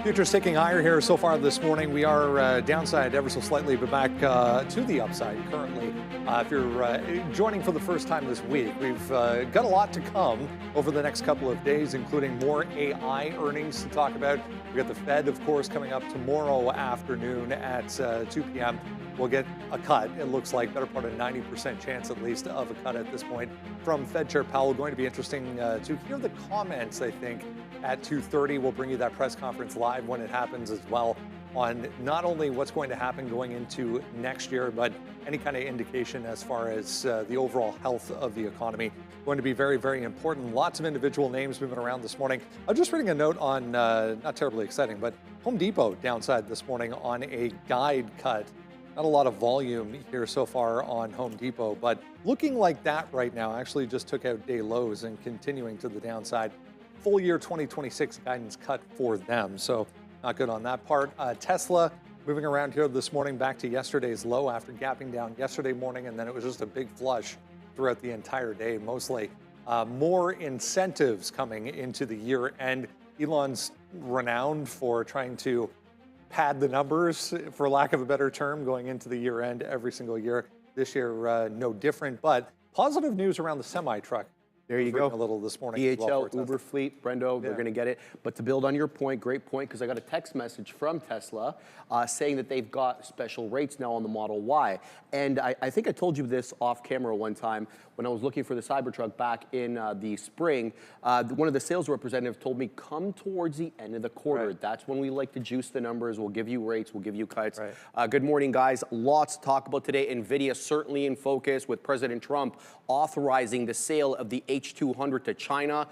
Futures ticking higher here so far this morning. We are downside ever so slightly, but back to the upside currently. If you're joining for the first time this week, we've got a lot to come over the next couple of days, including more AI earnings to talk about. We've got the Fed, of course, coming up tomorrow afternoon at 2 p.m. We'll get a cut. It looks like better part of 90% chance at least of a cut at this point from Fed Chair Powell. Going to be interesting to hear the comments, I think, at 2:30. We'll bring you that press conference live when it happens as well on not only what's going to happen going into next year, but any kind of indication as far as the overall health of the economy. Going to be very, very important. Lots of individual names moving around this morning. I was just reading a note on, not terribly exciting, but Home Depot downside this morning on a guide cut. Not a lot of volume here so far on Home Depot, but looking like that right now. Actually just took out day lows and continuing to the downside. Full year 2026 guidance cut for them, so not good on that part. Tesla moving around here this morning back to yesterday's low after gapping down yesterday morning, and then it was just a big flush throughout the entire day mostly. More incentives coming into the year end. Elon's renowned for trying to pad the numbers, for lack of a better term, going into the year end every single year. This year, no different, but positive news around the semi-truck. There you go. A little this morning. DHL, Uber fleet, Brendo, they're going to get it. But to build on your point, great point, because I got a text message from Tesla saying that they've got special rates now on the Model Y. And I think I told you this off camera one time when I was looking for the Cybertruck back in the spring. One of the sales representatives told me, come towards the end of the quarter. Right. That's when we like to juice the numbers. We'll give you rates. We'll give you cuts. Right. Good morning, guys. Lots to talk about today. Nvidia certainly in focus with President Trump authorizing the sale of the H200 to China.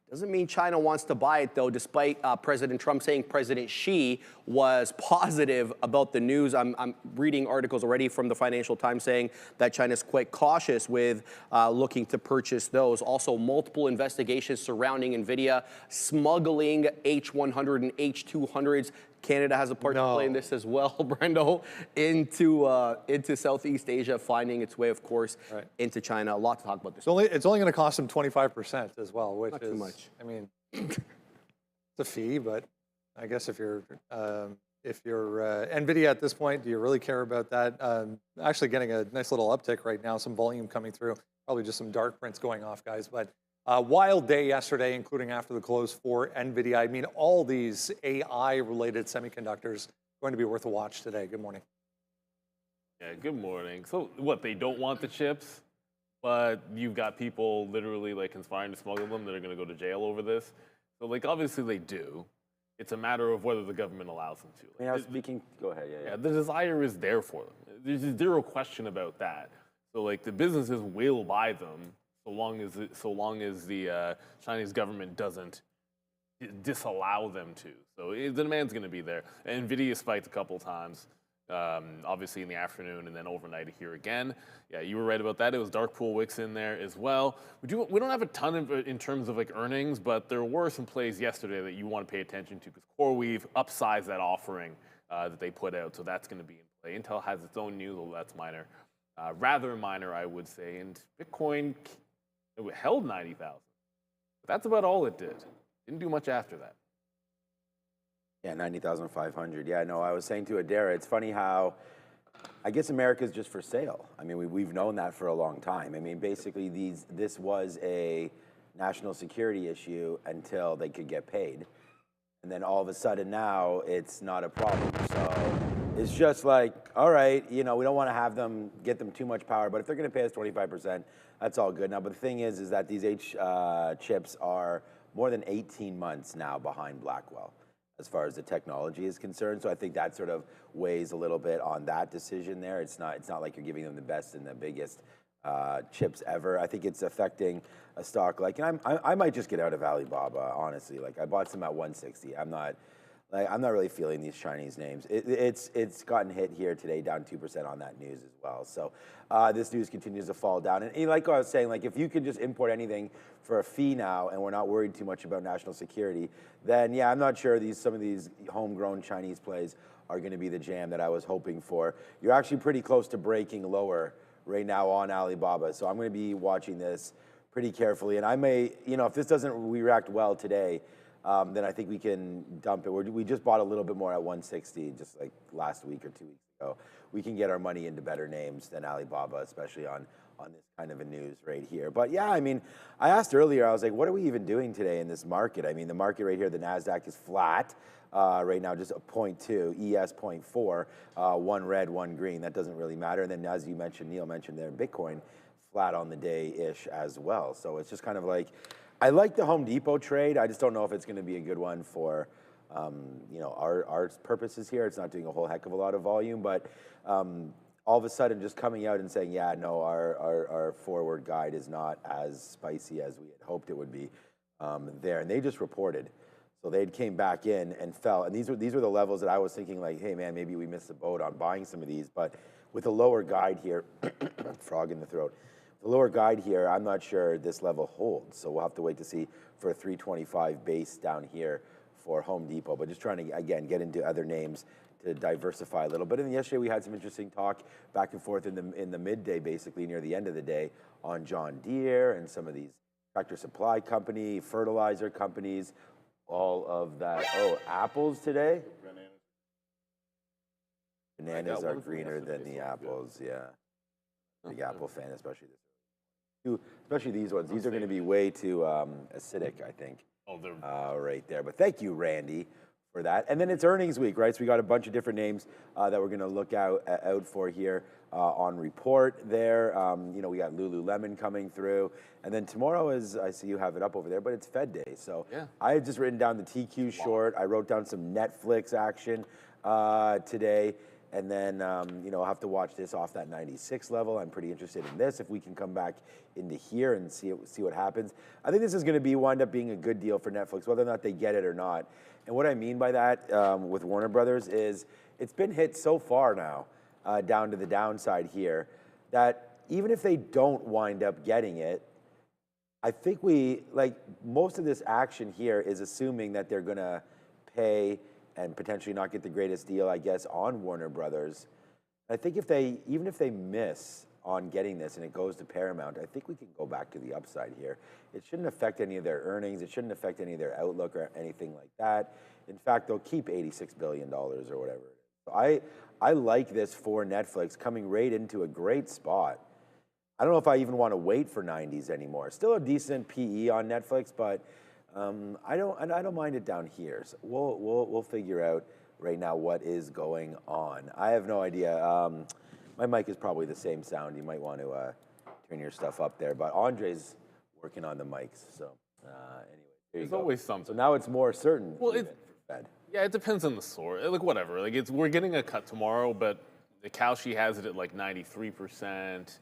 Doesn't mean China wants to buy it, though, despite President Trump saying President Xi was positive about the news. I'm reading articles already from the Financial Times saying that China's quite cautious with looking to purchase those. Also, multiple investigations surrounding Nvidia smuggling H100 and H200s. Canada has a part to play in this as well, Brendo, into Southeast Asia, finding its way, of course, into China. A lot to talk about this. It's only going to cost them 25% as well, which Not is too much. I mean, it's a fee, but I guess if you're Nvidia at this point, do you really care about that? Actually, getting a nice little uptick right now, some volume coming through. Probably just some dark prints going off, guys, but. Wild day yesterday, including after the close for Nvidia. I mean, all these AI-related semiconductors going to be worth a watch today. Good morning. Yeah, good morning. So what, they don't want the chips, but you've got people literally like conspiring to smuggle them that are going to go to jail over this. So like, obviously they do. It's a matter of whether the government allows them to. I mean, I was speaking, go ahead, yeah. The desire is there for them. There's zero question about that. So like the businesses will buy them, so long as the Chinese government doesn't disallow them to. So the demand's going to be there. And Nvidia spiked a couple times, obviously in the afternoon and then overnight here again. Yeah, you were right about that. It was dark pool wicks in there as well. We don't have a ton of in terms of like earnings, but there were some plays yesterday that you want to pay attention to because Coreweave upsized that offering that they put out, so that's going to be in play. Intel has its own news, although that's minor, rather minor, I would say. And Bitcoin. It held 90,000. But that's about all it did. Didn't do much after that. Yeah, 90,500. Yeah, no, I was saying to Adara, it's funny how, I guess America's just for sale. I mean, we've known that for a long time. I mean, basically, this was a national security issue until they could get paid. And then all of a sudden now, it's not a problem. So it's just like, all right, you know, we don't want to have them, get them too much power, but if they're going to pay us 25%, that's all good. Now, but the thing is that these chips are more than 18 months now behind Blackwell as far as the technology is concerned. So I think that sort of weighs a little bit on that decision there. It's not like you're giving them the best and the biggest chips ever. I think it's affecting a stock like, and I might just get out of Alibaba, honestly. Like I bought some at 160. I'm not really feeling these Chinese names. It's gotten hit here today, down 2% on that news as well. So this news continues to fall down. And like I was saying, like if you could just import anything for a fee now, and we're not worried too much about national security, then yeah, I'm not sure some of these homegrown Chinese plays are going to be the jam that I was hoping for. You're actually pretty close to breaking lower right now on Alibaba, so I'm going to be watching this pretty carefully. And I may, you know, if this doesn't react well today, then I think we can dump it. We just bought a little bit more at 160 just like last week or 2 weeks ago. We can get our money into better names than Alibaba, especially on this kind of a news right here. But yeah, I mean, I asked earlier, I was like, what are we even doing today in this market? I mean, the market right here, the NASDAQ is flat right now, just a 0.2, ES 0.4, one red, one green. That doesn't really matter. And then as you mentioned, Neil mentioned there, Bitcoin flat on the day-ish as well. So it's just kind of like, I like the Home Depot trade. I just don't know if it's going to be a good one for you know, our purposes here. It's not doing a whole heck of a lot of volume, but all of a sudden just coming out and saying, yeah, no, our forward guide is not as spicy as we had hoped it would be there. And they just reported. So they came back in and fell. And these were the levels that I was thinking like, hey man, maybe we missed the boat on buying some of these. But with a lower guide here, frog in the throat, the lower guide here, I'm not sure this level holds. So we'll have to wait to see for a 325 base down here for Home Depot. But just trying to, again, get into other names to diversify a little bit. And yesterday we had some interesting talk back and forth in the midday, basically near the end of the day, on John Deere and some of these tractor supply company, fertilizer companies, all of that. Oh, apples today? Bananas are greener than the apples, yeah. Big apple fan, especially these ones. These are going to be way too acidic, I think. Oh, they're right there. But thank you, Randy, for that. And then it's earnings week, right? So we got a bunch of different names that we're going to look out for here on report there. You know, we got Lululemon coming through. And then tomorrow is, I see you have it up over there, but it's Fed Day. So yeah. I had just written down the TQ short. I wrote down some Netflix action today. And then, you know, I'll have to watch this off that 96 level. I'm pretty interested in this. If we can come back into here and see what happens. I think this is going to wind up being a good deal for Netflix, whether or not they get it or not. And what I mean by that with Warner Brothers is it's been hit so far now, down to the downside here, that even if they don't wind up getting it, I think most of this action here is assuming that they're going to pay and potentially not get the greatest deal, I guess, on Warner Brothers. I think even if they miss on getting this and it goes to Paramount, I think we can go back to the upside here. It shouldn't affect any of their earnings. It shouldn't affect any of their outlook or anything like that. In fact, they'll keep $86 billion or whatever. So I like this for Netflix coming right into a great spot. I don't know if I even want to wait for 90s anymore. Still a decent PE on Netflix, but I don't mind it down here. So we'll figure out right now what is going on. I have no idea. My mic is probably the same sound. You might want to turn your stuff up there. But Andre's working on the mics. So anyway, there you go. There's always something. So now it's more certain. Well, yeah, it depends on the source. Like whatever. Like we're getting a cut tomorrow, but the Kalshi has it at like 93%.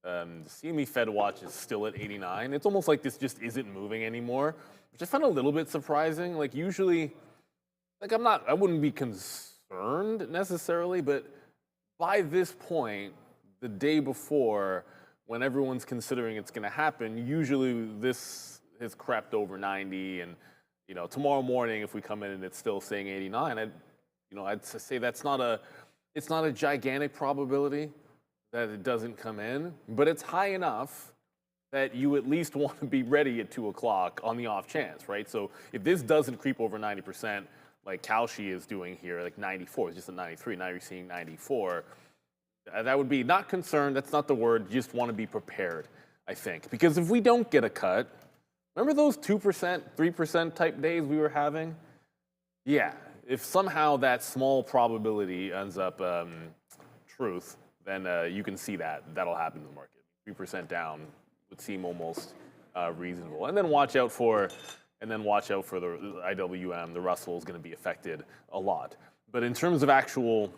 The CME Fed Watch is still at 89. It's almost like this just isn't moving anymore, which I found a little bit surprising. Like usually, like I wouldn't be concerned necessarily, but by this point, the day before, when everyone's considering it's going to happen, usually this has crept over 90, and you know, tomorrow morning if we come in and it's still saying 89, I'd say it's not a gigantic probability that it doesn't come in, but it's high enough that you at least want to be ready at 2 o'clock on the off chance, right? So if this doesn't creep over 90%, like Kalshi is doing here, like 94, it's just a 93, now you're seeing 94, that would be not concerned, that's not the word, you just want to be prepared, I think. Because if we don't get a cut, remember those 2%, 3% type days we were having? Yeah, if somehow that small probability ends up truth, then you can see that'll happen in the market. 3% down would seem almost reasonable. And then watch out for the IWM. The Russell is going to be affected a lot. But in terms of actual,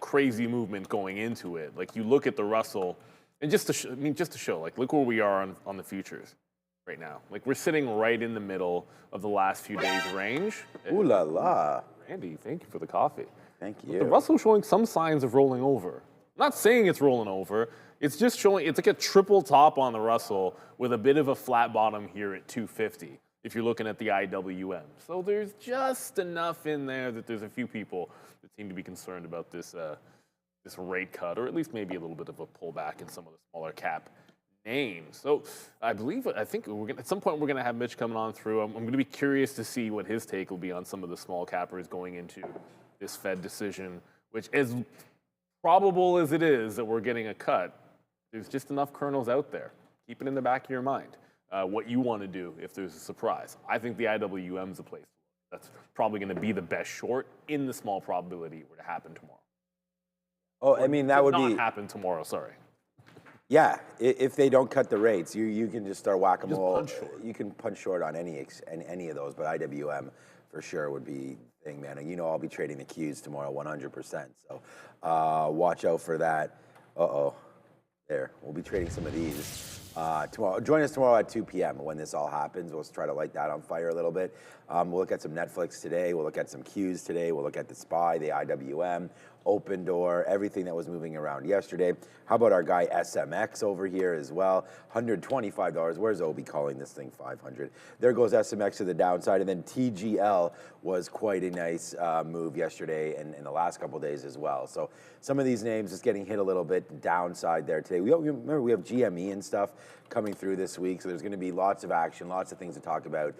crazy movement going into it, like you look at the Russell, and just to show, like look where we are on the futures right now. Like we're sitting right in the middle of the last few days range. Ooh la la. Randy, thank you for the coffee. Thank you. The Russell's showing some signs of rolling over. I'm not saying it's rolling over. It's just showing, it's like a triple top on the Russell with a bit of a flat bottom here at 250, if you're looking at the IWM. So there's just enough in there that there's a few people that seem to be concerned about this rate cut, or at least maybe a little bit of a pullback in some of the smaller cap names. So I think at some point we're going to have Mitch coming on through. I'm going to be curious to see what his take will be on some of the small cappers going into this Fed decision, which, as probable as it is that we're getting a cut, there's just enough kernels out there. Keep it in the back of your mind. What you want to do if there's a surprise. I think the IWM is a place. That's probably going to be the best short in the small probability it were to happen tomorrow. Oh, I mean, that would not be happen tomorrow. Sorry. Yeah, if they don't cut the rates, you can just start whack-a-mole. You can punch short on any of those, but IWM for sure would be the thing, man. And you know I'll be trading the Qs tomorrow 100%. So watch out for that. There. We'll be trading some of these tomorrow. Join us tomorrow at 2 p.m. when this all happens. We'll try to light that on fire a little bit. We'll look at some Netflix today. We'll look at some Qs today. We'll look at the SPY, the IWM, Open Door, everything that was moving around yesterday. How about our guy SMX over here as well? $125. Where's Obi calling this thing 500? There goes SMX to the downside. And then TGL was quite a nice move yesterday and in the last couple of days as well. So some of these names just getting hit a little bit downside there today. Remember, we have GME and stuff coming through this week, so there's going to be lots of action, lots of things to talk about.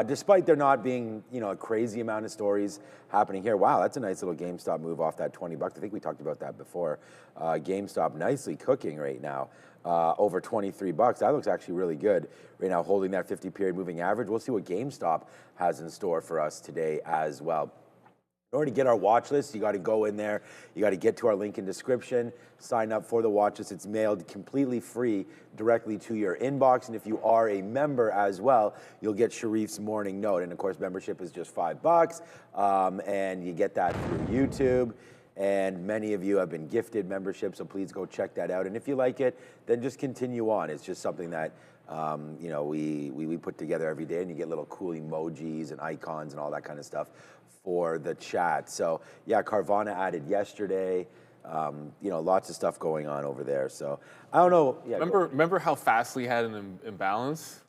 Despite there not being, a crazy amount of stories happening here. Wow, that's a nice little GameStop move off that $20. I think we talked about that before. GameStop nicely cooking right now, over $23. That looks actually really good right now, holding that 50-period moving average. We'll see what GameStop has in store for us today as well. In order to get our watch list, you got to go in there. You got to get to our link in description, sign up for the watch list. It's mailed completely free directly to your inbox. And if you are a member as well, you'll get Sharif's morning note. And of course, membership is just $5. And you get that through YouTube. And many of you have been gifted membership, so please go check that out. And if you like it, then just continue on. It's just something that we put together every day, and you get little cool emojis and icons and all that kind of stuff for the chat. So yeah, Carvana added yesterday. Lots of stuff going on over there. So I don't know. Yeah, remember how Fastly had an imbalance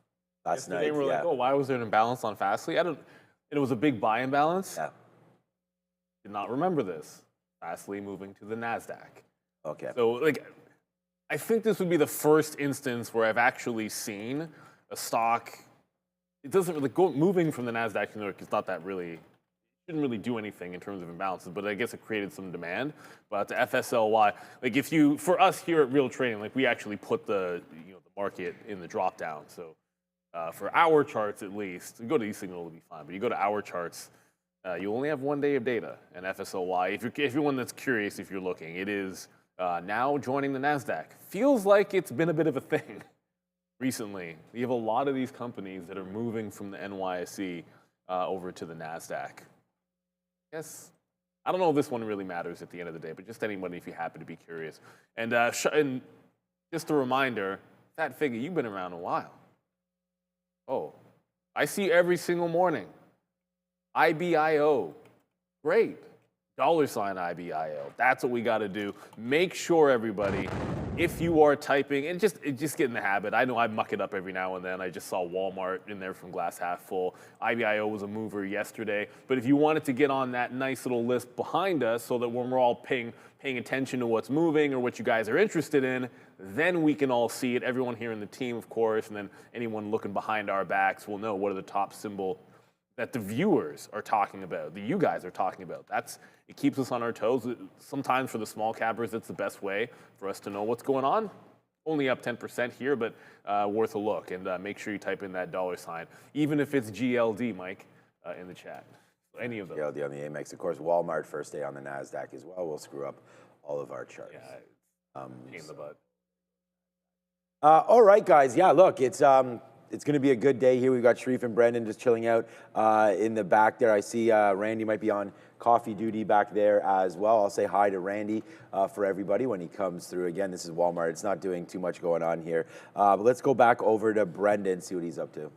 last night? We're like, why was there an imbalance on Fastly? And it was a big buy imbalance. Yeah. Did not remember this. Fastly moving to the NASDAQ. Okay. So I think this would be the first instance where I've actually seen a stock. It doesn't really moving from the NASDAQ to New York is not that really. Didn't really do anything in terms of imbalances, but I guess it created some demand. But the FSLY, for us here at Real Trading, we actually put the market in the drop down. So for our charts at least, go to eSignal will be fine. But you go to our charts, you only have 1 day of data. And FSLY, if you're one that's curious, if you're looking, it is now joining the NASDAQ. Feels like it's been a bit of a thing recently. You have a lot of these companies that are moving from the NYSE over to the NASDAQ. Yes, I don't know if this one really matters at the end of the day, but just anybody if you happen to be curious. And just a reminder, Fat Figure, you've been around a while. Oh, I see you every single morning. IBIO, great. $ IBIO, that's what we got to do. Make sure, everybody, if you are typing, and just get in the habit. I know I muck it up every now and then. I just saw Walmart in there from Glass Half Full. IBIO was a mover yesterday. But if you wanted to get on that nice little list behind us so that when we're all paying attention to what's moving or what you guys are interested in, then we can all see it. Everyone here in the team, of course, and then anyone looking behind our backs will know what are the top symbol that the viewers are talking about, that you guys are talking about. It keeps us on our toes. Sometimes for the small cappers, it's the best way for us to know what's going on. Only up 10% here, but worth a look. And make sure you type in that $, even if it's GLD, Mike, in the chat. Any of those. GLD on the Amex. Of course, Walmart first day on the NASDAQ as well. We'll screw up all of our charts. Yeah, pain in the butt. All right, guys. Yeah, look, it's going to be a good day here. We've got Sharif and Brendan just chilling out in the back there. I see Randy might be on coffee duty back there as well. I'll say hi to Randy for everybody when he comes through. Again, this is Walmart. It's not doing too much going on here. But let's go back over to Brendan, see what he's up to.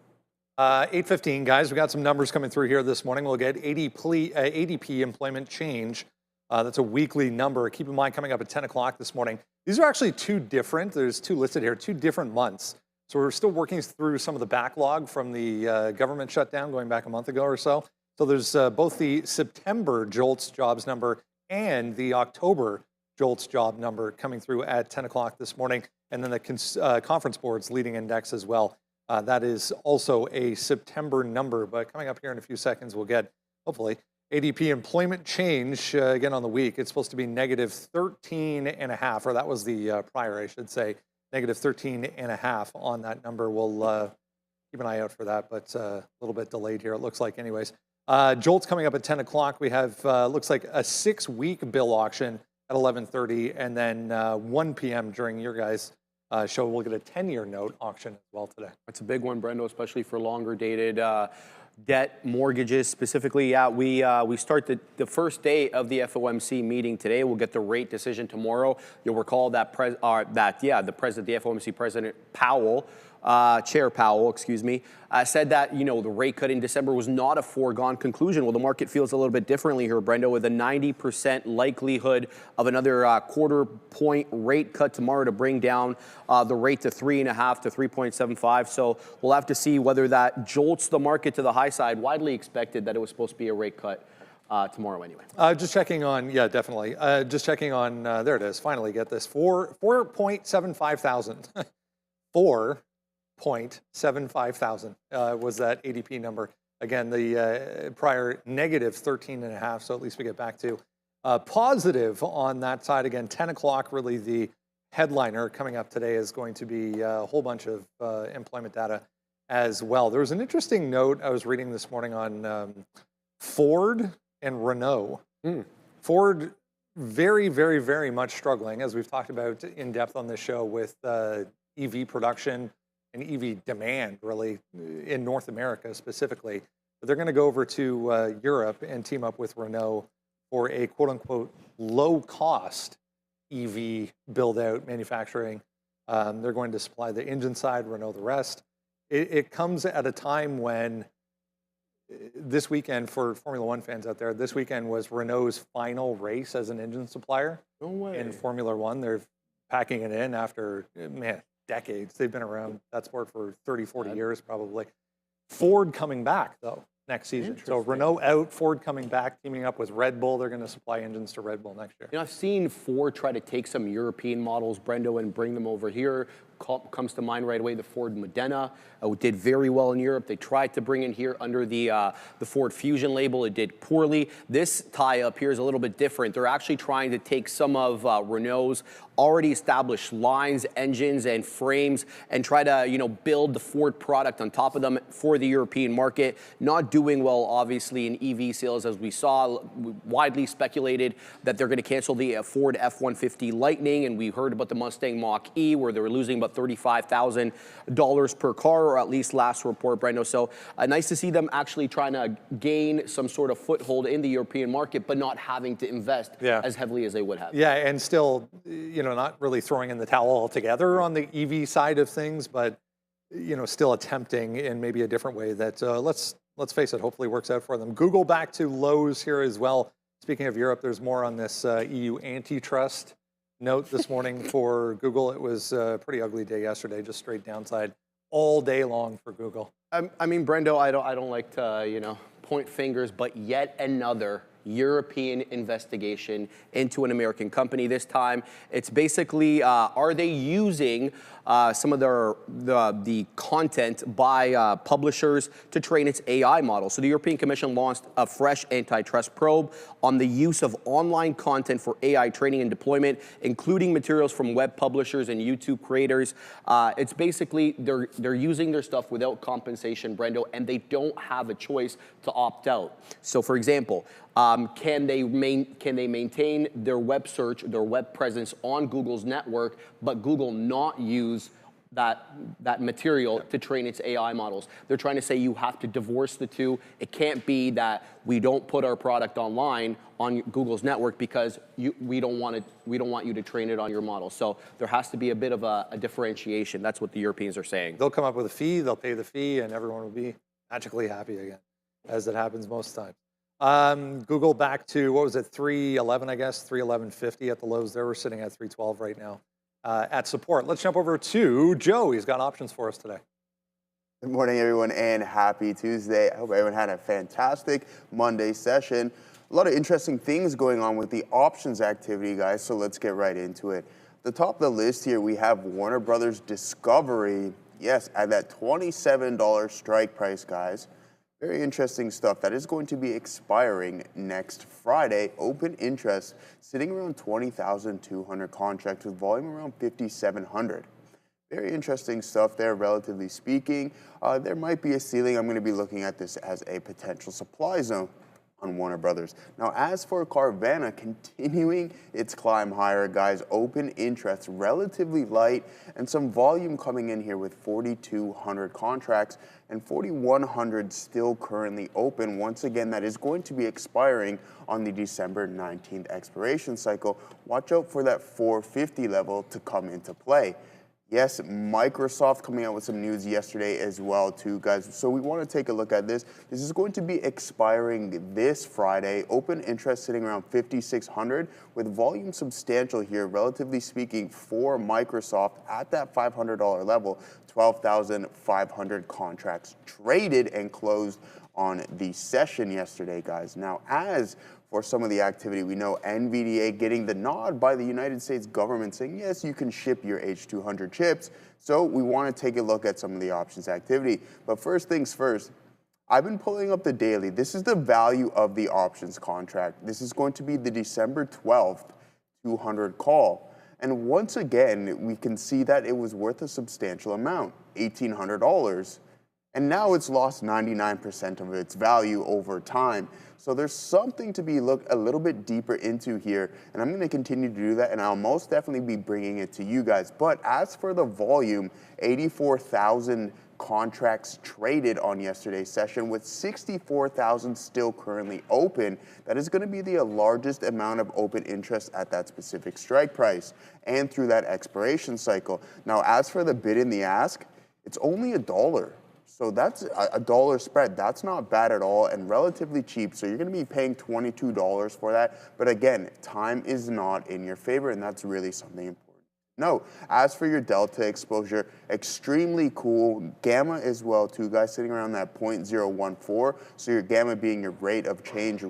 8:15, guys. We got some numbers coming through here this morning. We'll get ADP employment change. That's a weekly number. Keep in mind, coming up at 10 o'clock this morning. These are actually there's two listed here, 2 different months. So we're still working through some of the backlog from the government shutdown going back a month ago or so. So there's both the September Jolts jobs number and the October Jolts job number coming through at 10 o'clock this morning. And then the conference board's leading index as well. That is also a September number, but coming up here in a few seconds, we'll get, hopefully, ADP employment change again on the week. It's supposed to be negative 13.5, or that was the prior, I should say, negative 13.5 on that number. We'll keep an eye out for that, but a little bit delayed here, it looks like anyways. Jolts coming up at 10 o'clock. We have, looks like a 6-week bill auction at 11:30, and then 1 p.m. during your guys' show, we'll get a 10-year note auction as well today. That's a big one, Brendo, especially for longer dated debt mortgages specifically. Yeah, we start the first day of the FOMC meeting today. We'll get the rate decision tomorrow. You'll recall that the FOMC President Powell, Chair Powell, excuse me, said that, the rate cut in December was not a foregone conclusion. Well, the market feels a little bit differently here, Brendo, with a 90% likelihood of another quarter-point rate cut tomorrow to bring down the rate to 3.5 to 3.75. So we'll have to see whether that jolts the market to the high side. Widely expected that it was supposed to be a rate cut tomorrow anyway. Just checking on, yeah, definitely. Just checking on, there it is, finally get this, 4.75 thousand. 4.75 thousand was that ADP number. Again, the prior negative 13.5, so at least we get back to positive on that side. Again, 10 o'clock, really the headliner coming up today is going to be a whole bunch of employment data as well. There was an interesting note I was reading this morning on Ford and Renault. Ford very, very, very much struggling, as we've talked about in depth on this show, with EV production and EV demand, really, in North America specifically. But they're going to go over to Europe and team up with Renault for a quote-unquote low-cost EV build-out manufacturing. They're going to supply the engine side, Renault the rest. It comes at a time when this weekend, for Formula One fans out there, this weekend was Renault's final race as an engine supplier in Formula One. They're packing it in after, decades. They've been around that sport for 30, 40 years probably. Ford coming back, though, next season. So Renault out, Ford coming back, teaming up with Red Bull. They're going to supply engines to Red Bull next year. I've seen Ford try to take some European models, Brendo, and bring them over here. Comes to mind right away the Ford Modena. Did very well in Europe. They tried to bring in here under the Ford Fusion label. It did poorly. This tie-up here is a little bit different. They're actually trying to take some of Renault's already established lines, engines, and frames and try to, build the Ford product on top of them for the European market. Not doing well, obviously, in EV sales, as we saw. Widely speculated that they're going to cancel the Ford F-150 Lightning, and we heard about the Mustang Mach-E, where they were losing about $35,000 per car, or at least last report, Brendo. So nice to see them actually trying to gain some sort of foothold in the European market, but not having to invest as heavily as they would have. Yeah, and still, not really throwing in the towel altogether on the EV side of things, but, still attempting in maybe a different way that, let's face it, hopefully works out for them. Google back to lows here as well. Speaking of Europe, there's more on this EU antitrust note this morning for Google. It was a pretty ugly day yesterday, just straight downside all day long for Google. I mean, Brendo, I don't like to, point fingers, but yet another European investigation into an American company. This time, it's basically, are they using some of the content by publishers to train its AI model? So the European Commission launched a fresh antitrust probe on the use of online content for AI training and deployment, including materials from web publishers and YouTube creators. It's basically they're using their stuff without compensation, Brendo, and they don't have a choice to opt out. So, for example, can they maintain their web search, their web presence on Google's network, but Google not use that material to train its AI models? They're trying to say you have to divorce the two. It can't be that we don't put our product online on Google's network because we don't want you to train it on your model. So there has to be a bit of a differentiation. That's what the Europeans are saying. They'll come up with a fee, they'll pay the fee, and everyone will be magically happy again, as it happens most times. Google back to, what was it, 311, I guess, 311.50 at the lows there. We're sitting at 312 right now at support. Let's jump over to Joe. He's got options for us today. Good morning, everyone, and happy Tuesday. I hope everyone had a fantastic Monday session. A lot of interesting things going on with the options activity, guys, so let's get right into it. The top of the list here, we have Warner Brothers Discovery. Yes, at that $27 strike price, guys. Very interesting stuff. That is going to be expiring next Friday. Open interest sitting around 20,200 contracts with volume around 5,700. Very interesting stuff there, relatively speaking. There might be a ceiling. I'm going to be looking at this as a potential supply zone on Warner Brothers. Now, as for Carvana, continuing its climb higher, guys, open interest relatively light and some volume coming in here with 4,200 contracts and 4,100 still currently open. Once again, that is going to be expiring on the December 19th expiration cycle. Watch out for that 450 level to come into play. Yes, Microsoft coming out with some news yesterday as well too, guys. So we want to take a look at this. This is going to be expiring this Friday. Open interest sitting around 5,600 with volume substantial here, relatively speaking, for Microsoft at that $500 level. 12,500 contracts traded and closed on the session yesterday, guys. Now, as for some of the activity, we know Nvidia getting the nod by the United States government saying, yes, you can ship your H200 chips. So we want to take a look at some of the options activity. But first things first, I've been pulling up the daily. This is the value of the options contract. This is going to be the December 12th 200 call. And once again, we can see that it was worth a substantial amount, $1,800. And now it's lost 99% of its value over time. So there's something to be looked a little bit deeper into here. And I'm going to continue to do that. And I'll most definitely be bringing it to you guys. But as for the volume, 84,000 contracts traded on yesterday's session with 64,000 still currently open. That is going to be the largest amount of open interest at that specific strike price and through that expiration cycle. Now, as for the bid and the ask, it's only $1. So that's a dollar spread. That's not bad at all and relatively cheap. So you're going to be paying $22 for that. But again, time is not in your favor, and that's really something important. No, as for your delta exposure, extremely cool. Gamma as well too, guys, sitting around that 0.014. So your gamma being your rate of change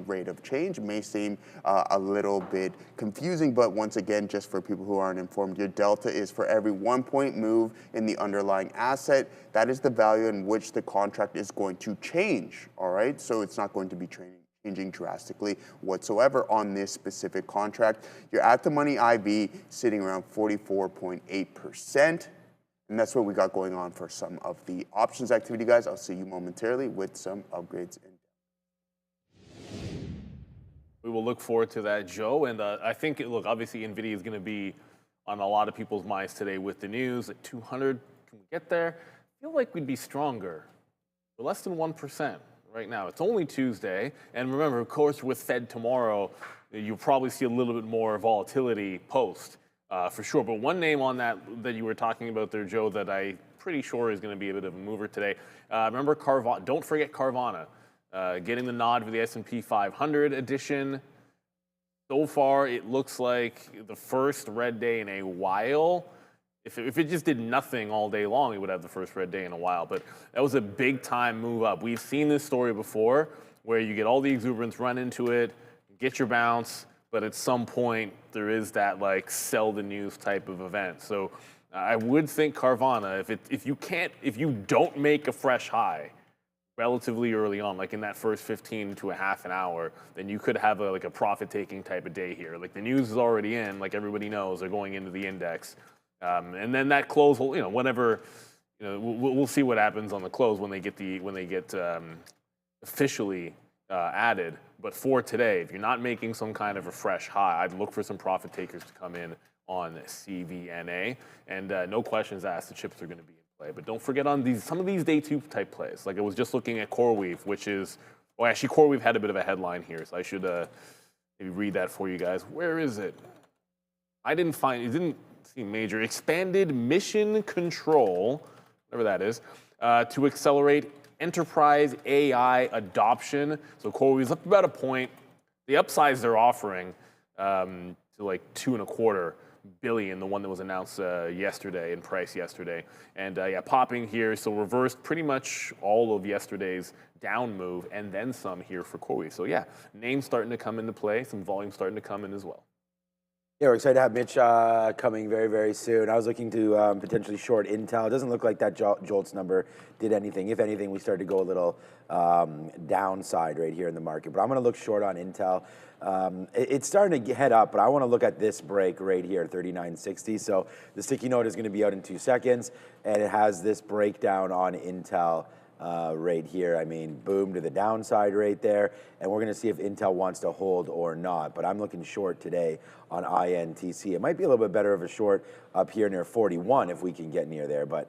may seem a little bit confusing, but once again, just for people who aren't informed, your delta is for every 1 point move in the underlying asset. That is the value in which the contract is going to change, all right? So it's not going to be changing drastically whatsoever on this specific contract. Your at-the-money IV sitting around 44.8%. And that's what we got going on for some of the options activity, guys. I'll see you momentarily with some upgrades. We will look forward to that, Joe. And I think, look, obviously NVIDIA is going to be on a lot of people's minds today with the news. At 200, can we get there? I feel like we'd be stronger. We're less than 1%. Right now. It's only Tuesday, and remember, of course, with Fed tomorrow, you'll probably see a little bit more volatility post, for sure. But one name on that you were talking about there, Joe, that I'm pretty sure is going to be a bit of a mover today. Remember Carvana? Don't forget Carvana, getting the nod for the S&P 500 edition. So far, it looks like the first red day in a while. If it just did nothing all day long, it would have the first red day in a while. But that was a big-time move up. We've seen this story before where you get all the exuberance, run into it, get your bounce, but at some point there is that, like, sell the news type of event. So I would think Carvana, if you don't make a fresh high relatively early on, like in that first 15 to a half an hour, then you could have a profit-taking type of day here. Like the news is already in, like everybody knows, they're going into the index. And then that close, whenever, we'll see what happens on the close when they get officially added. But for today, if you're not making some kind of a fresh high, I'd look for some profit takers to come in on CVNA. And no questions asked, the chips are going to be in play. But don't forget on some of these day two type plays. Like I was just looking at Coreweave, which is, actually Coreweave had a bit of a headline here, so I should maybe read that for you guys. Where is it? It didn't seem major. Expanded mission control, whatever that is, to accelerate enterprise AI adoption. So Coreweave's up about a point. The upsize they're offering to like $2.25 billion, the one that was announced yesterday in price yesterday, and popping here. So reversed pretty much all of yesterday's down move and then some here for Coreweave. So names starting to come into play, some volume starting to come in as well. Yeah, we're excited to have Mitch coming very, very soon. I was looking to potentially short Intel. It doesn't look like that Jolts number did anything. If anything, we started to go a little downside right here in the market. But I'm going to look short on Intel. It's starting to head up, but I want to look at this break right here, 39.60. So the sticky note is going to be out in 2 seconds, and it has this breakdown on Intel right here. I mean, boom to the downside right there. And we're going to see if Intel wants to hold or not. But I'm looking short today on INTC. It might be a little bit better of a short up here near 41 if we can get near there. But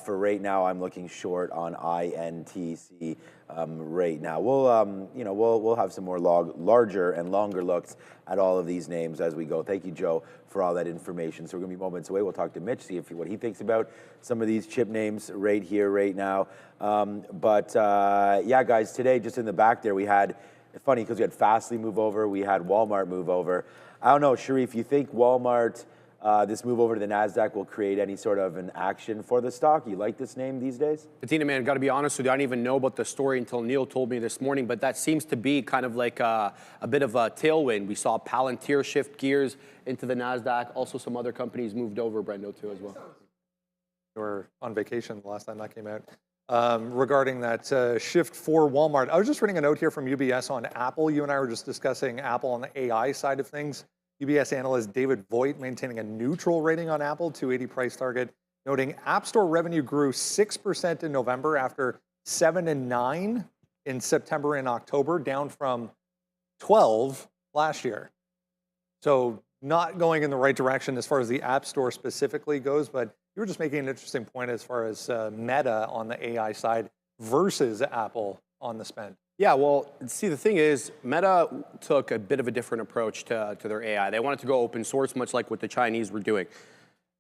for right now, I'm looking short on INTC right now. We'll have some more larger and longer looks at all of these names as we go. Thank you, Joe, for all that information. So we're going to be moments away. We'll talk to Mitch, see what he thinks about some of these chip names right here, right now. Yeah, guys, today just in the back there, we had, it's funny because we had Fastly move over, we had Walmart move over. I don't know, Sharif, you think Walmart, this move over to the NASDAQ will create any sort of an action for the stock? You like this name these days? Katina, man, got to be honest with you, I didn't even know about the story until Neil told me this morning, but that seems to be kind of like a bit of a tailwind. We saw Palantir shift gears into the NASDAQ. Also, some other companies moved over, Brendo, too, as well. We were on vacation the last time that came out. Regarding that shift for Walmart, I was just reading a note here from UBS on Apple. You and I were just discussing Apple on the AI side of things. UBS analyst David Voigt maintaining a neutral rating on Apple, 280 price target, noting App Store revenue grew 6% in November after 7 and 9 in September and October, down from 12 last year. So not going in the right direction as far as the App Store specifically goes, but you were just making an interesting point as far as Meta on the AI side versus Apple on the spend. Yeah, well, see, the thing is, Meta took a bit of a different approach to their AI. They wanted to go open source, much like what the Chinese were doing.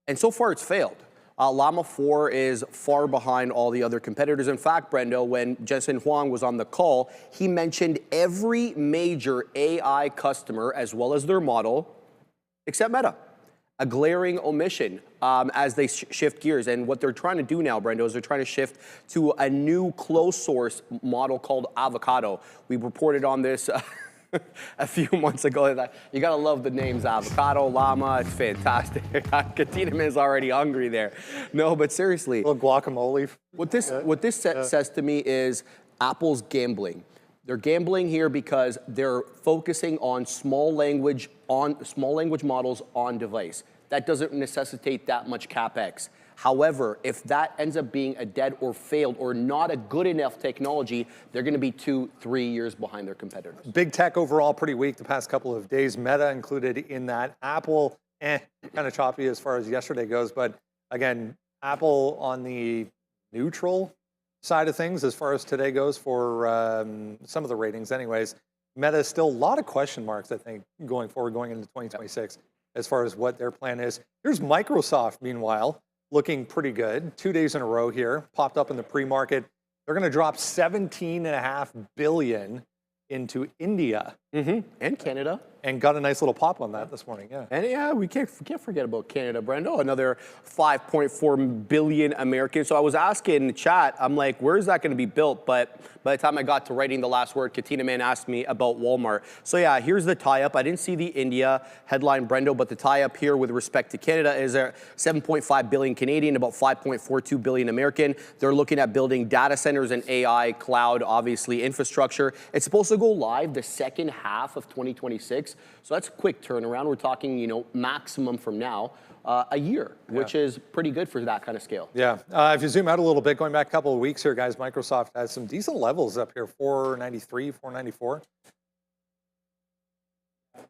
And so far, it's failed. Llama 4 is far behind all the other competitors. In fact, Brendo, when Jensen Huang was on the call, he mentioned every major AI customer, as well as their model, except Meta. A glaring omission as they shift gears. And what they're trying to do now, Brendo, is they're trying to shift to a new closed source model called Avocado. We reported on this a few months ago. You gotta love the names Avocado, Llama, it's fantastic. Katina is already hungry there. No, but seriously. A little guacamole. What this says to me is Apple's gambling. They're gambling here because they're focusing on small language models on device. That doesn't necessitate that much CapEx. However, if that ends up being a dead or failed or not a good enough technology, they're going to be 2-3 years behind their competitors. Big tech overall pretty weak the past couple of days. Meta included in that. Apple, kind of choppy as far as yesterday goes. But again, Apple on the neutral side of things as far as today goes for some of the ratings anyways. Meta is still a lot of question marks, I think, going forward, going into 2026 as far as what their plan is. Here's Microsoft, meanwhile, looking pretty good. 2 days in a row here, popped up in the pre-market. They're going to drop $17.5 billion into India. And Canada. And got a nice little pop on that this morning, yeah. And yeah, we can't forget about Canada, Brendo. Another 5.4 billion Americans. So I was asking in the chat, I'm like, where is that going to be built? But by the time I got to writing the last word, Katina Man asked me about Walmart. So yeah, here's the tie-up. I didn't see the India headline, Brendo, but the tie-up here with respect to Canada is 7.5 billion Canadian, about 5.42 billion American. They're looking at building data centers and AI, cloud, obviously, infrastructure. It's supposed to go live the second half of 2026. So that's a quick turnaround. We're talking, maximum from now, a year, which is pretty good for that kind of scale. Yeah. If you zoom out a little bit, going back a couple of weeks here, guys, Microsoft has some decent levels up here, 493, 494.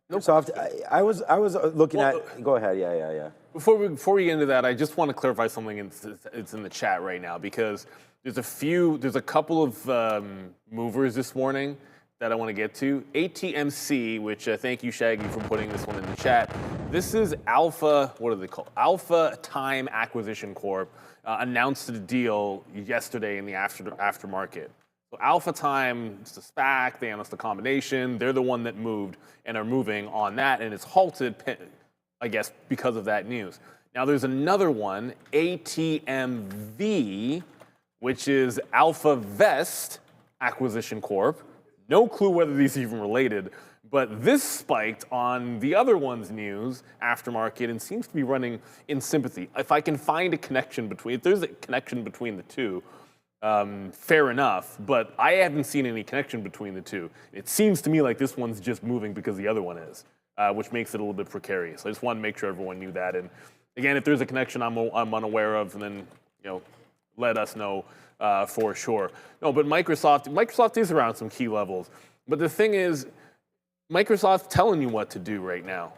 Microsoft, I was looking at. Go ahead. Yeah. Before we get into that, I just want to clarify something. It's in the chat right now because there's a couple of movers this morning that I want to get to. ATMC, which thank you, Shaggy, for putting this one in the chat. This is Alpha, what are they called? Alpha Time Acquisition Corp. Announced the deal yesterday in the aftermarket. So Alpha Time, it's a SPAC, they announced the combination. They're the one that moved and are moving on that, and it's halted, I guess, because of that news. Now there's another one, ATMV, which is Alpha Vest Acquisition Corp. No clue whether these are even related, But this spiked on the other one's news aftermarket and seems to be running in sympathy. If I can find a connection between, if there's a connection between the two, fair enough, but I haven't seen any connection between the two. It seems to me like this one's just moving because the other one is, which makes it a little bit precarious. I just want to make sure everyone knew that. And again, if there's a connection I'm unaware of, then let us know for sure. No, but Microsoft is around some key levels. But the thing is, Microsoft's telling you what to do right now.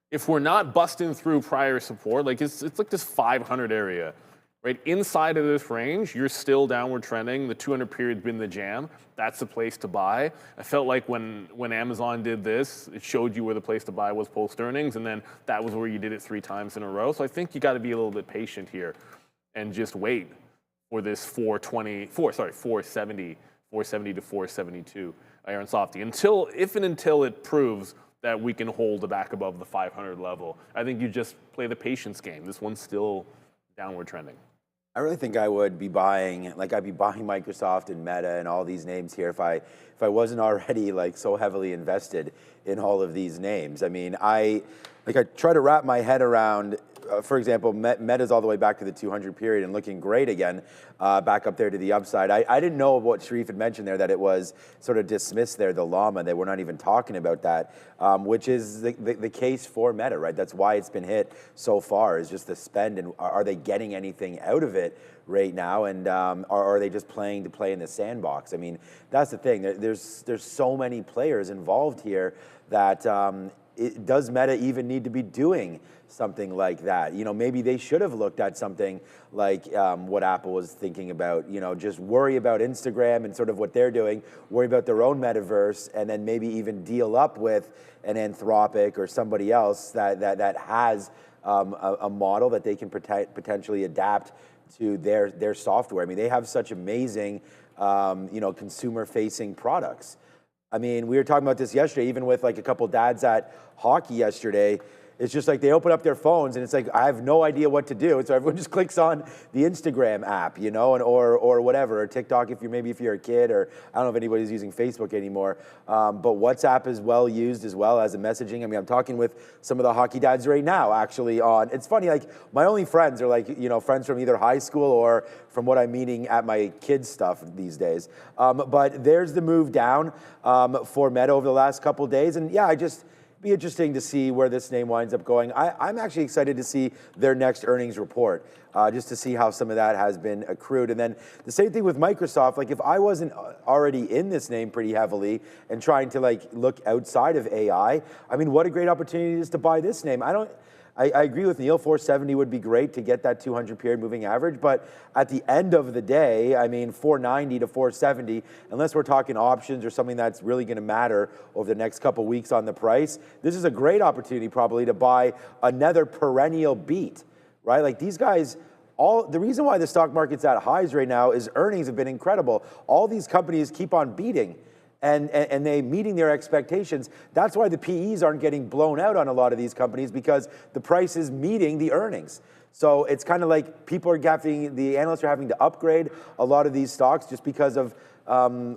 If we're not busting through prior support, like it's like this 500 area, right? Inside of this range, you're still downward trending. The 200 period's been the jam. That's the place to buy. I felt like when Amazon did this, it showed you where the place to buy was post earnings, and then that was where you did it 3 times in a row. So I think you got to be a little bit patient here and just wait for this 470 to 472 iron softy until it proves that we can hold back above the 500 level. I think you just play the patience game. This one's still downward trending. I really think I would be buying, I'd be buying Microsoft and Meta and all these names here if I wasn't already so heavily invested in all of these names. I mean, I try to wrap my head around, for example, Meta's all the way back to the 200 period and looking great again, back up there to the upside. I didn't know what Sharif had mentioned there, that it was sort of dismissed there, the llama, that we're not even talking about that, which is the case for Meta, right? That's why it's been hit so far, is just the spend, and are they getting anything out of it right now, and are they just playing to play in the sandbox? I mean, that's the thing. There's so many players involved here that does Meta even need to be doing something like that? Maybe they should have looked at something like what Apple was thinking about, just worry about Instagram and sort of what they're doing, worry about their own metaverse, and then maybe even deal up with an Anthropic or somebody else that has a model that they can potentially adapt to their software. I mean, they have such amazing, consumer-facing products. I mean, we were talking about this yesterday, even with a couple dads at hockey yesterday. It's just they open up their phones and it's I have no idea what to do. So everyone just clicks on the Instagram app, or whatever, or TikTok if you're a kid, or I don't know if anybody's using Facebook anymore. But WhatsApp is well used as well as a messaging. I mean, I'm talking with some of the hockey dads right now, actually, it's funny, my only friends are friends from either high school or from what I'm meeting at my kids' stuff these days. But there's the move down for Meta over the last couple days. And yeah, be interesting to see where this name winds up going. I'm actually excited to see their next earnings report, just to see how some of that has been accrued. And then the same thing with Microsoft. If I wasn't already in this name pretty heavily and trying to look outside of AI, I mean, what a great opportunity it is to buy this name. I agree with Neil, 470 would be great to get that 200 period moving average, but at the end of the day, I mean, 490 to 470, unless we're talking options or something that's really gonna matter over the next couple weeks on the price, this is a great opportunity probably to buy another perennial beat, right? These guys, the reason why the stock market's at highs right now is earnings have been incredible. All these companies keep on beating. And they meeting their expectations. That's why the PEs aren't getting blown out on a lot of these companies, because the price is meeting the earnings. So it's kind of the analysts are having to upgrade a lot of these stocks just because of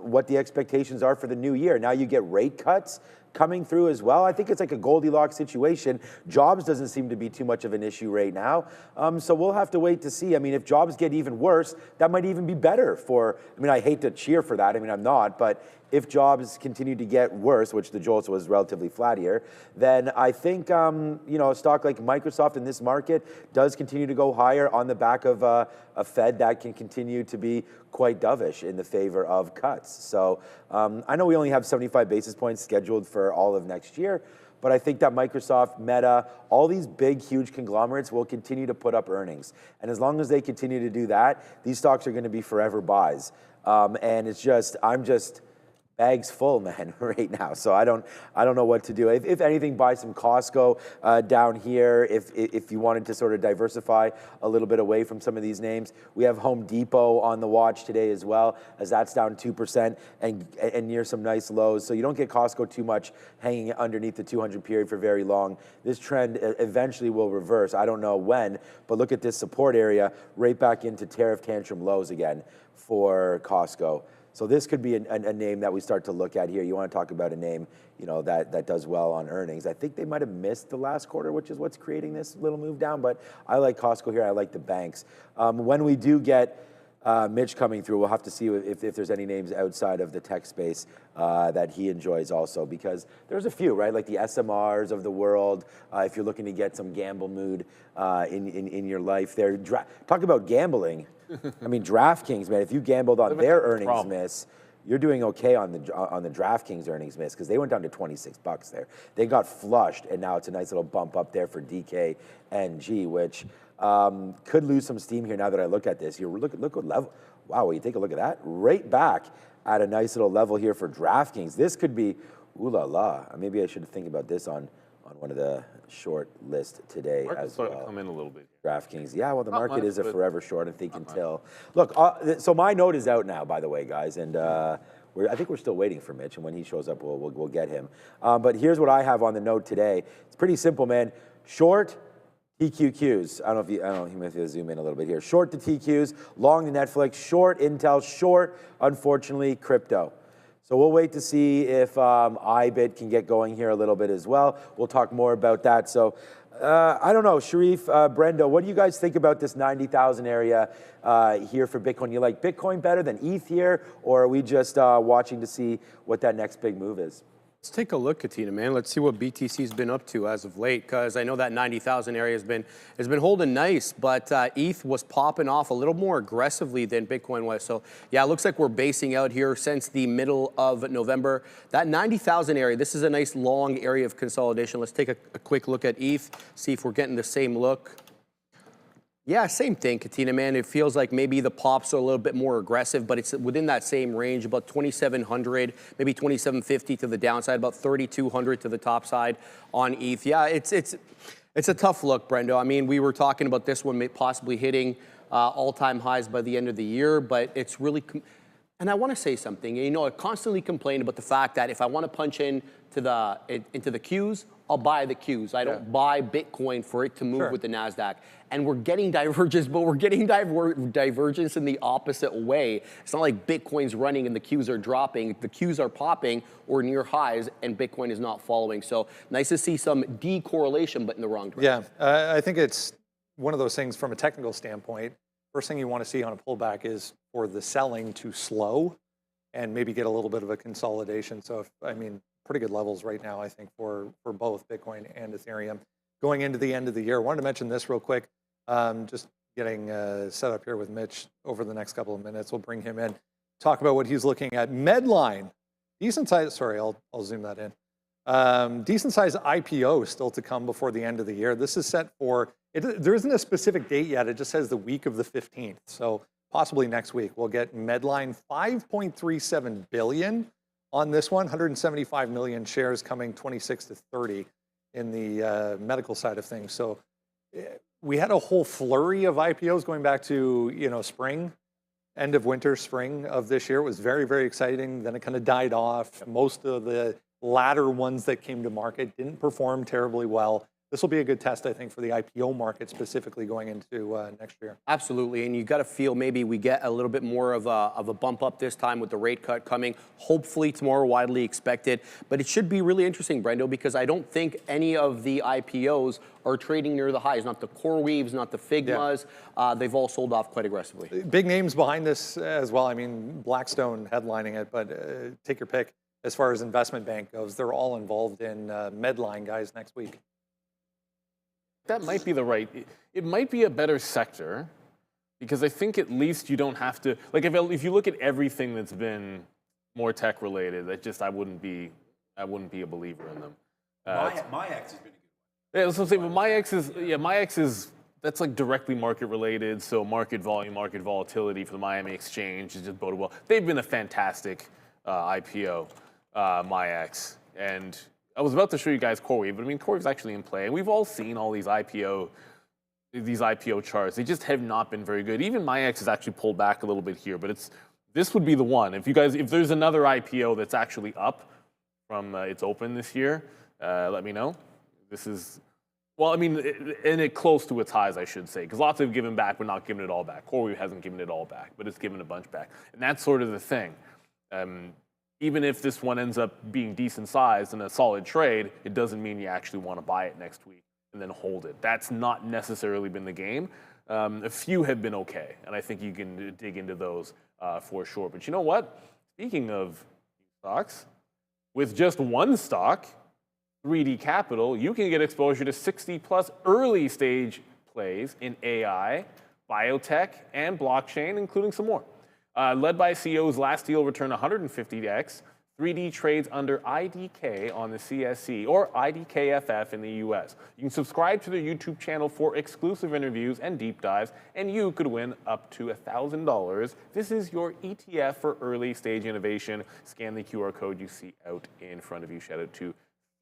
what the expectations are for the new year. Now you get rate cuts coming through as well. I think it's a Goldilocks situation. Jobs doesn't seem to be too much of an issue right now. So we'll have to wait to see. I mean, if jobs get even worse, that might even be better I hate to cheer for that. I mean, I'm not, but if jobs continue to get worse, which the Jolts was relatively flat here, then I think, a stock like Microsoft in this market does continue to go higher on the back of a Fed that can continue to be quite dovish in the favor of cuts. So I know we only have 75 basis points scheduled for all of next year, but I think that Microsoft, Meta, all these big, huge conglomerates will continue to put up earnings. And as long as they continue to do that, these stocks are going to be forever buys. And I'm just bags full, man, right now. So I don't know what to do. If anything, buy some Costco down here. If you wanted to sort of diversify a little bit away from some of these names, we have Home Depot on the watch today as well, as that's down 2% and near some nice lows. So you don't get Costco too much hanging underneath the 200 period for very long. This trend eventually will reverse. I don't know when, but look at this support area right back into tariff tantrum lows again for Costco. So this could be a name that we start to look at here. You want to talk about a name, that does well on earnings. I think they might have missed the last quarter, which is what's creating this little move down, but I like Costco here. I like the banks. When we do get Mitch coming through, we'll have to see if there's any names outside of the tech space that he enjoys also, because there's a few, right? Like the SMRs of the world, if you're looking to get some gamble mood in your life there. Talk about gambling. I mean, DraftKings, man, if you gambled on their earnings miss, you're doing okay on the DraftKings earnings miss, because they went down to $26 there. They got flushed, and now it's a nice little bump up there for DKNG, which could lose some steam here now that I look at this. Look what level. Wow, when you take a look at that, right back at a nice little level here for DraftKings. This could be, ooh la la. Maybe I should think about this on one of the short list today as well. Come in a little bit. DraftKings. Yeah, well, the market is a forever short, I think, until. Look, so my note is out now, by the way, guys, and I think we're still waiting for Mitch, and when he shows up, we'll get him. But here's what I have on the note today. It's pretty simple, man. Short TQQs. I don't know if you might zoom in a little bit here. Short the TQs, long the Netflix, short Intel, short, unfortunately, crypto. So we'll wait to see if IBIT can get going here a little bit as well. We'll talk more about that. So I don't know, Sharif, Brendo, what do you guys think about this 90,000 area here for Bitcoin? You like Bitcoin better than ETH here, or are we just watching to see what that next big move is? Let's take a look, Katina, man. Let's see what BTC's been up to as of late, because I know that 90,000 area has been holding nice, but ETH was popping off a little more aggressively than Bitcoin was. So yeah, it looks like we're basing out here since the middle of November. That 90,000 area, this is a nice long area of consolidation. Let's take a quick look at ETH, see if we're getting the same look. Yeah, same thing, Katina, man. It feels like maybe the pops are a little bit more aggressive, but it's within that same range, about 2,700, maybe 2,750 to the downside, about 3,200 to the top side on ETH. Yeah, it's a tough look, Brendo. I mean, we were talking about this one possibly hitting all-time highs by the end of the year, but it's really... And I want to say something. I constantly complain about the fact that if I want to punch into the Qs, I'll buy the Qs. I don't buy Bitcoin for it to move with the NASDAQ. And we're getting divergence, but we're getting divergence in the opposite way. It's not like Bitcoin's running and the Qs are dropping. The Qs are popping or near highs, and Bitcoin is not following. So nice to see some decorrelation, but in the wrong direction. Yeah, I think it's one of those things from a technical standpoint. First thing you want to see on a pullback is for the selling to slow and maybe get a little bit of a consolidation. So, pretty good levels right now, I think, for both Bitcoin and Ethereum. Going into the end of the year, I wanted to mention this real quick. Just getting set up here with Mitch over the next couple of minutes. We'll bring him in, talk about what he's looking at. Medline, decent size, sorry, I'll zoom that in. Decent size IPO still to come before the end of the year. This is set for, there isn't a specific date yet. It just says the week of the 15th. So possibly next week, we'll get Medline, 5.37 billion on this one, 175 million shares coming 26 to 30 in the medical side of things. So we had a whole flurry of IPOs going back to, spring, end of winter, spring of this year. It was very, very exciting. Then it kind of died off. Most of the latter ones that came to market didn't perform terribly well. This will be a good test, I think, for the IPO market specifically going into next year. Absolutely, and you got to feel maybe we get a little bit more of a bump up this time with the rate cut coming. Hopefully tomorrow, widely expected. But it should be really interesting, Brendo, because I don't think any of the IPOs are trading near the highs. Not the Coreweaves, not the Figmas. Yeah. They've all sold off quite aggressively. Big names behind this as well. Blackstone headlining it, but take your pick. As far as investment bank goes, they're all involved in Medline, guys, next week. That might be it might be a better sector, because I think at least you don't have to, like if you look at everything that's been more tech related, I wouldn't be a believer in them. MyX has been a good one. Yeah, that's what I'm saying, but MyX is, that's like directly market related, so market volume, market volatility for the Miami Exchange is just boded well. They've been a fantastic IPO, MyX, and I was about to show you guys Coreweave, but Coreweave's actually in play. And we've all seen all these IPO charts. They just have not been very good. Even MyX has actually pulled back a little bit here, but this would be the one. If there's another IPO that's actually up from its open this year, let me know. This is, and it close to its highs, I should say, because lots have given back, but not given it all back. Coreweave hasn't given it all back, but it's given a bunch back. And that's sort of the thing. Even if this one ends up being decent sized and a solid trade, it doesn't mean you actually want to buy it next week and then hold it. That's not necessarily been the game. A few have been okay, and I think you can dig into those for sure. But you know what? Speaking of stocks, with just one stock, 3D Capital, you can get exposure to 60+ early stage plays in AI, biotech, and blockchain, including some more. Led by CEO's last deal returned 150x. 3D trades under IDK on the CSE or IDKFF in the US. You can subscribe to their YouTube channel for exclusive interviews and deep dives, and you could win up to $1,000. This is your ETF for early stage innovation. Scan the QR code you see out in front of you. Shout out to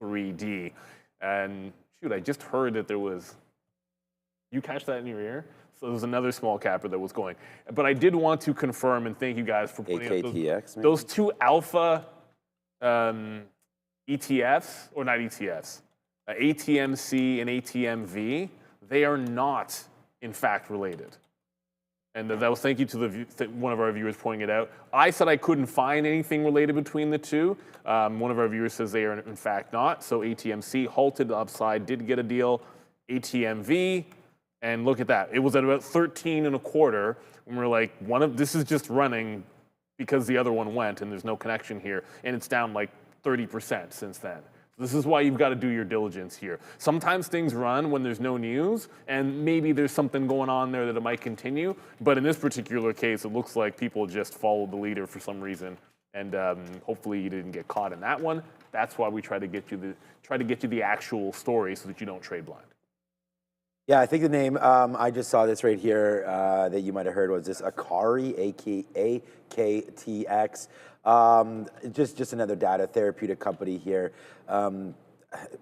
3D. And shoot, I just heard that there was, you catch that in your ear? So there was another small capper that was going. But I did want to confirm and thank you guys for putting up those two alpha ETFs, or not ETFs, ATMC and ATMV. They are not, in fact, related. And that was thank you to one of our viewers pointing it out. I said I couldn't find anything related between the two. One of our viewers says they are, in fact, not. So ATMC halted the upside, did get a deal. ATMV, and look at that. It was at about 13 and a quarter. And we're like, this is just running because the other one went and there's no connection here. And it's down like 30% since then. This is why you've got to do your diligence here. Sometimes things run when there's no news, and maybe there's something going on there that it might continue. But in this particular case, it looks like people just followed the leader for some reason. And hopefully you didn't get caught in that one. That's why we try to get you the actual story so that you don't trade blind. Yeah, I think the name, I just saw this right here that you might have heard was this Akari, AKTX. Just another data therapeutic company here.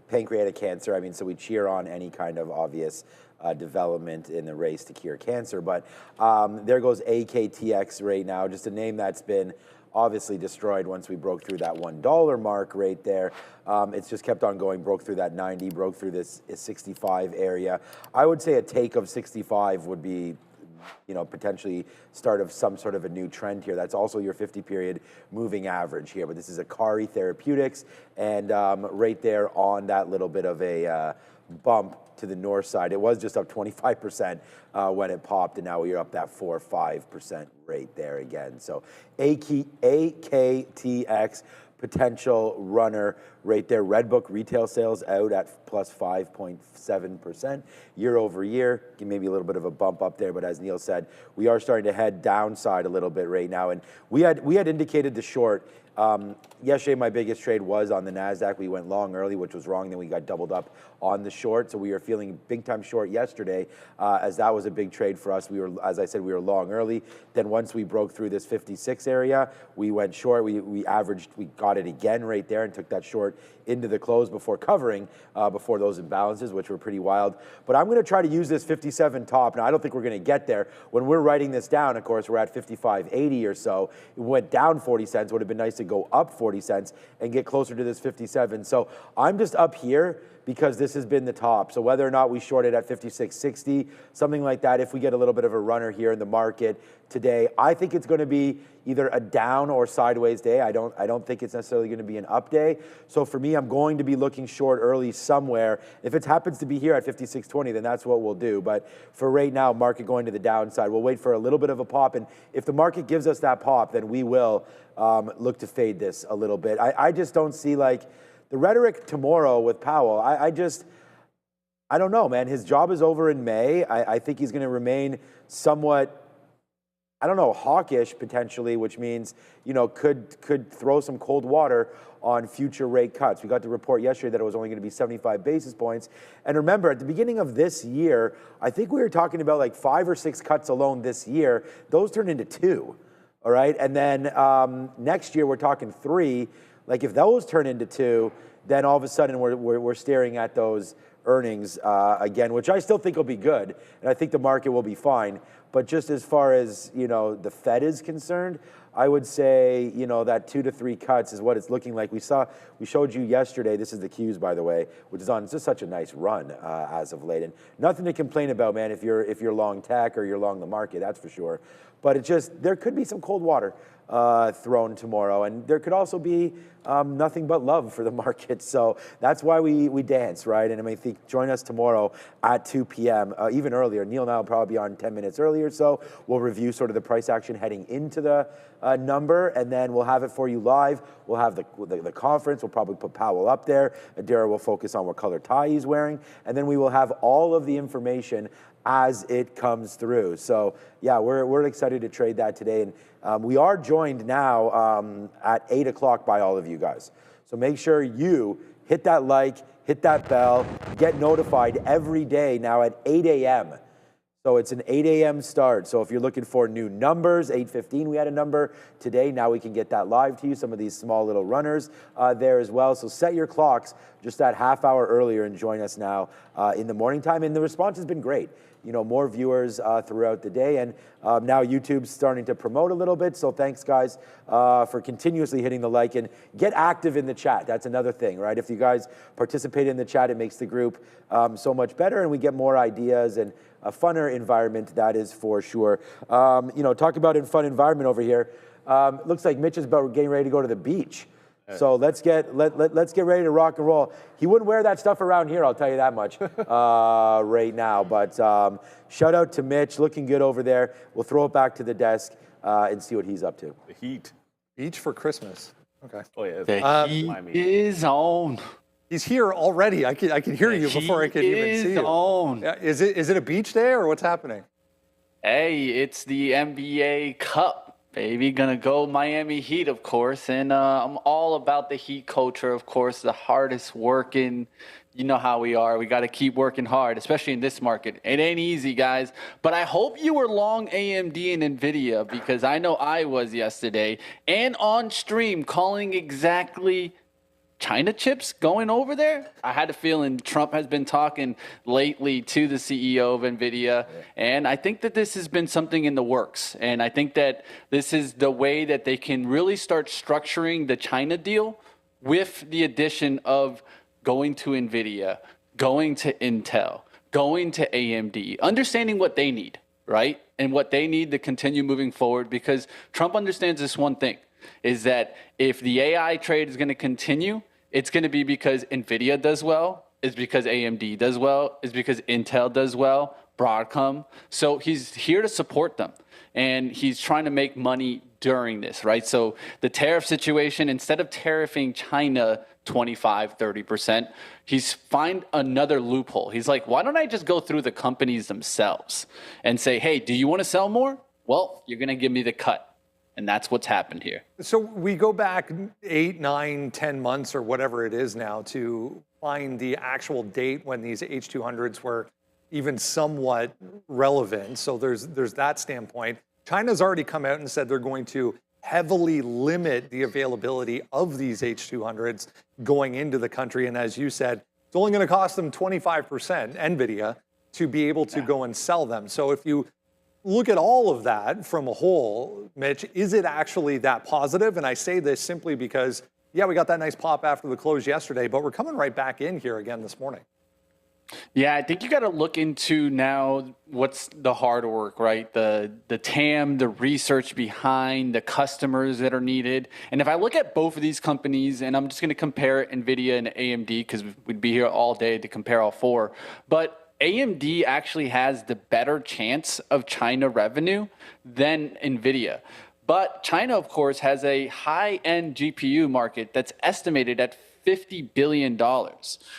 Pancreatic cancer, I mean, so we cheer on any kind of obvious development in the race to cure cancer. But there goes AKTX right now, just a name that's been obviously destroyed once we broke through that $1 mark right there. It's just kept on going, broke through that 90, broke through this 65 area. I would say a take of 65 would be, potentially start of some sort of a new trend here. That's also your 50-period moving average here. But this is Akari Therapeutics, and right there on that little bit of a bump to the north side. It was just up 25% when it popped, and now we're up that 4 or 5% rate there again. So AKTX, potential runner right there. Redbook retail sales out at plus 5.7% year over year. Maybe a little bit of a bump up there, but as Neil said, we are starting to head downside a little bit right now. And we had indicated the short. Yesterday, my biggest trade was on the NASDAQ. We went long early, which was wrong. Then we got doubled up on the short. So we were feeling big time short yesterday, as that was a big trade for us. We were, as I said, we were long early. Then once we broke through this 56 area, we went short. We got it again right there and took that short into the close before covering, before those imbalances, which were pretty wild. But I'm going to try to use this 57 top. Now, I don't think we're going to get there. When we're writing this down, of course, we're at 55.80 or so. It went down 40 cents. Would have been nice to go up 40 cents and get closer to this 57. So I'm just up here because this has been the top. So whether or not we short it at 56.60, something like that, if we get a little bit of a runner here in the market today, I think it's going to be either a down or sideways day. I don't think it's necessarily going to be an up day. So for me, I'm going to be looking short early somewhere. If it happens to be here at 56.20, then that's what we'll do. But for right now, market going to the downside. We'll wait for a little bit of a pop. And if the market gives us that pop, then we will look to fade this a little bit. I just don't see like the rhetoric tomorrow with Powell. I don't know, man. His job is over in May. I think he's going to remain somewhat, I don't know, hawkish potentially, which means, could throw some cold water on future rate cuts. We got the report yesterday that it was only going to be 75 basis points. And remember, at the beginning of this year, I think we were talking about like 5 or 6 cuts alone this year. Those turned into 2, all right? And then next year, we're talking 3. Like if those turn into 2, then all of a sudden we're staring at those earnings again, which I still think will be good, and I think the market will be fine. But just as far as the Fed is concerned, I would say that 2 to 3 cuts is what it's looking like. We showed you yesterday. This is the Qs, by the way, which is on just such a nice run as of late, and nothing to complain about, man. If you're long tech or you're long the market, that's for sure. But it just there could be some cold water thrown tomorrow. And there could also be nothing but love for the market. So that's why we dance, right? And I mean, join us tomorrow at 2 p.m., even earlier. Neil and I will probably be on 10 minutes earlier. So we'll review sort of the price action heading into the number, and then we'll have it for you live. We'll have the conference. We'll probably put Powell up there. Adira will focus on what color tie he's wearing. And then we will have all of the information as it comes through. So yeah, we're excited to trade that today. And we are joined now at 8 o'clock by all of you guys. So make sure you hit that like, hit that bell, get notified every day now at 8 a.m. So it's an 8 a.m. start. So if you're looking for new numbers, 8:15 we had a number today. Now we can get that live to you. Some of these small little runners there as well. So set your clocks just that half hour earlier and join us now in the morning time. And the response has been great. You know, more viewers throughout the day, and now YouTube's starting to promote a little bit. So thanks, guys, for continuously hitting the like, and get active in the chat. That's another thing, right? If you guys participate in the chat, it makes the group so much better, and we get more ideas and a funner environment, that is for sure. You know, talk about a fun environment over here. Looks like Mitch is about getting ready to go to the beach. So let's get ready to rock and roll. He wouldn't wear that stuff around here, I'll tell you that much right now. But shout out to Mitch, looking good over there. We'll throw it back to the desk and see what he's up to. The heat. Beach for Christmas. Okay. Oh yeah. The heat is on. He's here already. I can hear you before I can even see you. On. Yeah, is it a beach day or what's happening? Hey, it's the NBA Cup, baby. Gonna go Miami Heat, of course. And I'm all about the Heat culture, of course. The hardest working. You know how we are. We got to keep working hard, especially in this market. It ain't easy, guys. But I hope you were long AMD and Nvidia, because I know I was yesterday. And on stream, calling exactly China chips going over there. I had a feeling Trump has been talking lately to the CEO of Nvidia, and I think that this has been something in the works. And I think that this is the way that they can really start structuring the China deal, with the addition of going to Nvidia, going to Intel, going to AMD, understanding what they need, right? And what they need to continue moving forward, because Trump understands this one thing, is that if the AI trade is going to continue, it's going to be because Nvidia does well, it's because AMD does well, it's because Intel does well, Broadcom. So he's here to support them, and he's trying to make money during this, right? So the tariff situation, instead of tariffing China 25, 30%, he's find another loophole. He's like, why don't I just go through the companies themselves and say, hey, do you want to sell more? Well, you're going to give me the cut. And that's what's happened here. So we go back 8, 9, 10 months or whatever it is now to find the actual date when these H200s were even somewhat relevant. So there's that standpoint. China's already come out and said they're going to heavily limit the availability of these H200s going into the country. And as you said, it's only going to cost them 25%, Nvidia, to be able to go and sell them. So if you look at all of that from a whole, Mitch, is it actually that positive? And I say this simply because, yeah, we got that nice pop after the close yesterday, but we're coming right back in here again this morning. Yeah, I think you got to look into now what's the hard work, right? The TAM, the research behind the customers that are needed. And if I look at both of these companies, and I'm just going to compare NVIDIA and AMD because we'd be here all day to compare all four, but AMD actually has the better chance of China revenue than NVIDIA. But China, of course, has a high-end GPU market that's estimated at $50 billion.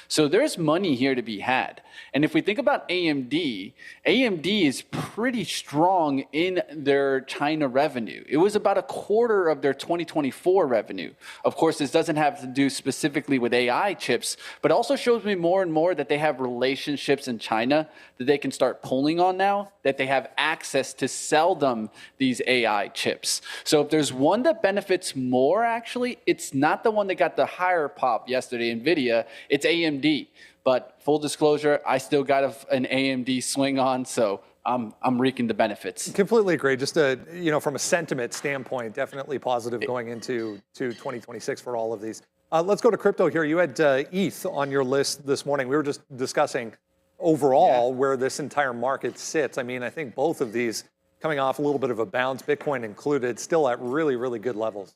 So there's money here to be had. And if we think about AMD, AMD is pretty strong in their China revenue. It was about a quarter of their 2024 revenue. Of course, this doesn't have to do specifically with AI chips, but also shows me more and more that they have relationships in China that they can start pulling on now, that they have access to sell them these AI chips. So if there's one that benefits more, actually, it's not the one that got the higher pop yesterday, NVIDIA, it's AMD. But full disclosure, I still got an AMD swing on, so I'm reaping the benefits. Completely agree. Just from a sentiment standpoint, definitely positive going into 2026 for all of these. Let's go to crypto here. You had ETH on your list this morning. We were just discussing overall where this entire market sits. I mean, I think both of these coming off a little bit of a bounce, Bitcoin included, still at really, really good levels.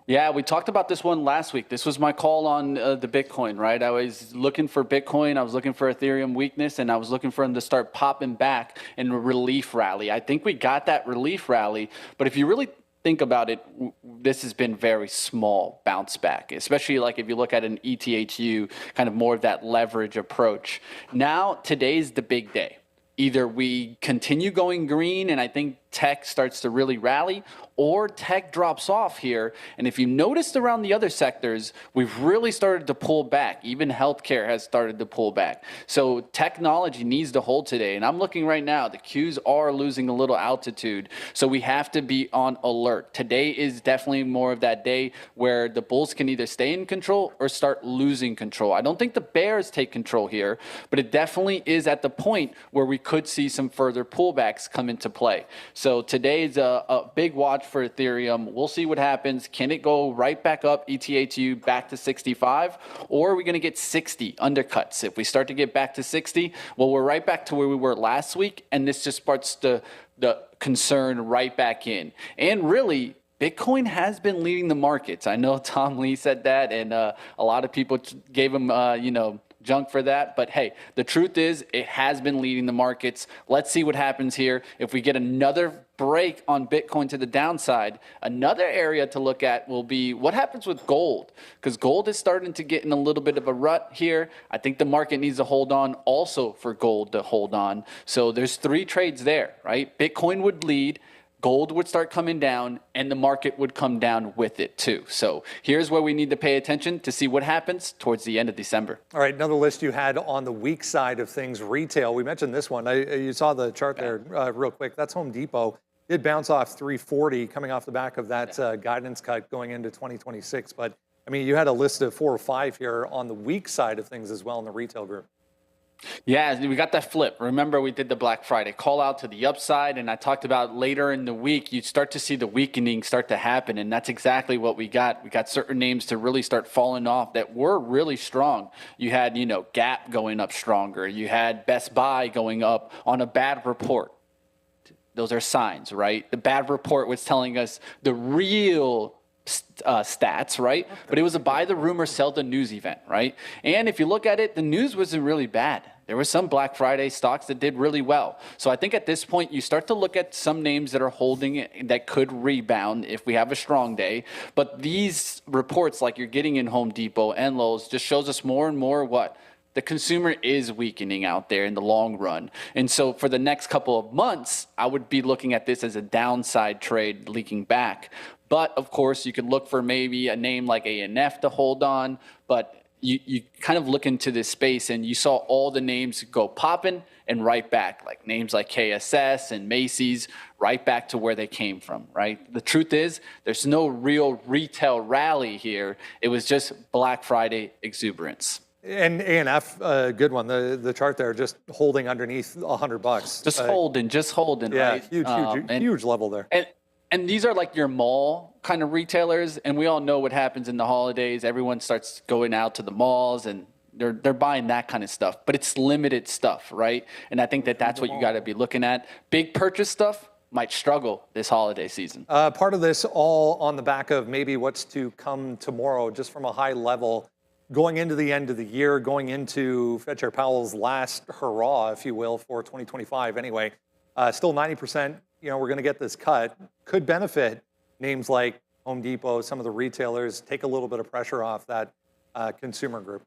Yeah, we talked about this one last week. This was my call on the Bitcoin, right? I was looking for Bitcoin, I was looking for Ethereum weakness, and I was looking for them to start popping back in a relief rally. I think we got that relief rally, but if you really think about it, this has been very small bounce back, especially like if you look at an ETHU, kind of more of that leverage approach. Now, today's the big day. Either we continue going green and I think tech starts to really rally, or tech drops off here. And if you noticed around the other sectors, we've really started to pull back. Even healthcare has started to pull back. So technology needs to hold today. And I'm looking right now, the Qs are losing a little altitude. So we have to be on alert. Today is definitely more of that day where the bulls can either stay in control or start losing control. I don't think the bears take control here, but it definitely is at the point where we could see some further pullbacks come into play. So today's a big watch for Ethereum. We'll see what happens. Can it go right back up, ETHU back to 65, or are we going to get 60 undercuts? If we start to get back to 60, well, we're right back to where we were last week, and this just starts the concern right back in. And really, Bitcoin has been leading the markets. I know Tom Lee said that, and a lot of people gave him, junk for that. But hey, the truth is it has been leading the markets. Let's see what happens here. If we get another break on Bitcoin to the downside, another area to look at will be what happens with gold, because gold is starting to get in a little bit of a rut here. I think the market needs to hold on also for gold to hold on. So there's 3 trades there, right? Bitcoin would lead, gold would start coming down, and the market would come down with it too. So here's where we need to pay attention to see what happens towards the end of December. All right, another list you had on the weak side of things, retail. We mentioned this one. You saw the chart there real quick. That's Home Depot. Did bounce off 340 coming off the back of that guidance cut going into 2026. But, I mean, you had a list of 4 or 5 here on the weak side of things as well in the retail group. Yeah, we got that flip. Remember, we did the Black Friday call out to the upside, and I talked about later in the week, you start to see the weakening start to happen, and that's exactly what we got. We got certain names to really start falling off that were really strong. You had, Gap going up stronger. You had Best Buy going up on a bad report. Those are signs, right? The bad report was telling us the real stats, right? But it was a buy the rumor, sell the news event, right? And if you look at it, the news wasn't really bad. There were some Black Friday stocks that did really well. So I think at this point, you start to look at some names that are holding it that could rebound if we have a strong day. But these reports like you're getting in Home Depot and Lowe's just shows us more and more what? The consumer is weakening out there in the long run. And so for the next couple of months, I would be looking at this as a downside trade leaking back. But of course, you could look for maybe a name like ANF to hold on. But you kind of look into this space and you saw all the names go popping and right back, like names like KSS and Macy's, right back to where they came from, right? The truth is, there's no real retail rally here. It was just Black Friday exuberance. And ANF, good one. The chart there, just holding underneath $100. Just holding, yeah, right? Huge level there. And these are like your mall kind of retailers, and we all know what happens in the holidays. Everyone starts going out to the malls, and they're buying that kind of stuff. But it's limited stuff, right? And I think that's what you got to be looking at. Big purchase stuff might struggle this holiday season. Part of this all on the back of maybe what's to come tomorrow, just from a high level. Going into the end of the year, going into Fed Chair Powell's last hurrah, if you will, for 2025 anyway, still 90%, we're going to get this cut. Could benefit names like Home Depot, some of the retailers, take a little bit of pressure off that consumer group.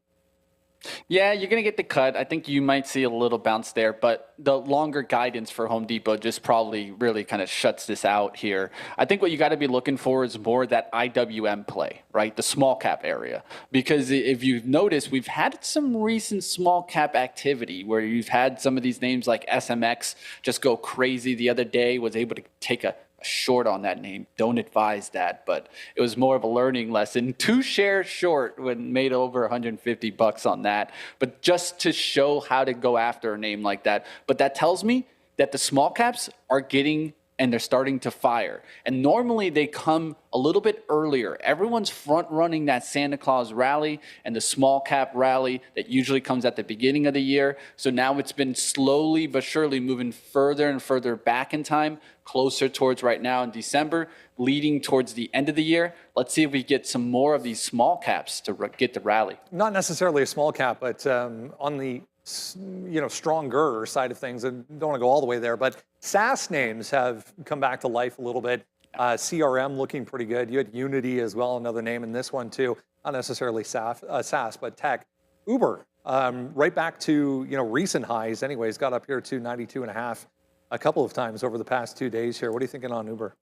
Yeah, you're going to get the cut. I think you might see a little bounce there, but the longer guidance for Home Depot just probably really kind of shuts this out here. I think what you got to be looking for is more that IWM play, right? The small cap area. Because if you've noticed, we've had some recent small cap activity where you've had some of these names like SMX just go crazy the other day, was able to take a short on that name. Don't advise that, but it was more of a learning lesson. 2 shares short when made over $150 on that, but just to show how to go after a name like that. But that tells me that the small caps are getting and they're starting to fire. And normally they come a little bit earlier. Everyone's front running that Santa Claus rally and the small cap rally that usually comes at the beginning of the year. So now it's been slowly but surely moving further and further back in time, closer towards right now in December, leading towards the end of the year. Let's see if we get some more of these small caps to get the rally. Not necessarily a small cap, but on the stronger side of things, and don't want to go all the way there, but SaaS names have come back to life a little bit. CRM looking pretty good. You had Unity as well, another name in this one too. Not necessarily SaaS, but tech. Uber, right back to recent highs. Anyways, got up here to 92.5 a couple of times over the past 2 days here. What are you thinking on Uber?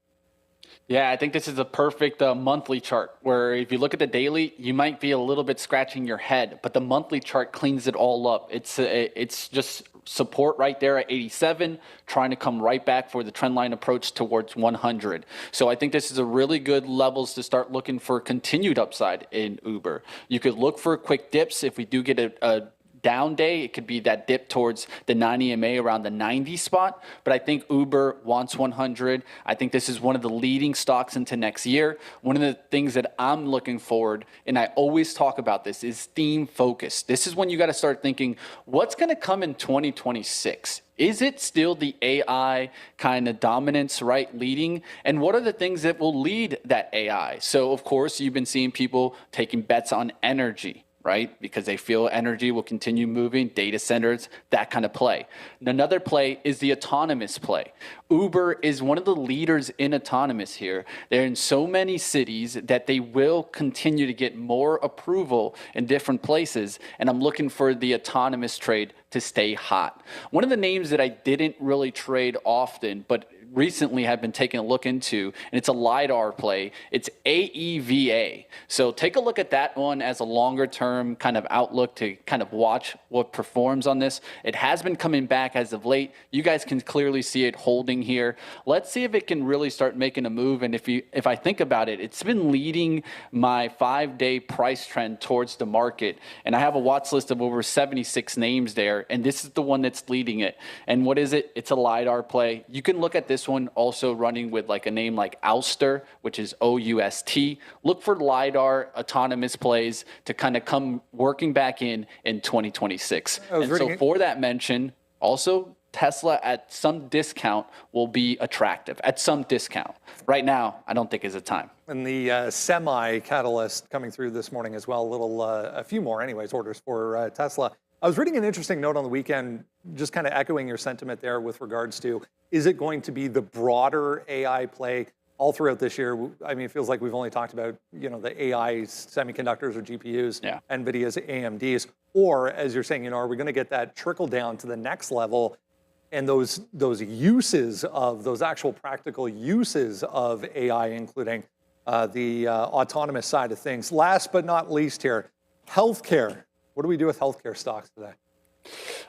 Yeah, I think this is a perfect monthly chart where if you look at the daily, you might be a little bit scratching your head, but the monthly chart cleans it all up. It's just support right there at 87, trying to come right back for the trend line approach towards 100. So I think this is a really good levels to start looking for continued upside in Uber. You could look for quick dips if we do get a down day. It could be that dip towards the 90 MA around the 90 spot, but I think Uber wants 100. I think this is one of the leading stocks into next year. One of the things that I'm looking forward, and I always talk about this, is theme focus. This is when you got to start thinking, what's going to come in 2026? Is it still the AI kind of dominance, right, leading? And what are the things that will lead that AI? So, of course, you've been seeing people taking bets on energy, right? Because they feel energy will continue moving, data centers, that kind of play. And another play is the autonomous play. Uber is one of the leaders in autonomous here. They're in so many cities that they will continue to get more approval in different places. And I'm looking for the autonomous trade to stay hot. One of the names that I didn't really trade often, but recently have been taking a look into, and it's a LiDAR play. It's AEVA. So take a look at that one as a longer term kind of outlook to kind of watch what performs on this. It has been coming back as of late. You guys can clearly see it holding here. Let's see if it can really start making a move. And if I think about it, it's been leading my 5-day price trend towards the market. And I have a watch list of over 76 names there, and this is the one that's leading it. And what is it? It's a LiDAR play. You can look at this one also running with like a name like Ouster, which is OUST. Look for LiDAR autonomous plays to kind of come working back in 2026. And so for that mention, also Tesla at some discount will be attractive, at some discount. Right now, I don't think is a time. And the semi-catalyst coming through this morning as well, a few more anyways, orders for Tesla. I was reading an interesting note on the weekend, just kind of echoing your sentiment there with regards to, is it going to be the broader AI play all throughout this year? I mean, it feels like we've only talked about, the AI semiconductors or GPUs, yeah, Nvidia's, AMD's, or as you're saying, are we going to get that trickle down to the next level? And those uses of, those actual practical uses of AI, including the autonomous side of things. Last but not least here, healthcare. What do we do with healthcare stocks today?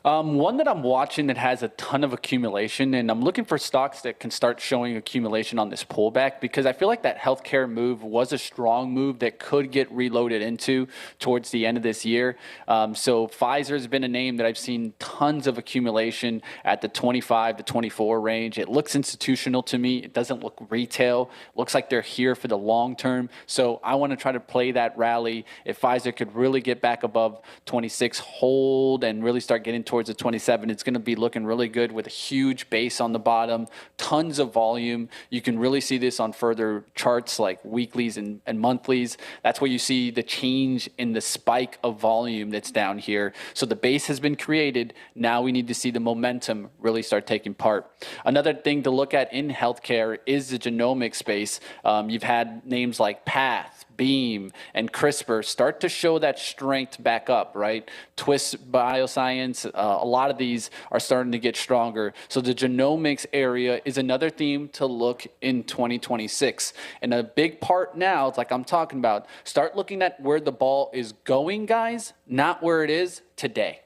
One that I'm watching that has a ton of accumulation, and I'm looking for stocks that can start showing accumulation on this pullback, because I feel like that healthcare move was a strong move that could get reloaded into towards the end of this year. So Pfizer has been a name that I've seen tons of accumulation at the 25 to 24 range. It looks institutional to me. It doesn't look retail. It looks like they're here for the long term. So I want to try to play that rally. If Pfizer could really get back above 26, hold, and really start getting towards the 27, it's going to be looking really good with a huge base on the bottom, tons of volume. You can really see this on further charts like weeklies and monthlies. That's where you see the change in the spike of volume that's down here. So the base has been created. Now we need to see the momentum really start taking part. Another thing to look at in healthcare is the genomic space. You've had names like Path, Beam, and CRISPR start to show that strength back up, right? Twist Bioscience, a lot of these are starting to get stronger. So the genomics area is another theme to look in 2026. And a big part now, it's like I'm talking about, start looking at where the ball is going, guys, not where it is today.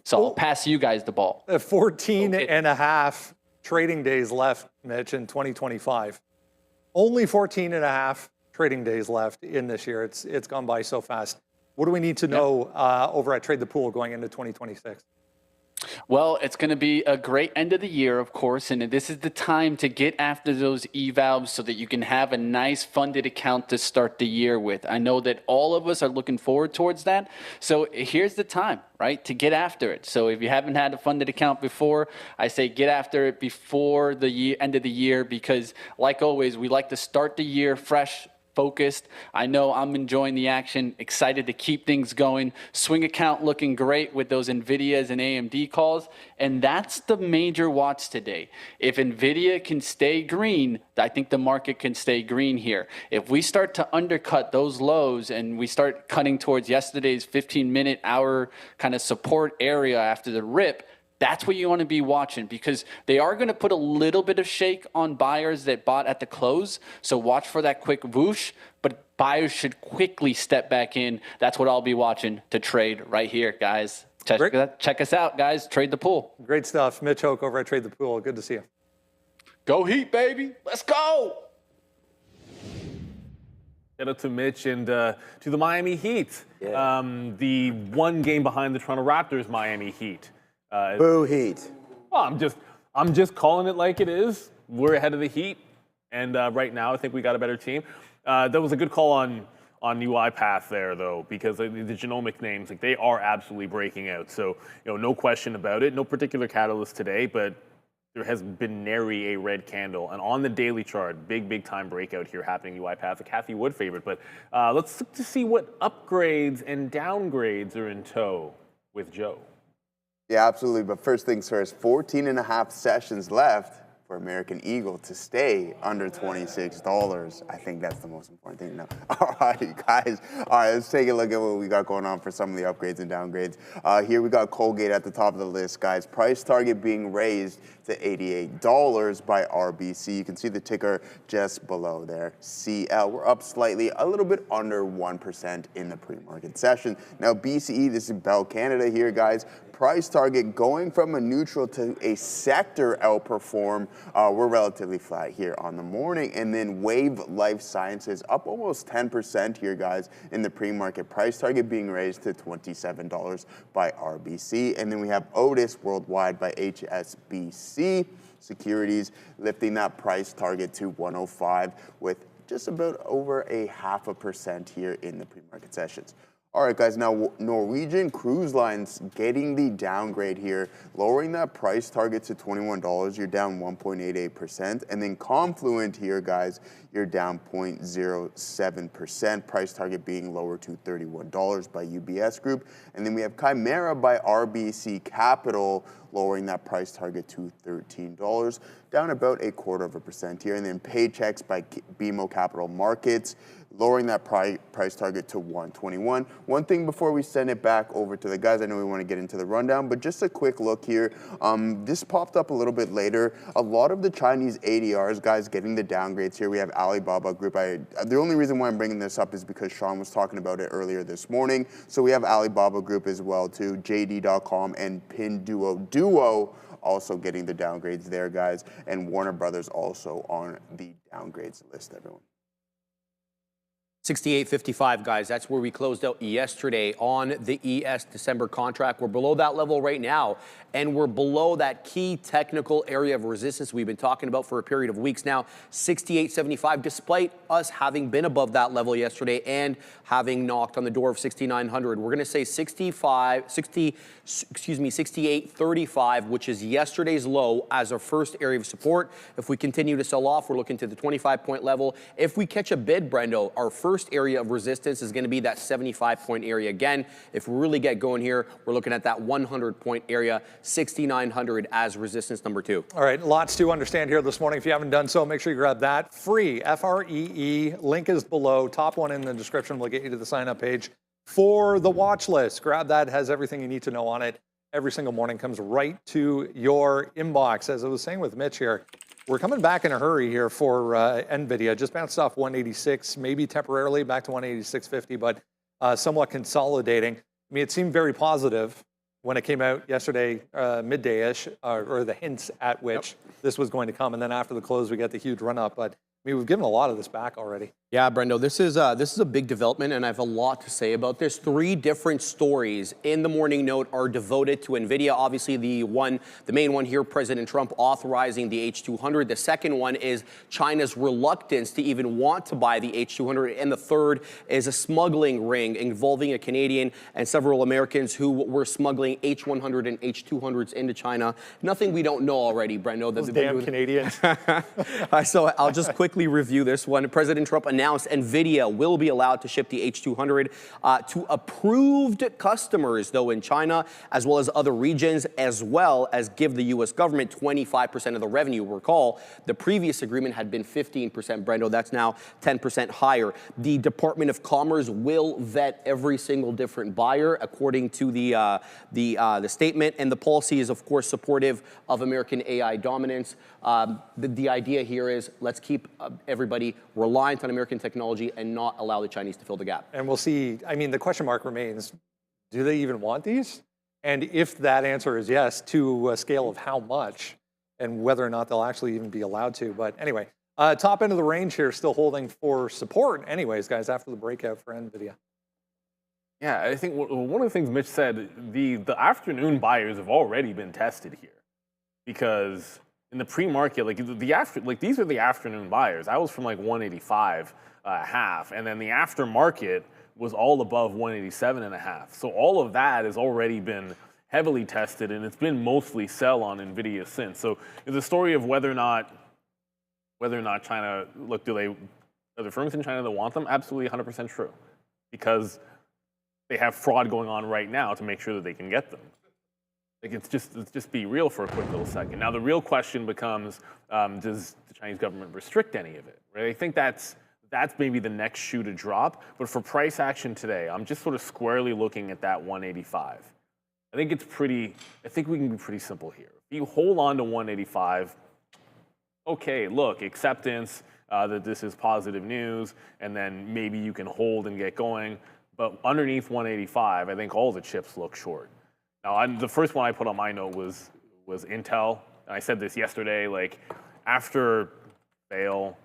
So I'll pass you guys the ball. 14 and a half trading days left, Mitch, in 2025. Only 14 and a half trading days left in this year. It's gone by so fast. What do we need to know over at Trade the Pool going into 2026? Well, it's going to be a great end of the year, of course, and this is the time to get after those evals so that you can have a nice funded account to start the year with. I know that all of us are looking forward towards that, so here's the time, right, to get after it. So if you haven't had a funded account before, I say get after it before the end of the year because, like always, we like to start the year fresh, focused. I know I'm enjoying the action, excited to keep things going. Swing account looking great with those Nvidias and AMD calls. And that's the major watch today. If Nvidia can stay green, I think the market can stay green here. If we start to undercut those lows and we start cutting towards yesterday's 15-minute, hour kind of support area after the rip, that's what you want to be watching because they are going to put a little bit of shake on buyers that bought at the close. So watch for that quick whoosh, but buyers should quickly step back in. That's what I'll be watching to trade right here, guys. Check us out, guys. Trade the pool. Great stuff. Mitch Hool over at Trade the Pool. Good to see you. Go Heat, baby. Let's go. Shout out to Mitch and to the Miami Heat. Yeah. The one game behind the Toronto Raptors, Miami Heat. Boo Heat. Well, I'm just calling it like it is. We're ahead of the Heat, and right now I think we got a better team. That was a good call on UiPath there, though, because the genomic names, like they are absolutely breaking out. So no question about it. No particular catalyst today, but there has been nary a red candle, and on the daily chart, big time breakout here happening. UiPath, a Cathie Wood favorite, but let's look to see what upgrades and downgrades are in tow with Joe. Yeah, absolutely. But first things first, 14 and a half sessions left for American Eagle to stay under $26. I think that's the most important thing to know. All right, guys. All right, let's take a look at what we got going on for some of the upgrades and downgrades. Here we got Colgate at the top of the list, guys. Price target being raised to $88 by RBC. You can see the ticker just below there. CL, we're up slightly, a little bit under 1% in the pre-market session. Now, BCE, this is Bell Canada here, guys. Price target going from a neutral to a sector outperform. We're relatively flat here on the morning. And then Wave Life Sciences up almost 10% here, guys, in the pre-market. Price target being raised to $27 by RBC. And then we have Otis Worldwide by HSBC Securities, lifting that price target to 105 with just about over a 0.5% here in the pre-market sessions. All right, guys, now Norwegian Cruise Lines getting the downgrade here, lowering that price target to $21. You're down 1.88%. And then Confluent here, guys, you're down 0.07%. Price target being lower to $31 by UBS Group. And then we have Chimera by RBC Capital, lowering that price target to $13, down about 0.25% here. And then Paychecks by BMO Capital Markets, lowering that price target to $121. One thing before we send it back over to the guys, I know we want to get into the rundown, but just a quick look here. This popped up a little bit later. A lot of the Chinese ADRs, guys, getting the downgrades here. We have Alibaba Group. The only reason why I'm bringing this up is because Sean was talking about it earlier this morning. So we have Alibaba Group as well, too. JD.com and Pinduoduo also getting the downgrades there, guys. And Warner Brothers also on the downgrades list, everyone. 68.55, guys. That's where we closed out yesterday on the ES December contract. We're below that level right now, and we're below that key technical area of resistance we've been talking about for a period of weeks now. 68.75, despite us having been above that level yesterday and having knocked on the door of 6,900. We're going to say 68.35, which is yesterday's low as our first area of support. If we continue to sell off, we're looking to the 25-point level. If we catch a bid, Brendo, our first area of resistance is going to be that 75-point area again. If we really get going here, we're looking at that 100-point area, 6,900 as resistance number 2. All right, lots to understand here this morning. If you haven't done so, make sure you grab that. Free, F-R-E-E. Link is below. Top one in the description will get you to the sign-up page for the watch list. Grab that. It has everything you need to know on it. Every single morning comes right to your inbox. As I was saying with Mitch here, we're coming back in a hurry here for Nvidia. Just bounced off 186, maybe temporarily back to 186.50, but somewhat consolidating. I mean, it seemed very positive when it came out yesterday, midday-ish, or the hints at which this was going to come. And then after the close, we get the huge run-up. But I mean, we've given a lot of this back already. Yeah, Brendo, this is a big development, and I have a lot to say about this. 3 different stories in the morning note are devoted to Nvidia. Obviously, the main one here, President Trump authorizing the H200. The second one is China's reluctance to even want to buy the H200, and the third is a smuggling ring involving a Canadian and several Americans who were smuggling H100 and H200s into China. Nothing we don't know already, Brendo. Those damn Canadians. So I'll just quickly review this one. President Trump announced Nvidia will be allowed to ship the H200 to approved customers, though, in China, as well as other regions, as well as give the U.S. government 25% of the revenue. Recall, the previous agreement had been 15%, Brendo. That's now 10% higher. The Department of Commerce will vet every single different buyer according to the statement, and the policy is, of course, supportive of American AI dominance. The idea here is let's keep everybody reliant on American technology and not allow the Chinese to fill the gap. And we'll see. I mean, the question mark remains, do they even want these? And if that answer is yes, to a scale of how much and whether or not they'll actually even be allowed to. But anyway, top end of the range here, still holding for support anyways, guys, after the breakout for Nvidia. Yeah, I think one of the things Mitch said, the afternoon buyers have already been tested here, because in the pre-market, these are the afternoon buyers. I was from like 185 half, and then the aftermarket was all above 187 and a half. So all of that has already been heavily tested, and it's been mostly sell on Nvidia since. So the story of whether or not China, look, are there firms in China that want them? Absolutely 100% true, because they have fraud going on right now to make sure that they can get them. Like, let's just be real for a quick little second. Now, the real question becomes, does the Chinese government restrict any of it? Right? I think that's maybe the next shoe to drop. But for price action today, I'm just sort of squarely looking at that 185. I think we can be pretty simple here. If you hold on to 185, okay, look, acceptance that this is positive news, and then maybe you can hold and get going. But underneath 185, I think all the chips look short. Now, the first one I put on my note was Intel. And I said this yesterday, like, after fail,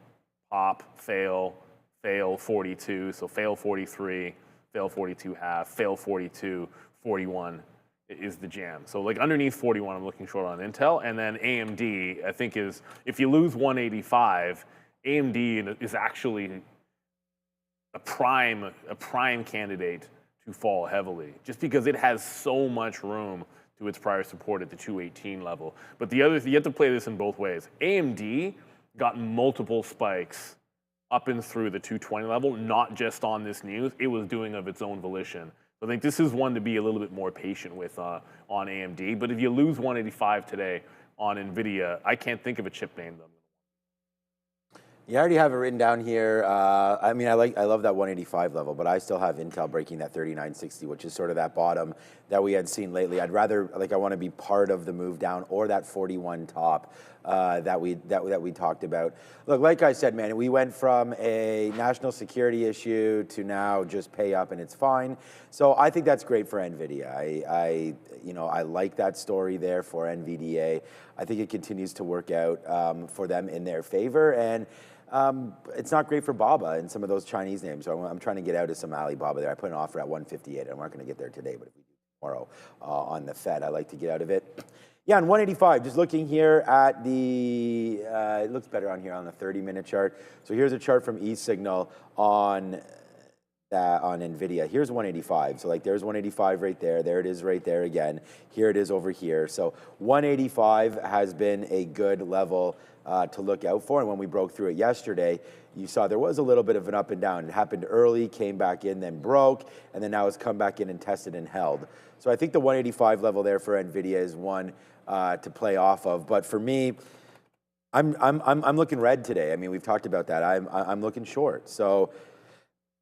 pop, fail, 42, so fail 43, fail 42 half, fail 42, 41 is the jam. So, like, underneath 41, I'm looking short on Intel. And then AMD, I think, is, if you lose 185, AMD is actually a prime candidate to fall heavily, just because it has so much room to its prior support at the 218 level. But you have to play this in both ways. AMD got multiple spikes up and through the 220 level, not just on this news. It was doing of its own volition. So I think this is one to be a little bit more patient with on AMD. But if you lose 185 today on Nvidia, I can't think of a chip name though. You already have it written down here. I mean, I love that 185 level, but I still have Intel breaking that 3960, which is sort of that bottom that we had seen lately. I'd rather, I want to be part of the move down, or that 41 top that we talked about. Look, like I said, man, we went from a national security issue to now just pay up and it's fine. So I think that's great for Nvidia. I like that story there for NVDA. I think it continues to work out for them in their favor, and it's not great for Baba and some of those Chinese names. So I'm trying to get out of some Alibaba there. I put an offer at 158. I'm not going to get there today, but if we do tomorrow on the Fed, I like to get out of it. Yeah, on 185, just looking here at the, it looks better on here on the 30-minute chart. So here's a chart from eSignal on Nvidia. Here's 185. So there's 185 right there. There it is right there again. Here it is over here. So 185 has been a good level to look out for. And when we broke through it yesterday, you saw there was a little bit of an up and down. It happened early, came back in, then broke, and then now it's come back in and tested and held. So I think the 185 level there for Nvidia is one to play off of. But for me, I'm looking red today. I mean, we've talked about that. I'm looking short. So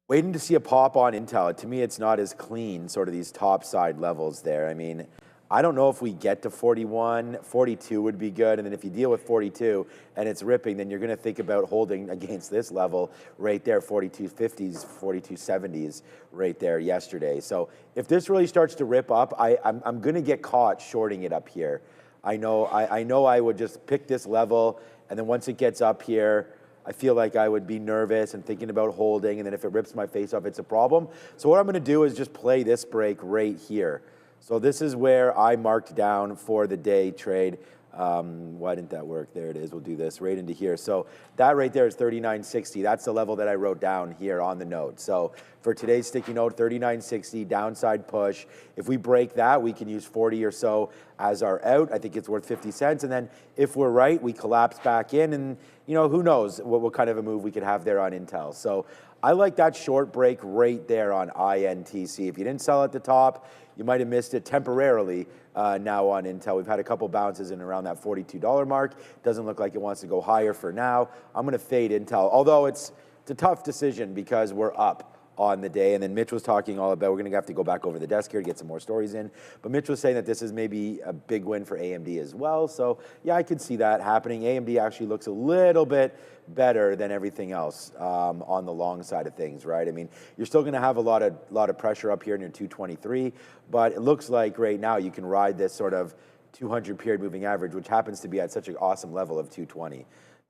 waiting to see a pop on Intel. To me, it's not as clean, sort of these top side levels there. I mean, I don't know if we get to 41, 42 would be good. And then if you deal with 42 and it's ripping, then you're going to think about holding against this level right there, 4250s, 4270s right there yesterday. So if this really starts to rip up, I'm going to get caught shorting it up here. I know I would just pick this level, and then once it gets up here, I feel like I would be nervous and thinking about holding, and then if it rips my face off, it's a problem. So what I'm going to do is just play this break right here. So this is where I marked down for the day trade. Why didn't that work? There it is. We'll do this right into here. So that right there is 39.60. That's the level that I wrote down here on the note. So for today's sticky note, 39.60, downside push. If we break that, we can use 40 or so as our out. I think it's worth 50 cents. And then if we're right, we collapse back in, and who knows what kind of a move we could have there on Intel. So I like that short break right there on INTC. If you didn't sell at the top, you might have missed it temporarily now on Intel. We've had a couple bounces in around that $42 mark. Doesn't look like it wants to go higher for now. I'm going to fade Intel, although it's a tough decision because we're up on the day. And then Mitch was talking all about, we're going to have to go back over the desk here to get some more stories in. But Mitch was saying that this is maybe a big win for AMD as well. So yeah, I could see that happening. AMD actually looks a little bit better than everything else on the long side of things, right? I mean, you're still going to have a lot of pressure up here in your 223, but it looks like right now you can ride this sort of 200 period moving average, which happens to be at such an awesome level of 220.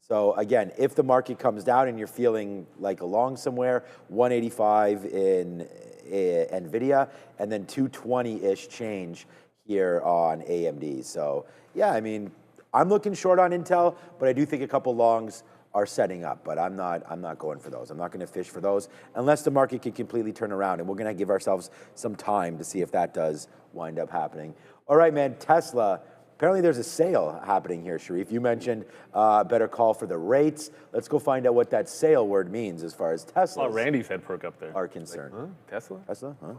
So again, if the market comes down and you're feeling like a long somewhere, 185 in Nvidia, and then 220-ish change here on AMD. So yeah, I mean, I'm looking short on Intel, but I do think a couple longs are setting up, but I'm not going for those. I'm not going to fish for those unless the market can completely turn around, and we're going to give ourselves some time to see if that does wind up happening. All right, man, Tesla. Apparently there's a sale happening here, Sharif. You mentioned better call for the rates. Let's go find out what that sale word means as far as Tesla. Oh, Randy's head perk up there. Are concerned. Like, huh? Tesla? Tesla? Huh?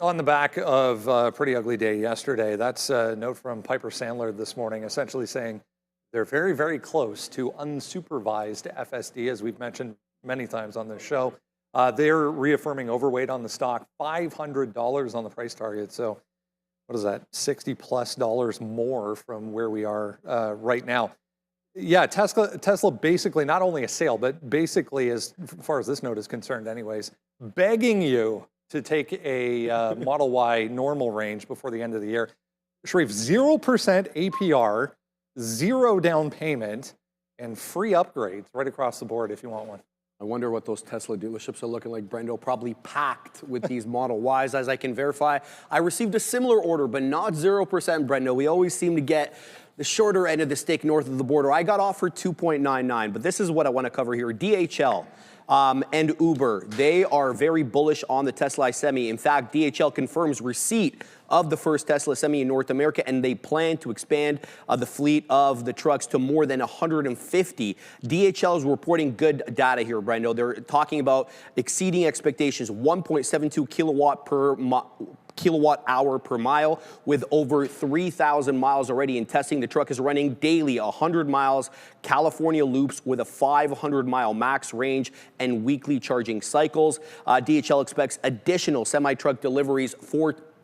On the back of a pretty ugly day yesterday, that's a note from Piper Sandler this morning, essentially saying they're very, very close to unsupervised FSD, as we've mentioned many times on this show. They're reaffirming overweight on the stock, $500 on the price target. So what is that, $60+ more from where we are right now. Yeah, Tesla basically, not only a sale, but basically, as far as this note is concerned anyways, begging you to take a Model Y normal range before the end of the year. Sharif, 0% APR, 0 down payment, and free upgrades right across the board if you want one. I wonder what those Tesla dealerships are looking like, Brendo. Probably packed with these Model Ys, as I can verify. I received a similar order, but not 0%, Brendo. We always seem to get the shorter end of the stick north of the border. I got offered 2.99, but this is what I want to cover here. DHL and Uber, they are very bullish on the Tesla Semi. In fact, DHL confirms receipt of the first Tesla Semi in North America, and they plan to expand the fleet of the trucks to more than 150. DHL is reporting good data here, Brendo. They're talking about exceeding expectations, 1.72 kilowatt hour per mile with over 3,000 miles already in testing. The truck is running daily 100 miles, California loops with a 500-mile max range and weekly charging cycles. DHL expects additional semi-truck deliveries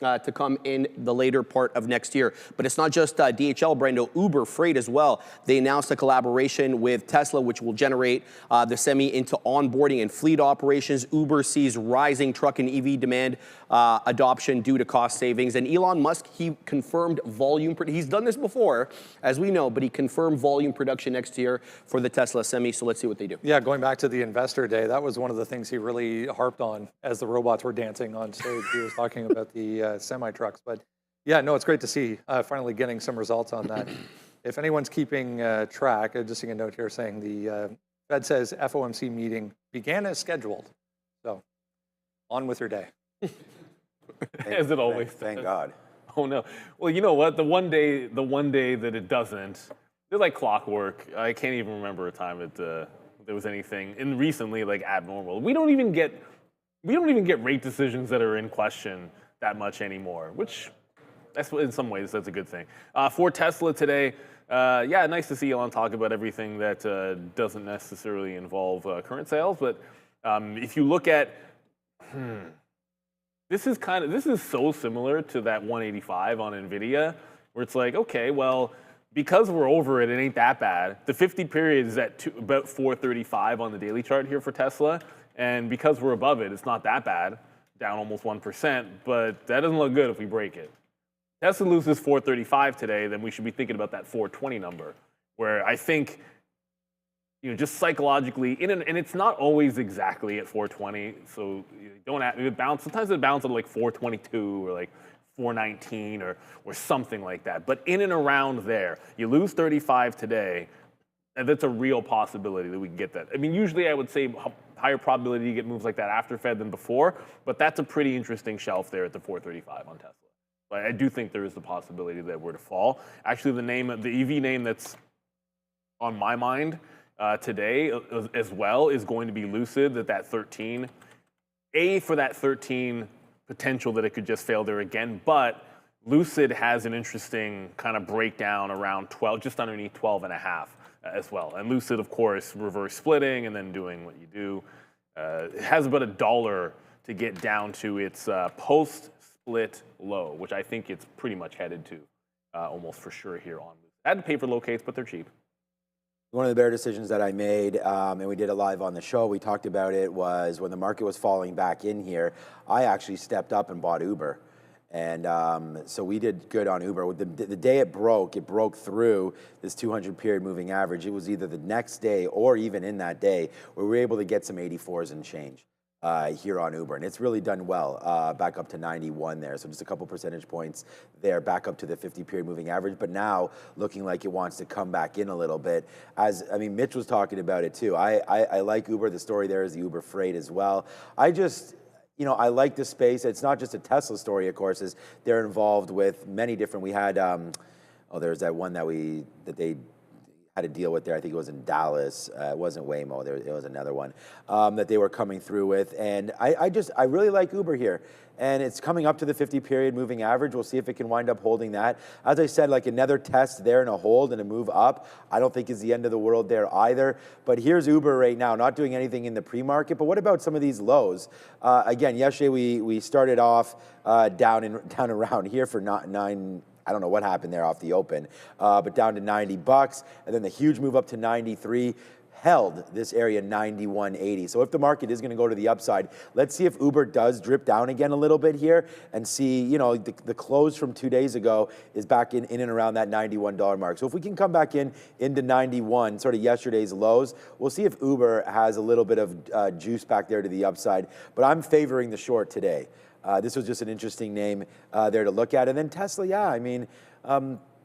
to come in the later part of next year. But it's not just DHL, Brendo, Uber Freight as well. They announced a collaboration with Tesla, which will generate the Semi into onboarding and fleet operations. Uber sees rising truck and EV demand adoption due to cost savings. And Elon Musk, he confirmed volume. He's done this before, as we know, but he confirmed volume production next year for the Tesla Semi. So let's see what they do. Yeah, going back to the investor day, that was one of the things he really harped on as the robots were dancing on stage. He was talking about the semi-trucks. But yeah, no, it's great to see finally getting some results on that. If anyone's keeping track, just seeing a note here saying the Fed says FOMC meeting began as scheduled. So on with your day. As it always does. Thank God. Oh no. Well, you know what? The one day that it doesn't, they're like clockwork. I can't even remember a time that there was anything recently like abnormal. We don't even get rate decisions that are in question that much anymore, which in some ways that's a good thing. For Tesla today, yeah, nice to see Elon talk about everything that doesn't necessarily involve current sales. But if you look at, this is so similar to that 185 on Nvidia, where it's like, okay, well, because we're over it, it ain't that bad. The 50 period is at about 435 on the daily chart here for Tesla, and because we're above it, it's not that bad. Down almost 1%, but that doesn't look good if we break it. Tesla loses 435 today, then we should be thinking about that 420 number, where I think just psychologically, and it's not always exactly at 420. So you don't have, it bounce. Sometimes it bounces at like 422 or like 419 or something like that. But in and around there, you lose 35 today, and that's a real possibility that we can get that. I mean, usually I would say higher probability to get moves like that after Fed than before, but that's a pretty interesting shelf there at the 435 on Tesla. But I do think there is the possibility that we're to fall. Actually, the EV name that's on my mind today as well is going to be Lucid, that 13. For that 13 potential that it could just fail there again, but Lucid has an interesting kind of breakdown around 12, just underneath 12 and a half as well. And Lucid, of course, reverse splitting and then doing what you do. It has about $1 to get down to its post-split low, which I think it's pretty much headed to almost for sure here on Lucid. I had to pay for locates, but they're cheap. One of the better decisions that I made, and we did it live on the show, we talked about it, was when the market was falling back in here, I actually stepped up and bought Uber. And so we did good on Uber. The day it broke through this 200 period moving average. It was either the next day or even in that day where we were able to get some 84s and change here on Uber. And it's really done well, back up to 91 there. So just a couple percentage points there, back up to the 50 period moving average. But now looking like it wants to come back in a little bit. Mitch was talking about it too. I like Uber. The story there is the Uber Freight as well. I like the space. It's not just a Tesla story, of course, is they're involved with many different, we had, there's that one that they had to deal with there. I think it was in Dallas. It wasn't Waymo. It was another one that they were coming through with. And I really like Uber here. And it's coming up to the 50 period moving average. We'll see if it can wind up holding that. As I said, like another test there and a hold and a move up, I don't think is the end of the world there either. But here's Uber right now, not doing anything in the pre-market. But what about some of these lows? Again, yesterday we started off down around here for nine. I don't know what happened there off the open, but down to $90, and then the huge move up to 93, held this area 91.80. So if the market is going to go to the upside, let's see if Uber does drip down again a little bit here and see, the close from 2 days ago is back in and around that $91 mark. So if we can come back into 91, sort of yesterday's lows, we'll see if Uber has a little bit of juice back there to the upside. But I'm favoring the short today. This was just an interesting name there to look at. And then Tesla,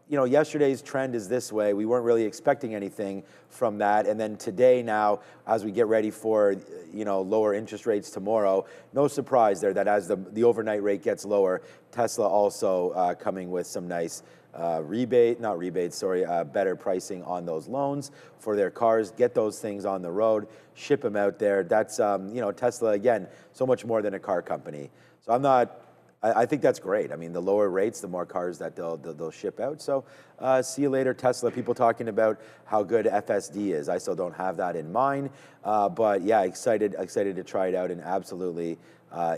yesterday's trend is this way. We weren't really expecting anything from that. And then today now, as we get ready for, lower interest rates tomorrow, no surprise there that as the overnight rate gets lower, Tesla also coming with some nice better pricing on those loans for their cars. Get those things on the road, ship them out there. That's, Tesla, again, so much more than a car company. So I think that's great. I mean, the lower rates, the more cars that they'll ship out. So see you later, Tesla. People talking about how good FSD is. I still don't have that in mind. But yeah, excited to try it out and absolutely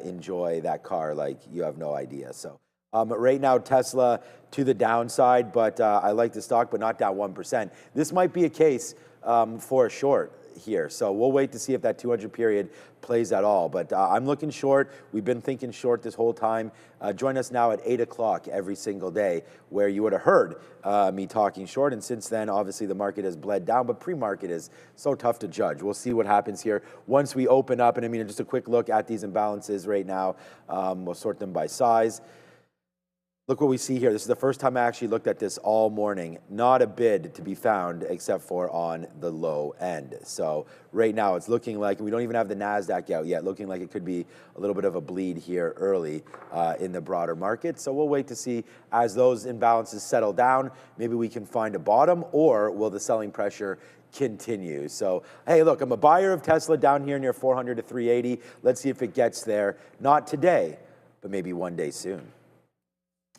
enjoy that car like you have no idea. So right now, Tesla to the downside, but I like the stock, but not down 1%. This might be a case for a short here. So we'll wait to see if that 200 period plays at all. But I'm looking short. We've been thinking short this whole time. Join us now at 8 o'clock every single day where you would have heard me talking short. And since then, obviously, the market has bled down, but pre-market is so tough to judge. We'll see what happens here once we open up. And just a quick look at these imbalances right now. We'll sort them by size. Look what we see here. This is the first time I actually looked at this all morning. Not a bid to be found except for on the low end. So right now it's looking like, we don't even have the NASDAQ out yet, looking like it could be a little bit of a bleed here early in the broader market. So we'll wait to see as those imbalances settle down, maybe we can find a bottom, or will the selling pressure continue? So, hey, look, I'm a buyer of Tesla down here near 400 to 380. Let's see if it gets there. Not today, but maybe one day soon.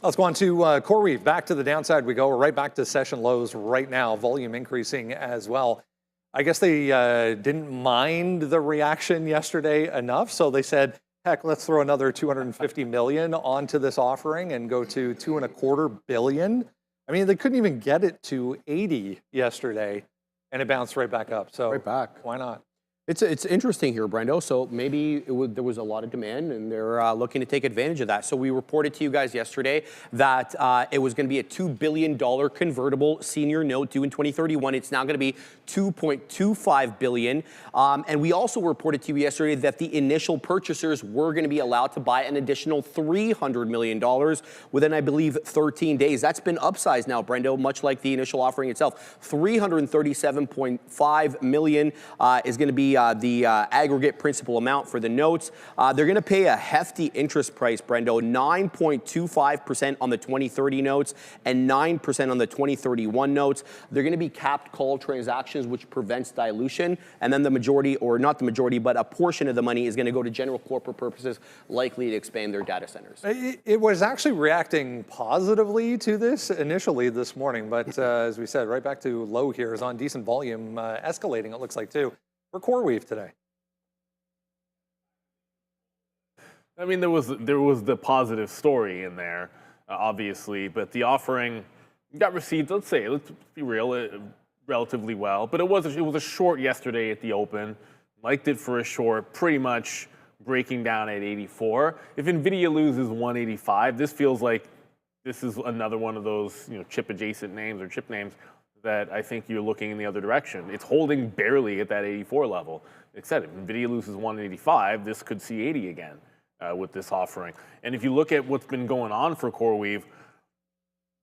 Let's go on to Coreweave. Back to the downside we go. We're right back to session lows right now. Volume increasing as well. I guess they didn't mind the reaction yesterday enough, so they said, heck, let's throw another $250 million onto this offering and go to $2.25 billion. I mean, they couldn't even get it to 80 yesterday, and it bounced right back up. So right back. Why not? It's interesting here, Brendo. So maybe there was a lot of demand, and they're looking to take advantage of that. So we reported to you guys yesterday that it was going to be a $2 billion convertible senior note due in 2031. It's now going to be $2.25 billion. And we also reported to you yesterday that the initial purchasers were going to be allowed to buy an additional $300 million within, I believe, 13 days. That's been upsized now, Brendo, much like the initial offering itself. $337.5 million is going to be the aggregate principal amount for the notes. They're going to pay a hefty interest price, Brendo, 9.25% on the 2030 notes and 9% on the 2031 notes. They're going to be capped call transactions, which prevents dilution. And then the majority, or not the majority, but a portion of the money is going to go to general corporate purposes, likely to expand their data centers. It was actually reacting positively to this initially this morning, but as we said, right back to low here is on decent volume, escalating, it looks like, too. For Coreweave today. I mean, there was the positive story in there, obviously, but the offering got received. Let's be real, relatively well. But it was a short yesterday at the open. Liked it for a short, pretty much breaking down at 84. If Nvidia loses 185, this feels like this is another one of those chip adjacent names or chip names that I think you're looking in the other direction. It's holding barely at that 84 level. Except if Nvidia loses 185, this could see 80 again with this offering. And if you look at what's been going on for Coreweave,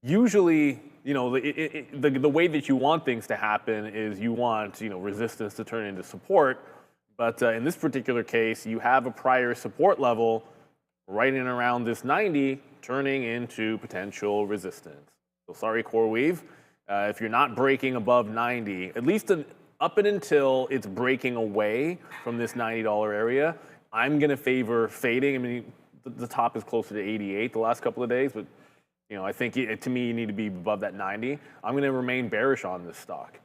usually, the way that you want things to happen is you want, resistance to turn into support. But in this particular case, you have a prior support level right in around this 90 turning into potential resistance. So sorry, Coreweave. If you're not breaking above 90, at least up and until it's breaking away from this $90 area, I'm going to favor fading. I mean, the top is closer to 88 the last couple of days, but I think to me you need to be above that 90. I'm going to remain bearish on this stock,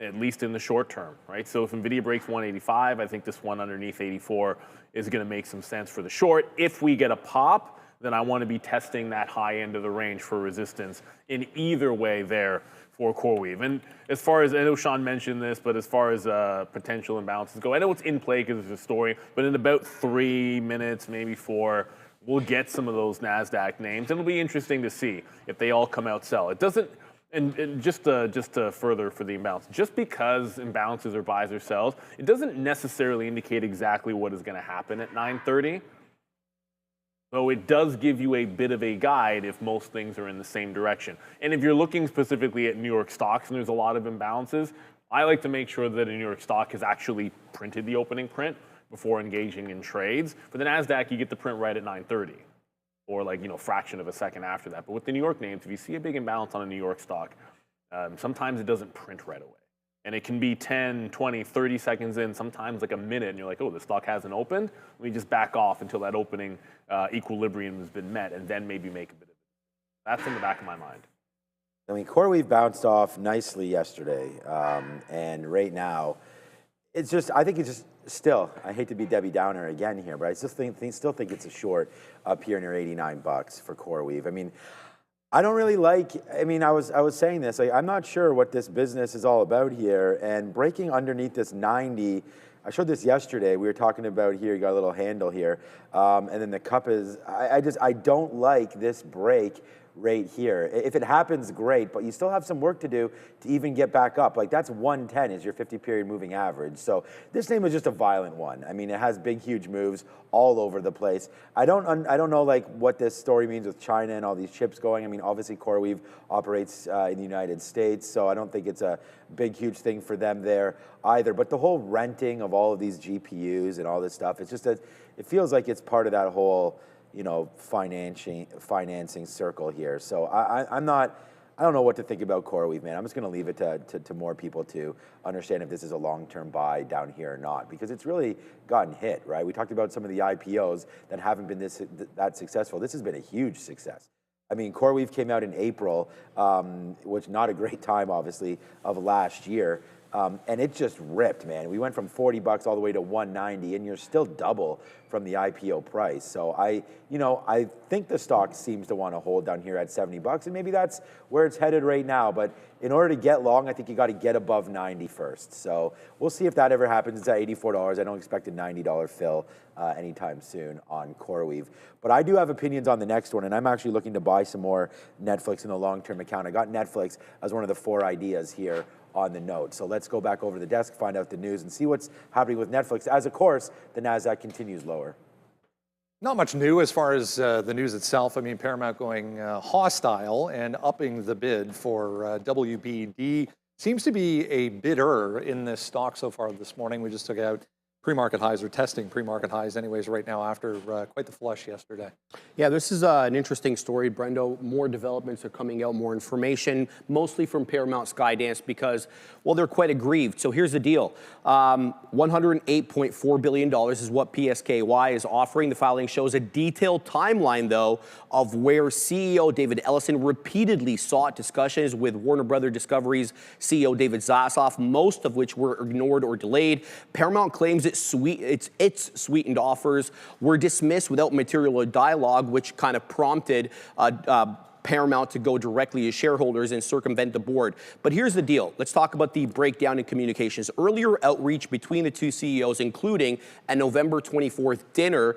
at least in the short term, right? So if Nvidia breaks 185, I think this one underneath 84 is going to make some sense for the short. If we get a pop, then I want to be testing that high end of the range for resistance in either way there for Coreweave. And as far as, I know Sean mentioned this, but as far as potential imbalances go, I know it's in play because it's a story, but in about 3 minutes, maybe 4, we'll get some of those NASDAQ names. It'll be interesting to see if they all come out sell. It doesn't, and just to further for the imbalance, just because imbalances are buys or sells, it doesn't necessarily indicate exactly what is going to happen at 9:30. So it does give you a bit of a guide if most things are in the same direction. And if you're looking specifically at New York stocks and there's a lot of imbalances, I like to make sure that a New York stock has actually printed the opening print before engaging in trades. For the NASDAQ, you get the print right at 9:30, or fraction of a second after that. But with the New York names, if you see a big imbalance on a New York stock, sometimes it doesn't print right away. And it can be 10, 20, 30 seconds in, sometimes like a minute, and you're like, oh, the stock hasn't opened. Let me just back off until that opening equilibrium has been met, and then maybe make a bit of it. That's in the back of my mind. I mean, Coreweave bounced off nicely yesterday, and right now, it's just, I think it's just still, I hate to be Debbie Downer again here, but I still think it's a short up here near 89 bucks for Coreweave. I mean, I don't really like, I mean, I was saying this, I'm not sure what this business is all about here, and breaking underneath this 90, I showed this yesterday, we were talking about here, you got a little handle here, and then the cup is, I don't like this break right here. If it happens, great, but you still have some work to do to even get back up. Like that's 110 is your 50-period moving average. So this name is just a violent one. I mean, it has big, huge moves all over the place. I don't know like what this story means with China and all these chips going. I mean, obviously Coreweave operates in the United States, so I don't think it's a big, huge thing for them there either. But the whole renting of all of these GPUs and all this stuff, it's just that it feels like it's part of that whole financing circle here. So I don't know what to think about Coreweave, man. I'm just going to leave it to more people to understand if this is a long-term buy down here or not, because it's really gotten hit, right? We talked about some of the IPOs that haven't been that successful. This has been a huge success. I mean, Coreweave came out in April, which not a great time, obviously, of last year. And it just ripped, man. We went from 40 bucks all the way to 190, and you're still double from the IPO price. So I think the stock seems to want to hold down here at 70 bucks, and maybe that's where it's headed right now. But in order to get long, I think you got to get above 90 first. So we'll see if that ever happens. It's at $84. I don't expect a $90 fill anytime soon on Coreweave. But I do have opinions on the next one, and I'm actually looking to buy some more Netflix in the long-term account. I got Netflix as one of the 4 ideas here on the note. So let's go back over to the desk, find out the news, and see what's happening with Netflix as, of course, the NASDAQ continues lower. Not much new as far as the news itself. I mean, Paramount going hostile and upping the bid for WBD. Seems to be a bidder in this stock so far this morning. We just took out pre-market highs, or testing pre-market highs anyways right now after quite the flush yesterday. Yeah, this is an interesting story, Brendo. More developments are coming out, more information, mostly from Paramount Skydance because, well, they're quite aggrieved. So here's the deal. $108.4 billion is what PSKY is offering. The filing shows a detailed timeline, though, of where CEO David Ellison repeatedly sought discussions with Warner Brothers Discovery's CEO David Zaslav, most of which were ignored or delayed. Paramount claims its sweetened offers were dismissed without material or dialogue, which kind of prompted Paramount to go directly to shareholders and circumvent the board. But here's the deal. Let's talk about the breakdown in communications. Earlier outreach between the two CEOs, including a November 24th dinner,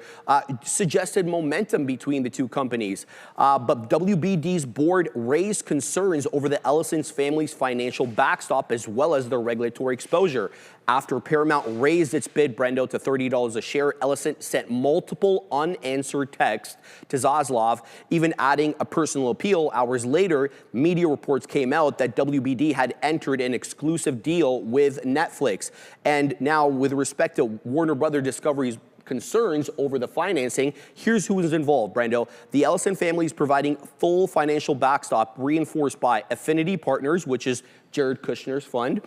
suggested momentum between the two companies. But WBD's board raised concerns over the Ellison's family's financial backstop as well as their regulatory exposure. After Paramount raised its bid, Brendo, to $30 a share, Ellison sent multiple unanswered texts to Zaslav, even adding a personal appeal. Hours later, media reports came out that WBD had entered an exclusive deal with Netflix. And now, with respect to Warner Brothers Discovery's concerns over the financing, here's who is involved, Brendo. The Ellison family is providing full financial backstop reinforced by Affinity Partners, which is Jared Kushner's fund,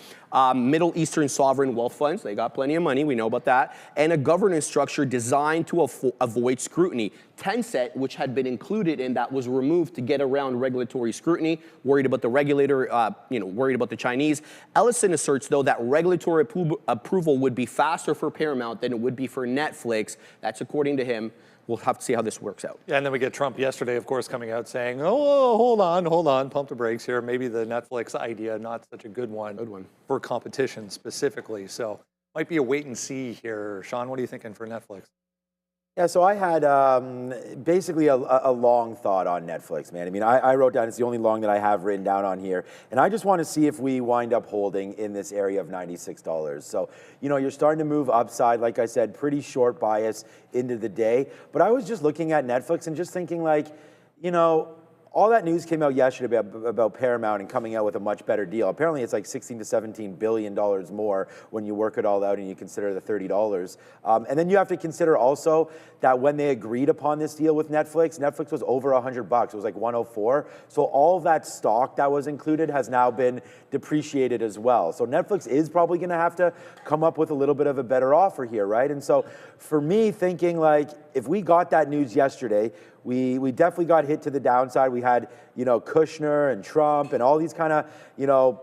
Middle Eastern sovereign wealth funds, they got plenty of money, we know about that, and a governance structure designed to avoid scrutiny. Tencent, which had been included in that, was removed to get around regulatory scrutiny, worried about the regulator, worried about the Chinese. Ellison asserts, though, that regulatory approval would be faster for Paramount than it would be for Netflix. That's according to him. We'll have to see how this works out. Yeah, and then we get Trump yesterday, of course, coming out saying, oh, hold on, pump the brakes here. Maybe the Netflix idea, not such a good one for competition specifically. So might be a wait and see here. Sean, what are you thinking for Netflix? Yeah, so I had basically a long thought on Netflix, man. I mean, I wrote down, it's the only long that I have written down on here. And I just want to see if we wind up holding in this area of $96. So, you're starting to move upside, like I said, pretty short bias into the day. But I was just looking at Netflix and just thinking all that news came out yesterday about Paramount and coming out with a much better deal. Apparently, it's like $16 to $17 billion more when you work it all out and you consider the $30. And then you have to consider also that when they agreed upon this deal with Netflix was over $100. It was like 104. So all that stock that was included has now been depreciated as well. So Netflix is probably going to have to come up with a little bit of a better offer here, right? And so for me, thinking if we got that news yesterday, we definitely got hit to the downside. We had, Kushner and Trump and all these kind of,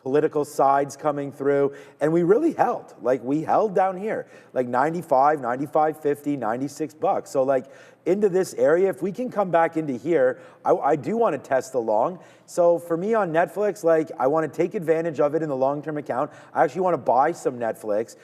political sides coming through. And we really held. We held down here. 95, 95.50, $96. So into this area, if we can come back into here, I do want to test the long. So for me on Netflix, I want to take advantage of it in the long-term account. I actually want to buy some Netflix.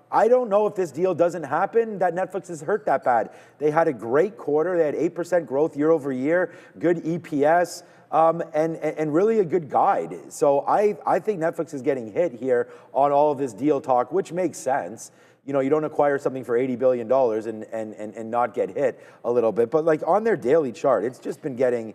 I don't know if this deal doesn't happen, that Netflix is hurt that bad. They had a great quarter. They had 8% growth year over year, good EPS, and really a good guide. So I think Netflix is getting hit here on all of this deal talk, which makes sense. You don't acquire something for $80 billion and not get hit a little bit. But on their daily chart, it's just been getting,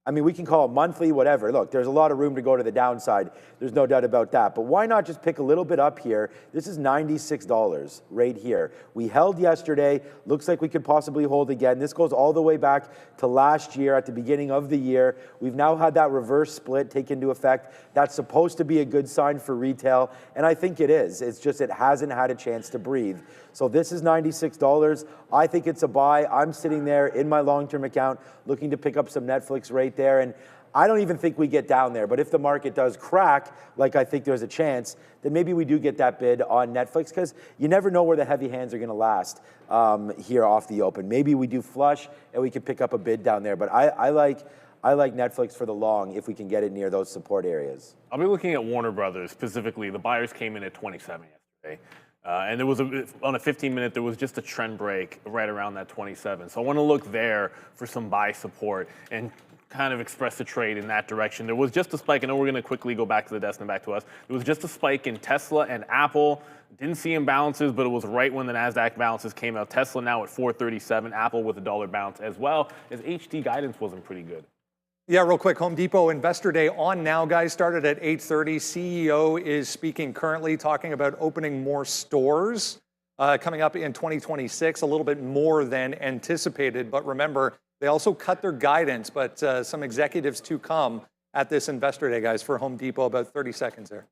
we can call it monthly, whatever. Look, there's a lot of room to go to the downside. There's no doubt about that. But why not just pick a little bit up here? This is $96 right here. We held yesterday. Looks like we could possibly hold again. This goes all the way back to last year at the beginning of the year. We've now had that reverse split take into effect. That's supposed to be a good sign for retail, and I think it is. It's just it hasn't had a chance to breathe. So this is $96. I think it's a buy. I'm sitting there in my long-term account looking to pick up some Netflix right there. And I don't even think we get down there, but if the market does crack, like I think there's a chance, then maybe we do get that bid on Netflix, because you never know where the heavy hands are going to last here off the open. Maybe we do flush and we can pick up a bid down there, but I like Netflix for the long if we can get it near those support areas. I'll be looking at Warner Brothers specifically. The buyers came in at 27 yesterday. And there was on a 15-minute, there was just a trend break right around that 27. So I want to look there for some buy support and kind of express the trade in that direction. There was just a spike. I know we're going to quickly go back to the desk and back to us. There was just a spike in Tesla and Apple. Didn't see imbalances, but it was right when the NASDAQ balances came out. Tesla now at 437, Apple with a $1 bounce, as well as HD guidance wasn't pretty good. Yeah, real quick, Home Depot Investor Day on now, guys, started at 8:30. CEO is speaking currently, talking about opening more stores coming up in 2026, a little bit more than anticipated. But remember, they also cut their guidance, but some executives to come at this Investor Day, guys, for Home Depot. About 30 seconds there.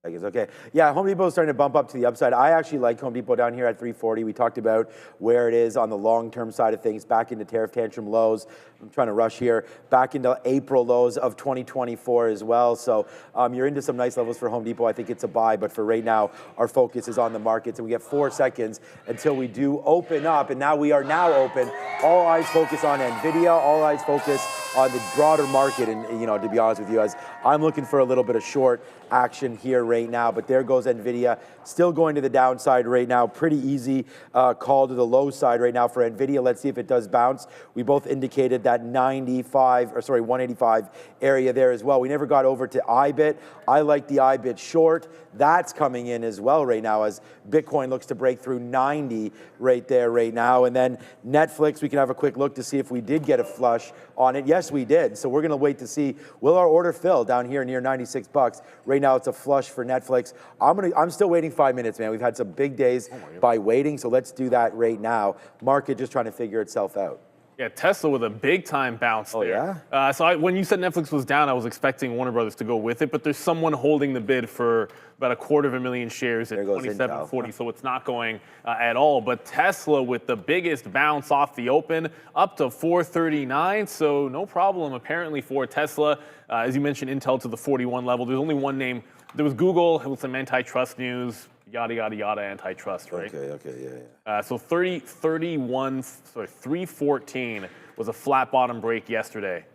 I guess, okay. Yeah, Home Depot is starting to bump up to the upside. I actually like Home Depot down here at 340. We talked about where it is on the long-term side of things, back into tariff tantrum lows. I'm trying to rush here. Back into April lows of 2024 as well. So you're into some nice levels for Home Depot. I think it's a buy, but for right now, our focus is on the markets. And we get 4 seconds until we do open up. And now we are now open. All eyes focus on Nvidia. All eyes focus on the broader market. And, you know, to be honest with you, as I'm looking for a little bit of short action here right now, but there goes Nvidia, still going to the downside right now. Pretty easy call to the low side right now for Nvidia. Let's see if it does bounce. We both indicated that 185 area there as well. We never got over to IBIT. I like the IBIT short. That's coming in as well right now as Bitcoin looks to break through 90 right there right now. And then Netflix, we can have a quick look to see if we did get a flush on it. Yes, we did. So we're going to wait to see, will our order fill down here near 96 bucks? Right now it's a flush for Netflix. I'm still waiting 5 minutes, man. We've had some big days by waiting, so let's do that right now. Market just trying to figure itself out. Yeah, Tesla with a big-time bounce there. Yeah? So when you said Netflix was down, I was expecting Warner Brothers to go with it, but there's someone holding the bid for about 250,000 shares at 27.40, so it's not going at all. But Tesla with the biggest bounce off the open, up to 439, so no problem apparently for Tesla. As you mentioned, Intel to the 41 level. There's only one name. There was Google with some antitrust news. Yada, yada, yada, antitrust, right? Okay, yeah. So 314 was a flat bottom break yesterday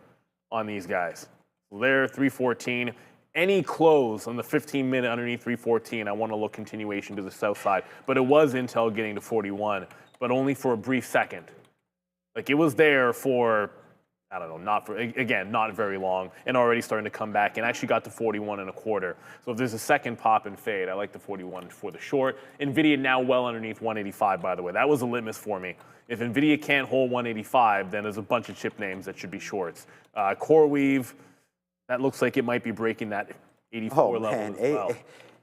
on these guys. So there, 314. Any close on the 15-minute underneath 314, I want to look continuation to the south side. But it was Intel getting to 41, but only for a brief second. Like it was there for, I don't know, not very long, and already starting to come back, and actually got to 41.25. So if there's a second pop and fade, I like the 41 for the short. Nvidia now well underneath 185, by the way. That was a litmus for me. If Nvidia can't hold 185, then there's a bunch of chip names that should be shorts. Coreweave, that looks like it might be breaking that 84 level as well.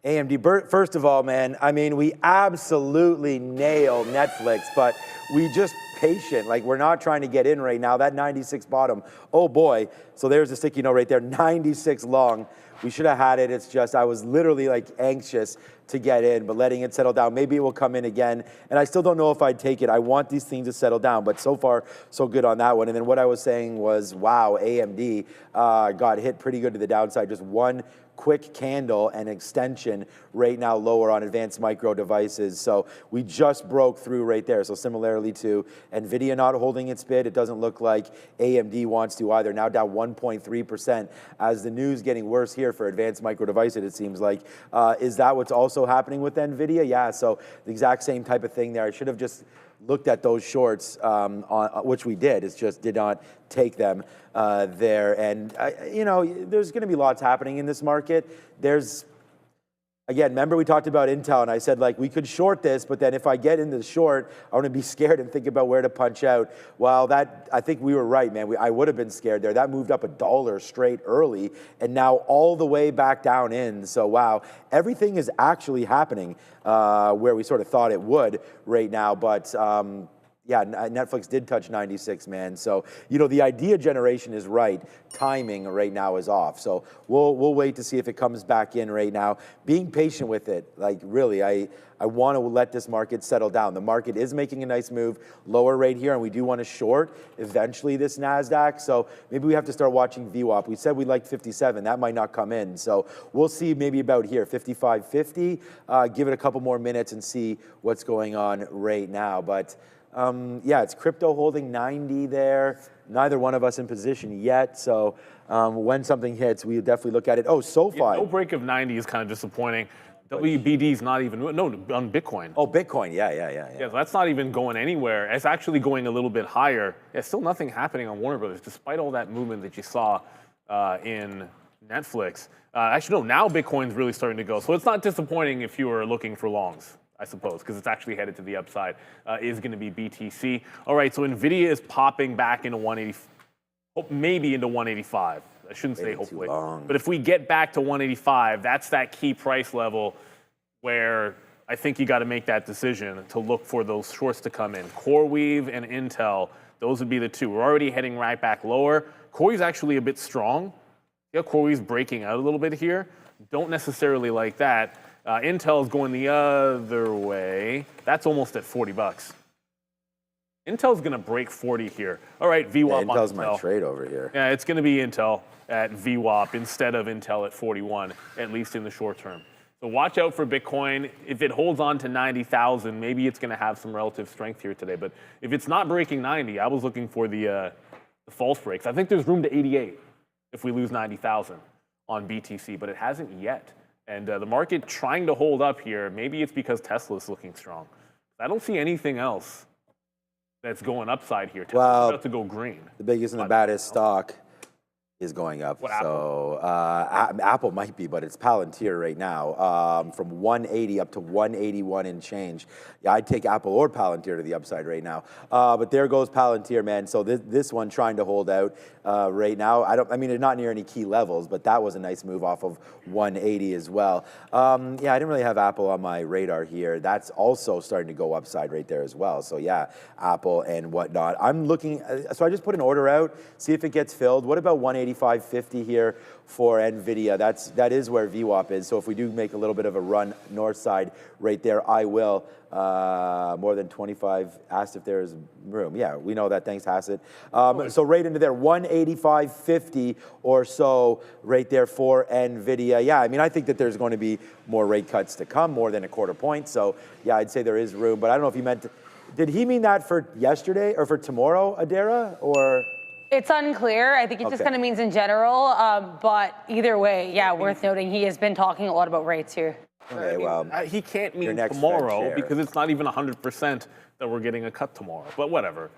AMD, first of all, man, I mean, we absolutely nailed Netflix, but we just patient. Like, we're not trying to get in right now. That 96 bottom, oh boy. So there's a sticky note right there, 96 long. We should have had it. It's just, I was literally like anxious to get in, but letting it settle down. Maybe it will come in again. And I still don't know if I'd take it. I want these things to settle down, but so far, so good on that one. And then what I was saying was, wow, AMD got hit pretty good to the downside. Just one quick candle and extension right now lower on advanced micro devices. So we just broke through right there. So similarly to Nvidia not holding its bid, it doesn't look like AMD wants to either. Now down 1.3% as the news getting worse here for advanced micro devices, it seems like. Is that what's also happening with Nvidia? Yeah, so the exact same type of thing there. I should have just looked at those shorts, which we did. It just did not take them there. And, you know, there's going to be lots happening in this market. There's, again, remember we talked about Intel, and I said, like, we could short this, but then if I get into the short, I want to be scared and think about where to punch out. Well, that, I think we were right, man. I would have been scared there. That moved up $1 straight early, and now all the way back down in. So, wow, everything is actually happening where we sort of thought it would right now. But yeah, Netflix did touch 96, man. So, you know, the idea generation is right. Timing right now is off. So we'll wait to see if it comes back in right now. Being patient with it, like really, I want to let this market settle down. The market is making a nice move, lower rate here, and we do want to short eventually this NASDAQ. So maybe we have to start watching VWAP. We said we liked 57. That might not come in. So we'll see maybe about here, 55.50. Give it a couple more minutes and see what's going on right now. But yeah, it's crypto holding 90 there. Neither one of us in position yet. So when something hits, we definitely look at it. Oh, SoFi. Yeah, no break of 90 is kind of disappointing. WBD's not even, no, on Bitcoin. Oh, Bitcoin, yeah. Yeah, so that's not even going anywhere. It's actually going a little bit higher. Yeah, still nothing happening on Warner Brothers, despite all that movement that you saw in Netflix. Actually, no, now Bitcoin's really starting to go. So it's not disappointing if you were looking for longs, I suppose, because it's actually headed to the upside, is going to be BTC. All right, so Nvidia is popping back into 180, maybe into 185. I shouldn't say hopefully. But if we get back to 185, that's that key price level where I think you got to make that decision to look for those shorts to come in. Coreweave and Intel, those would be the two. We're already heading right back lower. Coreweave's actually a bit strong. Yeah, Coreweave's breaking out a little bit here. Don't necessarily like that. Intel's going the other way. That's almost at 40 bucks. Intel's going to break 40 here. All right, VWAP yeah, on Intel. Intel's my trade over here. Yeah, it's going to be Intel at VWAP instead of Intel at 41, at least in the short term. So watch out for Bitcoin. If it holds on to 90,000, maybe it's going to have some relative strength here today. But if it's not breaking 90, I was looking for the false breaks. I think there's room to 88 if we lose 90,000 on BTC, but it hasn't yet. And the market trying to hold up here, maybe it's because Tesla's looking strong. I don't see anything else that's going upside here. Tesla's about to go green. The biggest and the baddest stock is going up. What, so Apple might be, but it's Palantir right now, from 180 up to 181 and change. Yeah, I'd take Apple or Palantir to the upside right now. But there goes Palantir, man. So this one trying to hold out right now. I mean, it's not near any key levels, but that was a nice move off of 180 as well. Yeah, I didn't really have Apple on my radar here. That's also starting to go upside right there as well. So yeah, Apple and whatnot. I'm looking, so I just put an order out, see if it gets filled. What about 185.50 here for Nvidia? That is where VWAP is. So if we do make a little bit of a run north side right there, I will. More than 25, asked if there's room. Yeah, we know that. Thanks, Hassett. So right into there, 185.50 or so right there for Nvidia. Yeah, I mean, I think that there's going to be more rate cuts to come, more than a quarter point. So yeah, I'd say there is room. But I don't know if he meant did he mean that for yesterday or for tomorrow, Adara, or? It's unclear. I think it just kind of means in general. But either way, yeah, worth noting, he has been talking a lot about rates here. Okay, well, he can't mean tomorrow because it's not even 100% that we're getting a cut tomorrow. But whatever.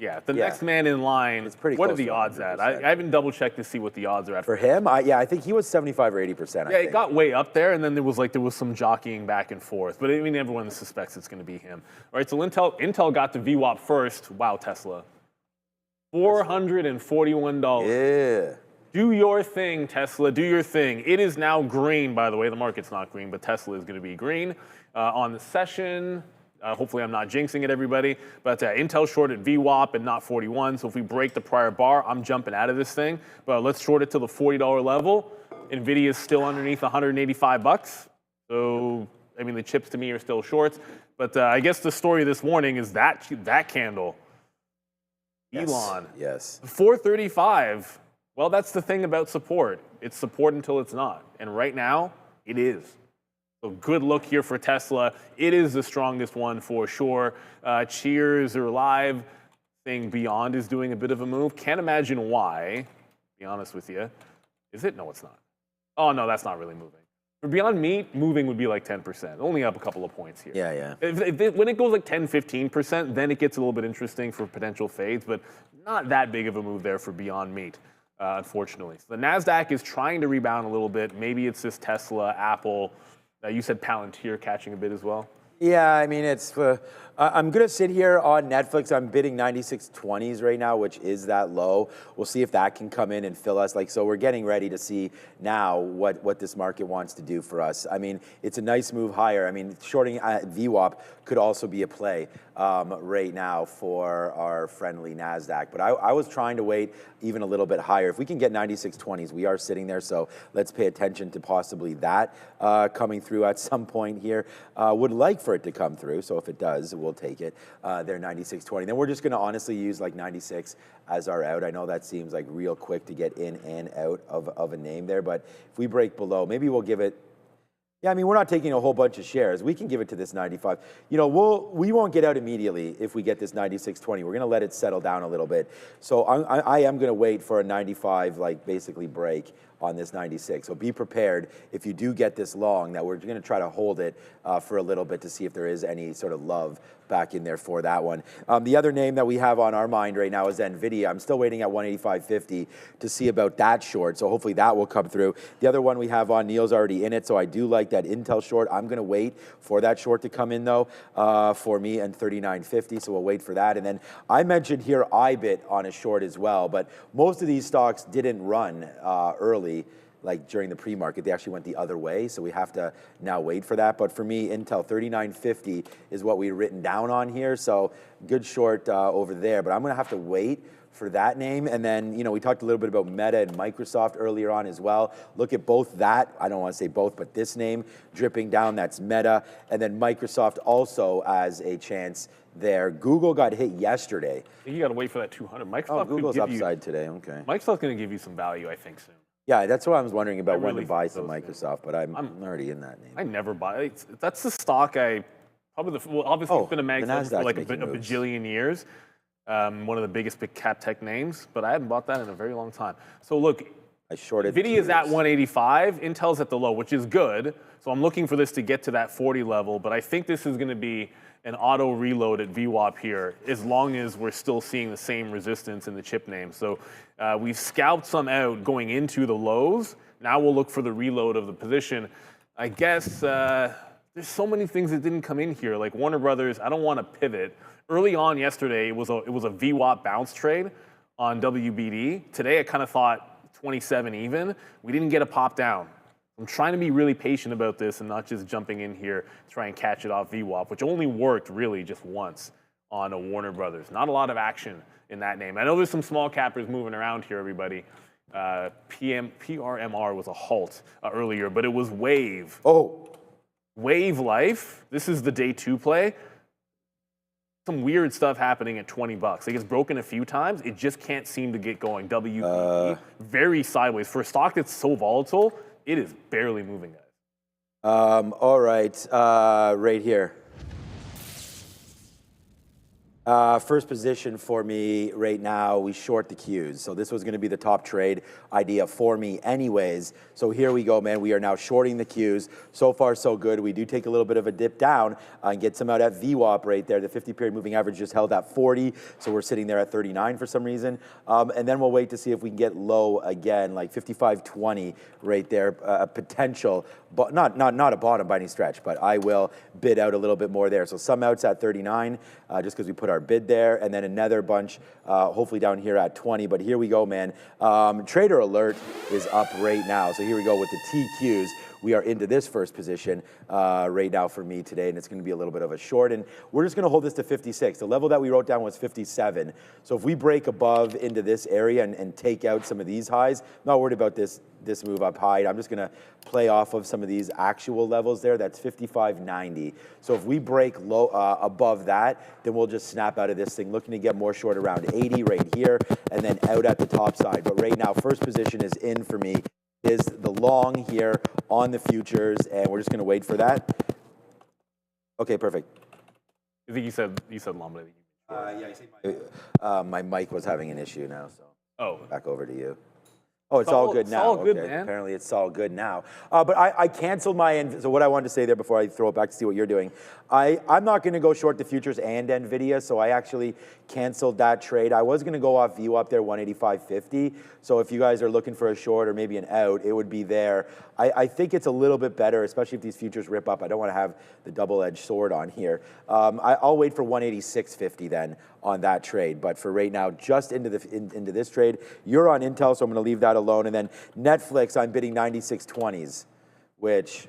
Yeah, the next man in line. It's pretty what close are the odds at? I haven't double checked to see what the odds are at for him. Yeah, I think he was 75 or 80%. Yeah, it got way up there, and then there was some jockeying back and forth. But I mean, everyone suspects it's going to be him. All right, so Intel got the VWAP first. Wow, Tesla. $441. Yeah. Do your thing, Tesla. Do your thing. It is now green, by the way. The market's not green, but Tesla is going to be green on the session. Hopefully I'm not jinxing it, everybody. But Intel short at VWAP and not 41. So if we break the prior bar, I'm jumping out of this thing. But let's short it to the $40 level. Nvidia is still underneath 185 bucks. So, I mean, the chips to me are still shorts. But I guess the story this morning is that candle. Yes. Elon. Yes. 435. Well, that's the thing about support. It's support until it's not. And right now, it is. So good look here for Tesla. It is the strongest one for sure. Cheers or live thing Beyond is doing a bit of a move. Can't imagine why, to be honest with you. Is it? No, it's not. Oh, no, that's not really moving. For Beyond Meat, moving would be like 10%. Only up a couple of points here. Yeah. When it goes like 10, 15%, then it gets a little bit interesting for potential fades, but not that big of a move there for Beyond Meat, unfortunately. So the NASDAQ is trying to rebound a little bit. Maybe it's this Tesla, Apple. You said Palantir catching a bit as well. Yeah, I mean, it's I'm going to sit here on Netflix. I'm bidding 96.20s right now, which is that low. We'll see if that can come in and fill us. So we're getting ready to see now what this market wants to do for us. I mean, it's a nice move higher. I mean, shorting VWAP could also be a play right now for our friendly NASDAQ. But I was trying to wait even a little bit higher. If we can get 96.20s, we are sitting there. So let's pay attention to possibly that coming through at some point here. Would like for it to come through. So if it does, we'll take it. They're 96.20. Then we're just going to honestly use like 96 as our out. I know that seems like real quick to get in and out of a name there. But if we break below, maybe we'll give it. Yeah, I mean, we're not taking a whole bunch of shares. We can give it to this 95. You know, we won't get out immediately if we get this 96.20. We're going to let it settle down a little bit. So I am going to wait for a 95, like basically break on this 96. So be prepared if you do get this long that we're going to try to hold it for a little bit to see if there is any sort of love back in there for that one. The other name that we have on our mind right now is Nvidia. I'm still waiting at 185.50 to see about that short. So hopefully that will come through. The other one we have on, Neil's already in it. So I do like that Intel short. I'm going to wait for that short to come in though for me and 39.50. So we'll wait for that. And then I mentioned here IBIT on a short as well, but most of these stocks didn't run early. Like during the pre-market, they actually went the other way, so we have to now wait for that. But for me, Intel 39.50 is what we've written down on here, so good short over there. But I'm going to have to wait for that name. And then, you know, we talked a little bit about Meta and Microsoft earlier on as well. Look at both that, I don't want to say both, but this name dripping down, that's Meta. And then Microsoft also as a chance there. Google got hit yesterday. I think you got to wait for that 200. Microsoft Oh, Google's could give upside today, okay. Microsoft's going to give you some value, I think, soon. Yeah, that's what I was wondering about when really to buy think some those Microsoft, but I'm already in that name. I never buy. That's the stock I probably well, obviously it's been a mag for like a bajillion years. One of the biggest big cap tech names, but I hadn't bought that in a very long time. So look, I shorted. Nvidia's at 185, Intel's at the low, which is good. So I'm looking for this to get to that 40 level, but I think this is going to be an auto reload at VWAP here, as long as we're still seeing the same resistance in the chip name. So we've scalped some out going into the lows. Now we'll look for the reload of the position. I guess there's so many things that didn't come in here, like Warner Brothers. I don't want to pivot. Early on yesterday, it was a VWAP bounce trade on WBD. Today, I kind of thought 27 even. We didn't get a pop down. I'm trying to be really patient about this and not just jumping in here to try and catch it off VWAP, which only worked really just once on a Warner Brothers. Not a lot of action in that name. I know there's some small cappers moving around here, everybody. PRMR was a halt earlier, but it was Wave. Oh. Wave Life. This is the day 2 play. Some weird stuff happening at 20 bucks. Like it's broken a few times. It just can't seem to get going. WPP, very sideways. For a stock that's so volatile, it is barely moving, guys. All right, right here. First position for me right now, we short the Qs. So this was going to be the top trade idea for me anyways. So here we go, man. We are now shorting the Qs. So far, so good. We do take a little bit of a dip down and get some out at VWAP right there. The 50-period moving average just held at 40. So we're sitting there at 39 for some reason. And then we'll wait to see if we can get low again, like 55.20 right there, a potential, but not a bottom by any stretch, but I will bid out a little bit more there. So some outs at 39, just because we put our bid there, and then another bunch, hopefully down here at 20. But here we go, man. Trader alert is up right now. So here we go with the TQs. We are into this first position right now for me today, and it's going to be a little bit of a short. And we're just going to hold this to 56. The level that we wrote down was 57. So if we break above into this area and take out some of these highs, I'm not worried about this move up high. I'm just going to play off of some of these actual levels there. That's 55.90. So if we break low above that, then we'll just snap out of this thing, looking to get more short around 80 right here, and then out at the top side. But right now, first position is in for me. Is the long here on the futures, and we're just going to wait for that. Okay, perfect. I think you said long, but Yeah, I see my mic was having an issue now, so back over to you. Oh, it's all good it's now. all good, okay. man. Apparently, it's all good now. But I canceled my. So what I wanted to say there before I throw it back to see what you're doing, I'm not going to go short the futures and Nvidia. So I actually canceled that trade. I was going to go off view up there 185.50. So if you guys are looking for a short or maybe an out, it would be there. I think it's a little bit better, especially if these futures rip up. I don't want to have the double-edged sword on here. I'll wait for 186.50 then on that trade. But for right now, just into this trade, you're on Intel, so I'm going to leave that alone. And then Netflix, I'm bidding 96.20s, which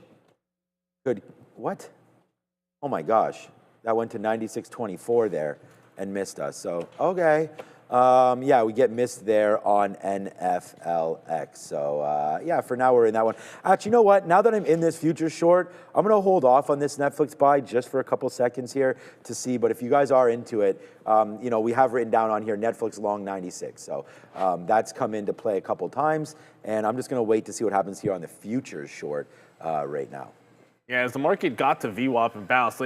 could, what? Oh my gosh, that went to 96.24 there and missed us. So, okay. Yeah, we get missed there on NFLX. So, yeah, for now we're in that one. Actually, you know what? Now that I'm in this future short, I'm going to hold off on this Netflix buy just for a couple seconds here to see. But if you guys are into it, you know, we have written down on here Netflix long 96. So that's come into play a couple times. And I'm just going to wait to see what happens here on the futures short right now. Yeah, as the market got to VWAP and bounce, so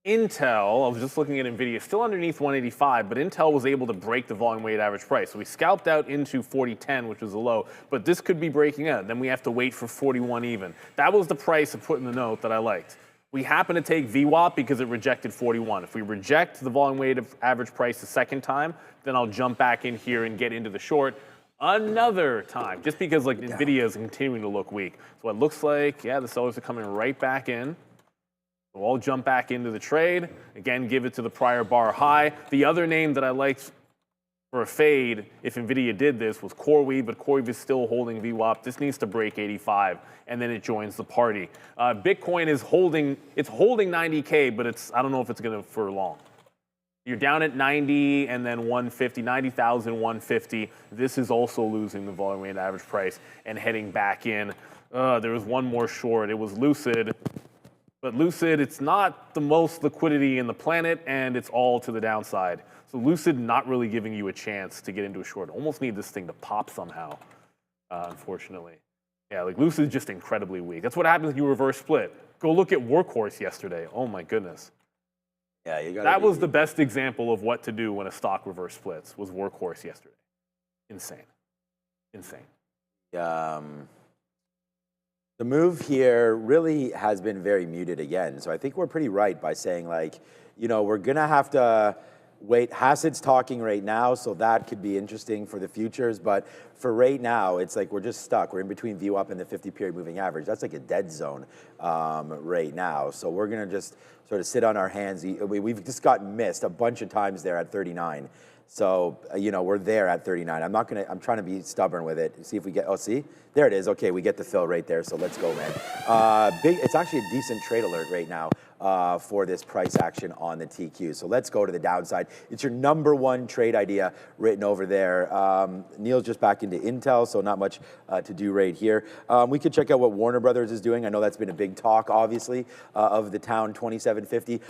Intel, I was just looking at Nvidia, still underneath 185, but Intel was able to break the volume weighted average price. So we scalped out into 40.10, which was a low, but this could be breaking out. Then we have to wait for 41 even. That was the price I put in the note that I liked. We happen to take VWAP because it rejected 41. If we reject the volume weighted average price the second time, then I'll jump back in here and get into the short another time, just because like Nvidia is continuing to look weak. So it looks like, yeah, the sellers are coming right back in. So I'll jump back into the trade. Again, give it to the prior bar high. The other name that I liked for a fade, if Nvidia did this, was Coreweave, but Coreweave is still holding VWAP. This needs to break 85, and then it joins the party. Bitcoin is holding 90K, but I don't know if it's going to for long. You're down at 90 and then 150, 90,150. This is also losing the volume weighted average price and heading back in. There was one more short. It was Lucid. But Lucid, it's not the most liquidity in the planet, and it's all to the downside. So Lucid not really giving you a chance to get into a short. Almost need this thing to pop somehow, unfortunately. Yeah, like Lucid's just incredibly weak. That's what happens when you reverse split. Go look at Workhorse yesterday. Oh my goodness. Yeah, you got. That was the best example of what to do when a stock reverse splits, was Workhorse yesterday. Insane. Insane. The move here really has been very muted again. So I think we're pretty right by saying, like, you know, we're going to have to wait. Hasid's talking right now, so that could be interesting for the futures. But for right now, it's like we're just stuck. We're in between VWAP and the 50-period moving average. That's like a dead zone right now. So we're going to just sort of sit on our hands. We've just gotten missed a bunch of times there at 39. So, you know, we're there at 39. I'm trying to be stubborn with it. See if we get, oh, see? There it is. Okay, we get the fill right there, so let's go, man. It's actually a decent trade alert right now for this price action on the TQ. So let's go to the downside. It's your number one trade idea written over there. Neil's just back into Intel, so not much to do right here. We could check out what Warner Brothers is doing. I know that's been a big talk, obviously, of the Town 2750.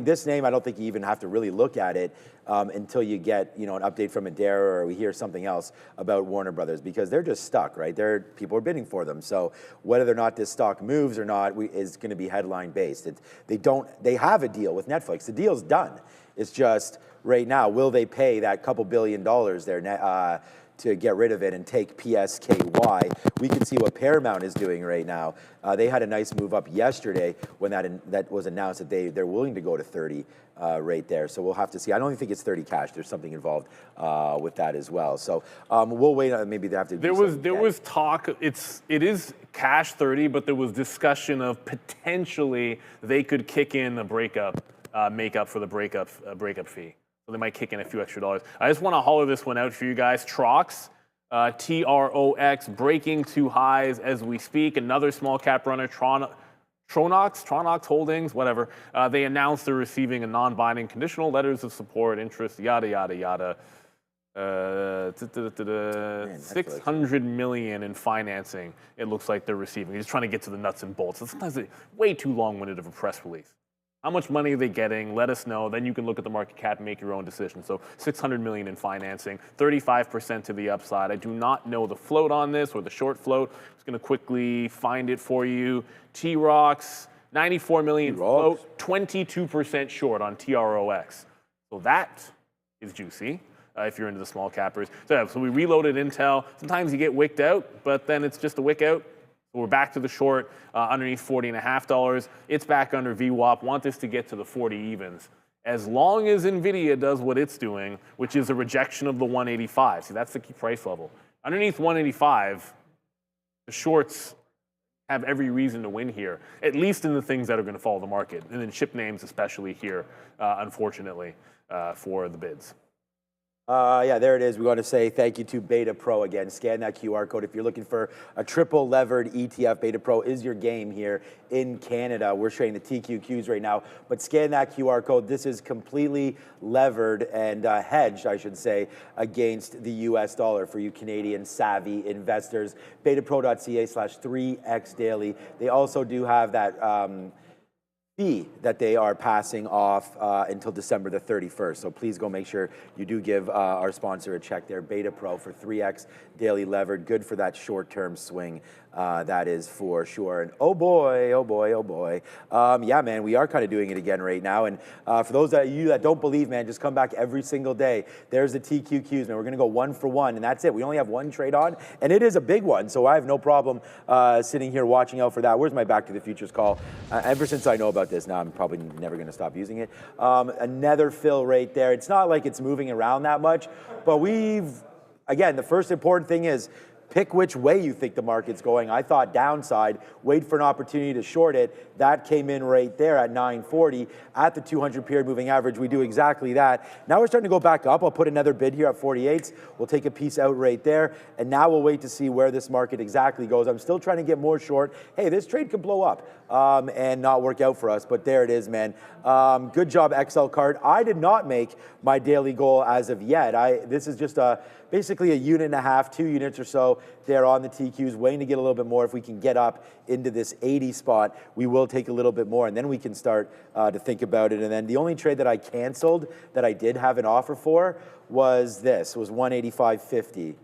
This name, I don't think you even have to really look at it until you get, you know, an update from Adair or we hear something else about Warner Brothers, because they're just stuck, right? People are bidding for them. So whether or not this stock moves or not is going to be headline based. They have a deal with Netflix. The deal's done. It's just right now, will they pay that couple $1 billion there to get rid of it and take PSKY? We can see what Paramount is doing right now. They had a nice move up yesterday when that was announced that they're willing to go to 30 right there. So we'll have to see. I don't even think it's 30 cash. There's something involved with that as well. So we'll wait. Maybe they have to. There was talk. It is cash 30, but there was discussion of potentially they could kick in a breakup, make up for the breakup fee. So they might kick in a few extra dollars. I just want to holler this one out for you guys. Trox, TROX, breaking to highs as we speak. Another small cap runner, Tronox Holdings, whatever. They announced they're receiving a non-binding conditional letters of support, interest, yada, yada, yada. 600 million in financing, it looks like they're receiving. He's trying to get to the nuts and bolts. Sometimes it's way too long-winded of a press release. How much money are they getting? Let us know. Then you can look at the market cap and make your own decision. So 600 million in financing, 35% to the upside. I do not know the float on this or the short float. I'm just going to quickly find it for you. T-Rox, 94 million float, 22% short on TROX. So that is juicy. if you're into the small cappers. So we reloaded Intel. Sometimes you get wicked out, but then it's just a wick out. So we're back to the short underneath $40.50. It's back under VWAP. Want this to get to the 40 evens. As long as Nvidia does what it's doing, which is a rejection of the 185. See, that's the key price level. Underneath 185, the shorts have every reason to win here, at least in the things that are going to follow the market, and then chip names especially here, unfortunately, for the bids. Yeah, there it is. We want to say thank you to Beta Pro again. Scan that QR code if you're looking for a triple levered ETF. Beta Pro is your game here in Canada. We're trading the TQQs right now, but scan that QR code. This is completely levered and hedged, I should say, against the US dollar for you Canadian savvy investors. betapro.ca/3x daily. They also do have that fee that they are passing off until December the 31st. So please go make sure you do give our sponsor a check there, Beta Pro, for 3x daily levered. Good for that short-term swing. That is for sure. And oh boy, oh boy, oh boy. Yeah, man, we are kind of doing it again right now. And for those of you that don't believe, man, just come back every single day. There's the TQQs, man. We're going to go 1 for 1, and that's it. We only have one trade on, and it is a big one. So I have no problem sitting here watching out for that. Where's my Back to the Futures call? Ever since I know about this, now I'm probably never going to stop using it. Another fill right there. It's not like it's moving around that much, but again, the first important thing is pick which way you think the market's going. I thought downside, wait for an opportunity to short it. That came in right there at 940 at the 200 period moving average. We do exactly that. Now we're starting to go back up. I'll put another bid here at 48s. We'll take a piece out right there. And now we'll wait to see where this market exactly goes. I'm still trying to get more short. Hey, this trade could blow up and not work out for us. But there it is, man. Good job, XL Card. I did not make my daily goal as of yet. This is just basically a unit and a half, 2 units or so there on the TQs, waiting to get a little bit more. If we can get up into this 80 spot, we will take a little bit more, and then we can start to think about it. And then the only trade that I canceled that I did have an offer for was this. It was 185.50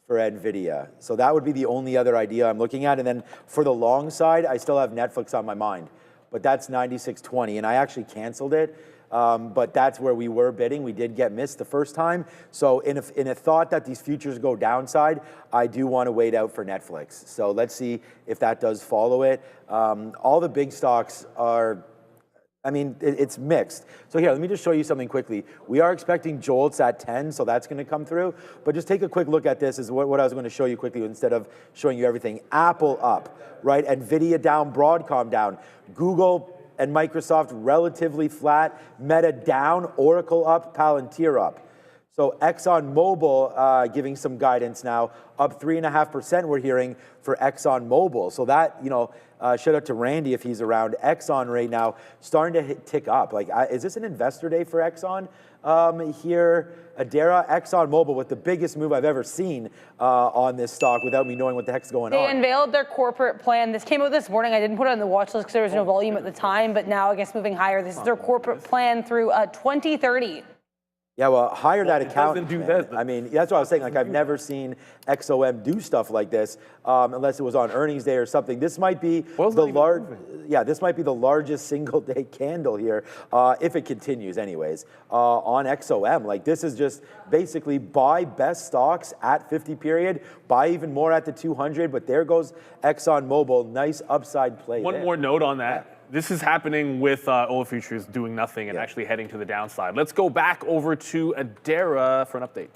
for Nvidia. So that would be the only other idea I'm looking at. And then for the long side, I still have Netflix on my mind, but that's 96.20, and I actually canceled it. But that's where we were bidding. We did get missed the first time. So in a thought that these futures go downside, I do want to wait out for Netflix. So let's see if that does follow it. All the big stocks are, I mean, it's mixed. So here, let me just show you something quickly. We are expecting Jolts at 10, so that's going to come through. But just take a quick look at this is what I was going to show you quickly instead of showing you everything. Apple up, right? Nvidia down, Broadcom down. Google and Microsoft relatively flat, Meta down, Oracle up, Palantir up. So ExxonMobil giving some guidance now, up 3.5% we're hearing for ExxonMobil. So that, shout out to Randy if he's around. Exxon right now starting to tick up. Like, is this an investor day for Exxon here? Adara, ExxonMobil with the biggest move I've ever seen on this stock without me knowing what the heck's going on. They unveiled their corporate plan. This came out this morning. I didn't put it on the watch list because there was no volume at the time, but now I guess moving higher. This is their corporate plan through 2030. Yeah, well, hire that accountant. Doesn't do that. I mean, that's what I was saying. Like, I've never seen XOM do stuff like this, unless it was on earnings day or something. This might be this might be the largest single day candle here, if it continues, anyways, on XOM. Like, this is just basically buy best stocks at 50 period, buy even more at the 200. But there goes ExxonMobil, nice upside play. One more note on that. This is happening with oil futures doing nothing and actually heading to the downside. Let's go back over to Adara for an update.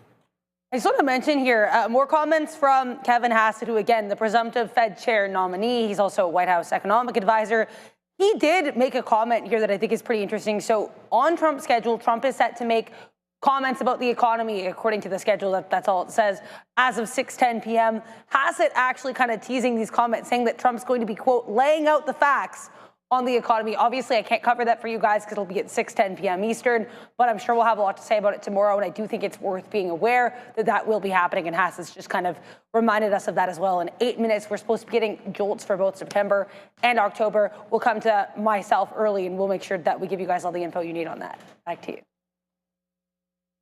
I just want to mention here, more comments from Kevin Hassett, who, again, the presumptive Fed chair nominee. He's also a White House economic advisor. He did make a comment here that I think is pretty interesting. So on Trump's schedule, Trump is set to make comments about the economy, according to the schedule. That's all it says, as of 6:10 p.m. Hassett actually kind of teasing these comments, saying that Trump's going to be, quote, laying out the facts on the economy. Obviously, I can't cover that for you guys because it'll be at 6:10 p.m. Eastern, but I'm sure we'll have a lot to say about it tomorrow, and I do think it's worth being aware that that will be happening, and Hassett's just kind of reminded us of that as well. In 8 minutes, we're supposed to be getting Jolts for both September and October. We'll come to myself early, and we'll make sure that we give you guys all the info you need on that. Back to you.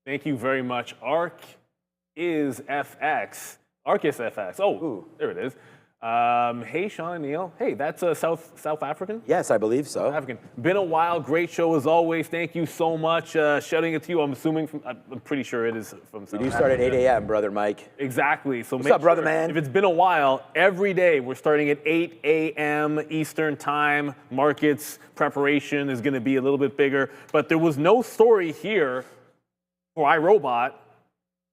Thank you very much. ARK is FX. ARK is FX. Oh, there it is. Hey, Sean and Neil. Hey, that's South African? Yes, I believe so. African. Been a while. Great show as always. Thank you so much. Shouting it to you. I'm pretty sure it is from South We do start at 8 a.m., brother Mike. Exactly. So What's up, brother man? If it's been a while, every day we're starting at 8 a.m. Eastern time. Markets preparation is going to be a little bit bigger. But there was no story here for iRobot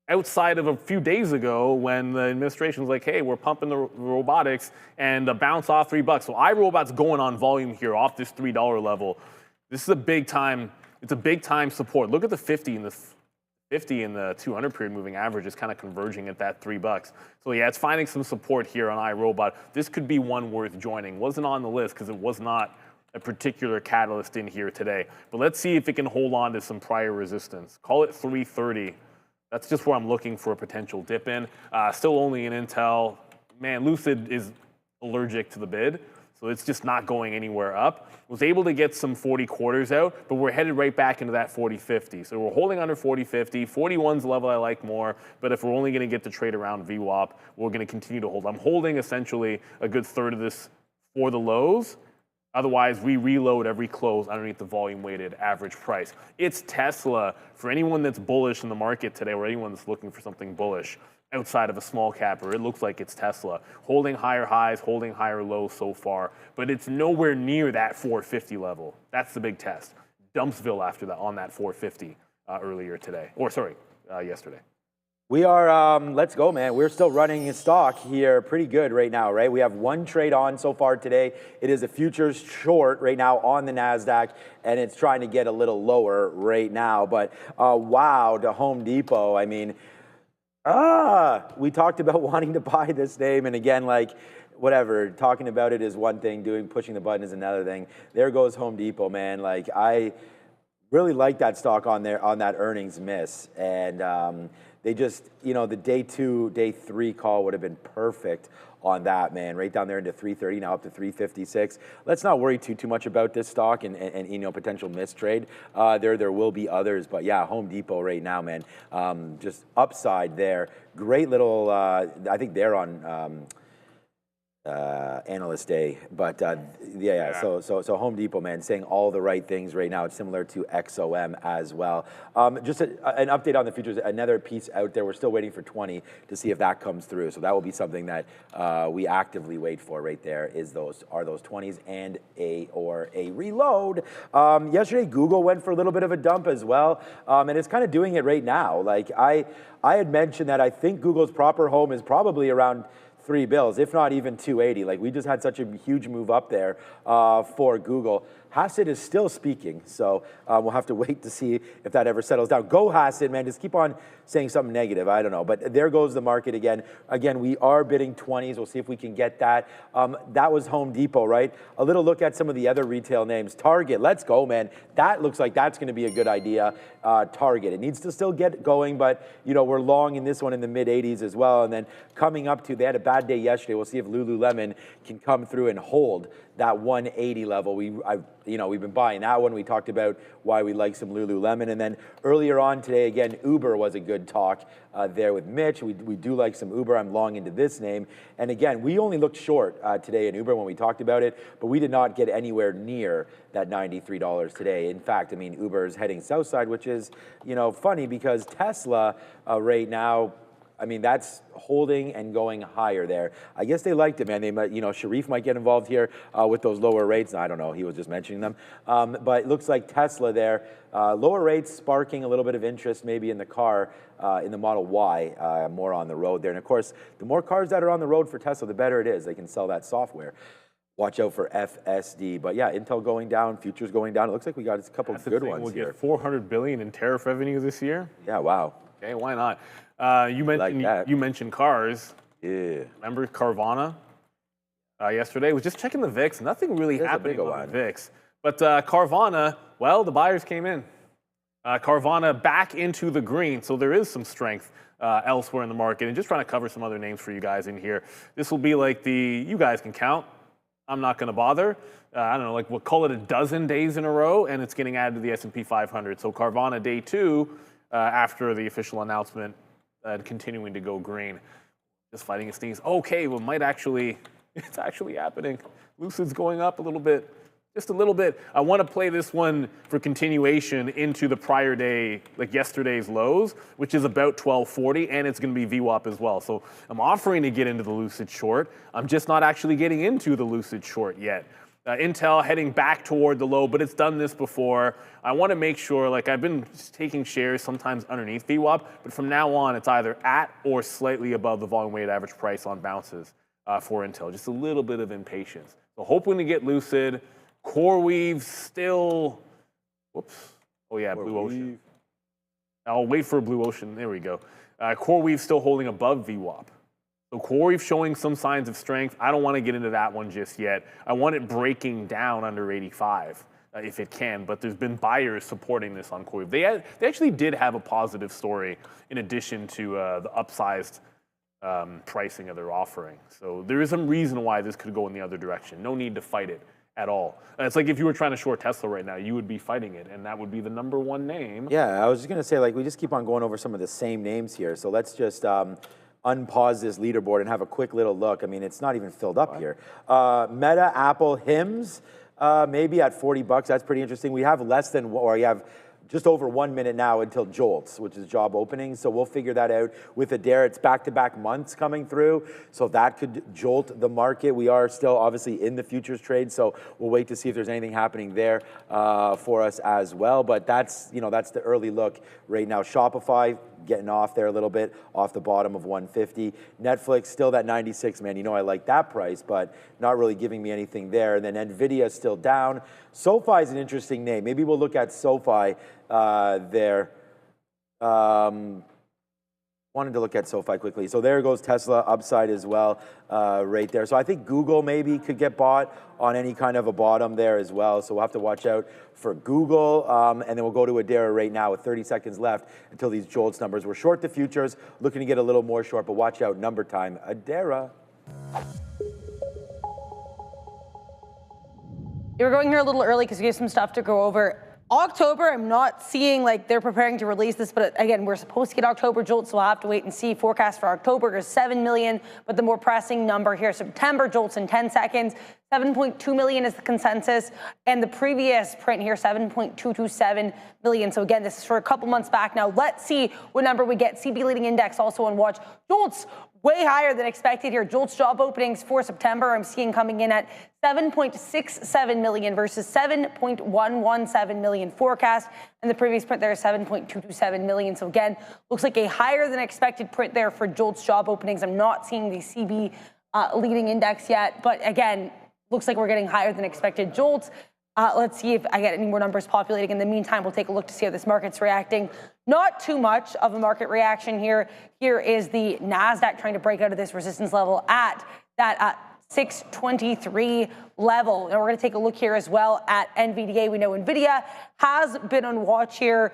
outside of a few days ago when the administration was like, hey, we're pumping the robotics and the bounce off $3. So iRobot's going on volume here off this $3 level. This is a big time, it's a big time support. Look at the 50 and the 200 period moving average is kind of converging at that $3. So yeah, it's finding some support here on iRobot. This could be one worth joining. Wasn't on the list because it was not a particular catalyst in here today. But let's see if it can hold on to some prior resistance. Call it 330. That's just where I'm looking for a potential dip in. Still only in Intel. Man, Lucid is allergic to the bid, so it's just not going anywhere up. Was able to get some 40 quarters out, but we're headed right back into that 40-50. So we're holding under 40-50. 41's the level I like more, but if we're only going to get to trade around VWAP, we're going to continue to hold. I'm holding essentially a good third of this for the lows. Otherwise, we reload every close underneath the volume-weighted average price. It's Tesla. For anyone that's bullish in the market today, or anyone that's looking for something bullish outside of a small capper, it looks like it's Tesla. Holding higher highs, holding higher lows so far, but it's nowhere near that 450 level. That's the big test. Dumpsville after that on that 450 earlier today, or sorry, yesterday. We are, let's go, man. We're still running in stock here pretty good right now, right? We have one trade on so far today. It is a futures short right now on the NASDAQ, and it's trying to get a little lower right now. But wow, to Home Depot. I mean, we talked about wanting to buy this name, and again, like, whatever, talking about it is one thing, pushing the button is another thing. There goes Home Depot, man. Like, I really like that stock on there, on that earnings miss. And they just, you know, the day 2, day 3 call would have been perfect on that, man. Right down there into 330, now up to 356. Let's not worry too much about this stock and you know, potential mistrade. There will be others, but yeah, Home Depot right now, man. Just upside there. Great little, I think they're on analyst day, but yeah. So Home Depot, man, saying all the right things right now. It's similar to XOM as well. Just an update on the futures. Another piece out there. We're still waiting for 20 to see if that comes through. So that will be something that we actively wait for right there. Are those 20s and a reload? Yesterday, Google went for a little bit of a dump as well, and it's kind of doing it right now. Like I had mentioned that I think Google's proper home is probably around $3, if not even 280. Like, we just had such a huge move up there for Google. Hasid is still speaking, so we'll have to wait to see if that ever settles down. Go Hasid, man, just keep on saying something negative. I don't know, but there goes the market again. Again, we are bidding 20s. We'll see if we can get that. That was Home Depot, right? A little look at some of the other retail names. Target, let's go, man. That looks like that's going to be a good idea. Target, it needs to still get going, but you know, we're long in this one in the mid 80s as well. And then coming up to, they had a bad day yesterday. We'll see if Lululemon can come through and hold that 180 level. We've been buying that one. We talked about why we like some Lululemon. And then earlier on today, again, Uber was a good talk there with Mitch. We do like some Uber. I'm long into this name. And again, we only looked short today in Uber when we talked about it, but we did not get anywhere near that $93 today. In fact, I mean, Uber is heading south side, which is, you know, funny because Tesla right now, I mean, that's holding and going higher there. I guess they liked it, man. They might, you know, Sharif might get involved here with those lower rates. I don't know. He was just mentioning them. But it looks like Tesla there, lower rates sparking a little bit of interest maybe in the car, in the Model Y, more on the road there. And of course, the more cars that are on the road for Tesla, the better it is. They can sell that software. Watch out for FSD. But yeah, Intel going down, futures going down. It looks like we got a couple of good ones here. We'll get $400 billion in tariff revenue this year. Yeah, wow. Okay, why not? You mentioned cars. Yeah. Remember Carvana yesterday? Was just checking the VIX. Nothing really happening on the VIX. But Carvana, well, the buyers came in. Carvana back into the green, so there is some strength elsewhere in the market. And just trying to cover some other names for you guys in here. This will be like you guys can count. I'm not going to bother. I don't know, like we'll call it a dozen days in a row, and it's getting added to the S&P 500. So Carvana day 2, after the official announcement, continuing to go green. Just fighting a sneeze. Okay, well, might actually It's actually happening. Lucid's going up a little bit, just a little bit. I want to play this one for continuation into the prior day, like yesterday's lows, which is about 1240, and it's going to be VWAP as well. So I'm offering to get into the Lucid short. I'm just not actually getting into the Lucid short yet. Intel heading back toward the low, but it's done this before. I want to make sure, like I've been taking shares sometimes underneath VWAP, but from now on it's either at or slightly above the volume weighted average price on bounces for Intel. Just a little bit of impatience. So hoping to get Lucid. Coreweave still, whoops. Oh yeah, Blue Ocean. I'll wait for Blue Ocean. There we go. Coreweave still holding above VWAP. So Coreweave showing some signs of strength. I don't want to get into that one just yet. I want it breaking down under 85 if it can, but there's been buyers supporting this on Coreweave. They actually did have a positive story in addition to the upsized pricing of their offering. So there is some reason why this could go in the other direction. No need to fight it at all. It's like if you were trying to short Tesla right now, you would be fighting it, and that would be the #1 name. Yeah, I was just going to say, like, we just keep on going over some of the same names here. So let's just unpause this leaderboard and have a quick little look. I mean, it's not even filled up here. Meta, Apple, HIMS, maybe at $40. That's pretty interesting. We have less than, or we have just over 1 minute now until Jolts, which is job openings. So we'll figure that out with Adair. It's back-to-back months coming through, so that could jolt the market. We are still obviously in the futures trade, so we'll wait to see if there's anything happening there for us as well. But that's, you know, that's the early look right now. Shopify getting off there a little bit, off the bottom of 150. Netflix still that 96, man. You know I like that price, but not really giving me anything there. And then Nvidia still down. SoFi is an interesting name. Maybe we'll look at SoFi there. Wanted to look at SoFi quickly. So there goes Tesla upside as well right there. So I think Google maybe could get bought on any kind of a bottom there as well. So we'll have to watch out for Google. And then we'll go to Adara right now with 30 seconds left until these Jolts numbers. We're short the futures, looking to get a little more short, but watch out, number time. Adara. We're going here a little early because we have some stuff to go over. October, I'm not seeing like they're preparing to release this, but again, we're supposed to get October Jolts, so we'll have to wait and see. Forecast for October is 7 million, but the more pressing number here, September Jolts in 10 seconds, 7.2 million is the consensus, and the previous print here, 7.227 million. So again, this is for a couple months back now. Let's see what number we get. CB leading index also on watch. Jolts way higher than expected here. Jolts job openings for September, I'm seeing coming in at 7.67 million versus 7.117 million forecast. And the previous print there is 7.227 million. So again, looks like a higher than expected print there for Jolts job openings. I'm not seeing the CB leading index yet, but again, looks like we're getting higher than expected Jolts. Let's see if I get any more numbers populating. In the meantime, we'll take a look to see how this market's reacting. Not too much of a market reaction here. Here is the NASDAQ trying to break out of this resistance level at that 623 level. And we're going to take a look here as well at NVDA. We know Nvidia has been on watch here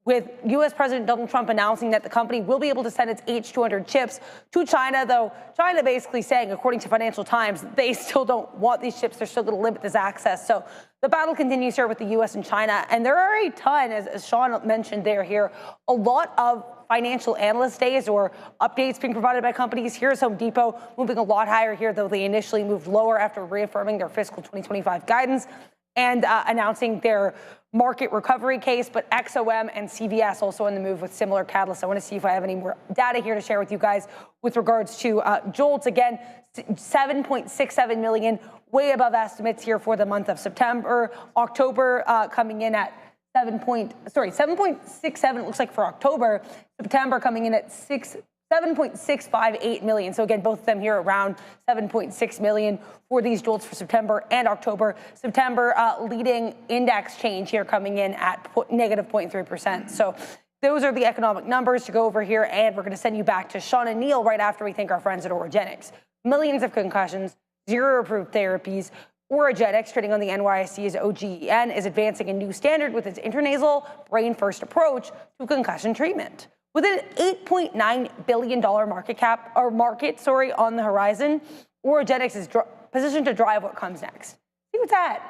with U.S. President Donald Trump announcing that the company will be able to send its H200 chips to China, though China basically saying, according to Financial Times, they still don't want these chips. They're still going to limit this access. So the battle continues here with the U.S. and China. And there are a ton, as Sean mentioned there here, a lot of financial analyst days or updates being provided by companies. Here's Home Depot moving a lot higher here, though they initially moved lower after reaffirming their fiscal 2025 guidance and announcing their market recovery case, but XOM and CVS also on the move with similar catalysts. I want to see if I have any more data here to share with you guys with regards to Jolts. Again, 7.67 million, way above estimates here for the month of September. October coming in at 7.67, it looks like for October. September coming in at 7.658 million. So again, both of them here around 7.6 million for these Jolts for September and October. September leading index change here coming in at negative 0.3%. So those are the economic numbers to go over here. And we're going to send you back to Sean and Neil right after we thank our friends at Oragenics. Millions of concussions, 0 approved therapies. Oragenics, trading on the NYSE as OGEN, is advancing a new standard with its intranasal brain-first approach to concussion treatment. With an $8.9 billion market on the horizon, Oragenics is positioned to drive what comes next. See what's ahead.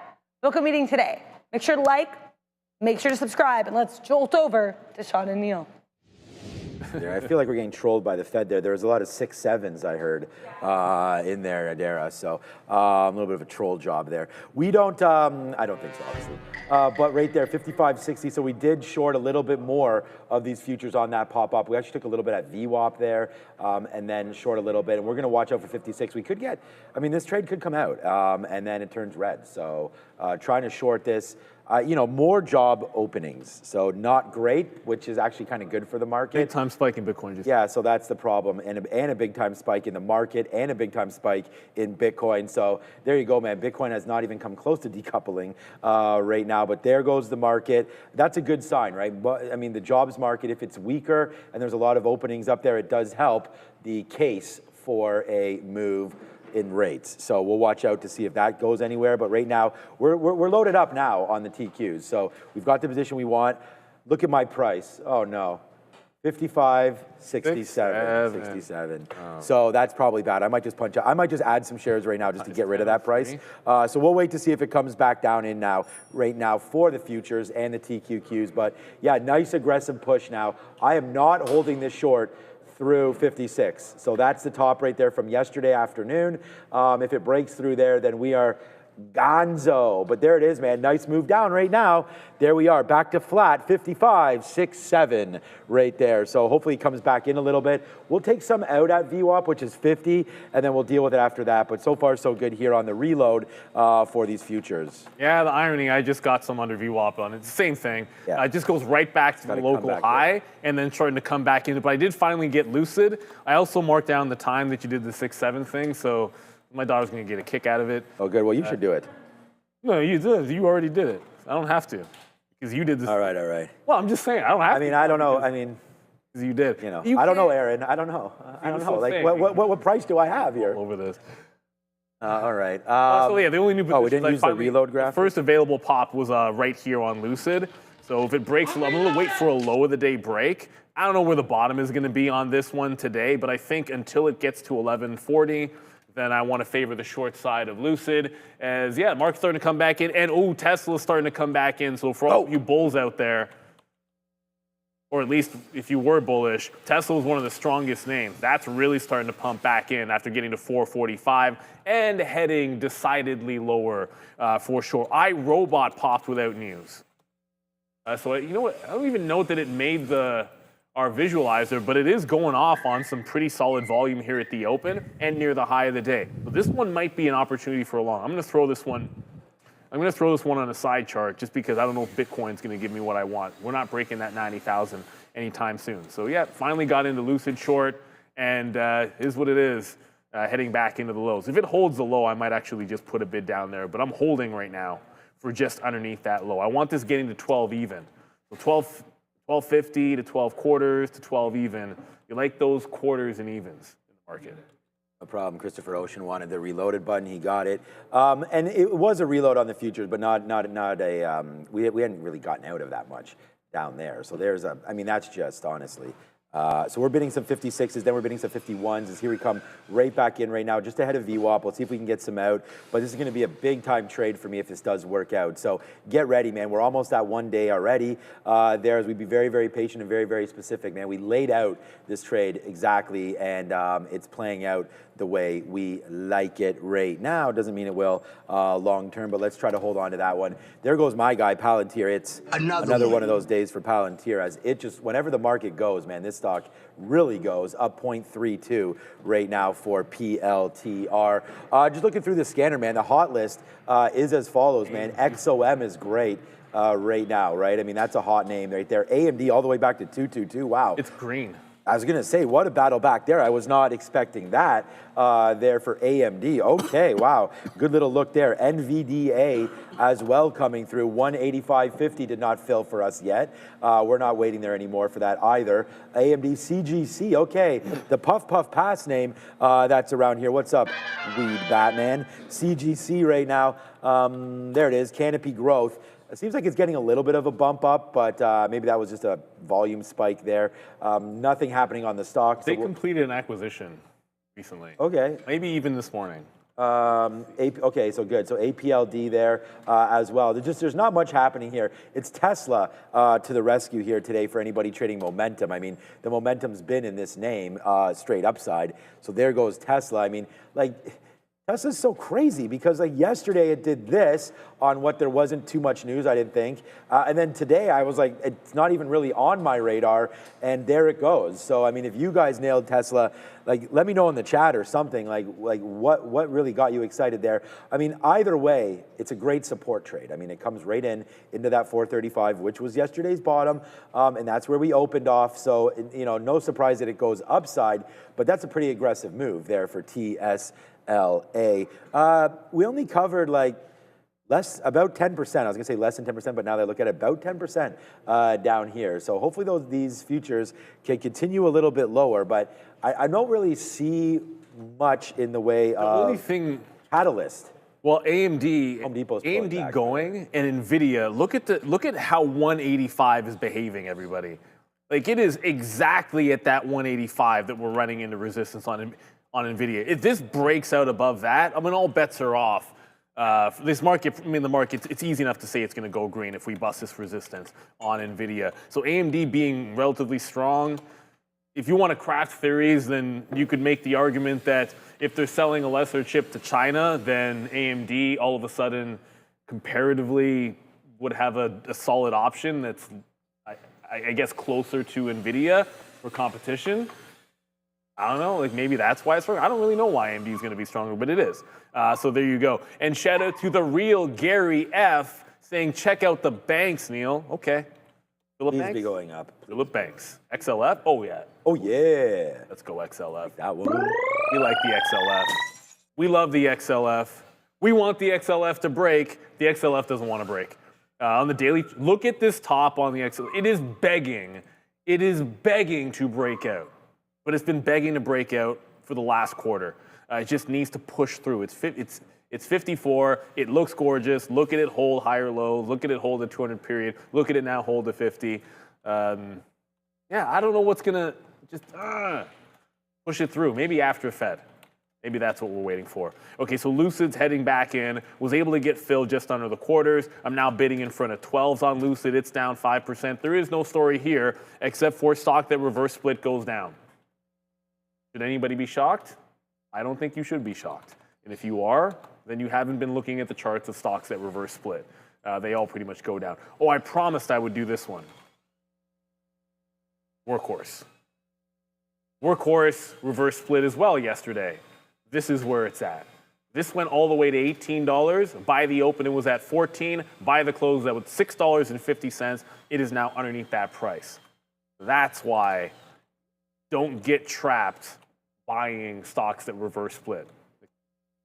Book a meeting today. Make sure to like, make sure to subscribe, and let's jolt over to Sean and Neil. there. I feel like we're getting trolled by the Fed there. There was a lot of 6.7s I heard in there, Adara. So a little bit of a troll job there. We don't, I don't think so, obviously. But right there, 55.60. So we did short a little bit more of these futures on that pop up. We actually took a little bit at VWAP there and then short a little bit. And we're going to watch out for 56. We could get, I mean, this trade could come out and then it turns red. So trying to short this. You know, more job openings, so not great, which is actually kind of good for the market. Big time spike in Bitcoin. Yeah, so that's the problem, and a big time spike in the market, and a big time spike in Bitcoin. So there you go, man. Bitcoin has not even come close to decoupling right now, but there goes the market. That's a good sign, right? But I mean, the jobs market, if it's weaker and there's a lot of openings up there, it does help the case for a move in rates. So we'll watch out to see if that goes anywhere. But right now, we're loaded up now on the TQs. So we've got the position we want. Look at my price. Oh, no. 55, 67, 67. Oh. So that's probably bad. I might just punch out. I might just add some shares right now just to get rid of that price. So we'll wait to see if it comes back down in now, right now for the futures and the TQQs. But yeah, nice aggressive push now. I am not holding this short through 56. So that's the top right there from yesterday afternoon. If it breaks through there, then we are gonzo. But there it is, man. Nice move down right now. There we are, back to flat, 55.67 right there. So hopefully it comes back in a little bit. We'll take some out at VWAP, which is 50, and then we'll deal with it after that. But so far, so good here on the reload for these futures. Yeah, the irony, I just got some under VWAP on it. It's the same thing. Yeah. It just goes right back to the local high and then starting to come back in. But I did finally get lucid. I also marked down the time that you did the 6-7 thing, so my daughter's going to get a kick out of it. Oh, good. Well, you should do it. No, you did. You already did it. I don't have to. Because you did this. All right, all right. Well, I'm just saying, I don't have to. I mean, I don't know. I mean, because you did. You know, I don't know, Aaron. I don't know. I don't know. Like, what price do I have here? Over this. All right. So yeah, the only new position we didn't use the reload graph. The first available pop was right here on Lucid. So if it breaks, I'm going to wait for a low of the day break. I don't know where the bottom is going to be on this one today, but I think until it gets to 1140, then I want to favor the short side of Lucid. As yeah, market's starting to come back in, and Tesla's starting to come back in. So for all you bulls out there, or at least if you were bullish, Tesla was one of the strongest names. That's really starting to pump back in after getting to 445 and heading decidedly lower for sure. iRobot popped without news. So you know what? I don't even note that it made our visualizer, but it is going off on some pretty solid volume here at the open and near the high of the day. But this one might be an opportunity for a long. I'm going to throw this one on a side chart just because I don't know if Bitcoin's going to give me what I want. We're not breaking that 90,000 anytime soon. So yeah, finally got into Lucid short, and is what it is, heading back into the lows. If it holds the low, I might actually just put a bid down there, but I'm holding right now for just underneath that low. I want this getting to 12 even. So 12.50 to 12 quarters to 12 even. You like those quarters and evens in the market. No problem. Christopher Ocean wanted the reloaded button. He got it. And it was a reload on the futures, but not a, we hadn't really gotten out of that much down there. So there's I mean, that's just honestly. So we're bidding some 56s, then we're bidding some 51s. As here we come right back in right now, just ahead of VWAP. We'll see if we can get some out. But this is going to be a big time trade for me if this does work out. So get ready, man. We're almost at 1 day already. As we'd be very, very patient and very, very specific, man. We laid out this trade exactly, and it's playing out the way we like it right now. Doesn't mean it will long term, but let's try to hold on to that one. There goes my guy, Palantir. It's another one of those days for Palantir, as it just, whenever the market goes, man, this stock really goes up 0.32 right now for PLTR. Just looking through the scanner, man, the hot list is as follows, man. XOM is great right now, right? I mean, that's a hot name right there. AMD all the way back to 222. Wow. It's green. I was going to say, what a battle back there. I was not expecting that there for AMD. Okay, wow. Good little look there. NVDA as well coming through. 185.50 did not fill for us yet. We're not waiting there anymore for that either. AMD CGC, okay. The Puff Puff Pass name that's around here. What's up, Weed Batman? CGC right now. There it is, Canopy Growth. It seems like it's getting a little bit of a bump up, but maybe that was just a volume spike there. Nothing happening on the stock. They completed an acquisition recently. Okay. Maybe even this morning. Okay, so good. So APLD there as well. There's not much happening here. It's Tesla to the rescue here today for anybody trading momentum. I mean, the momentum's been in this name straight upside. So there goes Tesla. I mean, like, Tesla's so crazy because like yesterday it did this on what there wasn't too much news, I didn't think. And then today I was like, it's not even really on my radar, and there it goes. So, I mean, if you guys nailed Tesla, like, let me know in the chat or something, like what really got you excited there? I mean, either way, it's a great support trade. I mean, it comes right into that 435, which was yesterday's bottom, and that's where we opened off. So, you know, no surprise that it goes upside, but that's a pretty aggressive move there for TSLA. We only covered like about 10%. I was gonna say less than 10%, but now they look at about 10% down here. So hopefully these futures can continue a little bit lower, but I don't really see much in the way of catalyst. Well, AMD, Home Depot's pulling AMD back, going, and Nvidia. Look at how 185 is behaving, everybody. Like, it is exactly at that 185 that we're running into resistance on Nvidia. If this breaks out above that, I mean, all bets are off. This market, I mean, the market, it's easy enough to say it's going to go green if we bust this resistance on Nvidia. So AMD being relatively strong. If you want to craft theories, then you could make the argument that if they're selling a lesser chip to China, then AMD all of a sudden comparatively would have a solid option that's, I guess, closer to Nvidia for competition. I don't know, like maybe that's why it's strong. I don't really know why AMD is going to be stronger, but it is. So there you go. And shout out to the real Gary F saying, check out the banks, Neil. Okay. Philip Needs Banks? to be going up. Philip Banks. XLF? Oh, yeah. Oh, yeah. Let's go XLF. That one. We like the XLF. We love the XLF. We want the XLF to break. The XLF doesn't want to break. On the daily, look at this top on the XLF. It is begging. It is begging to break out. But it's been begging to break out for the last quarter. It just needs to push through. It's 54. It looks gorgeous. Look at it hold higher lows. Look at it hold the 200 period. Look at it now hold the 50. Yeah, I don't know what's going to just push it through. Maybe after Fed. Maybe that's what we're waiting for. Okay, so Lucid's heading back in. Was able to get filled just under the quarters. I'm now bidding in front of 12s on Lucid. It's down 5%. There is no story here except for stock that reverse split goes down. Should anybody be shocked? I don't think you should be shocked. And if you are, then you haven't been looking at the charts of stocks that reverse split. They all pretty much go down. Oh, I promised I would do this one. Workhorse. Workhorse reverse split as well yesterday. This is where it's at. This went all the way to $18. By the open, it was at $14. By the close, that was $6.50. It is now underneath that price. That's why don't get trapped buying stocks that reverse split.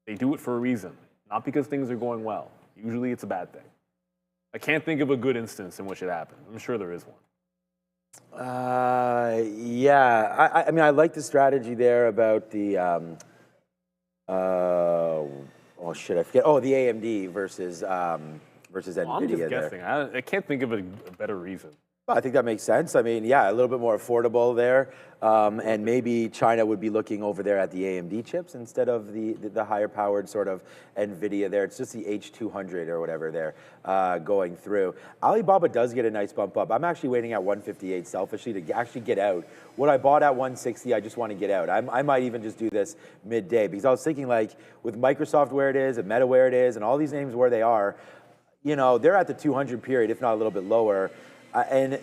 They do it for a reason, not because things are going well. Usually it's a bad thing. I can't think of a good instance in which it happened. I'm sure there is one. Yeah, I mean, I like the strategy there about the, oh shit, I forget. Oh, the AMD versus Nvidia. I'm just there. guessing. I can't think of a better reason. I think that makes sense. I mean, yeah, a little bit more affordable there, and maybe China would be looking over there at the AMD chips instead of the higher powered sort of Nvidia there. It's just the H200 or whatever there going through. Alibaba does get a nice bump up. I'm actually waiting at 158 selfishly to actually get out. What I bought at 160, I just want to get out. I might even just do this midday because I was thinking like with Microsoft where it is and Meta where it is and all these names where they are, you know, they're at the 200 period, if not a little bit lower. And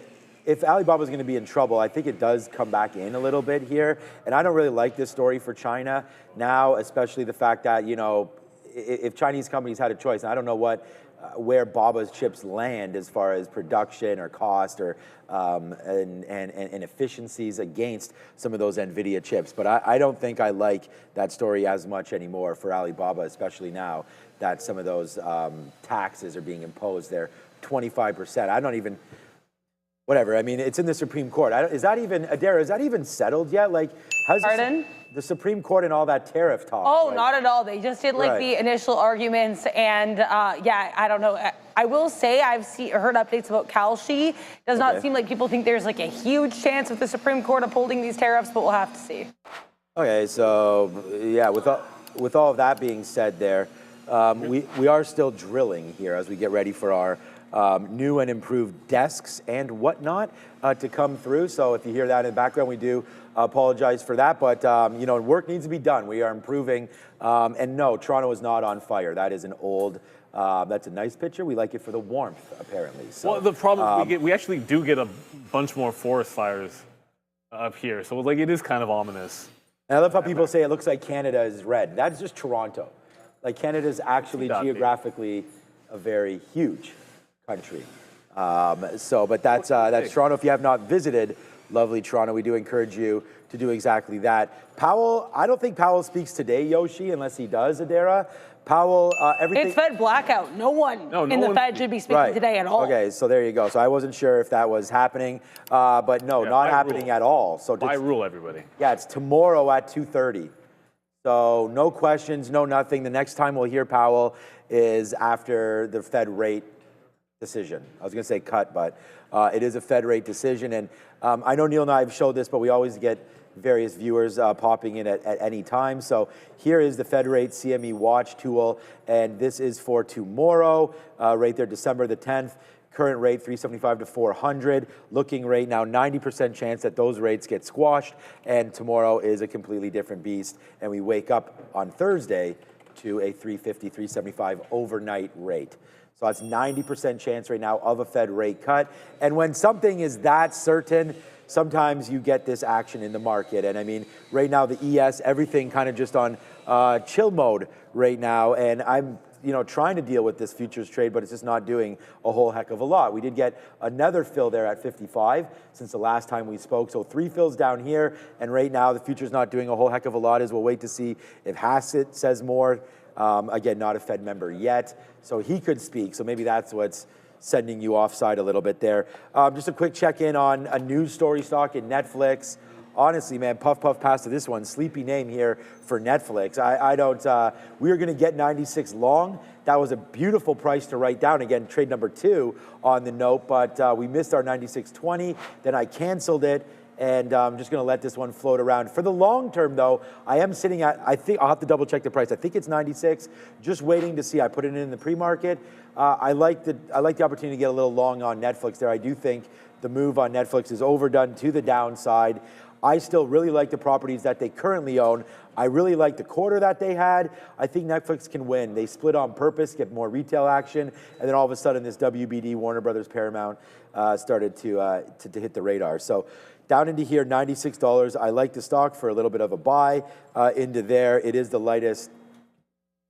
if Alibaba's going to be in trouble, I think it does come back in a little bit here. And I don't really like this story for China now, especially the fact that, you know, if Chinese companies had a choice, and I don't know where Baba's chips land as far as production or cost or and efficiencies against some of those Nvidia chips. But I don't think I like that story as much anymore for Alibaba, especially now that some of those taxes are being imposed there, 25%. I don't even. Whatever. I mean, it's in the Supreme Court. Is that even, Adara, is that even settled yet? Like, how's the Supreme Court and all that tariff talk? Oh, like, not at all. They just did like the initial arguments, and yeah, I don't know. I will say I've heard updates about Kalshi. Does not seem like people think there's like a huge chance of the Supreme Court upholding these tariffs, but we'll have to see. Okay, so yeah, with all. with all of that being said there, we are still drilling here as we get ready for our new and improved desks and whatnot to come through. So if you hear that in the background, we do apologize for that. But, you know, work needs to be done. We are improving. And no, Toronto is not on fire. That is an old, that's a nice picture. We like it for the warmth, apparently. So, well, the problem is we actually do get a bunch more forest fires up here. So, like, it is kind of ominous. And I love how people say it looks like Canada is red. That's just Toronto. Like, Canada is actually geographically a very huge country. But that's Toronto. If you have not visited lovely Toronto, we do encourage you to do exactly that. Powell, I don't think Powell speaks today, Yoshi, unless he does, Adara. Powell, everything. It's Fed blackout. No one in the Fed should be speaking today at all. Okay, so there you go. So I wasn't sure if that was happening, but no, not happening at all. So by rule, everybody. Yeah, it's tomorrow at 2:30. So no questions, no nothing. The next time we'll hear Powell is after the Fed rate decision. I was going to say cut, but it is a Fed rate decision. And I know Neil and I have showed this, but we always get various viewers popping in at any time. So here is the Fed rate CME watch tool, and this is for tomorrow, right there, December the 10th. Current rate 375 to 400. Looking rate now 90% chance that those rates get squashed, and tomorrow is a completely different beast. And we wake up on Thursday to a 350, 375 overnight rate. So that's 90% chance right now of a Fed rate cut. And when something is that certain, sometimes you get this action in the market. And I mean, right now the ES, everything kind of just on chill mode right now. And I'm trying to deal with this futures trade, but it's just not doing a whole heck of a lot. We did get another fill there at 55 since the last time we spoke. So 3 fills down here. And right now the future's not doing a whole heck of a lot, as we'll wait to see if Hassett says more. Again, not a Fed member yet, so he could speak. So maybe that's what's sending you offside a little bit there. Just a quick check-in on a news story stock in Netflix. Honestly, man, puff past to this one. Sleepy name here for Netflix. I don't. We were going to get 96 long. That was a beautiful price to write down. Again, trade number 2 on the note, but we missed our 96.20. Then I canceled it. And I'm just going to let this one float around. For the long term, though, I am sitting at, I think, I'll have to double check the price. I think it's 96, just waiting to see. I put it in the pre-market. I like the opportunity to get a little long on Netflix there. I do think the move on Netflix is overdone to the downside. I still really like the properties that they currently own. I really like the quarter that they had. I think Netflix can win. They split on purpose, get more retail action, and then all of a sudden this WBD, Warner Brothers Paramount, started to hit the radar. So down into here, $96. I like the stock for a little bit of a buy into there. It is the lightest,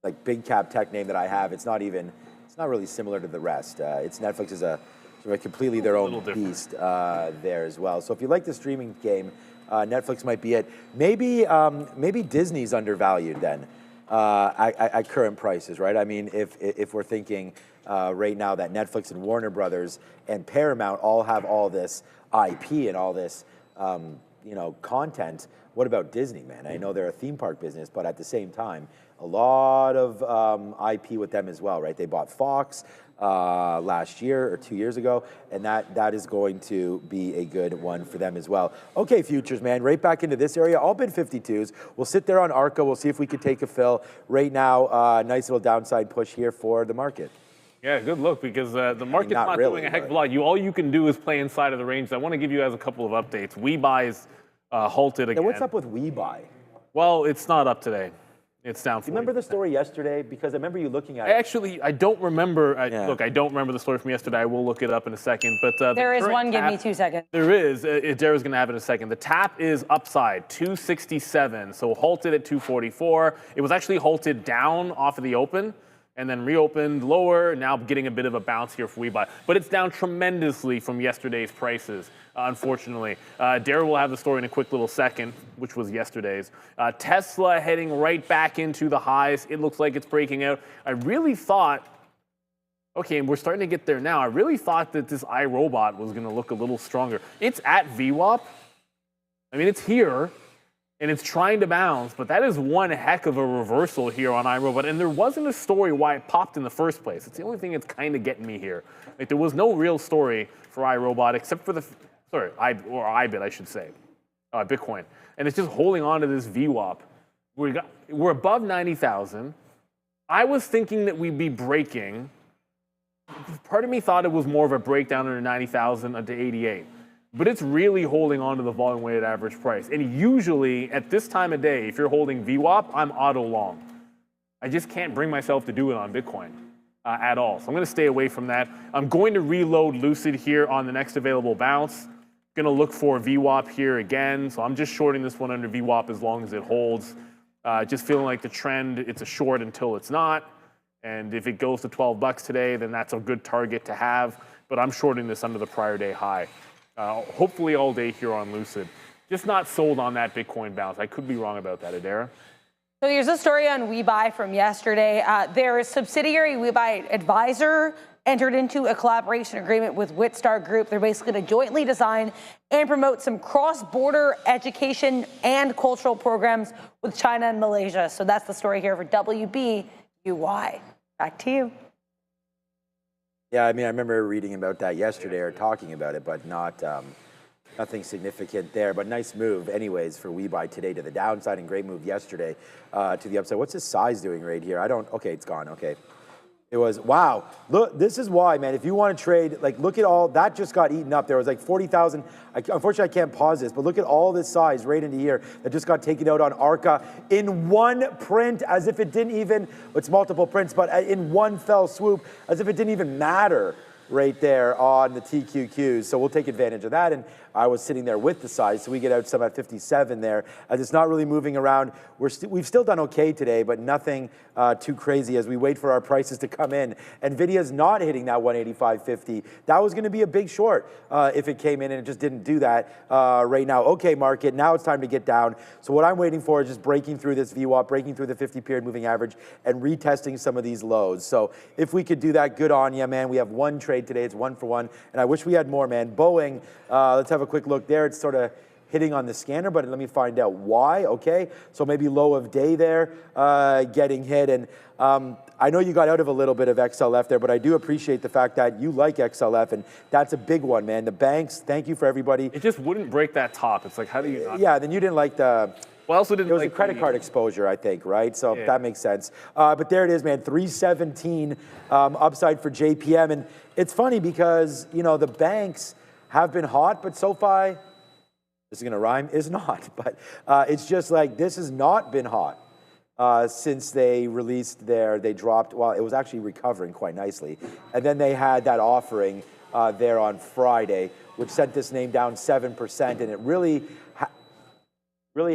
like, big cap tech name that I have. It's not really similar to the rest. Netflix is a sort of completely their own beast there as well. So if you like the streaming game, Netflix might be it. Maybe Disney's undervalued then at current prices, right? I mean, if we're thinking right now that Netflix and Warner Brothers and Paramount all have all this IP and all this content, what about Disney, man? I know they're a theme park business, but at the same time, a lot of IP with them as well, right? They bought Fox last year or 2 years ago, and that is going to be a good one for them as well. Okay, futures, man, right back into this area. All bid 52s. We'll sit there on ARCA. We'll see if we could take a fill. Right now, nice little downside push here for the market. Yeah, good look, because the market's not really doing a heck of a lot. All you can do is play inside of the range. I want to give you guys a couple of updates. WeBuy's halted again. Yeah, what's up with WeBuy? Well, it's not up today. It's down. Do you remember the story yesterday? Because I remember you looking at it. Actually, I don't remember. Look, I don't remember the story from yesterday. I will look it up in a second. But there is one. Give me 2 seconds. There is. Dara's going to have it in a second. The tap is upside, 267. So halted at 244. It was actually halted down off of the open, and then reopened lower, now getting a bit of a bounce here for WeBuy. But it's down tremendously from yesterday's prices, unfortunately. Dara will have the story in a quick little second, which was yesterday's. Tesla heading right back into the highs. It looks like it's breaking out. I really thought, okay, and we're starting to get there now. I really thought that this iRobot was going to look a little stronger. It's at VWAP. I mean, it's here. And it's trying to bounce, but that is one heck of a reversal here on iRobot. And there wasn't a story why it popped in the first place. It's the only thing that's kind of getting me here. Like, there was no real story for iRobot except for IBIT, I should say, Bitcoin. And it's just holding on to this VWAP we're above 90,000. I was thinking that we'd be breaking. Part of me thought it was more of a breakdown under 90,000 to 88. But it's really holding on to the volume weighted average price. And usually at this time of day, if you're holding VWAP, I'm auto long. I just can't bring myself to do it on Bitcoin at all. So I'm going to stay away from that. I'm going to reload Lucid here on the next available bounce. Going to look for VWAP here again. So I'm just shorting this one under VWAP as long as it holds. Just feeling like the trend, it's a short until it's not. And if it goes to $12 today, then that's a good target to have. But I'm shorting this under the prior day high. Hopefully all day here on Lucid. Just not sold on that Bitcoin bounce. I could be wrong about that, Adara. So here's a story on WeBuy from yesterday. Their subsidiary WeBuy Advisor entered into a collaboration agreement with Witstar Group. They're basically going to jointly design and promote some cross-border education and cultural programs with China and Malaysia. So that's the story here for WBUY. Back to you. Yeah, I mean, I remember reading about that yesterday or talking about it, but not nothing significant there. But nice move, anyways, for WeBuy today to the downside, and great move yesterday to the upside. What's his size doing right here? Okay, it's gone. Okay. It was, wow. Look, this is why, man, if you want to trade, like, look at all, that just got eaten up. There was like 40,000. Unfortunately, I can't pause this, but look at all this size right into here that just got taken out on ARCA in one print, as if it didn't even, it's multiple prints, but in one fell swoop, as if it didn't even matter right there on the TQQs. So we'll take advantage of that. And I was sitting there with the size, so we get out some at 57 there. As it's not really moving around. We've still done okay today, but nothing too crazy as we wait for our prices to come in. Nvidia's not hitting that 185.50. That was going to be a big short if it came in, and it just didn't do that right now. Okay, market, now it's time to get down. So what I'm waiting for is just breaking through this VWAP, breaking through the 50-period moving average, and retesting some of these lows. So if we could do that, good on you, man. We have one trade today. It's 1 for 1, and I wish we had more, man. Boeing, let's have a quick look there. It's sort of hitting on the scanner, but let me find out why. Okay, so maybe low of day there getting hit. And I know you got out of a little bit of XLF there, but I do appreciate the fact that you like XLF, and that's a big one, man. The banks, thank you for everybody. It just wouldn't break that top. It's like, how do you not? Yeah, then you didn't like the... Well, I also didn't It was like a credit card exposure, I think, right? So yeah. That makes sense. But there it is, man, 317 upside for JPM. And it's funny because, you know, the banks have been hot, but SoFi, this is going to rhyme, is not. But it's just like this has not been hot since they released they dropped, well, it was actually recovering quite nicely. And then they had that offering there on Friday, which sent this name down 7%. And it really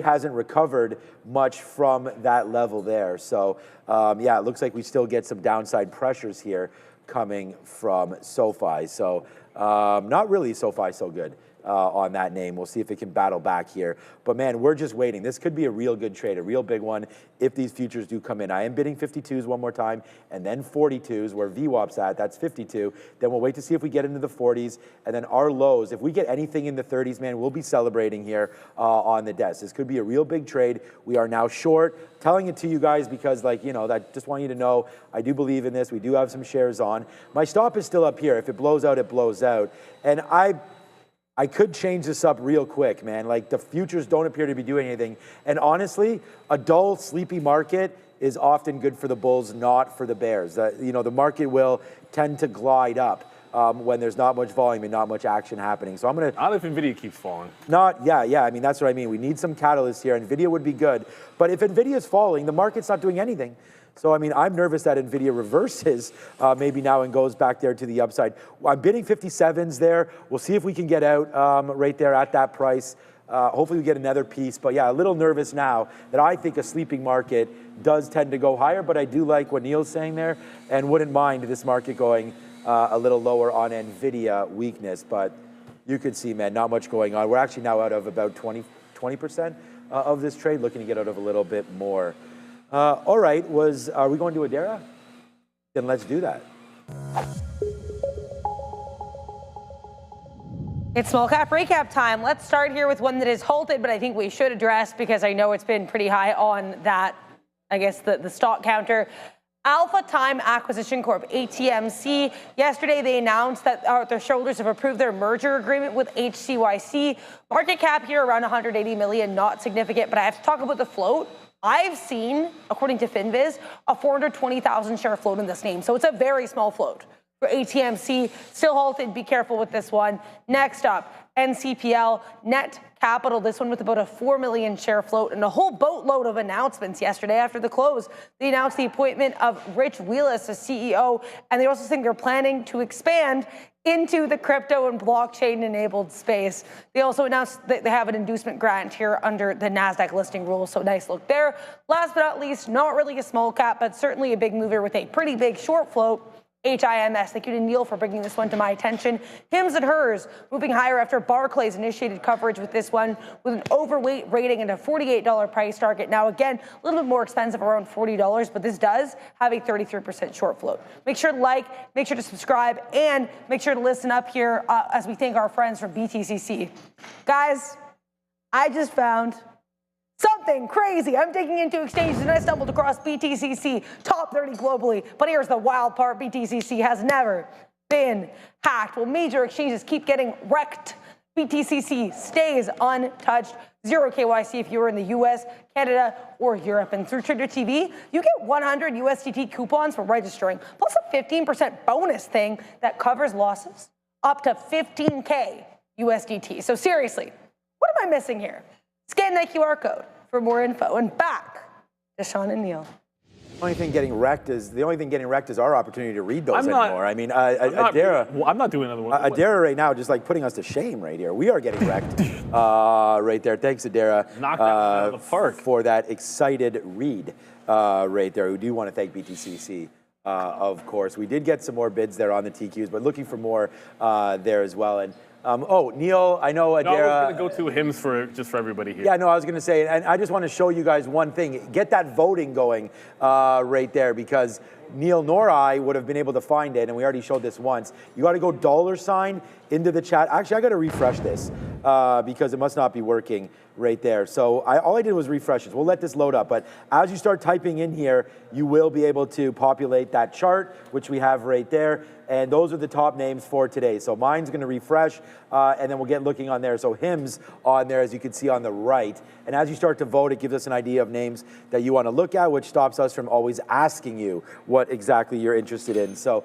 hasn't recovered much from that level there. So, yeah, it looks like we still get some downside pressures here coming from SoFi. So, not really SoFi so good on that name. We'll see if it can battle back here. But, man, we're just waiting. This could be a real good trade, a real big one if these futures do come in. I am bidding 52s one more time, and then 42s where VWAP's at. That's 52. Then we'll wait to see if we get into the 40s. And then our lows, if we get anything in the 30s, man, we'll be celebrating here on the desk. This could be a real big trade. We are now short. Telling it to you guys because, like, you know, I just want you to know I do believe in this. We do have some shares on. My stop is still up here. If it blows out, it blows out. And I could change this up real quick, man. Like, the futures don't appear to be doing anything. And honestly, a dull, sleepy market is often good for the bulls, not for the bears. You know, the market will tend to glide up when there's not much volume and not much action happening. So I'm going to... Not if Nvidia keeps falling. Yeah. I mean, that's what I mean. We need some catalysts here. Nvidia would be good. But if Nvidia's falling, the market's not doing anything. So, I mean, I'm nervous that Nvidia reverses maybe now and goes back there to the upside. I'm bidding 57s there. We'll see if we can get out right there at that price. Hopefully we get another piece. But, yeah, a little nervous now that I think a sleeping market does tend to go higher. But I do like what Neil's saying there and wouldn't mind this market going a little lower on Nvidia weakness. But you could see, man, not much going on. We're actually now out of about 20% of this trade, looking to get out of a little bit more. All right, are we going to Adara? Then let's do that. It's small cap recap time. Let's start here with one that is halted, but I think we should address because I know it's been pretty high on that, I guess, the stock counter. Alpha Time Acquisition Corp, ATMC. Yesterday, they announced that their shareholders have approved their merger agreement with HCYC. Market cap here around 180 million, not significant, but I have to talk about the float. I've seen, according to FinViz, a 420,000 share float in this name. So it's a very small float. For ATMC, still halted. Be careful with this one. Next up, NCPL, Net Capital, this one with about a 4 million share float and a whole boatload of announcements yesterday after the close. They announced the appointment of Rich Wheelis as CEO, and they also think they're planning to expand into the crypto and blockchain-enabled space. They also announced that they have an inducement grant here under the NASDAQ listing rules, so nice look there. Last but not least, not really a small cap, but certainly a big mover with a pretty big short float. HIMS, thank you to Neil for bringing this one to my attention. Hims and Hers moving higher after Barclays initiated coverage with this one with an overweight rating and a $48 price target. Now again, a little bit more expensive, around $40, but this does have a 33% short float. Make sure to like, make sure to subscribe, and make sure to listen up here as we thank our friends from BTCC. Guys, I just found something crazy. I'm digging into exchanges and I stumbled across BTCC, top 30 globally. But here's the wild part, BTCC has never been hacked. Well, major exchanges keep getting wrecked. BTCC stays untouched. Zero KYC if you're in the US, Canada, or Europe. And through Trader TV, you get 100 USDT coupons for registering, plus a 15% bonus thing that covers losses up to 15K USDT. So seriously, what am I missing here? Scan that QR code for more info. And back to Sean and Neil. The only thing getting wrecked is our opportunity to read those anymore. I mean, Adara. Well, I'm not doing another one. Adara right now, just like putting us to shame right here. We are getting wrecked right there. Thanks, Adara, Knocked that one out of the park. for that excited read right there. We do want to thank BTCC. Of course, we did get some more bids there on the TQs, but looking for more there as well. And Neil, I know Adara. No, I was going to go to Hims just for everybody here. Yeah, no, I was going to say, and I just want to show you guys one thing. Get that voting going right there, because Neil nor I would have been able to find it, and we already showed this once. You got to go $ into the chat. Actually, I got to refresh this because it must not be working right there. So all I did was refresh this. We'll let this load up, but as you start typing in here, you will be able to populate that chart, which we have right there. And those are the top names for today. So mine's going to refresh, and then we'll get looking on there. So Hims on there, as you can see on the right. And as you start to vote, it gives us an idea of names that you want to look at, which stops us from always asking you what exactly you're interested in. So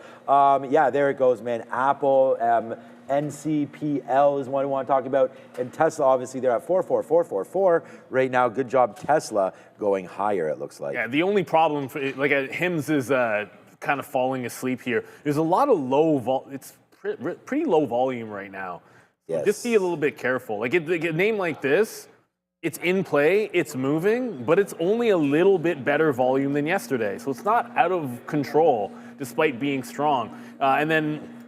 yeah, there it goes, man. Apple, NCPL is one we want to talk about. And Tesla, obviously, they're at 44444 right now. Good job, Tesla, going higher, it looks like. Yeah, the only problem, Hims is kind of falling asleep here. There's a lot of it's pretty low volume right now. So Yes. just be a little bit careful. Like a name like this, it's in play, it's moving, but it's only a little bit better volume than yesterday. So it's not out of control, despite being strong. And then,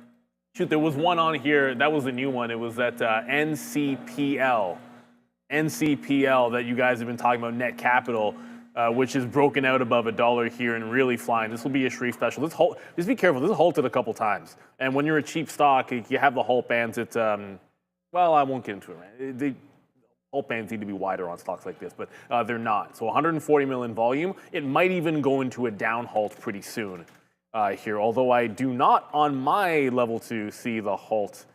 shoot, there was one on here, that was a new one. It was that NCPL that you guys have been talking about, Net Capital, which is broken out above $1 here and really flying. This will be a Shreve special. Just be careful. This is halted a couple times. And when you're a cheap stock, you have the halt bands. It's, well, I won't get into it. Right? The halt bands need to be wider on stocks like this, but they're not. So 140 million volume. It might even go into a down halt pretty soon here, although I do not on my level 2 see the halt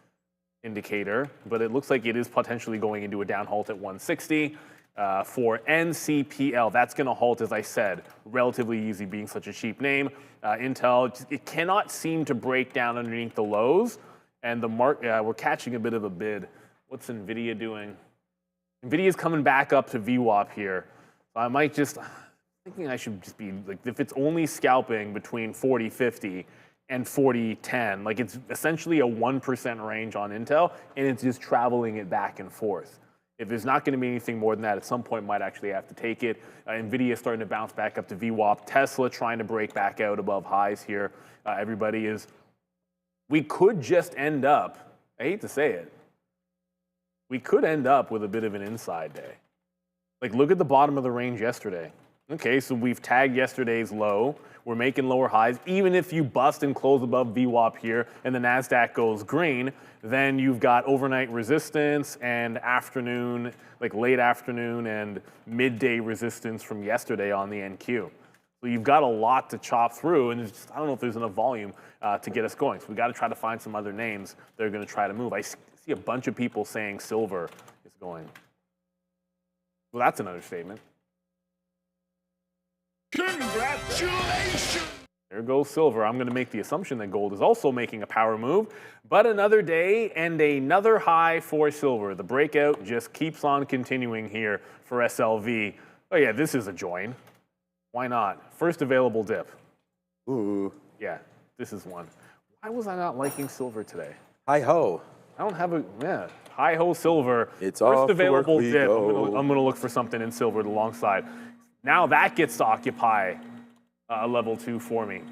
indicator, but it looks like it is potentially going into a down halt at 160. For NCPL, that's going to halt, as I said, relatively easy being such a cheap name. Intel, it cannot seem to break down underneath the lows, and we're catching a bit of a bid. What's Nvidia doing? Nvidia's coming back up to VWAP here. So I might thinking I should just be, like, if it's only scalping between 40.50 and 40.10, like it's essentially a 1% range on Intel, and it's just traveling it back and forth. If there's not going to be anything more than that, at some point might actually have to take it. Nvidia is starting to bounce back up to VWAP. Tesla trying to break back out above highs here. We could just end up, I hate to say it, we could end up with a bit of an inside day. Like, look at the bottom of the range yesterday. Okay, so we've tagged yesterday's low. We're making lower highs. Even if you bust and close above VWAP here and the NASDAQ goes green, then you've got overnight resistance and afternoon, like late afternoon and midday resistance from yesterday on the NQ. So you've got a lot to chop through, and I don't know if there's enough volume to get us going. So we got to try to find some other names that are going to try to move. I see a bunch of people saying silver is going. Well, that's an understatement. Congratulations! There goes silver. I'm going to make the assumption that gold is also making a power move, but another day and another high for silver. The breakout just keeps on continuing here for SLV. Oh yeah, this is a join. Why not? First available dip. Ooh. Yeah, this is one. Why was I not liking silver today? Hi ho. I don't have hi ho silver. It's First off to available work we dip. go. I'm gonna look for something in silver alongside. Now that gets to occupy a level 2 for me.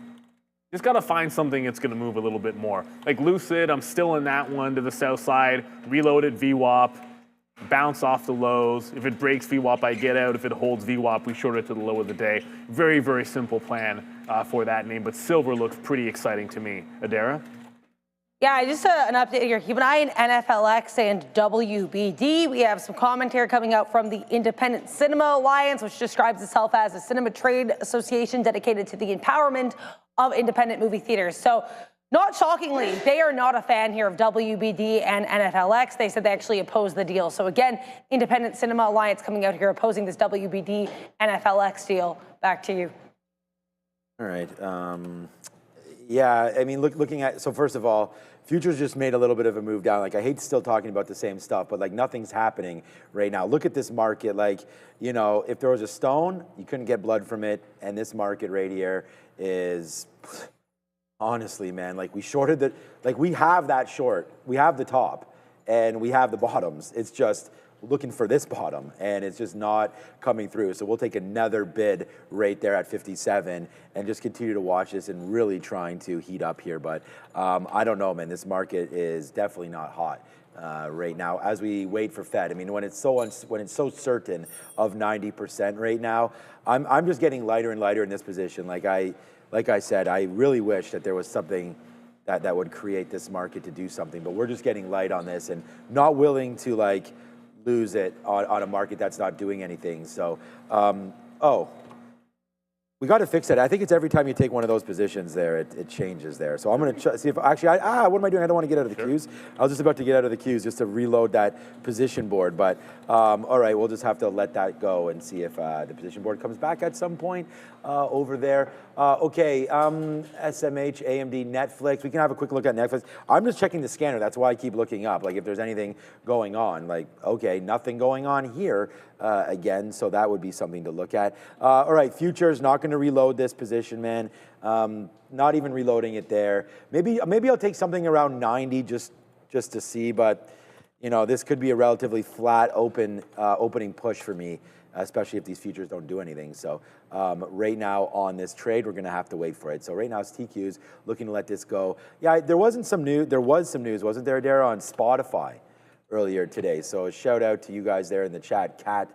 Just gotta find something that's gonna move a little bit more. Like Lucid, I'm still in that one to the south side. Reloaded VWAP, bounce off the lows. If it breaks VWAP, I get out. If it holds VWAP, we short it to the low of the day. Very, very simple plan for that name, but silver looks pretty exciting to me. Adara? Yeah, just an update here. Keep an eye on NFLX and WBD. We have some commentary coming out from the Independent Cinema Alliance, which describes itself as a cinema trade association dedicated to the empowerment of independent movie theaters. So, not shockingly, they are not a fan here of WBD and NFLX. They said they actually oppose the deal. So again, Independent Cinema Alliance coming out here opposing this WBD NFLX deal. Back to you. All right. Yeah, I mean, looking at, so first of all, futures just made a little bit of a move down. Like, I hate still talking about the same stuff, but like nothing's happening right now. Look at this market. Like, you know, if there was a stone, you couldn't get blood from it. And this market right here is, honestly, man, like we shorted the, like we have that short. We have the top and we have the bottoms. It's just looking for this bottom and it's just not coming through. So we'll take another bid right there at 57 and just continue to watch this and really trying to heat up here. But I don't know, man, this market is definitely not hot right now as we wait for Fed. I mean, when it's so certain of 90% right now, I'm just getting lighter and lighter in this position. Like I said, I really wish that there was something that would create this market to do something, but we're just getting light on this and not willing to like lose it on a market that's not doing anything. So, we got to fix it. I think it's every time you take one of those positions there, it changes there. So I'm going to see if, actually, what am I doing? I don't want to get out of the queues. I was just about to get out of the queues just to reload that position board. But all right, we'll just have to let that go and see if the position board comes back at some point over there. Okay, SMH, AMD, Netflix. We can have a quick look at Netflix. I'm just checking the scanner. That's why I keep looking up. Like if there's anything going on. Like, okay, nothing going on here again. So that would be something to look at. All right, futures, not going to reload this position, man. Not even reloading it there. Maybe I'll take something around 90 just to see, but you know, this could be a relatively flat opening push for me, especially if these futures don't do anything. So right now on this trade, we're going to have to wait for it. So right now it's TQs looking to let this go. Yeah, there was some news, wasn't there, Dara, on Spotify earlier today. So a shout out to you guys there in the chat, Kat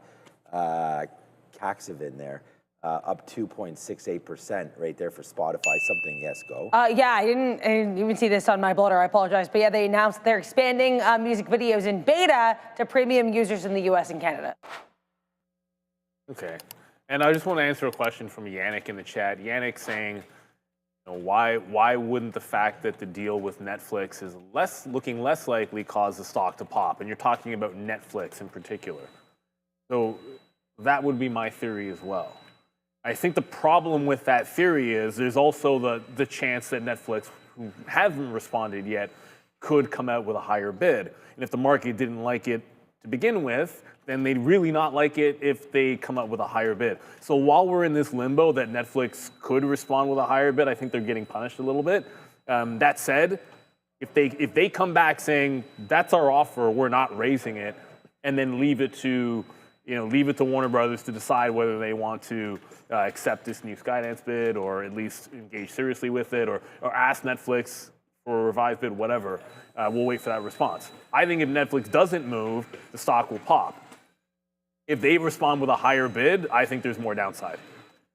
Caxavin there. Up 2.68% right there for Spotify. Something, yes, go. Yeah, I didn't even see this on my blotter. I apologize. But yeah, they announced they're expanding music videos in beta to premium users in the US and Canada. Okay. And I just want to answer a question from Yannick in the chat. Yannick saying, you know, why wouldn't the fact that the deal with Netflix is looking less likely cause the stock to pop? And you're talking about Netflix in particular. So that would be my theory as well. I think the problem with that theory is there's also the chance that Netflix, who haven't responded yet, could come out with a higher bid. And if the market didn't like it to begin with, then they'd really not like it if they come up with a higher bid. So while we're in this limbo that Netflix could respond with a higher bid, I think they're getting punished a little bit. That said, if they come back saying, that's our offer, we're not raising it, and then leave it to Warner Brothers to decide whether they want to accept this new Skydance bid or at least engage seriously with it or ask Netflix for a revised bid, whatever. We'll wait for that response. I think if Netflix doesn't move, the stock will pop. If they respond with a higher bid, I think there's more downside.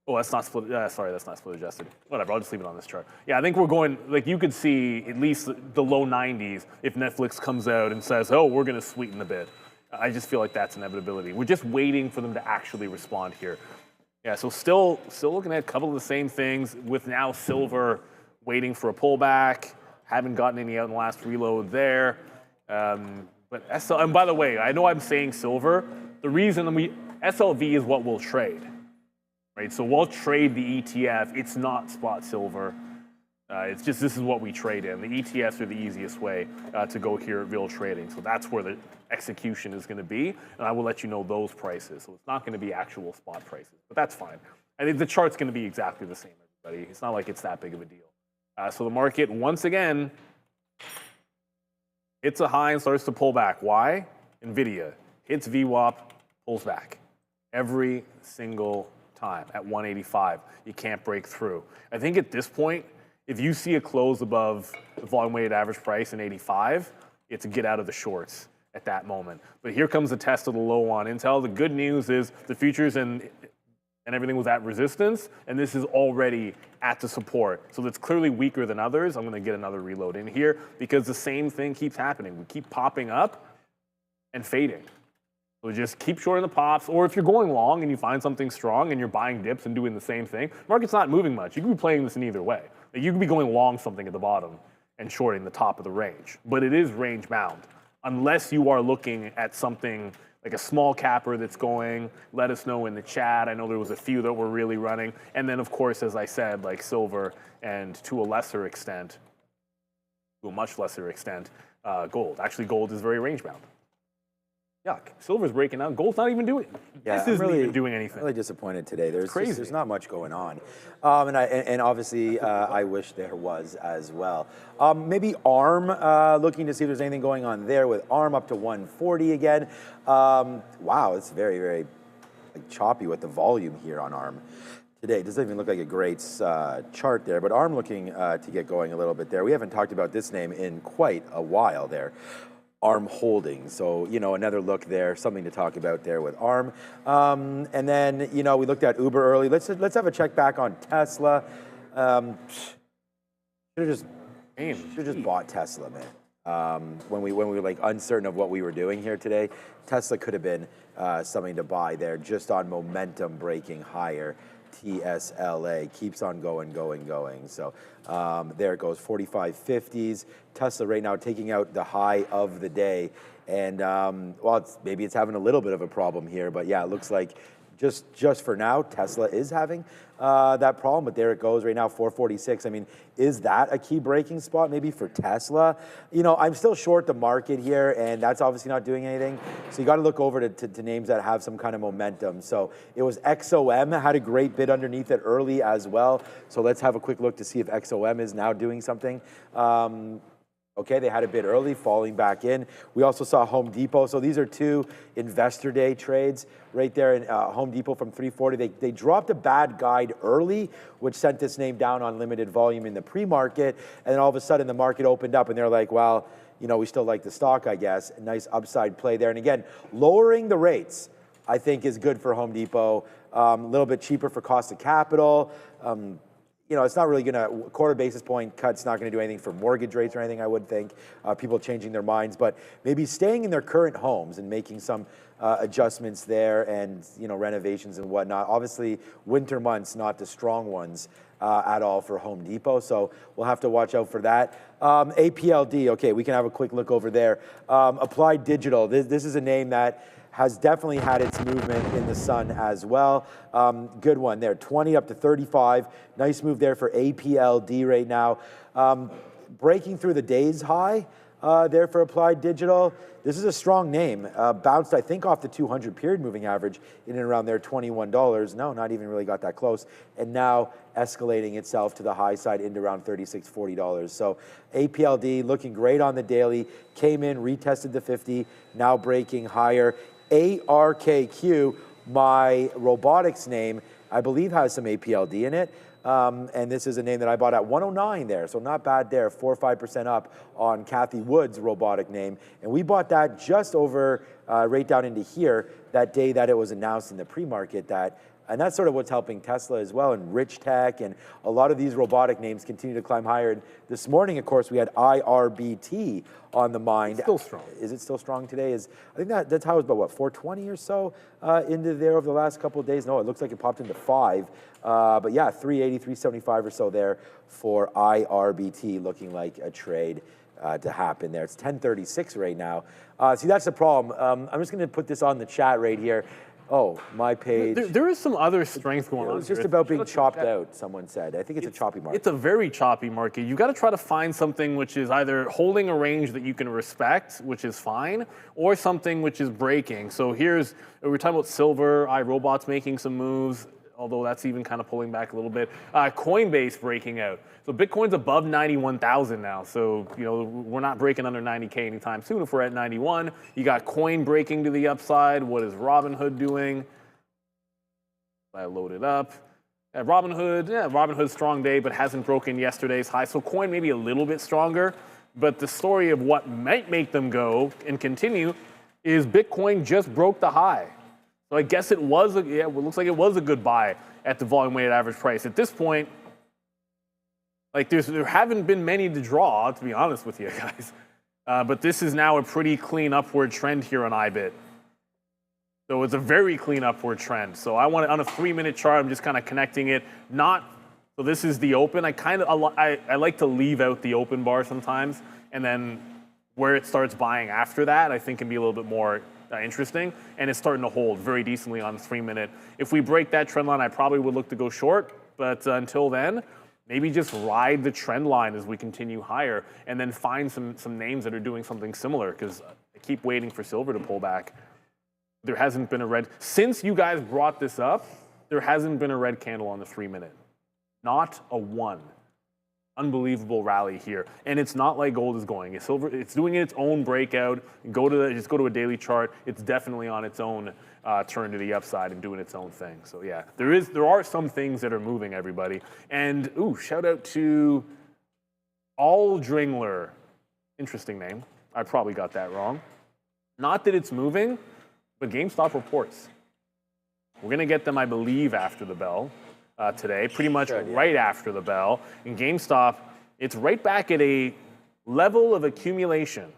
Oh, that's not split. Sorry, that's not split adjusted. Whatever, I'll just leave it on this chart. Yeah, I think we're going, like you could see at least the low 90s if Netflix comes out and says, oh, we're going to sweeten the bid. I just feel like that's inevitability. We're just waiting for them to actually respond here. Yeah, so still looking at a couple of the same things with now silver waiting for a pullback. Haven't gotten any out in the last reload there. But and by the way, I know I'm saying silver. The reason SLV is what we'll trade, right? So we'll trade the ETF. It's not spot silver. It's just this is what we trade in. The ETFs are the easiest way to go here at real trading. So that's where the execution is going to be, and I will let you know those prices. So it's not going to be actual spot prices, but that's fine. I think the chart's going to be exactly the same, everybody. It's not like it's that big of a deal. So the market, once again, hits a high and starts to pull back. Why? Nvidia hits VWAP, pulls back. Every single time at 185. You can't break through. I think at this point, if you see a close above the volume weighted average price in 85, it's a get out of the shorts at that moment. But here comes the test of the low on Intel. The good news is the futures and everything was at resistance, and this is already at the support. So that's clearly weaker than others. I'm gonna get another reload in here because the same thing keeps happening. We keep popping up and fading. So just keep shorting the pops, or if you're going long and you find something strong and you're buying dips and doing the same thing, market's not moving much. You can be playing this in either way. Like you can be going long something at the bottom and shorting the top of the range, but it is range bound. Unless you are looking at something like a small capper that's going, let us know in the chat. I know there was a few that were really running. And then of course, as I said, like silver and to a lesser extent, to a much lesser extent, gold. Actually, gold is very range bound. Yuck. Silver's breaking out. Gold's not even doing it. Yeah, this isn't even doing anything. I'm really disappointed today. There's not much going on. And obviously, I wish there was as well. Maybe ARM, looking to see if there's anything going on there with ARM up to 140 again. Wow, it's very, very choppy with the volume here on ARM today. It doesn't even look like a great chart there, but ARM looking to get going a little bit there. We haven't talked about this name in quite a while there. ARM Holdings. So, you know, another look there, something to talk about there with ARM. And then, you know, we looked at Uber early. Let's have a check back on Tesla. Should have just bought Tesla, man. When we were like uncertain of what we were doing here today, Tesla could have been something to buy there just on momentum breaking higher. TSLA keeps on going. So there it goes, 45.50s. Tesla right now taking out the high of the day. And well, maybe it's having a little bit of a problem here, but yeah, it looks like just for now, Tesla is having that problem, but there it goes right now, 446. I mean, is that a key breaking spot maybe for Tesla? You know, I'm still short the market here, and that's obviously not doing anything. So you got to look over to names that have some kind of momentum. So it was XOM, had a great bid underneath it early as well. So let's have a quick look to see if XOM is now doing something. Okay, they had a bid early, falling back in. We also saw Home Depot. So these are two investor day trades right there in Home Depot from 340. They dropped a bad guide early, which sent this name down on limited volume in the pre-market. And then all of a sudden the market opened up and they're like, well, you know, we still like the stock, I guess. A nice upside play there. And again, lowering the rates, I think, is good for Home Depot. A little bit cheaper for cost of capital. You know, it's not really going to, quarter basis point cut's not going to do anything for mortgage rates or anything, I would think. People changing their minds, but maybe staying in their current homes and making some adjustments there and, you know, renovations and whatnot. Obviously, winter months, not the strong ones at all for Home Depot, so we'll have to watch out for that. APLD, okay, we can have a quick look over there. Applied Digital, this is a name that has definitely had its movement in the sun as well. Good one there, 20 up to 35. Nice move there for APLD right now. Breaking through the day's high there for Applied Digital. This is a strong name. Bounced, I think, off the 200 period moving average in and around there, $21. No, not even really got that close. And now escalating itself to the high side into around $36, $40. So APLD looking great on the daily. Came in, retested the 50, now breaking higher. ARKQ, my robotics name, I believe has some APLD in it. And this is a name that I bought at 109 there, so not bad there, 4 or 5% up on Kathy Wood's robotic name. And we bought that just over, right down into here, that day that it was announced in the pre-market and that's sort of what's helping Tesla as well, and Rich Tech, and a lot of these robotic names continue to climb higher. And this morning, of course, we had IRBT on the mind. It's still strong. Is it still strong today? I think that's how it was about, what, 420 or so into there over the last couple of days? No, it looks like it popped into 5. But yeah, 380, 375 or so there for IRBT, looking like a trade to happen there. It's 1036 right now. See, that's the problem. I'm just going to put this on the chat right here. Oh, my page. There is some other strength going It on. was just here. about being It's- chopped out, someone said. I think it's a choppy market. It's a very choppy market. You got to try to find something which is either holding a range that you can respect, which is fine, or something which is breaking. So we're talking about silver, iRobot's making some moves, although that's even kind of pulling back a little bit. Coinbase breaking out. So Bitcoin's above 91,000 now. So, we're not breaking under 90K anytime soon if we're at 91. You got Coin breaking to the upside. What is Robinhood doing? I load it up. Robinhood strong day, but hasn't broken yesterday's high. So Coin maybe a little bit stronger, but the story of what might make them go and continue is Bitcoin just broke the high. So I guess it looks like it was a good buy at the volume weighted average price. At this point, there haven't been many to draw, to be honest with you guys. But this is now a pretty clean upward trend here on IBIT. So it's a very clean upward trend. So I want it on a 3-minute chart. I'm just kind of connecting it. So this is the open. I like to leave out the open bar sometimes, and then where it starts buying after that, I think can be a little bit more interesting. And it's starting to hold very decently on the 3-minute. If we break that trend line, I probably would look to go short. But until then, maybe just ride the trend line as we continue higher, and then find some names that are doing something similar. Because I keep waiting for silver to pull back. There hasn't been a red, since you guys brought this up, there hasn't been a red candle on the 3-minute. Not a one. Unbelievable rally here. And it's not like gold is going. It's doing its own breakout. Just go to a daily chart. It's definitely on its own turn to the upside and doing its own thing. So yeah, there are some things that are moving, everybody. And shout out to Aldringler. Interesting name. I probably got that wrong. Not that it's moving, but GameStop reports. We're going to get them, I believe, after the bell today, pretty much right after the bell. And GameStop, it's right back at a level of accumulation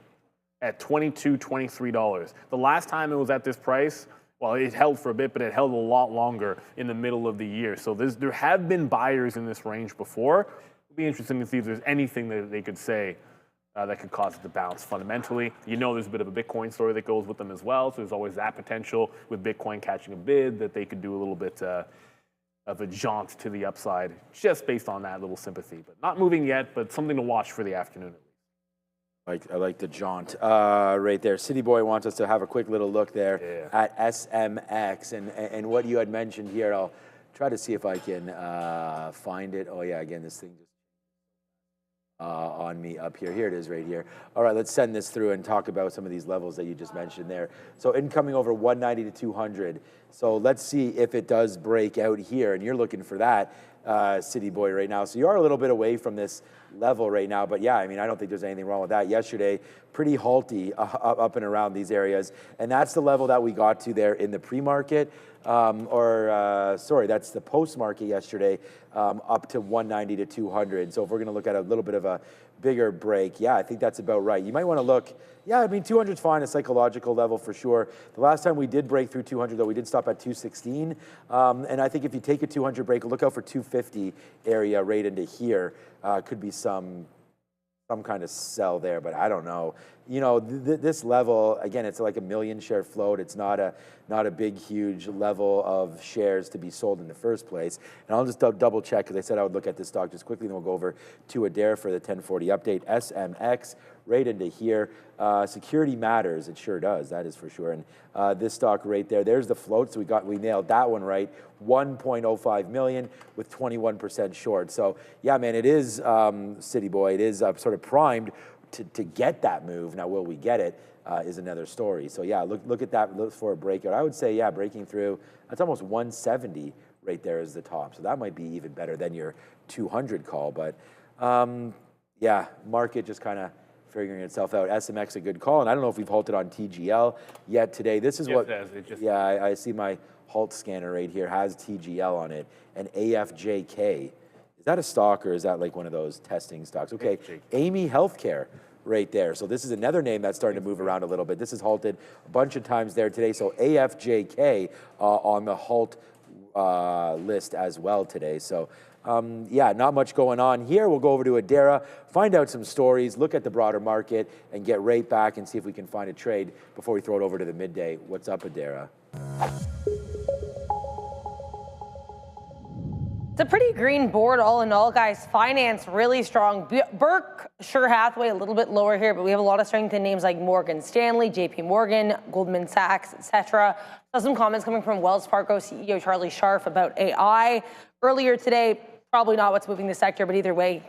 at $22, $23. The last time it was at this price, well, it held for a bit, but it held a lot longer in the middle of the year. So there have been buyers in this range before. It'll be interesting to see if there's anything that they could say that could cause it to bounce fundamentally. There's a bit of a Bitcoin story that goes with them as well, so there's always that potential with Bitcoin catching a bid that they could do a little bit of a jaunt to the upside just based on that little sympathy. But not moving yet, but something to watch for the afternoon. I like the jaunt right there. City Boy wants us to have a quick little look there at SMX and what you had mentioned here. I'll try to see if I can find it. Oh yeah, again, this thing just on me up here. Here it is right here. All right, let's send this through and talk about some of these levels that you just mentioned there. So incoming over 190 to 200. So let's see if it does break out here. And you're looking for that, City Boy, right now. So you are a little bit away from this level right now. But yeah, I don't think there's anything wrong with that. Yesterday, pretty halty up and around these areas. And that's the level that we got to there in the pre-market. That's the post-market yesterday, up to 190 to 200. So if we're going to look at a little bit of a bigger break, I think that's about right. You might want to look, 200 is fine, a psychological level for sure. The last time we did break through 200, though, we did stop at 216. And I think if you take a 200 break, look out for 250 area right into here. Could be some kind of sell there, but I don't know. This level, again, it's like a 1 million share float. It's not a big, huge level of shares to be sold in the first place. And I'll just double check, because I said I would look at this stock just quickly, then we'll go over to Adair for the 1040 update. SMX, right into here. Security matters, it sure does, that is for sure. And this stock right there, there's the float, so we nailed that one right. 1.05 million with 21% short. So yeah, man, it is, City Boy, it is sort of primed to get that move. Now, will we get it is another story. So yeah, look at that, look for a breakout. I would say, breaking through, that's almost 170 right there is the top. So that might be even better than your 200 call. But market just kind of figuring itself out. SMX a good call, and I don't know if we've halted on TGL yet today. This is I see my halt scanner right here has TGL on it, and AFJK. Is that a stock, or is that like one of those testing stocks? Okay, Amy Healthcare right there. So this is another name that's starting to move around a little bit. This is halted a bunch of times there today. So AFJK on the halt list as well today. So yeah, not much going on here. We'll go over to Adara, find out some stories, look at the broader market, and get right back and see if we can find a trade before we throw it over to the midday. What's up, Adara? It's a pretty green board all in all, guys. Finance really strong. Berkshire Hathaway a little bit lower here, but we have a lot of strength in names like Morgan Stanley, JP Morgan, Goldman Sachs, etc. Saw some comments coming from Wells Fargo CEO Charlie Scharf about AI earlier today. Probably not what's moving the sector, but either way,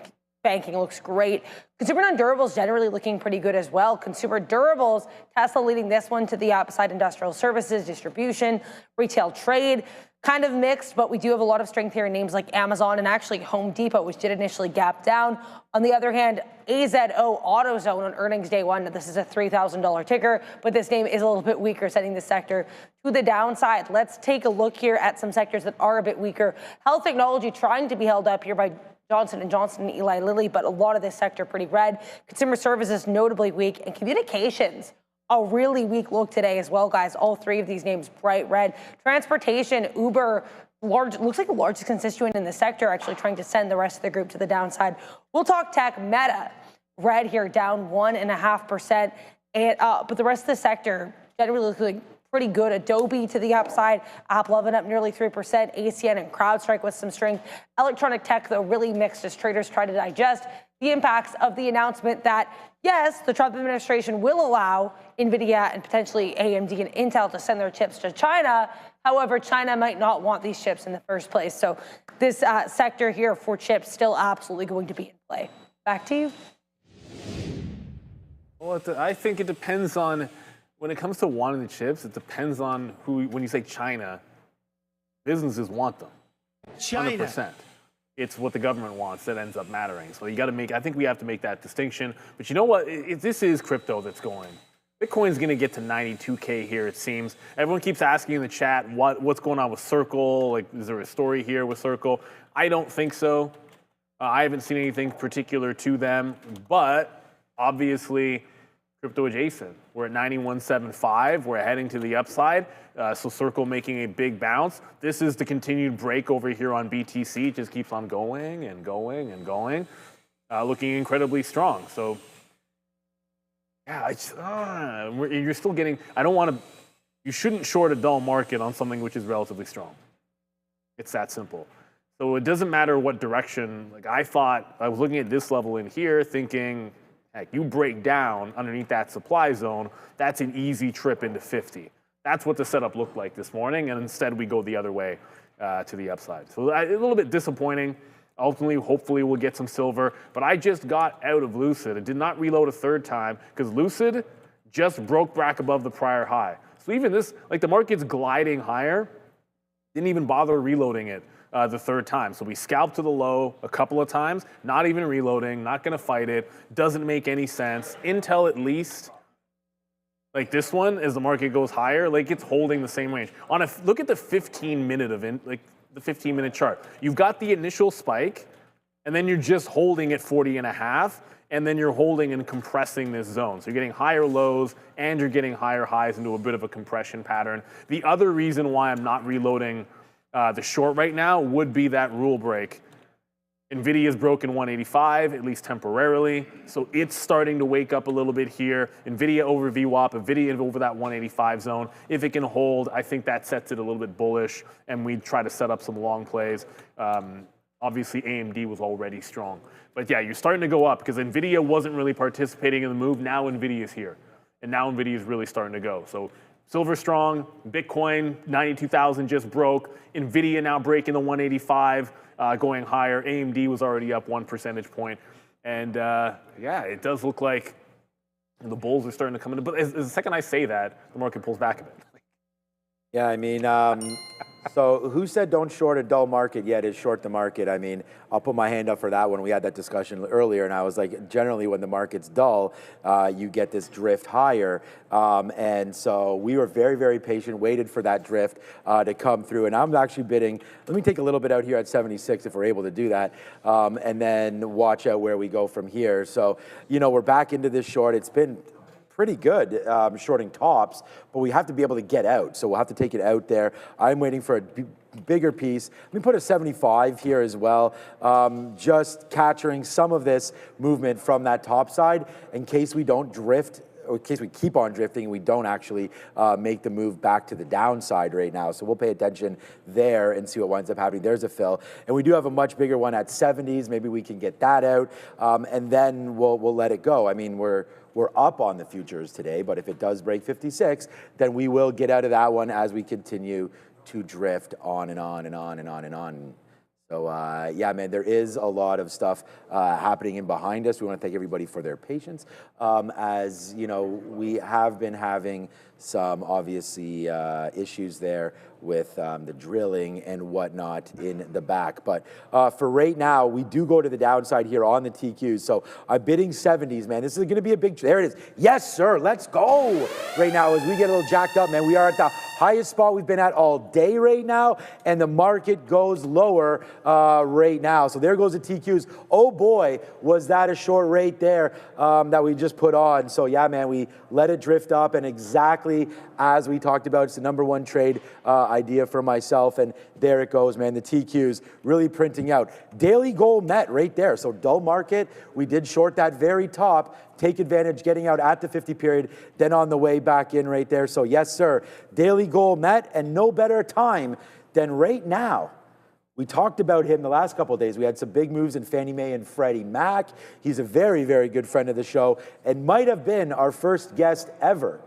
banking looks great. Consumer non-durables generally looking pretty good as well. Consumer durables, Tesla leading this one to the upside. Industrial services, distribution, retail trade, kind of mixed, but we do have a lot of strength here in names like Amazon and actually Home Depot, which did initially gap down. On the other hand, AZO AutoZone on earnings day one. This is a $3,000 ticker, but this name is a little bit weaker, sending the sector to the downside. Let's take a look here at some sectors that are a bit weaker. Health technology trying to be held up here by Johnson & Johnson and Eli Lilly, but a lot of this sector pretty red. Consumer services notably weak, and communications a really weak look today as well, guys. All three of these names bright red. Transportation, Uber, looks like the largest constituent in the sector, actually trying to send the rest of the group to the downside. We'll talk tech. Meta, red here, down 1.5%. But the rest of the sector generally looking pretty good. Adobe to the upside, Apple up nearly 3%, ACN and CrowdStrike with some strength. Electronic tech, though, really mixed as traders try to digest the impacts of the announcement that, yes, the Trump administration will allow Nvidia and potentially AMD and Intel to send their chips to China. However, China might not want these chips in the first place. So this sector here for chips still absolutely going to be in play. Back to you. Well, I think it depends on, when it comes to wanting the chips, it depends on who, when you say China, businesses want them. China. 100%. It's what the government wants that ends up mattering. So you got to make, I think we have to make that distinction. But you know what? This is crypto that's going. Bitcoin's going to get to 92K here, it seems. Everyone keeps asking in the chat, what's going on with Circle? Like, is there a story here with Circle? I don't think so. I haven't seen anything particular to them. But obviously, crypto adjacent. We're at 91.75. We're heading to the upside. So Circle making a big bounce. This is the continued break over here on BTC. It just keeps on going and going and going. Looking incredibly strong. So, yeah, you're still getting, I don't want to, you shouldn't short a dull market on something which is relatively strong. It's that simple. So it doesn't matter what direction. Like, I was looking at this level in here thinking, heck, you break down underneath that supply zone, that's an easy trip into 50. That's what the setup looked like this morning, and instead we go the other way to the upside. So a little bit disappointing. Ultimately, hopefully we'll get some silver, but I just got out of Lucid. I did not reload a third time because Lucid just broke back above the prior high. So even this, like the market's gliding higher, didn't even bother reloading it the third time. So we scalped to the low a couple of times, not even reloading, not going to fight it. Doesn't make any sense. Intel at least, like this one, as the market goes higher, like it's holding the same range. Look at the 15-minute event, like the 15-minute chart. You've got the initial spike, and then you're just holding at 40.5, and then you're holding and compressing this zone. So you're getting higher lows, and you're getting higher highs into a bit of a compression pattern. The other reason why I'm not reloading the short right now would be that rule break. Nvidia's broken 185, at least temporarily, so it's starting to wake up a little bit here. Nvidia over VWAP, Nvidia over that 185 zone. If it can hold, I think that sets it a little bit bullish, and we try to set up some long plays. Obviously, AMD was already strong. But yeah, you're starting to go up because Nvidia wasn't really participating in the move. Now Nvidia's here, and now Nvidia's really starting to go. So silver strong, Bitcoin 92,000 just broke. Nvidia now breaking the 185. Going higher. AMD was already up 1 percentage point. And yeah, it does look like the bulls are starting to come in. But as the second I say that, the market pulls back a bit. Yeah, I mean, so who said don't short a dull market yet is short the market? I mean, I'll put my hand up for that one. We had that discussion earlier, and I was like, generally when the market's dull, you get this drift higher. And so we were very, very patient, waited for that drift to come through. And I'm actually bidding, let me take a little bit out here at 76 if we're able to do that, and then watch out where we go from here. So, you know, we're back into this short. It's been pretty good shorting tops, but we have to be able to get out. So we'll have to take it out there. I'm waiting for a bigger piece. Let me put a 75 here as well, just capturing some of this movement from that top side in case we don't drift, or in case we keep on drifting and we don't actually make the move back to the downside right now. So we'll pay attention there and see what winds up happening. There's a fill. And we do have a much bigger one at 70s. Maybe we can get that out, and then we'll let it go. I mean, we're up on the futures today, but if it does break 56, then we will get out of that one as we continue to drift on and on and on and on and on. So yeah, man, there is a lot of stuff happening in behind us. We want to thank everybody for their patience. As you know, we have been having some obviously issues there with the drilling and whatnot in the back. But for right now, we do go to the downside here on the TQs. So I'm bidding 70s, man. This is going to be a big, there it is. Yes, sir, let's go. Right now, as we get a little jacked up, man, we are at the highest spot we've been at all day right now, and the market goes lower right now. So there goes the TQs. Oh boy, was that a short rate there that we just put on. So yeah, man, we let it drift up, and exactly as we talked about, it's the #1 trade idea for myself, and there it goes, man. The TQs really printing out. Daily goal met right there. So dull market, we did short that very top, take advantage, getting out at the 50 period, then on the way back in right there. So yes, sir, daily goal met, and no better time than right now. We talked about him the last couple of days. We had some big moves in Fannie Mae and Freddie Mac. He's a very, very good friend of the show and might have been our first guest ever.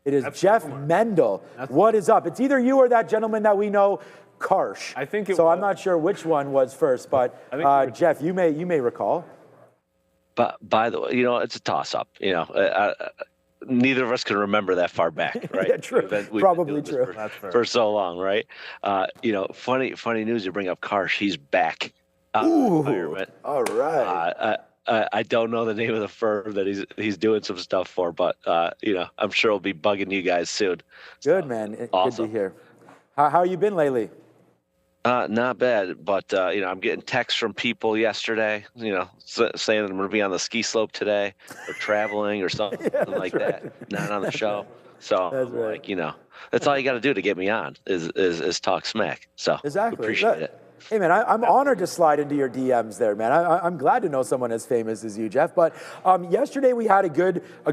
It is Jeff Mendel. What is up? It's either you or that gentleman that we know, Karsh. I think it so was. I'm not sure which one was first, but Jeff, you may recall. But by the way, you know, it's a toss-up. You know, neither of us can remember that far back, right? Yeah, true. We've Probably been doing true. for so long, right? You know, funny news. You bring up Karsh. He's back. Ooh, retirement. all right. I don't know the name of the firm that he's doing some stuff for, but you know, I'm sure he'll be bugging you guys soon. Good, man. Awesome. Good to hear. How you been lately? Not bad, but you know, I'm getting texts from people yesterday, you know, saying that I'm going to be on the ski slope today, or traveling, or something like that. Not on the show. So That's right. like, you know, that's all you got to do to get me on is talk smack. So Exactly. appreciate it. Hey, man, I'm honored to slide into your DMs there, man. I'm glad to know someone as famous as you, Jeff. But yesterday we had a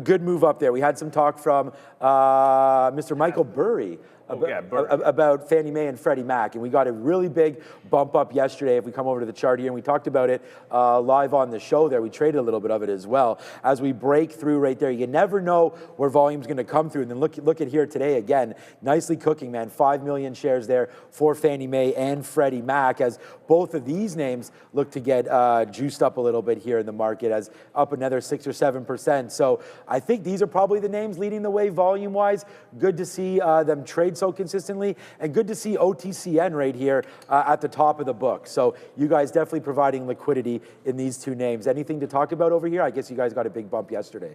good move up there. We had some talk from Mr. Michael Burry. About Fannie Mae and Freddie Mac, and we got a really big bump up yesterday. If we come over to the chart here, and we talked about it live on the show there, we traded a little bit of it as well. As we break through right there, you never know where volume's going to come through. And then look at here today again, nicely cooking, man. 5 million shares there for Fannie Mae and Freddie Mac, as both of these names look to get juiced up a little bit here in the market, as up another 6 or 7%. So I think these are probably the names leading the way volume-wise. Good to see them trade so consistently, and good to see OTCN right here at the top of the book. So you guys definitely providing liquidity in these two names. Anything to talk about over here? I guess you guys got a big bump yesterday.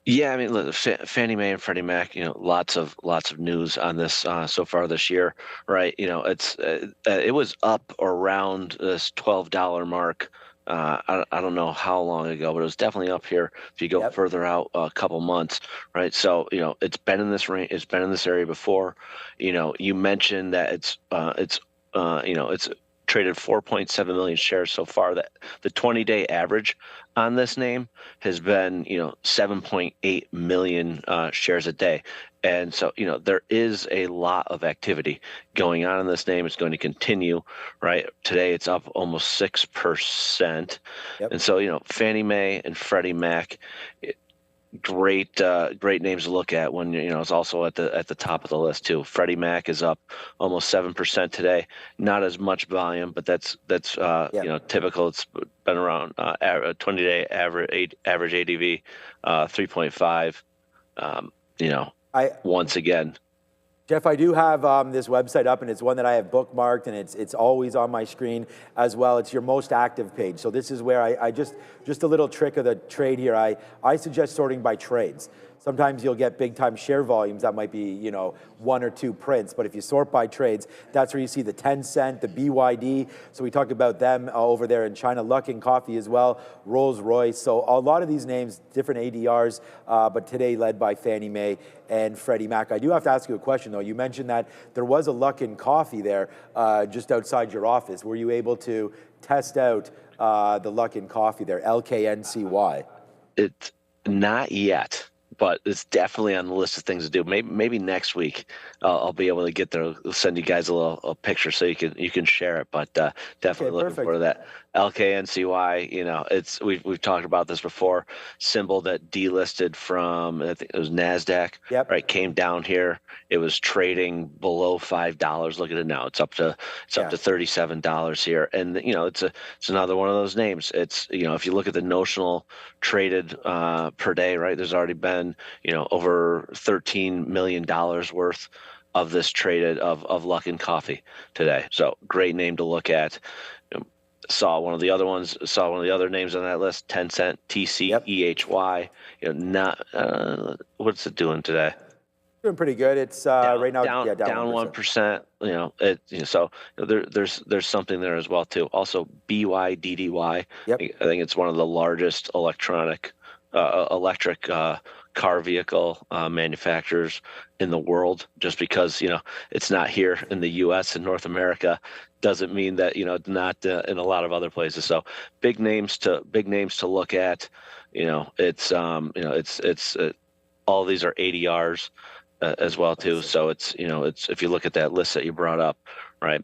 Yeah, I mean, look, Fannie Mae and Freddie Mac, you know, lots of news on this so far this year, right? You know, it was up around this $12 mark. I don't know how long ago, but it was definitely up here if you go further out a couple months, right? So, you know, it's been in this range, it's been in this area before. You know, you mentioned that it's you know, it's traded 4.7 million shares so far. That the 20-day average on this name has been, you know, 7.8 million shares a day. And so, you know, there is a lot of activity going on in this name. It's going to continue, right? Today it's up almost 6%. And so, you know, Fannie Mae and Freddie Mac, great names to look at when, you know, it's also at the top of the list too. Freddie Mac is up almost 7% today. Not as much volume, but that's you know, typical. It's been around 20-day average ADV 3.5. You know, once again, Jeff, I do have this website up, and it's one that I have bookmarked, and it's always on my screen as well. It's your most active page. So this is where I just a little trick of the trade here. I suggest sorting by trades. Sometimes you'll get big time share volumes that might be, you know, 1 or 2 prints, but if you sort by trades, that's where you see the Tencent, the BYD. So we talked about them over there in China, Luckin Coffee as well, Rolls-Royce. So a lot of these names, different ADRs, but today led by Fannie Mae and Freddie Mac. I do have to ask you a question though. You mentioned that there was a Luckin Coffee there just outside your office. Were you able to test out the Luckin Coffee there, LKNCY? It's not yet, but it's definitely on the list of things to do. Maybe next week I'll be able to get there. I'll send you guys a picture so you can share it. But definitely looking forward to that. LKNCY, you know, we've talked about this before. Symbol that delisted from, I think it was NASDAQ. Yep. Right, came down here. It was trading below $5. Look at it now. It's up to $37 here. And you know, it's another one of those names. It's, you know, if you look at the notional traded per day, right? There's already been, you know, over $13 million worth of this traded of Luckin Coffee today. So great name to look at. Saw one of the other names on that list, Tencent, TCEHY. You know, what's it doing today? Doing pretty good. It's right now down 1%. You know, so there's something there as well too. Also, BYDDY. Yep. I think it's one of the largest electric car vehicle manufacturers in the world. Just because, you know, it's not here in the U.S. and North America doesn't mean that, you know, not in a lot of other places. So big names to look at. You know, it's all these are ADRs as well too. So it's, you know, if you look at that list that you brought up, right?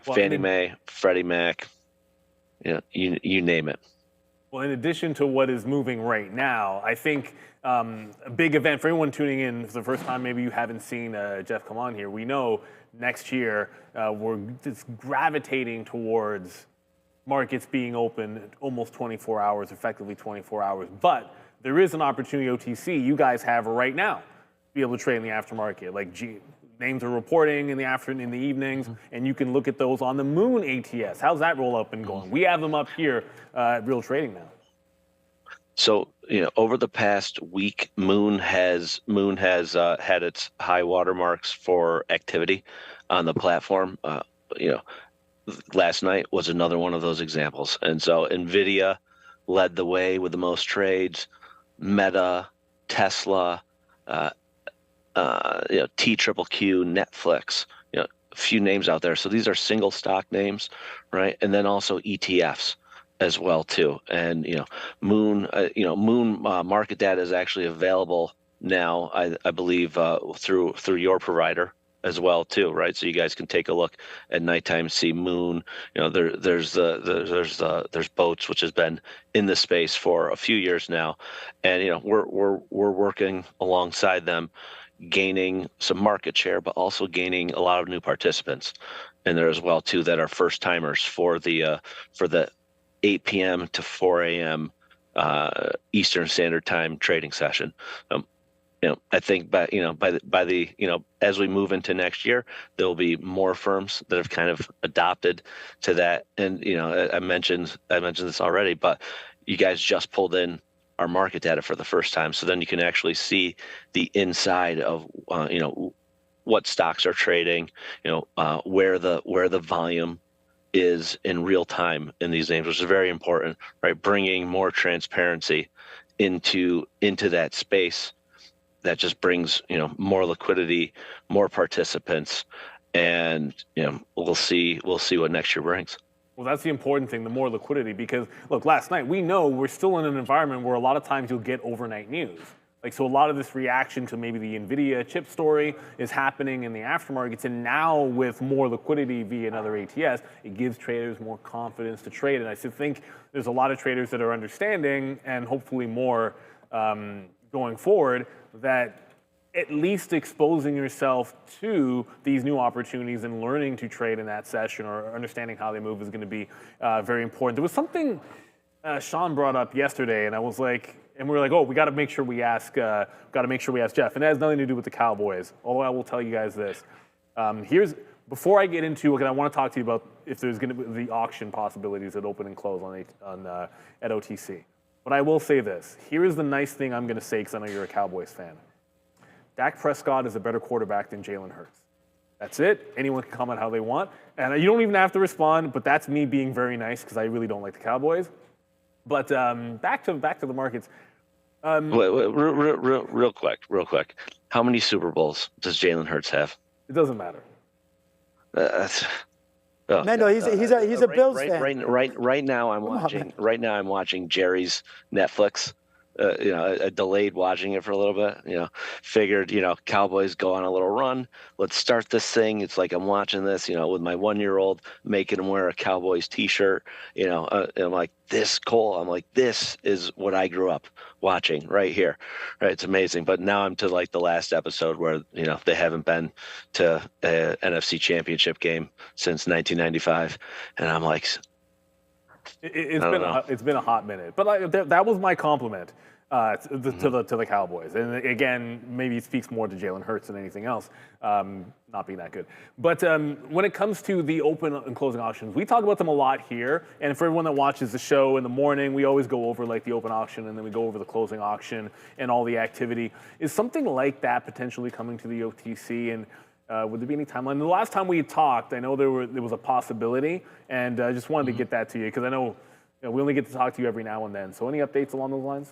Well, Fannie Mae, Freddie Mac, you know, you name it. Well, in addition to what is moving right now, I think a big event for anyone tuning in for the first time, maybe you haven't seen Jeff come on here. We know next year we're just gravitating towards markets being open almost 24 hours, effectively 24 hours. But there is an opportunity OTC you guys have right now to be able to trade in the aftermarket. Like names are reporting in the evenings, and you can look at those on the Moon ATS. How's that roll up and going? We have them up here at Real Trading now. So, you know, over the past week, Moon has had its high watermarks for activity on the platform. You know, last night was another one of those examples. And so Nvidia led the way with the most trades. Meta, Tesla, you know, TQQQ, Netflix, you know, a few names out there. So these are single stock names, right? And then also ETFs as well too. And you know, Moon market data is actually available now, I believe, through your provider as well too, right? So you guys can take a look at nighttime, see Moon. You know, there's Boats, which has been in the space for a few years now, and you know, we're working alongside them, gaining some market share, but also gaining a lot of new participants in there as well too that are first timers for the 8 p.m. to 4 a.m. Eastern Standard Time trading session. You know, I think by the as we move into next year, there will be more firms that have kind of adopted to that. And you know, I mentioned this already, but you guys just pulled in our market data for the first time, so then you can actually see the inside of you know, what stocks are trading, you know, where the volume is in real time in these names, which is very important, right? Bringing more transparency into that space. That just brings, you know, more liquidity, more participants, and you know, we'll see what next year brings. Well, that's the important thing, the more liquidity, because look, last night we know we're still in an environment where a lot of times you'll get overnight news. Like, so a lot of this reaction to maybe the Nvidia chip story is happening in the aftermarkets, and now with more liquidity via another ATS, it gives traders more confidence to trade. And I still think there's a lot of traders that are understanding, and hopefully more going forward, that at least exposing yourself to these new opportunities and learning to trade in that session or understanding how they move is going to be very important. There was something Sean brought up yesterday, and I was like, and we were like, oh, we got to make sure we ask Jeff, and it has nothing to do with the Cowboys. Although I will tell you guys this: before I get into it, I want to talk to you about if there's going to be the auction possibilities at open and close at OTC. But I will say this: here is the nice thing I'm going to say, because I know you're a Cowboys fan. Dak Prescott is a better quarterback than Jalen Hurts. That's it. Anyone can comment how they want, and you don't even have to respond. But that's me being very nice, because I really don't like the Cowboys. But back to the markets. Real quick. How many Super Bowls does Jalen Hurts have? It doesn't matter. Mendo, he's a Bills fan. Right now I'm watching Jerry's Netflix. I delayed watching it for a little bit. Figured Cowboys go on a little run. Let's start this thing. It's like I'm watching this. With my 1-year-old, making him wear a Cowboys T-shirt. And I'm like, Cole. I'm like, this is what I grew up watching right here. Right? It's amazing. But now I'm to like the last episode where they haven't been to an NFC Championship game since 1995, and I'm like. It's been a hot minute, but that was my compliment to the Cowboys. And again, maybe it speaks more to Jalen Hurts than anything else, not being that good. But when it comes to the open and closing auctions, we talk about them a lot here. And for everyone that watches the show in the morning, we always go over like the open auction, and then we go over the closing auction and all the activity. Is something like that potentially coming to the OTC? And would there be any timeline? The last time we talked, I know there was a possibility, and I just wanted to get that to you, because I know we only get to talk to you every now and then. So any updates along those lines?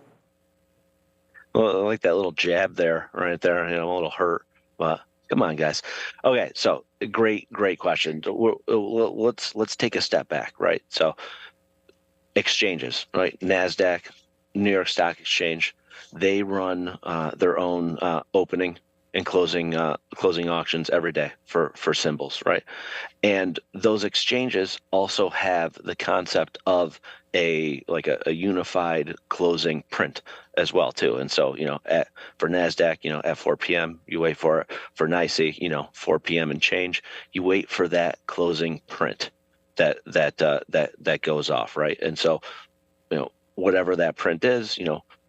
Well, I like that little jab there, right there. I'm a little hurt, but come on, guys. Okay, so great question. Let's take a step back, right? So exchanges, right? NASDAQ, New York Stock Exchange, they run their own opening and closing auctions every day for symbols, right? And those exchanges also have the concept of a unified closing print as well too. And so for NASDAQ, at 4 p.m. you wait for it. For NYSE, 4 p.m. and change, you wait for that closing print that goes off, right? And so whatever that print is,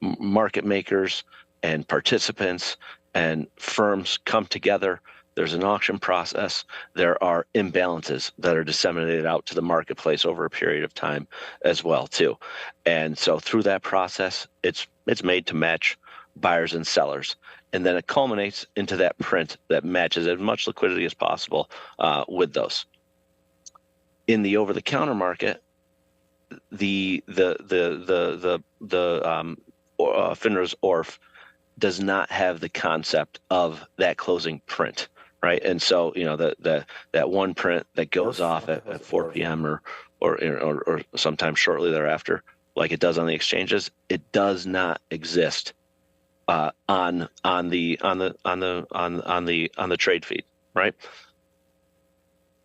market makers and participants and firms come together. There's an auction process. There are imbalances that are disseminated out to the marketplace over a period of time as well too. And so through that process, it's made to match buyers and sellers. And then it culminates into that print that matches as much liquidity as possible with those. In the over-the-counter market, the FINRA's ORF does not have the concept of that closing print, right? And so that one print that goes off at 4 p.m. or sometime shortly thereafter, like it does on the exchanges, it does not exist on the trade feed, right?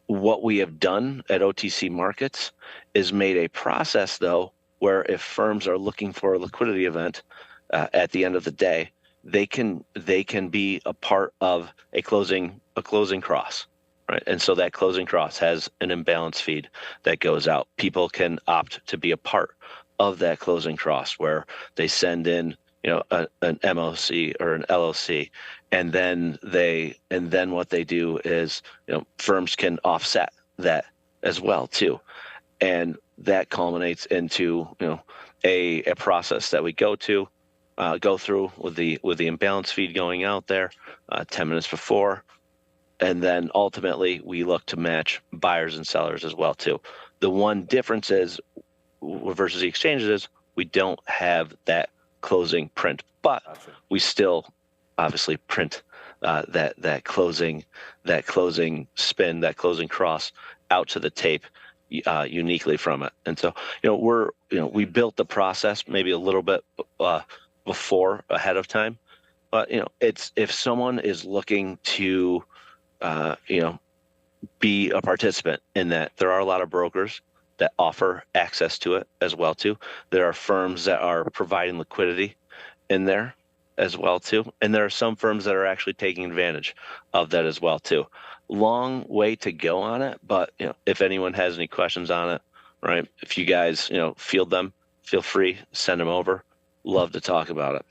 What we have done at OTC markets is made a process though, where if firms are looking for a liquidity event at the end of the day, they can be a part of a closing cross, right? And so that closing cross has an imbalance feed that goes out. People can opt to be a part of that closing cross, where they send in an MOC or an LLC, and then what they do is firms can offset that as well too, and that culminates into a process that we go through with the imbalance feed going out there 10 minutes before, and then ultimately we look to match buyers and sellers as well too. The one difference is versus the exchanges is we don't have that closing print, but we still obviously print that closing spin, that closing cross out to the tape uniquely from it. And so we built the process maybe a little bit ahead of time, but it's, if someone is looking to be a participant in that, there are a lot of brokers that offer access to it as well too. There are firms that are providing liquidity in there as well too, and there are some firms that are actually taking advantage of that as well too. Long way to go on it, but if anyone has any questions on it, right, if you guys field them, feel free, send them over. love to talk about it.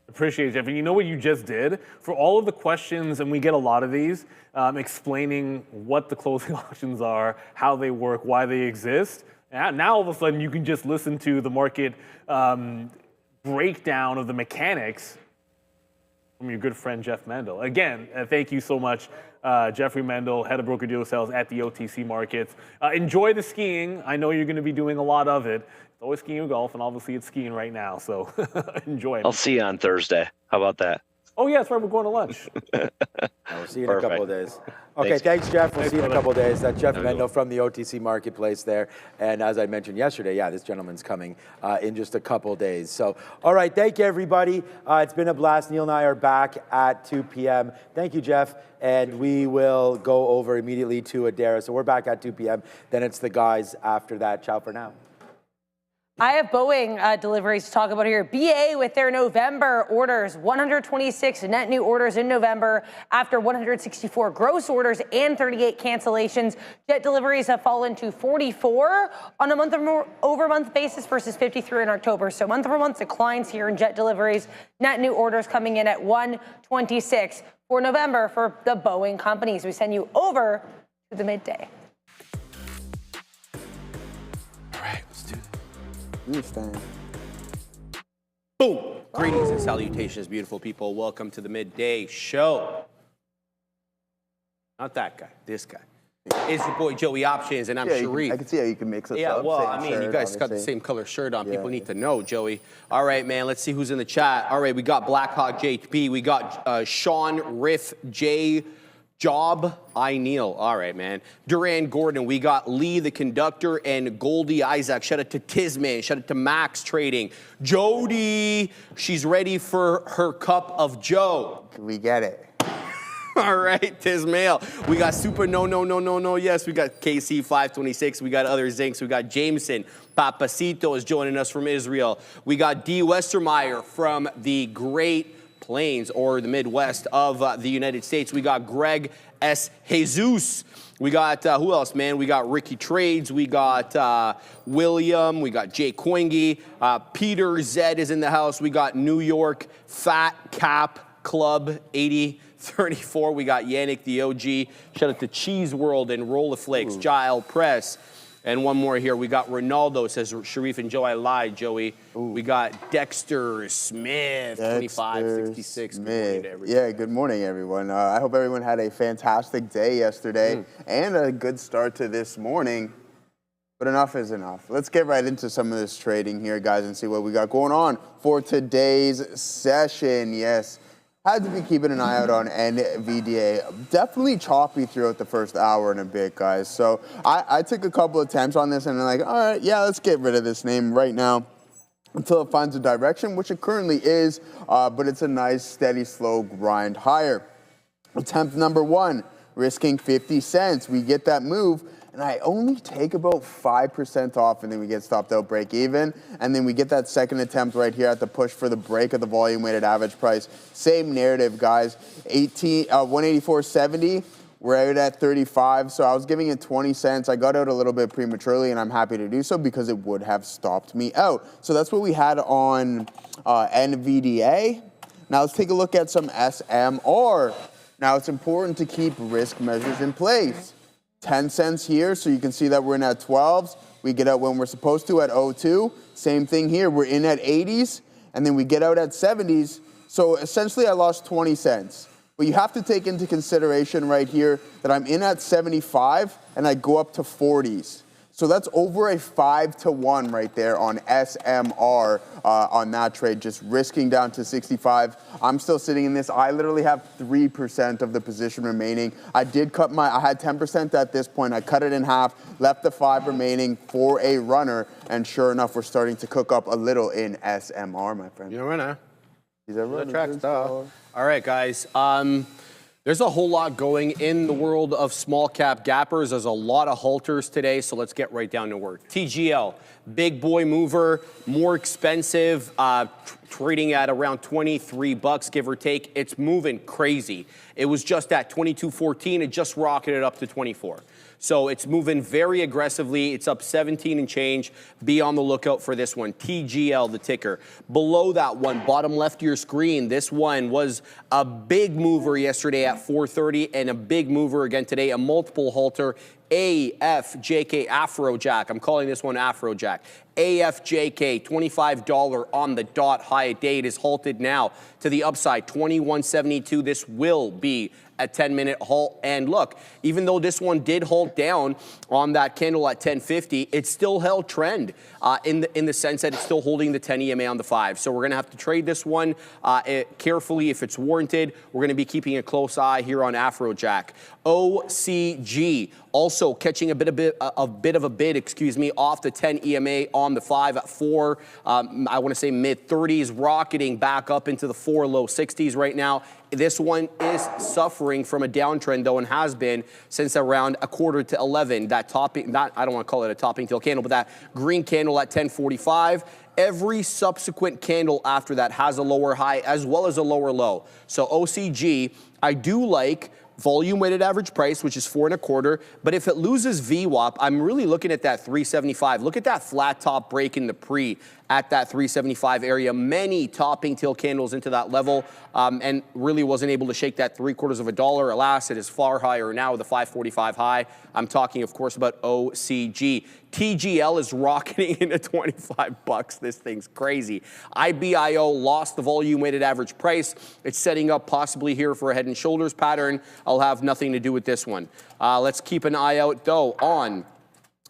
Appreciate it, Jeff. And you know what you just did? For all of the questions, and we get a lot of these, explaining what the closing auctions are, how they work, why they exist. And now all of a sudden you can just listen to the market breakdown of the mechanics from your good friend Jeff Mendel. Again, thank you so much, Jeffrey Mendel, head of broker-dealer sales at the OTC markets. Enjoy the skiing. I know you're going to be doing a lot of it. It's always skiing or golf, and obviously it's skiing right now, so enjoy it. I'll see you on Thursday. How about that? Oh, yeah, that's right. We're going to lunch. We'll see you in a couple of days. Okay, thanks, Jeff. We'll see you in a couple of days. That's Jeff Mendel from the OTC marketplace there. And as I mentioned yesterday, yeah, this gentleman's coming in just a couple of days. So, all right, thank you, everybody. It's been a blast. Neil and I are back at 2 p.m. Thank you, Jeff. And we will go over immediately to Adara. So we're back at 2 p.m. Then it's the guys after that. Ciao for now. I have Boeing deliveries to talk about here. BA with their November orders, 126 net new orders in November after 164 gross orders and 38 cancellations. Jet deliveries have fallen to 44 on a month-over-month basis versus 53 in October. So month-over-month declines here in jet deliveries. Net new orders coming in at 126 for November for the Boeing companies. We send you over to the midday. All right, let's do it. Understand. Boom! Greetings and salutations, beautiful people. Welcome to the midday show. Not that guy, this guy. It's your boy Joey Options, and I'm Sharif. I can see how you can mix us up. Yeah, well, Same I mean, shirt, you guys got the obviously. same color shirt on. Yeah. People need to know, Joey. All right, man, let's see who's in the chat. All right, we got Blackhawk JP. We got Sean Riff J. Job, I Neil. All right, man. Duran Gordon. We got Lee the Conductor and Goldie Isaac. Shout out to Tizman. Shout out to Max Trading. Jody, she's ready for her cup of Joe. We get it. All right, Tizmail. We got Super No. Yes, we got KC526. We got other Zinks. We got Jameson. Papacito is joining us from Israel. We got D. Westermeyer from the Great Plains or the Midwest of the United States. We got Greg S. Jesus. We got, who else, man? We got Ricky Trades. We got William. We got Jay Coingy. Peter Zed is in the house. We got New York Fat Cap Club 8034. We got Yannick the OG. Shout out to Cheese World and Rollaflakes. Gile Press. And one more here. We got Ronaldo, says Sharif and Joe, I lied, Joey. Ooh. We got Dexter Smith, 2566. Yeah, good morning, everyone. I hope everyone had a fantastic day yesterday and a good start to this morning. But enough is enough. Let's get right into some of this trading here, guys, and see what we got going on for today's session. Yes. Had to be keeping an eye out on Nvidia. Definitely choppy throughout the first hour and a bit, guys. So I took a couple attempts on this and I'm like, all right, yeah, let's get rid of this name right now until it finds a direction, which it currently is, but it's a nice, steady, slow grind higher. Attempt number 1, risking 50 cents. We get that move, and I only take about 5% off, and then we get stopped out break even. And then we get that second attempt right here at the push for the break of the volume weighted average price. Same narrative, guys. 184.70. We're out at 35, so I was giving it 20 cents. I got out a little bit prematurely, and I'm happy to do so because it would have stopped me out. So that's what we had on NVDA. Now let's take a look at some SMR. Now it's important to keep risk measures in place. 10 cents here, so you can see that we're in at 12s. We get out when we're supposed to at 02. Same thing here, we're in at 80s, and then we get out at 70s. So essentially I lost 20 cents. But you have to take into consideration right here that I'm in at 75 and I go up to 40s. So that's over a 5-to-1 right there on SMR on that trade, just risking down to 65. I'm still sitting in this. I literally have 3% of the position remaining. I had 10% at this point. I cut it in half, left the 5 remaining for a runner, and sure enough, we're starting to cook up a little in SMR, my friend. You're a runner. He's a runner. All right, guys. There's a whole lot going in the world of small cap gappers. There's a lot of halters today, so let's get right down to work. TGL, big boy mover, more expensive, trading at around 23 bucks, give or take. It's moving crazy. It was just at 22.14. It just rocketed up to 24. So it's moving very aggressively. It's up 17 and change. Be on the lookout for this one. TGL, the ticker. Below that one, bottom left of your screen, this one was a big mover yesterday at 4:30 and a big mover again today, a multiple halter. AFJK Afrojack. I'm calling this one Afrojack. AFJK, $25 on the dot. High day. It is halted now to the upside, 21.72. This will be a 10-minute halt. And look, even though this one did halt down on that candle at 10.50, it still held trend in the sense that it's still holding the 10 EMA on the 5. So we're going to have to trade this one carefully if it's warranted. We're going to be keeping a close eye here on Afrojack. OCG also catching a bit of a bid, off the 10 EMA on the 5 at 4. I want to say mid 30s, rocketing back up into the 4 low 60s right now. This one is suffering from a downtrend though, and has been since around a quarter to 11. That topping, I don't want to call it a topping tail candle, but that green candle at 10.45. Every subsequent candle after that has a lower high as well as a lower low. So OCG, I do like volume weighted average price, which is 4.25. But if it loses VWAP, I'm really looking at that 375. Look at that flat top break in the pre at that 375 area. Many topping tail candles into that level, and really wasn't able to shake that $0.75. Alas, it is far higher now with a 545 high. I'm talking, of course, about OCG. TGL is rocketing into 25 bucks. This thing's crazy. IBIO lost the volume weighted average price. It's setting up possibly here for a head and shoulders pattern. I'll have nothing to do with this one. Let's keep an eye out though on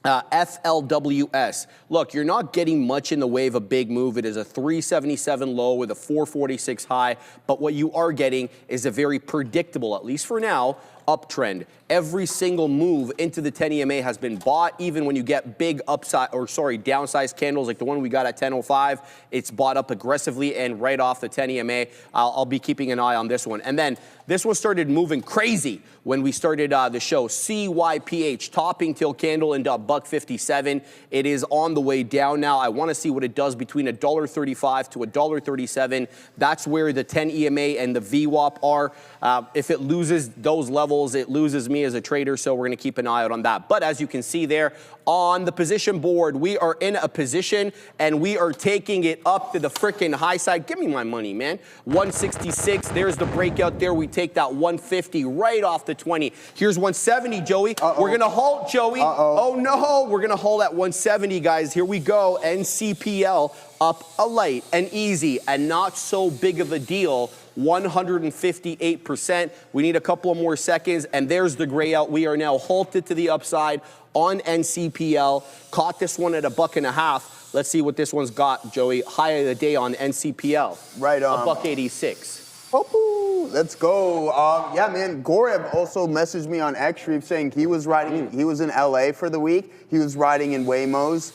FLWS. Look, you're not getting much in the way of a big move. It is a 377 low with a 446 high, but what you are getting is a very predictable, at least for now, uptrend. Every single move into the 10 EMA has been bought. Even when you get big downsized candles like the one we got at 10.05, it's bought up aggressively and right off the 10 EMA. I'll be keeping an eye on this one. And then this one started moving crazy when we started the show. CYPH, topping tail candle into $1.57. It is on the way down now. I want to see what it does between $1.35 to $1.37. That's where the 10 EMA and the VWAP are. If it loses those levels, it loses me as a trader, so we're going to keep an eye out on that. But as you can see there on the position board, we are in a position and we are taking it up to the freaking high side. Give me my money, man. 166, there's the breakout there. We take that 150 right off the 20. Here's 170, Joey. We're going to halt, Joey. Oh no, we're going to halt at 170, guys. Here we go. NCPL up a light and easy and not so big of a deal. 158%. We need a couple of more seconds, and there's the gray out. We are now halted to the upside on NCPL. Caught this one at $1.50. Let's see what this one's got, Joey. High of the day on NCPL. Right on. $1.86. Oh, let's go. Yeah, man. Coreweave also messaged me on Xreef saying he was riding. He was in LA for the week. He was riding in Waymos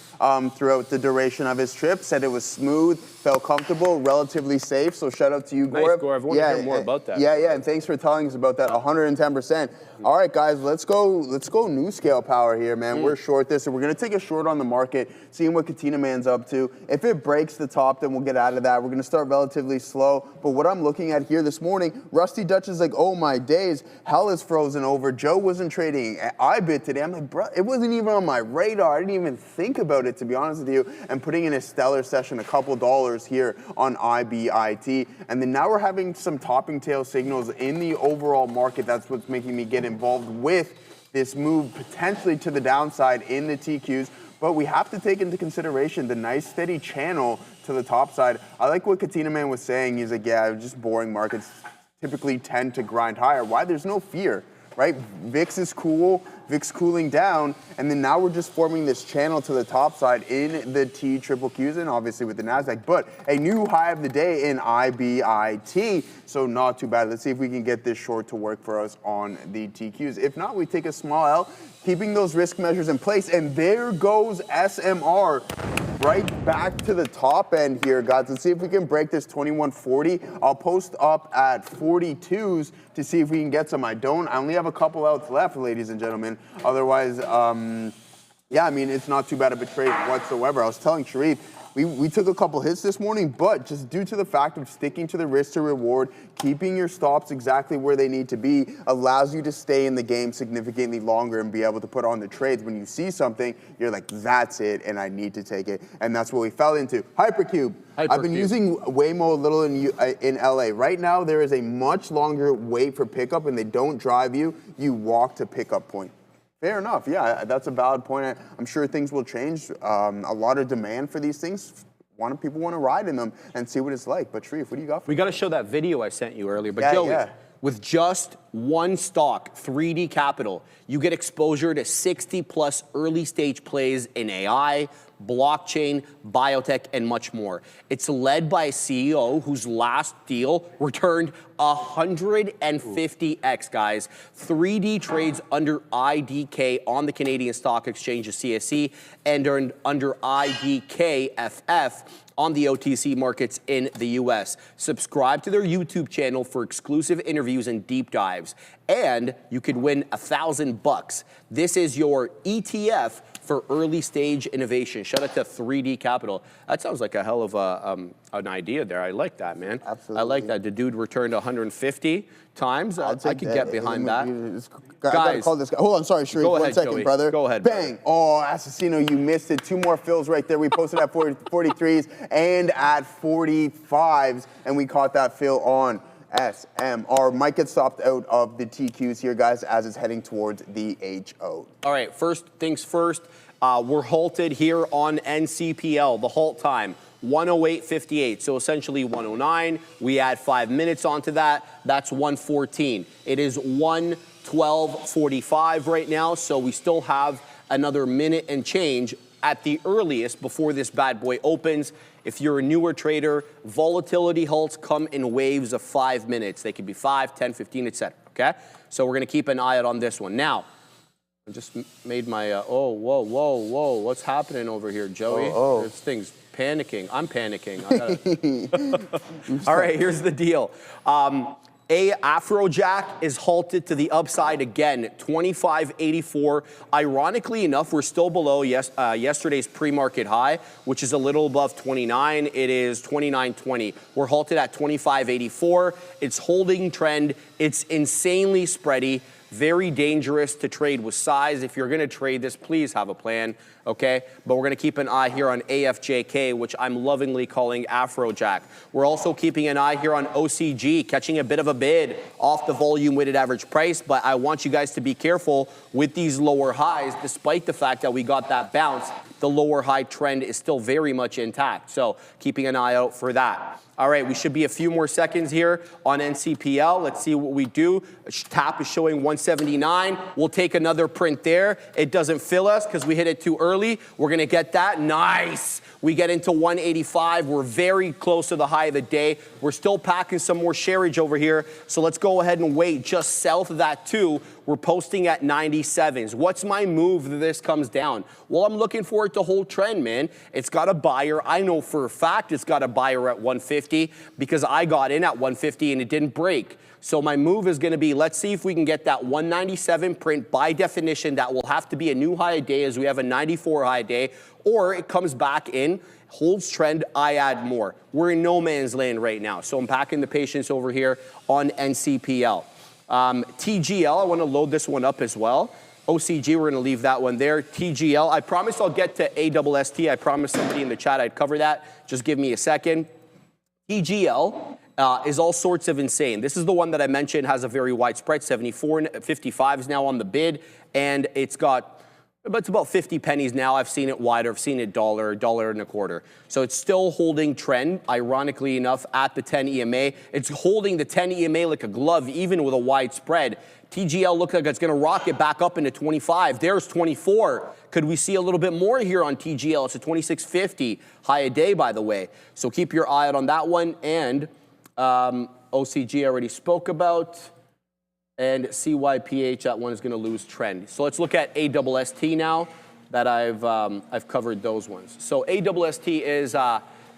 throughout the duration of his trip. Said it was smooth, felt comfortable, relatively safe. So shout out to you, Coreweave. Nice, Coreweave. I want to hear more about that. Yeah, and thanks for telling us about that. 110%. All right, guys, let's go new scale power here, man. We're short this, and we're gonna take a short on the market, seeing what Katina Man's up to. If it breaks the top, then we'll get out of that. We're gonna start relatively slow. But what I'm looking at here this morning, Rusty Dutch is like, oh my days, hell is frozen over. Joe wasn't trading IBIT today. I'm like, bro, it wasn't even on my radar. I didn't even think about it, to be honest with you. And putting in a stellar session, a couple dollars here on IBIT. And then now we're having some topping tail signals in the overall market. That's what's making me get involved with this move potentially to the downside in the TQs. But we have to take into consideration the nice steady channel to the top side. I like what Katina Man was saying. He's like, yeah, just boring markets typically tend to grind higher. Why? There's no fear, right? VIX is cool, VIX cooling down, and then now we're just forming this channel to the top side in the TQQs and obviously with the NASDAQ, but a new high of the day in IBIT, so not too bad. Let's see if we can get this short to work for us on the TQs. If not, we take a small L, keeping those risk measures in place, and there goes SMR right back to the top end here, guys. Let's see if we can break this 2140. I'll post up at 42s to see if we can get some. I only have a couple outs left, ladies and gentlemen. Otherwise, yeah, I mean, it's not too bad of a trade whatsoever. I was telling Sharif, We took a couple hits this morning, but just due to the fact of sticking to the risk to reward, keeping your stops exactly where they need to be allows you to stay in the game significantly longer and be able to put on the trades. When you see something, you're like, that's it, and I need to take it. And that's what we fell into. Hypercube. I've been using Waymo a little in LA. Right now, there is a much longer wait for pickup, and they don't drive you. You walk to pickup point. Fair enough. Yeah, that's a valid point. I'm sure things will change. A lot of demand for these things. People want to ride in them and see what it's like. But Sharif, what do you got for We got to show that video I sent you earlier. But Joey, with just one stock, 3D Capital, you get exposure to 60+ early stage plays in AI, blockchain, biotech, and much more. It's led by a CEO whose last deal returned 150x, guys. 3D trades under IDK on the Canadian Stock Exchange, the CSE, and under IDKFF on the OTC markets in the US. Subscribe to their YouTube channel for exclusive interviews and deep dives. And you could win $1,000. This is your ETF for early stage innovation. Shout out to 3D Capital. That sounds like a hell of an idea there. I like that, man. Absolutely. I like that. The dude returned 150 times. I could get behind that. Guys, call this guy. Hold on, sorry, Sharif. Go ahead, 1 second, Joey. brother. Go ahead, Bang. Oh, Assassino, you missed it. 2 more fills right there. We posted at 43s and at 45s, and we caught that fill on SMR. Might get stopped out of the TQs here, guys, as it's heading towards the HO. All right, first things first. We're halted here on NCPL. The halt time, 108.58. So essentially 109. We add 5 minutes onto that. That's 114. It is 112.45 right now. So we still have another minute and change at the earliest before this bad boy opens. If you're a newer trader, volatility halts come in waves of 5 minutes. They could be 5, 10, 15, etc. Okay? So we're going to keep an eye out on this one. Now, I just made my, oh, whoa. What's happening over here, Joey? This thing's panicking. I'm panicking. All right, here's the deal. Afrojack is halted to the upside again, 25.84. Ironically enough, we're still below yesterday's pre-market high, which is a little above 29. It is 29.20. We're halted at 25.84. It's holding trend. It's insanely spready. Very dangerous to trade with size. If you're going to trade this, please have a plan, okay? But we're going to keep an eye here on AFJK, which I'm lovingly calling Afrojack. We're also keeping an eye here on OCG, catching a bit of a bid off the volume weighted average price, but I want you guys to be careful with these lower highs. Despite the fact that we got that bounce, the lower high trend is still very much intact. So keeping an eye out for that. All right, we should be a few more seconds here on NCPL. Let's see what we do. TAP is showing 179. We'll take another print there. It doesn't fill us because we hit it too early. We're going to get that. Nice. We get into 185. We're very close to the high of the day. We're still packing some more sharage over here. So let's go ahead and wait just south of that too. We're posting at 97s. What's my move that this comes down? Well, I'm looking for it to hold trend, man. It's got a buyer. I know for a fact it's got a buyer at 150 because I got in at 150 and it didn't break. So my move is going to be, let's see if we can get that 197 print. By definition, that will have to be a new high day as we have a 94 high day, or it comes back in, holds trend, I add more. We're in no man's land right now. So I'm packing the patience over here on NCPL. TGL, I want to load this one up as well. OCG, we're going to leave that one there. TGL, I promise I'll get to ASST. I promised somebody in the chat I'd cover that. Just give me a second. TGL is all sorts of insane. This is the one that I mentioned has a very wide spread, 74, 55 is now on the bid, and it's about 50 pennies now. I've seen it wider. I've seen it $1.25. So it's still holding trend, ironically enough, at the 10 EMA. It's holding the 10 EMA like a glove, even with a wide spread. TGL looks like it's going to rocket back up into 25. There's 24. Could we see a little bit more here on TGL? It's a 26.50 high a day, by the way. So keep your eye out on that one. And OCG I already spoke about. And CYPH, that one is going to lose trend. So let's look at ASST now that I've covered those ones. So ASST is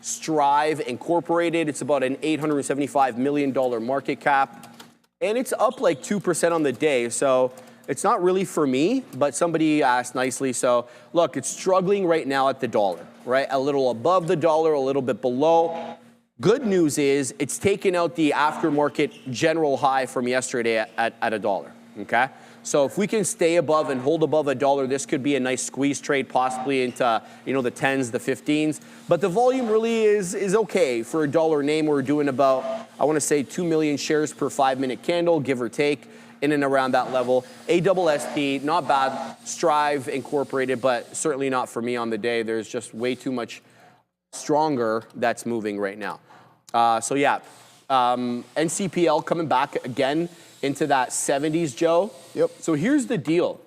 Strive Incorporated. It's about an $875 million market cap. And it's up like 2% on the day. So It's not really for me, but somebody asked nicely. So look, it's struggling right now at the dollar, right? A little above the dollar, a little bit below. Good news is it's taken out the aftermarket general high from yesterday at $1, okay? So if we can stay above and hold above $1, this could be a nice squeeze trade, possibly into the 10s, the 15s. But the volume really is okay for a dollar name. We're doing about, I want to say 2 million shares per 5-minute candle, give or take, in and around that level. ASSP, not bad. Strive incorporated, but certainly not for me on the day. There's just way too much stronger that's moving right now. So yeah, NCPL coming back again into that 70s, Joe. Yep. So here's the deal.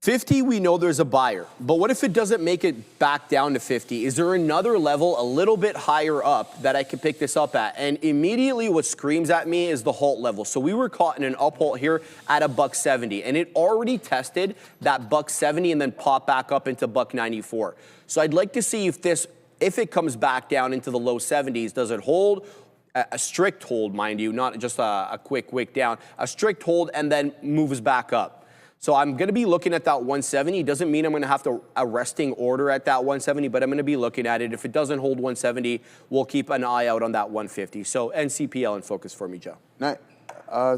50, we know there's a buyer, but what if it doesn't make it back down to 50? Is there another level a little bit higher up that I could pick this up at? And immediately what screams at me is the halt level. So we were caught in an up halt here at $1.70, and it already tested that $1.70 and then popped back up into $1.94. So I'd like to see if it comes back down into the low 70s, does it hold? A strict hold, mind you, not just a quick wick down, a strict hold and then moves back up. So I'm going to be looking at that 170. Doesn't mean I'm going to have a resting order at that 170, but I'm going to be looking at it. If it doesn't hold 170, we'll keep an eye out on that 150. So NCPL in focus for me, Joe. Nice.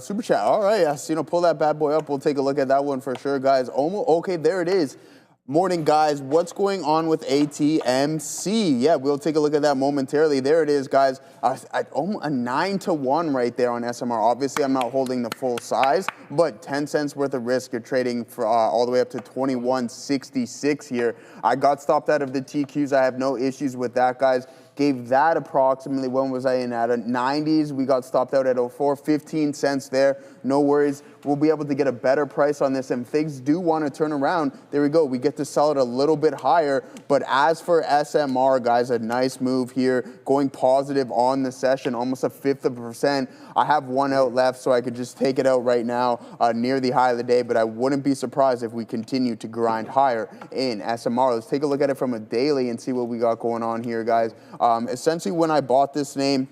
Super chat. All right. Yes, pull that bad boy up. We'll take a look at that one for sure, guys. Okay, there it is. Morning, guys. What's going on with ATMC? Yeah, we'll take a look at that momentarily. There it is, guys. A 9-to-1 right there on SMR. Obviously, I'm not holding the full size, but 10 cents worth of risk. You're trading for all the way up to 21.66 here. I got stopped out of the TQs. I have no issues with that, guys. Gave that approximately, when was I in at? 90s. We got stopped out at 04, 15 cents there. No worries. We'll be able to get a better price on this. And if things do want to turn around, there we go. We get to sell it a little bit higher. But as for SMR, guys, a nice move here. Going positive on the session, almost 1/5%. I have one out left, so I could just take it out right now near the high of the day. But I wouldn't be surprised if we continue to grind higher in SMR. Let's take a look at it from a daily and see what we got going on here, guys. Essentially, when I bought this name,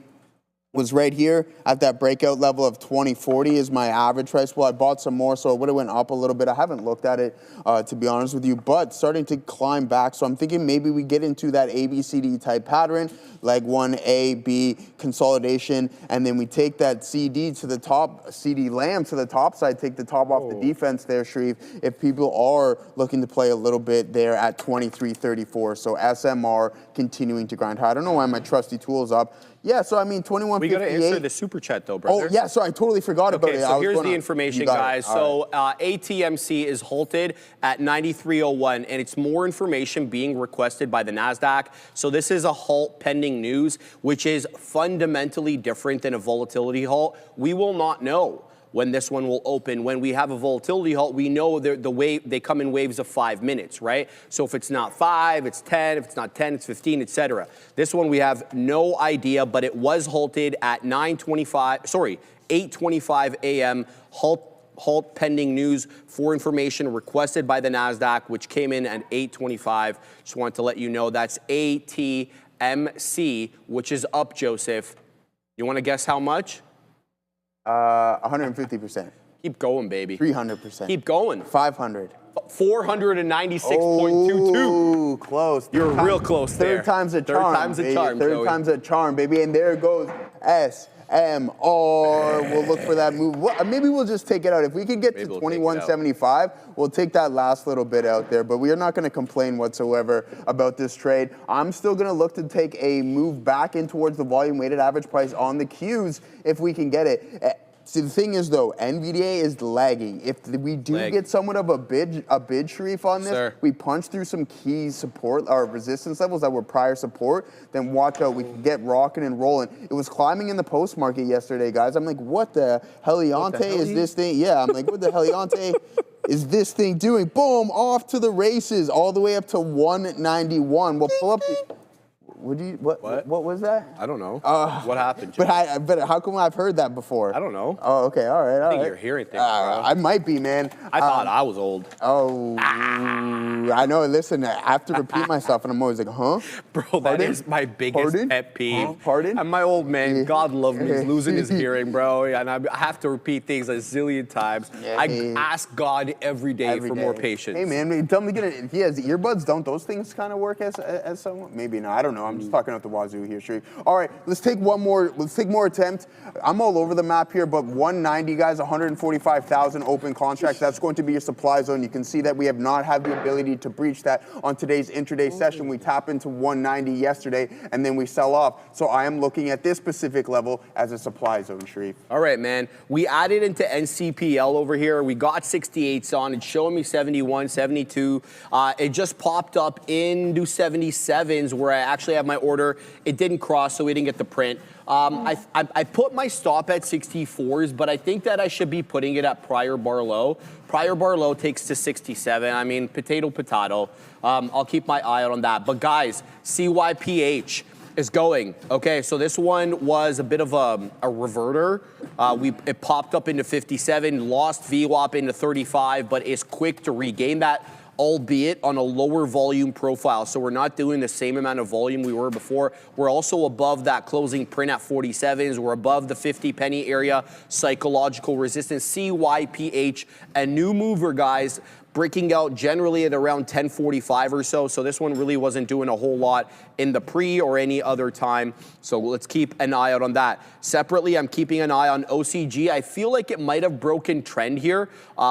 was right here at that breakout level of 2040 is my average price. Well, I bought some more, so it would have went up a little bit. I haven't looked at it, to be honest with you, but starting to climb back. So I'm thinking maybe we get into that ABCD type pattern, leg 1A, B, consolidation, and then we take that CD to the top, CD lamb to the top side, take the top off the defense there, Shreve, if people are looking to play a little bit there at 23.34. So SMR continuing to grind high. I don't know why my trusty tool is up. Yeah, so I mean, 21.58. We got to answer the super chat though, brother. Oh, yeah, sorry, I totally forgot about it. Okay, so here's the information, guys. So ATMC is halted at 93.01, and it's more information being requested by the NASDAQ. So this is a halt pending news, which is fundamentally different than a volatility halt. We will not know when this one will open. When we have a volatility halt, we know the wave, they come in waves of 5 minutes, right? So if it's not 5, it's 10. If it's not 10, it's 15, etc. This one we have no idea, but it was halted at 8:25 a.m. Halt pending news for information requested by the NASDAQ, which came in at 8:25. Just want to let you know that's ATMC, which is up, Joseph. You want to guess how much? 150%. Keep going, baby. 300%. Keep going. 500. 496.22. Ooh, close. You're real close there. Third time's a charm. Third time's a charm, Third Joey. time's a charm, baby. And there goes SMR. We'll look for that move. Maybe we'll just take it out. If we could get to 21.75, we'll take that last little bit out there. But we are not going to complain whatsoever about this trade. I'm still going to look to take a move back in towards the volume-weighted average price on the Qs if we can get it. See, the thing is, though, NVDA is lagging. If we do get somewhat of a bid, Sharif, on this, we punch through some key support or resistance levels that were prior support, then watch out. We can get rocking and rolling. It was climbing in the post market yesterday, guys. I'm like, what the heliante is this thing? Yeah, I'm like, what the heliante is this thing doing? Boom, off to the races, all the way up to 191. We'll pull up the... What was that? I don't know. What happened, Joe? But how come I've heard that before? I don't know. Oh, okay, all right, I think you're hearing things, bro. I might be, man. I thought I was old. Oh, I know. Listen, I have to repeat myself, and I'm always like, huh? Bro, that is my biggest pet peeve. Pardon? And my old man, God love him, he's losing his hearing, bro. And I have to repeat things a zillion times. I ask God every day for more patience. Hey, man, tell me, he has earbuds. Don't those things kind of work as someone? Maybe not. I don't know. I'm just talking out the wazoo here, Sharif. All right, let's take one more. Let's take more attempt. I'm all over the map here, but 190, guys, 145,000 open contracts. That's going to be your supply zone. You can see that we have not had the ability to breach that on today's intraday session. We tap into 190 yesterday, and then we sell off. So I am looking at this specific level as a supply zone, Sharif. All right, man. We added into NCPL over here. We got 68s on. It's showing me 71, 72. It just popped up into 77s where I actually have my order. It didn't cross, so we didn't get the print. I put my stop at 64s, but I think that I should be putting it at prior bar low. Prior bar low takes to 67. I mean, potato, potato. I'll keep my eye out on that. But guys, CYPH is going. Okay, so this one was a bit of a reverter. It popped up into 57, lost VWAP into 35, but is quick to regain that, albeit on a lower volume profile. So we're not doing the same amount of volume we were before. We're also above that closing print at 47s. We're above the 50 penny area, psychological resistance. CYPH, a new mover, guys, breaking out generally at around 1045 or so. So this one really wasn't doing a whole lot in the pre or any other time. So let's keep an eye out on that. Separately, I'm keeping an eye on OCG. I feel like it might have broken trend here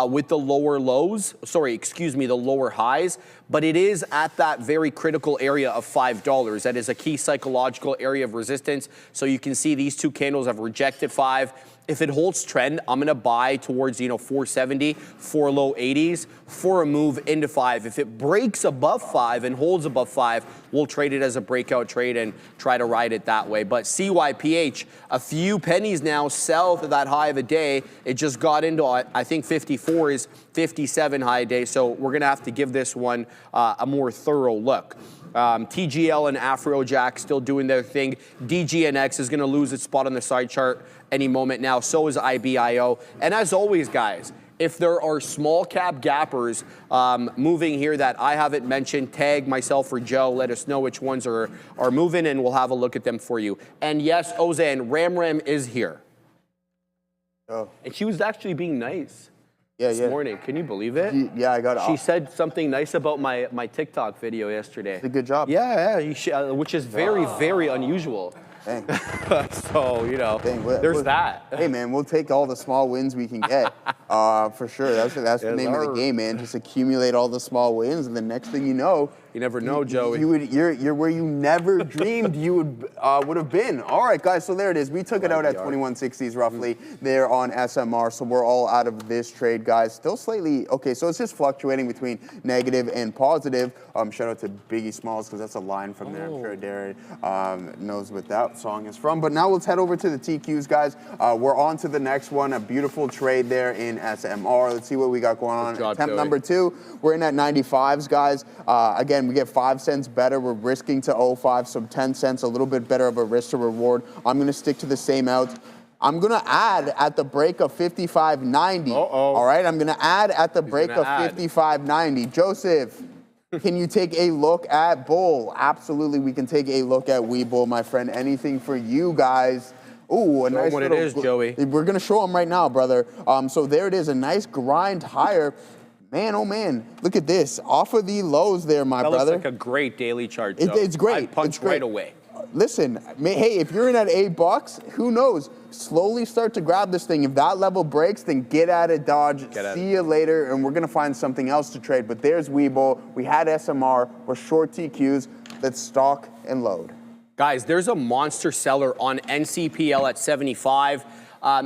with the lower lows. Sorry, excuse me, the lower highs. But it is at that very critical area of $5. That is a key psychological area of resistance. So you can see these two candles have rejected 5. If it holds trend, I'm going to buy towards, 470, 4 low 80s for a move into 5. If it breaks above 5 and holds above 5, we'll trade it as a breakout trade and try to ride it that way. But CYPH, a few pennies now south of that high of the day. It just got into, I think, 54 is 57 high a day. So we're going to have to give this one a more thorough look. TGL and Afrojack still doing their thing. DGNX is going to lose its spot on the side chart any moment now. So is IBIO. And as always, guys, if there are small cap gappers moving here that I haven't mentioned, tag myself or Joe. Let us know which ones are moving, and we'll have a look at them for you. And yes, Ozan, Ram is here. Oh. And she was actually being nice. This morning. Can you believe it? Yeah, I got it. She said something nice about my TikTok video yesterday. Did a good job. Yeah, which is very, very unusual. Dang. So, there's that. Hey, man, we'll take all the small wins we can get, for sure. That's the name of the game, man. Just accumulate all the small wins, and the next thing you know, you never know, Joey. You're where you never dreamed you would have been. All right, guys, so there it is. We took it out at 2160s roughly there on SMR, so we're all out of this trade, guys. Still slightly, okay, so it's just fluctuating between negative and positive. Shout out to Biggie Smalls, because that's a line from there. I'm sure Darren knows what that song is from. But now let's head over to the TQs, guys. We're on to the next one, a beautiful trade there in SMR. Let's see what we got going on. Attempt number 2, we're in at 95s, guys. Again, we get 5 cents better. We're risking to 05, so 10 cents, a little bit better of a risk to reward. I'm going to stick to the same out. I'm going to add at the break of 55.90. All right, I'm going to add at the break of 55.90. Joseph, can you take a look at Bull? Absolutely, we can take a look at Webull, my friend. Anything for you guys. Ooh, a nice what it is, Joey. We're going to show them right now, brother. So there it is, a nice grind higher. Man, oh man, look at this. Off of the lows there, my brother. That looks like a great daily chart, Joe. It's great. I punch right away. Listen, hey, if you're in at $8, who knows? Slowly start to grab this thing. If that level breaks, then get at it, Dodge. See you later, and we're going to find something else to trade. But there's Webull. We had SMR. We're short TQs. Let's stock and load. Guys, there's a monster seller on NCPL at 75.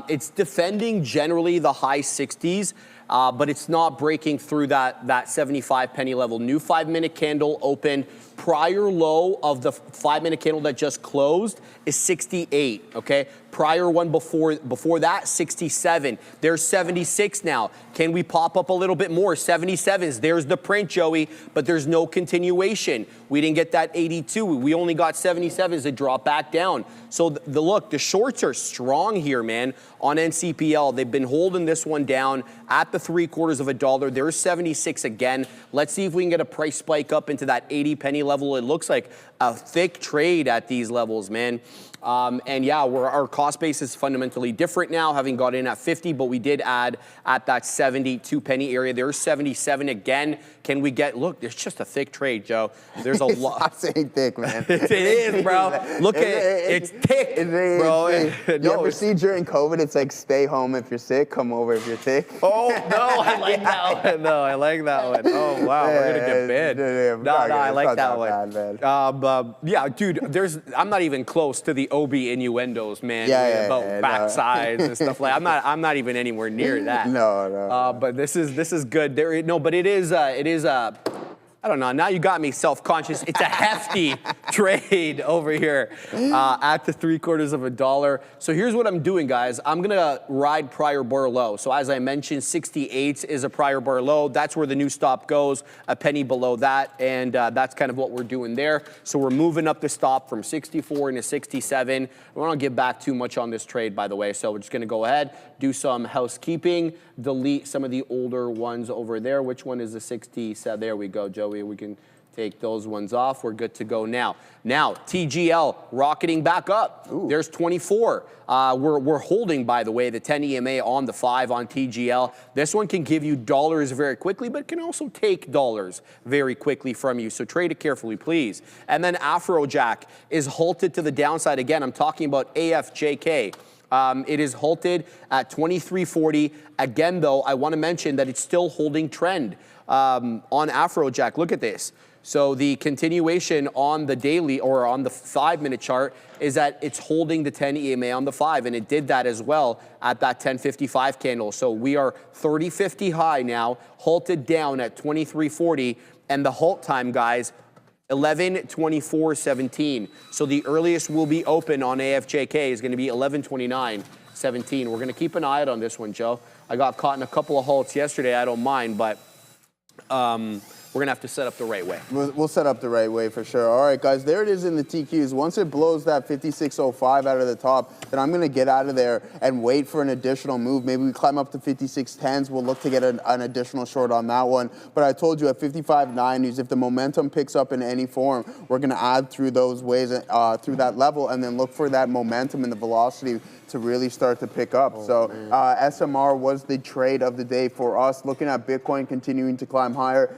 It's defending generally the high 60s. But it's not breaking through that 75 penny level. New 5-minute candle opened prior low of the 5-minute candle that just closed is 68, okay? Prior one before that, 67. There's 76 now. Can we pop up a little bit more? 77s. There's the print, Joey, but there's no continuation. We didn't get that 82. We only got 77s that drop back down. So look, the shorts are strong here, man, on NCPL. They've been holding this one down at the $0.75. There's 76 again. Let's see if we can get a price spike up into that 80 penny level. It looks like a thick trade at these levels, man. And yeah, our cost base is fundamentally different now, having got in at 50, but we did add at that 72 penny area. There's 77 again. Can we get, look, there's just a thick trade, Joe. There's a lot. Stop saying thick, man. It is, bro. Look at it. It's thick, bro. You ever see during COVID, it's like stay home if you're sick, come over if you're thick? Oh, no, I like that one. No, I like that one. Oh, wow, we're going to get bid. No, I like that one. Yeah, dude, I'm not even close to the OB innuendos, man, about backsides and stuff like that. I'm not even anywhere near that. No. But this is good. But it is I don't know. Now you got me self-conscious. It's a hefty trade over here at the $0.75. So here's what I'm doing, guys. I'm going to ride prior bar low. So as I mentioned, 68 is a prior bar low. That's where the new stop goes, a penny below that. And that's kind of what we're doing there. So we're moving up the stop from 64 into 67. We don't give back too much on this trade, by the way. So we're just going to go ahead, do some housekeeping, delete some of the older ones over there. Which one is the 67? There we go, Joey. We can take those ones off. We're good to go now. Now, TGL rocketing back up. Ooh. There's 24. We're holding, by the way, the 10 EMA on the 5 on TGL. This one can give you dollars very quickly, but can also take dollars very quickly from you. So trade it carefully, please. And then Afrojack is halted to the downside. Again, I'm talking about AFJK. It is halted at 23.40. Again, though, I want to mention that it's still holding trend on Afrojack. Look at this. So the continuation on the daily or on the 5-minute chart is that it's holding the 10 EMA on the 5, and it did that as well at that 10.55 candle. So we are 30.50 high now, halted down at 23.40, and the halt time, guys, 11:24:17. So the earliest we'll be open on AFJK is going to be 11:29:17. We're going to keep an eye out on this one, Joe. I got caught in a couple of halts yesterday. I don't mind, but we're going to have to set up the right way. We'll set up the right way for sure. All right, guys, there it is in the TQs. Once it blows that 56.05 out of the top, then I'm going to get out of there and wait for an additional move. Maybe we climb up to 56.10s. We'll look to get an additional short on that one. But I told you at 55.90s, if the momentum picks up in any form, we're going to add through those ways, through that level, and then look for that momentum and the velocity to really start to pick up. SMR was the trade of the day for us. Looking at Bitcoin continuing to climb higher.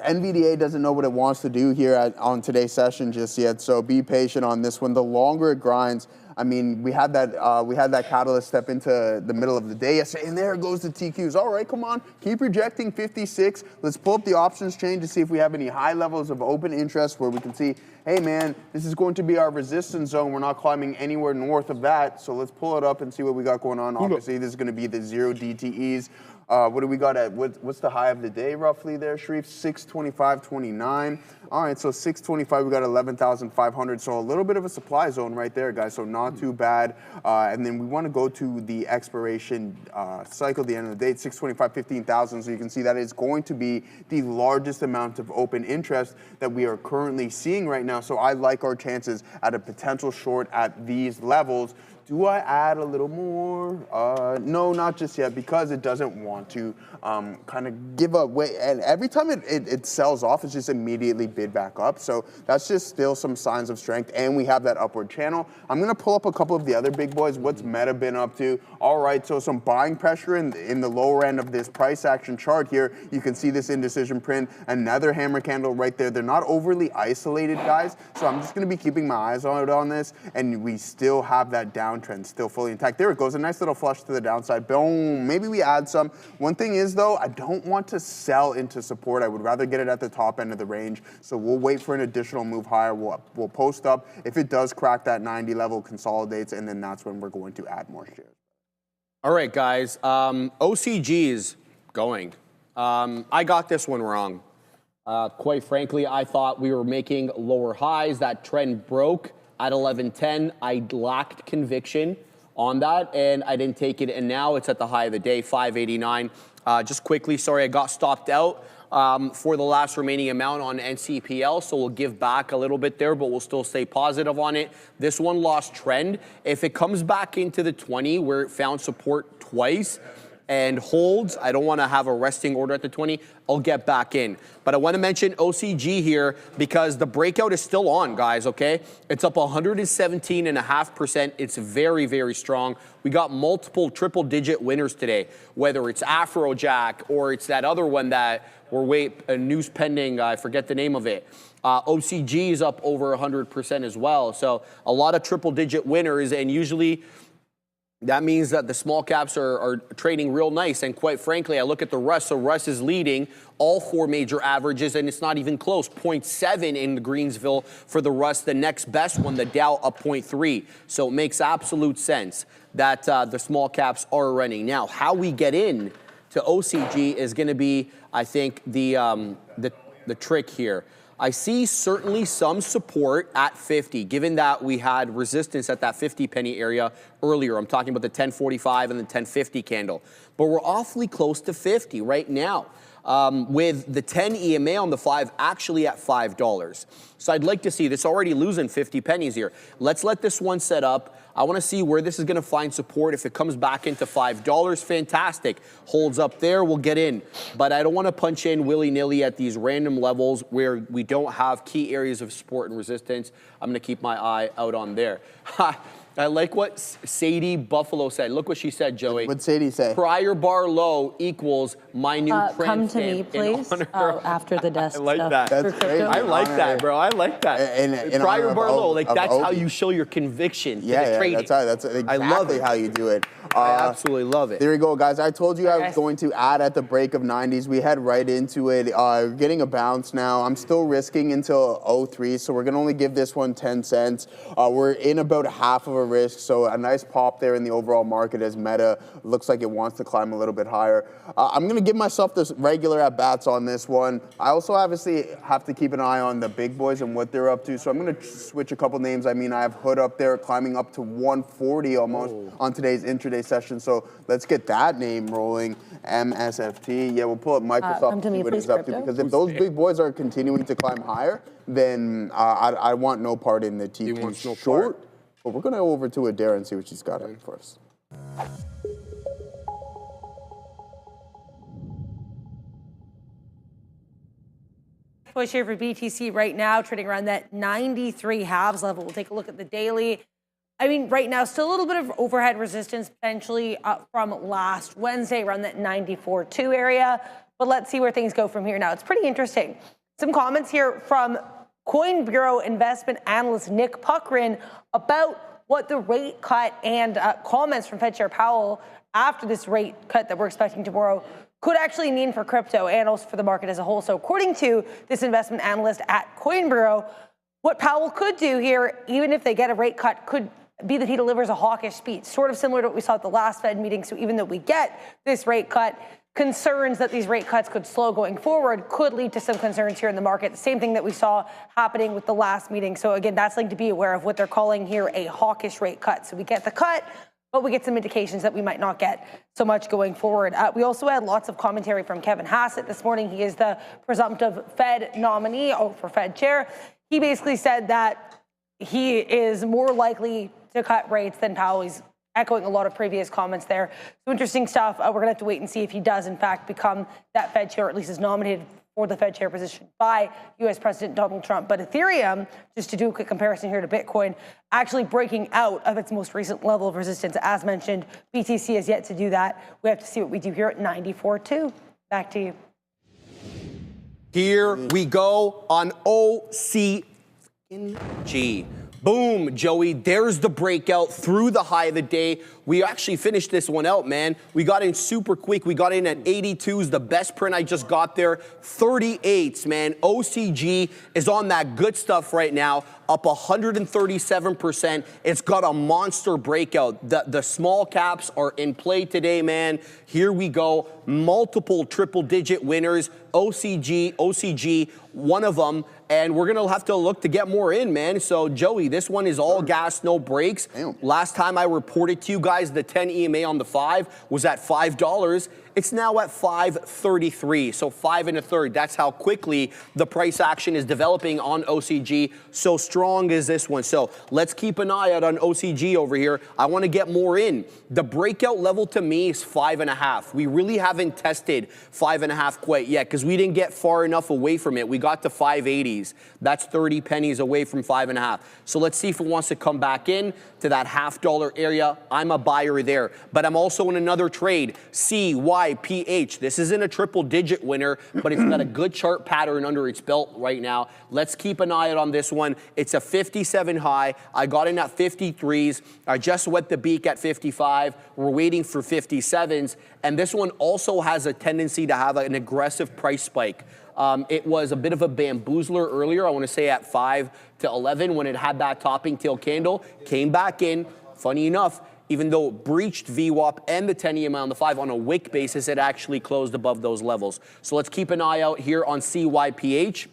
NVDA doesn't know what it wants to do here on today's session just yet, so be patient on this one. The longer it grinds, I mean, we had that catalyst step into the middle of the day yesterday, and there goes the TQs. All right, come on, keep rejecting 56. Let's pull up the options chain to see if we have any high levels of open interest where we can see, hey man, this is going to be our resistance zone. We're not climbing anywhere north of that, so let's pull it up and see what we got going on. Obviously, this is going to be the 0 DTEs. What do we got at, what's the high of the day roughly there, Sharif? 625.29. All right, so 625, we got 11,500. So a little bit of a supply zone right there, guys. So not too bad. And then we want to go to the expiration cycle, the end of the day, 625, 15,000. So you can see that is going to be the largest amount of open interest that we are currently seeing right now. So I like our chances at a potential short at these levels. Do I add a little more? No, not just yet, because it doesn't want to kind of give away. And every time it sells off, it's just immediately bid back up. So that's just still some signs of strength. And we have that upward channel. I'm going to pull up a couple of the other big boys. What's Meta been up to? All right, so some buying pressure in the lower end of this price action chart here. You can see this indecision print, another hammer candle right there. They're not overly isolated, guys. So I'm just going to be keeping my eyes out on this. And we still have that downtrend still fully intact. There it goes, a nice little flush to the downside. Boom, maybe we add some. One thing is though, I don't want to sell into support. I would rather get it at the top end of the range. So we'll wait for an additional move higher. We'll post up. If it does crack that 90 level, consolidates, and then that's when we're going to add more shares. All right, guys, OCG is going. I got this one wrong. Quite frankly, I thought we were making lower highs. That trend broke at 11.10. I lacked conviction on that, and I didn't take it. And now it's at the high of the day, 589. Just quickly, sorry, I got stopped out for the last remaining amount on NCPL, so we'll give back a little bit there, but we'll still stay positive on it. This one lost trend. If it comes back into the 20 where it found support twice and holds, I don't want to have a resting order at the 20, I'll get back in. But I want to mention OCG here because the breakout is still on, guys, okay? It's up 117.5%. It's very, very strong. We got multiple triple-digit winners today, whether it's Afrojack or it's that other one that we're news pending, I forget the name of it. OCG is up over 100% as well. So a lot of triple-digit winners, and usually that means that the small caps are trading real nice. And quite frankly, I look at the Russ. So Russ is leading all four major averages, and it's not even close. 0.7 in the Greensville for the Russ. The next best one, the Dow, up 0.3. So it makes absolute sense that the small caps are running. Now, how we get in to OCG is going to be, I think, the trick here. I see certainly some support at 50, given that we had resistance at that 50 penny area earlier. I'm talking about the 1045 and the 1050 candle. But we're awfully close to 50 right now, with the 10 EMA on the 5 actually at $5. So I'd like to see this already losing 50 pennies here. Let's let this one set up. I want to see where this is going to find support. If it comes back into $5, fantastic. Holds up there, we'll get in. But I don't want to punch in willy-nilly at these random levels where we don't have key areas of support and resistance. I'm going to keep my eye out on there. I like what Sadie Buffalo said. Look what she said, Joey. What'd Sadie say? Prior bar low equals my new trend. Come to me, please. After the desk. I like that. That's great. I like that, bro. I like that. In Prior honor bar of low, like of that's how Obi. you show your conviction to the Yeah, trading. that's exactly I love it. how you do it. I absolutely love it. There you go, guys. I told you I was going to add at the break of 90s. We head right into it. Getting a bounce now. I'm still risking until 03, so we're going to only give this one 10 cents. We're in about half of a risk, so a nice pop there in the overall market as Meta looks like it wants to climb a little bit higher. I'm going to give myself this regular at-bats on this one. I also obviously have to keep an eye on the big boys and what they're up to, so I'm going to switch a couple names. I mean, I have Hood up there climbing up to 140 almost on today's intraday session, so let's get that name rolling. MSFT. Yeah, we'll pull up Microsoft to see what it's up to, because if those big boys are continuing to climb higher, then I want no part in the TP short. But we're going to go over to Adair and see what she's got in for us. Push here for BTC right now, trading around that 93 halves level. We'll take a look at the daily. I mean, right now, still a little bit of overhead resistance potentially from last Wednesday around that 94.2 area. But let's see where things go from here now. It's pretty interesting. Some comments here from Coin Bureau investment analyst Nick Puckrin about what the rate cut and comments from Fed Chair Powell after this rate cut that we're expecting tomorrow could actually mean for crypto and also for the market as a whole. So according to this investment analyst at Coin Bureau, what Powell could do here, even if they get a rate cut, could be that he delivers a hawkish speech, sort of similar to what we saw at the last Fed meeting. So even though we get this rate cut, concerns that these rate cuts could slow going forward could lead to some concerns here in the market. Same thing that we saw happening with the last meeting. So again, that's something to be aware of, what they're calling here a hawkish rate cut. So we get the cut, but we get some indications that we might not get so much going forward. We also had lots of commentary from Kevin Hassett this morning. He is the presumptive Fed nominee for Fed chair. He basically said that he is more likely to cut rates than Powell. He's echoing a lot of previous comments there. So interesting stuff. We're going to have to wait and see if he does, in fact, become that Fed chair, or at least is nominated for the Fed chair position by U.S. President Donald Trump. But Ethereum, just to do a quick comparison here to Bitcoin, actually breaking out of its most recent level of resistance. As mentioned, BTC has yet to do that. We have to see what we do here at 94.2. Back to you. Here we go on OCG. Boom, Joey. There's the breakout through the high of the day. We actually finished this one out, man. We got in super quick. We got in at 82s, the best print I just got there. 38s, man. OCG is on that good stuff right now, up 137%. It's got a monster breakout. The small caps are in play today, man. Here we go. Multiple triple-digit winners. OCG, one of them. And we're going to have to look to get more in, man. So, Joey, this one is all gas, no brakes. Damn. Last time I reported to you guys, the 10 EMA on the 5 was at $5. It's now at $5.33, so 5 1/3. That's how quickly the price action is developing on OCG. So strong is this one. So let's keep an eye out on OCG over here. I want to get more in. The breakout level to me is 5.5. We really haven't tested 5.5 quite yet because we didn't get far enough away from it. We got to 580s. That's 30 pennies away from 5.5. So let's see if it wants to come back in to that $0.50 area. I'm a buyer there, but I'm also in another trade, CYPH. This isn't a triple digit winner, but it's got a good chart pattern under its belt right now. Let's keep an eye out on this one. It's a 57 high. I got in at 53s. I just wet the beak at 55. We're waiting for 57s. And this one also has a tendency to have an aggressive price spike. It was a bit of a bamboozler earlier, I want to say at 5 to 11 when it had that topping tail candle, came back in. Funny enough, even though it breached VWAP and the 10 EMA on the 5 on a wick basis, it actually closed above those levels. So let's keep an eye out here on CYPH.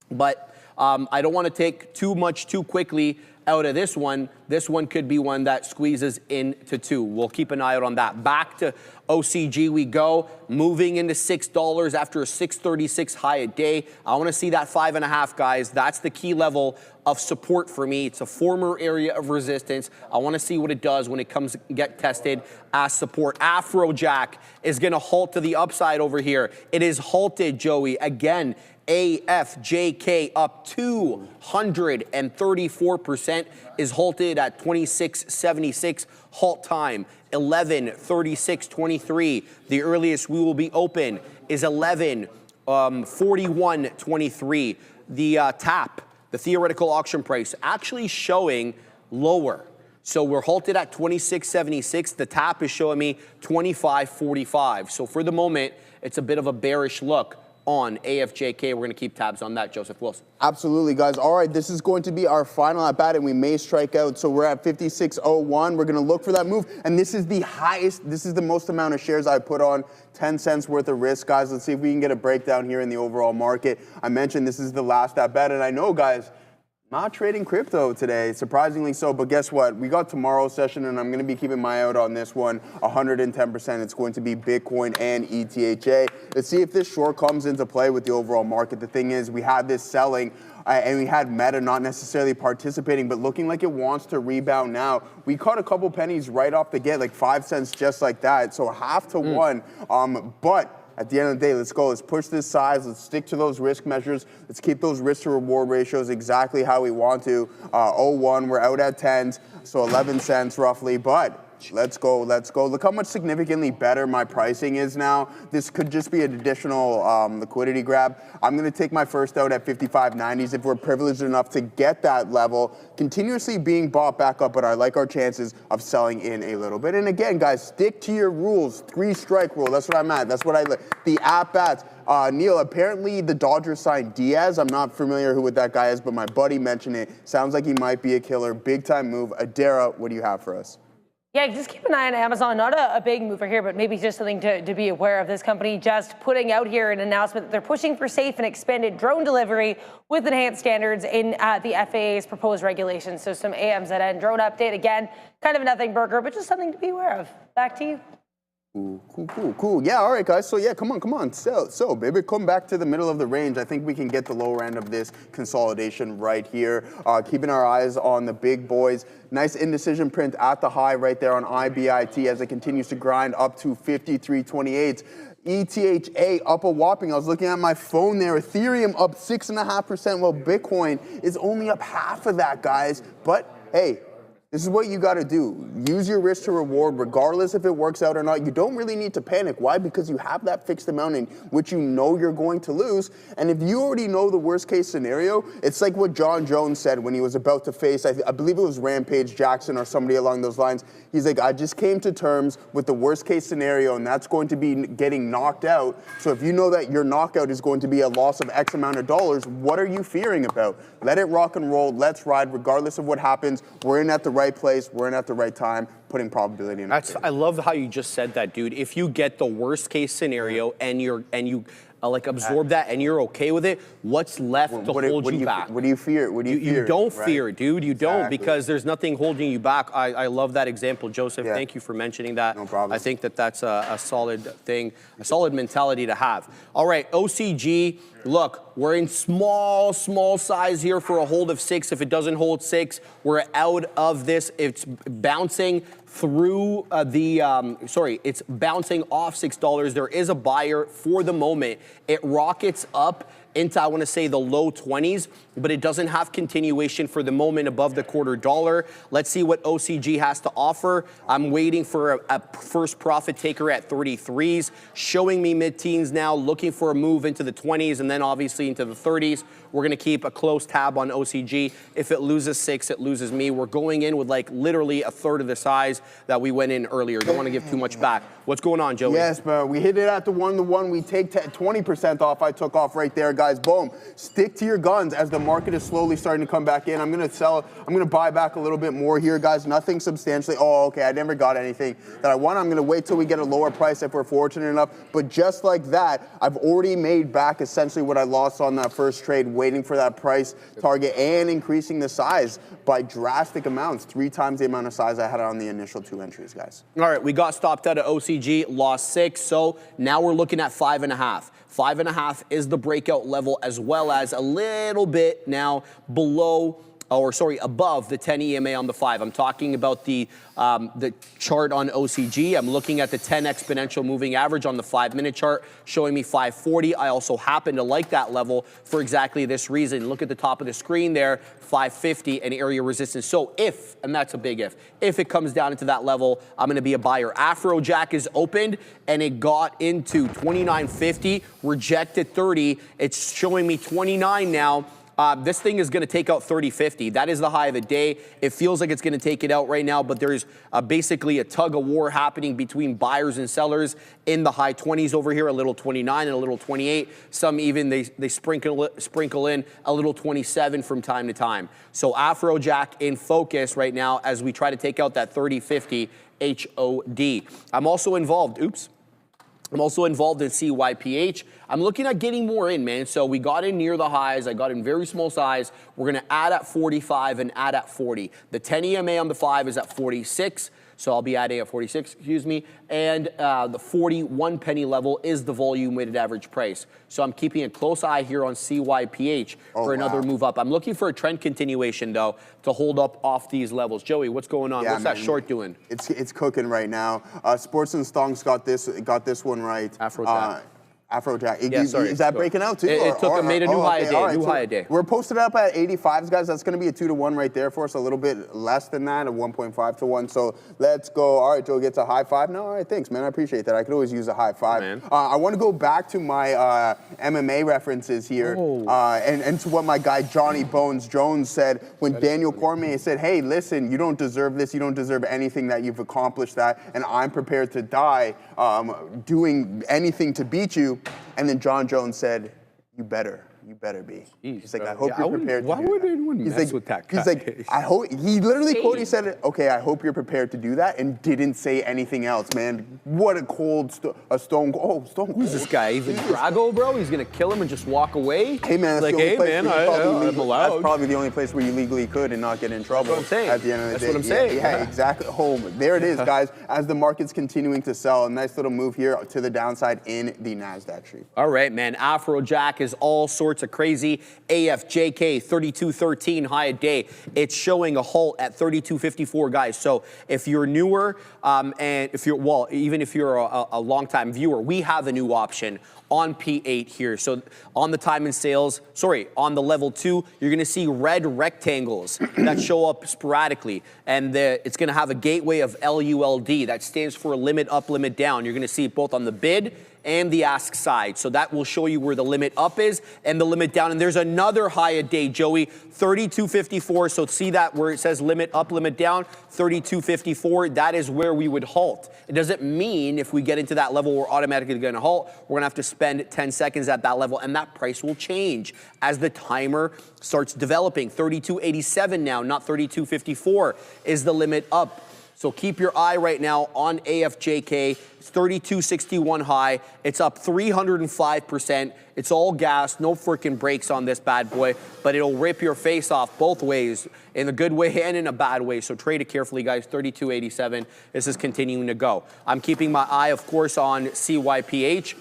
But I don't want to take too much too quickly out of this one. This one could be one that squeezes into 2. We'll keep an eye out on that. Back to OCG we go, moving into $6 after a 636 high a day. I want to see that 5.5, guys. That's the key level of support for me. It's a former area of resistance. I want to see what it does when it comes to get tested as support. Afrojack is going to halt to the upside over here. It is halted, Joey. Again, AFJK up 234%, is halted at 26.76 halt time. 11:36:23. The earliest we will be open is 11:41:23. The tap, the theoretical auction price, actually showing lower. So we're halted at 26.76. The tap is showing me 25.45. So for the moment, it's a bit of a bearish look on AFJK. We're going to keep tabs on that, Joseph Wilson. Absolutely, guys. All right, this is going to be our final at bat, and we may strike out. So we're at 56.01. We're going to look for that move, and this is the highest, this is the most amount of shares I put on. 10 cents worth of risk, guys. Let's see if we can get a breakdown here in the overall market. I mentioned this is the last at bat, and I know, guys, not trading crypto today, surprisingly so, but guess what? We got tomorrow's session, and I'm going to be keeping my eye out on this one, 110%. It's going to be Bitcoin and ETHA. Let's see if this short comes into play with the overall market. The thing is, we had this selling, and we had Meta not necessarily participating, but looking like it wants to rebound now. We caught a couple pennies right off the get, like 5 cents just like that, so 0.5 to 1, but at the end of the day, let's go. Let's push this size. Let's stick to those risk measures. Let's keep those risk to reward ratios exactly how we want to. 0.1, we're out at 10s, so 11 cents roughly, but let's go, let's go. Look how much significantly better my pricing is now. This could just be an additional liquidity grab. I'm going to take my first out at 55.90s if we're privileged enough to get that level. Continuously being bought back up, but I like our chances of selling in a little bit. And again, guys, stick to your rules. 3-strike rule. That's what I'm at. That's what I like. The at-bats. Neil, apparently the Dodgers signed Diaz. I'm not familiar who that guy is, but my buddy mentioned it. Sounds like he might be a killer. Big-time move. Adara, what do you have for us? Yeah, just keep an eye on Amazon. Not a big mover here, but maybe just something to be aware of. This company just putting out here an announcement that they're pushing for safe and expanded drone delivery with enhanced standards in the FAA's proposed regulations. So some AMZN drone update. Again, kind of a nothing burger, but just something to be aware of. Back to you. Cool. Yeah, all right, guys. So, yeah, come on. So, baby, come back to the middle of the range. I think we can get the lower end of this consolidation right here. Keeping our eyes on the big boys. Nice indecision print at the high right there on IBIT as it continues to grind up to 53.28. ETHA up a whopping. I was looking at my phone there. Ethereum up 6.5%, while Bitcoin is only up half of that, guys. But, hey, This is what you got to do. Use your risk to reward, regardless if it works out or not. You don't really need to panic. Why? Because you have that fixed amount in which you know you're going to lose. And if you already know the worst case scenario, it's like what John Jones said when he was about to face, I believe it was Rampage Jackson or somebody along those lines. He's like, I just came to terms with the worst case scenario, and that's going to be getting knocked out. So if you know that your knockout is going to be a loss of X amount of dollars, what are you fearing about? Let it rock and roll. Let's ride, regardless of what happens. We're in at the right place. We're in at the right time, putting probability in. I love how you just said that, dude. If you get the worst case scenario and you like absorb that and you're okay with it, what's left to hold you back? What do you fear? What do you fear? You don't fear it, dude. You don't, because there's nothing holding you back. I love that example, Joseph. Yeah. Thank you for mentioning that. No problem. I think that's a solid thing, a solid mentality to have. All right, OCG. Look, we're in small size here for a hold of 6. If it doesn't hold 6, we're out of this. It's bouncing through it's bouncing off $6. There is a buyer for the moment. It rockets up into, I want to say, the low 20s, but it doesn't have continuation for the moment above the $0.25. Let's see what OCG has to offer. I'm waiting for a first profit taker at 33s, showing me mid-teens now, looking for a move into the 20s and then obviously into the 30s. We're going to keep a close tab on OCG. If it loses 6, it loses me. We're going in with like literally a third of the size that we went in earlier. Don't want to give too much back. What's going on, Joey? Yes, but we hit it at the 1-to-1. We take 20% off. I took off right there, guys. Boom. Stick to your guns as the market is slowly starting to come back in. I'm going to sell. I'm going to buy back a little bit more here, guys. Nothing substantially. Oh, okay. I never got anything that I want. I'm going to wait till we get a lower price if we're fortunate enough. But just like that, I've already made back essentially what I lost on that first trade, waiting for that price target and increasing the size by drastic amounts, 3 times the amount of size I had on the initial 2 entries, guys. All right, we got stopped out of OCG, lost 6, so now we're looking at 5.5. 5.5 is the breakout level, as well as a little bit now above the 10 EMA on the 5. I'm talking about the chart on OCG. I'm looking at the 10 exponential moving average on the 5-minute chart, showing me 540. I also happen to like that level for exactly this reason. Look at the top of the screen there, 550 and area resistance. So if, and that's a big if it comes down into that level, I'm going to be a buyer. Afrojack is opened and it got into 29.50, rejected 30. It's showing me 29 now. This thing is going to take out 30.50. That is the high of the day. It feels like it's going to take it out right now, but there's basically a tug of war happening between buyers and sellers in the high 20s over here, a little 29 and a little 28. Some even they sprinkle in a little 27 from time to time. So Afrojack in focus right now as we try to take out that 30.50 HOD. I'm also involved in CYPH. I'm looking at getting more in, man. So we got in near the highs. I got in very small size. We're going to add at 45 and add at 40. The 10 EMA on the 5 is at 46. So I'll be adding at 46, and the 41 penny level is the volume weighted average price. So I'm keeping a close eye here on CYPH for another move up. I'm looking for a trend continuation, though, to hold up off these levels. Joey, what's going on? What's that short doing? It's cooking right now. Sports and Stonks got this one right. Afrojack. Is that breaking out too? It made a new high a day. New high a day. We're posted up at 85s, guys. That's going to be a 2-to-1 right there for us. A little bit less than that, a 1.5 to 1. So let's go. All right, Joe gets a high 5. No, all right, thanks, man. I appreciate that. I could always use a high 5. I want to go back to my MMA references here and to what my guy Johnny Bones Jones said when Daniel Cormier said, "Hey, listen, you don't deserve this. You don't deserve anything that you've accomplished that, and I'm prepared to die doing anything to beat you." And then John Jones said, you better be. He's like, I hope you're prepared to do that. Why would anyone mess with that guy? He's like, I hope, he literally quoted, he said, okay, I hope you're prepared to do that, and didn't say anything else, man. What a cold, Stone Cold. Who's this guy? Even Drago, bro? He's going to kill him and just walk away? Hey, man, that's I'm allowed. That's probably the only place where you legally could and not get in trouble. That's what I'm saying. At the end of the day. That's what I'm saying. Yeah, exactly. Home. There it is, guys. As the market's continuing to sell, a nice little move here to the downside in the NASDAQ street. All right, man. Afrojack is all sorts sorts of crazy. AFJK 3213 high a day. It's showing a halt at 3254, guys. So if you're newer and if you're, even if you're a long-time viewer, we have a new option on P8 here. So on the time and sales, on the level 2, you're going to see red rectangles that show up sporadically. And it's going to have a gateway of LULD. That stands for limit up, limit down. You're going to see it both on the bid and the ask side. So that will show you where the limit up is and the limit down. And there's another high a day, Joey, 3254. So see that where it says limit up, limit down, 3254. That is where we would halt. It doesn't mean if we get into that level, we're automatically going to halt. We're going to have to spend 10 seconds at that level, and that price will change as the timer starts developing. 3287 now, not 3254 is the limit up. So keep your eye right now on AFJK. It's 3261 high. It's up 305%. It's all gas, no freaking brakes on this bad boy, but it'll rip your face off both ways, in a good way and in a bad way. So trade it carefully, guys. 3287. This is continuing to go. I'm keeping my eye, of course, on CYPH.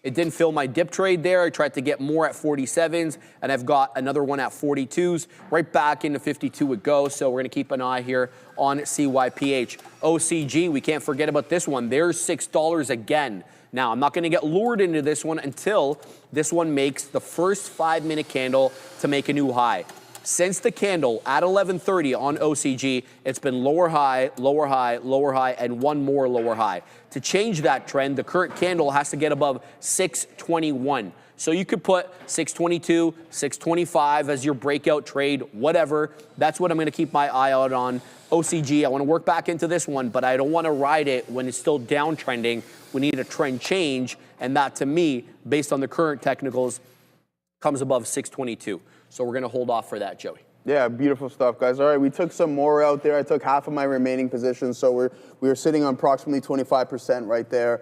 It didn't fill my dip trade there. I tried to get more at 47s, and I've got another one at 42s. Right back into 52 it goes, so we're going to keep an eye here on CYPH. OCG, we can't forget about this one. There's $6 again. Now, I'm not going to get lured into this one until this one makes the first 5-minute candle to make a new high. Since the candle at 11:30 on OCG, it's been lower high, lower high, lower high, and one more lower high. To change that trend, the current candle has to get above 621. So you could put 622, 625 as your breakout trade, whatever. That's what I'm going to keep my eye out on. OCG, I want to work back into this one, but I don't want to ride it when it's still downtrending. We need a trend change, and that, to me, based on the current technicals, comes above 622. So we're going to hold off for that, Joey. Yeah, beautiful stuff, guys. All right, we took some more out there. I took half of my remaining positions, so we were sitting on approximately 25% right there.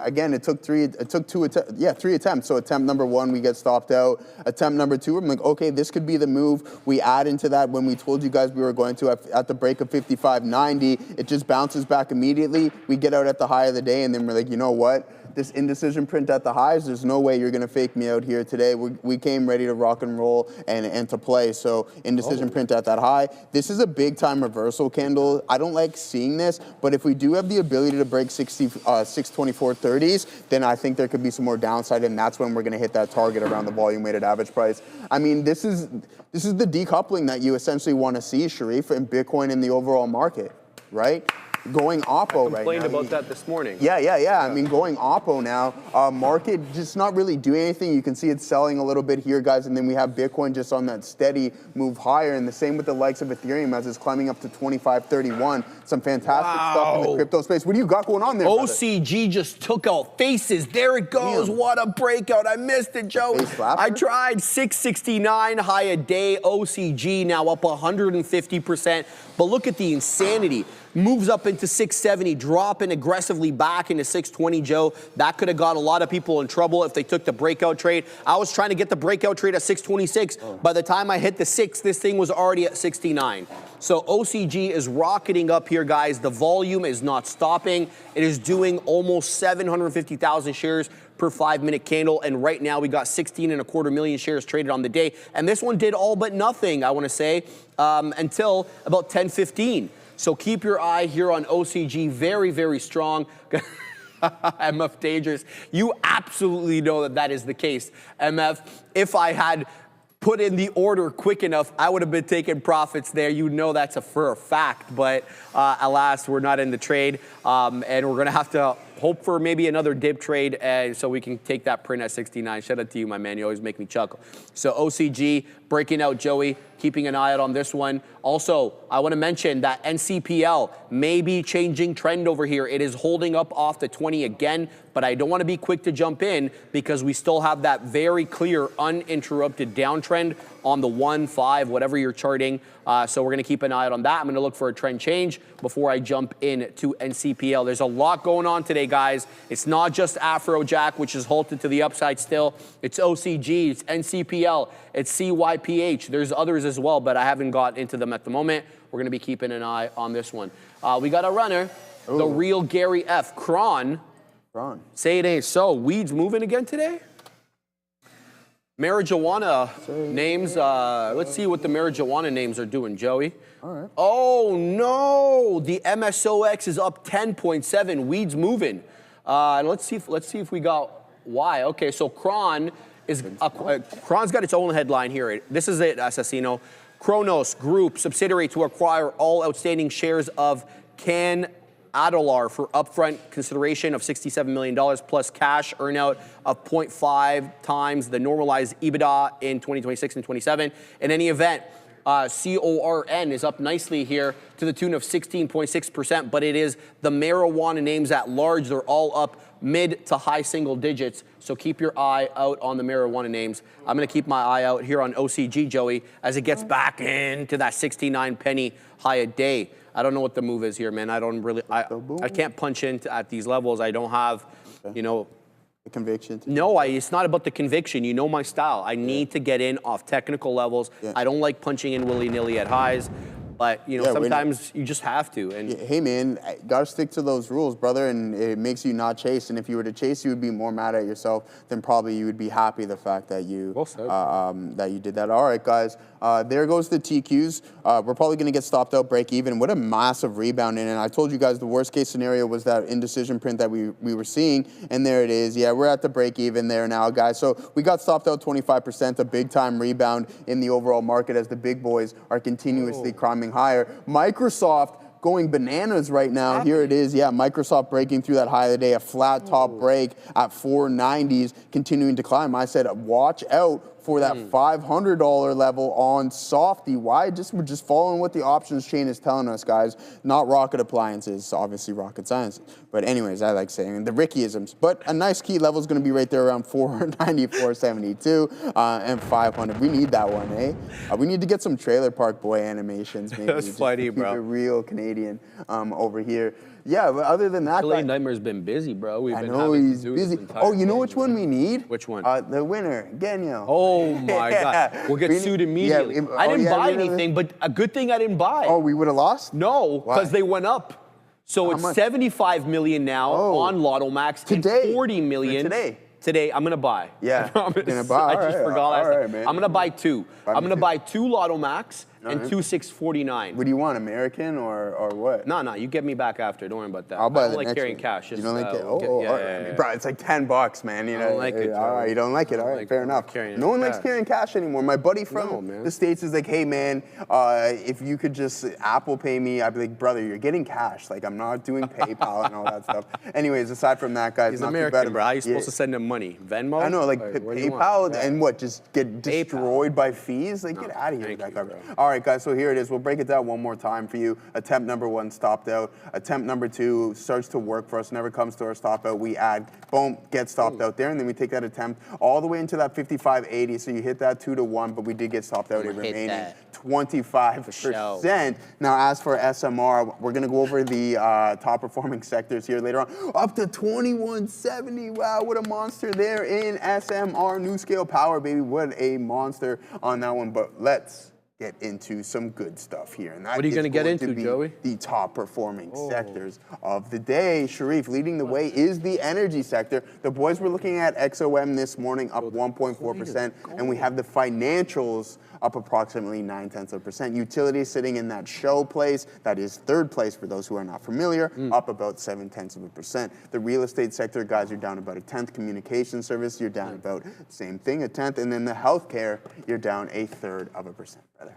Again, it took three attempts. So attempt number 1, we get stopped out. Attempt number 2, I'm like, okay, this could be the move. We add into that when we told you guys we were going to at the break of 55.90. It just bounces back immediately. We get out at the high of the day, and then we're like, you know what? This indecision print at the highs, there's no way you're going to fake me out here today. We came ready to rock and roll and to play. So indecision print at that high. This is a big time reversal candle. I don't like seeing this, but if we do have the ability to break 624.30s, then I think there could be some more downside, and that's when we're going to hit that target around the volume weighted average price. I mean, this is the decoupling that you essentially want to see, Sharif, in Bitcoin in the overall market, right? Going Oppo right now. Complained about that this morning. Yeah. I mean, going Oppo now. Market just not really doing anything. You can see it selling a little bit here, guys, and then we have Bitcoin just on that steady move higher, and the same with the likes of Ethereum as it's climbing up to 25.31. Some fantastic stuff in the crypto space. What do you got going on there, OCG just took out faces. There it goes. Damn. What a breakout. I missed it, Joe. I tried 669 high a day. OCG now up 150%. But look at the insanity. Moves up into 670, dropping aggressively back into 620, Joe. That could have got a lot of people in trouble if they took the breakout trade. I was trying to get the breakout trade at 626. By the time I hit the 6, this thing was already at 69. So OCG is rocketing up here, guys. The volume is not stopping. It is doing almost 750,000 shares per 5-minute candle, and right now we got 16.25 million shares traded on the day. And this one did all but nothing, I want to say, until about 10:15. So keep your eye here on OCG. Very, very strong. MF dangerous. You absolutely know that is the case. MF, if I had put in the order quick enough, I would have been taking profits there. You know that's for a fact. But alas, we're not in the trade. And we're going to have to hope for maybe another dip trade so we can take that print at 69. Shout out to you, my man. You always make me chuckle. So OCG breaking out, Joey, keeping an eye out on this one. Also, I want to mention that NCPL may be changing trend over here. It is holding up off the 20 again, but I don't want to be quick to jump in because we still have that very clear uninterrupted downtrend on the 1, 5, whatever you're charting. So we're going to keep an eye out on that. I'm going to look for a trend change before I jump in to NCPL. There's a lot going on today, guys. It's not just Afrojack, which is halted to the upside still. It's OCG, it's NCPL, it's CYPH. There's others as well, but I haven't got into them at the moment. We're going to be keeping an eye on this one. We got a runner, the real Gary F. Cron. Say it ain't so. Weeds moving again today? Marijuana names. Let's see what the marijuana names are doing, Joey. All right. Oh no, the MSOX is up 10.7. Weed's moving. Let's see if we got why. Okay, so Cron's got its own headline here. This is it, Assassino. Kronos Group subsidiary to acquire all outstanding shares of Adelar for upfront consideration of $67 million plus cash earnout of 0.5 times the normalized EBITDA in 2026 and 27. In any event, CORN is up nicely here to the tune of 16.6%, but it is the marijuana names at large. They're all up mid to high single digits. So keep your eye out on the marijuana names. I'm going to keep my eye out here on OCG, Joey, as it gets back into that 69 penny high a day. I don't know what the move is here, man. I can't punch in at these levels. I don't have, the conviction. No, it's not about the conviction. You know my style. I need to get in off technical levels. Yeah. I don't like punching in willy-nilly at highs. But, sometimes you just have to. And hey, man, got to stick to those rules, brother, and it makes you not chase. And if you were to chase, you would be more mad at yourself than probably you would be happy the fact that you that you did that. All right, guys, there goes the TQs. We're probably going to get stopped out break even. What a massive rebound in. And I told you guys the worst case scenario was that indecision print that we were seeing. And there it is. Yeah, we're at the break even there now, guys. So we got stopped out 25%, a big time rebound in the overall market as the big boys are continuously climbing higher. Microsoft going bananas right now. Here it is. Yeah, Microsoft breaking through that high of the day, a flat top break at 490s, continuing to climb. I said, watch out for that $500 level on Softy. Why? We're just following what the options chain is telling us, guys. Not rocket appliances, obviously rocket science. But anyways, I like saying the Rickyisms. But a nice key level is going to be right there around 490, 472, and 500. We need that one, eh? We need to get some Trailer Park Boy animations. Maybe. That's funny, bro. Keep it real Canadian over here. Yeah, but other than that, Delayed Nightmare's been busy, bro. I know he's busy. Oh, you know which one we need? Which one? The winner, Genyo. Oh my God, we'll get sued immediately. Yeah, I didn't buy anything, but a good thing I didn't buy. Oh, we would have lost? No, because they went up. So it's 75 million now on Lotto Max. Today. 40 million. Today, I'm gonna buy. Yeah, I gonna buy. I just forgot. All right, man. I'm gonna buy two. I'm gonna buy two Lotto Max and two 649. What do you want, American or what? No, you get me back after. Don't worry about that. I'll buy I don't like carrying cash. You don't like it? Bro, it's like $10, man. You know, I don't like it. All right, you don't like it. All right, fair enough. No one likes carrying cash anymore. My buddy from the States is like, hey, man, if you could just Apple Pay me, I'd be like, brother, you're getting cash. Like, I'm not doing PayPal and all that stuff. Anyways, aside from that, guys, he's not American, too bad. bro. How are you supposed to send him money? Venmo? I know, like PayPal and what? Just get destroyed by fees? Like, get out of here with that garbage. All right, guys, so here it is. We'll break it down one more time for you. Attempt number 1 stopped out. Attempt number 2 starts to work for us. Never comes to our stop out. We add, boom, get stopped out there, and then we take that attempt all the way into that 55.80. So you hit that 2 to 1, but we did get stopped out. It remaining 25%. Now, as for SMR, we're gonna go over the top performing sectors here later on. Up to 2170. Wow, what a monster there in SMR. New scale power, baby. What a monster on that one. But let's get into some good stuff here. And that what are you going to get into, Joey? The top performing sectors of the day. Sharif, leading the way is the energy sector. The boys were looking at XOM this morning, up 1.4%, and we have the financials up approximately 0.9%. Utilities sitting in that show place, that is third place for those who are not familiar, up about 0.7%. The real estate sector, guys, are down about 1/10. Communication service, you're down about same thing, 1/10. And then the healthcare, you're down 0.33%, brother.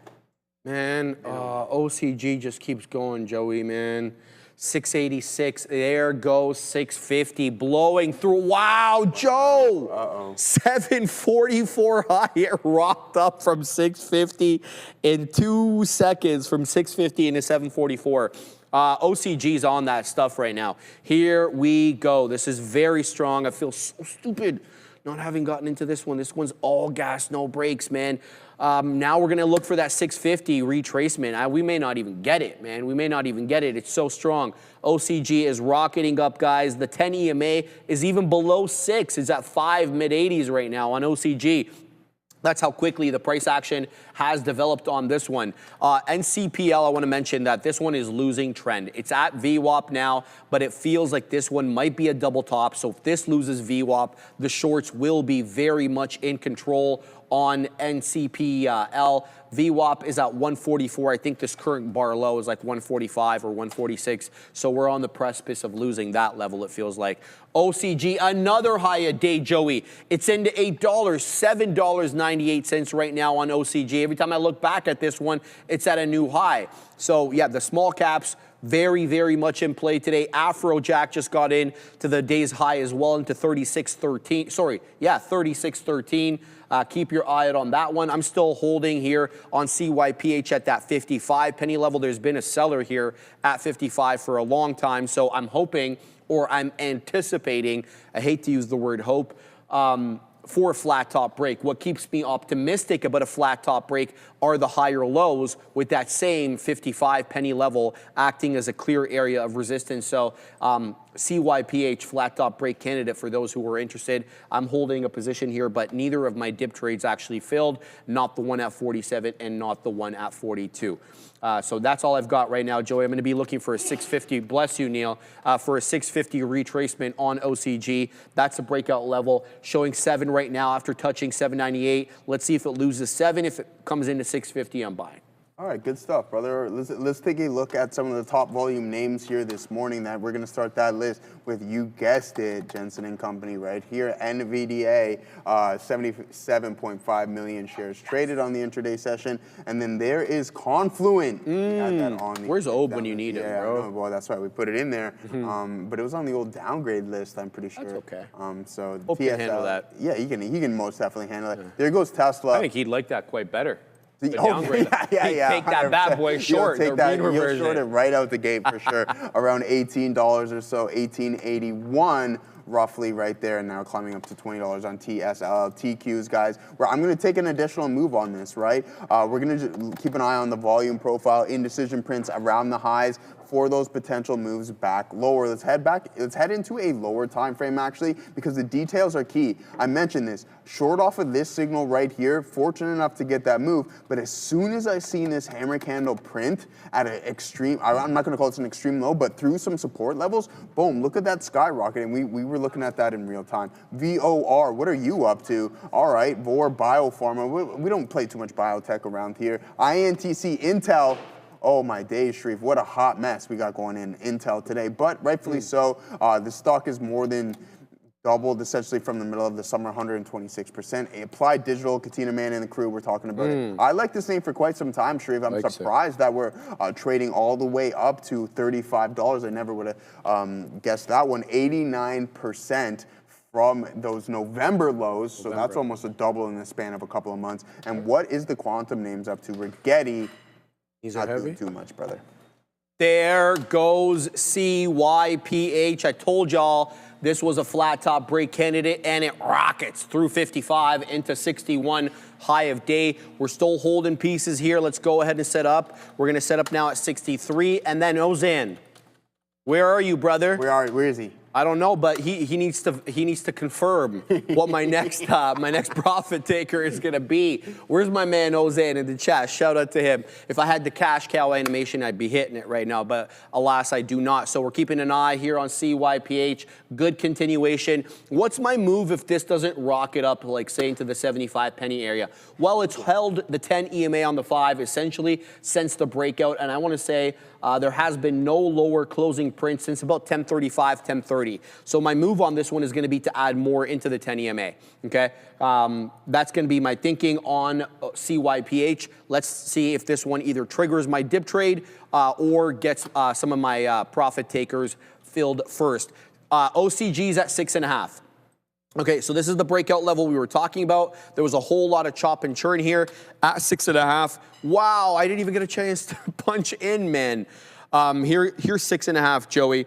Man, OCG just keeps going, Joey, man. 686, there goes 650, blowing through. Wow, Joe! 744 high, it rocked up from 650 in 2 seconds, from 650 into 744. OCG's on that stuff right now. Here we go. This is very strong. I feel so stupid not having gotten into this one. This one's all gas, no brakes, man. Now we're going to look for that 650 retracement. We may not even get it, man. We may not even get it. It's so strong. OCG is rocketing up, guys. The 10 EMA is even below 6. It's at 5 mid-80s right now on OCG. That's how quickly the price action has developed on this one. NCPL, I want to mention that this one is losing trend. It's at VWAP now, but it feels like this one might be a double top. So if this loses VWAP, the shorts will be very much in control on NCPL. VWAP is at 144. I think this current bar low is like 145 or 146. So we're on the precipice of losing that level, it feels like. OCG, another high a day, Joey. It's into $8, $7.98 right now on OCG. Every time I look back at this one, it's at a new high. So yeah, the small caps, very, very much in play today. Afrojack just got in to the day's high as well, into 36.13. Sorry, yeah, 36.13. Keep your eye out on that one. I'm still holding here on CYPH at that 55 penny level. There's been a seller here at 55 for a long time, so I'm hoping, or I'm anticipating, I hate to use the word hope, for a flat top break. What keeps me optimistic about a flat top break are the higher lows, with that same 55 penny level acting as a clear area of resistance. So CYPH flat top break candidate for those who are interested. I'm holding a position here, but neither of my dip trades actually filled, not the one at 47 and not the one at 42. So that's all I've got right now, Joey. I'm going to be looking for a 650, bless you, Neil, for a 650 retracement on OCG. That's a breakout level, showing 7 right now after touching 798. Let's see if it loses 7. If it comes into 650, I'm buying. All right, good stuff, brother. Let's take a look at some of the top volume names here this morning. That we're going to start that list with, you guessed it, Jensen and Company right here. Nvidia, 77.5 million shares traded on the intraday session. And then there is Confluent. Where's Obe when you need it, bro? Well, that's right. We put it in there. But it was on the old downgrade list, I'm pretty sure. That's okay. So Hope TSLA, can handle that. Yeah, he can most definitely handle it. There goes Tesla. I think he'd like that quite better. Yeah. Take that bad boy short. You'll short it right out the gate for sure. Around $18 or so, $18.81 roughly right there, and now climbing up to $20 on TSLA, TQs, guys. Where I'm going to take an additional move on this, right? We're going to keep an eye on the volume profile, indecision prints around the highs for those potential moves back lower. Let's head into a lower time frame actually, because the details are key. I mentioned this, short off of this signal right here, fortunate enough to get that move, but as soon as I seen this hammer candle print at an extreme, I'm not gonna call it an extreme low, but through some support levels, boom, look at that skyrocket, and we were looking at that in real time. VOR, what are you up to? All right, VOR Biopharma, we don't play too much biotech around here. INTC, Intel, oh my days, Sharif, what a hot mess we got going in Intel today, but rightfully so. The stock is more than doubled essentially from the middle of the summer, 126%. Applied Digital, Katina Man and the crew, we're talking about it. I like this name for quite some time, Sharif. I'm surprised that we're trading all the way up to $35. I never would have guessed that one. 89% from those November lows, so that's almost a double in the span of a couple of months. And what is the quantum names up to? Rigetti, These not are heavy. doing too much, brother. There goes CYPH. I told y'all this was a flat top break candidate, and it rockets through 55 into 61 high of day. We're still holding pieces here. Let's go ahead and set up. We're gonna set up now at 63, and then Ozan. Where are you, brother? Where is he? I don't know, but he needs to confirm what my next profit taker is gonna be. Where's my man Ozan in the chat? Shout out to him. If I had the cash cow animation, I'd be hitting it right now, but alas, I do not. So we're keeping an eye here on CYPH. Good continuation. What's my move if this doesn't rocket up, like say into the 75 penny area? Well, it's held the 10 EMA on the 5 essentially since the breakout, and I want to say there has been no lower closing print since about 1035, 1030. So my move on this one is going to be to add more into the 10 EMA, okay? That's going to be my thinking on CYPH. Let's see if this one either triggers my dip trade or gets some of my profit takers filled first. OCG's at 6.5. Okay, so this is the breakout level we were talking about. There was a whole lot of chop and churn here at 6.5. Wow, I didn't even get a chance to punch in, man. Here's 6.5, Joey.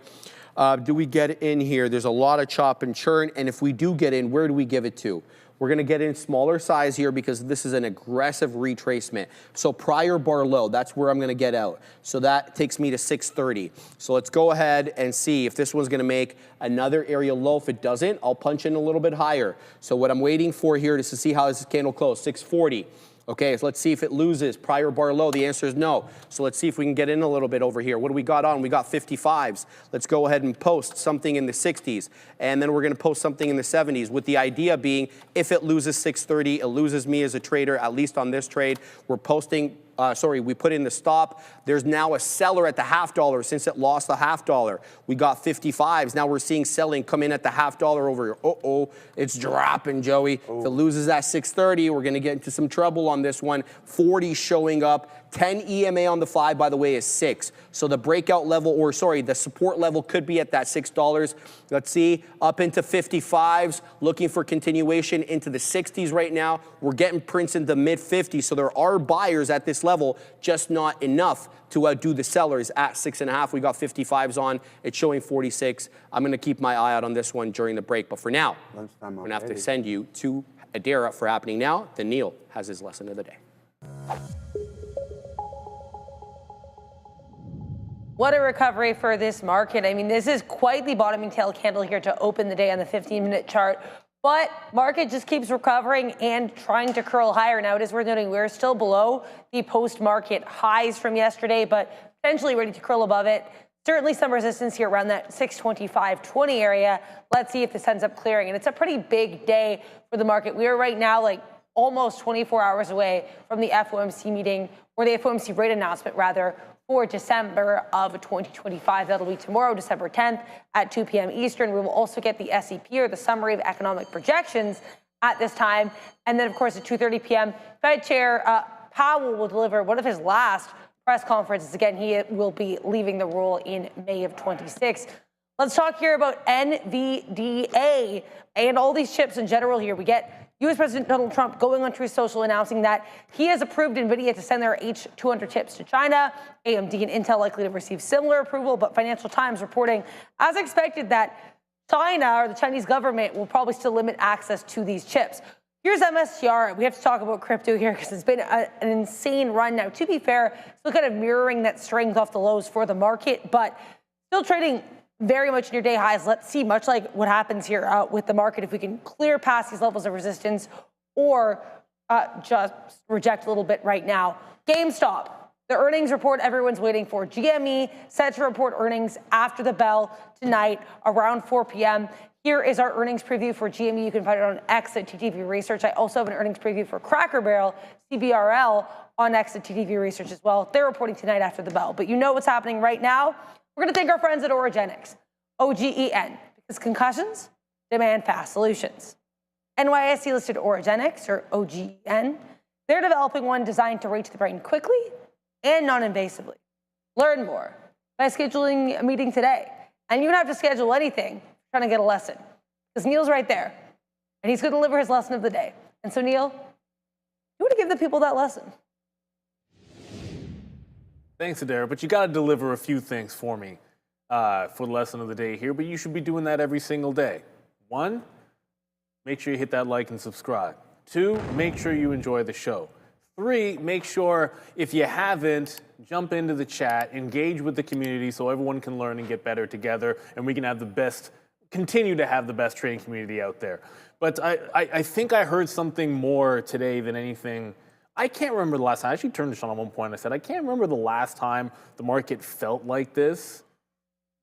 Do we get in here? There's a lot of chop and churn, and if we do get in, where do we give it to? We're going to get in smaller size here because this is an aggressive retracement. So prior bar low, that's where I'm going to get out. So that takes me to 630. So let's go ahead and see if this one's going to make another area low. If it doesn't, I'll punch in a little bit higher. So what I'm waiting for here is to see how this candle closed, 640. Okay, so let's see if it loses prior bar low. The answer is no. So let's see if we can get in a little bit over here. What do we got on? We got 55s. Let's go ahead and post something in the 60s. And then we're going to post something in the 70s, with the idea being if it loses 630, it loses me as a trader, at least on this trade. We're posting, we put in the stop. There's now a seller at the $0.50 since it lost the $0.50. We got 55s. Now we're seeing selling come in at the $0.50 over here. Uh-oh, it's dropping, Joey. If it loses that 630, we're going to get into some trouble on this one. 40 showing up. 10 EMA on the 5, by the way, is 6. So the breakout level, the support level could be at that $6. Let's see, up into 55s, looking for continuation into the 60s right now. We're getting prints in the mid 50s, so there are buyers at this level, just not enough to outdo the sellers at 6.5. We got 55s on. It's showing 46. I'm going to keep my eye out on this one during the break. But for now, I'm going to have to send you to Adara for happening now. Then Neil has his lesson of the day. What a recovery for this market. I mean, this is quite the bottoming tail candle here to open the day on the 15-minute chart. But market just keeps recovering and trying to curl higher. Now, it is worth noting we're still below the post-market highs from yesterday, but potentially ready to curl above it. Certainly some resistance here around that 625.20 area. Let's see if this ends up clearing. And it's a pretty big day for the market. We are right now like almost 24 hours away from the FOMC meeting, or the FOMC rate announcement, rather, for December of 2025. That'll be tomorrow, December 10th at 2 p.m. Eastern. We will also get the SEP, or the Summary of Economic Projections, at this time. And then, of course, at 2:30 p.m., Fed Chair Powell will deliver one of his last press conferences. Again, he will be leaving the role in May of 26. Let's talk here about NVDA and all these chips in general here. We get U.S. President Donald Trump going on Truth Social announcing that he has approved Nvidia to send their H200 chips to China. AMD and Intel likely to receive similar approval, but Financial Times reporting, as expected, that China, or the Chinese government, will probably still limit access to these chips. Here's MSTR. We have to talk about crypto here because it's been an insane run now. To be fair, still kind of mirroring that strength off the lows for the market, but still trading very much near day highs. Let's see, much like what happens here with the market, if we can clear past these levels of resistance or just reject a little bit right now. GameStop, the earnings report everyone's waiting for. GME set to report earnings after the bell tonight around 4 p.m. Here is our earnings preview for GME. You can find it on X at TTV Research. I also have an earnings preview for Cracker Barrel, CBRL, on X at TTV Research as well. They're reporting tonight after the bell. But you know what's happening right now. We're going to thank our friends at Origenics, OGEN, because concussions demand fast solutions. NYSE-listed Origenics, or OGEN, they're developing one designed to reach the brain quickly and non-invasively. Learn more by scheduling a meeting today. And you don't have to schedule anything trying to get a lesson, because Neil's right there, and he's going to deliver his lesson of the day. And so, Neil, you want to give the people that lesson? Thanks, Adara, but you got to deliver a few things for me for the lesson of the day here, but you should be doing that every single day. 1, make sure you hit that like and subscribe. 2, make sure you enjoy the show. 3, make sure, if you haven't, jump into the chat, engage with the community so everyone can learn and get better together, and we can have the best, continue to have the best trading community out there. But I think I heard something more today than anything. I can't remember the last time. I actually turned this on at one point. I said, I can't remember the last time the market felt like this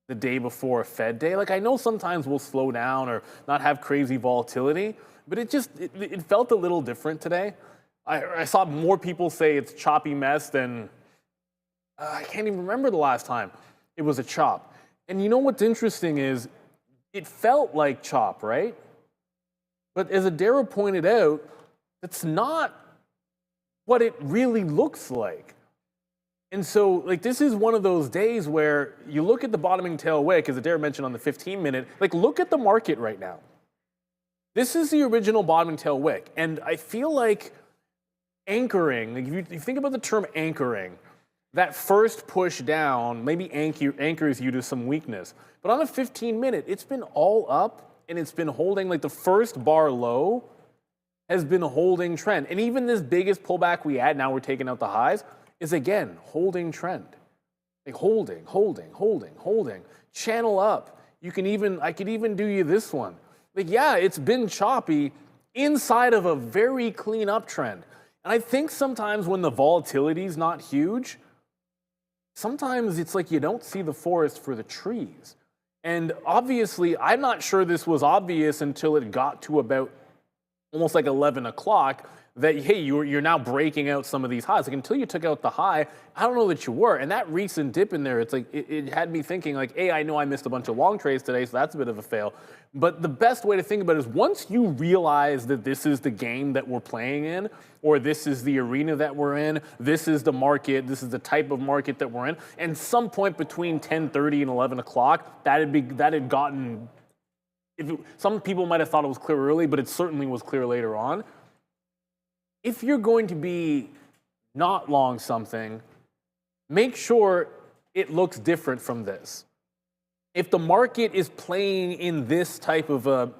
the day before a Fed day. Like, I know sometimes we'll slow down or not have crazy volatility, but it felt a little different today. I saw more people say it's a choppy mess than, I can't even remember the last time it was a chop. And you know what's interesting is it felt like chop, right? But as Adara pointed out, it's not what it really looks like. And so, like, this is one of those days where you look at the bottoming tail wick, as Adara mentioned on the 15-minute, like, look at the market right now. This is the original bottoming tail wick. And I feel like anchoring, like if you think about the term anchoring, that first push down maybe anchors you to some weakness. But on a 15-minute, it's been all up, and it's been holding, like the first bar low has been holding trend. And even this biggest pullback we had, now we're taking out the highs, is again, holding trend. Like holding. Channel up. I could even do you this one. Like, yeah, it's been choppy inside of a very clean uptrend. And I think sometimes when the volatility is not huge, sometimes it's like you don't see the forest for the trees. And obviously, I'm not sure this was obvious until it got to about almost like 11 o'clock that, hey, you're now breaking out some of these highs. Like until you took out the high, I don't know that you were. And that recent dip in there, it's like, it had me thinking like, hey, I know I missed a bunch of long trades today, so that's a bit of a fail. But the best way to think about it is once you realize that this is the game that we're playing in, or this is the arena that we're in, this is the market, this is the type of market that we're in, and some point between 10:30 and 11 o'clock, that had gotten, some people might have thought it was clear early, but it certainly was clear later on. If you're going to be not long something, make sure it looks different from this. If the market is playing in this type of a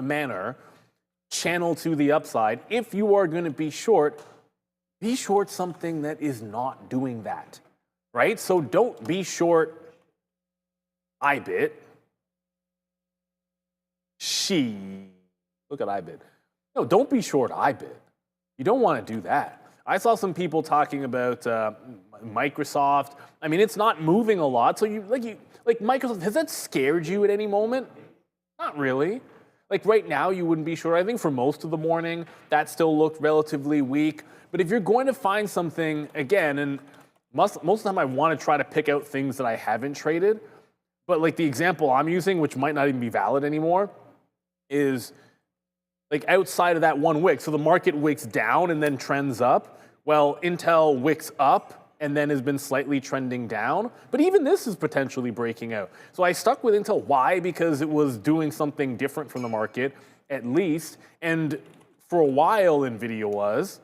manner, channel to the upside, if you are going to be short something that is not doing that, right? So don't be short IBIT. Look at IBIT. No, don't be short IBIT. You don't want to do that. I saw some people talking about Microsoft. I mean, it's not moving a lot. So like Microsoft, has that scared you at any moment? Not really. Like right now, you wouldn't be sure. I think for most of the morning, that still looked relatively weak. But if you're going to find something, again, and most of the time I want to try to pick out things that I haven't traded. But like the example I'm using, which might not even be valid anymore, is like outside of that one wick. So the market wicks down and then trends up. Well, Intel wicks up and then has been slightly trending down. But even this is potentially breaking out. So I stuck with Intel. Why? Because it was doing something different from the market, at least. And for a while, Nvidia was.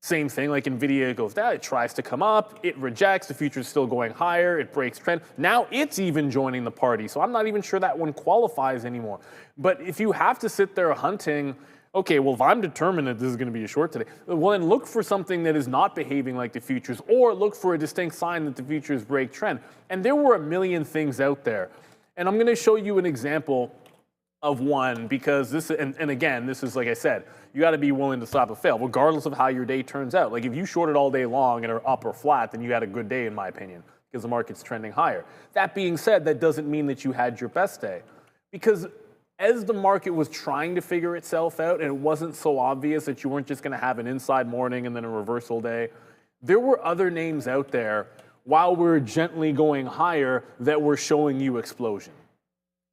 Same thing, like Nvidia goes down, it tries to come up, it rejects, the future's still going higher, it breaks trend. Now it's even joining the party, so I'm not even sure that one qualifies anymore. But if you have to sit there hunting, okay, well, if I'm determined that this is going to be a short today, well, then look for something that is not behaving like the futures, or look for a distinct sign that the futures break trend. And there were a million things out there. And I'm going to show you an example of one, because this, and again, this is like I said, you got to be willing to stop or fail, regardless of how your day turns out. Like if you shorted all day long and are up or flat, then you had a good day, in my opinion, because the market's trending higher. That being said, that doesn't mean that you had your best day, because as the market was trying to figure itself out, and it wasn't so obvious that you weren't just going to have an inside morning and then a reversal day, there were other names out there while we're gently going higher that were showing you explosion.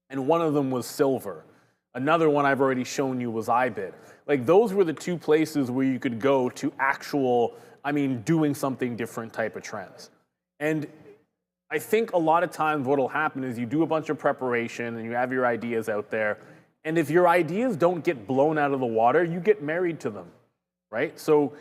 And one of them was silver. Another one I've already shown you was IBIT. Like those were the two places where you could go to actual, doing something different type of trends. And I think a lot of times what'll happen is you do a bunch of preparation and you have your ideas out there. And if your ideas don't get blown out of the water, you get married to them, right? So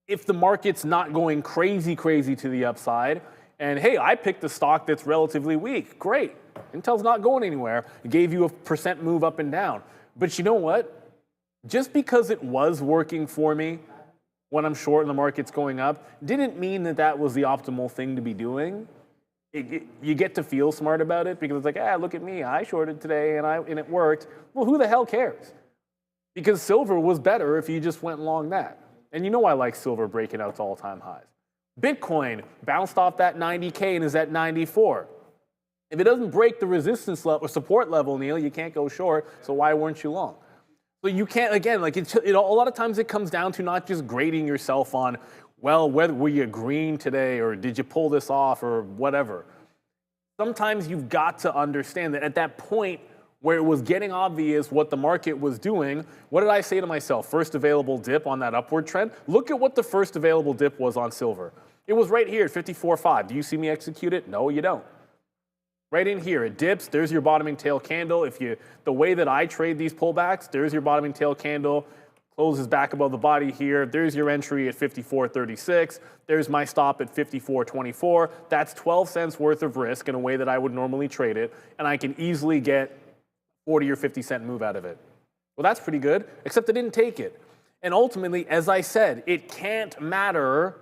if the market's not going crazy to the upside, and hey, I picked a stock that's relatively weak, great. Intel's not going anywhere. It gave you a % move up and down. But you know what? Just because it was working for me when I'm short and the market's going up, didn't mean that that was the optimal thing to be doing. You get to feel smart about it because it's like, look at me, I shorted today and it worked. Well, who the hell cares? Because silver was better if you just went long that. And you know I like silver breaking out to all-time highs. Bitcoin bounced off that 90K and is at 94. If it doesn't break the resistance level or support level, Neil, you can't go short. So why weren't you long? So you can't, again, like a lot of times it comes down to not just grading yourself on, well, were you green today or did you pull this off or whatever. Sometimes you've got to understand that at that point where it was getting obvious what the market was doing, what did I say to myself? First available dip on that upward trend. Look at what the first available dip was on silver. It was right here at 54.5. Do you see me execute it? No, you don't. Right in here, it dips, there's your bottoming tail candle. The way that I trade these pullbacks, there's your bottoming tail candle, closes back above the body here. There's your entry at 54.36. There's my stop at 54.24. That's 12 cents worth of risk in a way that I would normally trade it, and I can easily get 40 or 50 cent move out of it. Well, that's pretty good, except I didn't take it. And ultimately, as I said, it cannot matter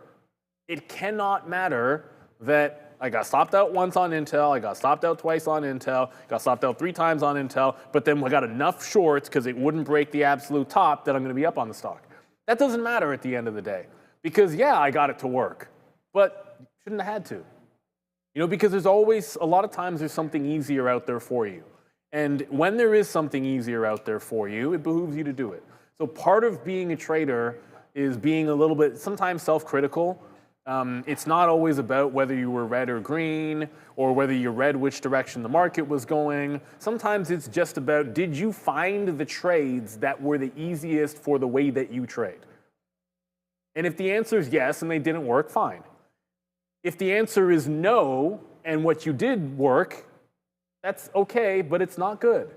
that I got stopped out once on Intel, I got stopped out twice on Intel, got stopped out 3 times on Intel, but then I got enough shorts because it wouldn't break the absolute top that I'm going to be up on the stock. That doesn't matter at the end of the day. Because, yeah, I got it to work, but you shouldn't have had to. You know, because there's always, a lot of times there's something easier out there for you. And when there is something easier out there for you, it behooves you to do it. So part of being a trader is being a little bit, sometimes self-critical. It's not always about whether you were red or green, or whether you read which direction the market was going. Sometimes it's just about, did you find the trades that were the easiest for the way that you trade? And if the answer is yes and they didn't work, fine. If the answer is no and what you did work, that's okay, but it's not good.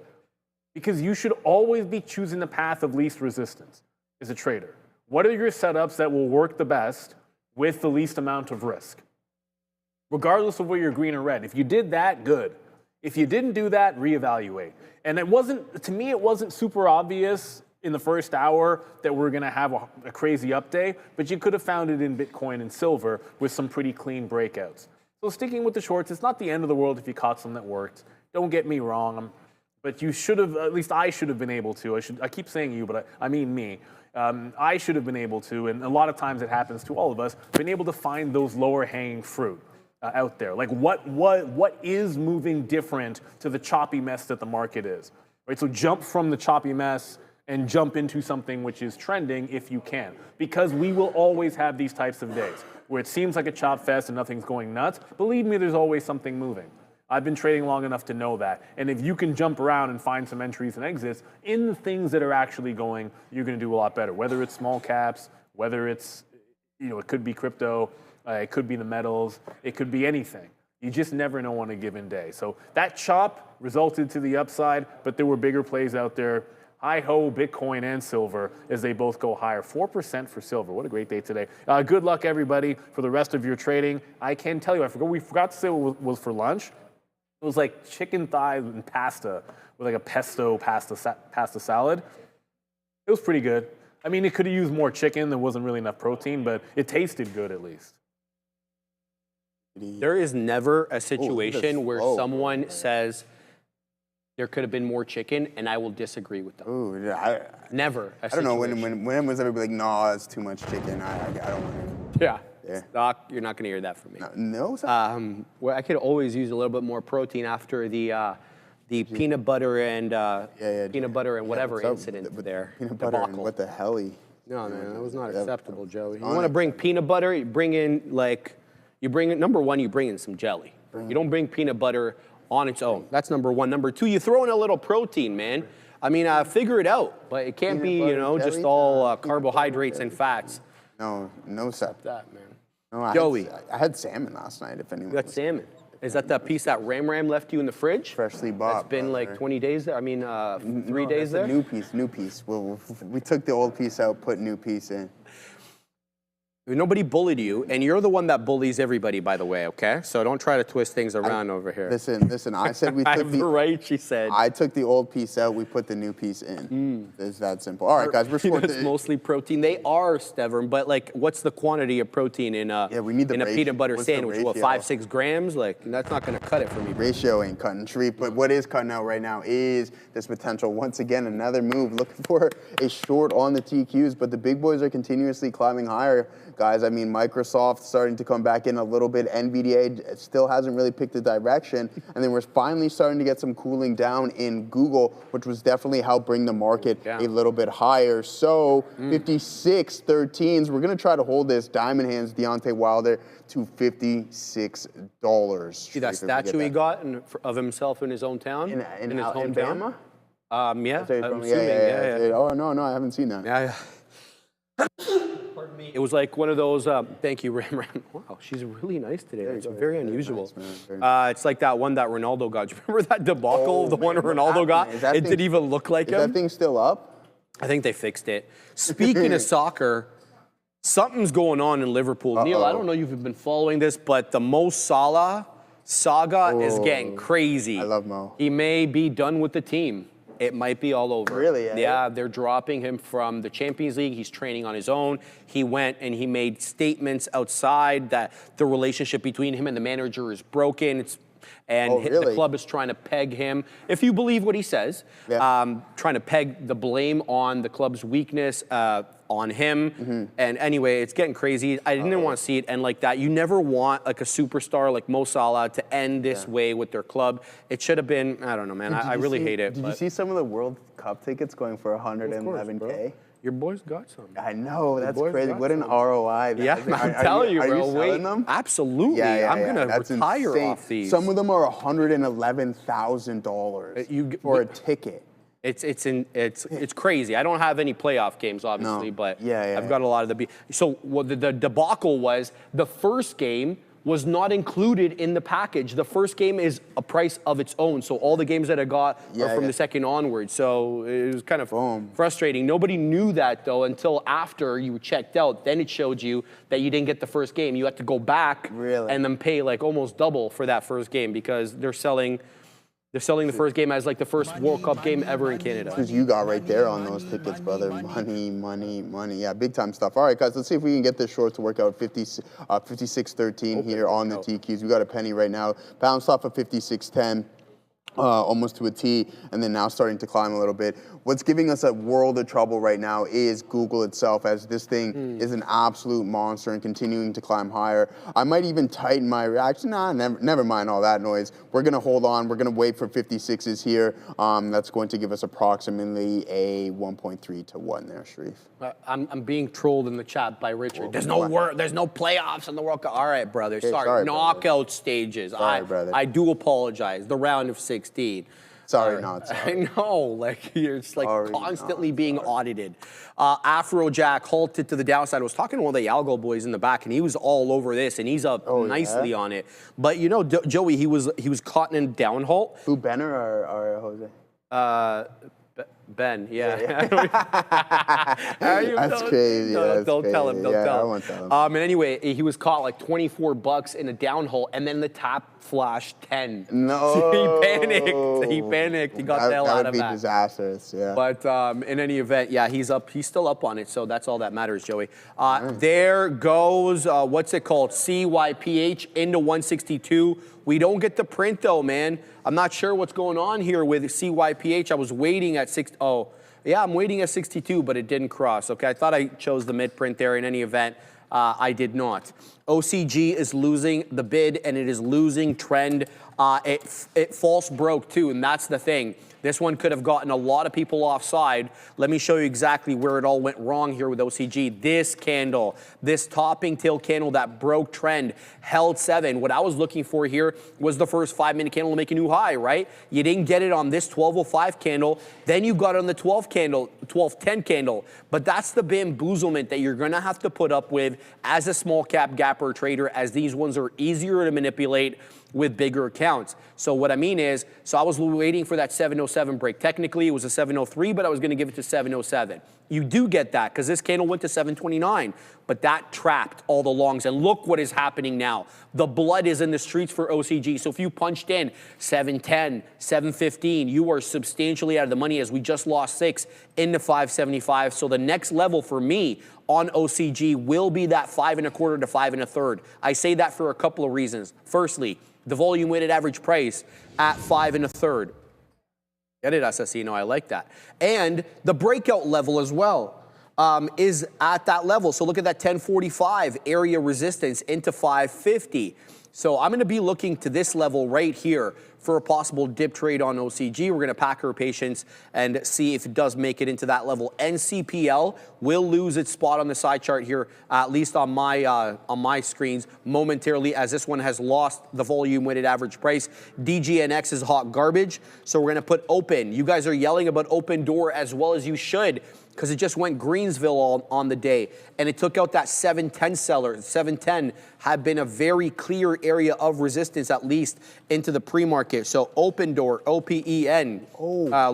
Because you should always be choosing the path of least resistance as a trader. What are your setups that will work the best with the least amount of risk? Regardless of whether you're green or red. If you did that, good. If you didn't do that, reevaluate. And it wasn't, to me, it wasn't super obvious in the first hour that we're going to have a crazy up day, but you could have found it in Bitcoin and silver with some pretty clean breakouts. So sticking with the shorts, it's not the end of the world if you caught some that worked. Don't get me wrong, but you should have, at least I should have been able to. I keep saying you, but I mean me. I should have been able to, and a lot of times it happens to all of us, been able to find those lower hanging fruit out there. Like what is moving different to the choppy mess that the market is, right? So jump from the choppy mess and jump into something which is trending if you can, because we will always have these types of days where it seems like a chop fest and nothing's going nuts. Believe me, there's always something moving. I've been trading long enough to know that. And if you can jump around and find some entries and exits in the things that are actually going, you're going to do a lot better. Whether it's small caps, whether it's, you know, it could be crypto, it could be the metals, it could be anything. You just never know on a given day. So that chop resulted to the upside, but there were bigger plays out there. Hi-ho, Bitcoin and silver as they both go higher. 4% for silver. What a great day today. Good luck, everybody, for the rest of your trading. I can tell you, we forgot to say what was for lunch. It was like chicken thighs and pasta with like a pesto pasta salad. It was pretty good. I mean, it could have used more chicken. There wasn't really enough protein, but it tasted good at least. There is never a situation where someone says there could have been more chicken, and I will disagree with them. Ooh, yeah, Never. I don't know when was everybody like, no, it's too much chicken. I don't want it. Yeah. Yeah. Doc, you're not going to hear that from me. No. Well, I could always use a little bit more protein after the peanut butter and peanut butter and whatever incident there. Peanut butter and what the hell? No, man, that was not acceptable, Joey. You want to bring peanut butter? You bring in number one, you bring in some jelly. You don't bring peanut butter on its own. That's number one. Number two, you throw in a little protein, man. I mean, figure it out, but it can't be, just all carbohydrates and fats. No, Stop that, man. No, Joey. I had salmon last night, if anyone. You got salmon. Is that the piece that Ram left you in the fridge? Freshly bought. It's been like 20 days there? I mean, 3 days there? New piece. We took the old piece out, put new piece in. Nobody bullied you, and you're the one that bullies everybody, by the way, okay? So don't try to twist things around over here. Listen, I said we took I have the right, she said. I took the old piece out, we put the new piece in. It's that simple. All right, guys, we're scoring. It's mostly protein. They are, Stevern, but like, what's the quantity of protein in a peanut butter sandwich? What, 5-6 grams? Like, that's not gonna cut it for me. Ratio ain't cutting treat, but what is cutting out right now is this potential, once again, another move. Looking for a short on the TQs, but the big boys are continuously climbing higher. Guys, I mean, Microsoft starting to come back in a little bit. Nvidia still hasn't really picked the direction. And then we're finally starting to get some cooling down in Google, which was definitely helped bring the market a little bit higher. So 56.13s. We're going to try to hold this Diamond Hands Deontay Wilder to $56. See that statue he got of himself in his own town? In his hometown? Bama? Yeah. Oh, no, I haven't seen that. Yeah. Pardon me. It was like one of those, thank you, Ram. Wow, she's really nice today. It's very unusual. Nice, it's like that one that Ronaldo got. Do you remember that debacle of the one Ronaldo got? It didn't even look like him. Is that thing still up? I think they fixed it. Speaking of soccer, something's going on in Liverpool. Neil, I don't know if you've been following this, but the Mo Salah saga is getting crazy. I love Mo. He may be done with the team. It might be all over. Really? Yeah, they're dropping him from the Champions League. He's training on his own. He went and he made statements outside that the relationship between him and the manager is broken. The club is trying to peg him, if you believe what he says, trying to peg the blame on the club's weakness on him. And anyway, it's getting crazy. I didn't want to see it end like that. You never want like a superstar like Mo Salah to end this way with their club. It should have been, I don't know, man. I really hate it. Did you see some of the World Cup tickets going for 111K? Your boys got some. I know, that's crazy. What an ROI. Yeah, I'm telling you, bro. Are you selling them? Absolutely. I'm going to retire insane. off these. Some of them are $111,000 for a ticket. It's crazy. I don't have any playoff games, obviously, but I've got a lot of the. So what the debacle was, the first game was not included in the package. The first game is a price of its own. So all the games that I got are from the second onward. So it was kind of frustrating. Nobody knew that, though, until after you checked out. Then it showed you that you didn't get the first game. You had to go back and then pay like almost double for that first game because they're selling the first game as like the first World Cup game ever in Canada. Because you got right there on those tickets, brother. Money, money, money. Yeah, big time stuff. All right, guys, let's see if we can get this short to work out. 56.13 here on the TQs. We got a penny right now. Bounced off of 56.10. Almost to a T, and then now starting to climb a little bit. What's giving us a world of trouble right now is Google itself, as this thing is an absolute monster and continuing to climb higher. I might even tighten my reaction. Nah, never mind all that noise. We're going to hold on. We're going to wait for 56s here. That's going to give us approximately a 1.3 to 1 there, Sharif. I'm being trolled in the chat by Richard. There's no playoffs in the World Cup. All right, brother. Sorry, knockout stages. Sorry, brother. I do apologize. The round of 16. Sorry, not sorry. I know, like you're just like constantly being audited. Afrojack halted to the downside. I was talking to one of the Algo boys in the back, and he was all over this, and he's up nicely on it. But you know, Joey, he was caught in a down halt. Who, Benner or Jose? Ben, yeah. That's crazy. Don't tell him. Don't tell him. I won't tell him. And anyway, he was caught like $24 in a down hole, and then the tap flashed 10. No. So he panicked. He got the hell out of that. That would be disastrous. Yeah. But in any event, yeah, he's still up on it. So that's all that matters, Joey. There goes what's it called? CYPH into 162. We don't get the print though, man. I'm not sure what's going on here with CYPH. I was waiting at I'm waiting at 62, but it didn't cross. Okay, I thought I chose the mid print there. In any event, I did not. OCG is losing the bid, and it is losing trend. It false broke too, and that's the thing. This one could have gotten a lot of people offside. Let me show you exactly where it all went wrong here with OCG. This candle, this topping tail candle that broke trend, held 7. What I was looking for here was the first 5-minute candle to make a new high, right? You didn't get it on this 12:05 candle. Then you got it on the 12:10 candle. But that's the bamboozlement that you're going to have to put up with as a small cap gapper trader, as these ones are easier to manipulate with bigger accounts. So what I mean is, I was waiting for that 707 break. Technically, it was a 703, but I was going to give it to 707. You do get that because this candle went to 729, but that trapped all the longs. And look what is happening now. The blood is in the streets for OCG. So if you punched in 710, 715, you are substantially out of the money, as we just lost 6 into 575. So the next level for me on OCG will be that 5.25 to 5 1/3. I say that for a couple of reasons. Firstly, the volume weighted average price at 5 1/3. Get it, SSE? No, I like that. And the breakout level as well is at that level. So look at that 1045 area resistance into 550. So I'm going to be looking to this level right here for a possible dip trade on OCG. We're going to pack our patience and see if it does make it into that level. NCPL will lose its spot on the side chart here, at least on my screens momentarily, as this one has lost the volume weighted average price. DGNX is hot garbage, so we're going to put open. You guys are yelling about open door as well as you should. because it just went Greensville on the day, and it took out that 710 seller. 710 had been a very clear area of resistance, at least into the pre-market. So Open Door, OPEN,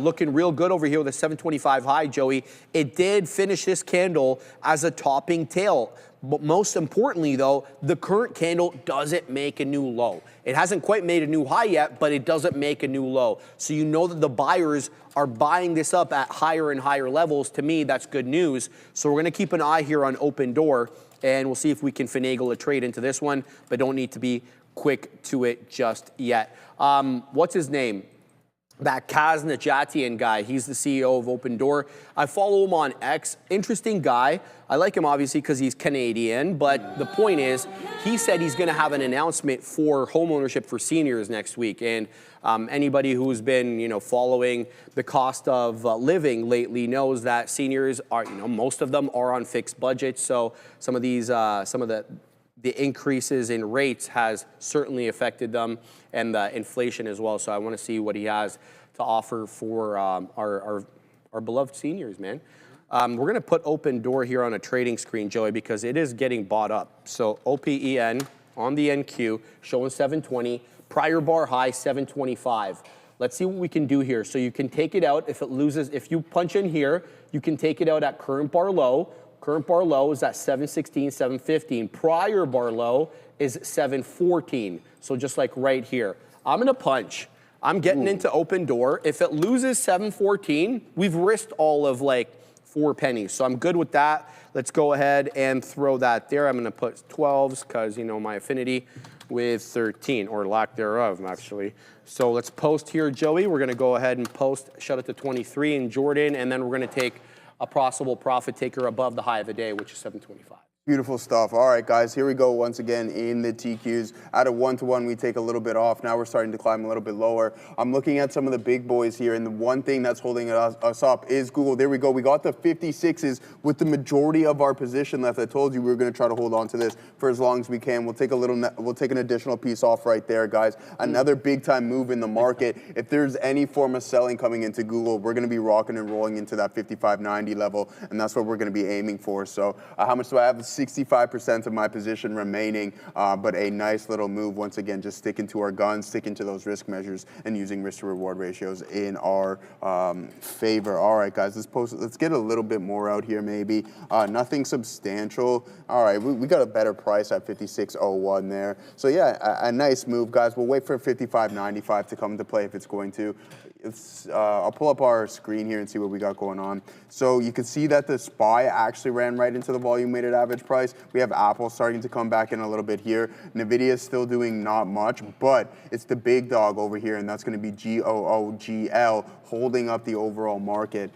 looking real good over here with a 725 high, Joey. It did finish this candle as a topping tail. But most importantly, though, the current candle doesn't make a new low. It hasn't quite made a new high yet, but it doesn't make a new low. So you know that the buyers are buying this up at higher and higher levels. To me, that's good news. So we're going to keep an eye here on Open Door, and we'll see if we can finagle a trade into this one, but don't need to be quick to it just yet. What's his name? That Kaz Najatian guy, he's the CEO of Open Door. I follow him on X. Interesting guy. I like him obviously because he's Canadian, but the point is, he said he's going to have an announcement for homeownership for seniors next week. And anybody who's been, following the cost of living lately knows that seniors are, most of them are on fixed budgets. So some of these, the increases in rates has certainly affected them, and the inflation as well. So I want to see what he has to offer for our beloved seniors, man. We're going to put Open Door here on a trading screen, Joey, because it is getting bought up. So OPEN on the NQ showing 720, prior bar high 725. Let's see what we can do here. So you can take it out if it loses. If you punch in here, you can take it out at current bar low. Current bar low is at 716, 715. Prior bar low is 714. So just like right here. I'm going to punch. I'm getting into Open Door. If it loses 714, we've risked all of like 4 pennies. So I'm good with that. Let's go ahead and throw that there. I'm going to put 12s because, my affinity with 13, or lack thereof, actually. So let's post here, Joey. We're going to go ahead and post, shut it to 23 in Jordan, and then we're going to take a possible profit taker above the high of the day, which is 725. Beautiful stuff. All right, guys, here we go once again in the TQs. Out of 1-to-1, we take a little bit off. Now we're starting to climb a little bit lower. I'm looking at some of the big boys here, and the one thing that's holding us up is Google. There we go. We got the 56s with the majority of our position left. I told you we were going to try to hold on to this for as long as we can. We'll take an additional piece off right there, guys. Another big time move in the market. If there's any form of selling coming into Google, we're going to be rocking and rolling into that 55.90 level, and that's what we're going to be aiming for. So how much do I have? 65% of my position remaining, but a nice little move once again, just sticking to our guns, sticking to those risk measures, and using risk to reward ratios in our favor. All right, guys, let's get a little bit more out here, maybe. Nothing substantial. All right, we got a better price at 56.01 there. So yeah, a nice move, guys. We'll wait for 55.95 to come into play if it's going to. I'll pull up our screen here and see what we got going on. So you can see that the SPY actually ran right into the volume weighted average price. We have Apple starting to come back in a little bit here. Nvidia is still doing not much, but it's the big dog over here, and that's going to be GOOGL holding up the overall market.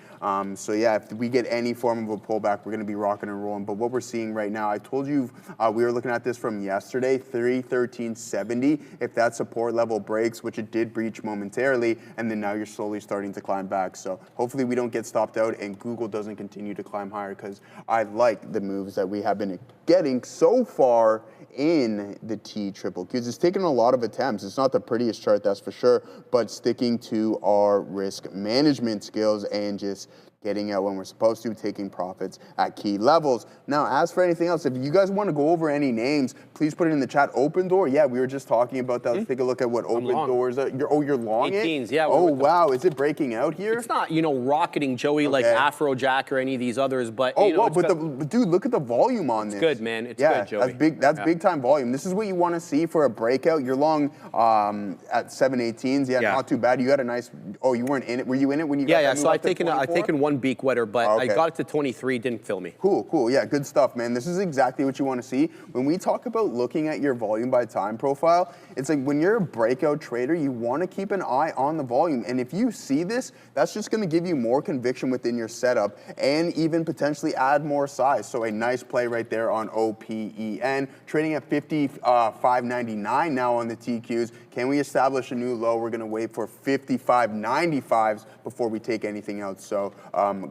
So yeah, if we get any form of a pullback, we're going to be rocking and rolling. But what we're seeing right now, I told you we were looking at this from yesterday, 313.70. If that support level breaks, which it did breach momentarily, and then now you're slowly starting to climb back. So hopefully we don't get stopped out and Google doesn't continue to climb higher, because I like the moves that we have been getting so far in the TQs. It's taken a lot of attempts. It's not the prettiest chart, that's for sure, but sticking to our risk management skills and just getting out when we're supposed to, taking profits at key levels. Now, as for anything else, if you guys want to go over any names, please put it in the chat. Open Door, yeah, we were just talking about that. Let's take a look at what Open Doors are. You're long 18s, it? yeah. Oh, wow, is it breaking out here? It's not, rocketing, Joey, like Afrojack or any of these others, but, but dude, look at the volume on this. It's good, man. It's good, Joey. That's big time volume. This is what you want to see for a breakout. You're long at 718s. Yeah, not too bad. You got a nice, you weren't in it. Were you in it when you got that move so up to I've taken one beak wetter, but I got it to 23, didn't fill me. Cool. Yeah, good stuff, man. This is exactly what you want to see. When we talk about looking at your volume by time profile, it's like when you're a breakout trader, you want to keep an eye on the volume. And if you see this, that's just going to give you more conviction within your setup and even potentially add more size. So a nice play right there on OPEN, trading at 55.99 now on the TQs. Can we establish a new low? We're going to wait for 55.95s before we take anything else. So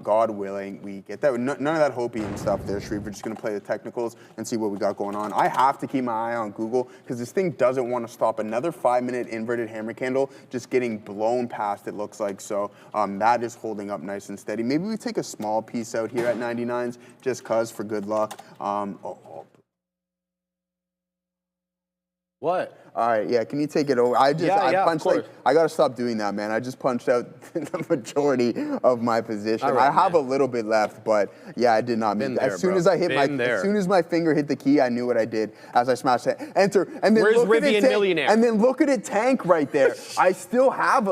God willing, we get that. None of that hopium stuff there, Shreve. We're just going to play the technicals and see what we got going on. I have to keep my eye on Google because this thing doesn't want to stop. Another 5-minute inverted hammer candle just getting blown past, it looks like. So that is holding up nice and steady. Maybe we take a small piece out here at 99s just because for good luck. What? All right, yeah, can you take it over? I punched, like, I got to stop doing that, man. I just punched out the majority of my position. Right, I have a little bit left, but yeah, I did not mean that. As soon as I hit as soon as my finger hit the key, I knew what I did as I smashed it. Enter, and then Where's look at it, Rivian Millionaire? and then look at it tank right there. I still have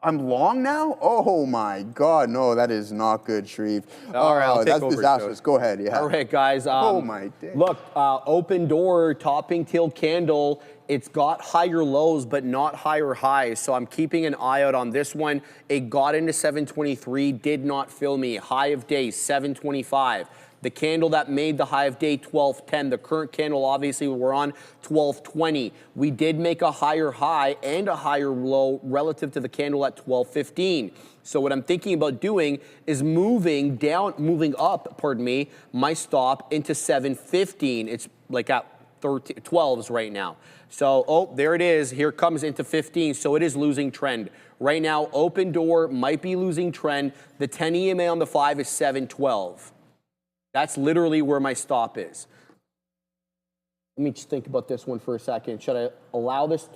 I'm long now? Oh my God, no, that is not good, Shreve. All right, I'll take that's over, disastrous. Go ahead, yeah. All right, guys. Oh my day. Look, open door, topping tail candle. It's got higher lows, but not higher highs. So I'm keeping an eye out on this one. It got into 723, did not fill me. High of day, 725. The candle that made the high of day, 1210. The current candle, obviously, we're on 1220. We did make a higher high and a higher low relative to the candle at 1215. So what I'm thinking about doing is moving up, my stop into 715. It's like at 12s right now. So, oh, there it is. Here comes into 15. So it is losing trend. Right now, open door might be losing trend. The 10 EMA on the 5 is 712. That's literally where my stop is. Let me just think about this one for a second. Should I allow this?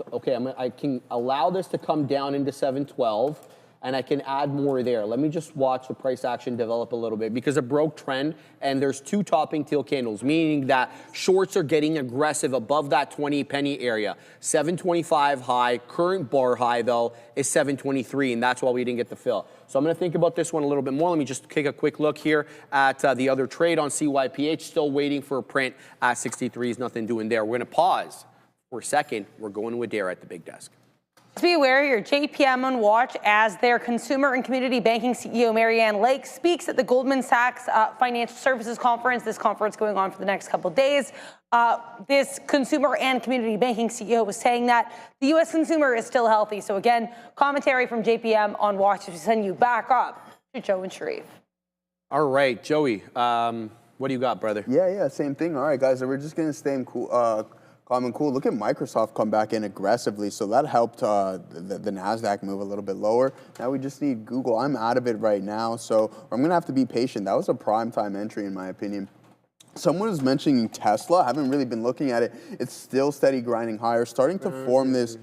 I can allow this to come down into 712, and I can add more there. Let me just watch the price action develop a little bit because it broke trend, and there's two topping tail candles, meaning that shorts are getting aggressive above that 20 penny area. 725 high, current bar high, though, is 723, and that's why we didn't get the fill. So I'm going to think about this one a little bit more. Let me just take a quick look here at the other trade on CYPH. Still waiting for a print at 63s. Nothing doing there. We're going to pause for a second. We're going to Adair at the big desk. Let's be aware here, JPM on watch as their consumer and community banking CEO, Marianne Lake, speaks at the Goldman Sachs Financial Services Conference. This conference going on for the next couple of days. This consumer and community banking CEO was saying that the U.S. consumer is still healthy. So again, commentary from JPM on watch to send you back up to Joe and Sharif. All right, Joey, what do you got, brother? Yeah, same thing. All right, guys, so we're just going to stay in calm and cool. Look at Microsoft come back in aggressively, so that helped the NASDAQ move a little bit lower. Now we just need Google. I'm out of it right now, so I'm going to have to be patient. That was a prime time entry, in my opinion. Someone was mentioning Tesla. I haven't really been looking at it. It's still steady grinding higher, starting to form this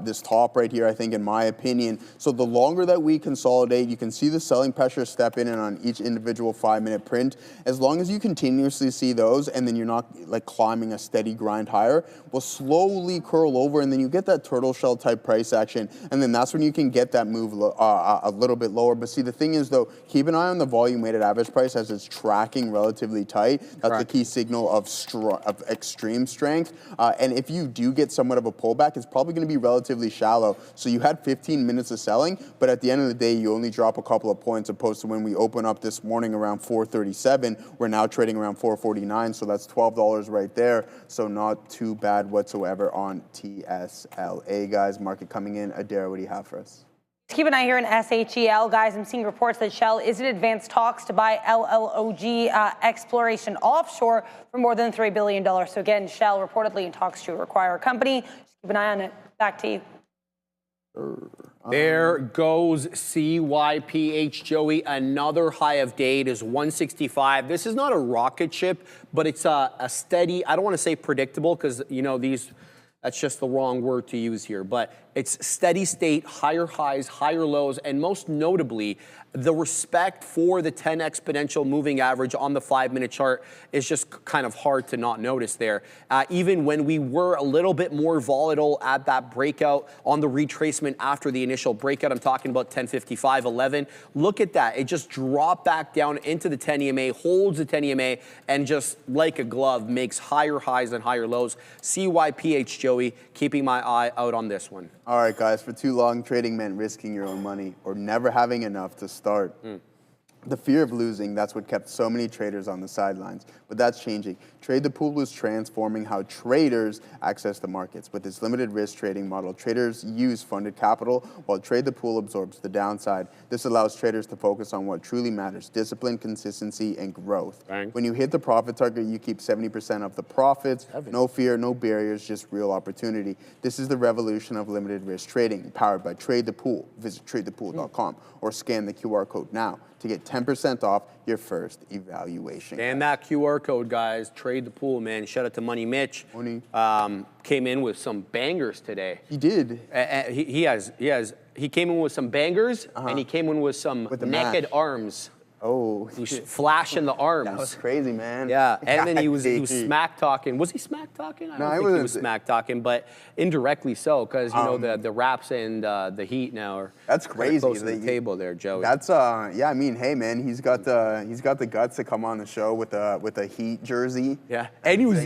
this top right here, I think, in my opinion. So the longer that we consolidate, you can see the selling pressure step in and on each individual 5-minute print. As long as you continuously see those and then you're not like climbing a steady grind higher, we'll slowly curl over and then you get that turtle shell type price action. And then that's when you can get that move a little bit lower. But see, the thing is, though, keep an eye on the volume weighted average price as it's tracking relatively tight. That's the key signal of extreme strength. And if you do get somewhat of a pullback, it's probably going to be relatively shallow. So you had 15 minutes of selling, but at the end of the day, you only drop a couple of points opposed to when we open up this morning around 437. We're now trading around 449, so that's $12 right there. So not too bad whatsoever on TSLA, guys. Market coming in. Adair, what do you have for us? Keep an eye here in SHEL, guys. I'm seeing reports that Shell is in advanced talks to buy LLOG Exploration Offshore for more than $3 billion. So again, Shell reportedly in talks to acquire a company. Just keep an eye on it. Back to you. There goes CYPH, Joey. Another high of day. It is 165. This is not a rocket ship, but it's a steady, I don't want to say predictable because, you know, that's just the wrong word to use here, but it's steady state, higher highs, higher lows, and most notably, the respect for the 10 exponential moving average on the 5-minute chart is just kind of hard to not notice there. Even when we were a little bit more volatile at that breakout on the retracement after the initial breakout, I'm talking about 1055.11. Look at that. It just dropped back down into the 10 EMA, holds the 10 EMA, and just like a glove makes higher highs and higher lows. CYPH, Joey, keeping my eye out on this one. All right, guys, for too long, trading meant risking your own money or never having enough to start. The fear of losing, that's what kept so many traders on the sidelines. But that's changing. Trade the Pool is transforming how traders access the markets. With its limited risk trading model, traders use funded capital while Trade the Pool absorbs the downside. This allows traders to focus on what truly matters: discipline, consistency, and growth. Bang. When you hit the profit target, you keep 70% of the profits. No fear, no barriers, just real opportunity. This is the revolution of limited risk trading, powered by Trade the Pool. Visit tradethepool.com or scan the QR code now to get 10% off your first evaluation. And that QR code, guys, Trade the Pool, man. Shout out to Money Mitch. Money. Came in with some bangers today. He did. He came in with some bangers, and he came in with some With the naked match. arms. Oh, He was flashing the arms. that was crazy, man. Yeah, and then he was smack talking. Was he smack talking? I don't think he wasn't. was smack talking, but indirectly so, because you know the Raps and the Heat now are That's crazy. close to the table there, Joey. That's yeah. I mean, hey, man, he's got the guts to come on the show with a Heat jersey. Yeah, and he was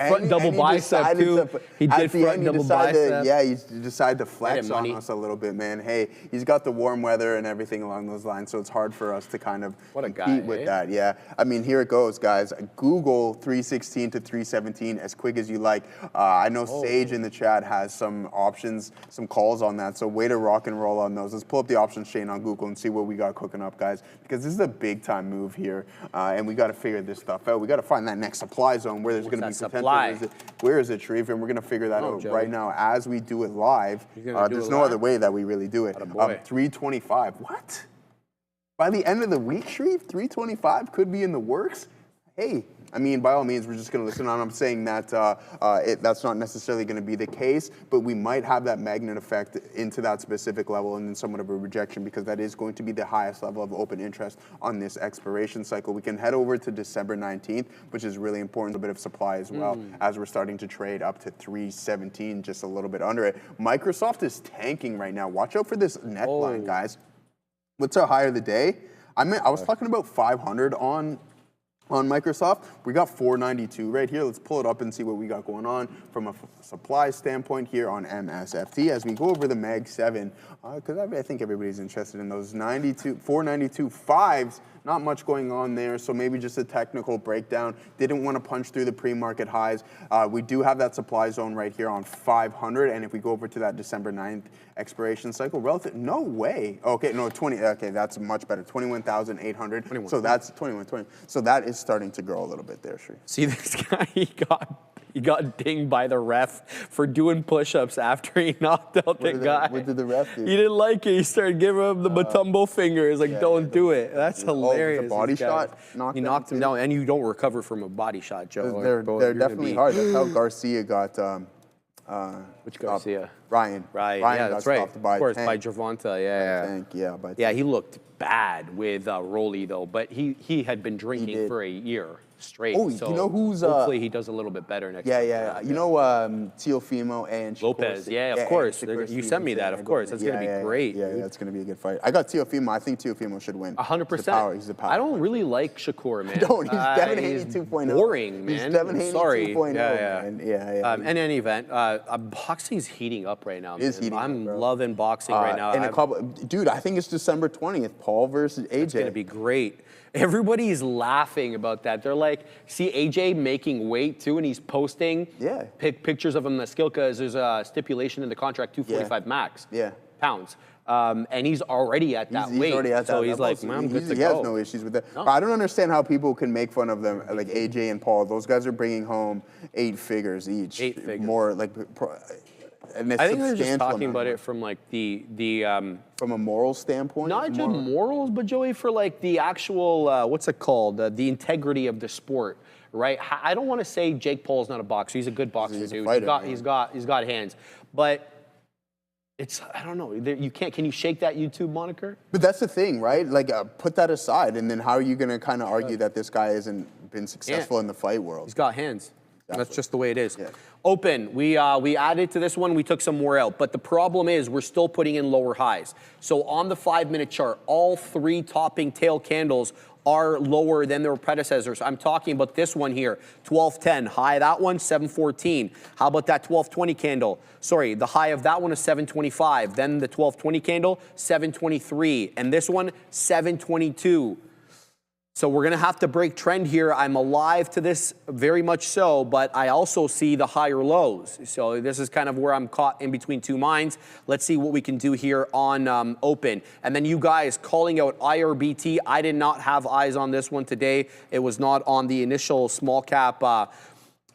front double bicep decided too. He at did the front end, double decided bicep. Yeah, he decided to flex on money. us a little bit, man. Hey, he's got the warm weather and everything along those lines, so it's hard for us to kind of What a compete guy, with eh? that. Yeah, I mean, here it goes, guys. Google 316 to 317 as quick as you like. I know Sage in the chat has some options, some calls on that, so way to rock and roll on those. Let's pull up the options chain on Google and see what we got cooking up, guys, because this is a big time move here, and we got to figure this stuff out. We got to find that next supply zone where there's going to be that potential. supply? Where is it, Sharif? And we're going to figure that out Joey. right now as we do it live. You're gonna do There's it no live? other way that we really do it. Attaboy. 325. What? By the end of the week, Sharif, 325 could be in the works. Hey, I mean, by all means, we're just going to listen on. I'm saying that that's not necessarily going to be the case, but we might have that magnet effect into that specific level and then somewhat of a rejection, because that is going to be the highest level of open interest on this expiration cycle. We can head over to December 19th, which is really important, a bit of supply as well, as we're starting to trade up to 317, just a little bit under it. Microsoft is tanking right now. Watch out for this neckline, guys. What's our high of the day? I was talking about 500 on Microsoft. We got 492 right here. Let's pull it up and see what we got going on from a supply standpoint here on MSFT as we go over the Mag 7, because I think everybody's interested in those 492 fives. Not much going on there, so maybe just a technical breakdown. Didn't want to punch through the pre-market highs. We do have that supply zone right here on 500, and if we go over to that December 9th expiration cycle, no way. Okay, no, 20, okay, that's much better. 21,800. So that's 2120. So that is starting to grow a little bit there, Sri. See this guy? He got dinged by the ref for doing push-ups after he knocked out the guy. What did the ref do? He didn't like it. He started giving him the Matumbo fingers, like, don't do it. That's hilarious. the body this guy. shot knocked He him knocked him too? down, and you don't recover from a body shot, Joe. They're definitely hard. That's how Garcia got. Which Garcia? Ryan. Right, Ryan yeah, got that's right. stopped by Of course, Tank. by Gervonta, yeah. Tank, yeah, by Yeah, Tank. he looked bad with Rolly, though, but he had been drinking did. for a year straight. Oh, so you know who's, hopefully he does a little bit better next Yeah, time. yeah. You know Teofimo and Shakur Lopez, Ste- yeah, of and course. Shakur You sent me Stevenson that, are of course. going- That's gonna be great, Yeah, dude. that's going to be a good fight. I got Teofimo. I think Teofimo should win. 100%. He's the power. I don't really like Shakur, man. Don't. He's Devin Haney He's 2.0. boring, man. He's Devin Haney Sorry. 2.0, Yeah. man. Yeah. In any event, boxing's heating up right now. It is man. heating up, I'm bro. loving boxing right now. And a couple, dude, I think it's December 20th. Paul versus AJ. It's gonna be great. Everybody's laughing about that. They're like, see AJ making weight too, and he's posting pictures of him in the skill, because there's a stipulation in the contract, 245 max pounds. And he's already at that weight. He's already at that so he's level, like, man, I'm good to he go. has no issues with that. No. But I don't understand how people can make fun of them, like AJ and Paul. Those guys are bringing home 8 figures each. 8 figures. More like, and it's I think they're just substantial talking amount. about it from like the From a moral standpoint? not just Moral- morals, but Joey, for like the actual what's it called, the integrity of the sport, right? I don't want to say Jake Paul's not a boxer. He's a good boxer, He's a dude. fighter, man. He's got hands, but it's, I don't know. You can't. Can you shake that YouTube moniker? But that's the thing, right? Like, put that aside, and then how are you going to kind of argue that this guy hasn't been successful in the fight world? He's got hands. That's just the way it is. Yeah. Open, we added to this one, we took some more out, but the problem is we're still putting in lower highs. So on the 5-minute chart, all 3 topping tail candles are lower than their predecessors. I'm talking about this one here, 1210, high of that one, 714. How about that 1220 candle? Sorry, the high of that one is 725. Then the 1220 candle, 723. And this one, 722. So we're going to have to break trend here. I'm alive to this very much so, but I also see the higher lows. So this is kind of where I'm caught in between two minds. Let's see what we can do here on open. And then you guys calling out IRBT. I did not have eyes on this one today. It was not on the initial small cap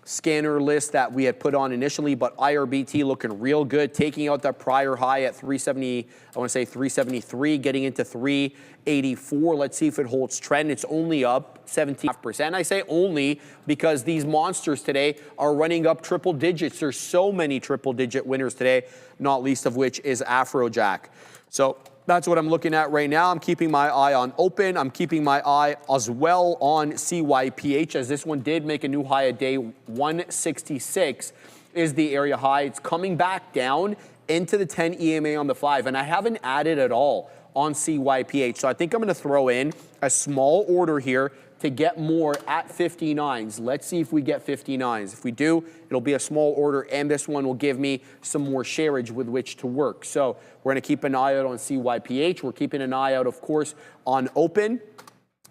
scanner list that we had put on initially, but IRBT looking real good, taking out that prior high at 370, I want to say 373, getting into 384. Let's see if it holds trend. It's only up 17%. I say only because these monsters today are running up triple digits. There's so many triple digit winners today, not least of which is Afrojack. So that's what I'm looking at right now. I'm keeping my eye on open. I'm keeping my eye as well on CYPH, as this one did make a new high a day. 166 is the area high. It's coming back down into the 10 EMA on the 5, and I haven't added at all on CYPH. So I think I'm going to throw in a small order here to get more at 59s. Let's see if we get 59s. If we do, it'll be a small order, and this one will give me some more shareage with which to work. So we're going to keep an eye out on CYPH. We're keeping an eye out, of course, on open.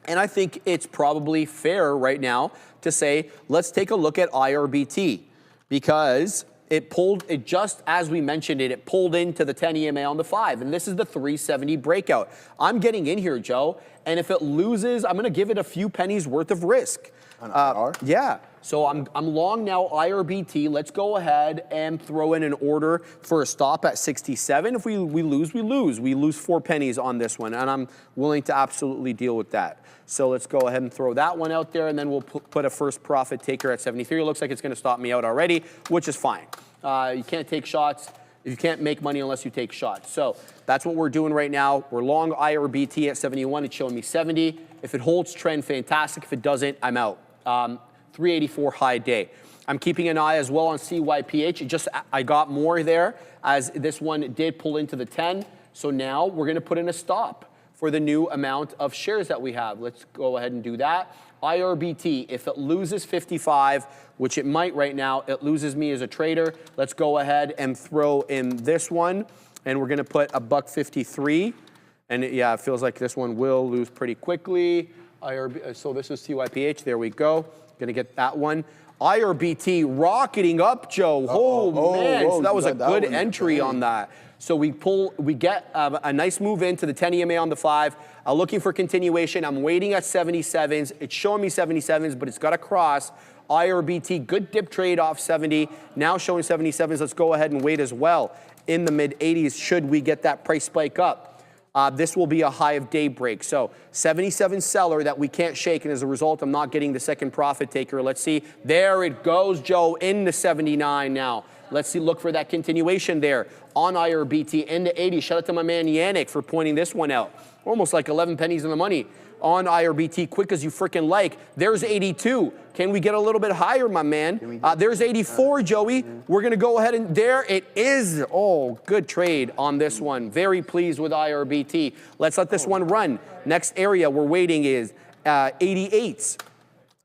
And I think it's probably fair right now to say, let's take a look at IRBT, because it pulled, it just as we mentioned it pulled into the 10 EMA on the 5, and this is the 370 breakout. I'm getting in here, Joe, and if it loses, I'm going to give it a few pennies worth of risk. Yeah, so I'm long now IRBT. Let's go ahead and throw in an order for a stop at 67. If we lose, we lose. We lose 4 pennies on this one, and I'm willing to absolutely deal with that. So let's go ahead and throw that one out there, and then we'll put a first profit taker at 73. It looks like it's going to stop me out already, which is fine. You can't take shots. You can't make money unless you take shots. So that's what we're doing right now. We're long IRBT at 71. It's showing me 70. If it holds trend, fantastic. If it doesn't, I'm out. 384 high day. I'm keeping an eye as well on CYPH. I got more there as this one did pull into the 10. So now we're going to put in a stop for the new amount of shares that we have. Let's go ahead and do that. IRBT, if it loses 55, which it might right now, it loses me as a trader. Let's go ahead and throw in this one, and we're going to put a $1.53. And yeah, it feels like this one will lose pretty quickly. So this is CYPH. There we go. Going to get that one. IRBT rocketing up, Joe. Man, so that was a good entry on that. So we get a nice move into the 10 EMA on the 5. Looking for continuation. I'm waiting at 77s. It's showing me 77s, but it's got to cross. IRBT, good dip trade off 70. Now showing 77s. Let's go ahead and wait as well in the mid 80s should we get that price spike up. This will be a high of daybreak. So 77 seller that we can't shake, and as a result, I'm not getting the second profit taker. Let's see. There it goes, Joe, into 79 now. Let's see, look for that continuation there on IRBT into 80. Shout out to my man Yannick for pointing this one out. Almost like 11 pennies in the money on IRBT, quick as you freaking like. There's 82. Can we get a little bit higher, my man? There's 84, Joey. We're going to go ahead and there it is. Oh, good trade on this one. Very pleased with IRBT. Let's let this one run. Next area we're waiting is 88s.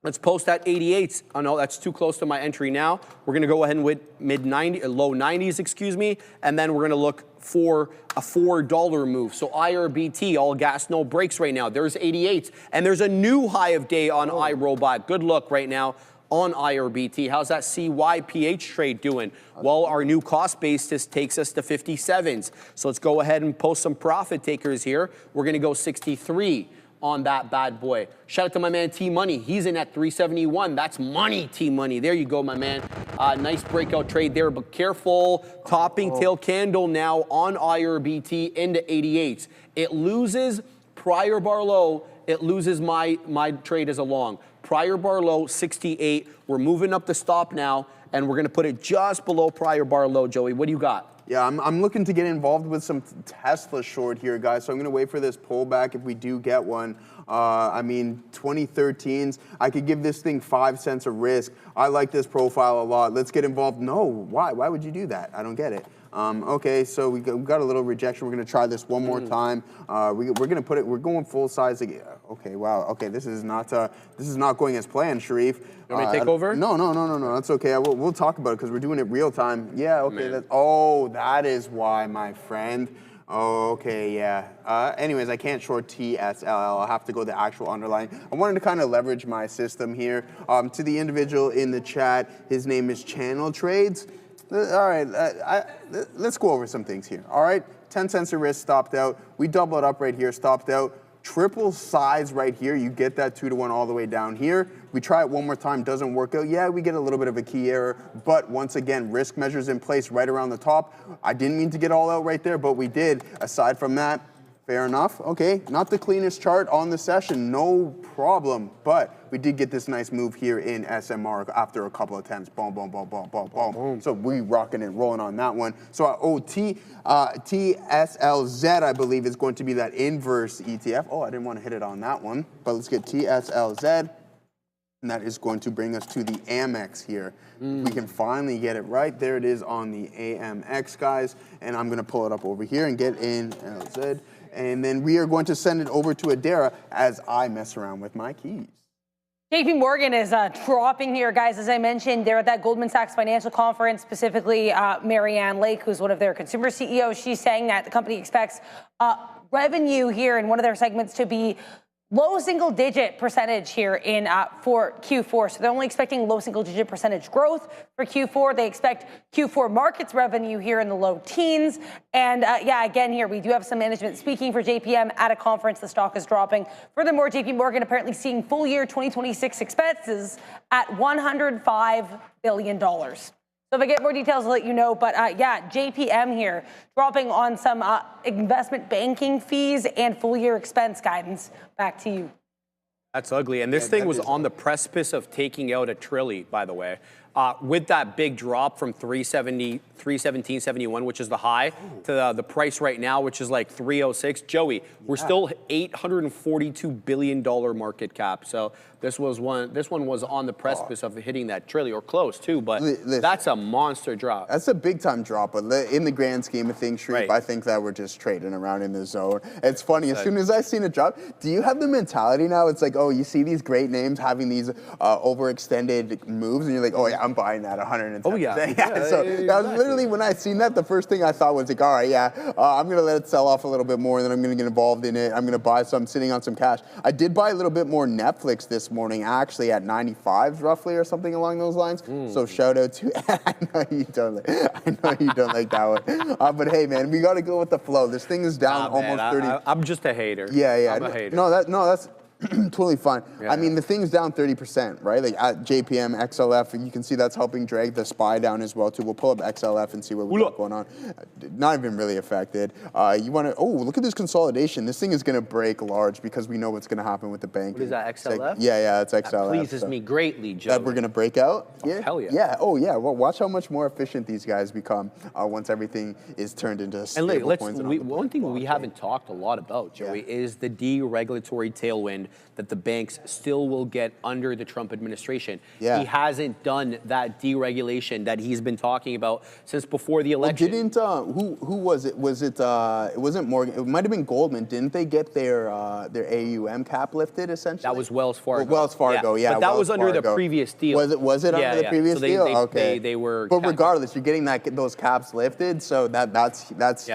Let's post that 88s. Oh no, that's too close to my entry now. We're going to go ahead and with low 90s, excuse me, and then we're going to look for a $4 move. So IRBT, all gas, no brakes right now. There's 88s, and there's a new high of day on iRobot. Good look right now on IRBT. How's that CYPH trade doing? Well, our new cost basis takes us to 57s. So let's go ahead and post some profit takers here. We're going to go 63 on that bad boy. Shout out to my man T-Money. He's in at 371. That's money, T-Money. There you go, my man. Nice breakout trade there, but careful. Topping tail candle now on IRBT into 88s. It loses prior bar low. It loses my trade as a long. Prior bar low, 68. We're moving up the stop now, and we're going to put it just below prior bar low, Joey. What do you got? Yeah, I'm looking to get involved with some Tesla short here, guys. So I'm going to wait for this pullback if we do get one. I mean, 2013s, I could give this thing 5 cents of risk. I like this profile a lot. Let's get involved. No, why? Why would you do that? I don't get it. Okay, so we got a little rejection. We're going to try this one more time. We're going to put it. We're going full size again. Okay, wow. Okay, this is not going as planned, Sharif. You want me to take over? No. That's okay. We'll talk about it because we're doing it real time. Yeah. Okay. That is why, my friend. Oh, okay, yeah. Anyways, I can't short TSLL. I'll have to go the actual underlying. I wanted to kind of leverage my system here. To the individual in the chat, his name is Channel Trades. All right, let's go over some things here. All right, 10 cents a risk, stopped out. We double it up right here, stopped out. Triple size right here, you get that 2-to-1 all the way down here. We try it one more time, doesn't work out. Yeah, we get a little bit of a key error, but once again, risk measures in place right around the top. I didn't mean to get all out right there, but we did. Aside from that, fair enough. Okay, not the cleanest chart on the session, no problem, but we did get this nice move here in SMR after a couple of attempts. Boom, boom, boom, boom, boom, boom. So we rocking and rolling on that one. So TSLZ, I believe, is going to be that inverse ETF. Oh, I didn't want to hit it on that one, but let's get TSLZ. And that is going to bring us to the Amex here. We can finally get it right. There it is on the AMX, guys. And I'm going to pull it up over here and get in LZ. And then we are going to send it over to Adara as I mess around with my keys. JP Morgan is dropping here, guys. As I mentioned, they're at that Goldman Sachs financial conference, specifically Marianne Lake, who's one of their consumer CEOs. She's saying that the company expects revenue here in one of their segments to be low single-digit percentage here in for Q4. So they're only expecting low single-digit percentage growth for Q4. They expect Q4 markets revenue here in the low teens. And yeah, again here, we do have some management speaking for JPM at a conference. The stock is dropping. Furthermore, JP Morgan apparently seeing full year 2026 expenses at $105 billion. So if I get more details, I'll let you know. But yeah, JPM here dropping on some investment banking fees and full year expense guidance. Back to you. That's ugly. And this thing was on the precipice of taking out a trilly, by the way. With that big drop from 317.71, which is the high, to the price right now, which is like 306. Joey, we're still $842 billion market cap. So this one was on the precipice of hitting that trillion, or close too. But that's a monster drop. That's a big time drop. But in the grand scheme of things, Shreve, I think that we're just trading around in the zone. It's funny. As soon as I seen it drop, do you have the mentality now? It's like, oh, you see these great names having these overextended moves, and you're like, oh yeah, I'm buying that 110%. Oh yeah. So that was literally when I seen that, the first thing I thought was like, all right, yeah, I'm gonna let it sell off a little bit more, and then I'm gonna get involved in it. I'm gonna buy some, sitting on some cash. I did buy a little bit more Netflix this morning, actually at 95 roughly or something along those lines. So shout out to I know you don't like that one. But hey man, we gotta go with the flow. This thing is down almost 30. I'm just a hater. Yeah. I'm a hater. No, that's totally fine. Yeah. I mean, the thing's down 30%, right? Like at JPM, XLF, you can see that's helping drag the SPY down as well too. We'll pull up XLF and see what we got going on. Not even really affected. You want to? Oh, look at this consolidation. This thing is going to break large because we know what's going to happen with the bank. What is that, XLF? Yeah, it's XLF. That pleases me greatly, Joe. That we're going to break out. Oh, hell yeah. Yeah. Oh yeah. Well, watch how much more efficient these guys become once everything is turned into stable coins. One thing we haven't talked a lot about, Joey, is the deregulatory tailwind that the banks still will get under the Trump administration. Yeah. He hasn't done that deregulation that he's been talking about since before the election. Well, didn't who was it? Was it wasn't Morgan? It might have been Goldman. Didn't they get their AUM cap lifted essentially? That was Wells Fargo. Well, Wells Fargo, yeah. But that Wells was under the Fargo. previous deal. Was it under the previous so deal? Okay. They were. But regardless, you're getting those caps lifted, so that's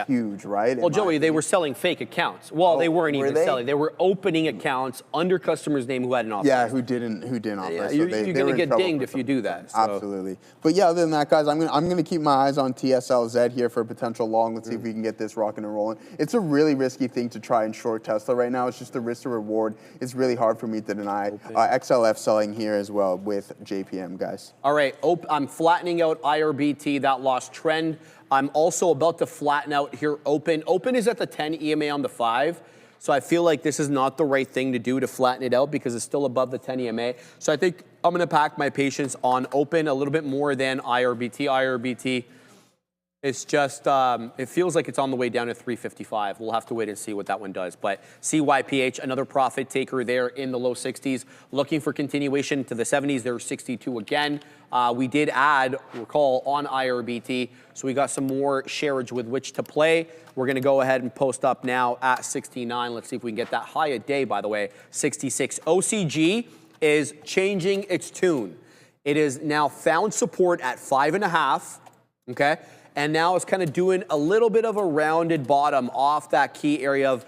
huge, right? Well, Joey, they were selling fake accounts. Well, they weren't even selling. They were opening accounts under customers' name who hadn't authorized. Yeah, who didn't authorize. Yeah, so you're going to get dinged if you do that. So. Absolutely. But yeah, other than that, guys, I'm gonna keep my eyes on TSLZ here for a potential long. Let's see if we can get this rocking and rolling. It's a really risky thing to try and short Tesla right now. It's just the risk to reward. It's really hard for me to deny. XLF selling here as well with JPM, guys. All right, I'm flattening out IRBT, that lost trend. I'm also about to flatten out here Open. Open is at the 10 EMA on the 5. So I feel like this is not the right thing to do to flatten it out because it's still above the 10 EMA. So I think I'm going to pack my patience on Open a little bit more than IRBT. IRBT, it's just, it feels like it's on the way down to 355. We'll have to wait and see what that one does. But CYPH, another profit taker there in the low 60s, looking for continuation to the 70s. They're 62 again. We did add, recall, on IRBT, so we got some more shareage with which to play. We're going to go ahead and post up now at 69. Let's see if we can get that high a day, by the way, 66. OCG is changing its tune. It has now found support at 5.5, okay? and now it's kind of doing a little bit of a rounded bottom off that key area of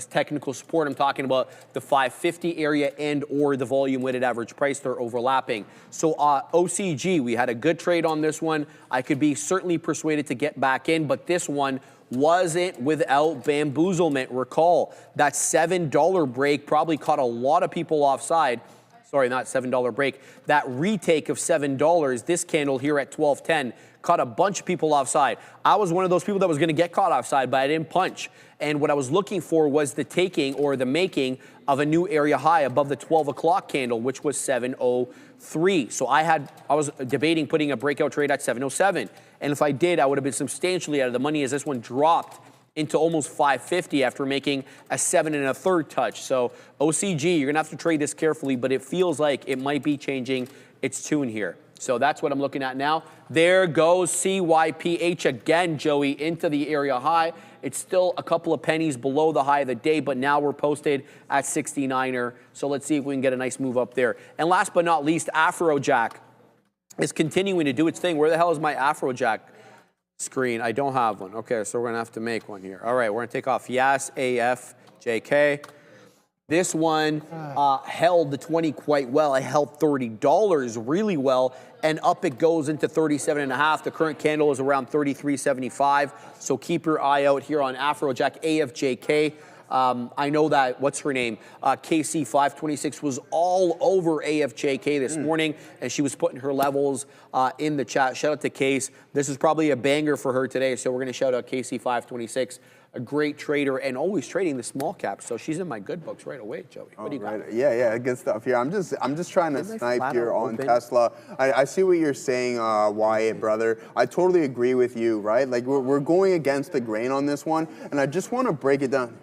technical support. I'm talking about the 550 area and or the volume weighted average price. They're overlapping. So OCG, we had a good trade on this one. I could be certainly persuaded to get back in, but this one wasn't without bamboozlement. Recall that $7 break probably caught a lot of people offside. Sorry, not $7 break. That retake of $7, this candle here at 12.10, caught a bunch of people offside. I was one of those people that was going to get caught offside, but I didn't punch. And what I was looking for was the taking or the making of a new area high above the 12 o'clock candle, which was 703. So I was debating putting a breakout trade at 707. And if I did, I would have been substantially out of the money as this one dropped into almost 550 after making a 7 1/3 touch. So OCG, you're gonna have to trade this carefully, but it feels like it might be changing its tune here. So that's what I'm looking at now. There goes CYPH again, Joey, into the area high. It's still a couple of pennies below the high of the day, but now we're posted at 69er. So let's see if we can get a nice move up there. And last but not least, Afrojack is continuing to do its thing. Where the hell is my Afrojack screen? I don't have one. Okay, so we're gonna have to make one here. All right, we're gonna take off Yas AFJK. This one held the 20 quite well. I held $30 really well, and up it goes into 37.5. The current candle is around 33.75. So keep your eye out here on Afrojack AFJK. I know that, what's her name? KC526 was all over AFJK this morning, and she was putting her levels in the chat. Shout out to Case. This is probably a banger for her today, so we're going to shout out KC526, a great trader and always trading the small caps. So she's in my good books right away, Joey. What do you got? Yeah, good stuff here. I'm just trying to snipe here on Tesla. I see what you're saying, Wyatt, brother. I totally agree with you, right? Like we're going against the grain on this one, and I just want to break it down.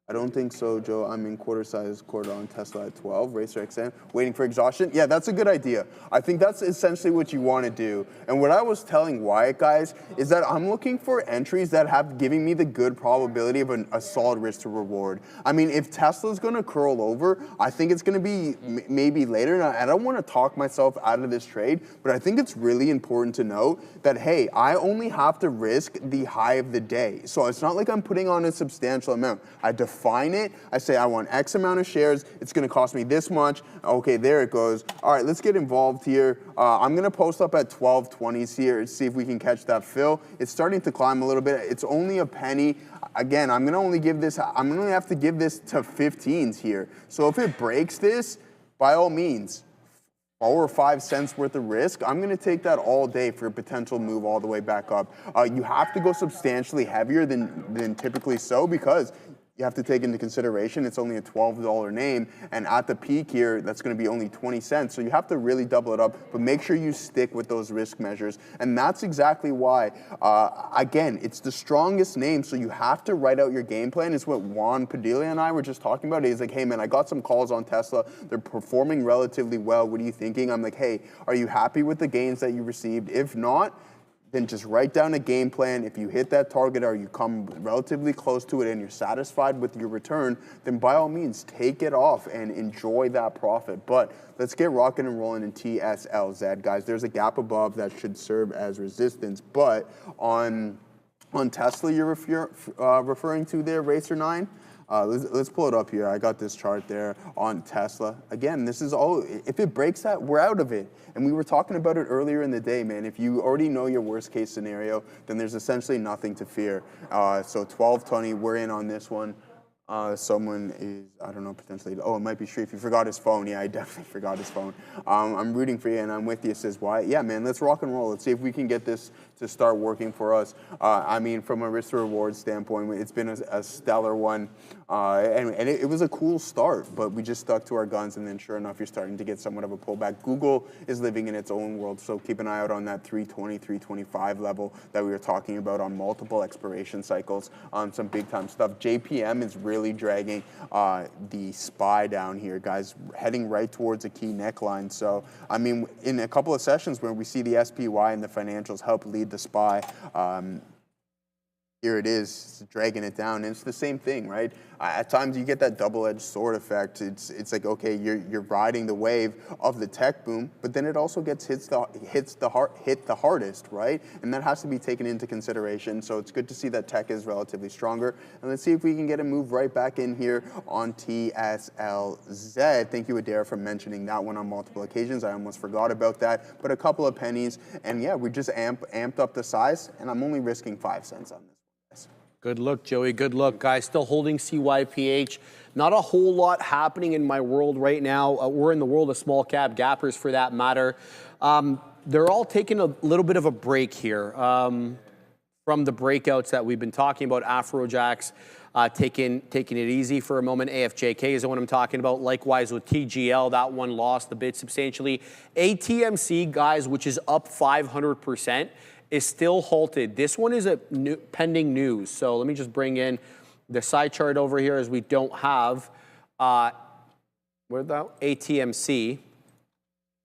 I don't think so, Joe. I'm in quarter on Tesla at 12, Racer XM, waiting for exhaustion. Yeah, that's a good idea. I think that's essentially what you want to do. And what I was telling Wyatt, guys, is that I'm looking for entries that have giving me the good probability of a solid risk to reward. I mean, if Tesla's going to curl over, I think it's going to be maybe later. And I don't want to talk myself out of this trade, but I think it's really important to note that, hey, I only have to risk the high of the day. So it's not like I'm putting on a substantial amount. I define it. I say I want X amount of shares. It's going to cost me this much. Okay, there it goes. All right, let's get involved here. I'm going to post up at 12.20s here and see if we can catch that fill. It's starting to climb a little bit. It's only a penny. Again, I'm going to only have to give this to 15s here. So if it breaks this, by all means, 4 or 5 cents worth of risk, I'm going to take that all day for a potential move all the way back up. You have to go substantially heavier than typically so, because you have to take into consideration it's only a $12 name, and at the peak here, that's going to be only 20 cents. So you have to really double it up, but make sure you stick with those risk measures. And that's exactly why, again, it's the strongest name, so you have to write out your game plan. It's what Juan Padilla and I were just talking about. He's like, hey, man, I got some calls on Tesla. They're performing relatively well. What are you thinking? I'm like, hey, are you happy with the gains that you received? If not, then just write down a game plan. If you hit that target or you come relatively close to it and you're satisfied with your return, then by all means, take it off and enjoy that profit. But let's get rocking and rolling in TSLZ, guys. There's a gap above that should serve as resistance. But on Tesla, you're referring to there, Racer 9? Let's pull it up here. I got this chart there on Tesla. Again, this is all, if it breaks that, we're out of it. And we were talking about it earlier in the day, man. If you already know your worst case scenario, then there's essentially nothing to fear. So 12.20, we're in on this one. Someone is, I don't know, potentially, oh, it might be Sharif. He forgot his phone. Yeah, I definitely forgot his phone. I'm rooting for you and I'm with you, says Wyatt. Yeah, man, let's rock and roll. Let's see if we can get this to start working for us. I mean, from a risk to reward standpoint, it's been a stellar one. And it was a cool start, but we just stuck to our guns, and then sure enough, you're starting to get somewhat of a pullback. Google is living in its own world, so keep an eye out on that 320, 325 level that we were talking about on multiple expiration cycles. Some big time stuff. JPM is really dragging the SPY down here, guys, heading right towards a key neckline. So, I mean, in a couple of sessions where we see the SPY and the financials help lead the SPY, here it is, dragging it down. And it's the same thing, right? At times you get that double-edged sword effect. It's like, okay, you're riding the wave of the tech boom, but then it also hit the hardest, right? And that has to be taken into consideration. So it's good to see that tech is relatively stronger. And let's see if we can get a move right back in here on TSLZ. Thank you, Adair, for mentioning that one on multiple occasions. I almost forgot about that. But a couple of pennies, and yeah, we just amped up the size, and I'm only risking 5 cents on this. Good look, Joey. Good look, guys. Still holding CYPH. Not a whole lot happening in my world right now. We're in the world of small cap gappers, for that matter. They're all taking a little bit of a break here from the breakouts that we've been talking about. Afrojack's taking it easy for a moment. AFJK is the one I'm talking about. Likewise with TGL, that one lost a bit substantially. ATMC, guys, which is up 500%. is still halted. This one is a pending news. So let me just bring in the side chart over here, as we don't have where'd that ATMC.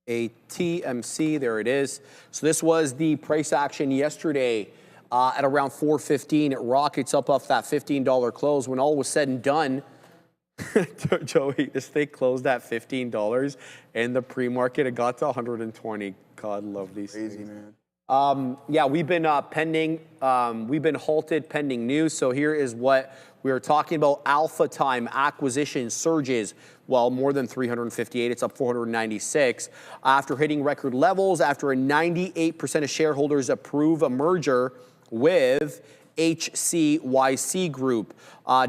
ATMC, there it is. So this was the price action yesterday at around 4:15. It rockets up off that $15 close. When all was said and done, Joey, this thing closed at $15, and the pre-market, it got to 120. God, love these Crazy, things. man. Yeah, we've been pending, we've been halted pending news. So here is what we were talking about. Alpha time acquisition surges, well, more than 358. It's up 496 after hitting record levels, after a 98% of shareholders approve a merger with HCYC Group.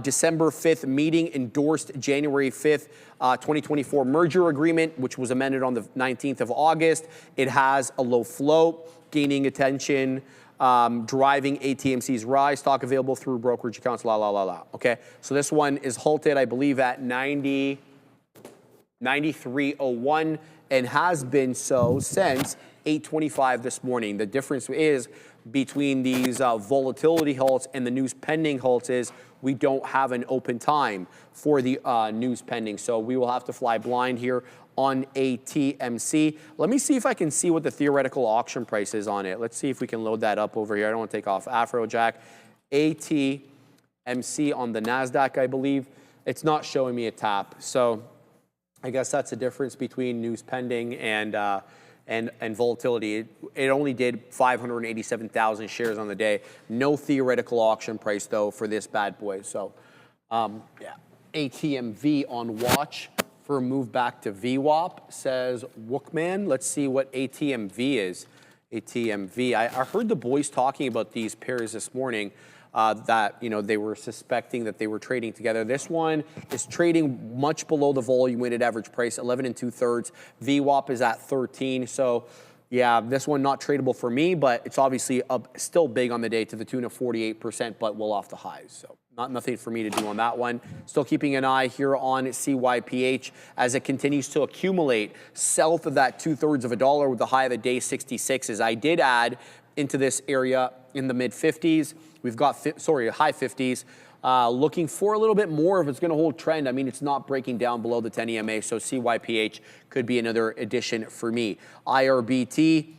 December 5th meeting endorsed January 5th, 2024 merger agreement, which was amended on the 19th of August. It has a low float, gaining attention, driving ATMC's rise, stock available through brokerage accounts, Okay, so this one is halted, I believe, at 93.01 and has been so since 8:25 this morning. The difference is between these volatility halts and the news pending halts is we don't have an open time for the news pending. So we will have to fly blind here on ATMC. Let me see if I can see what the theoretical auction price is on it. Let's see if we can load that up over here. I don't want to take off Afrojack. ATMC on the NASDAQ, I believe. It's not showing me a tap. So I guess that's the difference between news pending and volatility. It only did 587,000 shares on the day. No theoretical auction price, though, for this bad boy. So, yeah, ATMV on watch for a move back to VWAP, says Wookman. Let's see what ATMV is. ATMV. I heard the boys talking about these pairs this morning. That, you know, they were suspecting that they were trading together. This one is trading much below the volume weighted average price, 11 2/3. VWAP is at 13. So, yeah, this one not tradable for me, but it's obviously still big on the day to the tune of 48%, but well off the highs. So nothing for me to do on that one. Still keeping an eye here on CYPH as it continues to accumulate south of that 2/3 of a dollar with the high of the day 66s. I did add into this area in the mid 50s. We've got, high 50s. Looking for a little bit more if it's going to hold trend. I mean, it's not breaking down below the 10 EMA, so CYPH could be another addition for me. IRBT,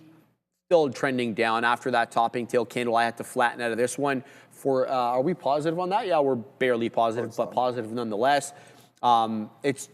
still trending down after that topping tail candle. I had to flatten out of this one. Are we positive on that? Yeah, we're barely positive, but positive nonetheless. It's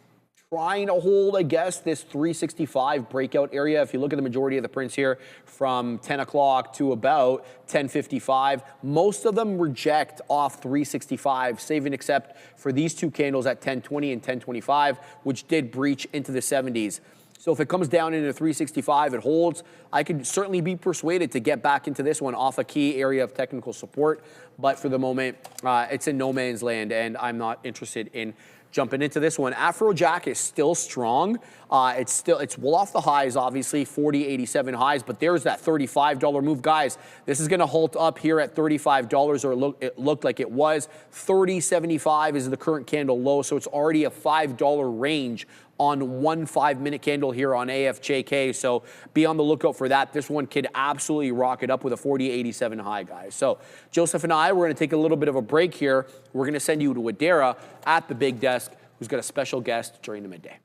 trying to hold, I guess, this 365 breakout area. If you look at the majority of the prints here from 10 o'clock to about 10:55, most of them reject off 365, save and except for these two candles at 10:20 and 10:25, which did breach into the 70s. So if it comes down into 365, it holds. I could certainly be persuaded to get back into this one off a key area of technical support. But for the moment, it's in no man's land, and I'm not interested in jumping into this one. Afrojack is still strong. It's well off the highs, obviously, 40.87 highs, but there's that $35 move. Guys, this is going to halt up here at $35, or it looked like it was. 30.75 is the current candle low, so it's already a $5 range on one 5-minute candle here on AFJK. So be on the lookout for that. This one could absolutely rock it up with a 40.87 high, guys. So Joseph and I, we're going to take a little bit of a break here. We're going to send you to Adara at the big desk, who's got a special guest during the midday.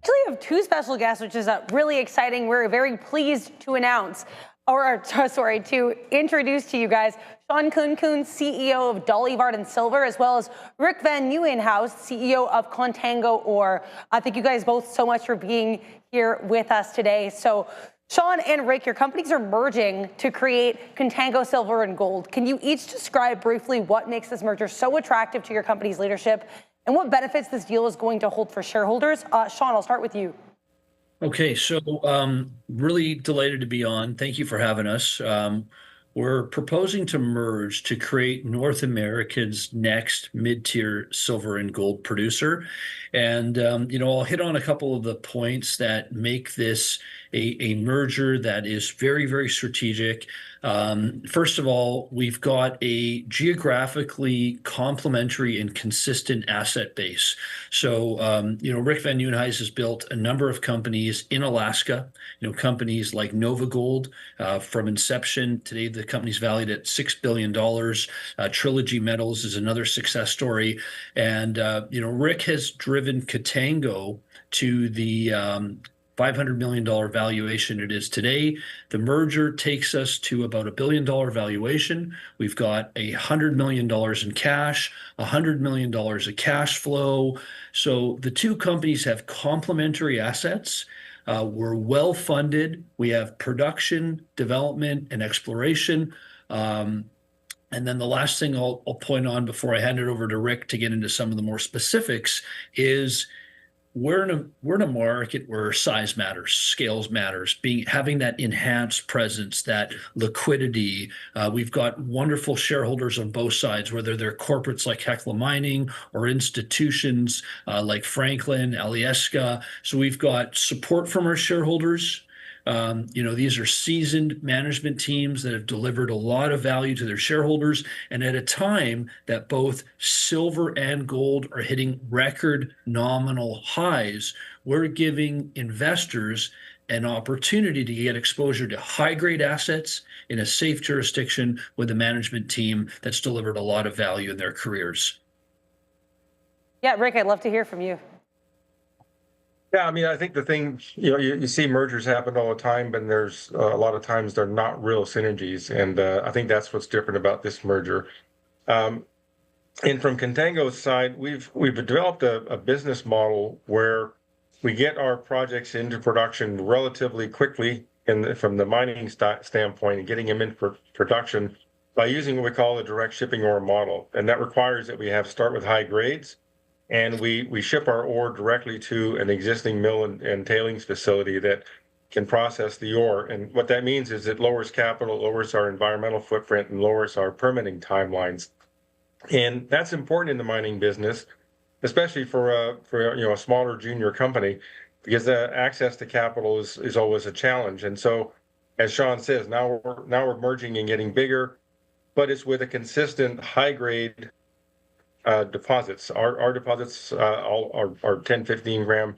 Actually, we have two special guests, which is really exciting. We're very pleased to announce. to introduce to you guys Sean Koon-Koon, CEO of Dolly Varden Silver, as well as Rick Van Nieuwenhuis, CEO of Contango Ore. Thank you guys both so much for being here with us today. So Sean and Rick, your companies are merging to create Contango Silver and Gold. Can you each describe briefly what makes this merger so attractive to your company's leadership and what benefits this deal is going to hold for shareholders? Sean, I'll start with you. Okay, so really delighted to be on. Thank you for having us. We're proposing to merge to create North America's next mid-tier silver and gold producer. And, I'll hit on a couple of the points that make this a merger that is very, very strategic. First of all, we've got a geographically complementary and consistent asset base. So, Rick Van Nieuwenhuis has built a number of companies in Alaska, companies like NovaGold from inception. Today, the company's valued at $6 billion. Trilogy Metals is another success story. And, Rick has driven Contango to the $500 million valuation it is today. The merger takes us to about $1 billion valuation. We've got $100 million in cash, $100 million of cash flow. So the two companies have complementary assets. We're well funded. We have production, development, and exploration. And then the last thing I'll point on before I hand it over to Rick to get into some of the more specifics is we're in a market where size matters, scales matters, having that enhanced presence, that liquidity. We've got wonderful shareholders on both sides, whether they're corporates like Hecla Mining or institutions like Franklin, Alyeska. So we've got support from our shareholders. These are seasoned management teams that have delivered a lot of value to their shareholders. And at a time that both silver and gold are hitting record nominal highs, we're giving investors an opportunity to get exposure to high-grade assets in a safe jurisdiction with a management team that's delivered a lot of value in their careers. Yeah, Rick, I'd love to hear from you. Yeah, I mean, I think the thing, you see mergers happen all the time, but there's a lot of times they're not real synergies. And I think that's what's different about this merger. And from Contango's side, we've developed a business model where we get our projects into production relatively quickly from the mining standpoint and getting them in for production by using what we call a direct shipping ore model. And that requires that we start with high grades. And we ship our ore directly to an existing mill and tailings facility that can process the ore. And what that means is it lowers capital, lowers our environmental footprint, and lowers our permitting timelines. And that's important in the mining business, especially for a smaller junior company, because the access to capital is always a challenge. And so, as Sean says, now we're merging and getting bigger, but it's with a consistent high grade deposits. Our deposits are 10, 15 gram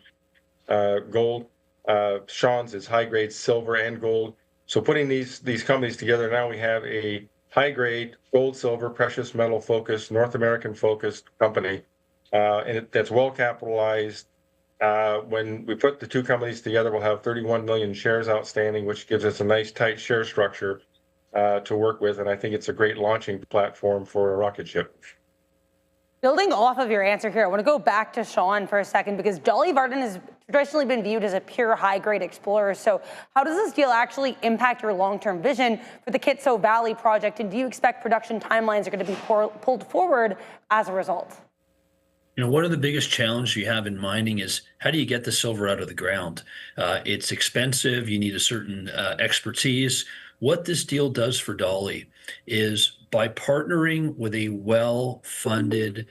gold. Sean's is high grade silver and gold. So putting these companies together, now we have a high grade gold, silver, precious metal focused, North American focused company, and that's well capitalized. When we put the two companies together, we'll have 31 million shares outstanding, which gives us a nice tight share structure to work with. And I think it's a great launching platform for a rocket ship. Building off of your answer here, I want to go back to Sean for a second because Dolly Varden has traditionally been viewed as a pure high-grade explorer. So how does this deal actually impact your long-term vision for the Kitso Valley project? And do you expect production timelines are going to be pulled forward as a result? One of the biggest challenges you have in mining is how do you get the silver out of the ground? It's expensive. You need a certain expertise. What this deal does for Dolly is by partnering with a well-funded,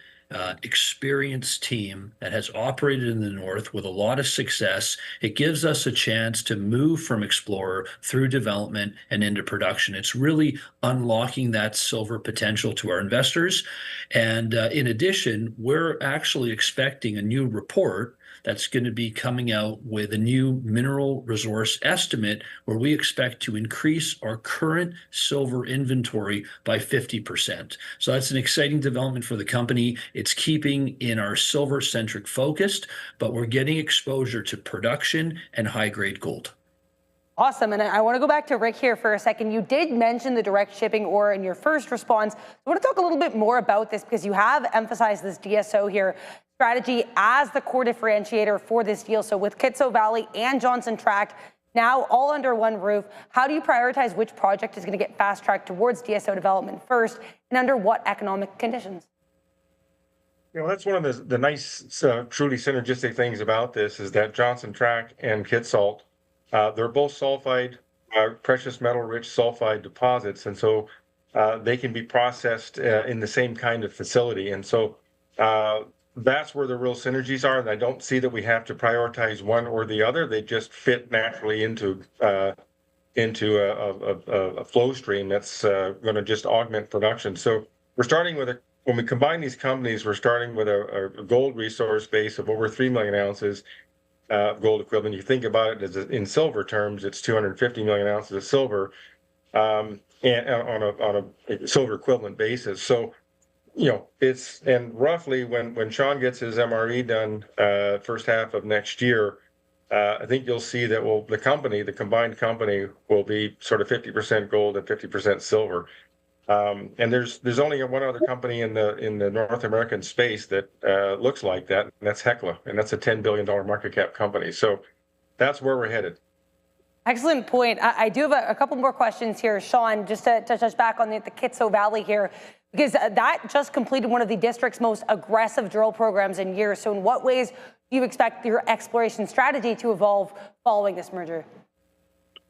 experienced team that has operated in the North with a lot of success, it gives us a chance to move from explorer through development and into production. It's really unlocking that silver potential to our investors. And in addition, we're actually expecting a new report that's going to be coming out with a new mineral resource estimate where we expect to increase our current silver inventory by 50%. So that's an exciting development for the company. It's keeping in our silver-centric focus, but we're getting exposure to production and high-grade gold. Awesome, and I want to go back to Rick here for a second. You did mention the direct shipping ore in your first response. I want to talk a little bit more about this because you have emphasized this DSO here strategy as the core differentiator for this deal. So with Kitso Valley and Johnson Tract now all under one roof, how do you prioritize which project is going to get fast-tracked towards DSO development first, and under what economic conditions? You know, that's one of the nice, truly synergistic things about this is that Johnson Tract and Kitsault, they're both sulfide, precious metal-rich sulfide deposits, and so they can be processed in the same kind of facility. And so that's where the real synergies are, and I don't see that we have to prioritize one or the other. They just fit naturally into a flow stream that's going to just augment production. So we're starting with when we combine these companies, we're starting with a gold resource base of over 3 million ounces gold equivalent. You think about it as in silver terms, it's 250 million ounces of silver, and on a silver equivalent basis. So, you know, and roughly when Sean gets his MRE done first half of next year, I think you'll see that the combined company will be sort of 50% gold and 50% silver. And there's only one other company in the North American space that looks like that, and that's Hecla, and that's a $10 billion market cap company. So that's where we're headed. Excellent point. I do have a couple more questions here, Sean, just to touch back on the Kitso Valley here, because that just completed one of the district's most aggressive drill programs in years. So in what ways do you expect your exploration strategy to evolve following this merger?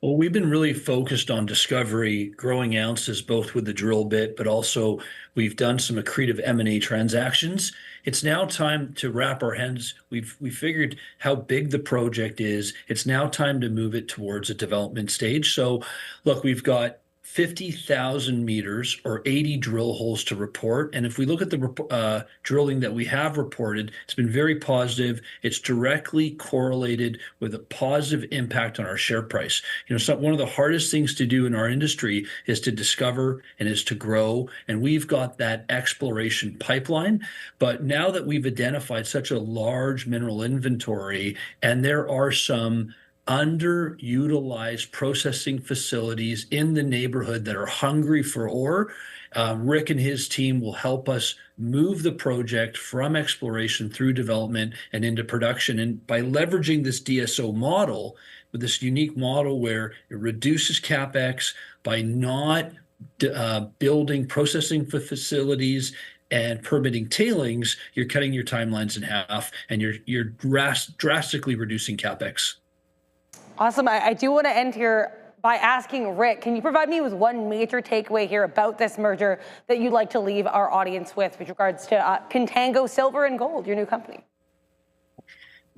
Well, we've been really focused on discovery, growing ounces, both with the drill bit, but also we've done some accretive M&A transactions. It's now time to wrap our hands. We figured how big the project is. It's now time to move it towards a development stage. So look, we've got 50,000 meters or 80 drill holes to report. And if we look at the drilling that we have reported, it's been very positive. It's directly correlated with a positive impact on our share price. You know, one of the hardest things to do in our industry is to discover and is to grow. And we've got that exploration pipeline. But now that we've identified such a large mineral inventory, and there are some underutilized processing facilities in the neighborhood that are hungry for ore, Rick and his team will help us move the project from exploration through development and into production. And by leveraging this DSO model, with this unique model where it reduces CapEx by not building processing facilities and permitting tailings, you're cutting your timelines in half, and you're drastically reducing CapEx. Awesome. I do want to end here by asking Rick, can you provide me with one major takeaway here about this merger that you'd like to leave our audience with regards to Contango Silver and Gold, your new company?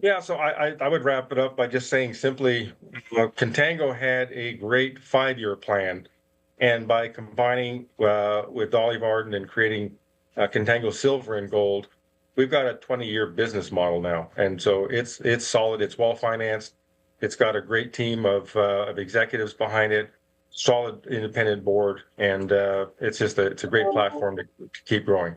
Yeah, so I would wrap it up by just saying simply, Contango had a great 5-year plan, and by combining with Dolly Varden and creating Contango Silver and Gold, we've got a 20-year business model now, and so it's solid, it's well financed. It's got a great team of executives behind it, solid independent board, and it's a great platform to keep growing.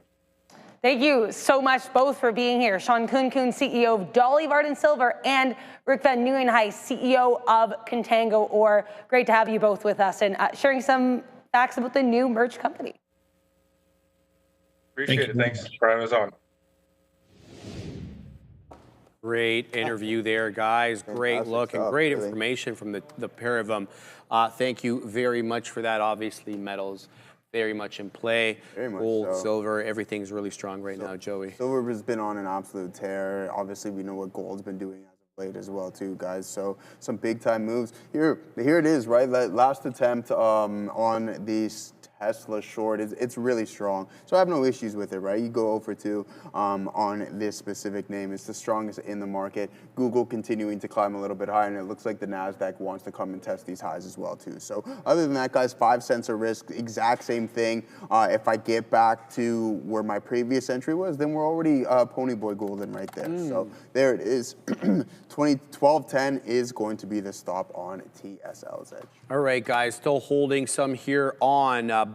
Thank you so much both for being here. Sean Koon, CEO of Dolly Varden Silver, and Rick Van Nieuwenhuis, CEO of Contango Ore. Great to have you both with us and sharing some facts about the new merged company. Appreciate it. Thanks for having us on. Great interview there, guys. Great look and great information from the pair of them. Thank you very much for that. Obviously, metals very much in play. Gold, silver, everything's really strong right now, Joey. Silver has been on an absolute tear. Obviously, we know what gold's been doing as of late as well, too, guys. So some big-time moves. Here it is, right? That last attempt on these Tesla short, it's really strong. So I have no issues with it, right? You go 0 for 2 on this specific name. It's the strongest in the market. Google continuing to climb a little bit higher, and it looks like the NASDAQ wants to come and test these highs as well, too. So other than that, guys, 5 cents a risk, exact same thing. If I get back to where my previous entry was, then we're already Ponyboy Golden right there. So there it is. 12.10 is going to be the stop on TSL's edge. All right, guys, still holding some here on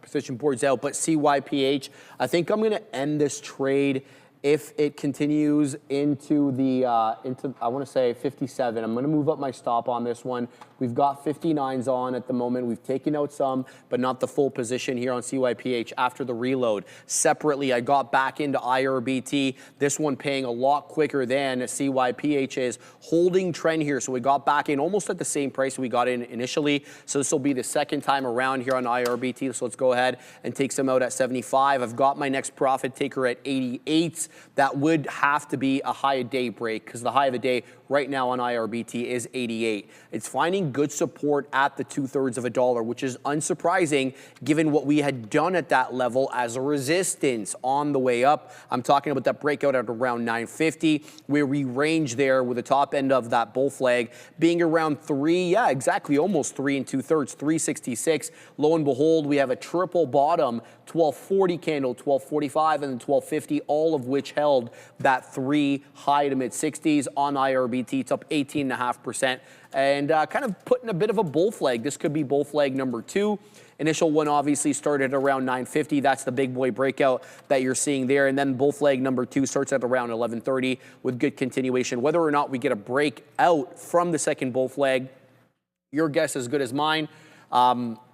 position boards out, but CYPH, I think I'm going to end this trade If it continues into the, I want to say 57, I'm going to move up my stop on this one. We've got 59s on at the moment. We've taken out some, but not the full position here on CYPH after the reload. Separately, I got back into IRBT. This one paying a lot quicker than CYPH is, holding trend here. So we got back in almost at the same price we got in initially. So this will be the second time around here on IRBT. So let's go ahead and take some out at 75. I've got my next profit taker at 88. That would have to be a high of day break because the high of the day right now on IRBT is 88. It's finding good support at the $0.0025, which is unsurprising given what we had done at that level as a resistance on the way up. I'm talking about that breakout at around 950, where we range there with the top end of that bull flag being around 3, yeah, exactly, almost 3 2/3, 366. Lo and behold, we have a triple bottom, 1240 candle, 1245, and then 1250, all of which held that 3 high to mid 60s on IRBT. It's up 18.5%, and kind of putting a bit of a bull flag. This could be bull flag number 2. Initial one obviously started around 950. That's the big boy breakout that you're seeing there. And then bull flag number 2 starts at around 1130 with good continuation. Whether or not we get a break out from the second bull flag, your guess is as good as mine.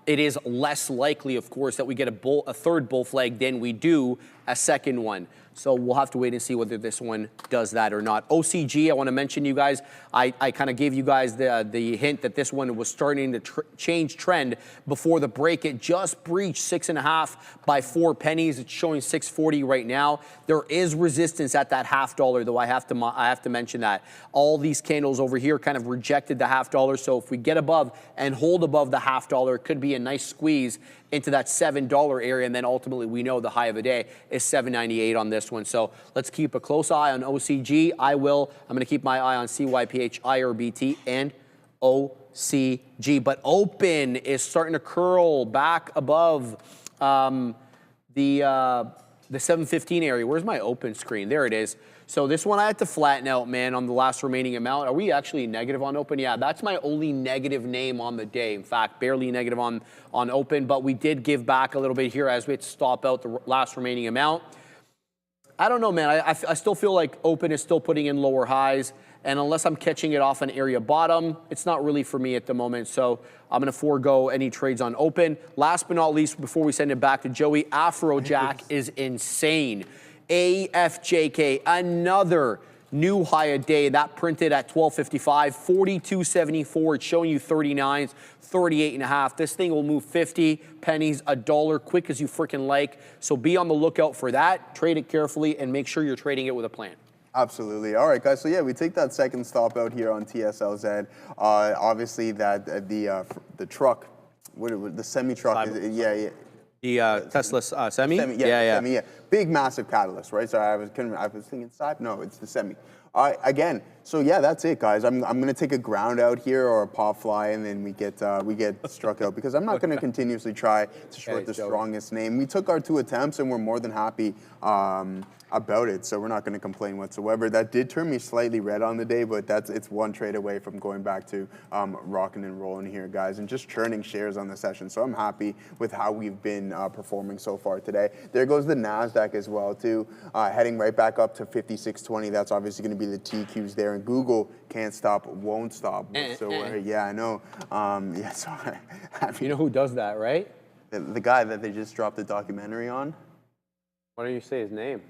It is less likely, of course, that we get a third bull flag than we do a second one. So we'll have to wait and see whether this one does that or not. OCG, I want to mention, you guys, I kind of gave you guys the hint that this one was starting to change trend before the break. It just breached 6.5 by 4 pennies. It's showing 640 right now. There is resistance at that $0.50, though. I have to mention that. All these candles over here kind of rejected the $0.50. So if we get above and hold above the $0.50, it could be a nice squeeze into that $7 area, and then ultimately we know the high of the day is $7.98 on this one. So let's keep a close eye on OCG. I'm going to keep my eye on CYPH, IRBT, and OCG. But open is starting to curl back above the 715 area. Where's my open screen? There it is. So this one I had to flatten out, man, on the last remaining amount. Are we actually negative on open? Yeah, that's my only negative name on the day. In fact, barely negative on open, but we did give back a little bit here as we had to stop out the last remaining amount. I don't know, man. I still feel like open is still putting in lower highs, and unless I'm catching it off an area bottom, it's not really for me at the moment. So I'm going to forego any trades on open. Last but not least, before we send it back to Joey, Afrojack is insane. AFJK, another new high a day. That printed at 1255, 42.74. It's showing you 39s, 38.5. This thing will move 50 pennies, $1, quick as you freaking like. So be on the lookout for that. Trade it carefully and make sure you're trading it with a plan. Absolutely. All right, guys. So yeah, we take that second stop out here on TSLZ. Obviously, that the truck, the semi truck, yeah. The Tesla Semi? Semi, big, massive catalyst, right? So I was thinking Cyber. No, it's the Semi. Again, so yeah, that's it, guys. I'm going to take a ground out here or a pop fly, and then we get struck out because I'm not going to continuously try to short the strongest name. We took our 2 attempts, and we're more than happy about it, so we're not going to complain whatsoever. That did turn me slightly red on the day, but it's one trade away from going back to rocking and rolling here, guys, and just churning shares on the session. So I'm happy with how we've been performing so far today. There goes the NASDAQ as well, too, heading right back up to 5620. That's obviously going to be the TQs there, and Google can't stop, won't stop. So yeah, I know. Yeah, so you know who does that, right? The guy that they just dropped the documentary on. Why don't you say his name?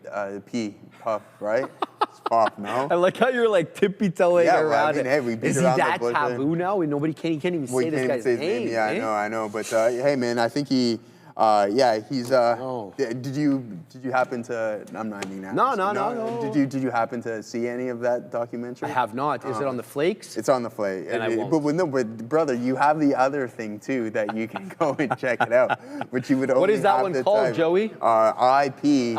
Puff, right? It's Puff, no? I like how you're like tippy-toeing around it. Hey, we beat Is he around that the bush. taboo now? Nobody can't even say this guy's name. Yeah, I know. But hey, man, I think he. Yeah, he's. Did you happen to? I'm not even. No. Did you happen to see any of that documentary? I have not. Is it on the flakes? It's on the flake. And I won't. But brother, you have the other thing too that you can go and check it out, which you would only. What is that one called, type. Joey? IPTV.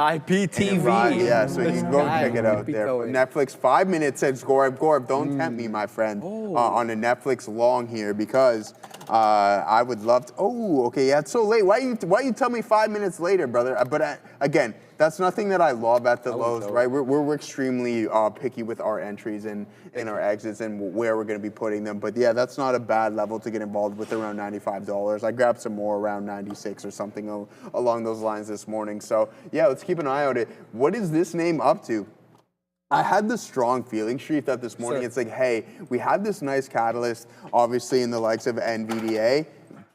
Yeah, so you can go and check it out there. Netflix 5 minutes said Gorb, don't tempt me, my friend, on a Netflix long here because I would love to. Oh, okay, yeah, it's so late. Why why you tell me 5 minutes later, brother? But again, that's nothing that I love at the lows, right? We're extremely picky with our entries and our exits and where we're going to be putting them. But yeah, that's not a bad level to get involved with, around $95. I grabbed some more around 96 or something along those lines this morning. So yeah, let's keep an eye on it. What is this name up to? I had the strong feeling, Sharif, that this morning it's like, hey, we had this nice catalyst, obviously in the likes of Nvidia,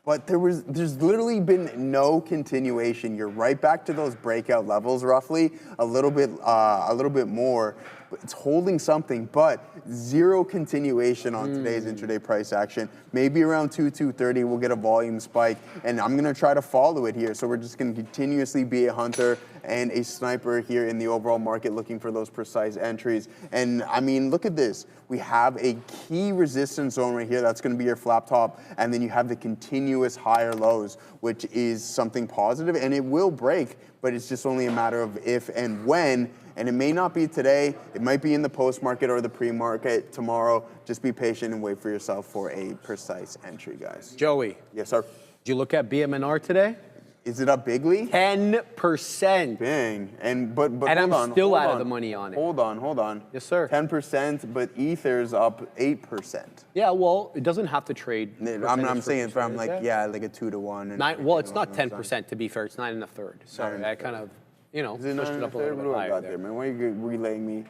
but there's literally been no continuation. You're right back to those breakout levels, roughly a little bit more. It's holding something, but zero continuation on today's intraday price action. Maybe around 230, we'll get a volume spike, and I'm going to try to follow it here. So we're just going to continuously be a hunter and a sniper here in the overall market, looking for those precise entries. And I mean, look at this. We have a key resistance zone right here. That's going to be your flap top, and then you have the continuous higher lows, which is something positive, and it will break, but it's just only a matter of if and when. And it may not be today, it might be in the post-market or the pre-market tomorrow. Just be patient and wait for yourself for a precise entry, guys. Joey. Yes, sir. Did you look at BMNR today? Is it up bigly? 10%. Bang. But and hold I'm still out of the money on it. Hold on. Yes, sir. 10%, but Ether's up 8%. Yeah, well, it doesn't have to trade. I'm saying from like a 2 to 1. Well, it's not 10%, to be fair. It's 9 1/3. So I kind of, pushed it up a little bit higher there. Man? Why are you relaying me?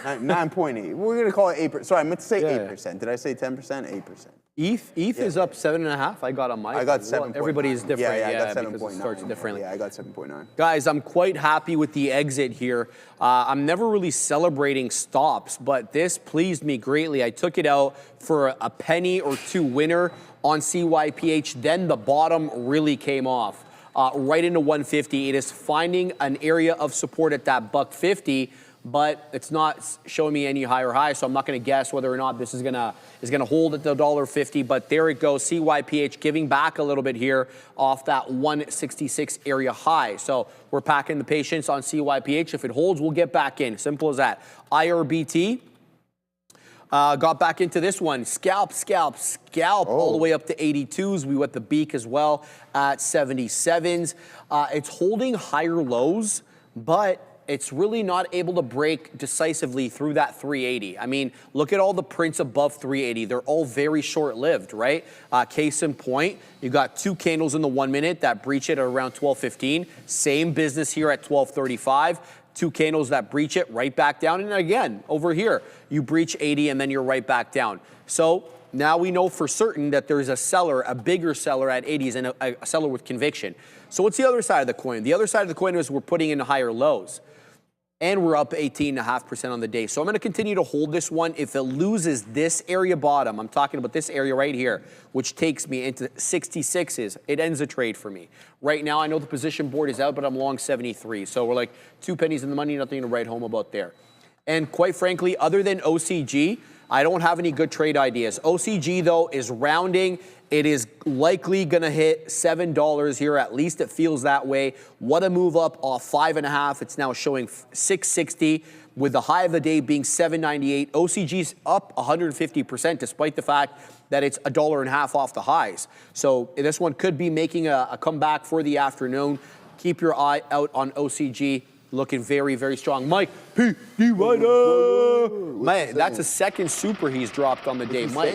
9.8. We're going to call it 8%. Sorry, I meant to say 8%. Did I say 10%? 8%. ETH is up 7.5. I got on my. I got 7.9. Everybody is different. Yeah, I got 7.9. Because it starts differently. Yeah, I got 7.9. Guys, I'm quite happy with the exit here. I'm never really celebrating stops, but this pleased me greatly. I took it out for a penny or two winner on CYPH. Then the bottom really came off. Right into 150. It is finding an area of support at that $1.50, but it's not showing me any higher high, so I'm not going to guess whether or not this is gonna hold at the $1.50. But there it goes. CYPH giving back a little bit here off that 166 area high. So we're packing the patience on CYPH. If it holds, we'll get back in. Simple as that. IRBT. Got back into this one. Scalp, all the way up to 82s. We went the beak as well at 77s. It's holding higher lows, but it's really not able to break decisively through that 380. I mean, look at all the prints above 380. They're all very short-lived, right? Case in point, you got 2 candles in the 1 minute that breach it at around 12.15. Same business here at 12.35. 2 candles that breach it right back down. And again, over here, you breach 80 and then you're right back down. So now we know for certain that there's a seller, a bigger seller at 80s and a seller with conviction. So what's the other side of the coin? The other side of the coin is we're putting in higher lows. And we're up 18.5% on the day. So I'm going to continue to hold this one. If it loses this area bottom, I'm talking about this area right here, which takes me into 66s, it ends the trade for me. Right now, I know the position board is out, but I'm long 73. So we're like 2 pennies in the money, nothing to write home about there. And quite frankly, other than OCG, I don't have any good trade ideas. OCG, though, is rounding. It is likely going to hit $7 here. At least it feels that way. What a move up off 5.5. It's now showing 660 with the high of the day being 798. OCG's up 150% despite the fact that it's $1.50 off the highs. So this one could be making a comeback for the afternoon. Keep your eye out on OCG. Looking very, very strong. Mike, PD Rider. Man, that's a second super he's dropped on the day. Mike,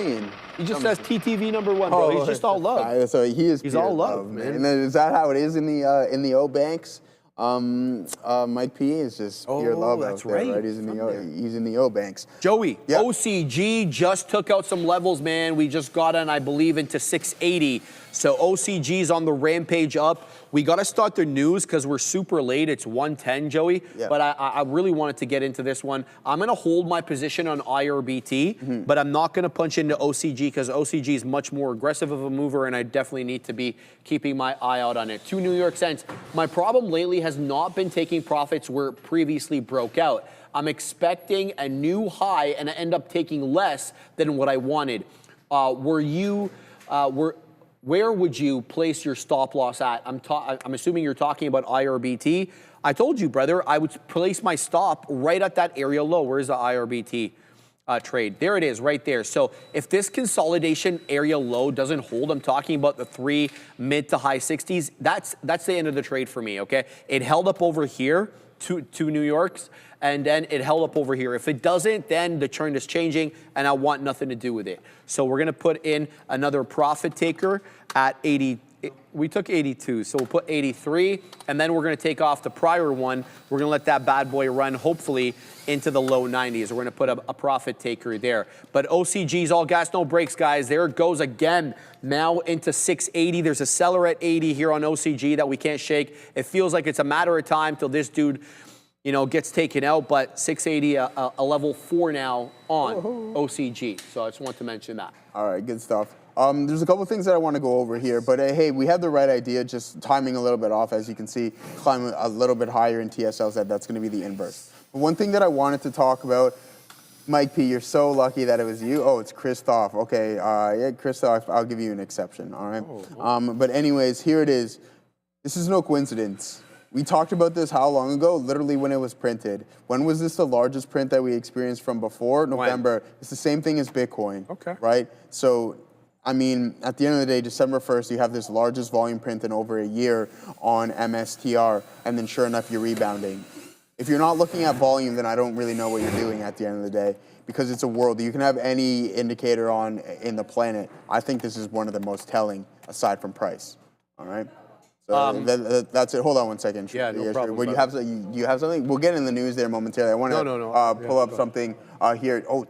he just says TTV #1, bro. He's just all love. So he's all love, man. And is that how it is in the O banks? Mike P is just pure love out there, right? He's in the O banks. Joey, OCG just took out some levels, man. We just got on, I believe, into 680. So OCG's on the rampage up. We got to start the news because we're super late. It's 1:10, Joey. But I really wanted to get into this one. I'm going to hold my position on IRBT, but I'm not going to punch into OCG because OCG is much more aggressive of a mover, and I definitely need to be keeping my eye out on it. 2 New York cents. My problem lately has not been taking profits where it previously broke out. I'm expecting a new high, and I end up taking less than what I wanted. Where would you place your stop loss at? I'm assuming you're talking about IRBT. I told you, brother, I would place my stop right at that area low. Where's the IRBT? trade. There it is right there. So if this consolidation area low doesn't hold, I'm talking about the 3 mid to high 60s, that's the end of the trade for me, okay? It held up over here to New York's, and then it held up over here. If it doesn't, then the trend is changing, and I want nothing to do with it. So we're gonna put in another profit taker at 80. We took 82, so we'll put 83, and then we're gonna take off the prior one. We're gonna let that bad boy run, hopefully, into the low 90s. We're gonna put a profit taker there. But OCG's all gas, no brakes, guys. There it goes again, now into 680. There's a seller at 80 here on OCG that we can't shake. It feels like it's a matter of time till this dude, you know, gets taken out, but 680, a level 4 now on OCG. So I just want to mention that. All right, good stuff. There's a couple things that I want to go over here, but hey, we have the right idea, just timing a little bit off. As you can see, climbing a little bit higher in TSLs, that's going to be the inverse. But one thing that I wanted to talk about, Mike P, you're so lucky that it was you. Oh, it's Christoph. Okay, yeah, Christoph, I'll give you an exception, all right? But anyways, here it is. This is no coincidence. We talked about this how long ago? Literally when it was printed. When was this the largest print that we experienced from before? November. It's the same thing as Bitcoin, right? So, I mean, at the end of the day, December 1st, you have this largest volume print in over a year on MSTR, and then sure enough, you're rebounding. If you're not looking at volume, then I don't really know what you're doing at the end of the day, because it's a world. You can have any indicator on in the planet. I think this is one of the most telling, aside from price, all right? So that's it. Hold on one second. Yeah, no problem. Well, you have something? We'll get in the news there momentarily. I want to pull up something here. Oh,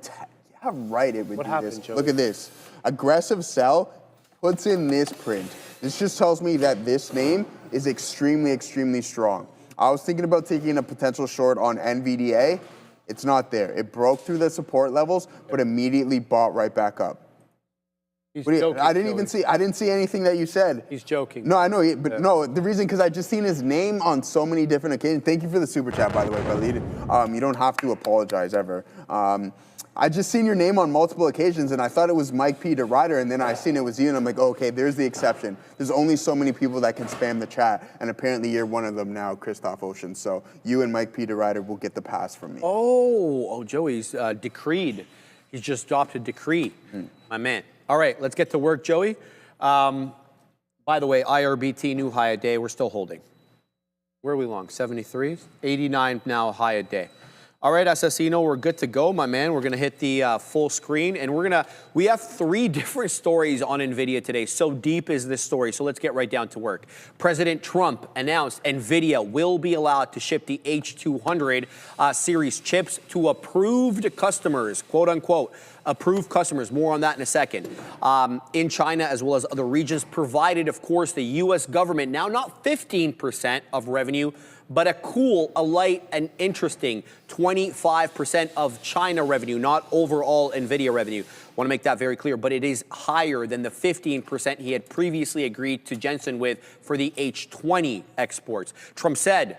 yeah, right. It would what do happened, this. Joey? Look at this. Aggressive sell puts in this print. This just tells me that this name is extremely, extremely strong. I was thinking about taking a potential short on NVDA. It's not there. It broke through the support levels, but immediately bought right back up. He's joking, I didn't see anything that you said. He's joking. No, I know, but no, the reason, because I just seen his name on so many different occasions. Thank you for the super chat, by the way, Khalid. You don't have to apologize ever. I just seen your name on multiple occasions, and I thought it was Mike P. DeRider, and then I seen it was you, and I'm like, oh, okay, there's the exception. There's only so many people that can spam the chat, and apparently you're one of them now, Christoph Ocean. So you and Mike P. DeRider will get the pass from me. Oh, Joey's decreed. He's just dropped a decree, my man. All right, let's get to work, Joey. By the way, IRBT new high a day. We're still holding. Where are we long? 73? 89 now high a day. All right, Assassino, we're good to go, my man. We're going to hit the full screen, and we have 3 different stories on NVIDIA today. So deep is this story, so let's get right down to work. President Trump announced NVIDIA will be allowed to ship the H200 series chips to approved customers, quote unquote. Approved customers, more on that in a second, in China as well as other regions, provided, of course, the U.S. government, now not 15% of revenue, but a light and interesting 25% of China revenue, not overall NVIDIA revenue. I want to make that very clear, but it is higher than the 15% he had previously agreed to Jensen with for the H20 exports. Trump said,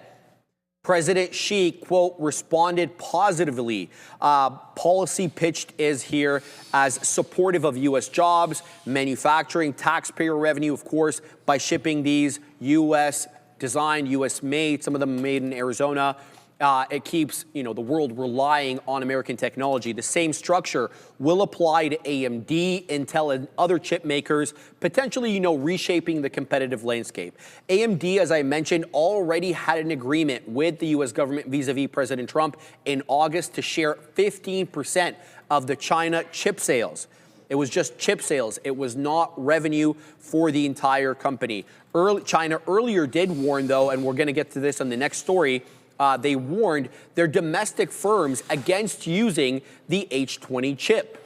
President Xi, quote, responded positively. Policy pitched is here as supportive of U.S. jobs, manufacturing, taxpayer revenue, of course, by shipping these U.S. designed, U.S. made, some of them made in Arizona. It keeps, the world relying on American technology. The same structure will apply to AMD, Intel, and other chip makers, potentially, reshaping the competitive landscape. AMD, as I mentioned, already had an agreement with the U.S. government vis-a-vis President Trump in August to share 15% of the China chip sales. It was just chip sales. It was not revenue for the entire company. China earlier did warn, though, and we're going to get to this on the next story, they warned their domestic firms against using the H20 chip.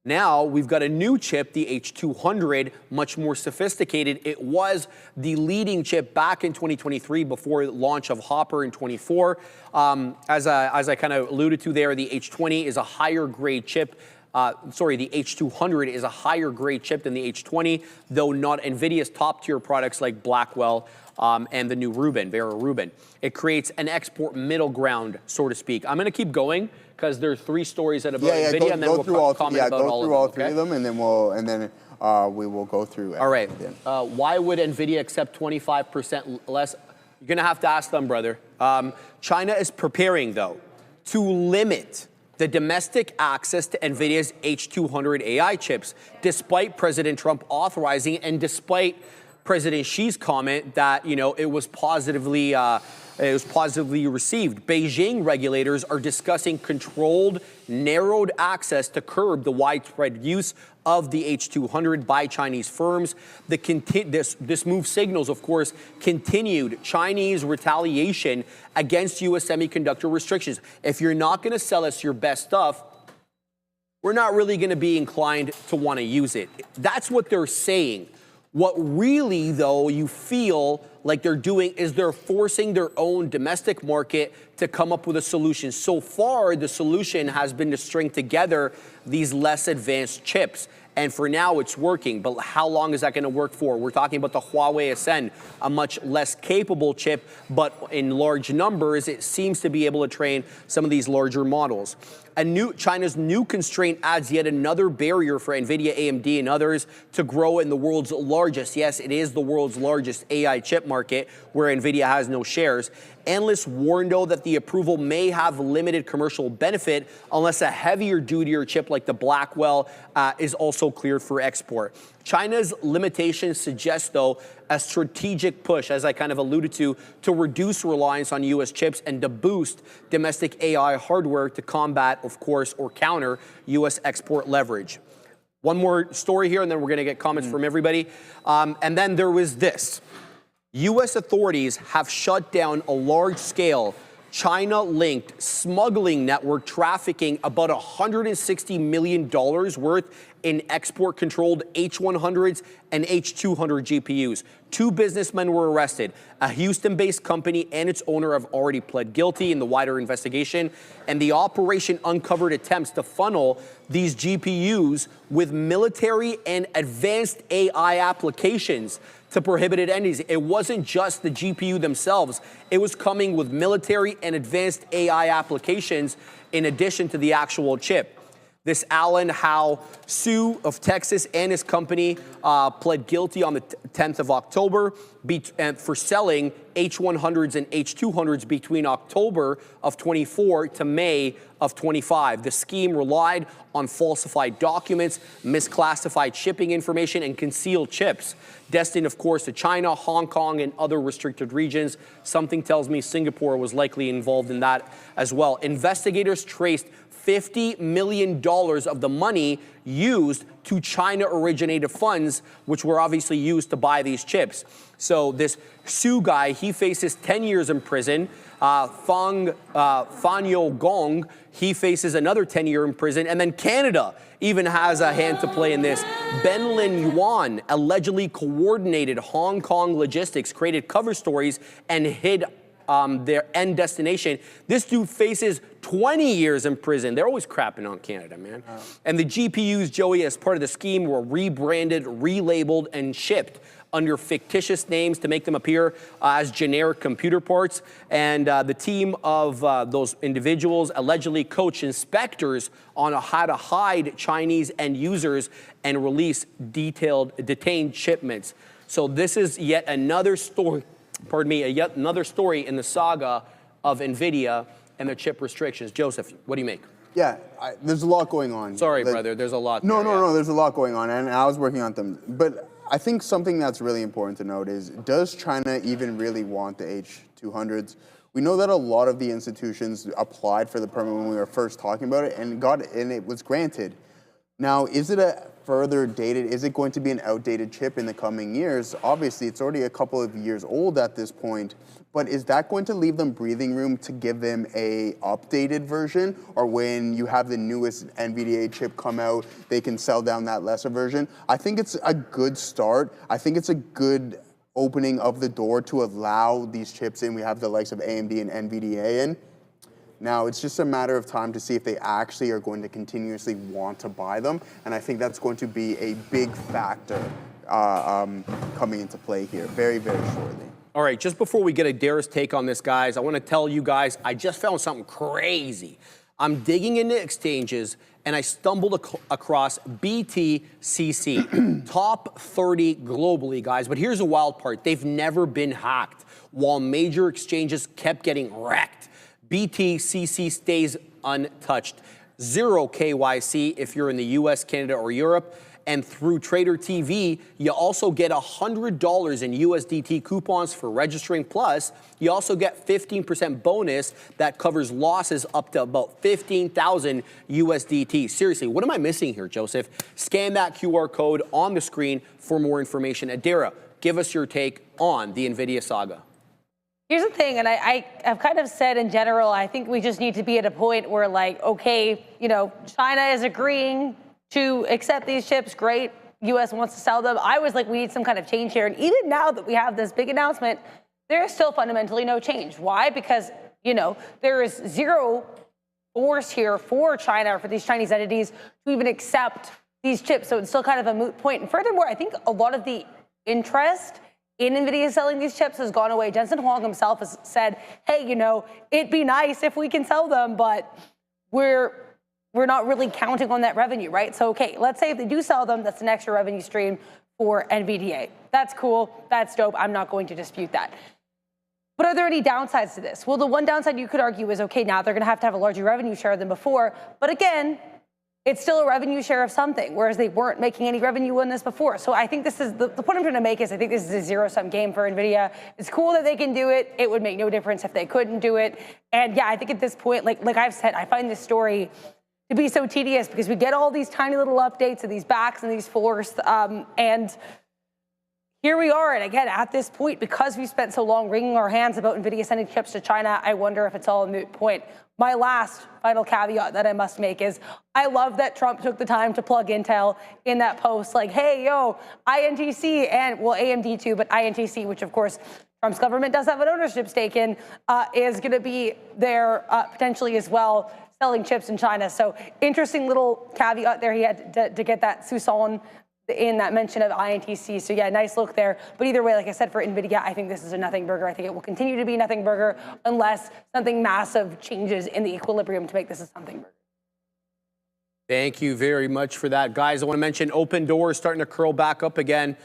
Now we've got a new chip, the H200, much more sophisticated. It was the leading chip back in 2023 before the launch of Hopper in 24. As I kind of alluded to there, the H20 is a higher grade chip. The H200 is a higher grade chip than the H20, though not NVIDIA's top tier products like Blackwell and the new Vera Rubin. It creates an export middle ground, so to speak. I'm going to keep going because there's 3 stories that about NVIDIA, and then we'll comment about all of them. Go through all 3 of them, and then we will go through. All right. Why would NVIDIA accept 25% less? You're going to have to ask them, brother. China is preparing, though, to limit the domestic access to NVIDIA's H200 AI chips, despite President Trump authorizing it and despite President Xi's comment that, you know, it was positively received. Beijing regulators are discussing controlled, narrowed access to curb the widespread use of the H200 by Chinese firms. This move signals, of course, continued Chinese retaliation against U.S. semiconductor restrictions. If you're not going to sell us your best stuff, we're not really going to be inclined to want to use it. That's what they're saying. What really, though, you feel like they're doing is they're forcing their own domestic market to come up with a solution. So far, the solution has been to string together these less advanced chips. And for now, it's working. But how long is that going to work for? We're talking about the Huawei Ascend, a much less capable chip, but in large numbers, it seems to be able to train some of these larger models. China's new constraint adds yet another barrier for Nvidia, AMD, and others to grow in the world's largest, yes, it is the world's largest AI chip market, where Nvidia has no shares. Analysts warned, though, that the approval may have limited commercial benefit unless a heavier duty chip like the Blackwell is also cleared for export. China's limitations suggest, though, a strategic push, as I kind of alluded to reduce reliance on U.S. chips and to boost domestic AI hardware to combat, of course, or counter U.S. export leverage. One more story here, and then we're going to get comments from everybody. And then there was this. U.S. authorities have shut down a large-scale China-linked smuggling network trafficking about $160 million worth in export-controlled H100s and H200 GPUs. 2 businessmen were arrested. A Houston-based company and its owner have already pled guilty in the wider investigation, and the operation uncovered attempts to funnel these GPUs with military and advanced AI applications to prohibited entities. It wasn't just the GPU themselves. It was coming with military and advanced AI applications in addition to the actual chip. This Alan Howe Su of Texas and his company pled guilty on the 10th of October for selling H100s and H200s between October of 24 to May of 25. The scheme relied on falsified documents, misclassified shipping information, and concealed chips, destined, of course, to China, Hong Kong, and other restricted regions. Something tells me Singapore was likely involved in that as well. Investigators traced $50 million of the money used to China-originated funds, which were obviously used to buy these chips. So this Su guy, he faces 10 years in prison. Fan Yo Gong, he faces another 10-year in prison. And then Canada even has a hand to play in this. Ben Lin Yuan allegedly coordinated Hong Kong logistics, created cover stories, and hid their end destination. This dude faces 20 years in prison. They're always crapping on Canada, man. And the GPUs, Joey, as part of the scheme, were rebranded, relabeled, and shipped under fictitious names to make them appear as generic computer parts. And the team of those individuals allegedly coached inspectors on how to hide Chinese end users and release detained shipments. So this is yet another story. Yet another story in the saga of Nvidia and their chip restrictions. Joseph, what do you make? Yeah, there's a lot going on. Sorry, brother, there's a lot. No, there's a lot going on, and I was working on them. But I think something that's really important to note is, does China even really want the H200s? We know that a lot of the institutions applied for the permit when we were first talking about it, and it was granted. Now, is it is it going to be an outdated chip in the coming years? Obviously, it's already a couple of years old at this point, but is that going to leave them breathing room to give them a updated version? Or when you have the newest NVIDIA chip come out, they can sell down that lesser version? I think it's a good start. I think it's a good opening of the door to allow these chips in. We have the likes of AMD and NVIDIA in. Now, it's just a matter of time to see if they actually are going to continuously want to buy them. And I think that's going to be a big factor coming into play here very, very shortly. All right, just before we get Adair's take on this, guys, I want to tell you guys, I just found something crazy. I'm digging into exchanges, and I stumbled across BTCC, top 30 globally, guys. But here's the wild part. They've never been hacked, while major exchanges kept getting wrecked. BTCC stays untouched. 0 KYC if you're in the US, Canada, or Europe. And through Trader TV, you also get $100 in USDT coupons for registering. Plus, you also get 15% bonus that covers losses up to about 15,000 USDT. Seriously, what am I missing here, Joseph? Scan that QR code on the screen for more information. Adira, give us your take on the Nvidia saga. Here's the thing, and I've kind of said in general, I think we just need to be at a point where, like, okay, you know, China is agreeing to accept these chips, great. U.S. wants to sell them. I was like, we need some kind of change here. And even now that we have this big announcement, there is still fundamentally no change. Why? Because, you know, there is zero force here for China or for these Chinese entities to even accept these chips. So it's still kind of a moot point. And furthermore, I think a lot of the interest in Nvidia selling these chips has gone away. Jensen Huang himself has said, hey, you know, it'd be nice if we can sell them, but we're not really counting on that revenue, right? So, okay, let's say if they do sell them, that's an extra revenue stream for NVDA. That's cool, that's dope, I'm not going to dispute that. But are there any downsides to this? Well, the one downside you could argue is, okay, now they're gonna have to have a larger revenue share than before, but again, it's still a revenue share of something, whereas they weren't making any revenue on this before. So I think this is, the point I'm trying to make is I think this is a zero-sum game for NVIDIA. It's cool that they can do it. It would make no difference if they couldn't do it. And yeah, I think at this point, like I've said, I find this story to be so tedious because we get all these tiny little updates of these backs and these forths, and here we are. And again, at this point, because we spent so long wringing our hands about NVIDIA sending chips to China, I wonder if it's all a moot point. My last final caveat that I must make is I love that Trump took the time to plug Intel in that post, like, hey, yo, INTC, and well, AMD too, but INTC, which of course Trump's government does have an ownership stake in, is going to be there potentially as well, selling chips in China. So interesting little caveat there. He had to get that Susan in that mention of INTC. So yeah, nice look there. But either way, like I said, for NVIDIA, I think this is a nothing burger. I think it will continue to be nothing burger unless something massive changes in the equilibrium to make this a something burger. Thank you very much for that. Guys, I want to mention open doors starting to curl back up again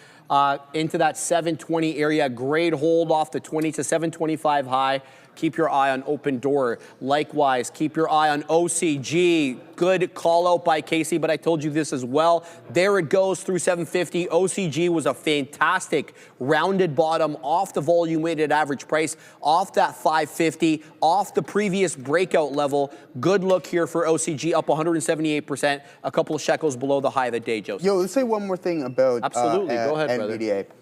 into that 720 area. Great hold off the 20 to 725 high. Keep your eye on open door. Likewise, keep your eye on OCG. Good call out by Casey, but I told you this as well. There it goes through 750. OCG was a fantastic rounded bottom off the volume weighted average price, off that 550, off the previous breakout level. Good look here for OCG, up 178%, a couple of shekels below the high of the day, Joseph. Yo, let's say one more thing about Absolutely. Go ahead, NVDA. brother.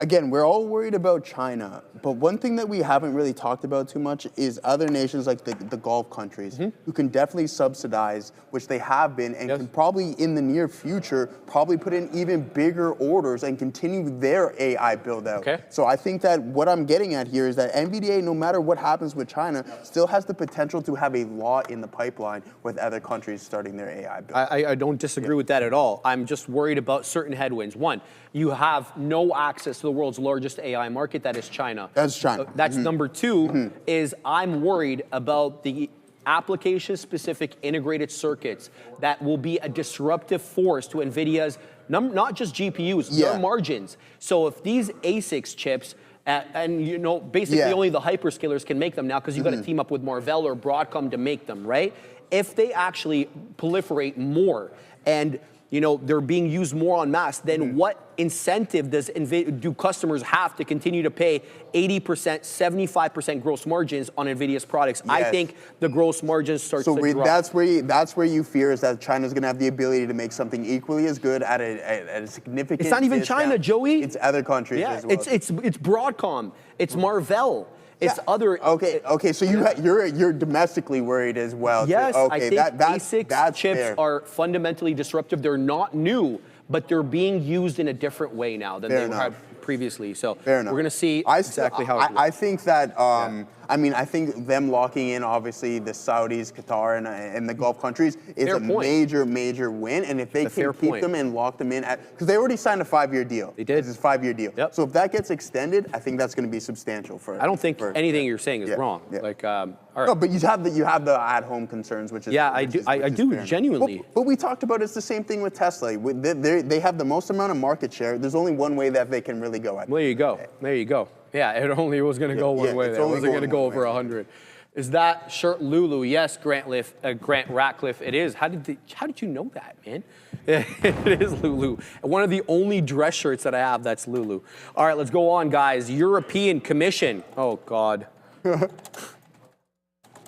Again, we're all worried about China, but one thing that we haven't really talked about too much is other nations like the Gulf countries who can definitely subsidize, which they have been, and can probably in the near future probably put in even bigger orders and continue their AI build out. So I think that what I'm getting at here is that NVDA, no matter what happens with China, still has the potential to have a lot in the pipeline with other countries starting their AI build. I don't disagree with that at all. I'm just worried about certain headwinds. One, you have no access to the world's largest AI market, that is China. That's China. That's number two, is I'm worried about the application-specific integrated circuits that will be a disruptive force to NVIDIA's, not just GPUs, their margins. So if these ASICs chips, and you know, basically only the hyperscalers can make them now because you've got to team up with Marvell or Broadcom to make them, right? If they actually proliferate more and you know, they're being used more en masse, then what incentive do customers have to continue to pay 80%, 75% gross margins on NVIDIA's products? I think the gross margins start to drop. That's where you fear is that China's going to have the ability to make something equally as good at a significant It's not even discount. China, Joey. It's other countries as well. It's Broadcom. It's Marvell. It's other. Okay. So you're domestically worried as well. Yes, okay, I think ASICs chips are fundamentally disruptive. They're not new, but they're being used in a different way now than they were previously. So we're going to see exactly how it I think that, I mean, I think them locking in, obviously, the Saudis, Qatar, and the Gulf countries is a major win. And if they can keep them and lock them in, because they already signed a 5-year deal. They did. It's a 5-year deal. So if that gets extended, I think that's going to be substantial for. I don't think anything you're saying is wrong. Like, all right. No, but you have the at-home concerns, which is I do genuinely. But we talked about it's the same thing with Tesla. They have the most amount of market share. There's only one way that they can really go at. There you go. There you go. Yeah, it only was going to go one way. It wasn't going to go over 100. Is that shirt Lulu? Yes, Grant Ratcliffe, it is. How did you know that, man? It is Lulu. One of the only dress shirts that I have that's Lulu. All right, let's go on, guys. European Commission. Oh, God.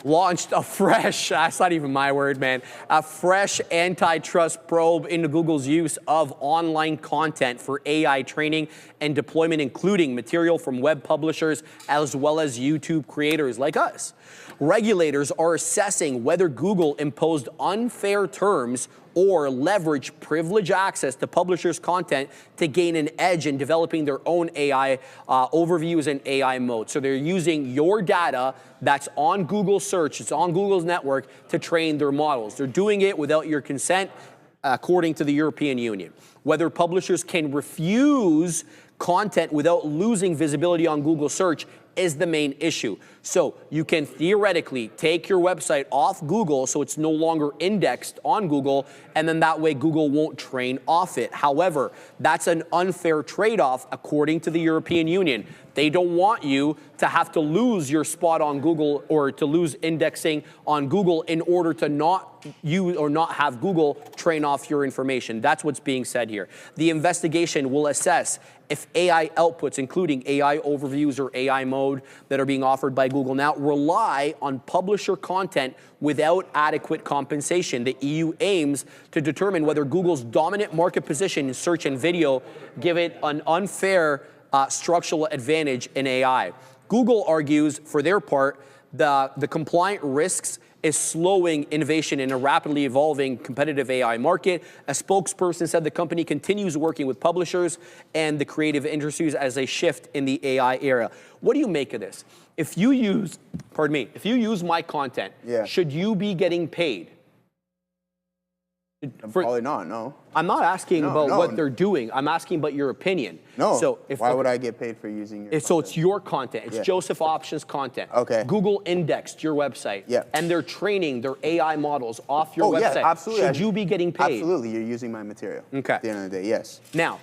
Launched a fresh, that's not even my word, man, a fresh antitrust probe into Google's use of online content for AI training and deployment, including material from web publishers as well as YouTube creators like us. Regulators are assessing whether Google imposed unfair terms or leverage privileged access to publishers' content to gain an edge in developing their own AI overviews and AI modes. So they're using your data that's on Google search, it's on Google's network to train their models. They're doing it without your consent, according to the European Union. Whether publishers can refuse content without losing visibility on Google search is the main issue. So you can theoretically take your website off Google so it's no longer indexed on Google, and then that way Google won't train off it. However, that's an unfair trade-off according to the European Union. They don't want you to have to lose your spot on Google or to lose indexing on Google in order to not use or not have Google train off your information. That's what's being said here. The investigation will assess if AI outputs, including AI overviews or AI mode that are being offered by Google now, rely on publisher content without adequate compensation. The EU aims to determine whether Google's dominant market position in search and video give it an unfair structural advantage in AI. Google argues, for their part, the compliant risks is slowing innovation in a rapidly evolving competitive AI market. A spokesperson said the company continues working with publishers and the creative industries as they shift in the AI era. What do you make of this? If you use, if you use my content, should you be getting paid? Probably not, no. I'm not asking about what they're doing. I'm asking about your opinion. No. So why would I get paid for using your So it's your content. It's Joseph Options content. Okay. Google indexed your website. Yeah. And they're training their AI models off your website. Yeah, absolutely. Should you be getting paid? Absolutely. You're using my material. Okay. At the end of the day, yes. Now,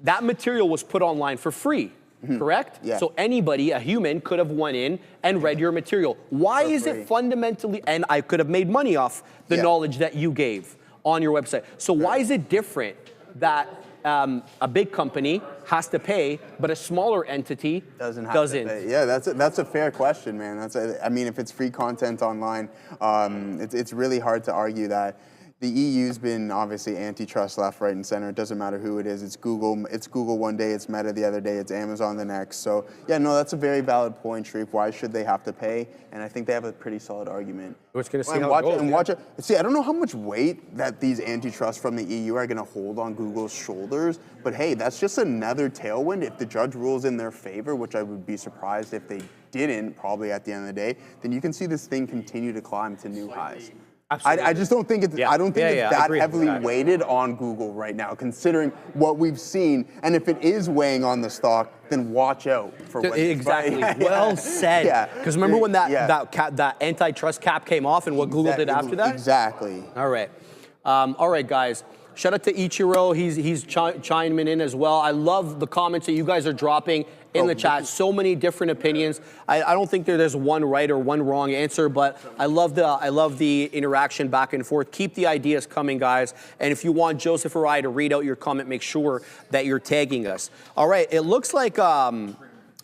that material was put online for free. Correct? Yeah. So anybody, a human, could have went in and read your material. Why is it fundamentally, and I could have made money off the knowledge that you gave on your website. So why is it different that a big company has to pay, but a smaller entity doesn't? To pay. Yeah, that's a fair question, man. I mean, if it's free content online, it's really hard to argue that. The EU's been obviously antitrust left, right, and center. It doesn't matter who it is. It's Google. It's Google one day. It's Meta the other day. It's Amazon the next. So yeah, no, that's a very valid point, Sharif. Why should they have to pay? And I think they have a pretty solid argument. We're just gonna see how it goes. And watch it. See, I don't know how much weight that these antitrust from the EU are going to hold on Google's shoulders. But hey, that's just another tailwind. If the judge rules in their favor, which I would be surprised if they didn't, probably at the end of the day, then you can see this thing continue to climb to new highs. I just don't think it's I don't think it's that heavily weighted on Google right now, considering what we've seen. And if it is weighing on the stock, then watch out for what exactly. Well said. Because remember when that antitrust cap came off and what Google did after that? Exactly. All right, guys. Shout out to Ichiro. He's chiming in as well. I love the comments that you guys are dropping in the chat. So many different opinions. I don't think there's one right or one wrong answer, but I love the interaction back and forth. Keep the ideas coming, guys. And if you want Joseph or I to read out your comment, make sure that you're tagging us. All right. It looks like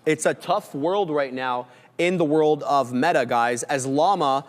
it's a tough world right now in the world of Meta, guys, as Llama.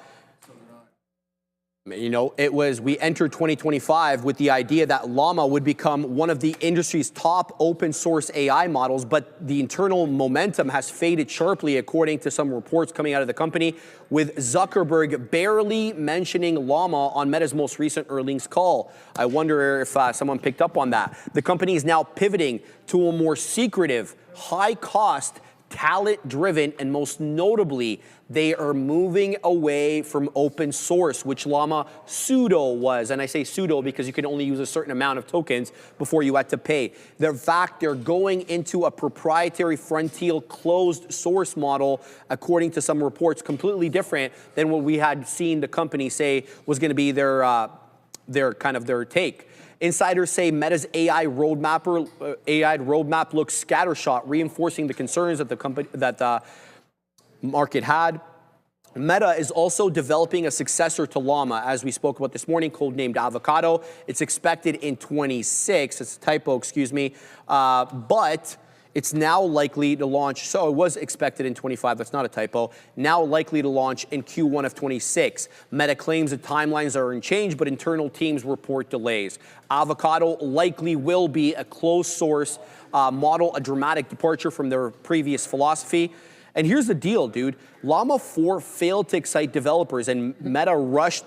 You know, we entered 2025 with the idea that Llama would become one of the industry's top open source AI models, but the internal momentum has faded sharply according to some reports coming out of the company, with Zuckerberg barely mentioning Llama on Meta's most recent earnings call. I wonder if someone picked up on that. The company is now pivoting to a more secretive, high-cost, talent-driven, and most notably, they are moving away from open source, which Llama pseudo was. And I say pseudo because you can only use a certain amount of tokens before you had to pay. In fact, they're going into a proprietary frontier closed source model, according to some reports, completely different than what we had seen the company say was going to be their take. Insiders say Meta's AI roadmap looks scattershot, reinforcing the concerns that the market had. Meta is also developing a successor to Llama, as we spoke about this morning, codenamed Avocado. It's expected in 26. It's a typo, excuse me. But it's now likely to launch. So it was expected in 25. That's not a typo. Now likely to launch in Q1 of 26. Meta claims the timelines are unchanged, but internal teams report delays. Avocado likely will be a closed source model, a dramatic departure from their previous philosophy. And here's the deal, dude. Llama 4 failed to excite developers, and Meta rushed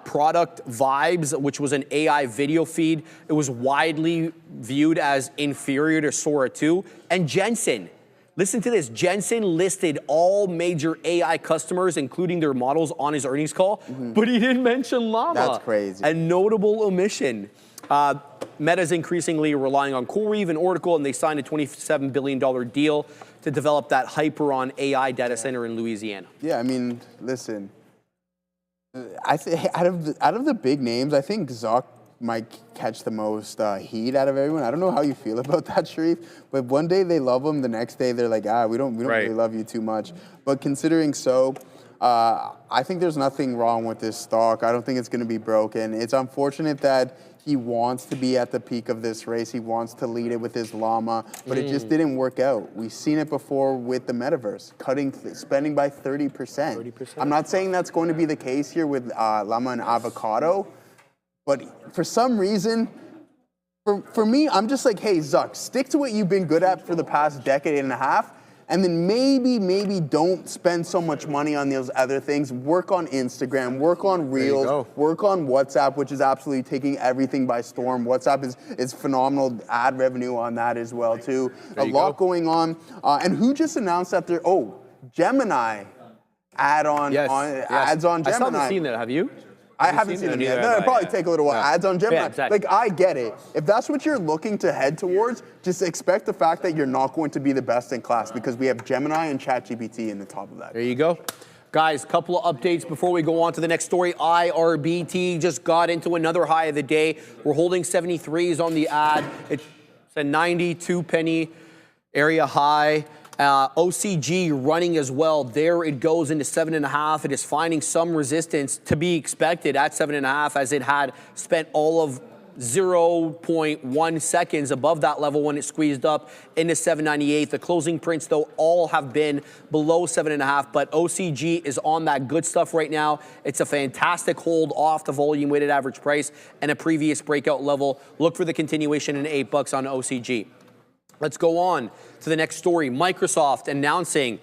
product Vibes, which was an AI video feed. It was widely viewed as inferior to Sora 2. And Jensen, listen to this. Jensen listed all major AI customers, including their models, on his earnings call, but he didn't mention Llama. That's crazy. A notable omission. Meta's increasingly relying on Coreweave and Oracle, and they signed a $27 billion deal to develop that Hyperon AI data center in Louisiana. Yeah, I mean, listen, I think out of the big names, I think Zuck might catch the most heat out of everyone. I don't know how you feel about that, Sharif, but one day they love him, the next day they're like, we don't really love you too much. But considering so, I think there's nothing wrong with this stock. I don't think it's going to be broken. It's unfortunate that he wants to be at the peak of this race. He wants to lead it with his Llama, but it just didn't work out. We've seen it before with the metaverse, spending by 30%. I'm not saying that's going to be the case here with Llama and Avocado, but for some reason, for me, I'm just like, hey, Zuck, stick to what you've been good at for the past decade and a half, and then maybe don't spend so much money on those other things. Work on Instagram, work on Reels, work on WhatsApp, which is absolutely taking everything by storm. WhatsApp is phenomenal ad revenue on that as well, too. A lot going on. And who just announced that they're, Gemini ads on Gemini. I still haven't seen that, have you? I haven't seen it yet. No, it'll probably take a little while. Ads on Gemini. Yeah, exactly. Like, I get it. If that's what you're looking to head towards, just expect the fact that you're not going to be the best in class because we have Gemini and ChatGPT in the top of that. There you go. Guys, couple of updates before we go on to the next story. IRBT just got into another high of the day. We're holding 73s on the ad. It's a 92 penny area high. OCG running as well. There it goes into 7.5. It is finding some resistance to be expected at 7.5 as it had spent all of 0.1 seconds above that level when it squeezed up into 798. The closing prints, though, all have been below 7.5, but OCG is on that good stuff right now. It's a fantastic hold off the volume weighted average price and a previous breakout level. Look for the continuation in $8 on OCG. Let's go on to the next story. Microsoft announcing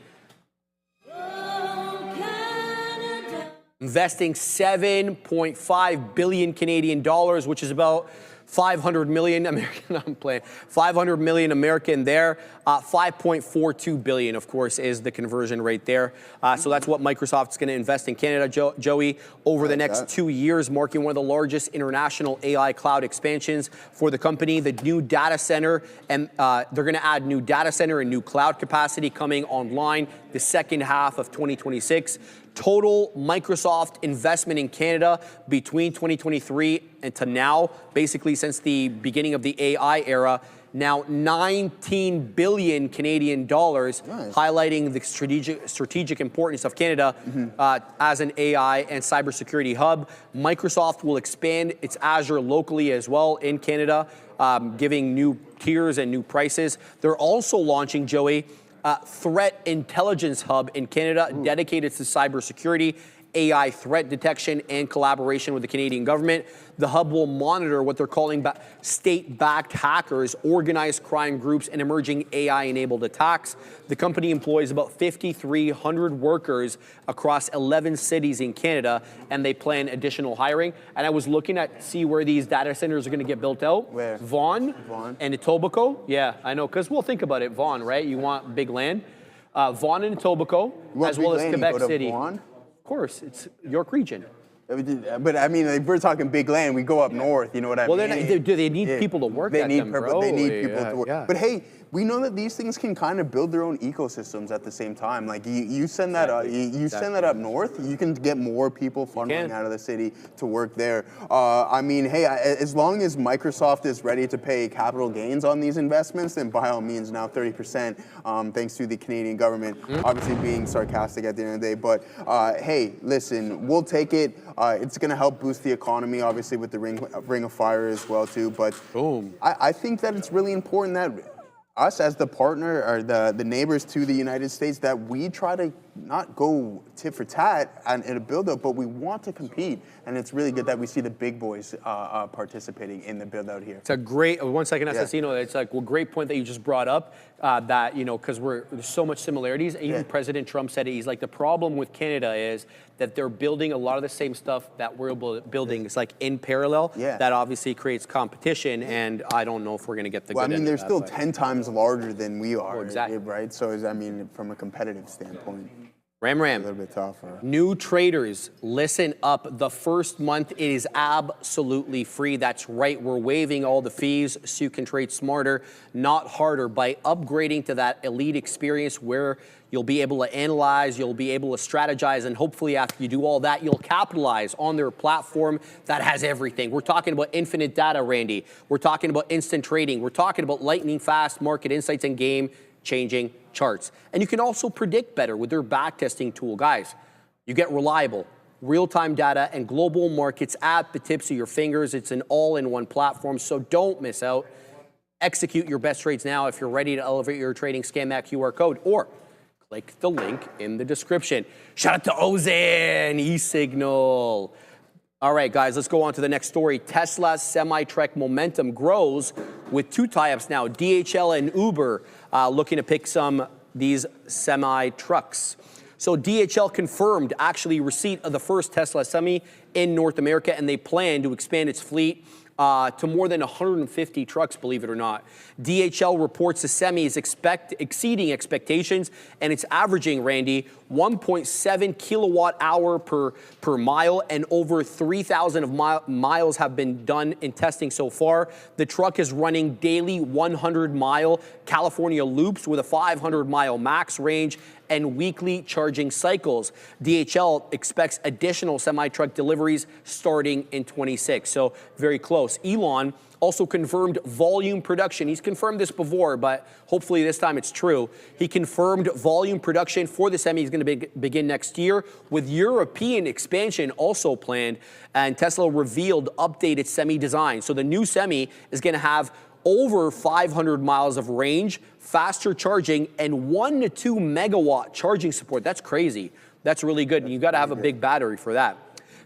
investing 7.5 billion Canadian dollars, which is about 500 million American. I'm playing 500 million American there. 5.42 billion, of course, is the conversion rate there. So that's what Microsoft's going to invest in Canada, Joey, over the next 2 years, marking one of the largest international AI cloud expansions for the company. The new data center, and they're going to add new data center and new cloud capacity coming online the second half of 2026. Total Microsoft investment in Canada between 2023 and to now, basically since the beginning of the AI era, now 19 billion Canadian dollars, highlighting the strategic importance of Canada as an AI and cybersecurity hub. Microsoft will expand its Azure locally as well in Canada, giving new tiers and new prices. They're also launching, Joey, Threat Intelligence Hub in Canada, dedicated to cybersecurity, AI threat detection, and collaboration with the Canadian government. The hub will monitor what they're calling state-backed hackers, organized crime groups, and emerging AI-enabled attacks. The company employs about 5,300 workers across 11 cities in Canada, and they plan additional hiring. And I was looking at see where these data centers are going to get built out. Where? Vaughan and Etobicoke. Yeah, I know, because we'll think about it. Vaughan, right? You want big land. Vaughan and Etobicoke, as well as Quebec City. Vaughan? Of course, it's York region. But I mean, like, we're talking big land. We go up north. You know what I mean? Well, do they need people to work at them, bro? They need people to work. But hey, we know that these things can kind of build their own ecosystems at the same time. Like you send that send that up north, you can get more people funneling out of the city to work there. I mean, hey, as long as Microsoft is ready to pay capital gains on these investments, then by all means, now 30%, thanks to the Canadian government, obviously being sarcastic at the end of the day. But hey, listen, we'll take it. It's going to help boost the economy, obviously, with the Ring of Fire as well, too. But I think that it's really important that us as the partner or the neighbors to the United States, that we try to not go tit for tat in a build-up, but we want to compete. And it's really good that we see the big boys participating in the build-out here. It's a great, 1 second, Assassino, it's like a great point that you just brought up, that, you know, because there's so much similarities. Even President Trump said it. He's like, the problem with Canada is that they're building a lot of the same stuff that we're building. It's like in parallel. That obviously creates competition, and I don't know if we're going to get the good I mean, end they're of that, still 10 times larger than we are, exactly. right? So, I mean, from a competitive standpoint. Ram. A little bit tougher. New traders, listen up. The first month it is absolutely free. That's right. We're waiving all the fees so you can trade smarter, not harder, by upgrading to that elite experience where you'll be able to analyze, you'll be able to strategize, and hopefully after you do all that, you'll capitalize on their platform that has everything. We're talking about infinite data, Randy. We're talking about instant trading. We're talking about lightning fast market insights and game-changing charts. And you can also predict better with their backtesting tool. Guys, you get reliable, real-time data and global markets at the tips of your fingers. It's an all-in-one platform, so don't miss out. Execute your best trades now if you're ready to elevate your trading. Scan that QR code or click the link in the description. Shout out to Ozan, eSignal. All right, guys, let's go on to the next story. Tesla's semi-truck momentum grows with two tie-ups now. DHL and Uber looking to pick these semi-trucks. So DHL confirmed actually receipt of the first Tesla Semi in North America, and they plan to expand its fleet to more than 150 trucks, believe it or not. DHL reports the Semi is exceeding expectations, and it's averaging, Randy, 1.7 kilowatt hour per mile, and over 3,000 of miles have been done in testing so far. The truck is running daily 100-mile California loops with a 500-mile max range and weekly charging cycles. DHL expects additional semi-truck deliveries starting in 26, so very close. Elon also confirmed volume production. He's confirmed this before, but hopefully this time it's true. He confirmed volume production for the Semi is going to begin next year, with European expansion also planned, and Tesla revealed updated Semi design. So the new Semi is going to have over 500 miles of range, faster charging, and 1 to 2 megawatt charging support. That's crazy. That's really good, and you got to have a big battery for that.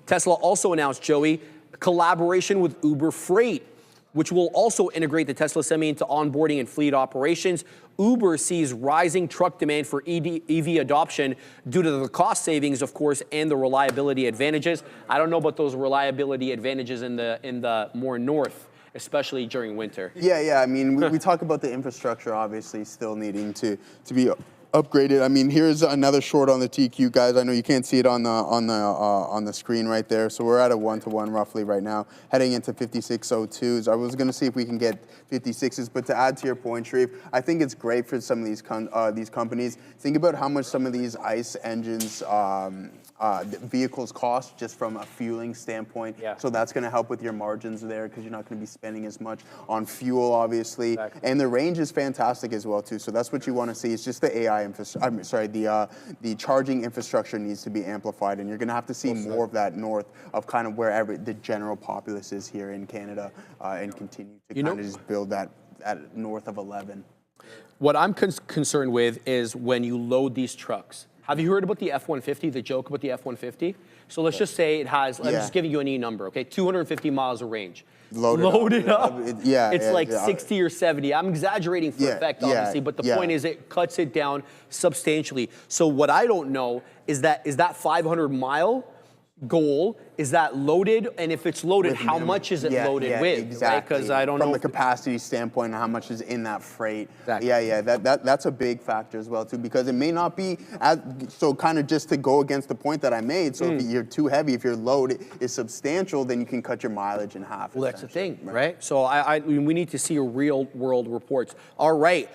Tesla also announced, Joey, collaboration with Uber Freight, which will also integrate the Tesla Semi into onboarding and fleet operations. Uber sees rising truck demand for EV adoption due to the cost savings, of course, and the reliability advantages. I don't know about those reliability advantages in the more north, especially during winter. Yeah. I mean, we talk about the infrastructure, obviously, still needing to be upgraded. I mean, here's another short on the TQ, guys. I know you can't see it on the screen right there. So we're at a 1-to-1 roughly right now, heading into 56.02s. I was going to see if we can get 56s, but to add to your point, Sharif, I think it's great for some of these companies. Think about how much some of these ICE engines vehicles cost just from a fueling standpoint. So that's going to help with your margins there because you're not going to be spending as much on fuel, obviously. And the range is fantastic as well too. So that's what you want to see. It's just the AI the charging infrastructure needs to be amplified, and you're going to have to see more of that north of kind of wherever the general populace is here in Canada, and continue to kind of just build that north of 11. What I'm concerned with is when you load these trucks. Have you heard about the F-150, the joke about the F-150? So let's just say it has, I'm just giving you an E number, okay? 250 miles of range. Load it up. It's like 60 or 70. I'm exaggerating for effect, obviously, but the point is it cuts it down substantially. So what I don't know is that 500 mile goal is that loaded, and if it's loaded, how much is it loaded with? Exactly. Because I don't know. From know. the capacity standpoint, how much is in that freight. Exactly. Yeah, that's a big factor as well, too, because it may not be, so kind of just to go against the point that I made, so if you're too heavy, if your load is substantial, then you can cut your mileage in half. Well, that's the thing, right? So we need to see real world reports. All right.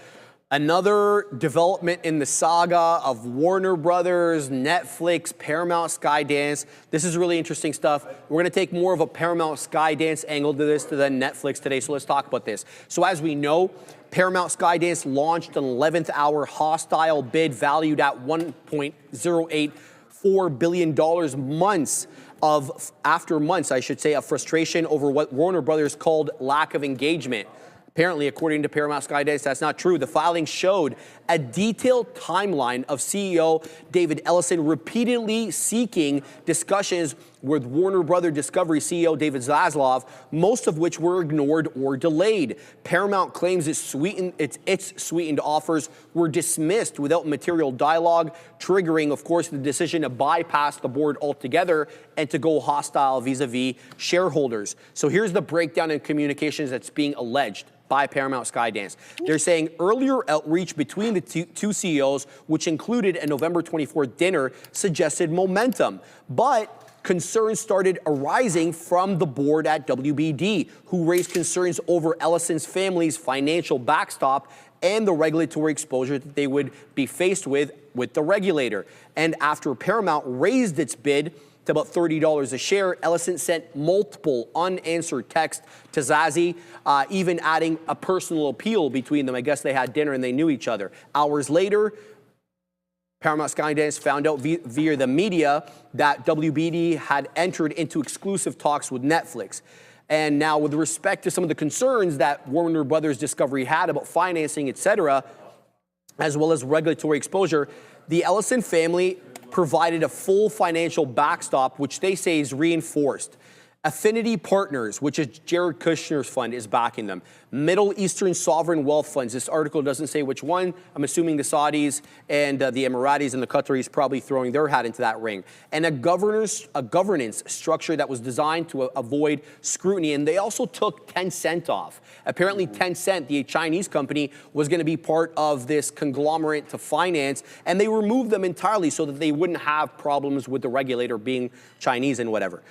Another development in the saga of Warner Brothers, Netflix, Paramount, Skydance. This is really interesting stuff. We're going to take more of a Paramount Skydance angle to this than Netflix today, so let's talk about this. So as we know, Paramount Skydance launched an 11th hour hostile bid valued at $1.084 billion after months, I should say, of frustration over what Warner Brothers called lack of engagement. Apparently, according to Paramount Skydance, that's not true. The filing showed a detailed timeline of CEO David Ellison repeatedly seeking discussions with Warner Brother Discovery CEO David Zaslav, most of which were ignored or delayed. Paramount claims its sweetened offers were dismissed without material dialogue, triggering, of course, the decision to bypass the board altogether and to go hostile vis-a-vis shareholders. So here's the breakdown in communications that's being alleged by Paramount Skydance. They're saying earlier outreach between the two CEOs, which included a November 24th dinner, suggested momentum. But concerns started arising from the board at WBD, who raised concerns over Ellison's family's financial backstop and the regulatory exposure that they would be faced with the regulator. And after Paramount raised its bid to about $30 a share, Ellison sent multiple unanswered texts to Zazi, even adding a personal appeal between them. I guess they had dinner and they knew each other. Hours later, Paramount Skydance found out via the media that WBD had entered into exclusive talks with Netflix. And now, with respect to some of the concerns that Warner Brothers Discovery had about financing, et cetera, as well as regulatory exposure, the Ellison family provided a full financial backstop, which they say is reinforced. Affinity Partners, which is Jared Kushner's fund, is backing them. Middle Eastern sovereign wealth funds. This article doesn't say which one. I'm assuming the Saudis and the Emiratis and the Qataris probably throwing their hat into that ring. And a governance structure that was designed to avoid scrutiny. And they also took Tencent off. Apparently Tencent, the Chinese company, was going to be part of this conglomerate to finance, and they removed them entirely so that they wouldn't have problems with the regulator being Chinese and whatever.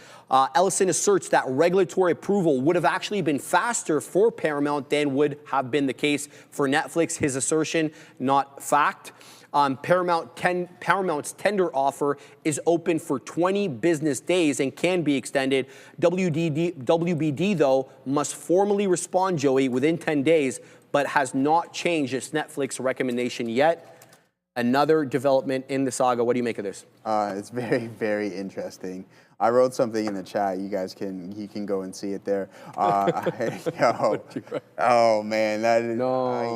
Ellison asserts that regulatory approval would have actually been faster for Paramount than would have been the case for Netflix. His assertion, not fact. Paramount's tender offer is open for 20 business days and can be extended. WBD, though, must formally respond, Joey, within 10 days, but has not changed its Netflix recommendation yet. Another development in the saga. What do you make of this? It's very, very interesting. I wrote something in the chat. You can go and see it there. Oh man, that is,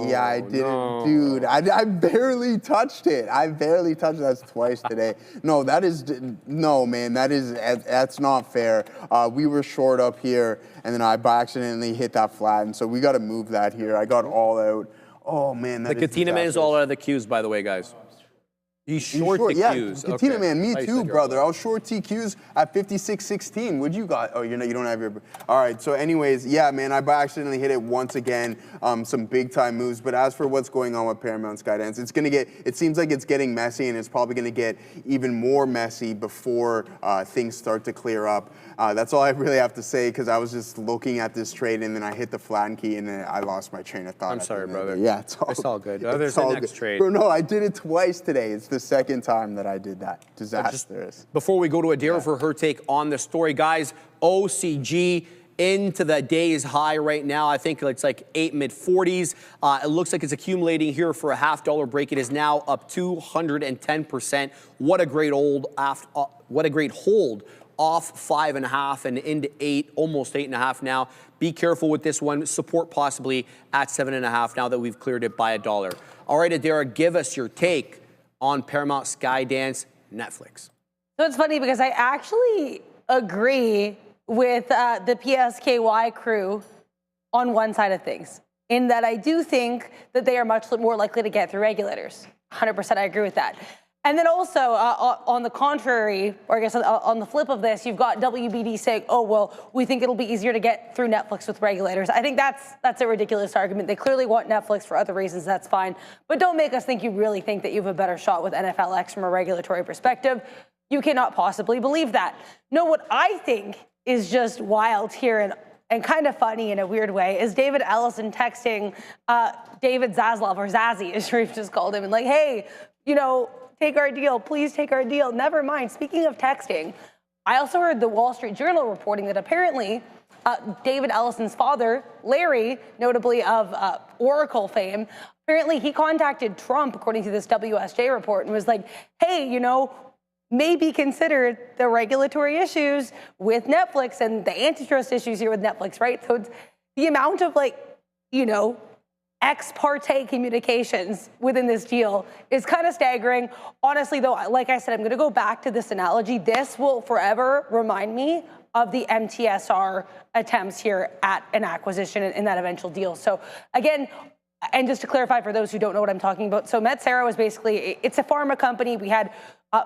yeah, I didn't, dude. I barely touched it. That's twice today. No, man, that's not fair. We were short up here, and then I accidentally hit that flat, and so we got to move that here. I got all out. Oh man, that the Katina man is all out of the queues, by the way, guys. He's short TQs. Yeah, Katina man, me too, brother. I was short TQs at 56.16. What'd you got? Oh, you don't have your. All right. So, anyways, yeah, man, I accidentally hit it once again. Some big time moves. But as for what's going on with Paramount Skydance, it's gonna get. It seems like it's getting messy, and it's probably gonna get even more messy before things start to clear up. That's all I really have to say, because I was just looking at this trade, and then I hit the flatten key, and then I lost my train of thought. I'm sorry, brother. Yeah, it's all good. There's the next trade. Bro, no, I did it twice today. It's the second time that I did that. Disastrous. Before we go to Adira for her take on the story, guys, OCG into the day's high right now. I think it's like 8 mid-40s. It looks like it's accumulating here for a $0.5 break. It is now up 210%. What a great hold off 5.5 and into 8, almost 8.5 now. Be careful with this one. Support possibly at 7.5 now that we've cleared it by $1. All right, Adira, give us your take on Paramount Skydance Netflix. So it's funny because I actually agree with the PSKY crew on one side of things, in that I do think that they are much more likely to get through regulators. 100% I agree with that. And then also, on the contrary, or I guess on the flip of this, you've got WBD saying, oh, well, we think it'll be easier to get through Netflix with regulators. I think that's a ridiculous argument. They clearly want Netflix for other reasons, that's fine. But don't make us think you really think that you have a better shot with NFLX from a regulatory perspective. You cannot possibly believe that. No, what I think is just wild here and kind of funny in a weird way is David Ellison texting David Zaslav, or Zazie, as Sharif just called him, and like, hey, you know, take our deal, please take our deal. Never mind. Speaking of texting, I also heard the Wall Street Journal reporting that apparently David Ellison's father, Larry, notably of Oracle fame, apparently he contacted Trump, according to this WSJ report, and was like, hey, you know, maybe consider the regulatory issues with Netflix and the antitrust issues here with Netflix, right? So it's the amount of, like, you know, ex parte communications within this deal is kind of staggering. Honestly, though, like I said, I'm going to go back to this analogy. This will forever remind me of the MTSR attempts here at an acquisition in that eventual deal. So again, and just to clarify for those who don't know what I'm talking about, so Metsera was basically, it's a pharma company. We had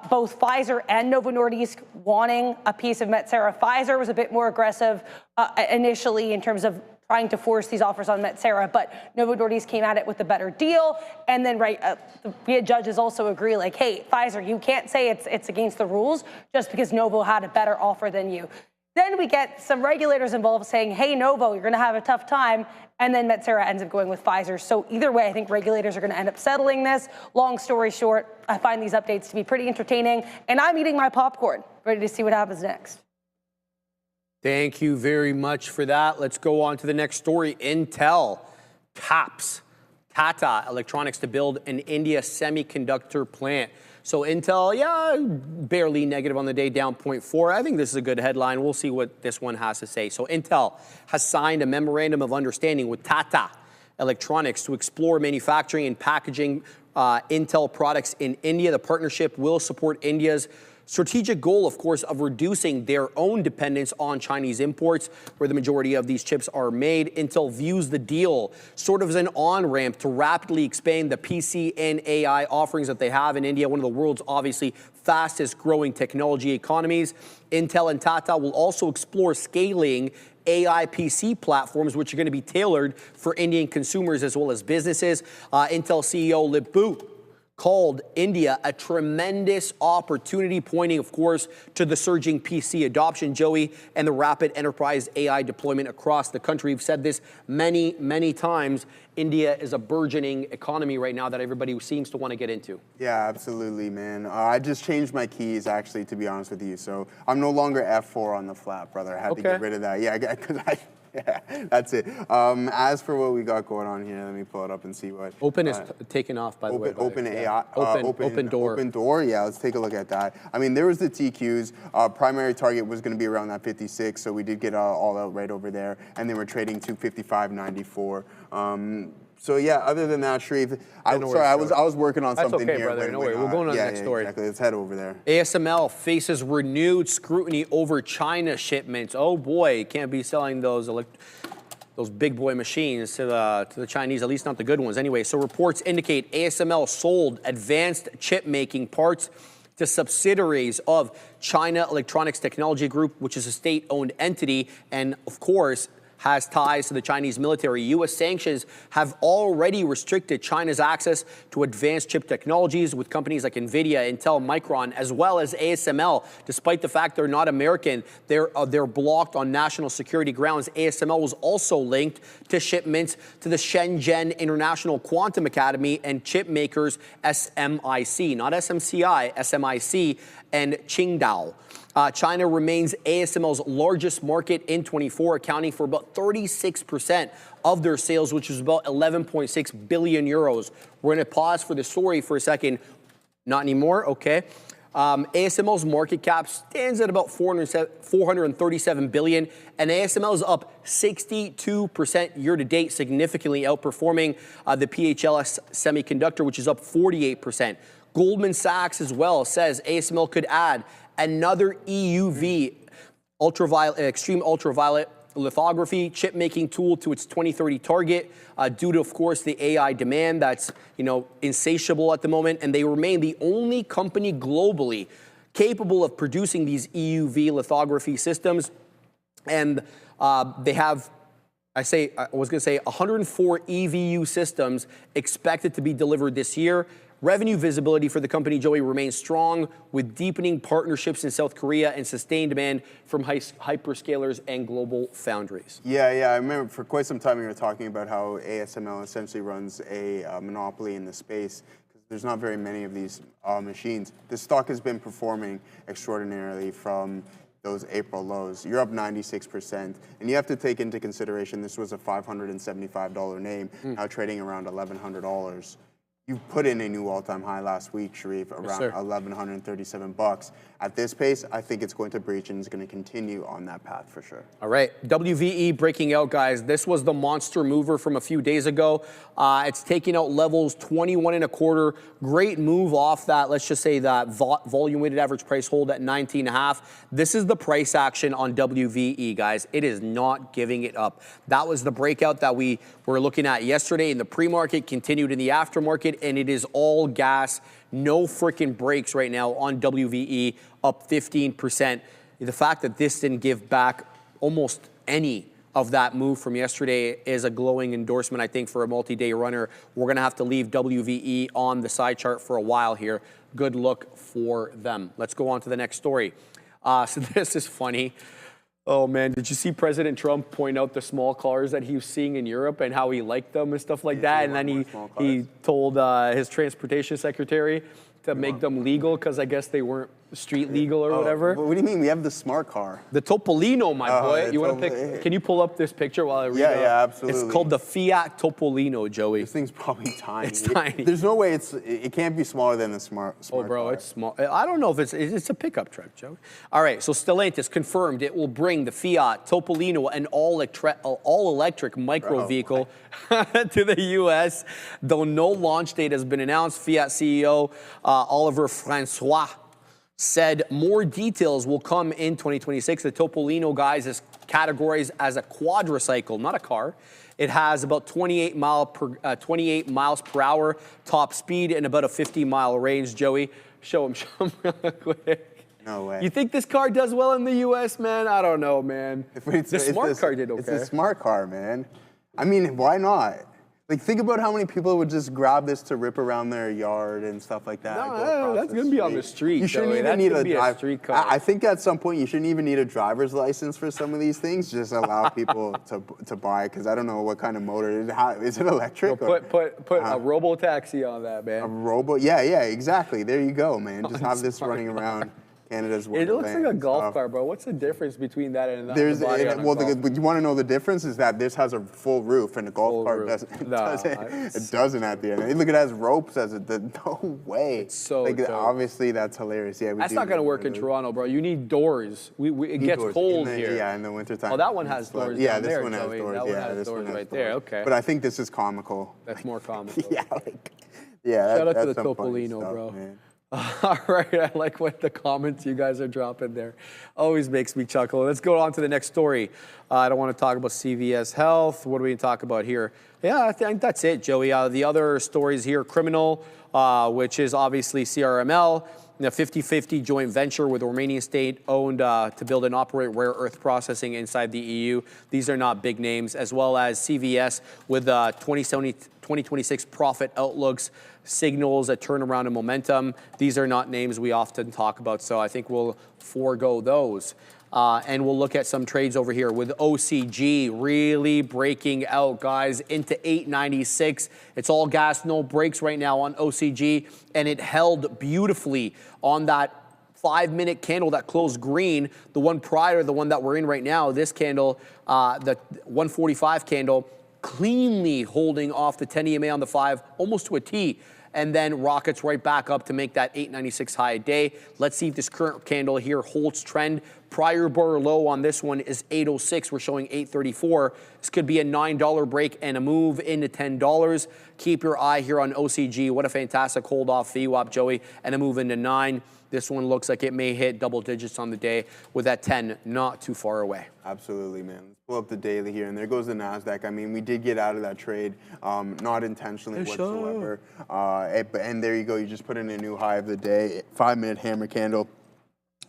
both Pfizer and Novo Nordisk wanting a piece of Metsera. Pfizer was a bit more aggressive initially in terms of trying to force these offers on Metsera, but Novo Nordisk came at it with a better deal. And then, we had judges also agree, like, hey, Pfizer, you can't say it's against the rules just because Novo had a better offer than you. Then we get some regulators involved saying, hey, Novo, you're going to have a tough time. And then Metsera ends up going with Pfizer. So either way, I think regulators are going to end up settling this. Long story short, I find these updates to be pretty entertaining. And I'm eating my popcorn, ready to see what happens next. Thank you very much for that. Let's go on to the next story. Intel taps Tata Electronics to build an India semiconductor plant. So Intel, yeah, barely negative on the day, down 0.4. I think this is a good headline. We'll see what this one has to say. So Intel has signed a memorandum of understanding with Tata Electronics to explore manufacturing and packaging Intel products in India. The partnership will support India's strategic goal, of course, of reducing their own dependence on Chinese imports, where the majority of these chips are made. Intel views the deal sort of as an on-ramp to rapidly expand the PC and AI offerings that they have in India, one of the world's obviously fastest growing technology economies. Intel and Tata will also explore scaling AI PC platforms, which are going to be tailored for Indian consumers as well as businesses. Intel CEO Lip-Bu called India a tremendous opportunity, pointing, of course, to the surging PC adoption, Joey, and the rapid enterprise AI deployment across the country. We've said this many, many times. India is a burgeoning economy right now that everybody seems to want to get into. Yeah, absolutely, man. I just changed my keys, actually, to be honest with you. So I'm no longer F4 on the flat, brother. I had to get rid of that. Yeah, because yeah, that's it. As for what we got going on here, let me pull it up and see what. Open is taken off, by the way. Open AI. Open door. Open door, yeah, let's take a look at that. I mean, there was the TQs. Primary target was going to be around that 56, so we did get all out right over there. And then we're trading to 55.94. So yeah, other than that, Sharif, I was working on something here. That's okay, brother. No worry. We'll go on to the next story. Exactly. Let's head over there. ASML faces renewed scrutiny over China shipments. Oh boy, can't be selling those big boy machines to the Chinese, at least not the good ones. Anyway, so reports indicate ASML sold advanced chip making parts to subsidiaries of China Electronics Technology Group, which is a state-owned entity, and of course has ties to the Chinese military. U.S. sanctions have already restricted China's access to advanced chip technologies with companies like Nvidia, Intel, Micron, as well as ASML. Despite the fact they're not American, they're blocked on national security grounds. ASML was also linked to shipments to the Shenzhen International Quantum Academy and chip makers SMIC, not SMCI, SMIC, and Qingdao. China remains ASML's largest market in 24, accounting for about 36% of their sales, which is about 11.6 billion euros. We're going to pause for the story for a second. Not anymore, okay. ASML's market cap stands at about 437 billion, and ASML is up 62% year to date, significantly outperforming the PHLS Semiconductor, which is up 48%. Goldman Sachs as well says ASML could add another EUV, extreme ultraviolet lithography chip making tool to its 2030 target due to, of course, the AI demand that's insatiable at the moment, and they remain the only company globally capable of producing these EUV lithography systems. And they have, I was going to say 104 EVU systems expected to be delivered this year. Revenue visibility for the company, Joey, remains strong with deepening partnerships in South Korea and sustained demand from hyperscalers and global foundries. Yeah, I remember for quite some time we were talking about how ASML essentially runs a monopoly in the space. There's not very many of these machines. The stock has been performing extraordinarily from those April lows. You're up 96%. And you have to take into consideration this was a $575 name, now trading around $1,100. You've put in a new all-time high last week, Sharif, around $1,137. At this pace, I think it's going to breach and it's going to continue on that path for sure. All right, WVE breaking out, guys. This was the monster mover from a few days ago. It's taking out levels 21.25. Great move off that. Let's just say that volume weighted average price hold at 19.5. This is the price action on WVE, guys. It is not giving it up. That was the breakout that we were looking at yesterday in the pre-market, continued in the aftermarket, and it is all gas. No freaking breaks right now on WVE, up 15%. The fact that this didn't give back almost any of that move from yesterday is a glowing endorsement, I think, for a multi-day runner. We're going to have to leave WVE on the side chart for a while here. Good look for them. Let's go on to the next story. So this is funny. Oh, man, did you see President Trump point out the small cars that he was seeing in Europe and how he liked them and stuff like that? And then he told his transportation secretary to make them legal because I guess they weren't street legal or whatever. What do you mean? We have the smart car. The Topolino, my boy. You want to pick? Can you pull up this picture while I read it? Yeah, absolutely. It's called the Fiat Topolino, Joey. This thing's probably tiny. It's tiny. There's no way it can't be smaller than the smart car. It's small. I don't know if it's a pickup truck, Joey. All right, so Stellantis confirmed it will bring the Fiat Topolino, an all-electric micro vehicle, to the U.S. Though no launch date has been announced, Fiat CEO Oliver Francois said more details will come in 2026. The Topolino, guys, is categorized as a quadricycle, not a car. It has about 28 miles per hour top speed and about a 50-mile range. Joey, show him real quick. No way. You think this car does well in the U.S., man? I don't know, man. The smart car did okay. It's a smart car, man. I mean, why not? Like, think about how many people would just grab this to rip around their yard and stuff like that. No, that's going to be on the street. You shouldn't even need a street car. I think at some point you shouldn't even need a driver's license for some of these things. Just allow people to buy, because I don't know what kind of motor it is. Is it electric? No, put a robo-taxi on that, man. A robo? Yeah, exactly. There you go, man. Just have this running around Canada's wonderland. It looks like a golf car, bro. What's the difference between that and another? You want to know the difference is that this has a full roof and a golf cart doesn't. It doesn't at the end. Look, it has ropes as it. No way. It's so dope. Obviously that's hilarious. Yeah, that's not gonna work in Toronto, bro. You need doors. It gets cold here. Yeah, in the wintertime. Oh, that one has doors. Yeah, this one has doors. That one has doors right there. Okay. But I think this is comical. That's more comical. Yeah. Shout out to the Topolino, bro. Man. All right, I like what the comments you guys are dropping there. Always makes me chuckle. Let's go on to the next story. I don't want to talk about CVS Health. What do we talk about here? Yeah, I think that's it, Joey. The other stories here, Criminal, which is obviously CRML, a 50-50 joint venture with the Romanian state owned to build and operate rare earth processing inside the EU. These are not big names, as well as CVS with 2026 profit outlooks, signals a turnaround in momentum. These are not names we often talk about, so I think we'll forego those. And we'll look at some trades over here with OCG really breaking out, guys, into 896. It's all gas, no brakes right now on OCG, and it held beautifully on that 5-minute candle that closed green, the one prior, the one that we're in right now. This candle, the 145 candle, cleanly holding off the 10 EMA on the 5, almost to a T, and then rockets right back up to make that 896 high a day. Let's see if this current candle here holds trend. Prior bar low on this one is 806. We're showing 834. This could be a $9 break and a move into $10. Keep your eye here on OCG. What a fantastic hold off VWAP, Joey, and a move into 9. This one looks like it may hit double digits on the day with that 10 not too far away. Absolutely, man. Let's pull up the daily here, and there goes the NASDAQ. I mean, we did get out of that trade, not intentionally whatsoever. And there you go. You just put in a new high of the day, 5-minute hammer candle.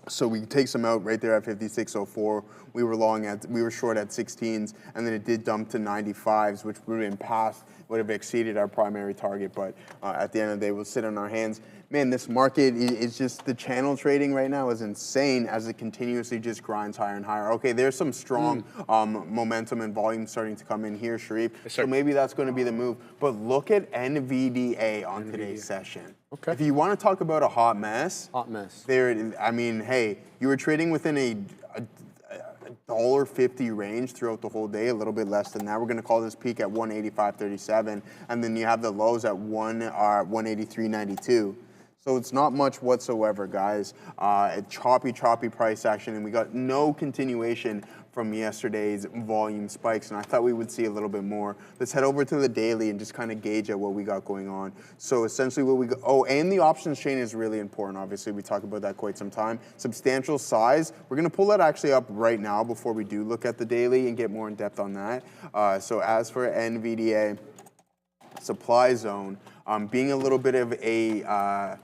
So we take some out right there at 56.04. We were short at 16s, and then it did dump to 95s, which would have been past, would have exceeded our primary target. But at the end of the day, we'll sit on our hands. Man, this market is just, the channel trading right now is insane as it continuously just grinds higher and higher. Okay, there's some strong momentum and volume starting to come in here, Sharif. So maybe that's going to be the move. But look at NVDA on today's session. Okay. If you want to talk about a hot mess. There, I mean, hey, you were trading within a $1.50 range throughout the whole day, a little bit less than that. We're going to call this peak at 185.37, and then you have the lows at 183.92. So it's not much whatsoever, guys. A choppy price action, and we got no continuation from yesterday's volume spikes, and I thought we would see a little bit more. Let's head over to the daily and just kind of gauge at what we got going on. So essentially what we got, and the options chain is really important. Obviously, we talk about that quite some time. Substantial size. We're going to pull that actually up right now before we do look at the daily and get more in depth on that. So as for NVDA, supply zone, being a little bit of a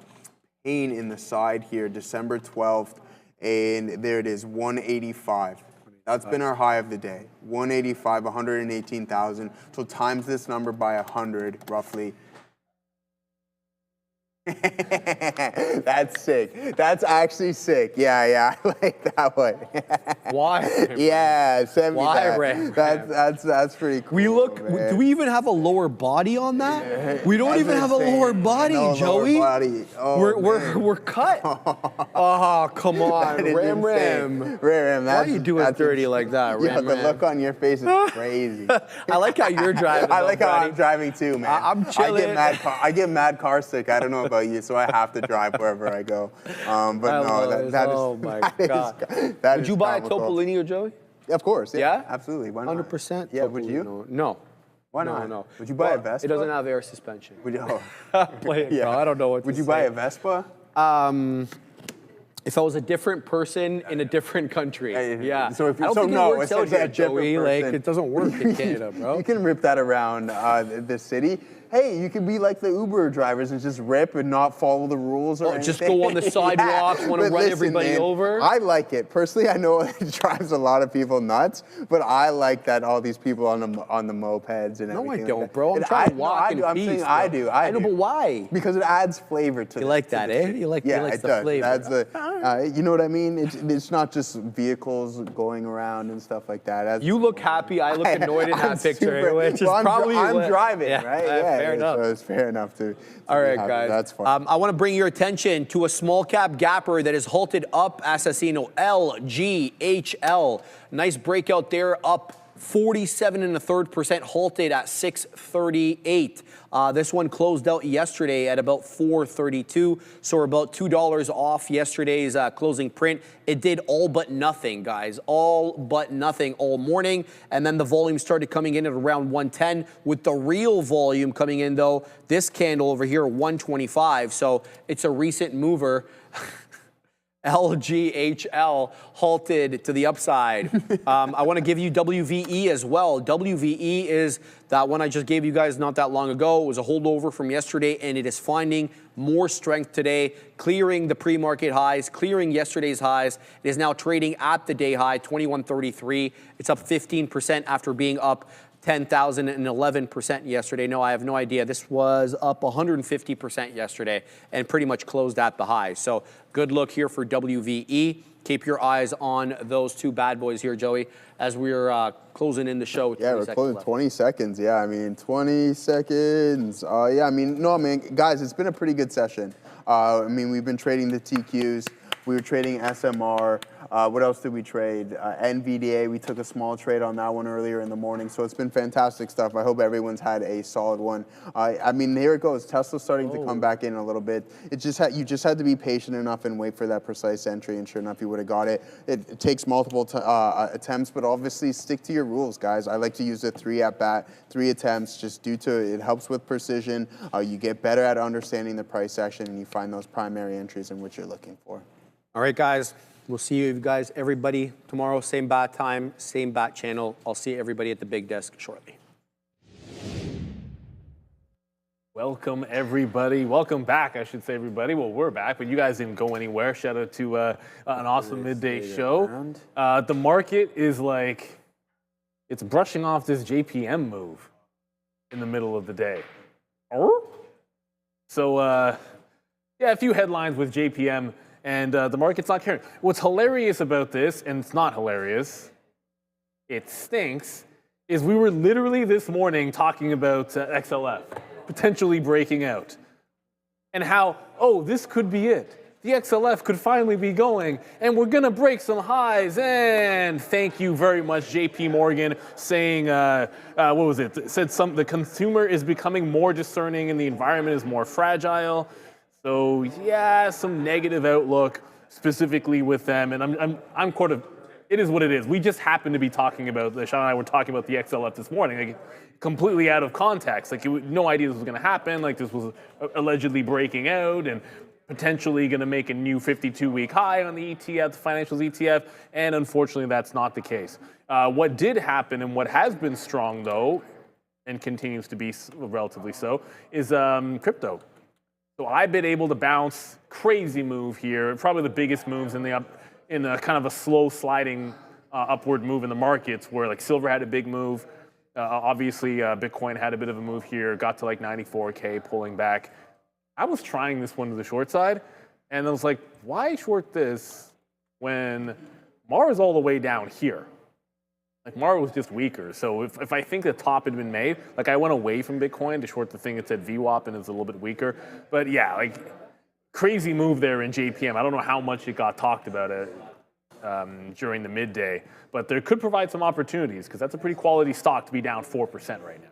pain in the side here, December 12th, and there it is, 185. That's been our high of the day, 185, 118,000. So times this number by 100, roughly. That's sick. That's actually sick. Yeah, I like that one. Why? Yeah, send me Why, that. Ray? That's pretty cool. We look. Man. Do we even have a lower body on that? We don't even have a lower body, no Joey. Lower body. Oh, we're cut. Oh, come on, Ram. Ram. Why are you doing dirty like that, Ram? The look on your face is crazy. I like how you're driving. I like how I'm driving too, man. I'm chilling. I get mad car sick. I don't know about you, so I have to drive wherever I go. But no, that is. Oh my God. Would you buy a Topolino, Joey? Of course. Yeah? Absolutely. Why not? 100%. Yeah. Would you? No. Why not? No. Would you buy a Vespa? It doesn't have air suspension. Would you? Play it, bro. I don't know what. Would you buy a Vespa? If I was a different person in a different country, yeah. So if I don't think it works out here, Joey. Like, it doesn't work in Canada, bro. You can rip that around the city. Hey, you could be like the Uber drivers and just rip and not follow the rules or anything. Just go on the sidewalks, want to run everybody over. I like it. Personally, I know it drives a lot of people nuts, but I like that all these people on the mopeds and everything. No, I like don't, that. bro. I'm trying to walk in peace. I'm saying I do. I know, but why? Because it adds flavor to it. You like that, eh? You like the flavor. That's you know what I mean? It's not just vehicles going around and stuff like that. You look happy. I look annoyed in that picture. Which is probably I'm driving, right? Yeah. Fair enough. So it's fair enough to all right, guys. That's fine. I want to bring your attention to a small cap gapper that is halted up Assassino, LGHL. Nice breakout there, up 47.33%, halted at 638. This one closed out yesterday at about 432, so we're about $2 off yesterday's closing print. It did all but nothing, guys, all but nothing all morning, and then the volume started coming in at around 110, with the real volume coming in, though, this candle over here, 125, so it's a recent mover. LGHL halted to the upside. I want to give you WVE as well. WVE is that one I just gave you guys not that long ago. It was a holdover from yesterday, and it is finding more strength today, clearing the pre-market highs, clearing yesterday's highs. It is now trading at the day high, 21.33. It's up 15% after being up 10,011% yesterday. No, I have no idea. This was up 150% yesterday and pretty much closed at the high. So good look here for WVE. Keep your eyes on those two bad boys here, Joey, as we're closing in the show. Yeah, we're closing 20 seconds. Yeah, I mean, 20 seconds. Yeah, I mean, no, man, guys, it's been a pretty good session. I mean, we've been trading the TQs. We were trading SMR. What else did we trade? NVDA, we took a small trade on that one earlier in the morning. So it's been fantastic stuff. I hope everyone's had a solid one. I mean, here it goes. Tesla's starting to come back in a little bit. It just you just had to be patient enough and wait for that precise entry, and sure enough, you would have got it. It takes multiple attempts, but obviously stick to your rules, guys. I like to use the 3 at bat, 3 attempts, just due to it helps with precision. You get better at understanding the price action, and you find those primary entries in which you're looking for. All right, guys. We'll see you guys, everybody, tomorrow. Same bat time, same bat channel. I'll see everybody at the big desk shortly. Welcome, everybody. Welcome back, I should say, everybody. Well, we're back, but you guys didn't go anywhere. Shout out to an awesome midday show. The market is like, it's brushing off this JPM move in the middle of the day. So, yeah, a few headlines with JPM, and the market's not caring. What's hilarious about this, and it's not hilarious, it stinks, is we were literally this morning talking about XLF potentially breaking out. And how, oh, this could be it. The XLF could finally be going, and we're going to break some highs. And thank you very much, JP Morgan, saying, what was it? It said the consumer is becoming more discerning and the environment is more fragile. So, yeah, some negative outlook specifically with them. And I'm kind of, it is what it is. We just happened to be talking about, Sean and I were talking about the XLF this morning. Like, completely out of context. Like, no idea this was going to happen. Like, this was allegedly breaking out and potentially going to make a new 52-week high on the ETF, the financials ETF, and unfortunately, that's not the case. What did happen and what has been strong, though, and continues to be relatively so, is crypto. So I've been able to bounce, crazy move here, probably the biggest moves in a kind of a slow sliding upward move in the markets, where like silver had a big move. Obviously, Bitcoin had a bit of a move here, got to like 94K, pulling back. I was trying this one to the short side, and I was like, why short this when Mara is all the way down here? Like, Mara was just weaker. So if I think the top had been made, like, I went away from Bitcoin to short the thing that said VWAP and it's a little bit weaker. But yeah, like, crazy move there in JPM. I don't know how much it got talked about it during the midday, but there could provide some opportunities because that's a pretty quality stock to be down 4% right now.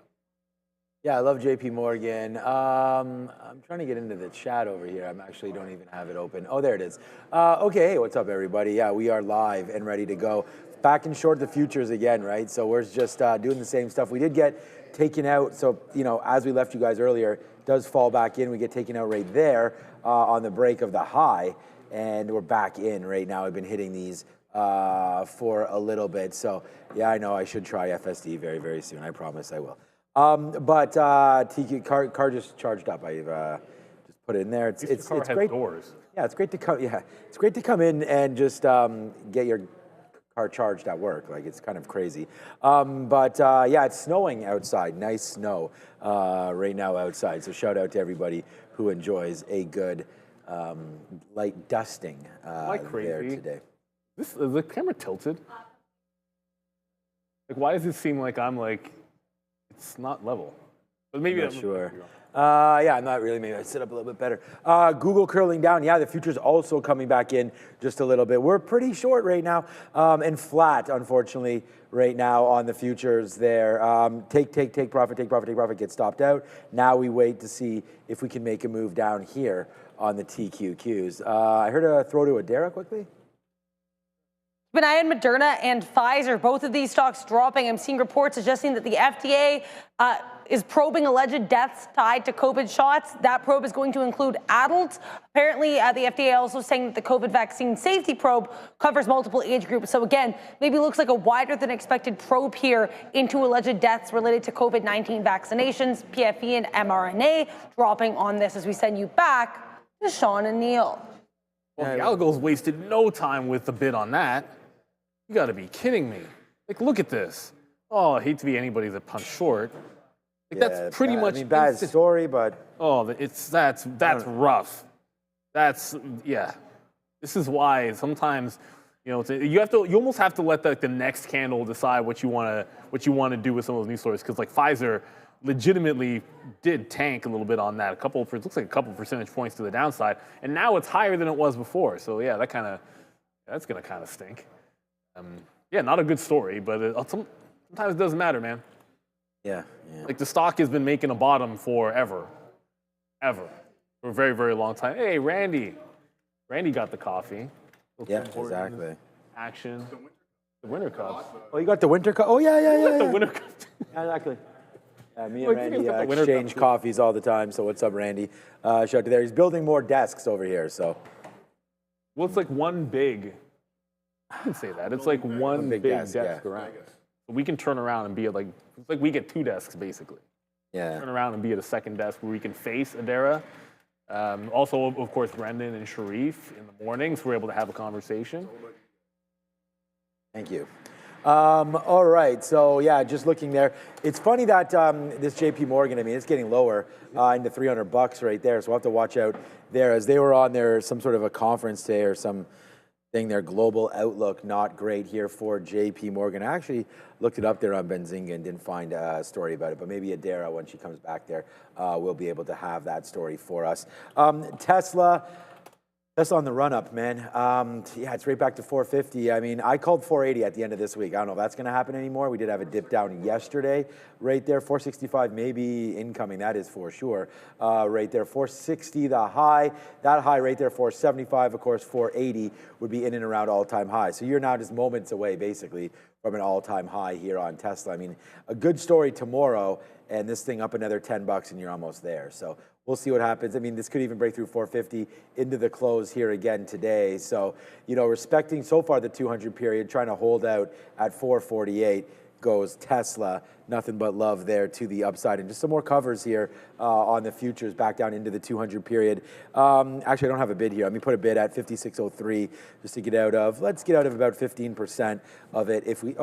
Yeah, I love JP Morgan. I'm trying to get into the chat over here. I actually don't even have it open. Oh, there it is. Okay, hey, what's up, everybody? Yeah, we are live and ready to go. Back in short the futures again, right? So we're just doing the same stuff. We did get taken out. So, you know, as we left you guys earlier, it does fall back in. We get taken out right there on the break of the high. And we're back in right now. I've been hitting these for a little bit. So, yeah, I know I should try FSD very, very soon. I promise I will. But TQ car just charged up. I've just put it in there. It's great. Doors. Yeah, it's great to come. Yeah, it's great to come in and just get your car charged at work. Like, it's kind of crazy. Yeah, it's snowing outside. Nice snow right now outside. So shout out to everybody who enjoys a good light dusting there today. Is the camera tilted? Like, why does it seem like I'm like, it's not level? But maybe I'm not sure. Yeah, I'm not really. Maybe I sit up a little bit better. Google curling down. Yeah, the future's also coming back in just a little bit. We're pretty short right now and flat, unfortunately, right now on the futures there. Take profit, get stopped out. Now we wait to see if we can make a move down here on the TQQs. I heard a throw to Adara quickly. Keep an eye on Moderna and Pfizer, both of these stocks dropping. I'm seeing reports suggesting that the FDA is probing alleged deaths tied to COVID shots. That probe is going to include adults. Apparently, the FDA also saying that the COVID vaccine safety probe covers multiple age groups. So again, maybe looks like a wider than expected probe here into alleged deaths related to COVID-19 vaccinations. PFE and mRNA dropping on this as we send you back to Sean and Neil. Well, the algos wasted no time with the bid on that. You got to be kidding me. Like, look at this. Oh, I hate to be anybody that punched short. Like, yeah, that's pretty much. I mean, bad story, but. Oh, that's rough. Yeah. This is why sometimes, you know, you almost have to let the next candle decide what you want to do with some of those news stories, because like Pfizer legitimately did tank a little bit on that. It looks like a couple percentage points to the downside, and now it's higher than it was before. So yeah, that's gonna kind of stink. Yeah, not a good story, but sometimes it doesn't matter, man. Yeah. Like, the stock has been making a bottom forever, for a very, very long time. Hey, Randy got the coffee. Yeah, exactly. Action. The Winter Cup. Oh, you got the Winter Cup? Oh, yeah. The Winter Cup. Yeah, exactly. Me and Randy exchange coffees all the time. So what's up, Randy? Shout out to there. He's building more desks over here. So Well, it's like one big. I can say that. It's like one big desk around. So we can turn around and be at like, it's like we get 2 desks basically. Yeah. Turn around and be at a second desk where we can face Adara. Also, of course, Brendan and Sharif in the mornings, we're able to have a conversation. Thank you. All right, so yeah, just looking there. It's funny that this JP Morgan, I mean, it's getting lower into $300 right there, so we'll have to watch out there as they were on their some sort of a conference day or some thing, their global outlook not great here for JP Morgan. I actually looked it up there on Benzinga and didn't find a story about it, but maybe Adara, when she comes back there, will be able to have that story for us. Tesla on the run up, man. Yeah, it's right back to 450. I mean, I called 480 at the end of this week. I don't know if that's going to happen anymore. We did have a dip down yesterday, right there. 465 maybe incoming. That is for sure. Right there, 460 the high. That high right there, 475. Of course, 480 would be in and around all-time high. So you're now just moments away, basically, from an all-time high here on Tesla. I mean, a good story tomorrow, and this thing up another $10, and you're almost there. So we'll see what happens. I mean, this could even break through 450 into the close here again today. So, you know, respecting so far the 200 period, trying to hold out at 448 goes Tesla. Nothing but love there to the upside. And just some more covers here on the futures back down into the 200 period. Actually, I don't have a bid here. Let me put a bid at 56.03 just to get out of. Let's get out of about 15% of it if we,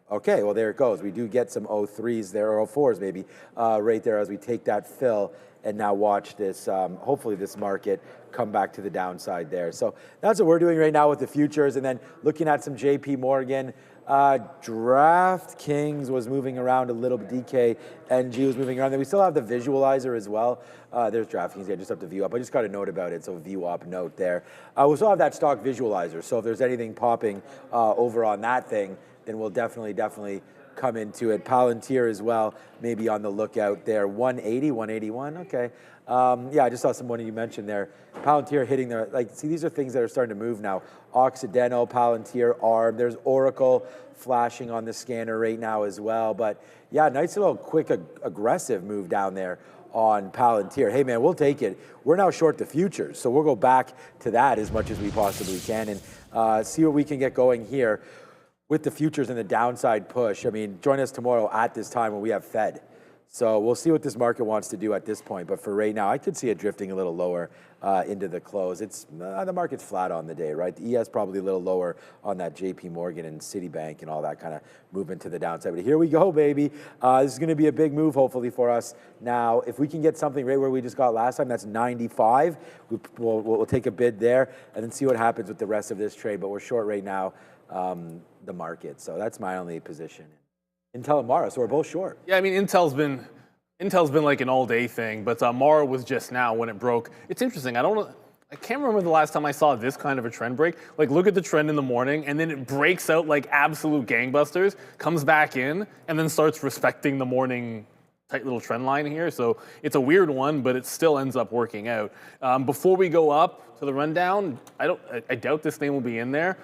okay, well, there it goes. We do get some 03s there, or 04s maybe, right there as we take that fill. And now watch this, hopefully this market come back to the downside there. So that's what we're doing right now with the futures. And then looking at some JP Morgan. DraftKings was moving around a little bit. DKNG was moving around. Then we still have the visualizer as well. There's DraftKings. I just have to view up. I just got a note about it, so view up note there. We still have that stock visualizer. So if there's anything popping over on that thing, then we'll definitely come into it. Palantir as well, maybe on the lookout there. 180, 181, okay. Yeah, I just saw someone you mentioned there. Palantir hitting their, like, see, these are things that are starting to move now. Occidental, Palantir, ARM. There's Oracle flashing on the scanner right now as well. But yeah, nice little quick, aggressive move down there on Palantir. Hey man, we'll take it. We're now short the futures, so we'll go back to that as much as we possibly can and see what we can get going here with the futures and the downside push. I mean, join us tomorrow at this time when we have Fed. So we'll see what this market wants to do at this point. But for right now, I could see it drifting a little lower into the close. It's the market's flat on the day, right? The ES probably a little lower on that JP Morgan and Citibank and all that kind of movement to the downside. But here we go, baby. This is going to be a big move, hopefully, for us. Now, if we can get something right where we just got last time, that's 95. We'll take a bid there and then see what happens with the rest of this trade. But we're short right now, the market. So that's my only position. Intel and Mara, so we're both short. Yeah, I mean, Intel's been like an all-day thing, but Mara was just now when it broke. It's interesting. I can't remember the last time I saw this kind of a trend break. Like, look at the trend in the morning, and then it breaks out like absolute gangbusters, comes back in, and then starts respecting the morning tight little trend line here. So it's a weird one, but it still ends up working out. Before we go up to the rundown, I doubt this name will be in there.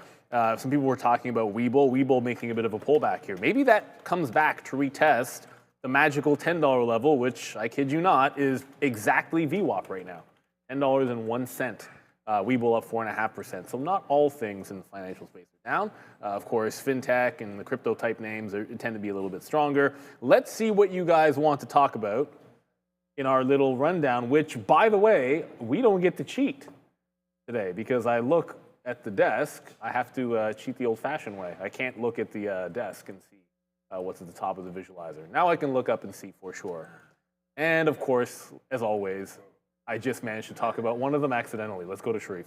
Some people were talking about Webull making a bit of a pullback here. Maybe that comes back to retest the magical $10 level, which, I kid you not, is exactly VWAP right now. $10.01. Webull up 4.5%. So not all things in the financial space are down. Of course, fintech and the crypto type names tend to be a little bit stronger. Let's see what you guys want to talk about in our little rundown, which, by the way, we don't get to cheat today because I look at the desk. I have to cheat the old-fashioned way. I can't look at the desk and see what's at the top of the visualizer. Now I can look up and see for sure. And of course, as always, I just managed to talk about one of them accidentally. Let's go to Sharif.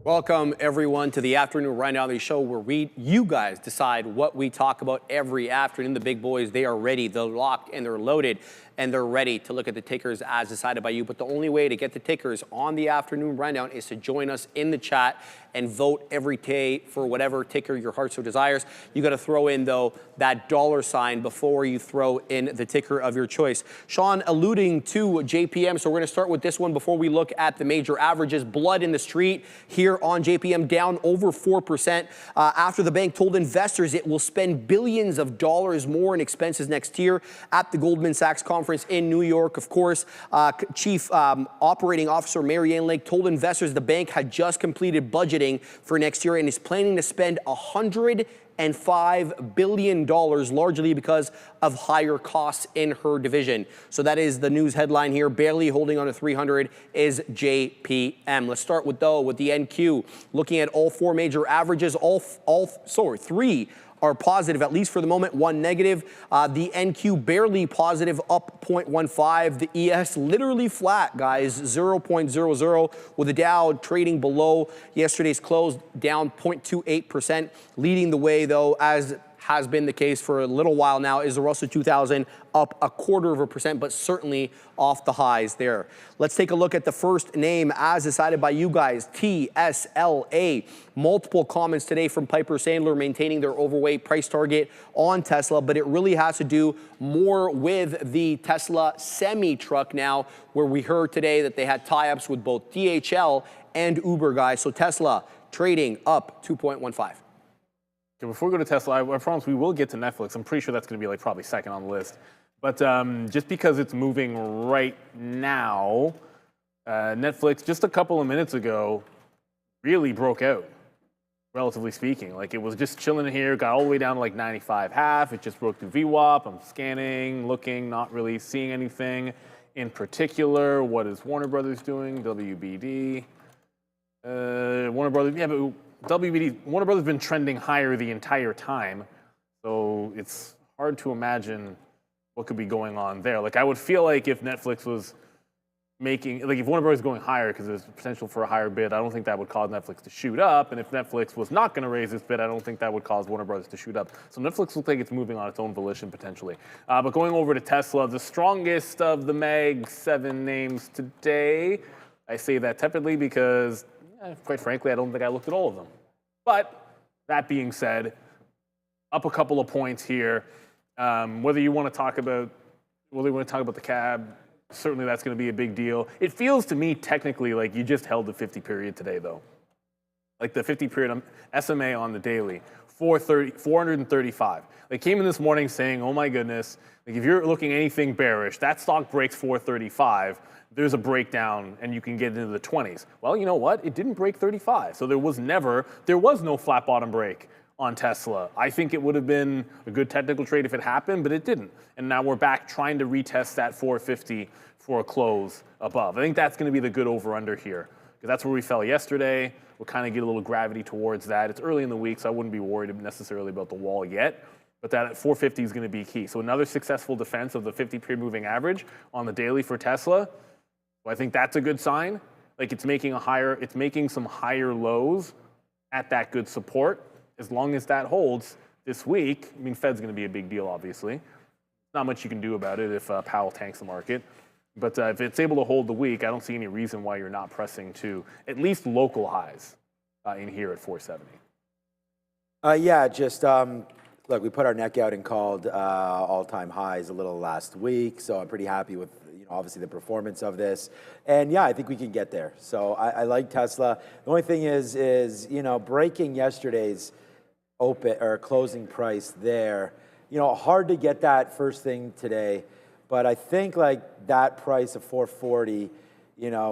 Welcome, everyone, to the afternoon rundown, the show where you guys decide what we talk about every afternoon. The big boys, they are ready. They're locked and they're loaded and they're ready to look at the tickers as decided by you. But the only way to get the tickers on the afternoon rundown is to join us in the chat and vote every day for whatever ticker your heart so desires. You got to throw in, though, that $sign before you throw in the ticker of your choice. Sean alluding to JPM, so we're going to start with this one before we look at the major averages. Blood in the street here on JPM, down over 4% after the bank told investors it will spend billions of dollars more in expenses next year at the Goldman Sachs conference in New York. Of course, Chief Operating Officer Marianne Lake told investors the bank had just completed budgeting for next year and is planning to spend $105 billion, largely because of higher costs in her division. So that is the news headline here. Barely holding on to 300 is JPM. Let's start with the NQ. Looking at all four major averages, three are positive, at least for the moment, one negative. The NQ barely positive, up 0.15. The ES literally flat, guys, 0.00, with the Dow trading below yesterday's close, down 0.28%. Leading the way, though, as has been the case for a little while now, is the Russell 2000, up 0.25%, but certainly off the highs there. Let's take a look at the first name as decided by you guys, TSLA. Multiple comments today from Piper Sandler maintaining their overweight price target on Tesla, but it really has to do more with the Tesla semi-truck now, where we heard today that they had tie-ups with both DHL and Uber, guys. So Tesla trading up 2.15. Okay, before we go to Tesla, I promise we will get to Netflix. I'm pretty sure that's going to be like probably second on the list. But just because it's moving right now, Netflix just a couple of minutes ago really broke out, relatively speaking. Like it was just chilling here, got all the way down to like 95.5. It just broke through VWAP. I'm scanning, looking, not really seeing anything in particular. What is Warner Brothers doing? WBD. Warner Brothers, yeah, but Warner Brothers has been trending higher the entire time, so it's hard to imagine what could be going on there. Like I would feel like if Netflix was making, like if Warner Brothers is going higher because there's potential for a higher bid, I don't think that would cause Netflix to shoot up. And if Netflix was not going to raise its bid, I don't think that would cause Warner Brothers to shoot up. So Netflix looks like it's moving on its own volition potentially. But going over to Tesla, the strongest of the Mag 7 names today. I say that tepidly because, quite frankly, I don't think I looked at all of them. But that being said, up a couple of points here. Whether you want to talk about the cab, certainly that's going to be a big deal. It feels to me technically like you just held the 50 period today, though. Like the 50 period SMA on the daily, 435. They came in this morning saying, oh my goodness, like if you're looking anything bearish, that stock breaks 435. There's a breakdown and you can get into the 20s. Well, you know what? It didn't break 35. So there was no flat bottom break on Tesla. I think it would have been a good technical trade if it happened, but it didn't. And now we're back trying to retest that 450 for a close above. I think that's going to be the good over-under here, because that's where we fell yesterday. We'll kind of get a little gravity towards that. It's early in the week, so I wouldn't be worried necessarily about the wall yet. But that 450 is going to be key. So another successful defense of the 50-period moving average on the daily for Tesla. So I think that's a good sign. Like it's making some higher lows at that good support. As long as that holds this week, I mean, Fed's going to be a big deal, obviously. Not much you can do about it if Powell tanks the market. But if it's able to hold the week, I don't see any reason why you're not pressing to at least local highs in here at 470. Look, we put our neck out and called all-time highs a little last week, so I'm pretty happy with obviously the performance of this. And yeah, I think we can get there. So I like Tesla. The only thing is breaking yesterday's open or closing price there, hard to get that first thing today. But I think like that price of 440,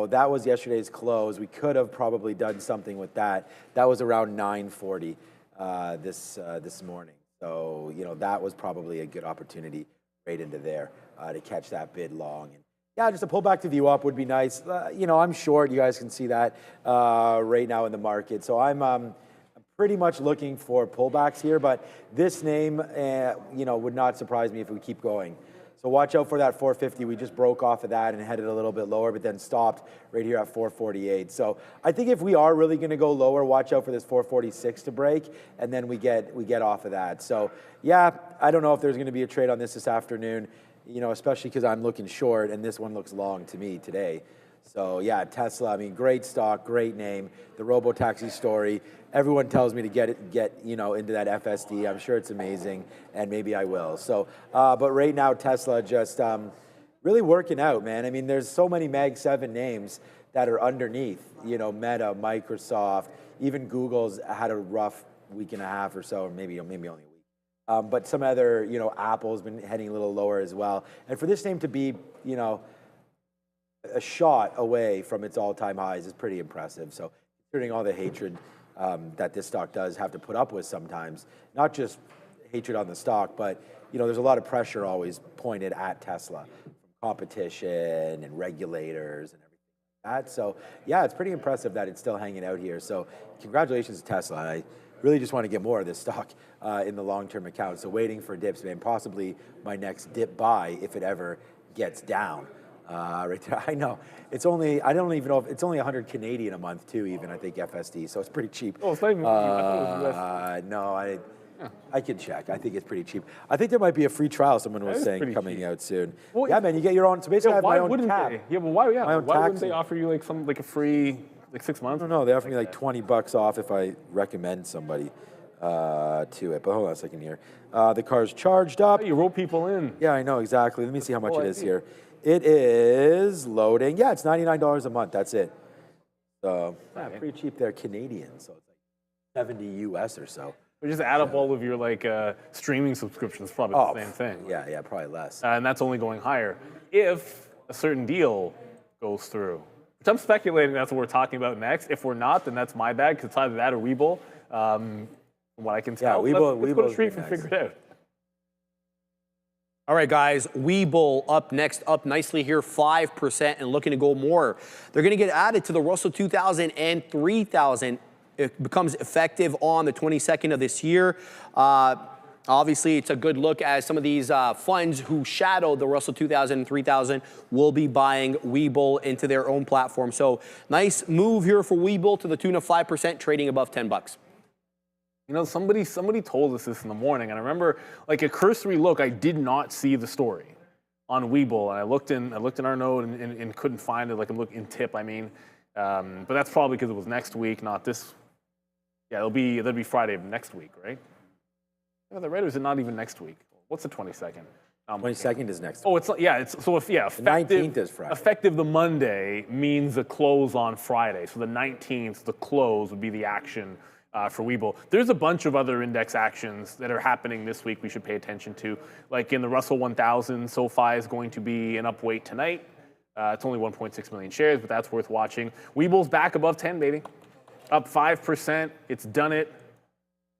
that was yesterday's close. We could have probably done something with that. That was around 940 this morning. So, that was probably a good opportunity right into there to catch that bid long. And yeah, just a pullback to view up would be nice. I'm short. You guys can see that right now in the market. So I'm pretty much looking for pullbacks here. But this name, would not surprise me if we keep going. So watch out for that 450. We just broke off of that and headed a little bit lower, but then stopped right here at 448. So I think if we are really going to go lower, watch out for this 446 to break, and then we get off of that. So yeah, I don't know if there's going to be a trade on this afternoon, especially because I'm looking short, and this one looks long to me today. So yeah, Tesla, I mean, great stock, great name. The robo-taxi story. Everyone tells me to get into that FSD. I'm sure it's amazing, and maybe I will. So, but right now, Tesla just really working out, man. I mean, there's so many Mag 7 names that are underneath. Meta, Microsoft, even Google's had a rough week and a half or so, or maybe only a week. But some other, Apple's been heading a little lower as well. And for this name to be, a shot away from its all-time highs is pretty impressive. So considering all the hatred that this stock does have to put up with sometimes, not just hatred on the stock, but there's a lot of pressure always pointed at Tesla, from competition and regulators and everything like that. So yeah, it's pretty impressive that it's still hanging out here. So congratulations to Tesla. I really just want to get more of this stock in the long-term account. So waiting for dips, man. Possibly my next dip buy if it ever gets down. Right there. I know. It's only, I don't even know if it's only 100 Canadian a month too, even, I think, FSD. So it's pretty cheap. Oh, it's not even, I thought it was US. No, I can check. I think it's pretty cheap. I think there might be a free trial, someone was saying, coming out soon. Well, yeah, man, you get your own. So basically, I have my own tab. Yeah, but why? Yeah, why wouldn't they offer you like a free 6 months? I don't know. They offer me like $20 off if I recommend somebody to it. But hold on a second here. The car's charged up. Oh, you roll people in. Yeah, I know exactly. Let me see how much it is here. It is loading. Yeah, it's $99 a month. That's it. So yeah, pretty cheap there, Canadian. So it's like 70 US or so. We just add up all of your streaming subscriptions, probably the same thing. Yeah, probably less. And that's only going higher if a certain deal goes through. Which I'm speculating that's what we're talking about next. If we're not, then that's my bad, because it's either that or Webull. From what I can tell. Yeah, let's go to street and figure it out. All right, guys, Webull up next, up nicely here, 5% and looking to go more. They're going to get added to the Russell 2000 and 3000. It becomes effective on the 22nd of this year. Obviously, it's a good look as some of these funds who shadow the Russell 2000 and 3000 will be buying Webull into their own platform. So nice move here for Webull to the tune of 5%, trading above $10. Somebody told us this in the morning, and I remember, like, a cursory look, I did not see the story on Webull, and I looked in our note and couldn't find it. Like, I'm looking in tip, I mean, but that's probably because it was next week, not this. Yeah, that'll be Friday of next week, right? Yeah, the right, or is it not even next week? What's the 22nd? 22nd is next week. Oh, it's effective. The 19th is Friday. Effective the Monday means the close on Friday. So the 19th, the close would be the action for Webull. There's a bunch of other index actions that are happening this week we should pay attention to. Like in the Russell 1000, SoFi is going to be an upweight tonight. It's only 1.6 million shares, but that's worth watching. Webull's back above 10, baby. Up 5%. It's done it.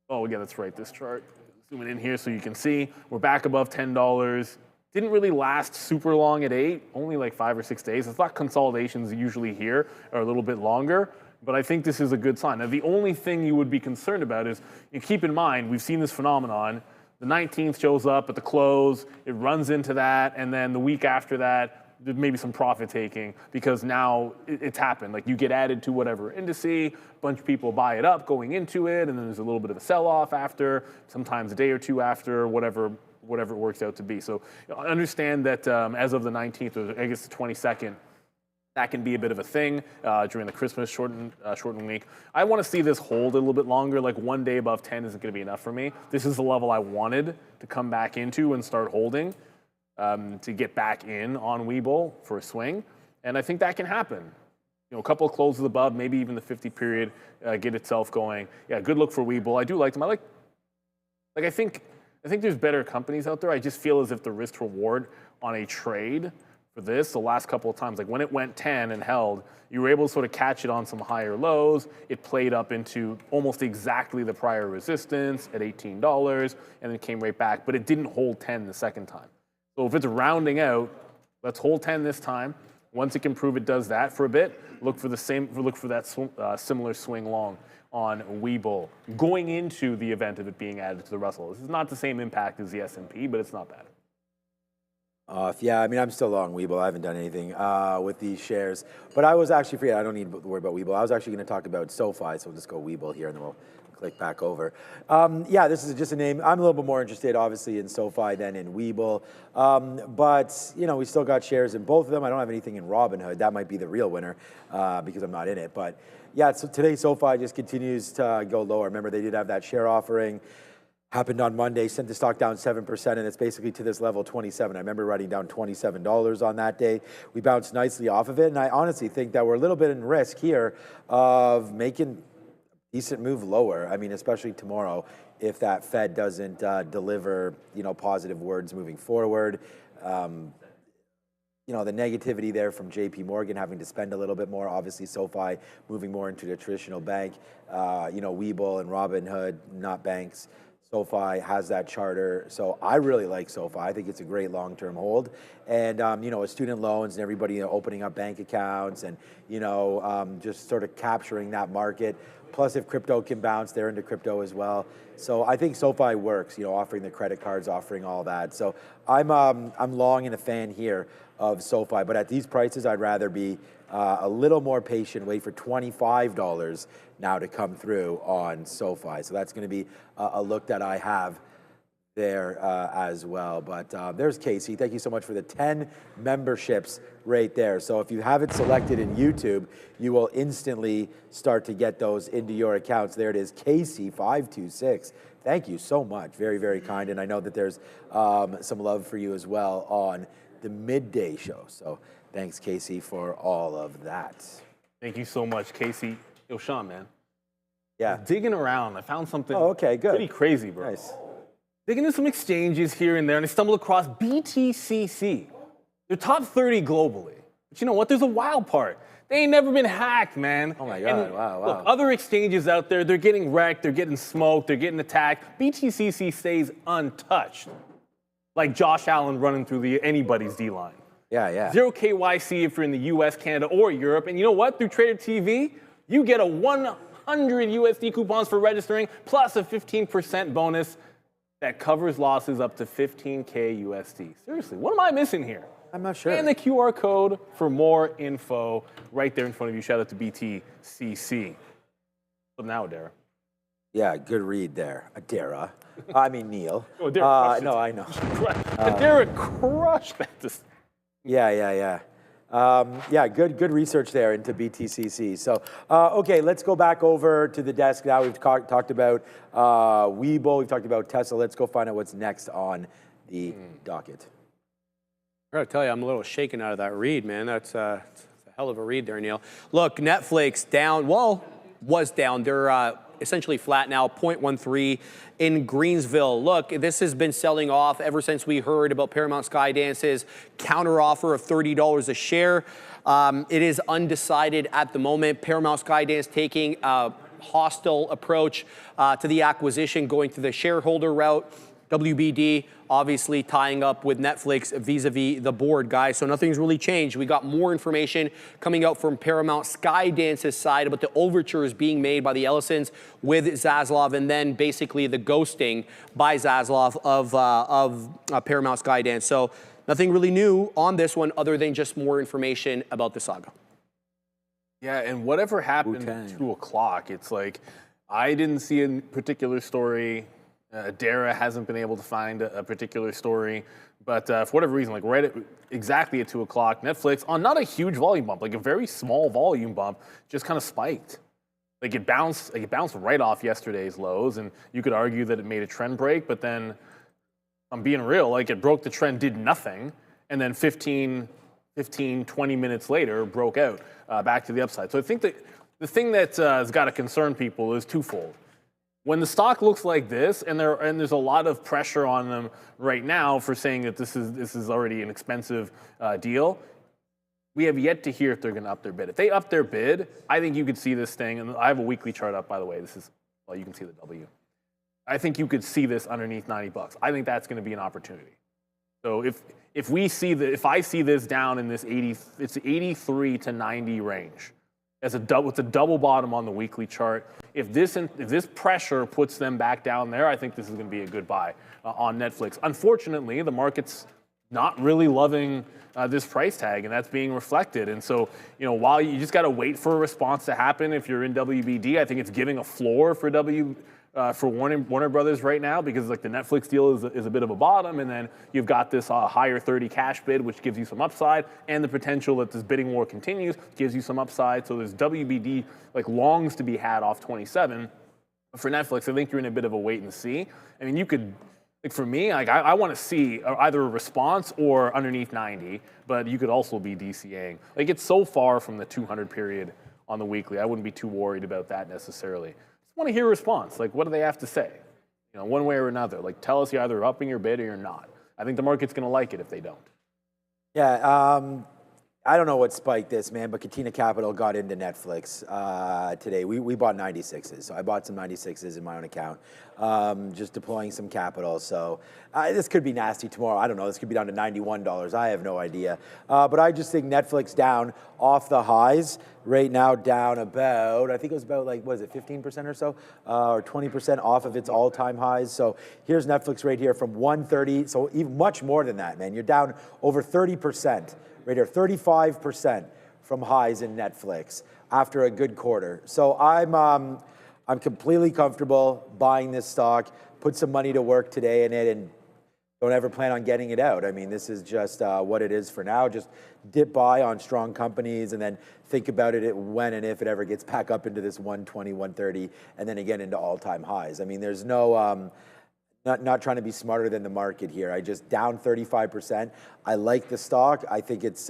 Oh, yeah, that's right. This chart. Zooming in here so you can see. We're back above $10. Didn't really last super long at 8, only like 5 or 6 days. I thought consolidations usually here are a little bit longer, but I think this is a good sign. Now, the only thing you would be concerned about is, you keep in mind, we've seen this phenomenon. The 19th shows up at the close, it runs into that, and then the week after that, there may be some profit taking because now it's happened. Like, you get added to whatever indice, a bunch of people buy it up going into it, and then there's a little bit of a sell-off after, sometimes a day or two after, whatever it works out to be. So understand that as of the 19th, or I guess the 22nd, that can be a bit of a thing during the Christmas shortened week. I want to see this hold a little bit longer. Like, one day above 10 isn't going to be enough for me. This is the level I wanted to come back into and start holding to get back in on Webull for a swing. And I think that can happen. A couple of closes above, maybe even the 50 period get itself going. Yeah, good look for Webull. I do like them. I think there's better companies out there. I just feel as if the risk reward on a trade for this, the last couple of times, like when it went 10 and held, you were able to sort of catch it on some higher lows. It played up into almost exactly the prior resistance at $18 and then came right back, but it didn't hold 10 the second time. So if it's rounding out, let's hold 10 this time. Once it can prove it does that for a bit, look for that similar swing long on Webull going into the event of it being added to the Russell. This is not the same impact as the S&P, but it's not bad. Yeah, I mean, I'm still long Webull. I haven't done anything with these shares. But I was actually, I don't need to worry about Webull. I was actually going to talk about SoFi, so we'll just go Webull here, and then click back over. Yeah, this is just a name. I'm a little bit more interested, obviously, in SoFi than in Webull. But, you know, we still got shares in both of them. I don't have anything in Robinhood. That might be the real winner because I'm not in it. But, yeah, so today SoFi just continues to go lower. Remember, they did have that share offering. Happened on Monday, sent the stock down 7%, and it's basically to this level, 27. I remember writing down $27 on that day. We bounced nicely off of it, and I honestly think that we're a little bit in risk here of making a decent move lower. I mean, especially tomorrow, if that Fed doesn't deliver, you know, positive words moving forward. You know, the negativity there from JP Morgan having to spend a little bit more, obviously SoFi moving more into the traditional bank, you know, Webull and Robinhood, not banks. SoFi has that charter, so I really like SoFi. I think it's a great long-term hold, and you know, with student loans and everybody opening up bank accounts, and you know, just sort of capturing that market. Plus, if crypto can bounce, they're into crypto as well. So I think SoFi works. You know, offering the credit cards, offering all that. So I'm long and a fan here of SoFi, but at these prices, I'd rather be a little more patient, wait for $25 now to come through on SoFi. So that's going to be a look that I have there as well. But there's Casey. Thank you so much for the 10 memberships right there. So if you have it selected in YouTube, you will instantly start to get those into your accounts. There it is, Casey526. Thank you so much. Very, very kind. And I know that there's some love for you as well on the midday show. So thanks, Casey, for all of that. Thank you so much, Casey. Yo, Sean, man. Yeah. Digging around, I found something good. pretty crazy, bro. Nice. Digging into some exchanges here and there, and I stumbled across BTCC. They're top 30 globally. But you know what? There's a wild part. They ain't never been hacked, man. Oh, my God. And Wow. Look, other exchanges out there, they're getting wrecked, they're getting smoked, they're getting attacked. BTCC stays untouched. Like Josh Allen running through anybody's D-line. Yeah. Zero KYC if you're in the US, Canada, or Europe. And you know what? Through Trader TV, you get a 100 USD coupons for registering, plus a 15% bonus that covers losses up to 15K USD. Seriously, what am I missing here? I'm not sure. And the QR code for more info right there in front of you. Shout out to BTCC. But now, Adara. Yeah, good read there. Adara. I mean, Neil. Oh, Adara no, I know. Adara crushed that. Yeah, good research there into BTCC. So, okay, let's go back over to the desk now. We've talked about Webull, we've talked about Tesla. Let's go find out what's next on the docket. I gotta tell you, I'm a little shaken out of that read, man. That's a hell of a read there, Neil. Look, Netflix down, was down. They're essentially flat now, 0.13 in Greensville. Look, this has been selling off ever since we heard about Paramount Skydance's counteroffer of $30 a share. It is undecided at the moment. Paramount Skydance taking a hostile approach to the acquisition, going through the shareholder route. WBD obviously tying up with Netflix vis-a-vis the board, guys. So nothing's really changed. We got more information coming out from Paramount Skydance's side about the overtures being made by the Ellisons with Zaslav, and then basically the ghosting by Zaslav of Paramount Skydance. So nothing really new on this one other than just more information about the saga. Yeah, and whatever happened at 2 o'clock, it's like, I didn't see a particular story. Dara hasn't been able to find a particular story, but for whatever reason, like right exactly at 2 o'clock, Netflix, on not a huge volume bump, like a very small volume bump, just kind of spiked. Like it bounced right off yesterday's lows, and you could argue that it made a trend break, but then, I'm being real, like it broke the trend, did nothing, and then 15, 20 minutes later, broke out back to the upside. So I think that the thing that has got to concern people is twofold. When the stock looks like this, and there's a lot of pressure on them right now for saying that this is already an expensive deal, we have yet to hear if they're going to up their bid. If they up their bid, I think you could see this thing, and I have a weekly chart up, by the way. Well, you can see the W. I think you could see this underneath $90. I think that's going to be an opportunity. So if I see this down in this 83 to 90 range, it's a double bottom on the weekly chart. If this pressure puts them back down there, I think this is going to be a good buy on Netflix. Unfortunately, the market's not really loving this price tag, and that's being reflected. And so, while you just got to wait for a response to happen, if you're in WBD, I think it's giving a floor for Warner Brothers right now, because like the Netflix deal is a bit of a bottom, and then you've got this higher 30 cash bid, which gives you some upside, and the potential that this bidding war continues gives you some upside. So there's WBD like longs to be had off 27. But for Netflix, I think you're in a bit of a wait and see. I mean, you could. Like for me, like I want to see either a response or underneath 90, but you could also be DCAing. Like it's so far from the 200 period on the weekly. I wouldn't be too worried about that necessarily. Just want to hear a response. Like what do they have to say? One way or another. Like tell us you're either upping your bid or you're not. I think the market's going to like it if they don't. Yeah, I don't know what spiked this, man, but Katina Capital got into Netflix today. We bought 96s, so I bought some 96s in my own account, just deploying some capital. So this could be nasty tomorrow. I don't know. This could be down to $91. I have no idea. But I just think Netflix down off the highs. Right now down about, I think it was about like, what is it, 15% or so? Or 20% off of its all-time highs. So here's Netflix right here from 130. So even much more than that, man. You're down over 30%. Right here, 35% from highs in Netflix after a good quarter. So I'm completely comfortable buying this stock, put some money to work today in it, and don't ever plan on getting it out. I mean, this is just what it is for now. Just dip buy on strong companies and then think about it when and if it ever gets back up into this 120, 130, and then again into all-time highs. I mean, there's no... Not trying to be smarter than the market here. I just down 35%. I like the stock. I think it's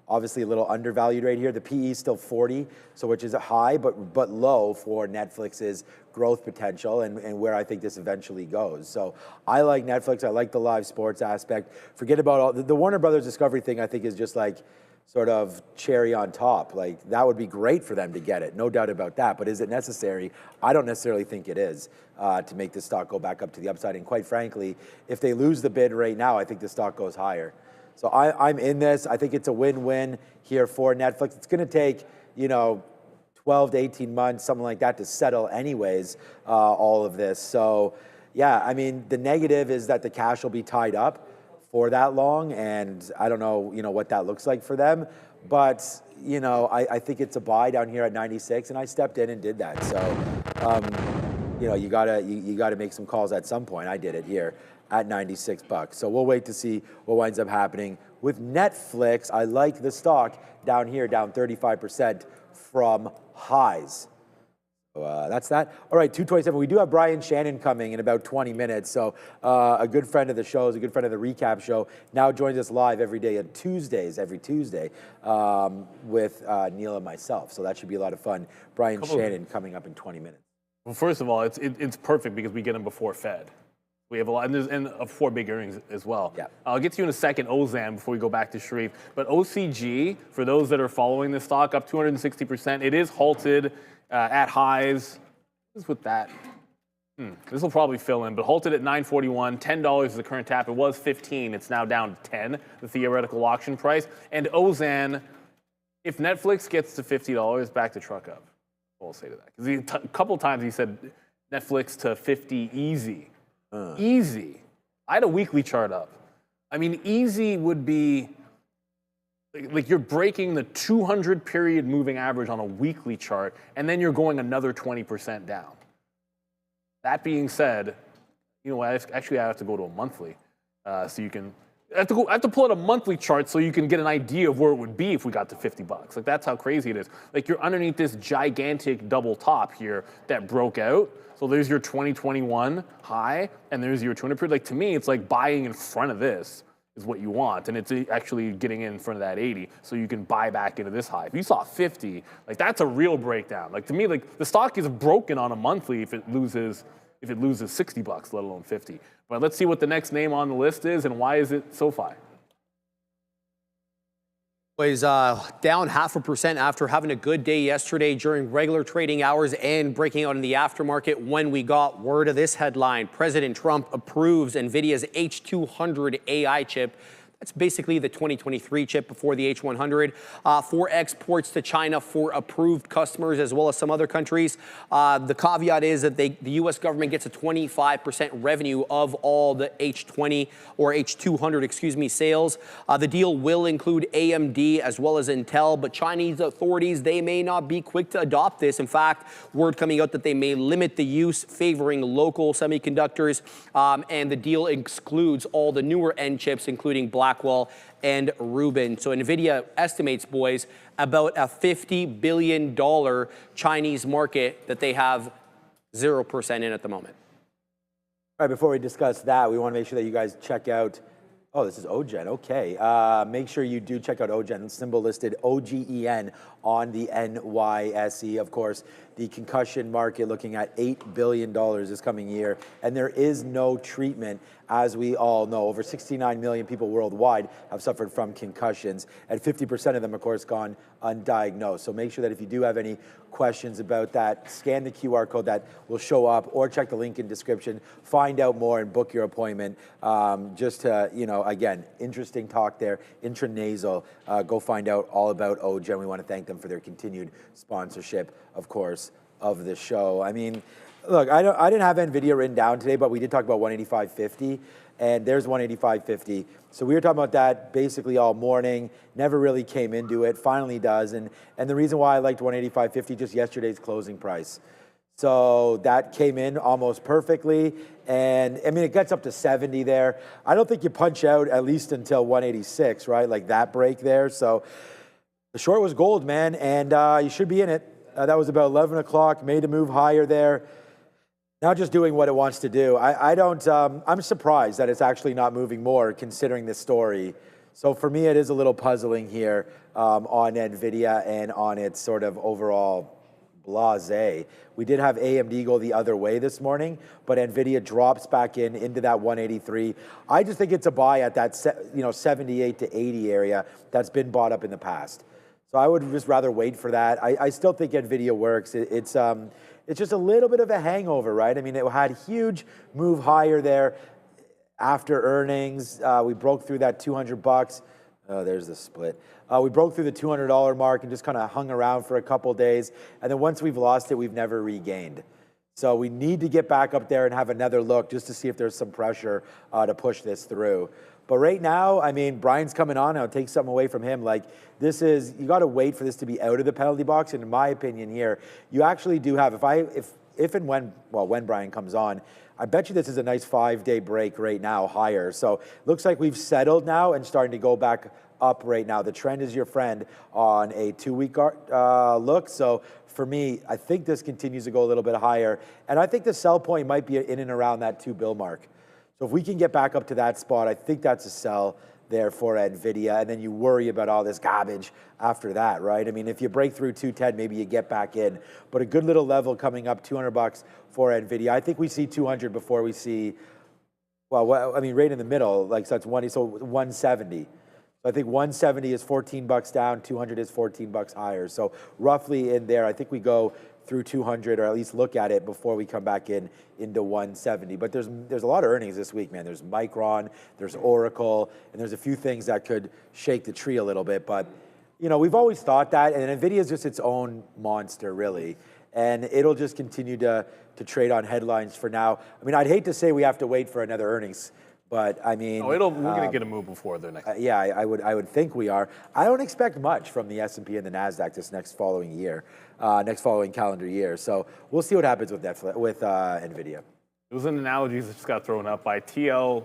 obviously a little undervalued right here. The PE is still 40, so which is a high, but low for Netflix's growth potential and where I think this eventually goes. So I like Netflix. I like the live sports aspect. Forget about all the Warner Brothers Discovery thing. I think is just like sort of cherry on top. Like that would be great for them to get it, no doubt about that. But is it necessary? I don't necessarily think it is to make the stock go back up to the upside. And quite frankly, if they lose the bid right now, I think the stock goes higher. So I'm in this. I think it's a win-win here for Netflix. It's going to take 12 to 18 months, something like that, to settle anyways, all of this. So yeah, I mean, the negative is that the cash will be tied up for that long, and I don't know, what that looks like for them. But, I think it's a buy down here at 96, and I stepped in and did that. So, you gotta make some calls at some point. I did it here at $96. So we'll wait to see what winds up happening. With Netflix, I like the stock down here, down 35% from highs. So that's that. All right, 227. We do have Brian Shannon coming in about 20 minutes. So a good friend of the show, is a good friend of the recap show, now joins us live every day on Tuesdays, every Tuesday, with Neil and myself. So that should be a lot of fun. Brian Shannon coming up in 20 minutes. Well, first of all, it's perfect because we get him before Fed. We have a lot, and 4 big earnings as well. Yeah. I'll get to you in a second, Ozan, before we go back to Sharif. But OCG, for those that are following this stock, up 260%. It is halted at highs. What is with that? This will probably fill in, but halted at $9.41. $10 is the current tap. It was $15. It's now down to $10, the theoretical auction price. And Ozan, if Netflix gets to $50, back to truck up. I'll say to that. Because a couple times he said Netflix to 50 easy. Easy. I had a weekly chart up. I mean, easy would be like you're breaking the 200 period moving average on a weekly chart, and then you're going another 20% down. That being said, actually I have to go to a monthly, so you can. I have to pull out a monthly chart so you can get an idea of where it would be if we got to $50. Like that's how crazy it is. Like you're underneath this gigantic double top here that broke out. So there's your 2021 high, and there's your 200 period. Like to me, it's like buying in front of this is what you want, and it's actually getting in front of that 80, so you can buy back into this high. If you saw 50, like that's a real breakdown. Like to me, like the stock is broken on a monthly if it loses $60, let alone 50. But let's see what the next name on the list is, and why is it SoFi? Was down 0.5% after having a good day yesterday during regular trading hours and breaking out in the aftermarket when we got word of this headline. President Trump approves Nvidia's H200 AI chip That's basically the 2023 chip before the H100 for exports to China for approved customers as well as some other countries. The caveat is that the U.S. government gets a 25% revenue of all the H20 or H200, excuse me, sales. The deal will include AMD as well as Intel, but Chinese authorities, they may not be quick to adopt this. In fact, word coming out that they may limit the use, favoring local semiconductors, and the deal excludes all the newer end chips, including Blackwell and Rubin. So Nvidia estimates, boys, about a $50 billion Chinese market that they have 0% in at the moment. All right, before we discuss that, we want to make sure that you guys check out, oh, this is OGen, okay. Make sure you do check out OGen, symbol listed OGEN on the NYSE. Of course, the concussion market looking at $8 billion this coming year, and there is no treatment. As we all know, over 69 million people worldwide have suffered from concussions, and 50% of them, of course, gone undiagnosed. So make sure that if you do have any questions about that, scan the QR code that will show up or check the link in description, find out more and book your appointment. Just to, you know, again, interesting talk there, intranasal. Go find out all about OGen. We want to thank them for their continued sponsorship, of course, of the show. I mean, look, I didn't have Nvidia written down today, but we did talk about 185.50, and there's 185.50. So we were talking about that basically all morning, never really came into it, finally does. And the reason why I liked 185.50, just yesterday's closing price. So that came in almost perfectly. And I mean, it gets up to 70 there. I don't think you punch out at least until 186, right? Like that break there. So the short was gold, man, and you should be in it. That was about 11 o'clock, made a move higher there. Now just doing what it wants to do. I'm surprised that it's actually not moving more considering this story. So for me, it is a little puzzling here on Nvidia and on its sort of overall blasé. We did have AMD go the other way this morning, but Nvidia drops back into that 183. I just think it's a buy at that 78 to 80 area that's been bought up in the past. So I would just rather wait for that. I still think Nvidia works. It's just a little bit of a hangover, right? I mean, it had huge move higher there after earnings. We broke through that $200. Oh, there's the split. We broke through the $200 mark and just kind of hung around for a couple days. And then once we've lost it, we've never regained. So we need to get back up there and have another look just to see if there's some pressure to push this through. But right now, I mean, Brian's coming on. I'll take something away from him. Like, this is, you got to wait for this to be out of the penalty box. And in my opinion here, you actually do have, if and when Brian comes on, I bet you this is a nice 5-day break right now, higher. So looks like we've settled now and starting to go back up right now. The trend is your friend on a 2-week look. So for me, I think this continues to go a little bit higher. And I think the sell point might be in and around that 2 bill mark. So if we can get back up to that spot, I think that's a sell there for Nvidia. And then you worry about all this garbage after that, right? I mean, if you break through 210, maybe you get back in. But a good little level coming up, $200 for Nvidia. I think we see 200 before we see, well, I mean, right in the middle, like so that's 170. So I think 170 is $14 down, 200 is $14 higher. So roughly in there, I think we go through 200 or at least look at it before we come back into 170. But there's a lot of earnings this week, man. There's Micron, there's Oracle, and there's a few things that could shake the tree a little bit. But, you know, we've always thought that, and NVIDIA is just its own monster, really. And it'll just continue to trade on headlines for now. I mean, I'd hate to say we have to wait for another earnings, but I mean, we're going to get a move before the next. Yeah, I would think we are. I don't expect much from the S&P and the Nasdaq this next following calendar year. So we'll see what happens with Netflix, with Nvidia. It was an analogy that just got thrown up by TLPO.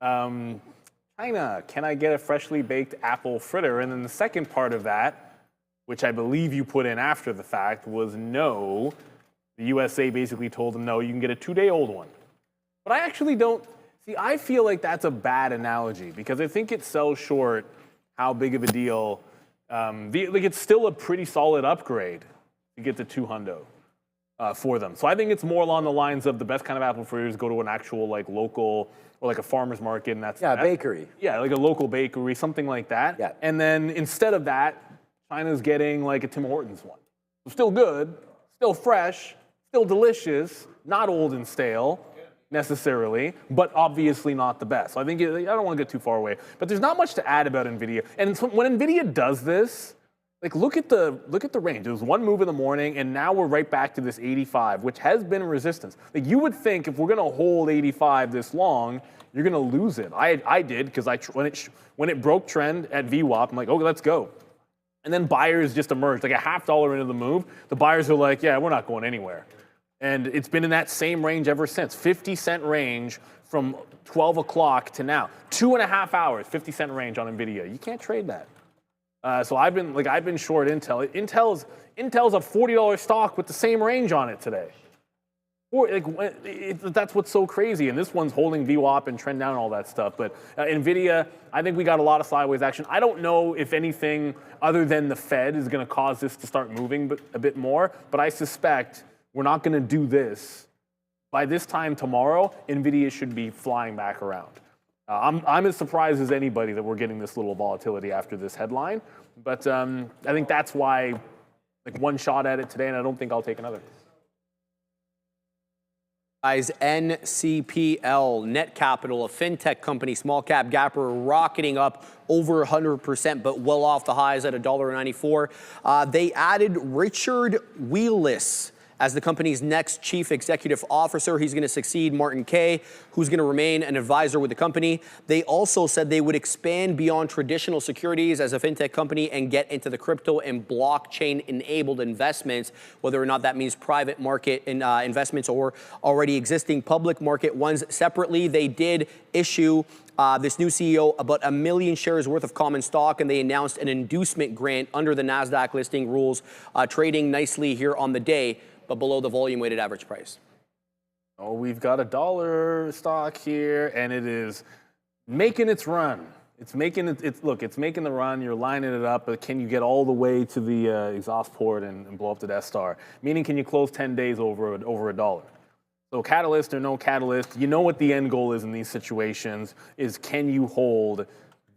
China, can I get a freshly baked apple fritter? And then the second part of that, which I believe you put in after the fact, was no. The USA basically told them, no, you can get a 2-day-old one. But I actually don't, see, I feel like that's a bad analogy because I think it sells short how big of a deal, like it's still a pretty solid upgrade to get the $200 for them. So I think it's more along the lines of the best kind of apple fritters go to an actual like local or like a farmer's market and that's bakery. Yeah, like a local bakery, something like that. Yeah. And then instead of that, China's getting like a Tim Hortons one. So still good, still fresh, still delicious, not old and stale, necessarily, but obviously not the best. So I think I don't want to get too far away, but there's not much to add about Nvidia. And so when Nvidia does this, like look at the range. There was one move in the morning, and now we're right back to this 85, which has been resistance. Like you would think if we're going to hold 85 this long, you're going to lose it. I did because when it broke trend at VWAP, I'm like, okay, let's go. And then buyers just emerged, like a $0.50 into the move. The buyers are like, yeah, we're not going anywhere. And it's been in that same range ever since, 50-cent range from 12 o'clock to now. 2.5 hours, 50-cent range on Nvidia. You can't trade that. So I've been short Intel. Intel's a $40 stock with the same range on it today. That's what's so crazy. And this one's holding VWAP and trend down and all that stuff. But Nvidia, I think we got a lot of sideways action. I don't know if anything other than the Fed is going to cause this to start moving a bit more. But I suspect we're not going to do this. By this time tomorrow, Nvidia should be flying back around. I'm as surprised as anybody that we're getting this little volatility after this headline. But I think that's why, like, one shot at it today, and I don't think I'll take another. Guys, NCPL, Net Capital, a fintech company, small cap gapper, rocketing up over 100%, but well off the highs at $1.94. They added Richard Wheelis as the company's next chief executive officer. He's going to succeed Martin Kay, who's going to remain an advisor with the company. They also said they would expand beyond traditional securities as a fintech company and get into the crypto and blockchain-enabled investments, whether or not that means private market investments or already existing public market ones. Separately, they did issue this new CEO about 1 million shares worth of common stock, and they announced an inducement grant under the NASDAQ listing rules, trading nicely here on the day, but below the volume-weighted average price. Oh, we've got a dollar stock here, and it is making its run. It's making the run. You're lining it up, but can you get all the way to the exhaust port and blow up the Death Star? Meaning, can you close 10 days over $1? So catalyst or no catalyst, you know what the end goal is in these situations, is can you hold?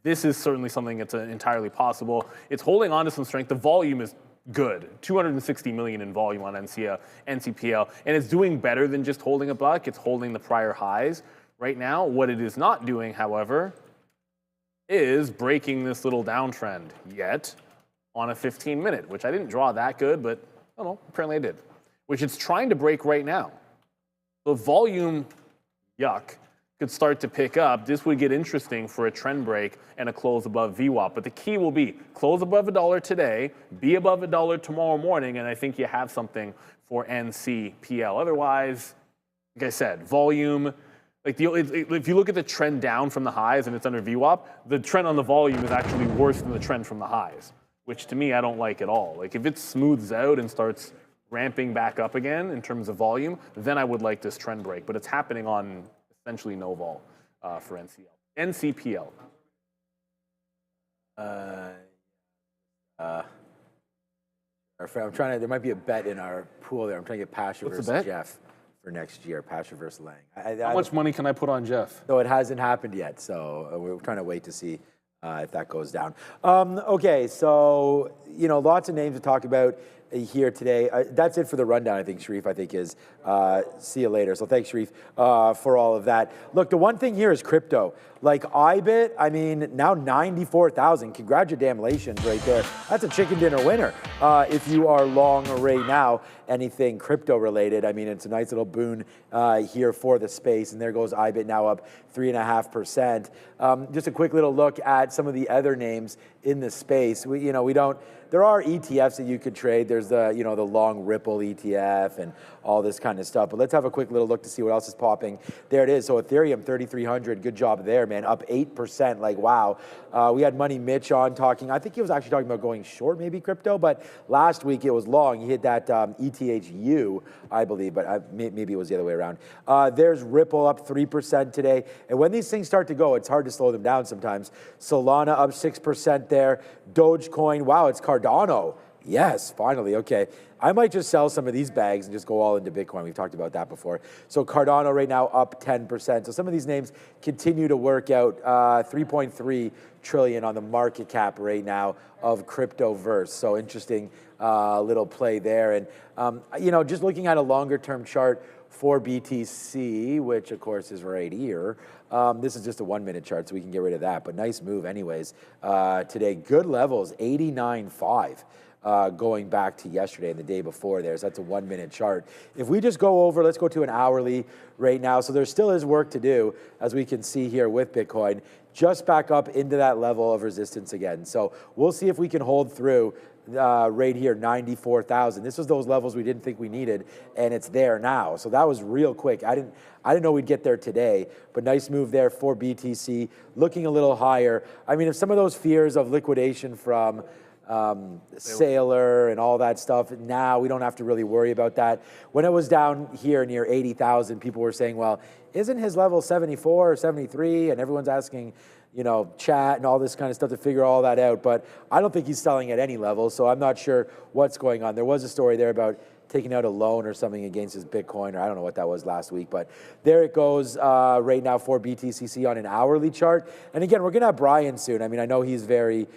This is certainly something that's entirely possible. It's holding on to some strength. The volume is good, 260 million in volume on NCPL, and it's doing better than just holding a buck. It's holding the prior highs right now. What it is not doing, however, is breaking this little downtrend yet on a 15-minute, which I didn't draw that good, but I don't know, apparently I did, which it's trying to break right now. So volume, yuck, could start to pick up. This would get interesting for a trend break and a close above VWAP. But the key will be close above $1 today, be above $1 tomorrow morning, and I think you have something for NCPL. Otherwise, like I said, volume, like if you look at the trend down from the highs and it's under VWAP, the trend on the volume is actually worse than the trend from the highs, which to me I don't like at all. Like if it smooths out and starts ramping back up again in terms of volume, then I would like this trend break. But it's happening on essentially no vol for NCPL. I'm trying to. There might be a bet in our pool there. I'm trying to get Pasha versus Jeff for next year. Pasha versus Lang. How much money can I put on Jeff? No, it hasn't happened yet. So we're trying to wait to see if that goes down. Okay, so lots of names to talk about here today. That's it for the rundown, I think, Sharif, is. See you later. So thanks, Sharif, for all of that. Look, the one thing here is crypto. Like IBIT, I mean, now 94,000. Congratulations right there. That's a chicken dinner winner. If you are long right now, anything crypto related, I mean, it's a nice little boon here for the space. And there goes IBIT now up 3.5%. Just a quick little look at some of the other names in the space. There are ETFs that you could trade. There's the long Ripple ETF and all this kind of stuff. But let's have a quick little look to see what else is popping. There it is. So Ethereum, 3,300. Good job there, man. Up 8%. Like, wow. We had Money Mitch on talking. I think he was actually talking about going short, maybe crypto. But last week it was long. He hit that ETHU, I believe. But maybe it was the other way around. There's Ripple up 3% today. And when these things start to go, it's hard to slow them down sometimes. Solana up 6% there. Dogecoin. Wow, it's Cardano. Yes, finally. Okay. I might just sell some of these bags and just go all into Bitcoin. We've talked about that before. So Cardano right now up 10%. So some of these names continue to work out. 3.3 trillion on the market cap right now of Cryptoverse. So interesting little play there. And, just looking at a longer term chart, for BTC, which of course is right here. This is just a 1 minute chart, so we can get rid of that, but nice move anyways. Today, good levels, 89.5. Going back to yesterday and the day before there. So that's a 1 minute chart. If we just go over, let's go to an hourly right now. So there still is work to do, as we can see here with Bitcoin, just back up into that level of resistance again. So we'll see if we can hold through right here, 94,000. This was those levels we didn't think we needed, and it's there now. So that was real quick. I didn't know we'd get there today, but nice move there for BTC, looking a little higher. I mean, if some of those fears of liquidation from Sailor and all that stuff, now we don't have to really worry about that. When it was down here near 80,000, people were saying, well, isn't his level 74 or 73? And everyone's asking, you know, chat and all this kind of stuff to figure all that out. But I don't think he's selling at any level, so I'm not sure what's going on. There was a story there about taking out a loan or something against his Bitcoin, or I don't know what that was last week, but there it goes right now for BTCC on an hourly chart. And again, we're gonna have Brian soon. I mean, I know he's very,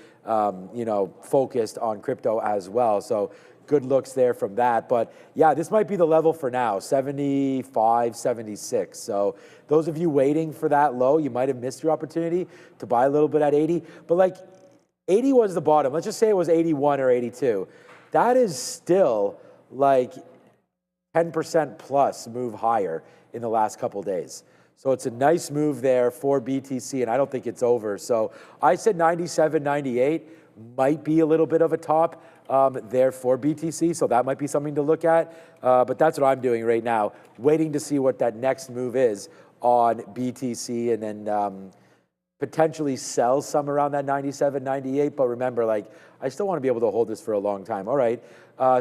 you know, focused on crypto as well, so good looks there from that. But yeah, this might be the level for now, 75, 76. So those of you waiting for that low, you might have missed your opportunity to buy a little bit at 80, but like 80 was the bottom. Let's just say it was 81 or 82. That is still like 10% plus move higher in the last couple days. So it's a nice move there for BTC, and I don't think it's over. So I said 97, 98 might be a little bit of a top there for BTC, so that might be something to look at. But that's what I'm doing right now, waiting to see what that next move is on BTC, and then potentially sell some around that 97, 98. But remember, like, I still want to be able to hold this for a long time. All right,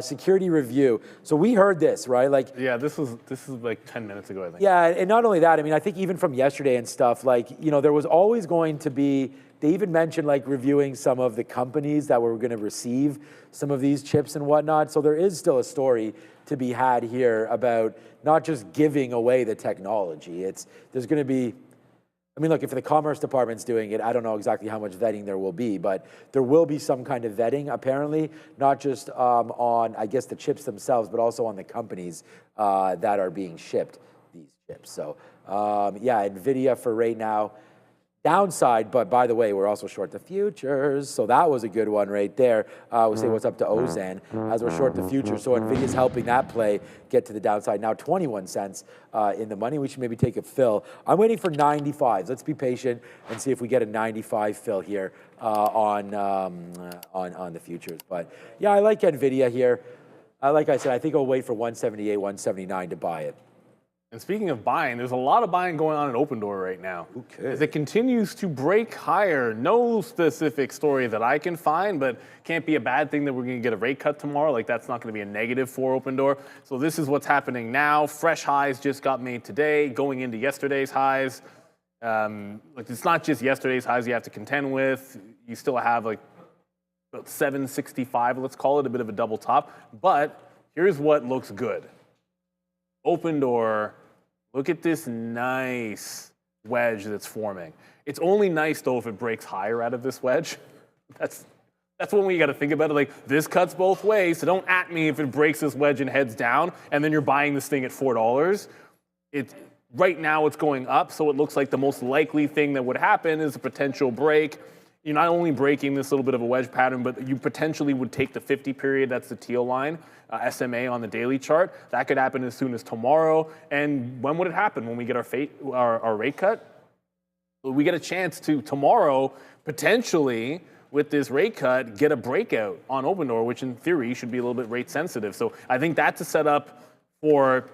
security review. So we heard this, right? Like, yeah, this is like 10 minutes ago, I think. Yeah, and not only that, I mean, I think even from yesterday and stuff, like, you know, there was always going to be, they even mentioned like reviewing some of the companies that were going to receive some of these chips and whatnot. So there is still a story to be had here about not just giving away the technology. There's going to be, I mean, look, if the Commerce Department's doing it, I don't know exactly how much vetting there will be, but there will be some kind of vetting, apparently, not just on, I guess, the chips themselves, but also on the companies that are being shipped these chips. So, yeah, Nvidia for right now, downside, but by the way, we're also short the futures, so that was a good one right there. We'll say what's up to Ozan as we're short the futures, so Nvidia's helping that play get to the downside. Now 21 cents in the money. We should maybe take a fill. I'm waiting for 95s. Let's be patient and see if we get a 95 fill here on the futures. But yeah, I like Nvidia here. Like I said, I think I'll wait for 178, 179 to buy it. And speaking of buying, there's a lot of buying going on at Open Door right now. Okay. As it continues to break higher. No specific story that I can find, but can't be a bad thing that we're going to get a rate cut tomorrow. Like, that's not going to be a negative for Open Door. So this is what's happening now. Fresh highs just got made today, going into yesterday's highs. Like, it's not just yesterday's highs you have to contend with. You still have like about 765, let's call it, a bit of a double top. But here's what looks good. Open Door. Look at this nice wedge that's forming. It's only nice, though, if it breaks higher out of this wedge. That's one way you got to think about it. Like, this cuts both ways, so don't at me if it breaks this wedge and heads down, and then you're buying this thing at $4. Right now, it's going up, so it looks like the most likely thing that would happen is a potential break. You're not only breaking this little bit of a wedge pattern, but you potentially would take the 50 period, that's the teal line, SMA on the daily chart. That could happen as soon as tomorrow. And when would it happen? When we get our rate cut? We get a chance to, tomorrow, potentially, with this rate cut, get a breakout on Open Door, which in theory should be a little bit rate sensitive. So I think that's a setup for,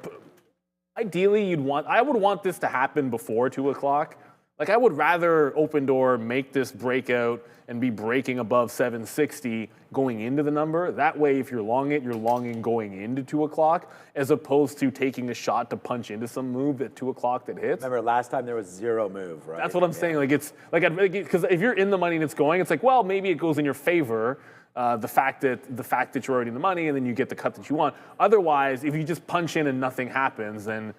ideally, I would want this to happen before 2 o'clock. Like, I would rather Open Door make this breakout and be breaking above 760 going into the number. That way, if you're long it, you're longing going into 2 o'clock, as opposed to taking a shot to punch into some move at 2 o'clock that hits. Remember, last time there was zero move, right? That's what I'm saying. Like, it's like, because if you're in the money and it's going, it's like, well, maybe it goes in your favor. The fact that you're already in the money and then you get the cut that you want. Otherwise, if you just punch in and nothing happens, then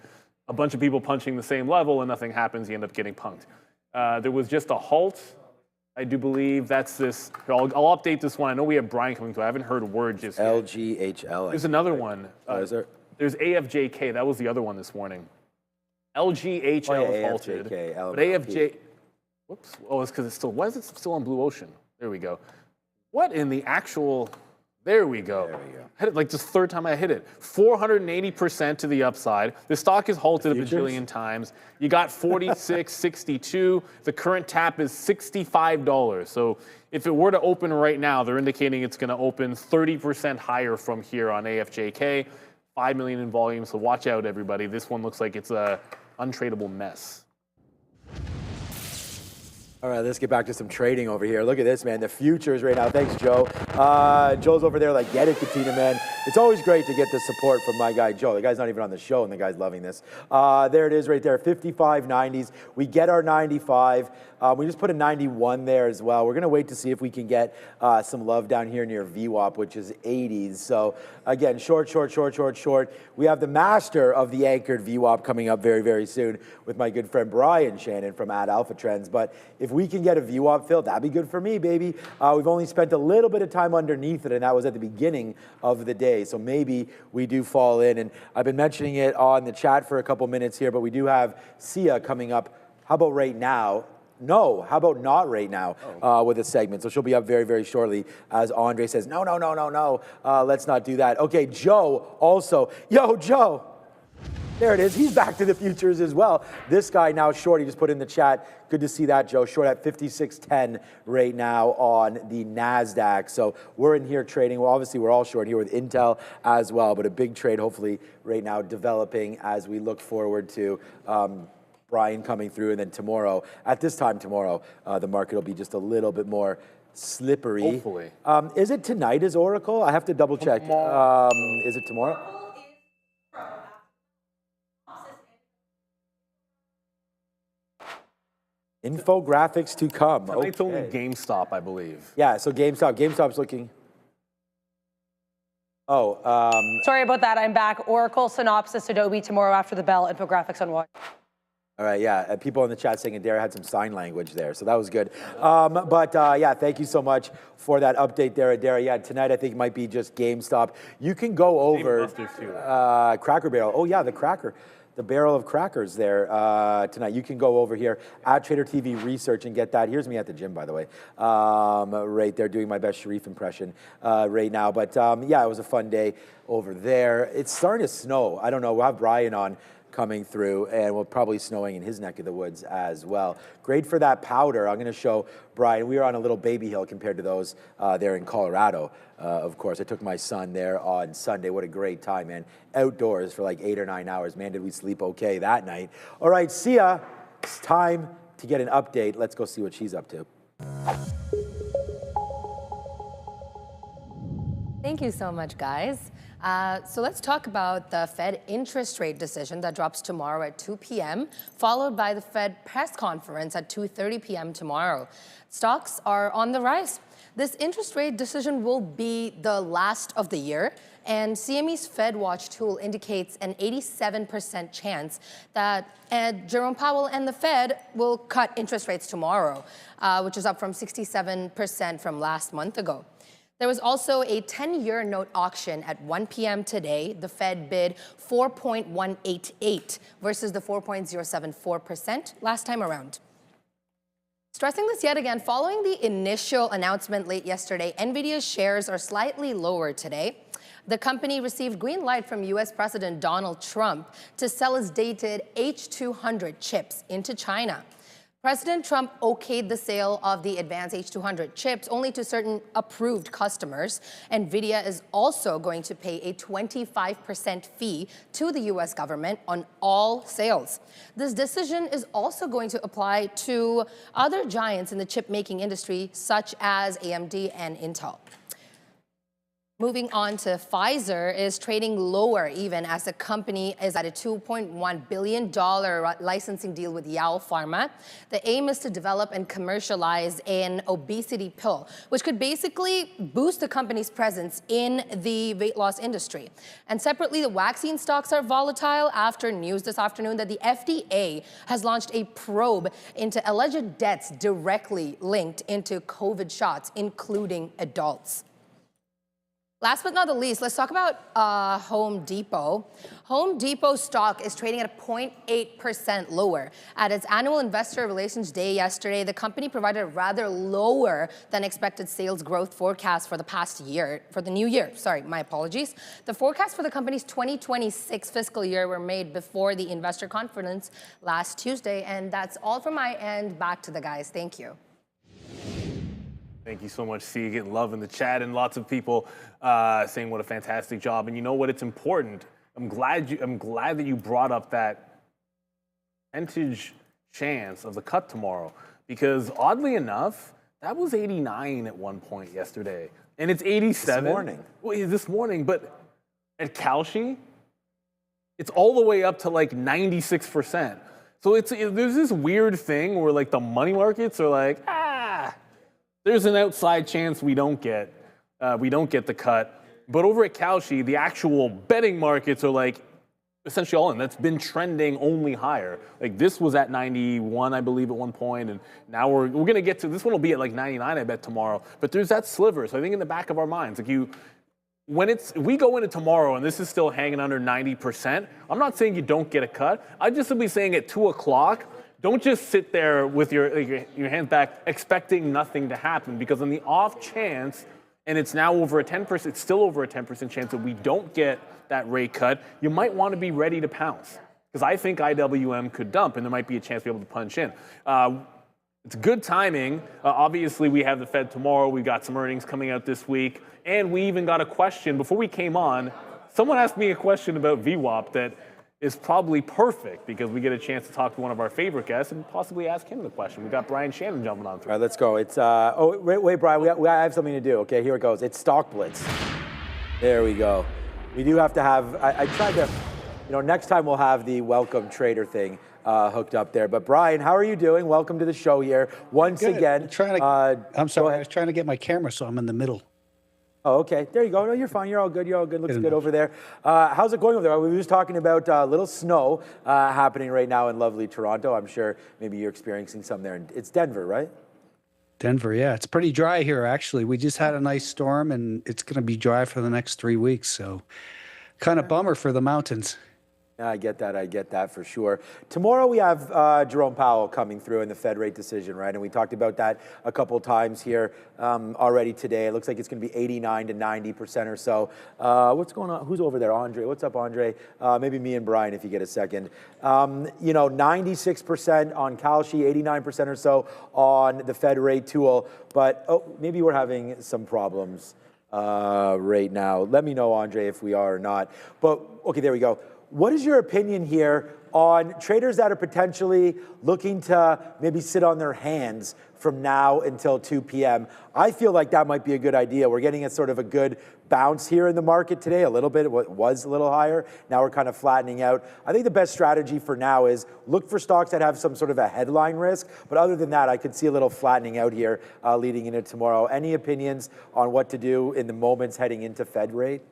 a bunch of people punching the same level and nothing happens, you end up getting punked. There was just a halt, I do believe. That's this. I'll update this one. I know we have Brian coming through. I haven't heard a word just yet. LGHL. There's another one. Is there? There's AFJK. That was the other one this morning. LGHL halted. AFJK, But AFJ. Whoops. Oh, it's because it's still. Why is it still on Blue Ocean? There we go. What in the actual? There we go. There we go. Hit it like this third time I hit it. 480% to the upside. The stock is halted a bajillion times. You got 46.62. The current tap is $65. So if it were to open right now, they're indicating it's going to open 30% higher from here on AFJK. 5 million in volume. So watch out, everybody. This one looks like it's a untradeable mess. All right, let's get back to some trading over here. Look at this, man. The futures right now. Thanks, Joe. Joe's over there like, get it, Katina, man. It's always great to get the support from my guy, Joe. The guy's not even on the show, and the guy's loving this. There it is right there, 55.90s. We get our 95. We just put a 91 there as well. We're going to wait to see if we can get some love down here near VWAP, which is 80s. So, again, short. We have the master of the anchored VWAP coming up very, very soon with my good friend Brian Shannon from Alpha Trends. But if we can get a VWAP fill, that'd be good for me, baby. We've only spent a little bit of time underneath it, and that was at the beginning of the day. So maybe we do fall in. And I've been mentioning it on the chat for a couple minutes here, but we do have Sia coming up. How about right now? No, how about not right now with a segment? So she'll be up very, very shortly as Andre says, no, let's not do that. Okay, Joe also. Yo, Joe. There it is. He's back to the futures as well. This guy now short. He just put in the chat. Good to see that, Joe. Short at 56.10 right now on the NASDAQ. So we're in here trading. Well, obviously, we're all short here with Intel as well, but a big trade hopefully right now developing as we look forward to Brian coming through, and then tomorrow, at this time tomorrow, the market will be just a little bit more slippery. Hopefully. Is it tonight is Oracle? I have to double check. Is it tomorrow? Infographics to come. Tonight's only GameStop, I believe. Yeah, so GameStop's looking. Sorry about that. I'm back. Oracle, Synopsys, Adobe tomorrow after the bell. Infographics on watch. All right, yeah. People in the chat saying Adair had some sign language there, so that was good. Yeah, thank you so much for that update there, Adair. Yeah, tonight I think might be just GameStop. You can go over Cracker Barrel. Oh yeah, the barrel of crackers there tonight. You can go over here at Trader TV Research and get that. Here's me at the gym, by the way, right there doing my best Sharif impression right now. But yeah, it was a fun day over there. It's starting to snow. I don't know. We'll have Brian on coming through, and we'll probably snowing in his neck of the woods as well. Great for that powder. I'm going to show Brian. We were on a little baby hill compared to those there in Colorado. Of course, I took my son there on Sunday. What a great time, man. Outdoors for like 8 or 9 hours. Man, did we sleep okay that night. All right, Sia, it's time to get an update. Let's go see what she's up to. Thank you so much, guys. So let's talk about the Fed interest rate decision that drops tomorrow at 2 p.m., followed by the Fed press conference at 2:30 p.m. tomorrow. Stocks are on the rise. This interest rate decision will be the last of the year, and CME's Fed Watch tool indicates an 87% chance that Jerome Powell and the Fed will cut interest rates tomorrow, which is up from 67% from last month ago. There was also a 10-year note auction at 1 p.m. today. The Fed bid 4.188 versus the 4.074% last time around. Stressing this yet again, following the initial announcement late yesterday, Nvidia's shares are slightly lower today. The company received green light from U.S. President Donald Trump to sell its dated H200 chips into China. President Trump okayed the sale of the advanced H200 chips only to certain approved customers. Nvidia is also going to pay a 25% fee to the U.S. government on all sales. This decision is also going to apply to other giants in the chip-making industry, such as AMD and Intel. Moving on to Pfizer is trading lower even as the company is at a $2.1 billion licensing deal with Yao Pharma. The aim is to develop and commercialize an obesity pill, which could basically boost the company's presence in the weight loss industry. And separately, the vaccine stocks are volatile after news this afternoon that the FDA has launched a probe into alleged deaths directly linked into COVID shots, including adults. Last but not the least, let's talk about Home Depot. Home Depot stock is trading at 0.8% lower. At its annual investor relations day yesterday, the company provided a rather lower than expected sales growth forecast for the past year, for the new year. Sorry, my apologies. The forecast for the company's 2026 fiscal year were made before the investor conference last Tuesday. And that's all from my end. Back to the guys. Thank you. Thank you so much, C. Getting love in the chat and lots of people saying what a fantastic job. And you know what? It's important. I'm glad that you brought up that percentage chance of the cut tomorrow, because oddly enough, that was 89 at one point yesterday, and it's 87 this morning. Well, this morning, but at Kalshi, it's all the way up to like 96%. So there's this weird thing where like the money markets are like, there's an outside chance we don't get the cut. But over at Kalshi, the actual betting markets are like essentially all in. That's been trending only higher. Like this was at 91, I believe, at one point, and now we're gonna get to this one will be at like 99, I bet, tomorrow. But there's that sliver. So I think in the back of our minds, like if we go into tomorrow and this is still hanging under 90%, I'm not saying you don't get a cut. I'd just simply saying at 2 o'clock, don't just sit there with your hands back expecting nothing to happen, because on the off chance, and it's now over a 10%, it's still over a 10% chance that we don't get that rate cut, you might want to be ready to pounce, because I think IWM could dump and there might be a chance to be able to punch in. It's good timing. Obviously, we have the Fed tomorrow. We've got some earnings coming out this week. And we even got a question before we came on. Someone asked me a question about VWAP that is probably perfect, because we get a chance to talk to one of our favorite guests and possibly ask him the question. We got Brian Shannon jumping on through. All right, let's go. It's wait, Brian. We have something to do. Okay, here it goes. It's Stock Blitz. There we go. We do have to have. I tried to. Next time we'll have the welcome trader thing hooked up there. But Brian, how are you doing? Welcome to the show here once again. I'm sorry. I was trying to get my camera, so I'm in the middle. Oh, okay. There you go. No, you're fine. You're all good. You're all good. Looks good over there. How's it going over there? We were just talking about a little snow happening right now in lovely Toronto. I'm sure maybe you're experiencing some there. It's Denver, right? Denver, yeah. It's pretty dry here, actually. We just had a nice storm, and it's going to be dry for the next 3 weeks. So kind of bummer for the mountains. I get that for sure. Tomorrow we have Jerome Powell coming through in the Fed rate decision, right? And we talked about that a couple of times here already today. It looks like it's going to be 89 to 90% or so. What's going on? Who's over there? Andre. What's up, Andre? Maybe me and Brian, if you get a second. 96% on Kalshi, 89% or so on the Fed rate tool. But maybe we're having some problems right now. Let me know, Andre, if we are or not. But okay, there we go. What is your opinion here on traders that are potentially looking to maybe sit on their hands from now until 2 p.m.? I feel like that might be a good idea. We're getting a sort of a good bounce here in the market today, a little bit. It was a little higher. Now we're kind of flattening out. I think the best strategy for now is look for stocks that have some sort of a headline risk. But other than that, I could see a little flattening out here leading into tomorrow. Any opinions on what to do in the moments heading into Fed rate?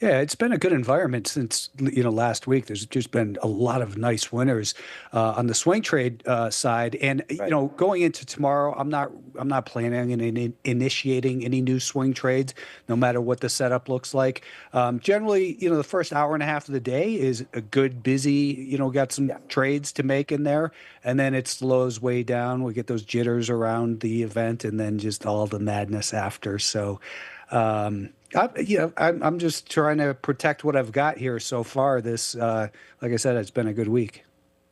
Yeah, it's been a good environment since last week. There's just been a lot of nice winners on the swing trade side, and going into tomorrow, I'm not planning on initiating any new swing trades, no matter what the setup looks like. Generally, the first hour and a half of the day is a good, busy. Got some trades to make in there, and then it slows way down. We get those jitters around the event, and then just all the madness after. So. I'm just trying to protect what I've got here so far. This, like I said, it's been a good week.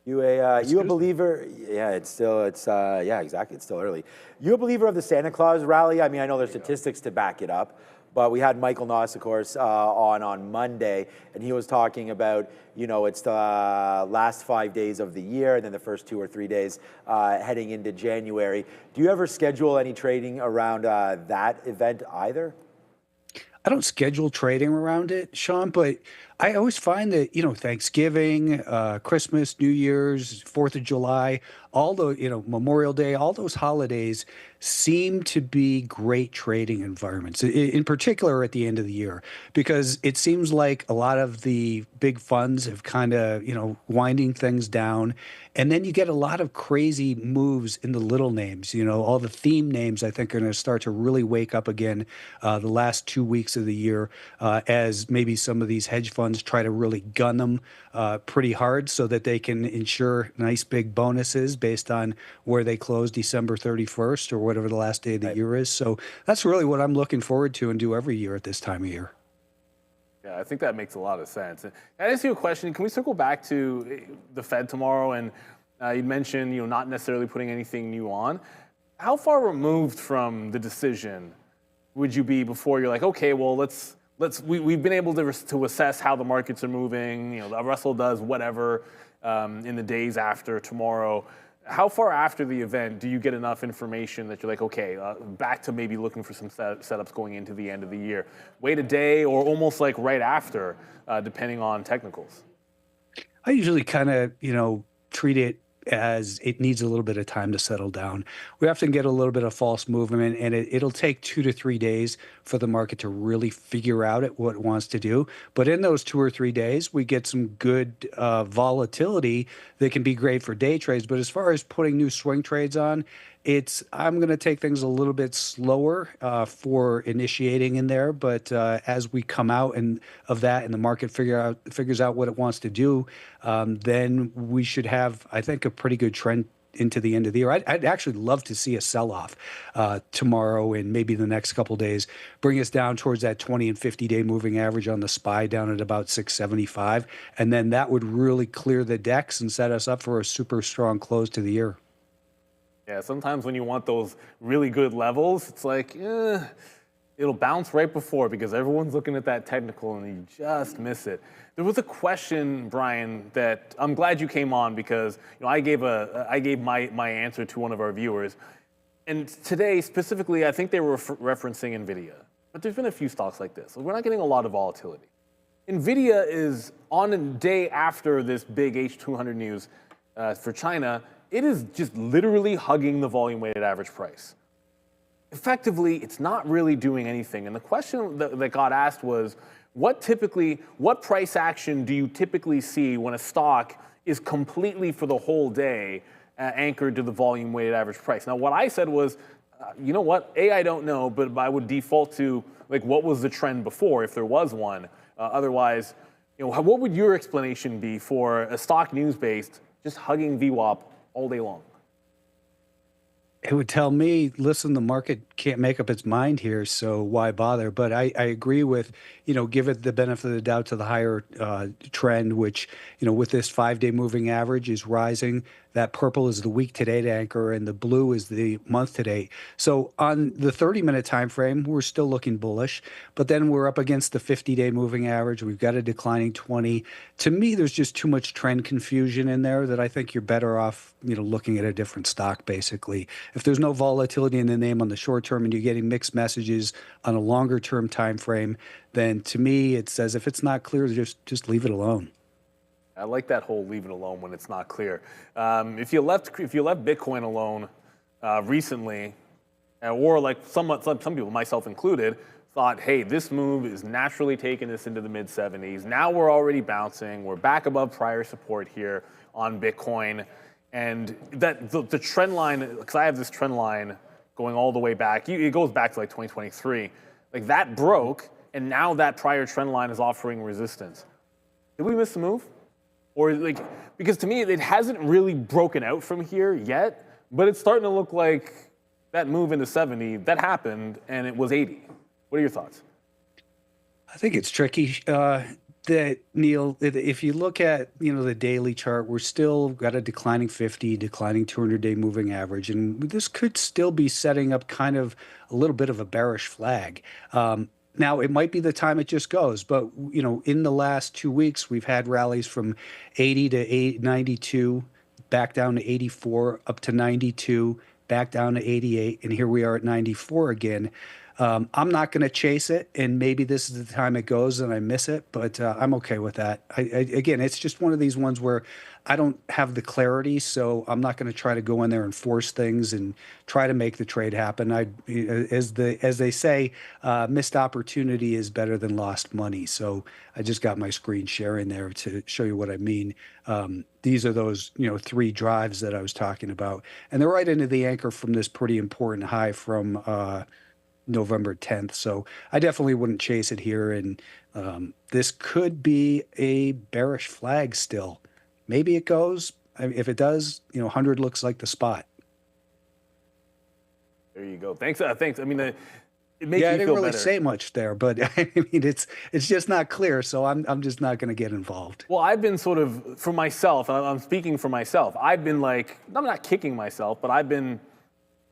You a believer? Yeah, exactly. It's still early. You a believer of the Santa Claus rally? I mean, I know there's statistics to back it up, but we had Michael Noss, of course, on Monday, and he was talking about, it's the last 5 days of the year, and then the first 2 or 3 days heading into January. Do you ever schedule any trading around that event either? I don't schedule trading around it, Sean, but I always find that, Thanksgiving, Christmas, New Year's, 4th of July, all the, Memorial Day, all those holidays seem to be great trading environments, in particular at the end of the year, because it seems like a lot of the big funds have kind of, winding things down. And then you get a lot of crazy moves in the little names. All the theme names, I think, are going to start to really wake up again the last 2 weeks of the year as maybe some of these hedge funds try to really gun them pretty hard so that they can ensure nice big bonuses based on where they close December 31st or whatever the last day of the year is. So that's really what I'm looking forward to and do every year at this time of year. Yeah, I think that makes a lot of sense. Can I ask you a question? Can we circle back to the Fed tomorrow? And you mentioned, not necessarily putting anything new on. How far removed from the decision would you be before you're like, okay, well, we've been able to assess how the markets are moving. Russell does whatever in the days after tomorrow. How far after the event do you get enough information that you're like, okay, back to maybe looking for some setups going into the end of the year? Wait a day or almost like right after, depending on technicals? I usually kind of, treat it as it needs a little bit of time to settle down. We often get a little bit of false movement, and it'll take 2 to 3 days for the market to really figure out what it wants to do. But in those 2 or 3 days, we get some good volatility that can be great for day trades. But as far as putting new swing trades on, I'm going to take things a little bit slower for initiating in there. But as we come out of that and the market figures out what it wants to do, then we should have, I think, a pretty good trend into the end of the year. I'd actually love to see a sell-off tomorrow and maybe the next couple days, bring us down towards that 20 and 50-day moving average on the SPY down at about 675. And then that would really clear the decks and set us up for a super strong close to the year. Yeah, sometimes when you want those really good levels, it's like, it'll bounce right before because everyone's looking at that technical and you just miss it. There was a question, Brian, that I'm glad you came on because I gave my answer to one of our viewers. And today, specifically, I think they were referencing Nvidia. But there's been a few stocks like this. So we're not getting a lot of volatility. Nvidia is on a day after this big H200 news for China. It is just literally hugging the volume-weighted average price. Effectively, it's not really doing anything. And the question that got asked was, what price action do you typically see when a stock is completely for the whole day anchored to the volume-weighted average price? Now, what I said was, you know what? I don't know, but I would default to what was the trend before, if there was one. Otherwise, what would your explanation be for a stock news-based just hugging VWAP all day long? It would tell me, listen, the market can't make up its mind here, so why bother? But I agree with, give it the benefit of the doubt to the higher trend, which, with this 5-day moving average is rising. That purple is the week-to-date anchor, and the blue is the month-to-date. So on the 30-minute time frame, we're still looking bullish, but then we're up against the 50-day moving average. We've got a declining 20. To me, there's just too much trend confusion in there that I think you're better off, looking at a different stock, basically. If there's no volatility in the name on the short term and you're getting mixed messages on a longer-term time frame, then to me, it says if it's not clear, just leave it alone. I like that whole leave it alone when it's not clear. If you left Bitcoin alone recently, or like some people, myself included, thought, hey, this move is naturally taking us into the mid-70s. Now we're already bouncing. We're back above prior support here on Bitcoin. And that the trend line, because I have this trend line going all the way back. It goes back to like 2023. Like that broke, and now that prior trend line is offering resistance. Did we miss the move? Or because to me, it hasn't really broken out from here yet, but it's starting to look like that move into 70, that happened, and it was 80. What are your thoughts? I think it's tricky. That Neil, if you look at the daily chart, we're still got a declining 50, declining 200-day moving average, and this could still be setting up kind of a little bit of a bearish flag. Now, it might be the time it just goes, but, in the last 2 weeks, we've had rallies from 80 to 92, back down to 84, up to 92, back down to 88, and here we are at 94 again. I'm not going to chase it, and maybe this is the time it goes and I miss it, but I'm okay with that. Again, it's just one of these ones where I don't have the clarity, so I'm not going to try to go in there and force things and try to make the trade happen. As they say, missed opportunity is better than lost money. So I just got my screen sharing there to show you what I mean. These are those 3 drives that I was talking about, and they're right into the anchor from this pretty important high from November 10th. So I definitely wouldn't chase it here, and this could be a bearish flag still. Maybe it goes. If it does, 100 looks like the spot. There you go. Thanks. Thanks. I mean, it makes Yeah, I me didn't feel really better. say much there, but I mean, it's just not clear. So I'm just not going to get involved. Well, I've been sort of, for myself, and I'm speaking for myself, I've been like, I'm not kicking myself, but I've been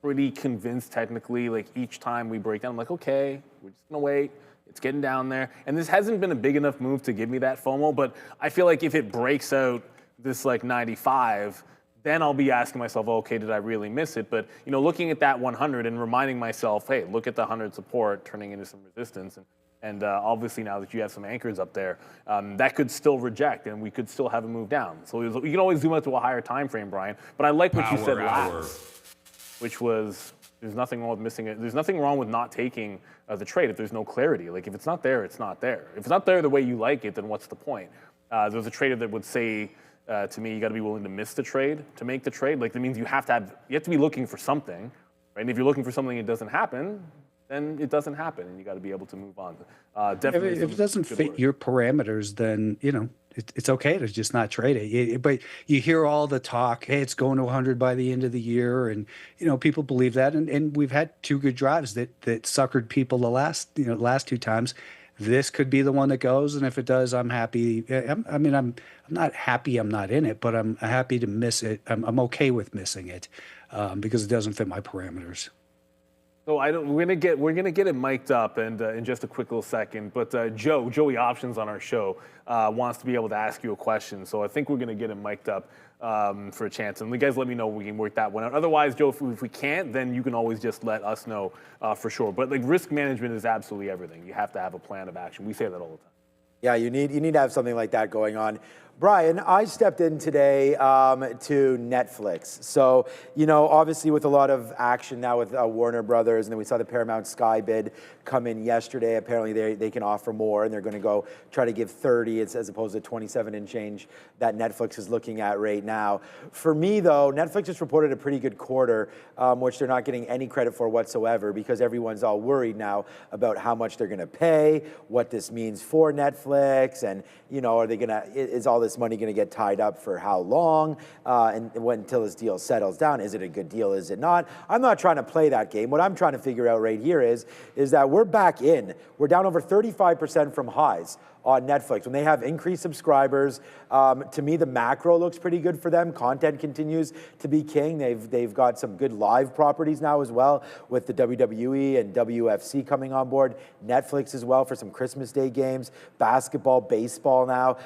pretty convinced technically, like each time we break down, I'm like, okay, we're just going to wait. It's getting down there. And this hasn't been a big enough move to give me that FOMO, but I feel like if it breaks out this like 95, then I'll be asking myself, okay, did I really miss it? But, looking at that 100 and reminding myself, hey, look at the 100 support turning into some resistance. And obviously now that you have some anchors up there, that could still reject and we could still have a move down. So you can always zoom out to a higher time frame, Brian. But I like what you said last, which was there's nothing wrong with missing it. There's nothing wrong with not taking the trade if there's no clarity. Like if it's not there, it's not there. If it's not there the way you like it, then what's the point? There's a trader that would say to me, you got to be willing to miss the trade to make the trade. Like that means you have to be looking for something, right? And if you're looking for something and it doesn't happen, then it doesn't happen, and you got to be able to move on. Definitely, if it doesn't fit your parameters, then it's okay to just not trade it. But you hear all the talk, hey, it's going to 100 by the end of the year, and people believe that. And we've had 2 good drives that suckered people the last 2 times. This could be the one that goes, and if it does, I'm happy. I'm not happy I'm not in it, but I'm happy to miss it. I'm okay with missing it because it doesn't fit my parameters. So we're gonna get it mic'd up and in just a quick little second. But Joey Options on our show wants to be able to ask you a question. So I think we're gonna get it mic'd up for a chance. And you guys let me know if we can work that one out. Otherwise, Joe, if we can't, then you can always just let us know for sure. But like risk management is absolutely everything. You have to have a plan of action. We say that all the time. Yeah, you need to have something like that going on. Brian, I stepped in today to Netflix. So, obviously with a lot of action now with Warner Brothers, and then we saw the Paramount Sky bid come in yesterday. Apparently they can offer more, and they're going to go try to give 30 as opposed to 27 and change that Netflix is looking at right now. For me, though, Netflix just reported a pretty good quarter, which they're not getting any credit for whatsoever because everyone's all worried now about how much they're going to pay, what this means for Netflix, and, are they going to, is all this money going to get tied up for how long until this deal settles down? Is it a good deal? Is it not? I'm not trying to play that game. What I'm trying to figure out right here is that we're back in. We're down over 35% from highs on Netflix. When they have increased subscribers, to me, the macro looks pretty good for them. Content continues to be king. They've got some good live properties now as well with the WWE and WFC coming on board. Netflix as well for some Christmas Day games, basketball, baseball now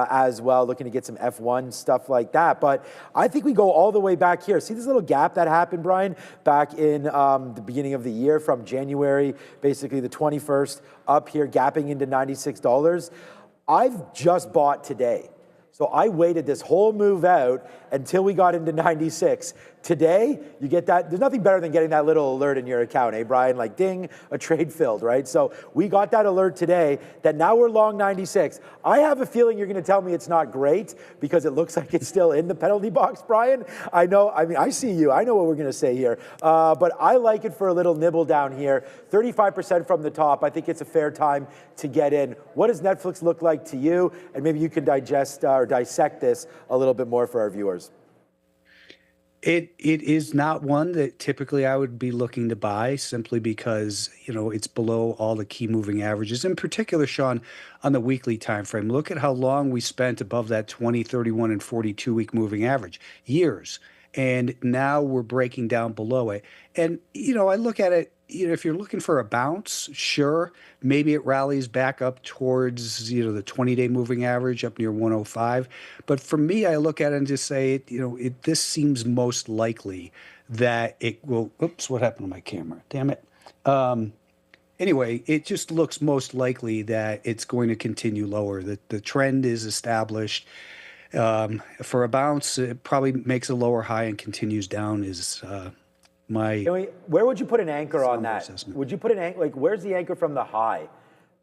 as well, looking to get some F1 stuff like that. But I think we go all the way back here. See this little gap that happened, Brian, back in the beginning of the year from January, basically the 21st, up here, gapping into $96. I've just bought today. So I waited this whole move out until we got into 96. Today, you get that. There's nothing better than getting that little alert in your account, eh, Brian? Like, ding, a trade filled, right? So we got that alert today that now we're long 96. I have a feeling you're going to tell me it's not great because it looks like it's still in the penalty box, Brian. I know, I see you. I know what we're going to say here. But I like it for a little nibble down here. 35% from the top. I think it's a fair time to get in. What does Netflix look like to you? And maybe you can digest or dissect this a little bit more for our viewers. It is not one that typically I would be looking to buy simply because, it's below all the key moving averages. In particular, Sean, on the weekly time frame, look at how long we spent above that 20, 31, and 42-week moving average. Years. And now we're breaking down below it. And, I look at it, if you're looking for a bounce, sure, maybe it rallies back up towards, the 20-day moving average up near 105. But for me, I look at it and just say, this seems most likely that it will, oops, what happened to my camera? Damn it. anyway, it just looks most likely that it's going to continue lower. The trend is established. For a bounce, it probably makes a lower high and continues down is my. Where would you put an anchor on that? Assessment. Would you put an anchor, like where's the anchor from the high?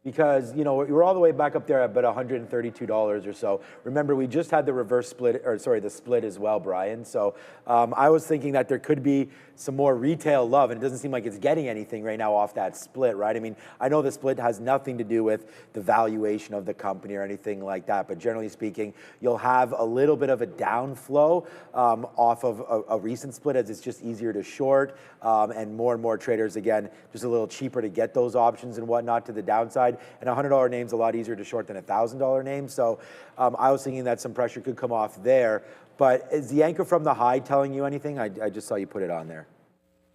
Because, you know, we're all the way back up there at about $132 or so. Remember, we just had the reverse split, or sorry, the split as well, Brian. So I was thinking that there could be some more retail love, and it doesn't seem like it's getting anything right now off that split, right? I mean, I know the split has nothing to do with the valuation of the company or anything like that, but generally speaking, you'll have a little bit of a downflow off of a recent split as it's just easier to short, and more traders, again, just a little cheaper to get those options and whatnot to the downside. And a $100 name's a lot easier to short than a $1,000 name. So I was thinking that some pressure could come off there. But is the anchor from the high telling you anything? I just saw you put it on there.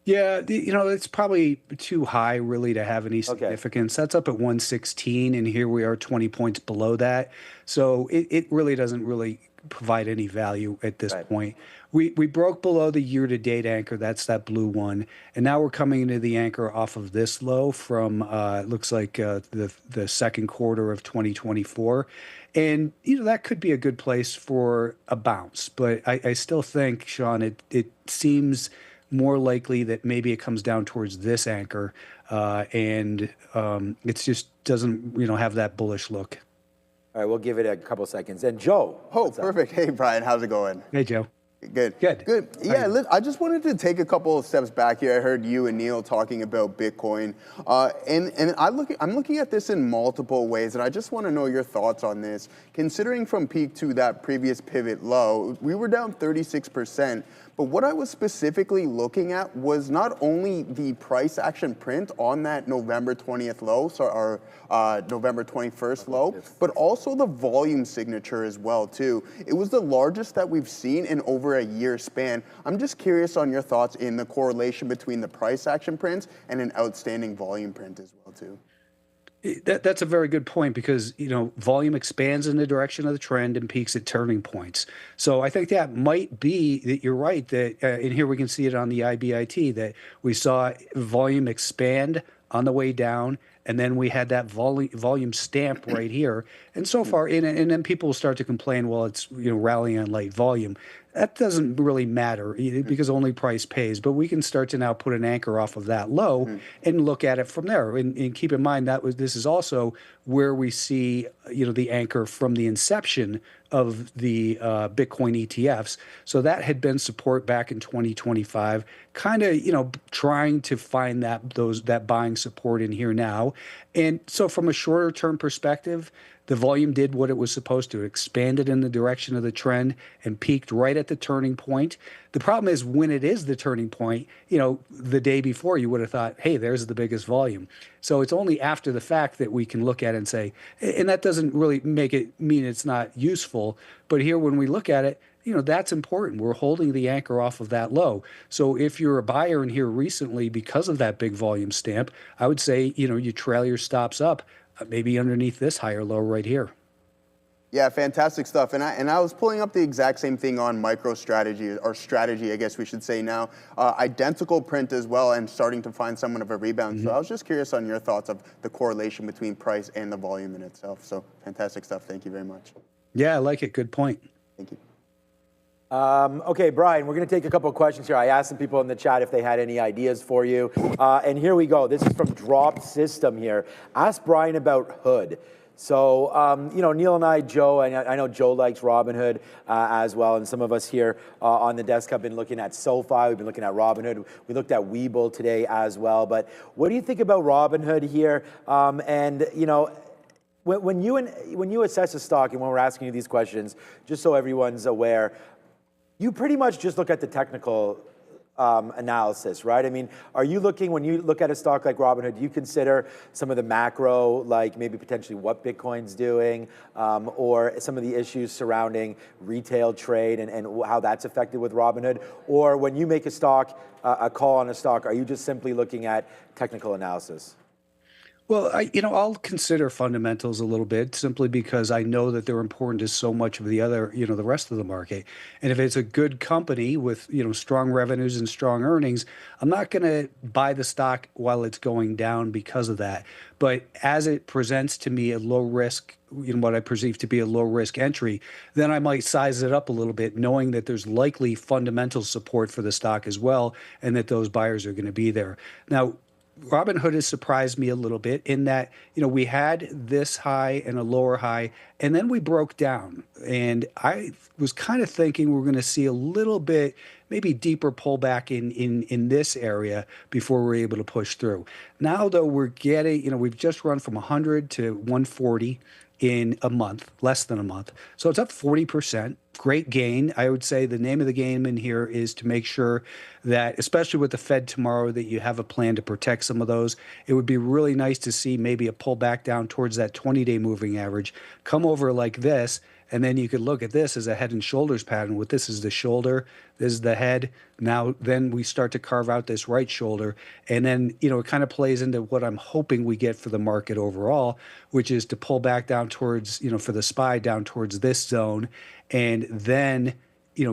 Yeah, you know, it's probably too high really to have any significance. That's up at 116, and here we are 20 points below that. So it really doesn't really provide any value at this point. We broke below the year-to-date anchor. That's that blue one. And now we're coming into the anchor off of this low from, looks like the second quarter of 2024. And, you know, that could be a good place for a bounce. But I still think, Sean, it seems more likely that maybe it comes down towards this anchor, and it just doesn't, you know, have that bullish look. All right, we'll give it a couple seconds. And Joe. Oh, perfect. Hey, Brian, how's it going? Hey, Joe. Good. Yeah, I just wanted to take a couple of steps back here. I heard you and Neil talking about Bitcoin, and I'm looking at this in multiple ways, and I just want to know your thoughts on this. Considering from peak to that previous pivot low, we were down 36%. But what I was specifically looking at was not only the price action print on that November 20th low, so our November 21st low, but also the volume signature as well, too. It was the largest that we've seen in over a year span. I'm just curious on your thoughts in the correlation between the price action prints and an outstanding volume print as well, too. That's a very good point because, you know, volume expands in the direction of the trend and peaks at turning points. So I think that might be that you're right that, and here we can see it on the IBIT, that we saw volume expand on the way down, and then we had that volume stamp right here. And so far, and then people start to complain, well, it's, you know, rallying on light volume. That doesn't really matter because only price pays. But we can start to now put an anchor off of that low and look at it from there. And keep in mind this is also where we see, you know, the anchor from the inception of the Bitcoin ETFs. So that had been support back in 2025, kind of, you know, trying to find that buying support in here now. And so from a shorter term perspective, the volume did what it was supposed to. It expanded in the direction of the trend and peaked right at the turning point. The problem is when it is the turning point, you know, the day before you would have thought, hey, there's the biggest volume. So it's only after the fact that we can look at it and say, and that doesn't really make it mean it's not useful. But here when we look at it, you know, that's important. We're holding the anchor off of that low. So if you're a buyer in here recently because of that big volume stamp, I would say, you know, you trail your stops up, maybe underneath this higher low right here. Yeah, fantastic stuff. And I was pulling up the exact same thing on MicroStrategy, or strategy, I guess we should say now. Identical print as well, and starting to find somewhat of a rebound. So I was just curious on your thoughts of the correlation between price and the volume in itself. So fantastic stuff. Thank you very much. Yeah, I like it. Good point. Thank you. Okay, Brian, we're going to take a couple of questions here. I asked some people in the chat if they had any ideas for you. And here we go. This is from Drop System here. Ask Brian about Hood. So, you know, Neil and I, Joe, and I know Joe likes Robinhood as well, and some of us here on the desk have been looking at SoFi, we've been looking at Robinhood, we looked at Webull today as well, but what do you think about Robinhood here? And, you know, when you assess a stock, and when we're asking you these questions, just so everyone's aware, you pretty much just look at the technical analysis, right? I mean, are you looking, when you look at a stock like Robinhood, do you consider some of the macro, like maybe potentially what Bitcoin's doing, or some of the issues surrounding retail trade and how that's affected with Robinhood? Or when you make a stock, a call on a stock, are you just simply looking at technical analysis? Well, I'll consider fundamentals a little bit simply because I know that they're important to so much of the other, the rest of the market. And if it's a good company with, strong revenues and strong earnings, I'm not going to buy the stock while it's going down because of that. But as it presents to me a low risk, what I perceive to be a low risk entry, then I might size it up a little bit, knowing that there's likely fundamental support for the stock as well, and that those buyers are going to be there. Now, Robinhood has surprised me a little bit in that, we had this high and a lower high, and then we broke down. And I was kind of thinking we're going to see a little bit, maybe deeper pullback in this area before we're able to push through. Now, though, we're getting, we've just run from 100 to 140 in a month, less than a month. So it's up 40%. Great gain. I would say the name of the game in here is to make sure that, especially with the Fed tomorrow, that you have a plan to protect some of those. It would be really nice to see maybe a pullback down towards that 20-day moving average, come over like this, and then you could look at this as a head and shoulders pattern. With this is the shoulder, this is the head. Now, then we start to carve out this right shoulder. And then, it kind of plays into what I'm hoping we get for the market overall, which is to pull back down towards, for the SPY down towards this zone. And then,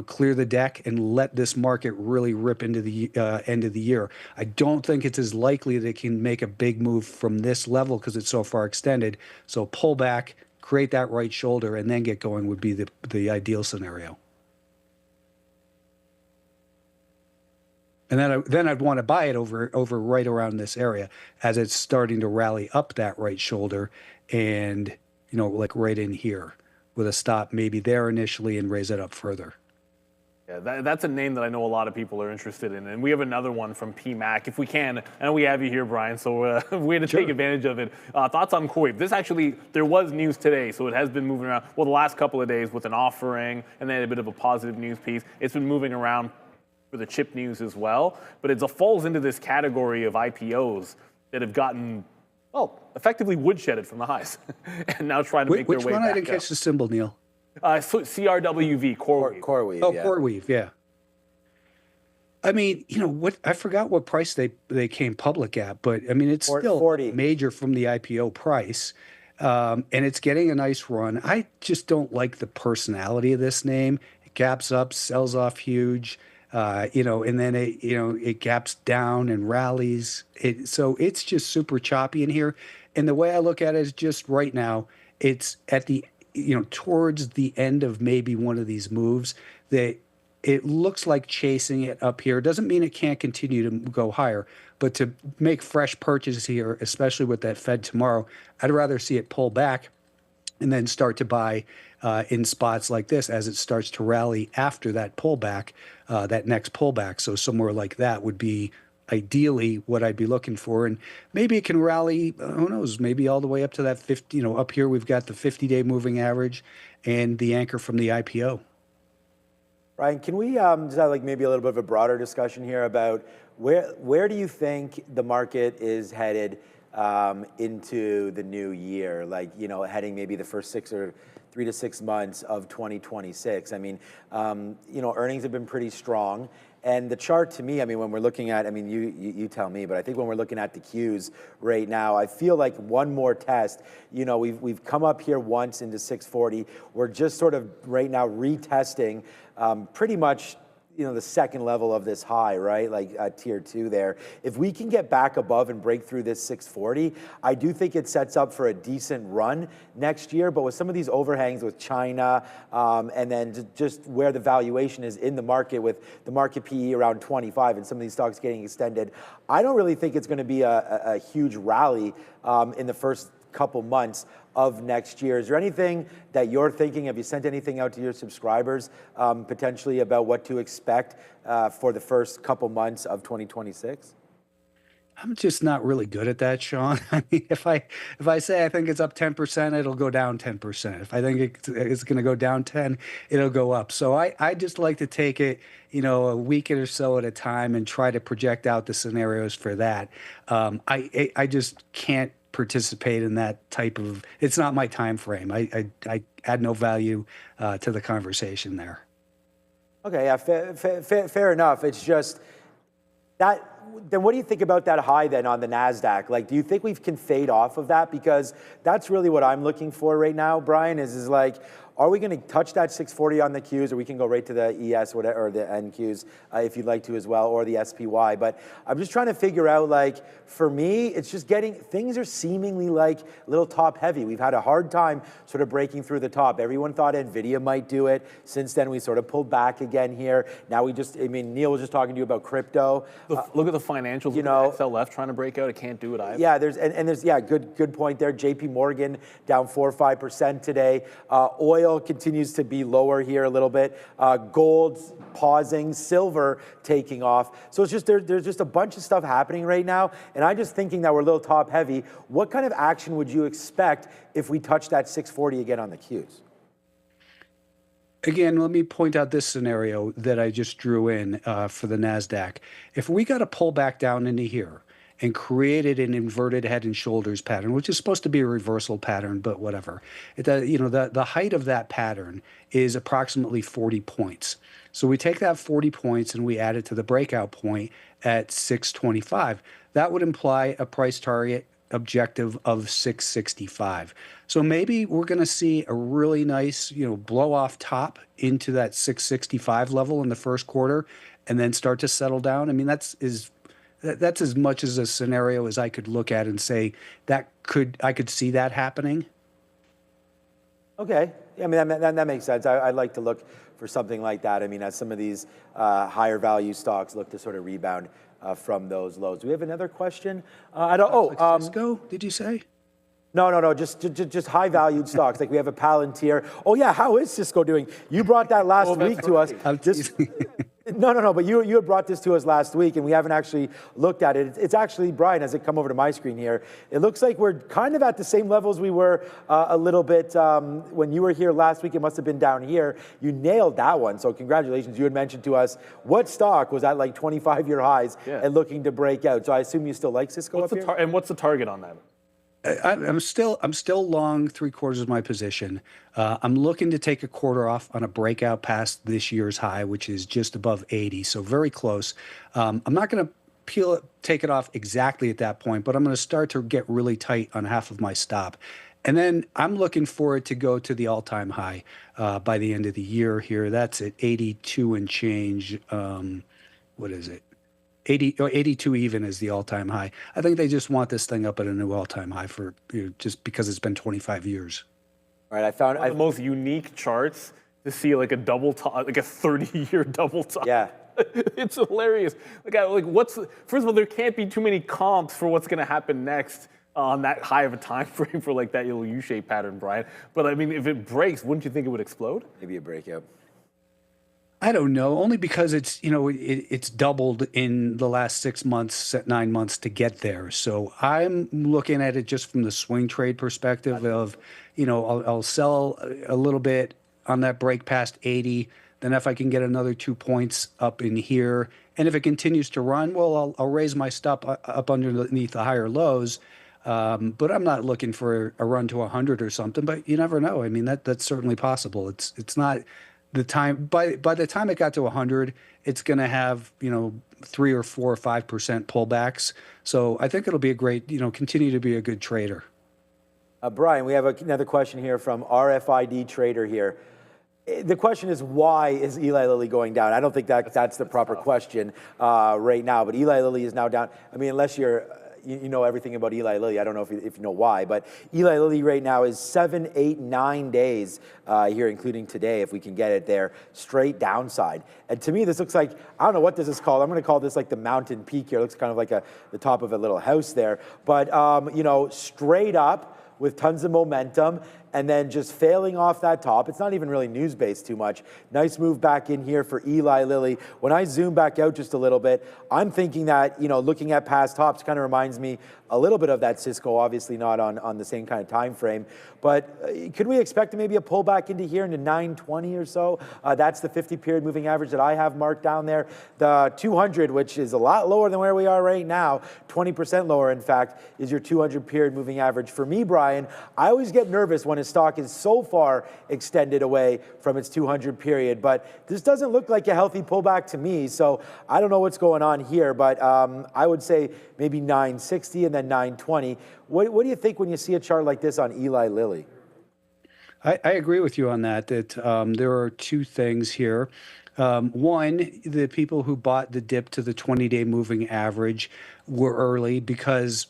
clear the deck and let this market really rip into the end of the year. I don't think it's as likely that it can make a big move from this level because it's so far extended. So pull back, create that right shoulder, and then get going would be the ideal scenario. And then I'd want to buy it over right around this area as it's starting to rally up that right shoulder, and like right in here with a stop maybe there initially and raise it up further. Yeah, that's a name that I know a lot of people are interested in. And we have another one from PMAC, if we can. And we have you here, Brian, so we're going to take advantage of it. Thoughts on Coreweave? This actually, there was news today, so it has been moving around. Well, the last couple of days with an offering and then a bit of a positive news piece. It's been moving around for the chip news as well. But it falls into this category of IPOs that have gotten, effectively woodshedded from the highs and now trying to make their way back up. Which one? I didn't catch the symbol, Neil. So CRWV, Coreweave. Coreweave. Oh, yeah. Coreweave, yeah. I mean, what I forgot what price they came public at, but I mean it's still 40. Major from the IPO price, and it's getting a nice run. I just don't like the personality of this name. It gaps up, sells off huge, and then it gaps down and rallies. So it's just super choppy in here. And the way I look at it is just right now, it's at the towards the end of maybe one of these moves that it looks like chasing it up here. Doesn't mean it can't continue to go higher, but to make fresh purchases here, especially with that Fed tomorrow, I'd rather see it pull back and then start to buy in spots like this as it starts to rally after that pullback, that next pullback. So somewhere like that would be ideally what I'd be looking for. And maybe it can rally, who knows, maybe all the way up to that 50, up here we've got the 50-day moving average and the anchor from the IPO. Ryan, can we just have like maybe a little bit of a broader discussion here about where do you think the market is headed into the new year? Like, heading maybe the first 3 to 6 months of 2026. I mean, earnings have been pretty strong. And the chart to me, I mean, when we're looking at, I mean, you tell me, but I think when we're looking at the Qs right now, I feel like one more test, we've come up here once into 640. We're just sort of right now retesting pretty much, the second level of this high, right? Like tier 2 there. If we can get back above and break through this 640, I do think it sets up for a decent run next year. But with some of these overhangs with China, and then just where the valuation is in the market with the market PE around 25 and some of these stocks getting extended, I don't really think it's going to be a huge rally in the first couple months of next year. Is there anything that you're thinking? Have you sent anything out to your subscribers potentially about what to expect for the first couple months of 2026? I'm just not really good at that, Sean. I mean, if I say I think it's up 10%, it'll go down 10%. If I think it's going to go down 10, it'll go up. So I just like to take it, a week or so at a time and try to project out the scenarios for that. I just can't participate in that type of, it's not my time frame. I add no value to the conversation there. Okay, yeah, fair enough. It's just that then what do you think about that high then on the NASDAQ? Like, do you think we can fade off of that? Because that's really what I'm looking for right now, Brian, is like, are we going to touch that 640 on the Qs, or we can go right to the ES whatever, or the NQs if you'd like to as well, or the SPY. But I'm just trying to figure out, like, for me, it's just things are seemingly like a little top heavy. We've had a hard time sort of breaking through the top. Everyone thought Nvidia might do it. Since then, we sort of pulled back again here. Now Neil was just talking to you about crypto. Look at the financials. You know, XLF trying to break out. It can't do it either. Yeah, there's good point there. JP Morgan down 4 or 5% today. Oil continues to be lower here a little bit. Gold pausing, silver taking off. So it's just there's just a bunch of stuff happening right now, and I'm just thinking that we're a little top heavy. What kind of action would you expect if we touch that 640 again on the Qs? Again, let me point out this scenario that I just drew in for the NASDAQ. If we got to pull back down into here and created an inverted head and shoulders pattern, which is supposed to be a reversal pattern, but whatever. The height of that pattern is approximately 40 points. So we take that 40 points and we add it to the breakout point at 625. That would imply a price target objective of 665. So maybe we're going to see a really nice, blow off top into that 665 level in the first quarter and then start to settle down. I mean, that's as much as a scenario as I could look at and say I could see that happening. Okay, I mean that makes sense. I'd like to look for something like that. I mean, as some of these higher value stocks look to sort of rebound from those lows. Do we have another question? Cisco, did you say? No, just high valued stocks. Like we have a Palantir. Oh yeah, how is Cisco doing? You brought that last week to us. No, but you had brought this to us last week, and we haven't actually looked at it. It's actually, Brian, as it come over to my screen here, it looks like we're kind of at the same levels we were a little bit when you were here last week. It must have been down here. You nailed that one, so congratulations. You had mentioned to us what stock was at like 25-year highs and looking to break out. So I assume you still like Cisco up here? And what's the target on that? I'm still long 3/4 of my position. I'm looking to take a quarter off on a breakout past this year's high, which is just above 80, so very close. I'm not going to take it off exactly at that point, but I'm going to start to get really tight on half of my stop. And then I'm looking for it to go to the all-time high by the end of the year here. That's at 82 and change. What is it? 82 even is the all-time high. I think they just want this thing up at a new all-time high for just because it's been 25 years. All right, I found one of the most unique charts to see like a double top, like a 30-year double top. Yeah. It's hilarious. First of all, there can't be too many comps for what's going to happen next on that high of a time frame for like that little U-shaped pattern, Brian. But I mean, if it breaks, wouldn't you think it would explode? Maybe a breakout. I don't know, only because it's it's doubled in the last 6 months, 9 months to get there. So I'm looking at it just from the swing trade perspective of, I'll sell a little bit on that break past 80. Then if I can get another 2 points up in here, and if it continues to run, well, I'll raise my stop up underneath the higher lows. But I'm not looking for a run to 100 or something. But you never know. I mean, that's certainly possible. It's not. The time by the time it got to 100, it's going to have 3 or 4 or 5% pullbacks. So I think it'll be a great continue to be a good trader. Brian, we have another question here from RFID Trader here. The question is, why is Eli Lilly going down? I don't think that's the proper question right now. But Eli Lilly is now down. I mean, unless you know everything about Eli Lilly. I don't know if you know why, but Eli Lilly right now is 7, 8, 9 days here, including today, if we can get it there, straight downside. And to me, this looks like, I don't know what this is called. I'm going to call this like the mountain peak here. It looks kind of like the top of a little house there. But, straight up with tons of momentum, and then just failing off that top. It's not even really news-based too much. Nice move back in here for Eli Lilly. When I zoom back out just a little bit, I'm thinking that, looking at past tops kind of reminds me a little bit of that Cisco, obviously not on the same kind of time frame. But could we expect maybe a pullback into here into 920 or so? That's the 50-period moving average that I have marked down there. The 200, which is a lot lower than where we are right now, 20% lower, in fact, is your 200-period moving average. For me, Brian, I always get nervous when a stock is so far extended away from its 200 period. But this doesn't look like a healthy pullback to me. So I don't know what's going on here, but I would say maybe 960 and then 920. What do you think when you see a chart like this on Eli Lilly? I agree with you on that, there are two things here. One, the people who bought the dip to the 20-day moving average were early because,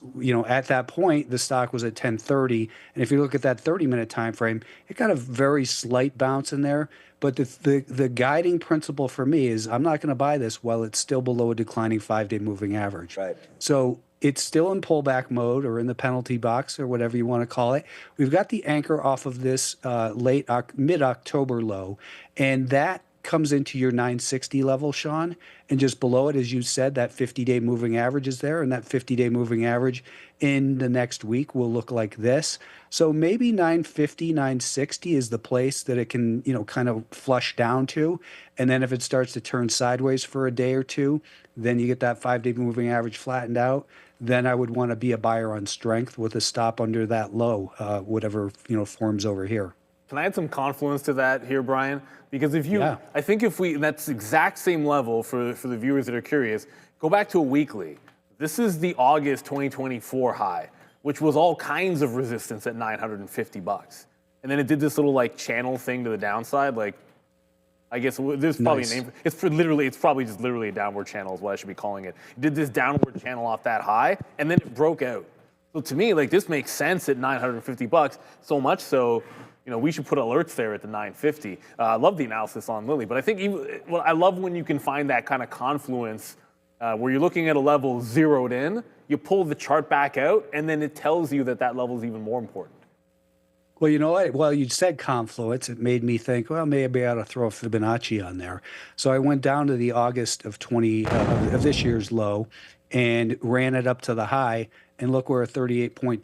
at that point, the stock was at 1030. And if you look at that 30-minute time frame, it got a very slight bounce in there. But the guiding principle for me is I'm not going to buy this while it's still below a declining 5-day moving average. Right. So it's still in pullback mode or in the penalty box or whatever you want to call it. We've got the anchor off of this mid-October low, and that comes into your 960 level, Sean, and just below it, as you said, that 50-day moving average is there, and that 50-day moving average in the next week will look like this. So maybe 950, 960 is the place that it can, kind of flush down to. And then if it starts to turn sideways for a day or two, then you get that 5-day moving average flattened out. Then I would want to be a buyer on strength with a stop under that low, whatever, forms over here. Can I add some confluence to that here, Brian? Because I think if we, that's the exact same level for the viewers that are curious, go back to a weekly. This is the August 2024 high, which was all kinds of resistance at $950. And then it did this little channel thing to the downside. I guess there's probably a name. It's probably just literally a downward channel is what I should be calling it. It did this downward channel off that high, and then it broke out. So to me, this makes sense at $950, so much so, we should put alerts there at the 950. I love the analysis on Lilly, but I think I love when you can find that kind of confluence where you're looking at a level zeroed in, you pull the chart back out, and then it tells you that level is even more important. Well, you know what? Well, you said confluence. It made me think, well, maybe I ought to throw a Fibonacci on there. So I went down to the August of this year's low and ran it up to the high, and look where a 38.2%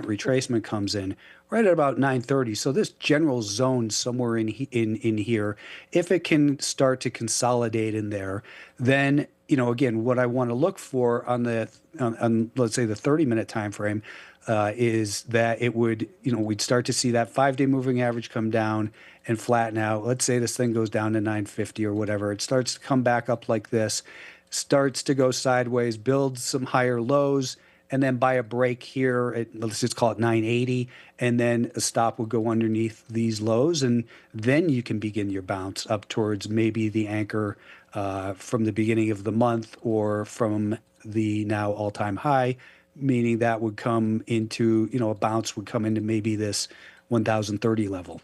retracement comes in, right at about 930. So this general zone somewhere in here, if it can start to consolidate in there, then again, what I want to look for on let's say the 30-minute time frame is that it would we'd start to see that 5-day moving average come down and flatten out. Let's say this thing goes down to 950 or whatever. It starts to come back up like this, starts to go sideways, builds some higher lows, and then buy a break here at, let's just call it 980, and then a stop will go underneath these lows, and then you can begin your bounce up towards maybe the anchor from the beginning of the month or from the now all-time high, meaning that would come into, a bounce would come into maybe this 1030 level.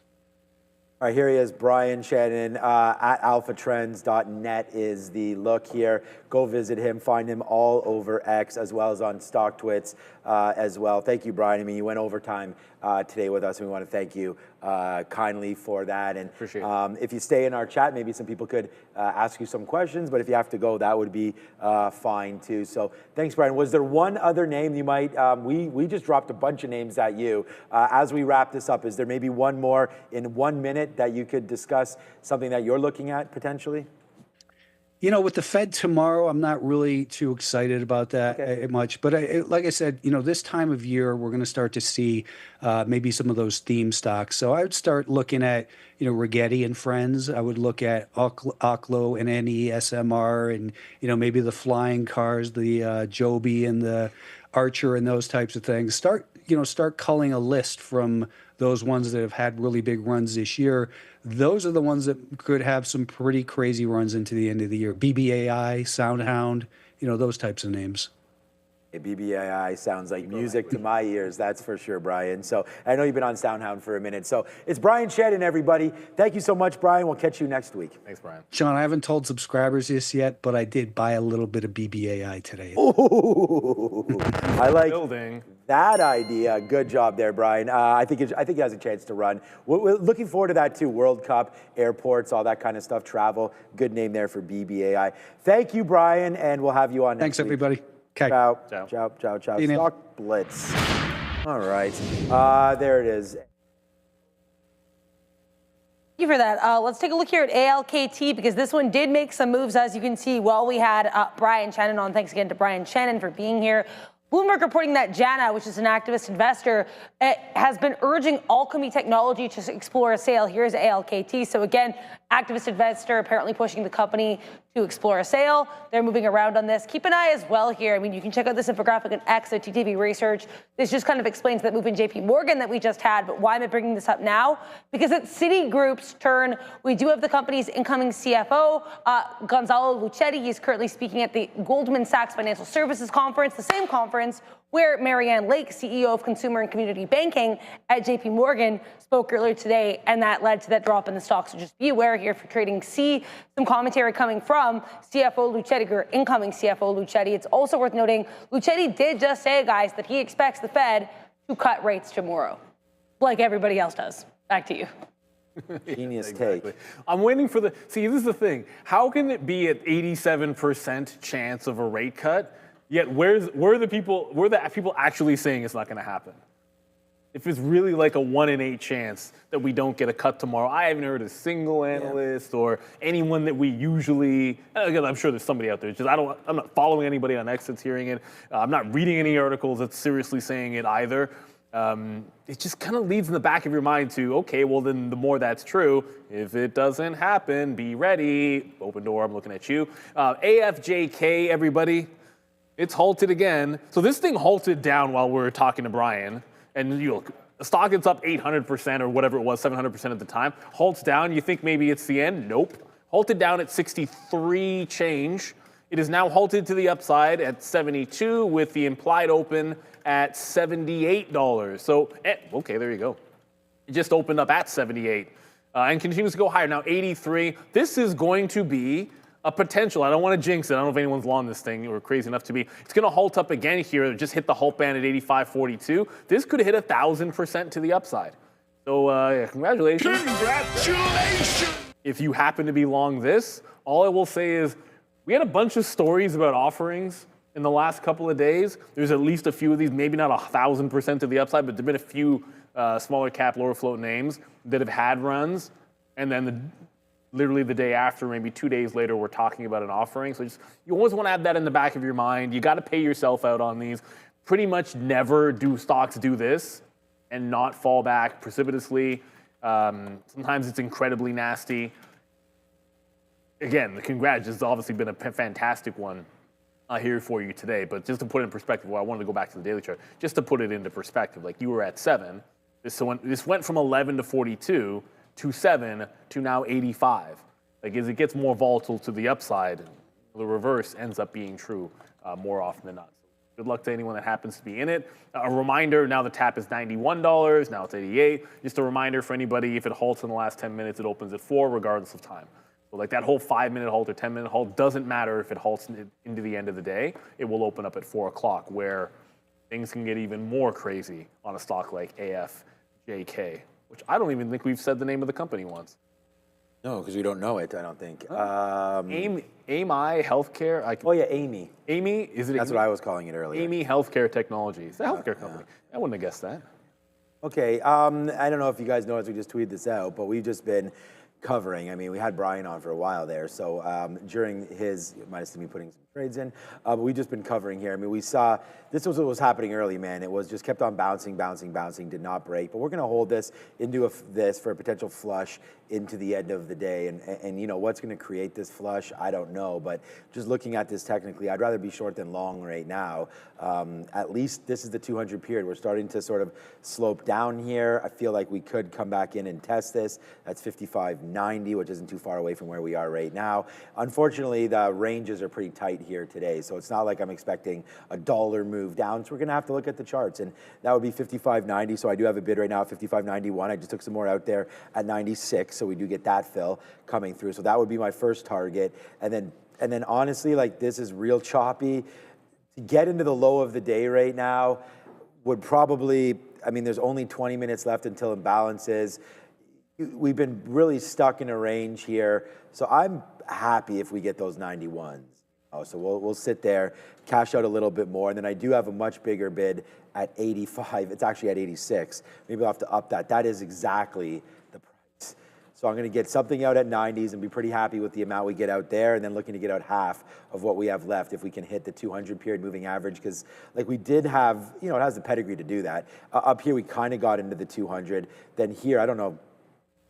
All right, here he is, Brian Shannon, at alphatrends.net is the look here. Go visit him, find him all over X as well as on StockTwits as well. Thank you, Brian. I mean, you went overtime today with us, and we want to thank you kindly for that. And appreciate it. If you stay in our chat, maybe some people could ask you some questions, but if you have to go, that would be fine too. So thanks, Brian. Was there one other name you might, we just dropped a bunch of names at you. As we wrap this up, is there maybe one more in 1 minute that you could discuss, something that you're looking at potentially? With the Fed tomorrow, I'm not really too excited about that much. But like I said, this time of year, we're going to start to see maybe some of those theme stocks. So I would start looking at, Rigetti and Friends. I would look at Oklo and NESMR and, maybe the flying cars, the Joby and the Archer and those types of things. Start culling a list from those ones that have had really big runs this year. Those are the ones that could have some pretty crazy runs into the end of the year. BBAI, SoundHound, those types of names. BBAI sounds like music to my ears, that's for sure, Brian. So I know you've been on SoundHound for a minute. So it's Brian Shannon, everybody. Thank you so much, Brian. We'll catch you next week. Thanks, Brian. Sean, I haven't told subscribers this yet, but I did buy a little bit of BBAI today. Ooh, I like Building. that idea. Good job there, Brian. I think it has a chance to run. We're looking forward to that too. World Cup, airports, all that kind of stuff, travel. Good name there for BBAI. Thank you, Brian, and we'll have you on next week. Thanks, everybody. Okay. Ciao. Ciao. Ciao, ciao, ciao. See you, Neil. Stock Blitz. All right. There it is. Thank you for that. Let's take a look here at ALKT because this one did make some moves, as you can see, while we had Brian Shannon on. Thanks again to Brian Shannon for being here. Bloomberg reporting that Jana, which is an activist investor, has been urging Alchemy Technology to explore a sale. Here's ALKT. So again, activist investor apparently pushing the company to explore a sale. They're moving around on this. Keep an eye as well here. I mean, you can check out this infographic on X at TTV Research. This just kind of explains that move in JP Morgan that we just had, but why am I bringing this up now? Because it's Citigroup's turn. We do have the company's incoming CFO, Gonzalo Luchetti. He's currently speaking at the Goldman Sachs Financial Services Conference, the same conference where Marianne Lake, CEO of Consumer and Community Banking at JP Morgan, spoke earlier today, and that led to that drop in the stock. So just be aware here for trading. See some commentary coming from CFO Luchetti, or incoming CFO Luchetti. It's also worth noting, Luchetti did just say, guys, that he expects the Fed to cut rates tomorrow, like everybody else does. Back to you. Genius Exactly. take. I'm waiting for the, see, this is the thing. How can it be at 87% chance of a rate cut? Yet where are the people actually saying it's not going to happen? If it's really like a 1 in 8 chance that we don't get a cut tomorrow, I haven't heard a single analyst or anyone that we usually. Again, I'm sure there's somebody out there. It's just I'm not following anybody on X that's hearing it. I'm not reading any articles that's seriously saying it either. It just kind of leads in the back of your mind to, okay, well then the more that's true, if it doesn't happen, be ready. Open door, I'm looking at you. AFJK, everybody. It's halted again. So this thing halted down while we were talking to Brian. And you look, the stock is up 800% or whatever it was, 700% at the time. Halts down, you think maybe it's the end? Nope. Halted down at 63 change. It is now halted to the upside at 72 with the implied open at $78. So, okay, there you go. It just opened up at 78 and continues to go higher. Now 83. This is going to be a potential. I don't want to jinx it. I don't know if anyone's long this thing or crazy enough to be. It's going to halt up again here. It just hit the halt band at 85.42. This could hit 1,000% to the upside. So yeah, congratulations. Congratulations. If you happen to be long this, all I will say is we had a bunch of stories about offerings in the last couple of days. There's at least a few of these, maybe not 1,000% to the upside, but there've been a few smaller cap, lower float names that have had runs. And then literally the day after, maybe 2 days later, we're talking about an offering. So you always want to have that in the back of your mind. You got to pay yourself out on these. Pretty much never do stocks do this and not fall back precipitously. Sometimes it's incredibly nasty. Again, the congrats has obviously been a fantastic one here for you today. But just to put it in perspective, well, I wanted to go back to the daily chart. Just to put it into perspective, like you were at 7. This went from 11 to 42. To 7 to now 85. Like as it gets more volatile to the upside, the reverse ends up being true more often than not. So good luck to anyone that happens to be in it. A reminder, now the tap is $91, now it's 88. Just a reminder for anybody, if it halts in the last 10 minutes, it opens at 4 regardless of time. So like that whole 5-minute halt or 10-minute halt doesn't matter if it halts into the end of the day. It will open up at 4 o'clock where things can get even more crazy on a stock like AFJK. Which I don't even think we've said the name of the company once. No, because we don't know it, I don't think. AMI Healthcare? Oh, yeah, Amy. Amy? Is it That's Amy? what I was calling it earlier. Amy Healthcare Technologies. It's a healthcare company. I wouldn't have guessed that. Okay, I don't know if you guys noticed, we just tweeted this out, but we've just been covering. I mean, we had Brian on for a while there, so during his, you might have seen me putting some trades in, but we've just been covering here. I mean, we saw, this was what was happening early, man. It was just kept on bouncing, did not break, but we're gonna hold this into this for a potential flush into the end of the day, and you know, what's gonna create this flush, I don't know, but just looking at this technically, I'd rather be short than long right now. At least this is the 200 period. We're starting to sort of slope down here. I feel like we could come back in and test this. That's 55.90, which isn't too far away from where we are right now. Unfortunately, the ranges are pretty tight here today, so it's not like I'm expecting a dollar move down, so we're gonna have to look at the charts, and that would be 55.90, so I do have a bid right now at 55.91. I just took some more out there at 96, so we do get that fill coming through, so that would be my first target. And then honestly, like, this is real choppy. To get into the low of the day right now would probably, I mean, there's only 20 minutes left until imbalances. We've been really stuck in a range here, so I'm happy if we get those 91s. So we'll sit there, cash out a little bit more, and then I do have a much bigger bid at 85. It's actually at 86. Maybe I'll have to up that. That is exactly the price. So I'm going to get something out at 90s and be pretty happy with the amount we get out there, and then looking to get out half of what we have left if we can hit the 200 period moving average, because like we did have, it has the pedigree to do that. Up here we kind of got into the 200. Then here, I don't know,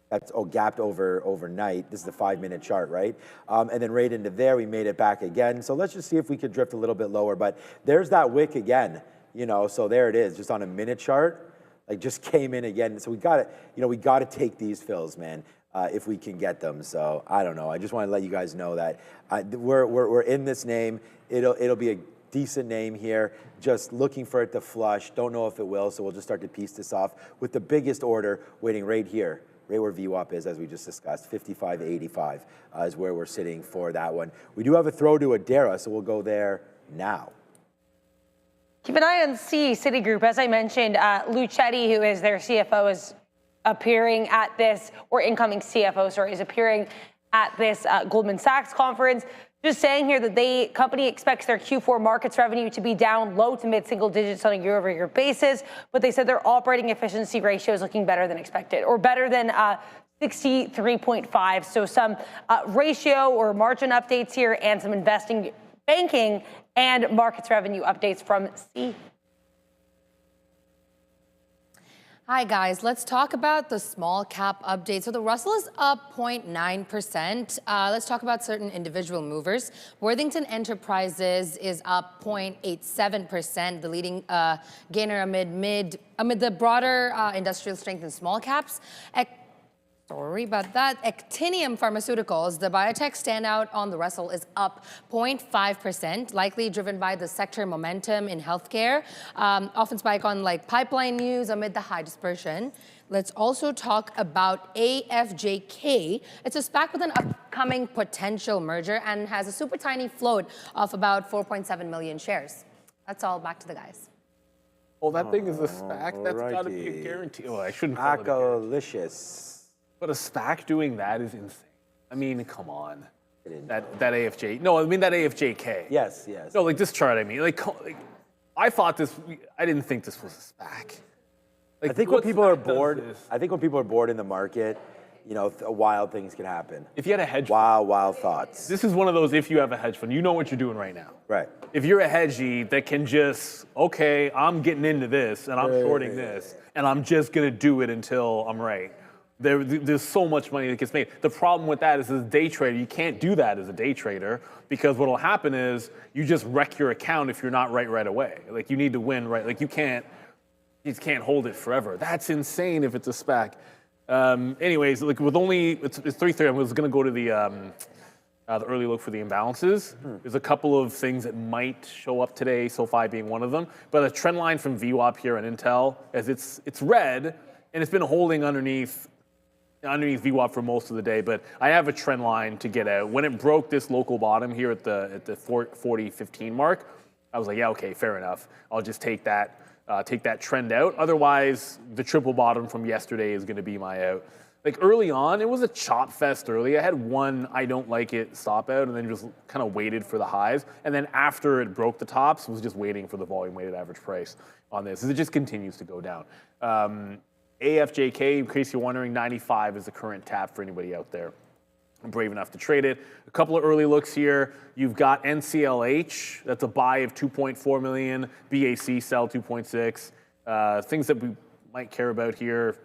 that's gapped overnight. This is the 5-minute chart, right? And then right into there, we made it back again. So let's just see if we could drift a little bit lower. But there's that wick again, so there it is, just on a minute chart, like just came in again. So we got to, we got to take these fills, man. If we can get them. So I don't know. I just want to let you guys know that we're in this name. It'll be a decent name here. Just looking for it to flush. Don't know if it will. So we'll just start to piece this off with the biggest order waiting right here, right where VWAP is, as we just discussed. 55.85 is where we're sitting for that one. We do have a throw to Adara, so we'll go there now. Keep an eye on Citigroup. As I mentioned, Lucetti, who is their CFO, is appearing at this, or incoming CFO, sorry, is appearing at this Goldman Sachs conference. Just saying here that the company expects their Q4 markets revenue to be down low to mid single digits on a year-over-year basis, but they said their operating efficiency ratio is looking better than expected, or better than 63.5. So some ratio or margin updates here, and some investing, banking, and markets revenue updates from C. Hi guys, let's talk about the small cap update. So the Russell is up 0.9%. Let's talk about certain individual movers. Worthington Enterprises is up 0.87%, the leading gainer amid the broader industrial strength in small caps. Sorry about that. Actinium Pharmaceuticals, the biotech standout on the Russell, is up 0.5%, likely driven by the sector momentum in healthcare. Often spike on pipeline news amid the high dispersion. Let's also talk about AFJK. It's a SPAC with an upcoming potential merger and has a super tiny float of about 4.7 million shares. That's all. Back to the guys. Oh, that thing is a SPAC? That's got to be a guarantee. Oh, I shouldn't call it a Acolicious. But a SPAC doing that is insane. I mean, come on. That AFJ. No, I mean that AFJK. Yes. No, this chart, I mean. I thought this, I didn't think this was a SPAC. I think when people are bored, in the market, wild things can happen. If you had a hedge fund. Wild thoughts. This is one of those, if you have a hedge fund, you know what you're doing right now. Right. If you're a hedgie that can just, okay, I'm getting into this and I'm shorting this and I'm just going to do it until I'm right. There's so much money that gets made. The problem with that is, as a day trader, you can't do that as a day trader, because what will happen is you just wreck your account if you're not right away. You need to win right. You just can't hold it forever. That's insane if it's a SPAC. Anyways, with only, it's 3:30, I was going to go to the early look for the imbalances. There's a couple of things that might show up today, SoFi being one of them. But a trend line from VWAP here and Intel, as it's red, and it's been holding underneath VWAP for most of the day, but I have a trend line to get out. When it broke this local bottom here at the 40.15 mark, I was like, yeah, okay, fair enough. I'll just take that trend out. Otherwise, the triple bottom from yesterday is going to be my out. Early on, it was a chop fest early. I had one I don't like it stop out, and then just kind of waited for the highs. And then after it broke the tops, was just waiting for the volume weighted average price on this. It just continues to go down. AFJK, in case you're wondering, 95 is the current tap for anybody out there. I'm brave enough to trade it. A couple of early looks here. You've got NCLH. That's a buy of 2.4 million. BAC sell 2.6. Things that we might care about here.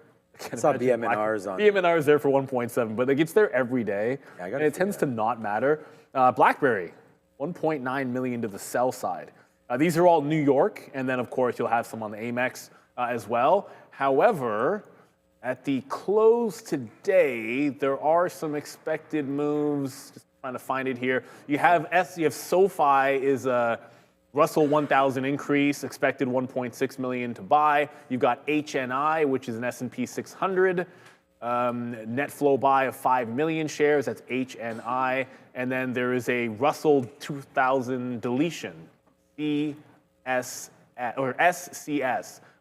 I saw BM&Rs on. BM&Rs there for 1.7, but it's there every day, and it tends to not matter. BlackBerry, 1.9 million to the sell side. These are all New York, and then of course you'll have some on the Amex as well. However, at the close today, there are some expected moves. Just trying to find it here. You have SoFi is a Russell 1000 increase, expected 1.6 million to buy. You've got HNI, which is an S&P 600. Net flow buy of 5 million shares, that's HNI. And then there is a Russell 2000 deletion, SCS,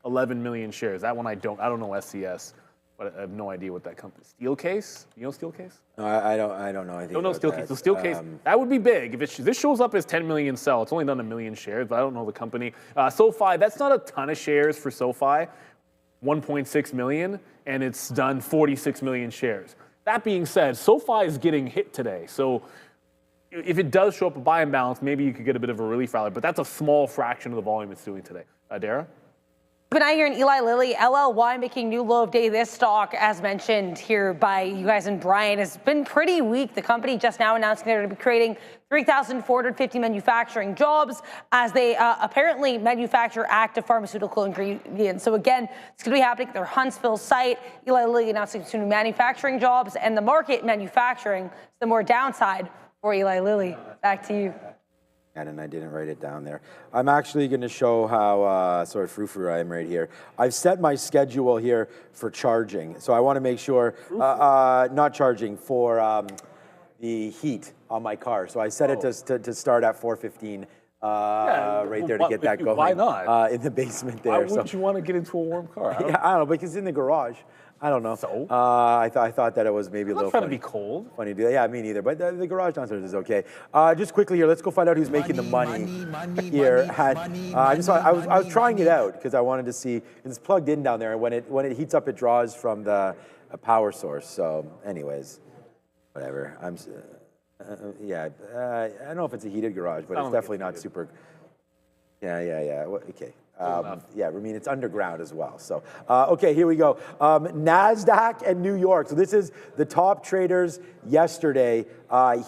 11 million shares. That one I don't know SCS, but I have no idea what that company is. Steelcase? You know Steelcase? No, I don't know anything. Don't know Steelcase. So Steelcase, that would be big. If this shows up as 10 million sell, it's only done 1 million shares, but I don't know the company. SoFi, that's not a ton of shares for SoFi, 1.6 million, and it's done 46 million shares. That being said, SoFi is getting hit today. So if it does show up a buy imbalance, maybe you could get a bit of a relief rally, but that's a small fraction of the volume it's doing today. Dara? Good night here in Eli Lilly. LLY making new low of day. This stock, as mentioned here by you guys and Brian, has been pretty weak. The company just now announcing they're going to be creating 3,450 manufacturing jobs as they apparently manufacture active pharmaceutical ingredients. So again, it's going to be happening at their Huntsville site. Eli Lilly announcing some new manufacturing jobs, and the market manufacturing, the more downside for Eli Lilly. Back to you. And I didn't write it down there. I'm actually going to show how sort of frou-frou I am right here. I've set my schedule here for charging. So I want to make sure, not charging, for the heat on my car. So I set it to start at 4:15 right there to get that going. Why not? In the basement there. Why wouldn't you want to get into a warm car? I don't know, because it's in the garage. I don't know. So? I thought that it was maybe a little funny. I'm not trying to be cold. Funny to do that. Yeah, me neither. But the garage downstairs is okay. Just quickly here, let's go find out who's making the money here. I was trying it out because I wanted to see. It's plugged in down there, and when it heats up, it draws from the power source. So, anyways, whatever. I don't know if it's a heated garage, but it's definitely not super. Yeah. Okay. I mean, it's underground as well. So, okay, here we go. NASDAQ and New York. So this is the top traders yesterday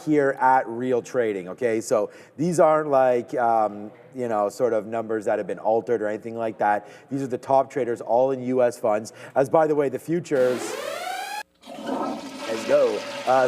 here at Real Trading, okay? So these aren't like, sort of numbers that have been altered or anything like that. These are the top traders, all in U.S. funds. As, by the way, the futures... Let's go.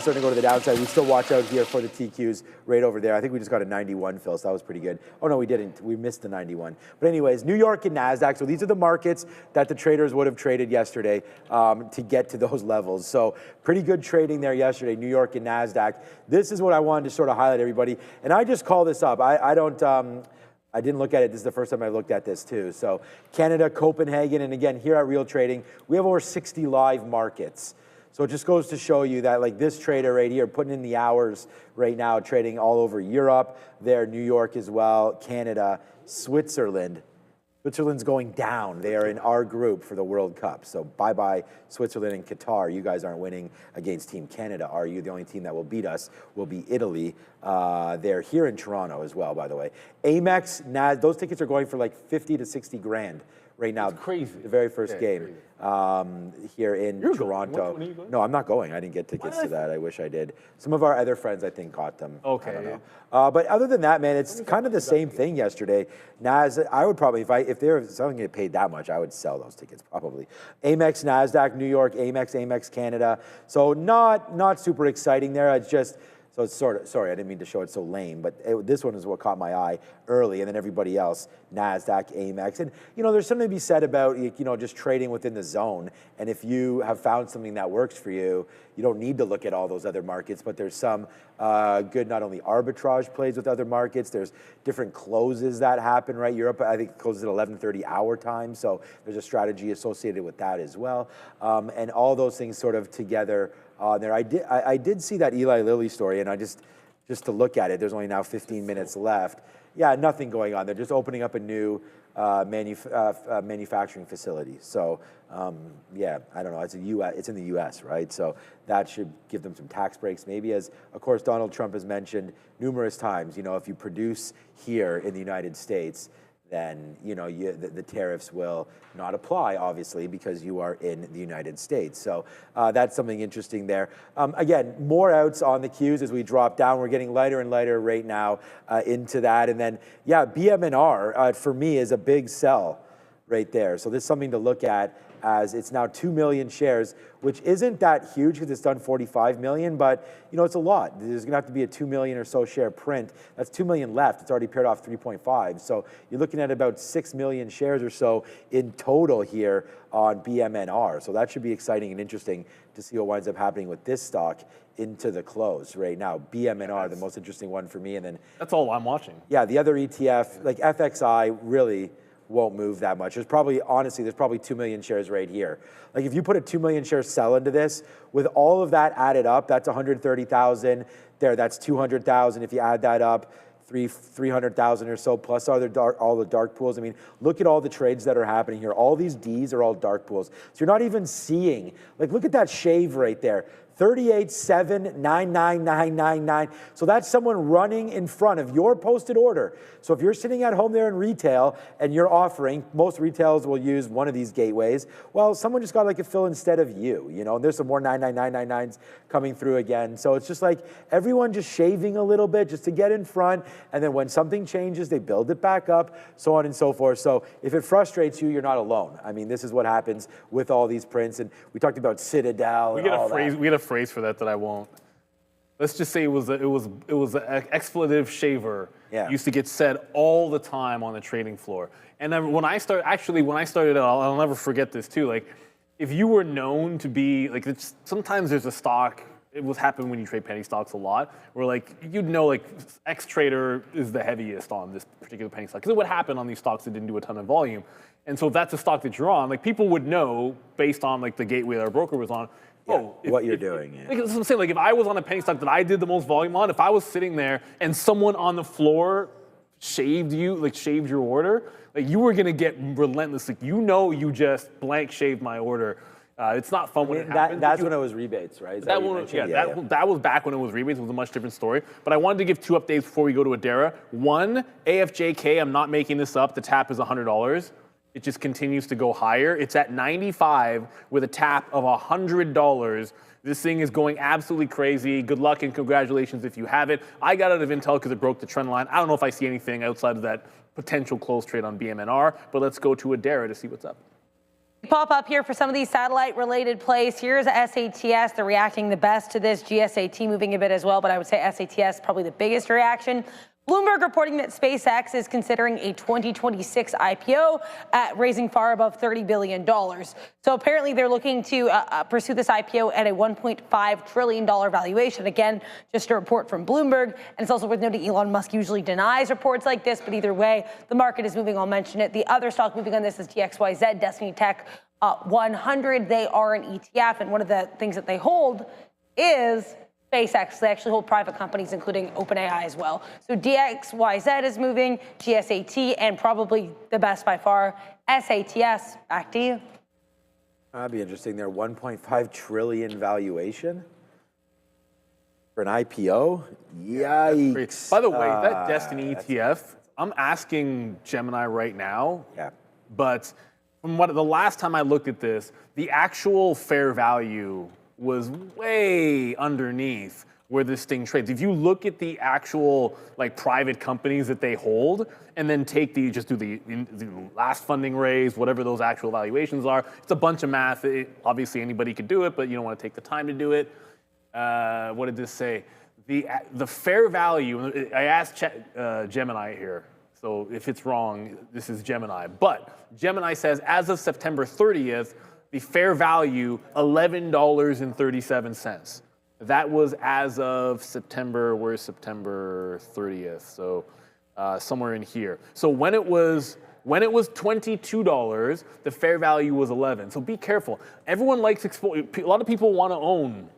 Starting to go to the downside. We still watch out here for the TQs right over there. I think we just got a 91 fill, so that was pretty good. Oh, no, we didn't. We missed the 91. But anyways, New York and NASDAQ. So these are the markets that the traders would have traded yesterday to get to those levels. So pretty good trading there yesterday, New York and NASDAQ. This is what I wanted to sort of highlight, everybody. And I just call this up. I didn't look at it. This is the first time I've looked at this too. So Canada, Copenhagen, and again, here at Real Trading, we have over 60 live markets. So it just goes to show you that like this trader right here, putting in the hours right now, trading all over Europe, there, New York as well, Canada, Switzerland. Switzerland's going down. They are in our group for the World Cup. So bye-bye Switzerland and Qatar. You guys aren't winning against Team Canada, are you? The only team that will beat us will be Italy. They're here in Toronto as well, by the way. Amex, those tickets are going for like 50 to 60 grand right now. That's crazy. The very first game here in Toronto. When are you going? No, I'm not going. I didn't get tickets to that. I wish I did. Some of our other friends, I think, got them. Okay. I don't know. But other than that, man, it's kind of the same thing yesterday. NASDAQ, I would probably, if they were selling it paid that much, I would sell those tickets probably. Amex, NASDAQ, New York, Amex, Canada. So not super exciting there. It's just, so it's sort of, sorry, I didn't mean to show it so lame, but this one is what caught my eye early, and then everybody else, NASDAQ, Amex. And, there's something to be said about, just trading within the zone. And if you have found something that works for you, you don't need to look at all those other markets, but there's some good, not only arbitrage plays with other markets, there's different closes that happen, right? Europe, I think, closes at 11:30 our time, so there's a strategy associated with that as well. And all those things sort of together there. I did see that Eli Lilly story, and I just to look at it, there's only now 15 minutes left. Yeah, nothing going on. They're just opening up a new manufacturing facility. So yeah, I don't know. It's in the U.S., right? So that should give them some tax breaks, maybe. As of course Donald Trump has mentioned numerous times. If you produce here in the United States, then the tariffs will not apply, obviously, because you are in the United States. So that's something interesting there. Again, more outs on the Qs as we drop down. We're getting lighter and lighter right now into that. And then, yeah, BMNR for me is a big sell right there. So this is something to look at, as it's now 2 million shares, which isn't that huge because it's done 45 million, but it's a lot. There's gonna have to be a 2 million or so share print. That's 2 million left. It's already paired off 3.5. So you're looking at about 6 million shares or so in total here on BMNR. So that should be exciting and interesting to see what winds up happening with this stock into the close right now. BMNR, the most interesting one for me. And then that's all I'm watching. Yeah, the other ETF, like FXI, really won't move that much. There's probably 2 million shares right here. Like if you put a 2 million share sell into this, with all of that added up, that's 130,000 there. That's 200,000. If you add that up, 300,000 or so, plus all the dark pools. I mean, look at all the trades that are happening here. All these Ds are all dark pools. So you're not even seeing, like, look at that shave right there. 38,799,999. So that's someone running in front of your posted order. So if you're sitting at home there in retail and you're offering, most retailers will use one of these gateways. Well, someone just got like a fill instead of you, you know, and there's some more 99999s coming through again. So it's just like everyone just shaving a little bit just to get in front. And then when something changes, they build it back up, so on and so forth. So if it frustrates you, you're not alone. I mean, this is what happens with all these prints. And we talked about Citadel. We had a phrase for that I won't. Let's just say it was an expletive shaver. Yeah. Used to get said all the time on the trading floor. And then when I started out, I'll never forget this too. Like, if you were known to be like, sometimes there's a stock. It was happening when you trade penny stocks a lot, where like you'd know like X trader is the heaviest on this particular penny stock because it would happen on these stocks that didn't do a ton of volume. And so if that's a stock that you're on, like people would know based on like the gateway that our broker was on. What you're doing. Yeah. Like, that's what I'm saying. Like if I was on a penny stock that I did the most volume on, if I was sitting there and someone on the floor shaved your order, like you were gonna get relentless. Like you just blank shaved my order. It's not fun when it happens. That's when it was rebates, right? That was back when it was rebates. It was a much different story. But I wanted to give 2 updates before we go to Adara. One, AFJK, I'm not making this up. The tap is $100. It just continues to go higher. It's at 95 with a tap of $100. This thing is going absolutely crazy. Good luck and congratulations if you have it. I got out of Intel because it broke the trend line. I don't know if I see anything outside of that potential close trade on BMNR, but let's go to Adara to see what's up. Pop up here for some of these satellite-related plays. Here's SATS. They're reacting the best to this. GSAT moving a bit as well, but I would say SATS probably the biggest reaction. Bloomberg reporting that SpaceX is considering a 2026 IPO at raising far above $30 billion. So apparently they're looking to pursue this IPO at a $1.5 trillion valuation. Again, just a report from Bloomberg. And it's also worth noting Elon Musk usually denies reports like this, but either way, the market is moving. I'll mention it. The other stock moving on this is DXYZ, Destiny Tech 100. They are an ETF, and one of the things that they hold is SpaceX. They actually hold private companies, including OpenAI as well. So DXYZ is moving, GSAT, and probably the best by far, SATS. Back to you. That'd be interesting. Their 1.5 trillion valuation for an IPO. Yikes! By the way, that Destiny ETF, I'm asking Gemini right now. Yeah. But from the last time I looked at this, the actual fair value was way underneath where this thing trades. If you look at the actual like private companies that they hold, and then take the last funding raise, whatever those actual valuations are, it's a bunch of math. Obviously anybody could do it, but you don't want to take the time to do it. What did this say? The fair value. I asked Gemini here, so if it's wrong, this is Gemini. But Gemini says as of September 30th. The fair value, $11.37. That was as of September, where's September 30th? So somewhere in here. So when it was $22, the fair value was 11. So be careful. Everyone likes exposure. A lot of people want to own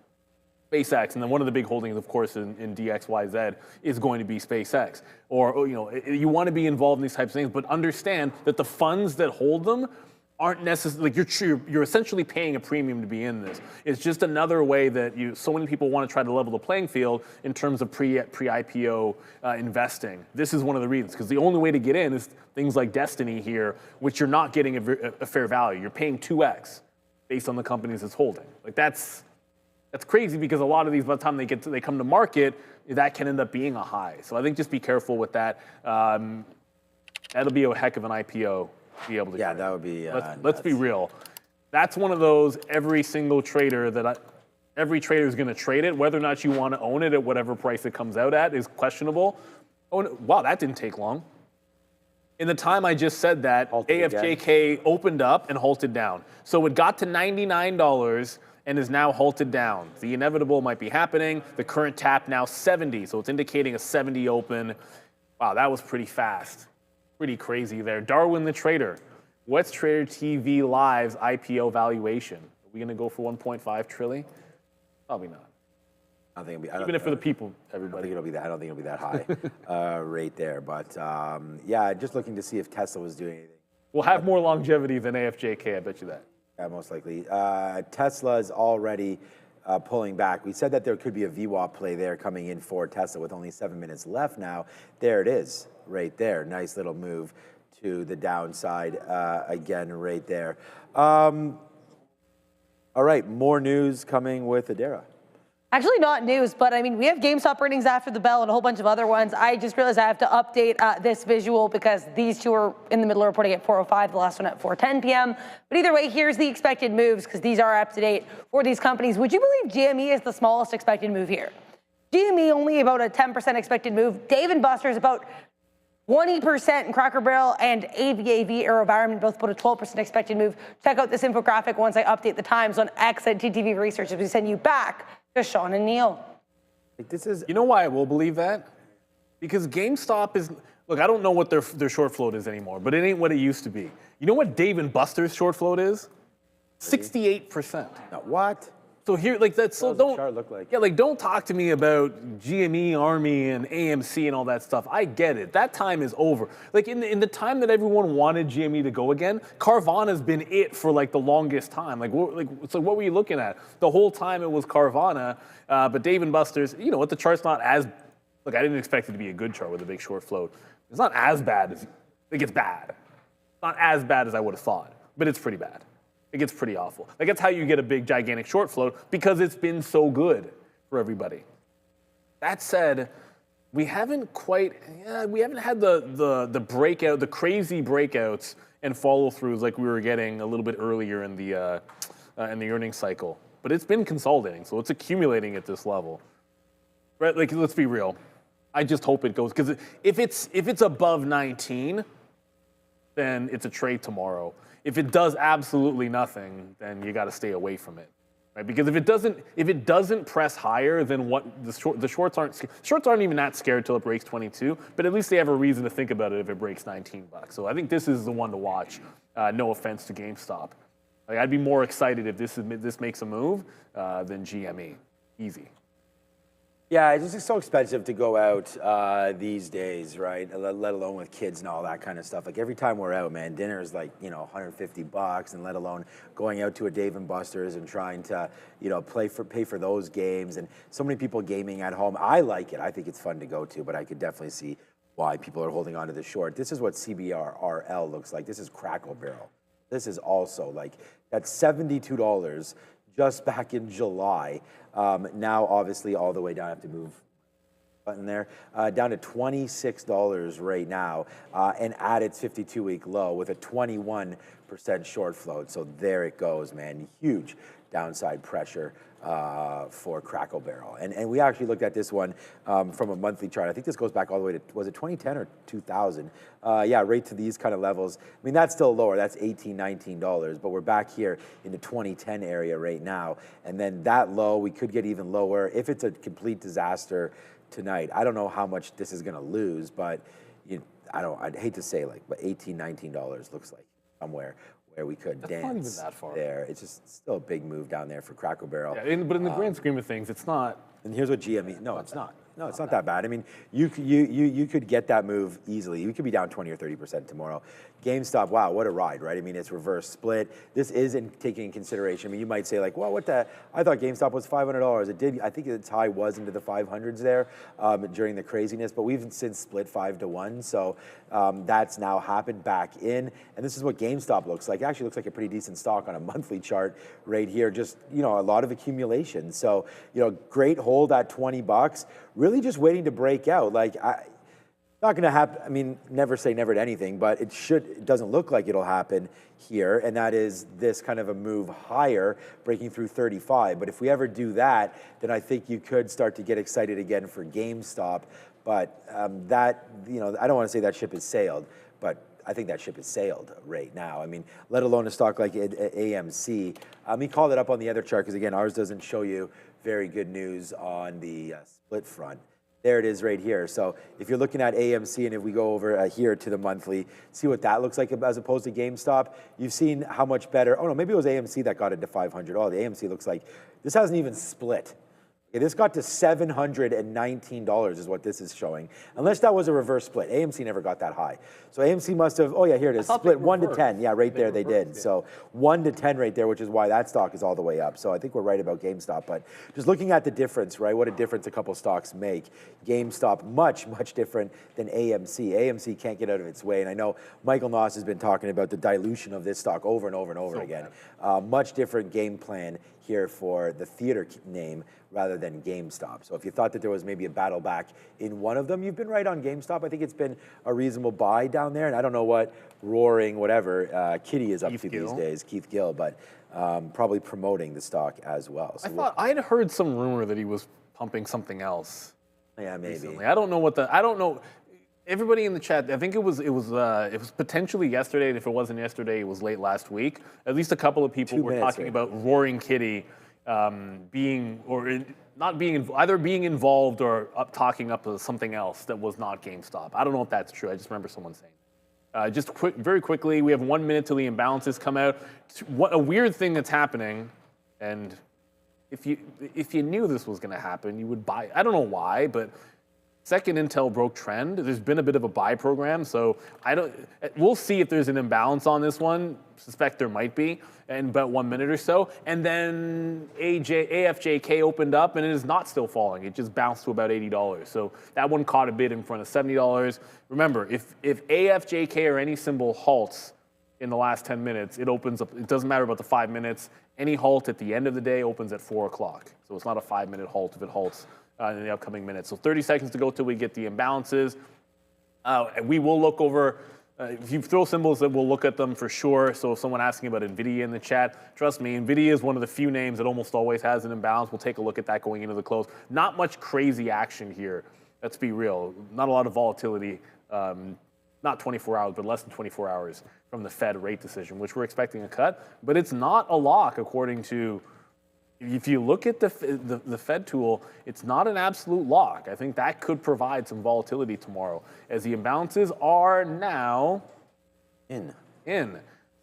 SpaceX, and then one of the big holdings, of course, in DXYZ is going to be SpaceX. Or you want to be involved in these types of things, but understand that the funds that hold them aren't necessarily, like you're essentially paying a premium to be in this. It's just another way that so many people want to try to level the playing field in terms of pre-IPO investing. This is one of the reasons, because the only way to get in is things like Destiny here, which you're not getting a fair value. You're paying 2x based on the companies it's holding. Like that's crazy, because a lot of these, by the time they come to market, that can end up being a high. So I think just be careful with that. That'll be a heck of an IPO. Be able to that would be. Let's be real. That's one of those every trader is going to trade it. Whether or not you want to own it at whatever price it comes out at is questionable. Oh, wow, that didn't take long. In the time I just said that, AFJK opened up and halted down. So it got to $99 and is now halted down. The inevitable might be happening. The current tap now 70, so it's indicating a 70 open. Wow, that was pretty fast. Pretty crazy there. Darwin the Trader. What's Trader TV Live's IPO valuation? Are we going to go for 1.5 trillion? Probably not. I think it'll be, even if for the people, everybody. I don't think it'll be that high right there. But yeah, just looking to see if Tesla was doing anything. We'll have more longevity than AFJK. I bet you that. Yeah, most likely. Tesla is already pulling back. We said that there could be a VWAP play there coming in for Tesla with only 7 minutes left now. There it is, right there. Nice little move to the downside again, right there. All right, more news coming with Adara. Actually, not news, but I mean, we have GameStop earnings after the bell and a whole bunch of other ones. I just realized I have to update this visual because these two are in the middle of reporting at 4:05, the last one at 4:10 p.m. But either way, here's the expected moves because these are up to date for these companies. Would you believe GME is the smallest expected move here? GME only about a 10% expected move. Dave & Buster's about 20%, and Cracker Barrel and AVAV AeroVironment both put a 12% expected move. Check out this infographic once I update the times on X at TTV Research as we send you back to Sean and Neil. This is. You know why I will believe that? Because GameStop is, look, I don't know what their short float is anymore, but it ain't what it used to be. You know what Dave & Buster's short float is? 68%. Now, what? So here, like that's so don't chart look like? Yeah, like don't talk to me about GME, Army, and AMC and all that stuff. I get it. That time is over. Like in the time that everyone wanted GME to go again, Carvana's been it for like the longest time. So what were you looking at? The whole time it was Carvana, but Dave & Buster's. You know what? The chart's not as. Look, I didn't expect it to be a good chart with a big short float. It's not as bad as it gets bad. It's not as bad as I would have thought, but it's pretty bad. It gets pretty awful. Like that's how you get a big, gigantic short float because it's been so good for everybody. That said, we haven't had the breakout, the crazy breakouts and follow throughs like we were getting a little bit earlier in the earnings cycle. But it's been consolidating, so it's accumulating at this level. Right? Like let's be real. I just hope it goes because if it's above 19, then it's a trade tomorrow. If it does absolutely nothing, then you got to stay away from it, right? Because if it doesn't press higher than what the shorts aren't even that scared till it breaks 22, but at least they have a reason to think about it if it breaks $19. So I think this is the one to watch. No offense to GameStop, like I'd be more excited if this makes a move than GME. Easy. Yeah, it's just so expensive to go out these days, right? Let alone with kids and all that kind of stuff. Like every time we're out, man, dinner is like, $150, and let alone going out to a Dave & Buster's and trying to, pay for those games. And so many people gaming at home. I like it. I think it's fun to go to, but I could definitely see why people are holding on to the short. This is what CBRRL looks like. This is Crackle Barrel. This is also like, that's $72 just back in July. Now, obviously, all the way down, I have to move button there, down to $26 right now, and at its 52-week low with a 21% short float. So there it goes, man. Huge downside pressure for Crackle Barrel. And we actually looked at this one from a monthly chart. I think this goes back all the way to, was it 2010 or 2000? Yeah, right to these kind of levels. I mean, that's still lower. That's $18, $19, but we're back here in the 2010 area right now. And then that low, we could get even lower if it's a complete disaster tonight. I don't know how much this is going to lose, but I'd hate to say but $18, $19 looks like somewhere where we could dance not even that far there. It's just still a big move down there for Crackle Barrel. Yeah, but in the grand scheme of things, it's not. And here's what GME. No, it's not. No, it's not that bad. I mean, you could get that move easily. You could be down 20 or 30% tomorrow. GameStop, wow, what a ride, right? I mean, it's reverse split. This isn't taking in consideration. I mean, you might say well, what the? I thought GameStop was $500. It did. I think its high was into the 500s there during the craziness, but we've since split 5-1. So that's now happened back in. And this is what GameStop looks like. It actually looks like a pretty decent stock on a monthly chart right here. Just, a lot of accumulation. So, great hold at $20. Really just waiting to break out. Not going to happen. I mean, never say never to anything, but it doesn't look like it'll happen here. And that is this kind of a move higher, breaking through 35. But if we ever do that, then I think you could start to get excited again for GameStop. But I don't want to say that ship has sailed, but I think that ship has sailed right now. I mean, let alone a stock like AMC. He called it up on the other chart because, again, ours doesn't show you very good news on the split front. There it is right here. So if you're looking at AMC, and if we go over here to the monthly, see what that looks like as opposed to GameStop, you've seen how much better. Oh, no, maybe it was AMC that got it to 500. Oh, the AMC looks like this hasn't even split. Okay, this got to $719 is what this is showing, unless that was a reverse split. AMC never got that high. So AMC must have, oh yeah, here it is, split 1 to 10. Yeah, right there they did. So 1 to 10 right there, which is why that stock is all the way up. So I think we're right about GameStop, but just looking at the difference, right, what a difference a couple stocks make. GameStop, much different than AMC. AMC can't get out of its way, and I know Michael Noss has been talking about the dilution of this stock over and over and over again. Much different game plan here for the theater name rather than GameStop. So if you thought that there was maybe a battle back in one of them, you've been right on GameStop. I think it's been a reasonable buy down there, and I don't know what roaring whatever Kitty is up to these days, Keith Gill, but probably promoting the stock as well. So I had heard some rumor that he was pumping something else. Yeah, maybe. Recently. I don't know. Everybody in the chat, I think it was potentially yesterday, and if it wasn't yesterday, it was late last week. At least a couple of people were talking about Roaring Kitty being involved or talking up to something else that was not GameStop. I don't know if that's true. I just remember someone saying that. Very quickly, we have 1 minute till the imbalances come out. What a weird thing that's happening, and if you knew this was going to happen, you would buy. I don't know why, but second Intel broke trend. There's been a bit of a buy program, so we'll see if there's an imbalance on this one. Suspect there might be in about 1 minute or so. And then AFJK opened up, and it is not still falling. It just bounced to about $80. So that one caught a bid in front of $70. Remember, if AFJK or any symbol halts in the last 10 minutes, it opens up. It doesn't matter about the 5 minutes. Any halt at the end of the day opens at 4 o'clock. So it's not a 5-minute halt if it halts in the upcoming minutes. So 30 seconds to go till we get the imbalances. We will look over, if you throw symbols, that we'll look at them for sure. So if someone asking about Nvidia in the chat, trust me, Nvidia is one of the few names that almost always has an imbalance. We'll take a look at that going into the close. Not much crazy action here. Let's be real. Not a lot of volatility. Not 24 hours, but less than 24 hours from the Fed rate decision, which we're expecting a cut. But it's not a lock according to, if you look at the Fed tool, it's not an absolute lock. I think that could provide some volatility tomorrow, as the imbalances are now in.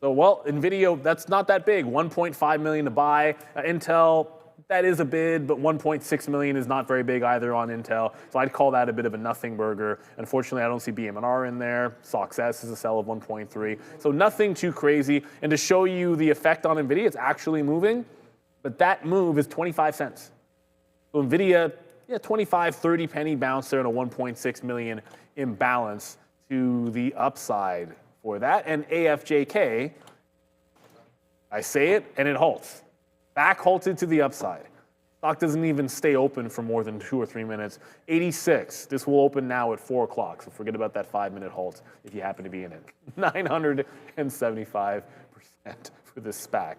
So, well, Nvidia, that's not that big. 1.5 million to buy. Intel, that is a bid, but 1.6 million is not very big either on Intel. So I'd call that a bit of a nothing burger. Unfortunately, I don't see BM&R in there. SOXS is a sell of 1.3. So nothing too crazy. And to show you the effect on Nvidia, it's actually moving. But that move is 25 cents. So Nvidia, 25, 30 penny bounce there in a 1.6 million imbalance to the upside for that. And AFJK, I say it and it halts. Back halted to the upside. Stock doesn't even stay open for more than 2 or 3 minutes. 86. This will open now at 4 o'clock. So forget about that 5-minute halt if you happen to be in it. 975% for this SPAC.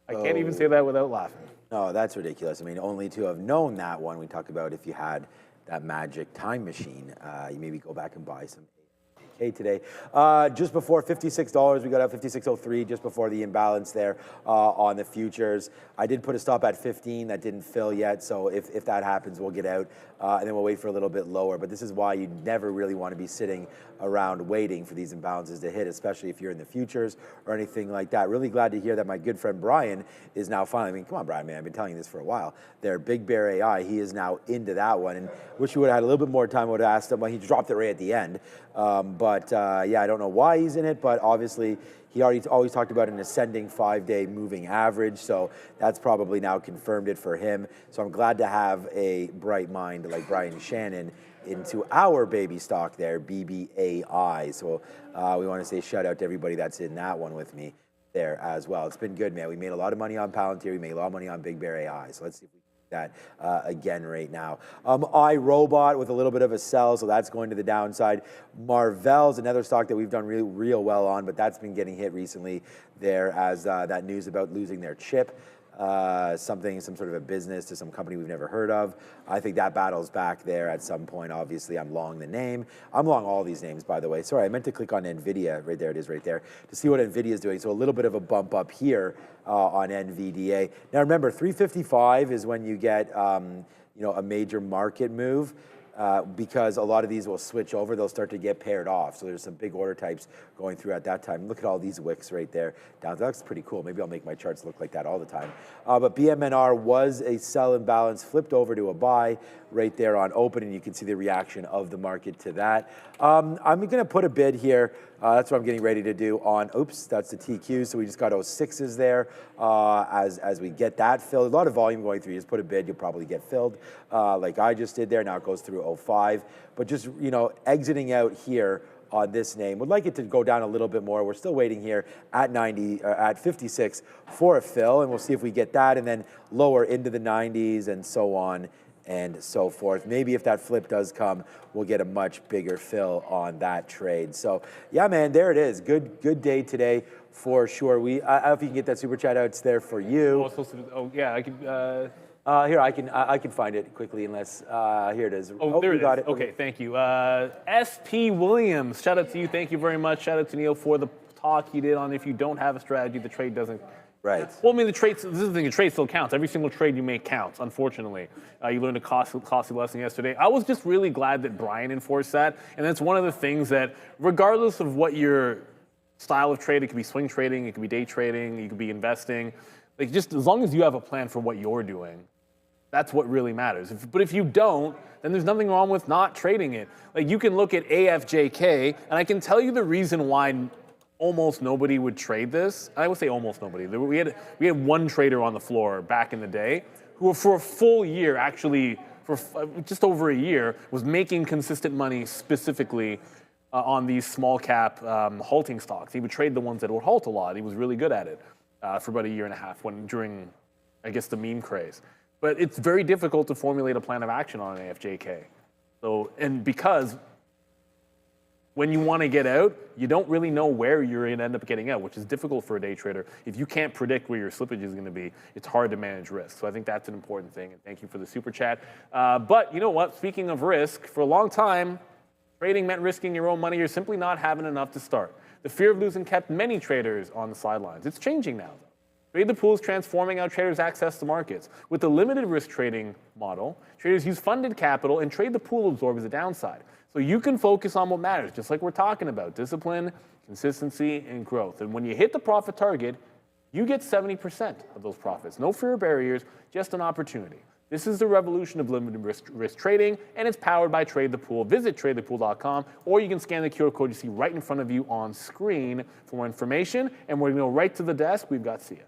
I can't even say that without laughing. No, that's ridiculous. I mean, only to have known that one, we talk about if you had that magic time machine, you maybe go back and buy some AAPL today. Just before $56, we got out 56.03 just before the imbalance there on the futures. I did put a stop at 15. That didn't fill yet, so if that happens, we'll get out, and then we'll wait for a little bit lower. But this is why you never really want to be sitting around waiting for these imbalances to hit, especially if you're in the futures or anything like that. Really glad to hear that my good friend Brian is now finally, I mean, come on, Brian, man, I've been telling you this for a while. Their Big Bear AI, he is now into that one, and wish we would have had a little bit more time. I would have asked him. Well, he dropped it right at the end. Yeah, I don't know why he's in it, but obviously he always talked about an ascending 5-day moving average, so that's probably now confirmed it for him. So I'm glad to have a bright mind like Brian Shannon into our baby stock there, BBAI. So we want to say shout out to everybody that's in that one with me there as well. It's been good, man. We made a lot of money on Palantir. We made a lot of money on Big Bear AI. So let's see if we that again right now. iRobot with a little bit of a sell, so that's going to the downside. Marvell's another stock that we've done real well on, but that's been getting hit recently there as that news about losing their chip. Some sort of a business to some company we've never heard of. I think that battle's back there at some point. Obviously, I'm long the name. I'm long all these names, by the way. Sorry, I meant to click on Nvidia. Right there it is right there to see what Nvidia is doing. So a little bit of a bump up here on NVDA. Now remember, 355 is when you get a major market move. because a lot of these will switch over, they'll start to get paired off. So there's some big order types going through at that time. Look at all these wicks right there. Down, that looks pretty cool. Maybe I'll make my charts look like that all the time. But BMNR was a sell imbalance, flipped over to a buy right there on open, and you can see the reaction of the market to that. I'm going to put a bid here. That's what I'm getting ready to do on, oops, that's the TQ. So we just got 06s there as we get that filled. A lot of volume going through. You just put a bid, you'll probably get filled like I just did there. Now it goes through 05. But just, you know, exiting out here on this name. Would like it to go down a little bit more. We're still waiting here at 56 for a fill, and we'll see if we get that, and then lower into the 90s and so on and so forth. Maybe if that flip does come, we'll get a much bigger fill on that trade. So yeah, man, there it is. Good day today for sure. I don't know if you can get that super chat out. It's there for you. Oh yeah, I can. Here, I can find it quickly unless, here it is. Oh, there you it got is. it. Okay, thank you. SP Williams, shout out to you. Thank you very much. Shout out to Neil for the talk he did on if you don't have a strategy, the trade doesn't. Right. Well, I mean, this is the thing, the trade still counts. Every single trade you make counts, unfortunately. You learned a costly lesson yesterday. I was just really glad that Brian enforced that. And that's one of the things that, regardless of what your style of trade, it could be swing trading, it could be day trading, you could be investing. Like, just as long as you have a plan for what you're doing, that's what really matters. But if you don't, then there's nothing wrong with not trading it. Like, you can look at AFJK, and I can tell you the reason why almost nobody would trade this. I would say almost nobody. We had one trader on the floor back in the day who for a full year, actually for just over a year, was making consistent money specifically on these small cap halting stocks. He would trade the ones that would halt a lot. He was really good at it for about a year and a half during, I guess, the meme craze. But it's very difficult to formulate a plan of action on an AFJK. So, and because when you want to get out, you don't really know where you're going to end up getting out, which is difficult for a day trader. If you can't predict where your slippage is going to be, it's hard to manage risk. So I think that's an important thing, and thank you for the super chat. But you know what? Speaking of risk, for a long time, trading meant risking your own money. You're simply not having enough to start. The fear of losing kept many traders on the sidelines. It's changing now, though. Trade the Pool is transforming how traders access the markets. With the limited risk trading model, traders use funded capital, and Trade the Pool absorbs the downside. So you can focus on what matters, just like we're talking about: discipline, consistency, and growth. And when you hit the profit target, you get 70% of those profits. No fear of barriers, just an opportunity. This is the revolution of limited risk trading, and it's powered by Trade the Pool. Visit tradethepool.com, or you can scan the QR code you see right in front of you on screen for more information. And we're going to go right to the desk. We've got Sia.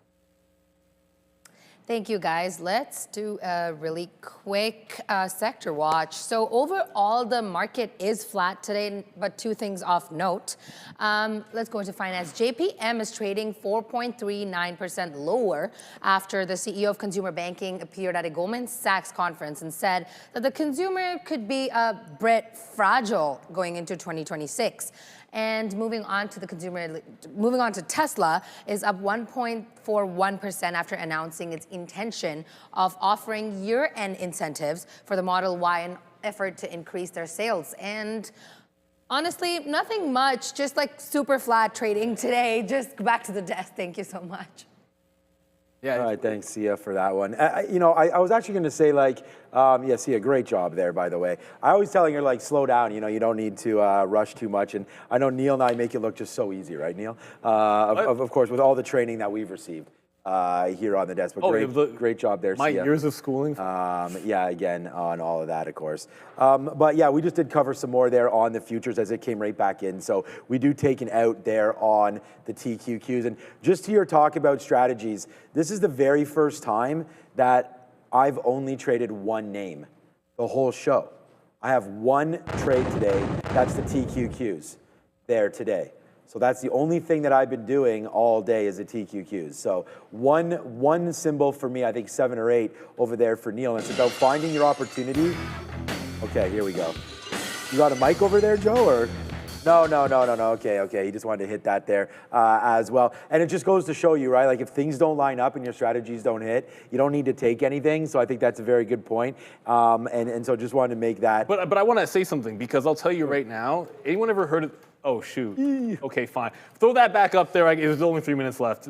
Thank you, guys. Let's do a really quick sector watch. So overall, the market is flat today, but two things of note. Let's go into finance. JPM is trading 4.39% lower after the CEO of consumer banking appeared at a Goldman Sachs conference and said that the consumer could be a bit fragile going into 2026. And moving on to Tesla is up 1.41% after announcing its intention of offering year-end incentives for the Model Y in an effort to increase their sales. And honestly, nothing much, just like super flat trading today. Just back to the desk. Thank you so much. Yeah. All right, thanks, Sia, for that one. You know, I was actually going to say, like, yeah, Sia, great job there, by the way. I always telling her, like, slow down. You know, you don't need to rush too much. And I know Neil and I make it look just so easy, right, Neil? Of course, with all the training that we've received here on the desk. But great job there, my Sia. years of schooling. Yeah, again, on all of that, of course. But yeah, we just did cover some more there on the futures as it came right back in. So we do take an out there on the TQQs. And just to your talk about strategies, this is the very first time that I've only traded one name the whole show. I have one trade today. That's the TQQs there today. So that's the only thing that I've been doing all day is the TQQs. So one symbol for me, I think 7 or 8 over there for Neil. And it's about finding your opportunity. Okay, here we go. You got a mic over there, Joe, or? No. Okay. He just wanted to hit that there as well. And it just goes to show you, right? Like if things don't line up and your strategies don't hit, you don't need to take anything. So I think that's a very good point. And so just wanted to make that. But I want to say something because I'll tell you right now, anyone ever heard of, oh, shoot. Okay, fine. Throw that back up there. There's only 3 minutes left.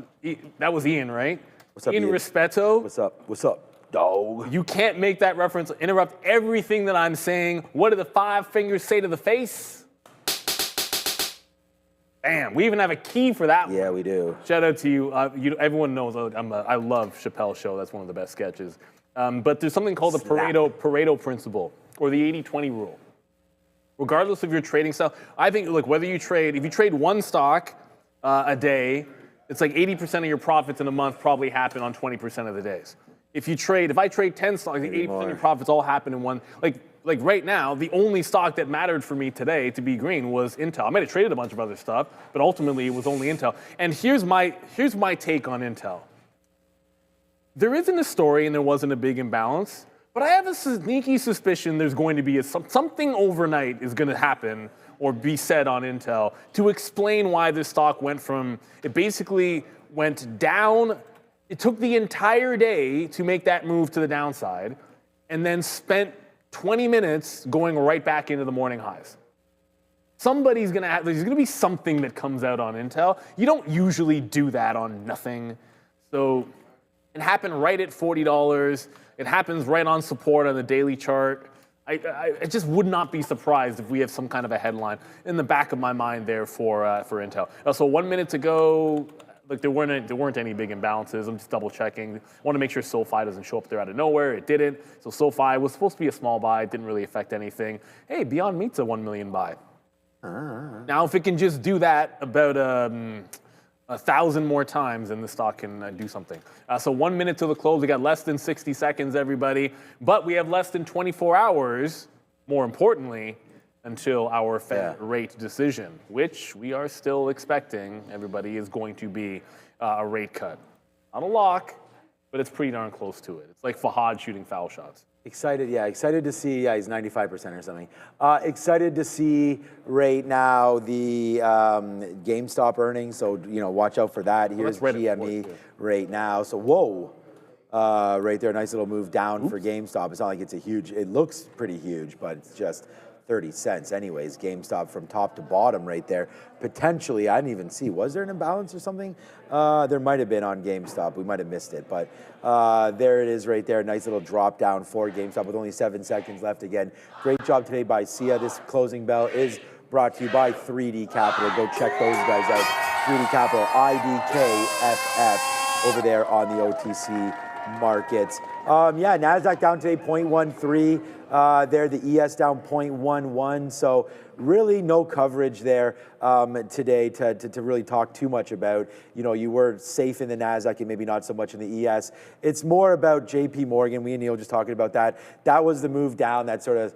That was Ian, right? What's up, Ian Rispetto. What's up? Dog. You can't make that reference, interrupt everything that I'm saying. What do the 5 fingers say to the face? Bam, we even have a key for that one. Yeah, we do. Shout out to you. Everyone knows I love Chappelle's show. That's one of the best sketches. But there's something called the Pareto principle, or the 80-20 rule. Regardless of your trading style, I think, look, if you trade one stock a day, it's like 80% of your profits in a month probably happen on 20% of the days. If I trade 10 stocks, 80% of your profits all happen in one. Like right now, the only stock that mattered for me today to be green was Intel. I might have traded a bunch of other stuff, but ultimately it was only Intel. And here's my take on Intel. There isn't a story and there wasn't a big imbalance, but I have a sneaky suspicion there's going to be something overnight is going to happen or be said on Intel to explain why this stock it basically went down. It took the entire day to make that move to the downside and then spent 20 minutes going right back into the morning highs. There's going to be something that comes out on Intel. You don't usually do that on nothing. So it happened right at $40. It happens right on support on the daily chart. I just would not be surprised if we have some kind of a headline in the back of my mind there for Intel. So 1 minute to go. Like there weren't any big imbalances. I'm just double checking. I want to make sure SoFi doesn't show up there out of nowhere. It didn't. So SoFi was supposed to be a small buy. It didn't really affect anything. Hey, Beyond Meat's a 1 million buy. Now, if it can just do that about 1,000 more times, then the stock can do something. So 1 minute to the close. We got less than 60 seconds, everybody. But we have less than 24 hours, more importantly, until our Fed rate decision, which we are still expecting, everybody, is going to be a rate cut. Not a lock, but it's pretty darn close to it. It's like Fahad shooting foul shots. Excited to see, he's 95% or something. Excited to see right now the GameStop earnings, so, watch out for that. Here's GME right now. So, whoa, right there, nice little move down for GameStop. It's not like it looks pretty huge, but it's just 30 cents anyways. GameStop from top to bottom right there. Potentially, I didn't even see, was there an imbalance or something? There might have been on GameStop. We might have missed it, but there it is right there. Nice little drop down for GameStop with only 7 seconds left. Again, great job today by Sia. This closing bell is brought to you by 3D Capital. Go check those guys out. 3D Capital, IDKFF over there on the OTC markets. NASDAQ down today 0.13. There, the ES down 0.11. So really no coverage there today to really talk too much about. You were safe in the NASDAQ and maybe not so much in the ES. It's more about JP Morgan. We and Neil just talking about that. That was the move down that sort of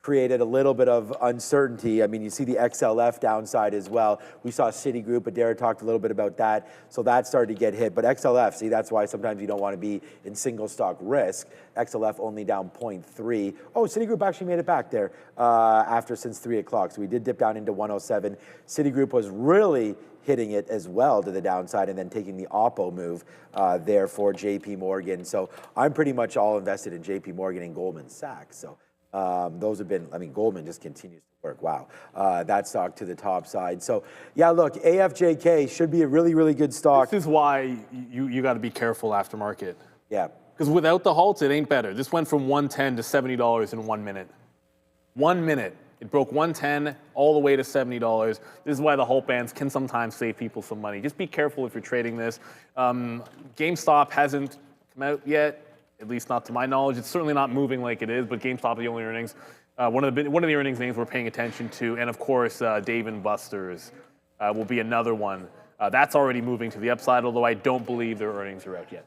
created a little bit of uncertainty. I mean, you see the XLF downside as well. We saw Citigroup, Adair talked a little bit about that. So that started to get hit. But XLF, see, that's why sometimes you don't want to be in single stock risk. XLF only down 0.3. Oh, Citigroup actually made it back there since 3 o'clock. So we did dip down into 107. Citigroup was really hitting it as well to the downside and then taking the Oppo move there for JP Morgan. So I'm pretty much all invested in JP Morgan and Goldman Sachs. So those have been, Goldman just continues to work. Wow. That stock to the top side. So, yeah, look, AFJK should be a really, really good stock. This is why you got to be careful aftermarket. Yeah. Because without the halts, it ain't better. This went from $110 to $70 in 1 minute. 1 minute. It broke 110 all the way to $70. This is why the halt bands can sometimes save people some money. Just be careful if you're trading this. GameStop hasn't come out yet. At least not to my knowledge. It's certainly not moving like it is, but GameStop are the only earnings. One of the earnings names we're paying attention to, and of course, Dave & Buster's will be another one. That's already moving to the upside, although I don't believe their earnings are out yet.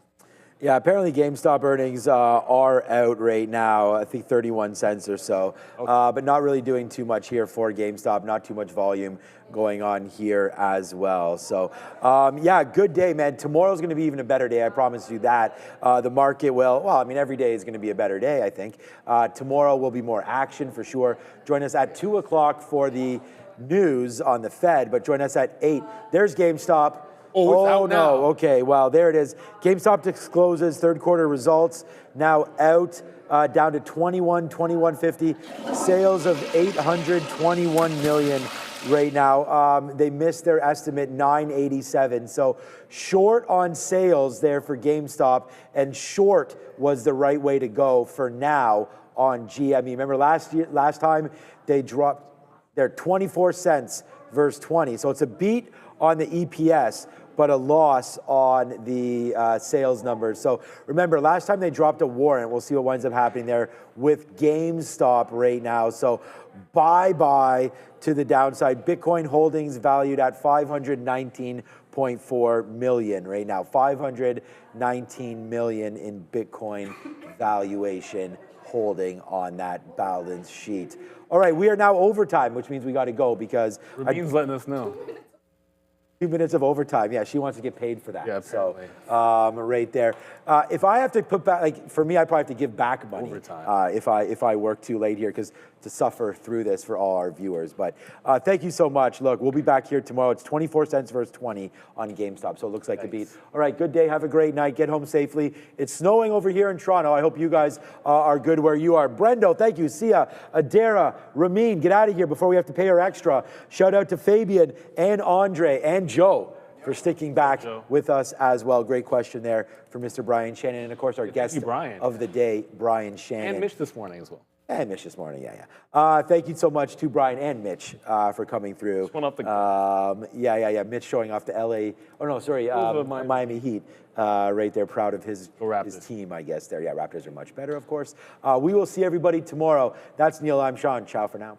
Yeah, apparently GameStop earnings are out right now, I think 31 cents or so, but not really doing too much here for GameStop, not too much volume going on here as well. So, good day, man. Tomorrow's going to be even a better day, I promise you that. The market will, every day is going to be a better day, I think. Tomorrow will be more action for sure. Join us at 2 o'clock for the news on the Fed, but join us at 8. There's GameStop. Oh, it's out no. now. Okay, well, there it is. GameStop discloses third quarter results now out, down to 21.50. Sales of 821 million right now. They missed their estimate 987. So short on sales there for GameStop, and short was the right way to go for now on GME. Remember last time they dropped their 24 cents versus 20. So it's a beat on the EPS, but a loss on the sales numbers. So remember, last time they dropped a warrant. We'll see what winds up happening there with GameStop right now. So bye-bye to the downside. Bitcoin holdings valued at 519.4 million right now. 519 million in Bitcoin valuation holding on that balance sheet. All right, we are now overtime, which means we got to go because Rabin's letting us know. 2 minutes of overtime. Yeah, she wants to get paid for that. Yeah, apparently. So, right there. If I have to put back, like for me, I probably have to give back money Overtime. if I work too late here, because to suffer through this for all our viewers. But thank you so much. Look, we'll be back here tomorrow. It's 24 cents versus 20 on GameStop, so it looks like a beat. All right, good day. Have a great night. Get home safely. It's snowing over here in Toronto. I hope you guys are good where you are. Brendo, thank you. Sia, Adara, Ramin, get out of here before we have to pay our extra. Shout out to Fabian and Andre and Joe for sticking back with us as well. Great question there for Mr. Brian Shannon. And of course, our guest of the day, Brian Shannon. And Mitch this morning as well. And Mitch this morning, yeah. Thank you so much to Brian and Mitch for coming through. Just went off the Mitch showing off the LA, Miami Heat right there, proud of his team, I guess there. Yeah, Raptors are much better, of course. We will see everybody tomorrow. That's Neil, I'm Sean. Ciao for now.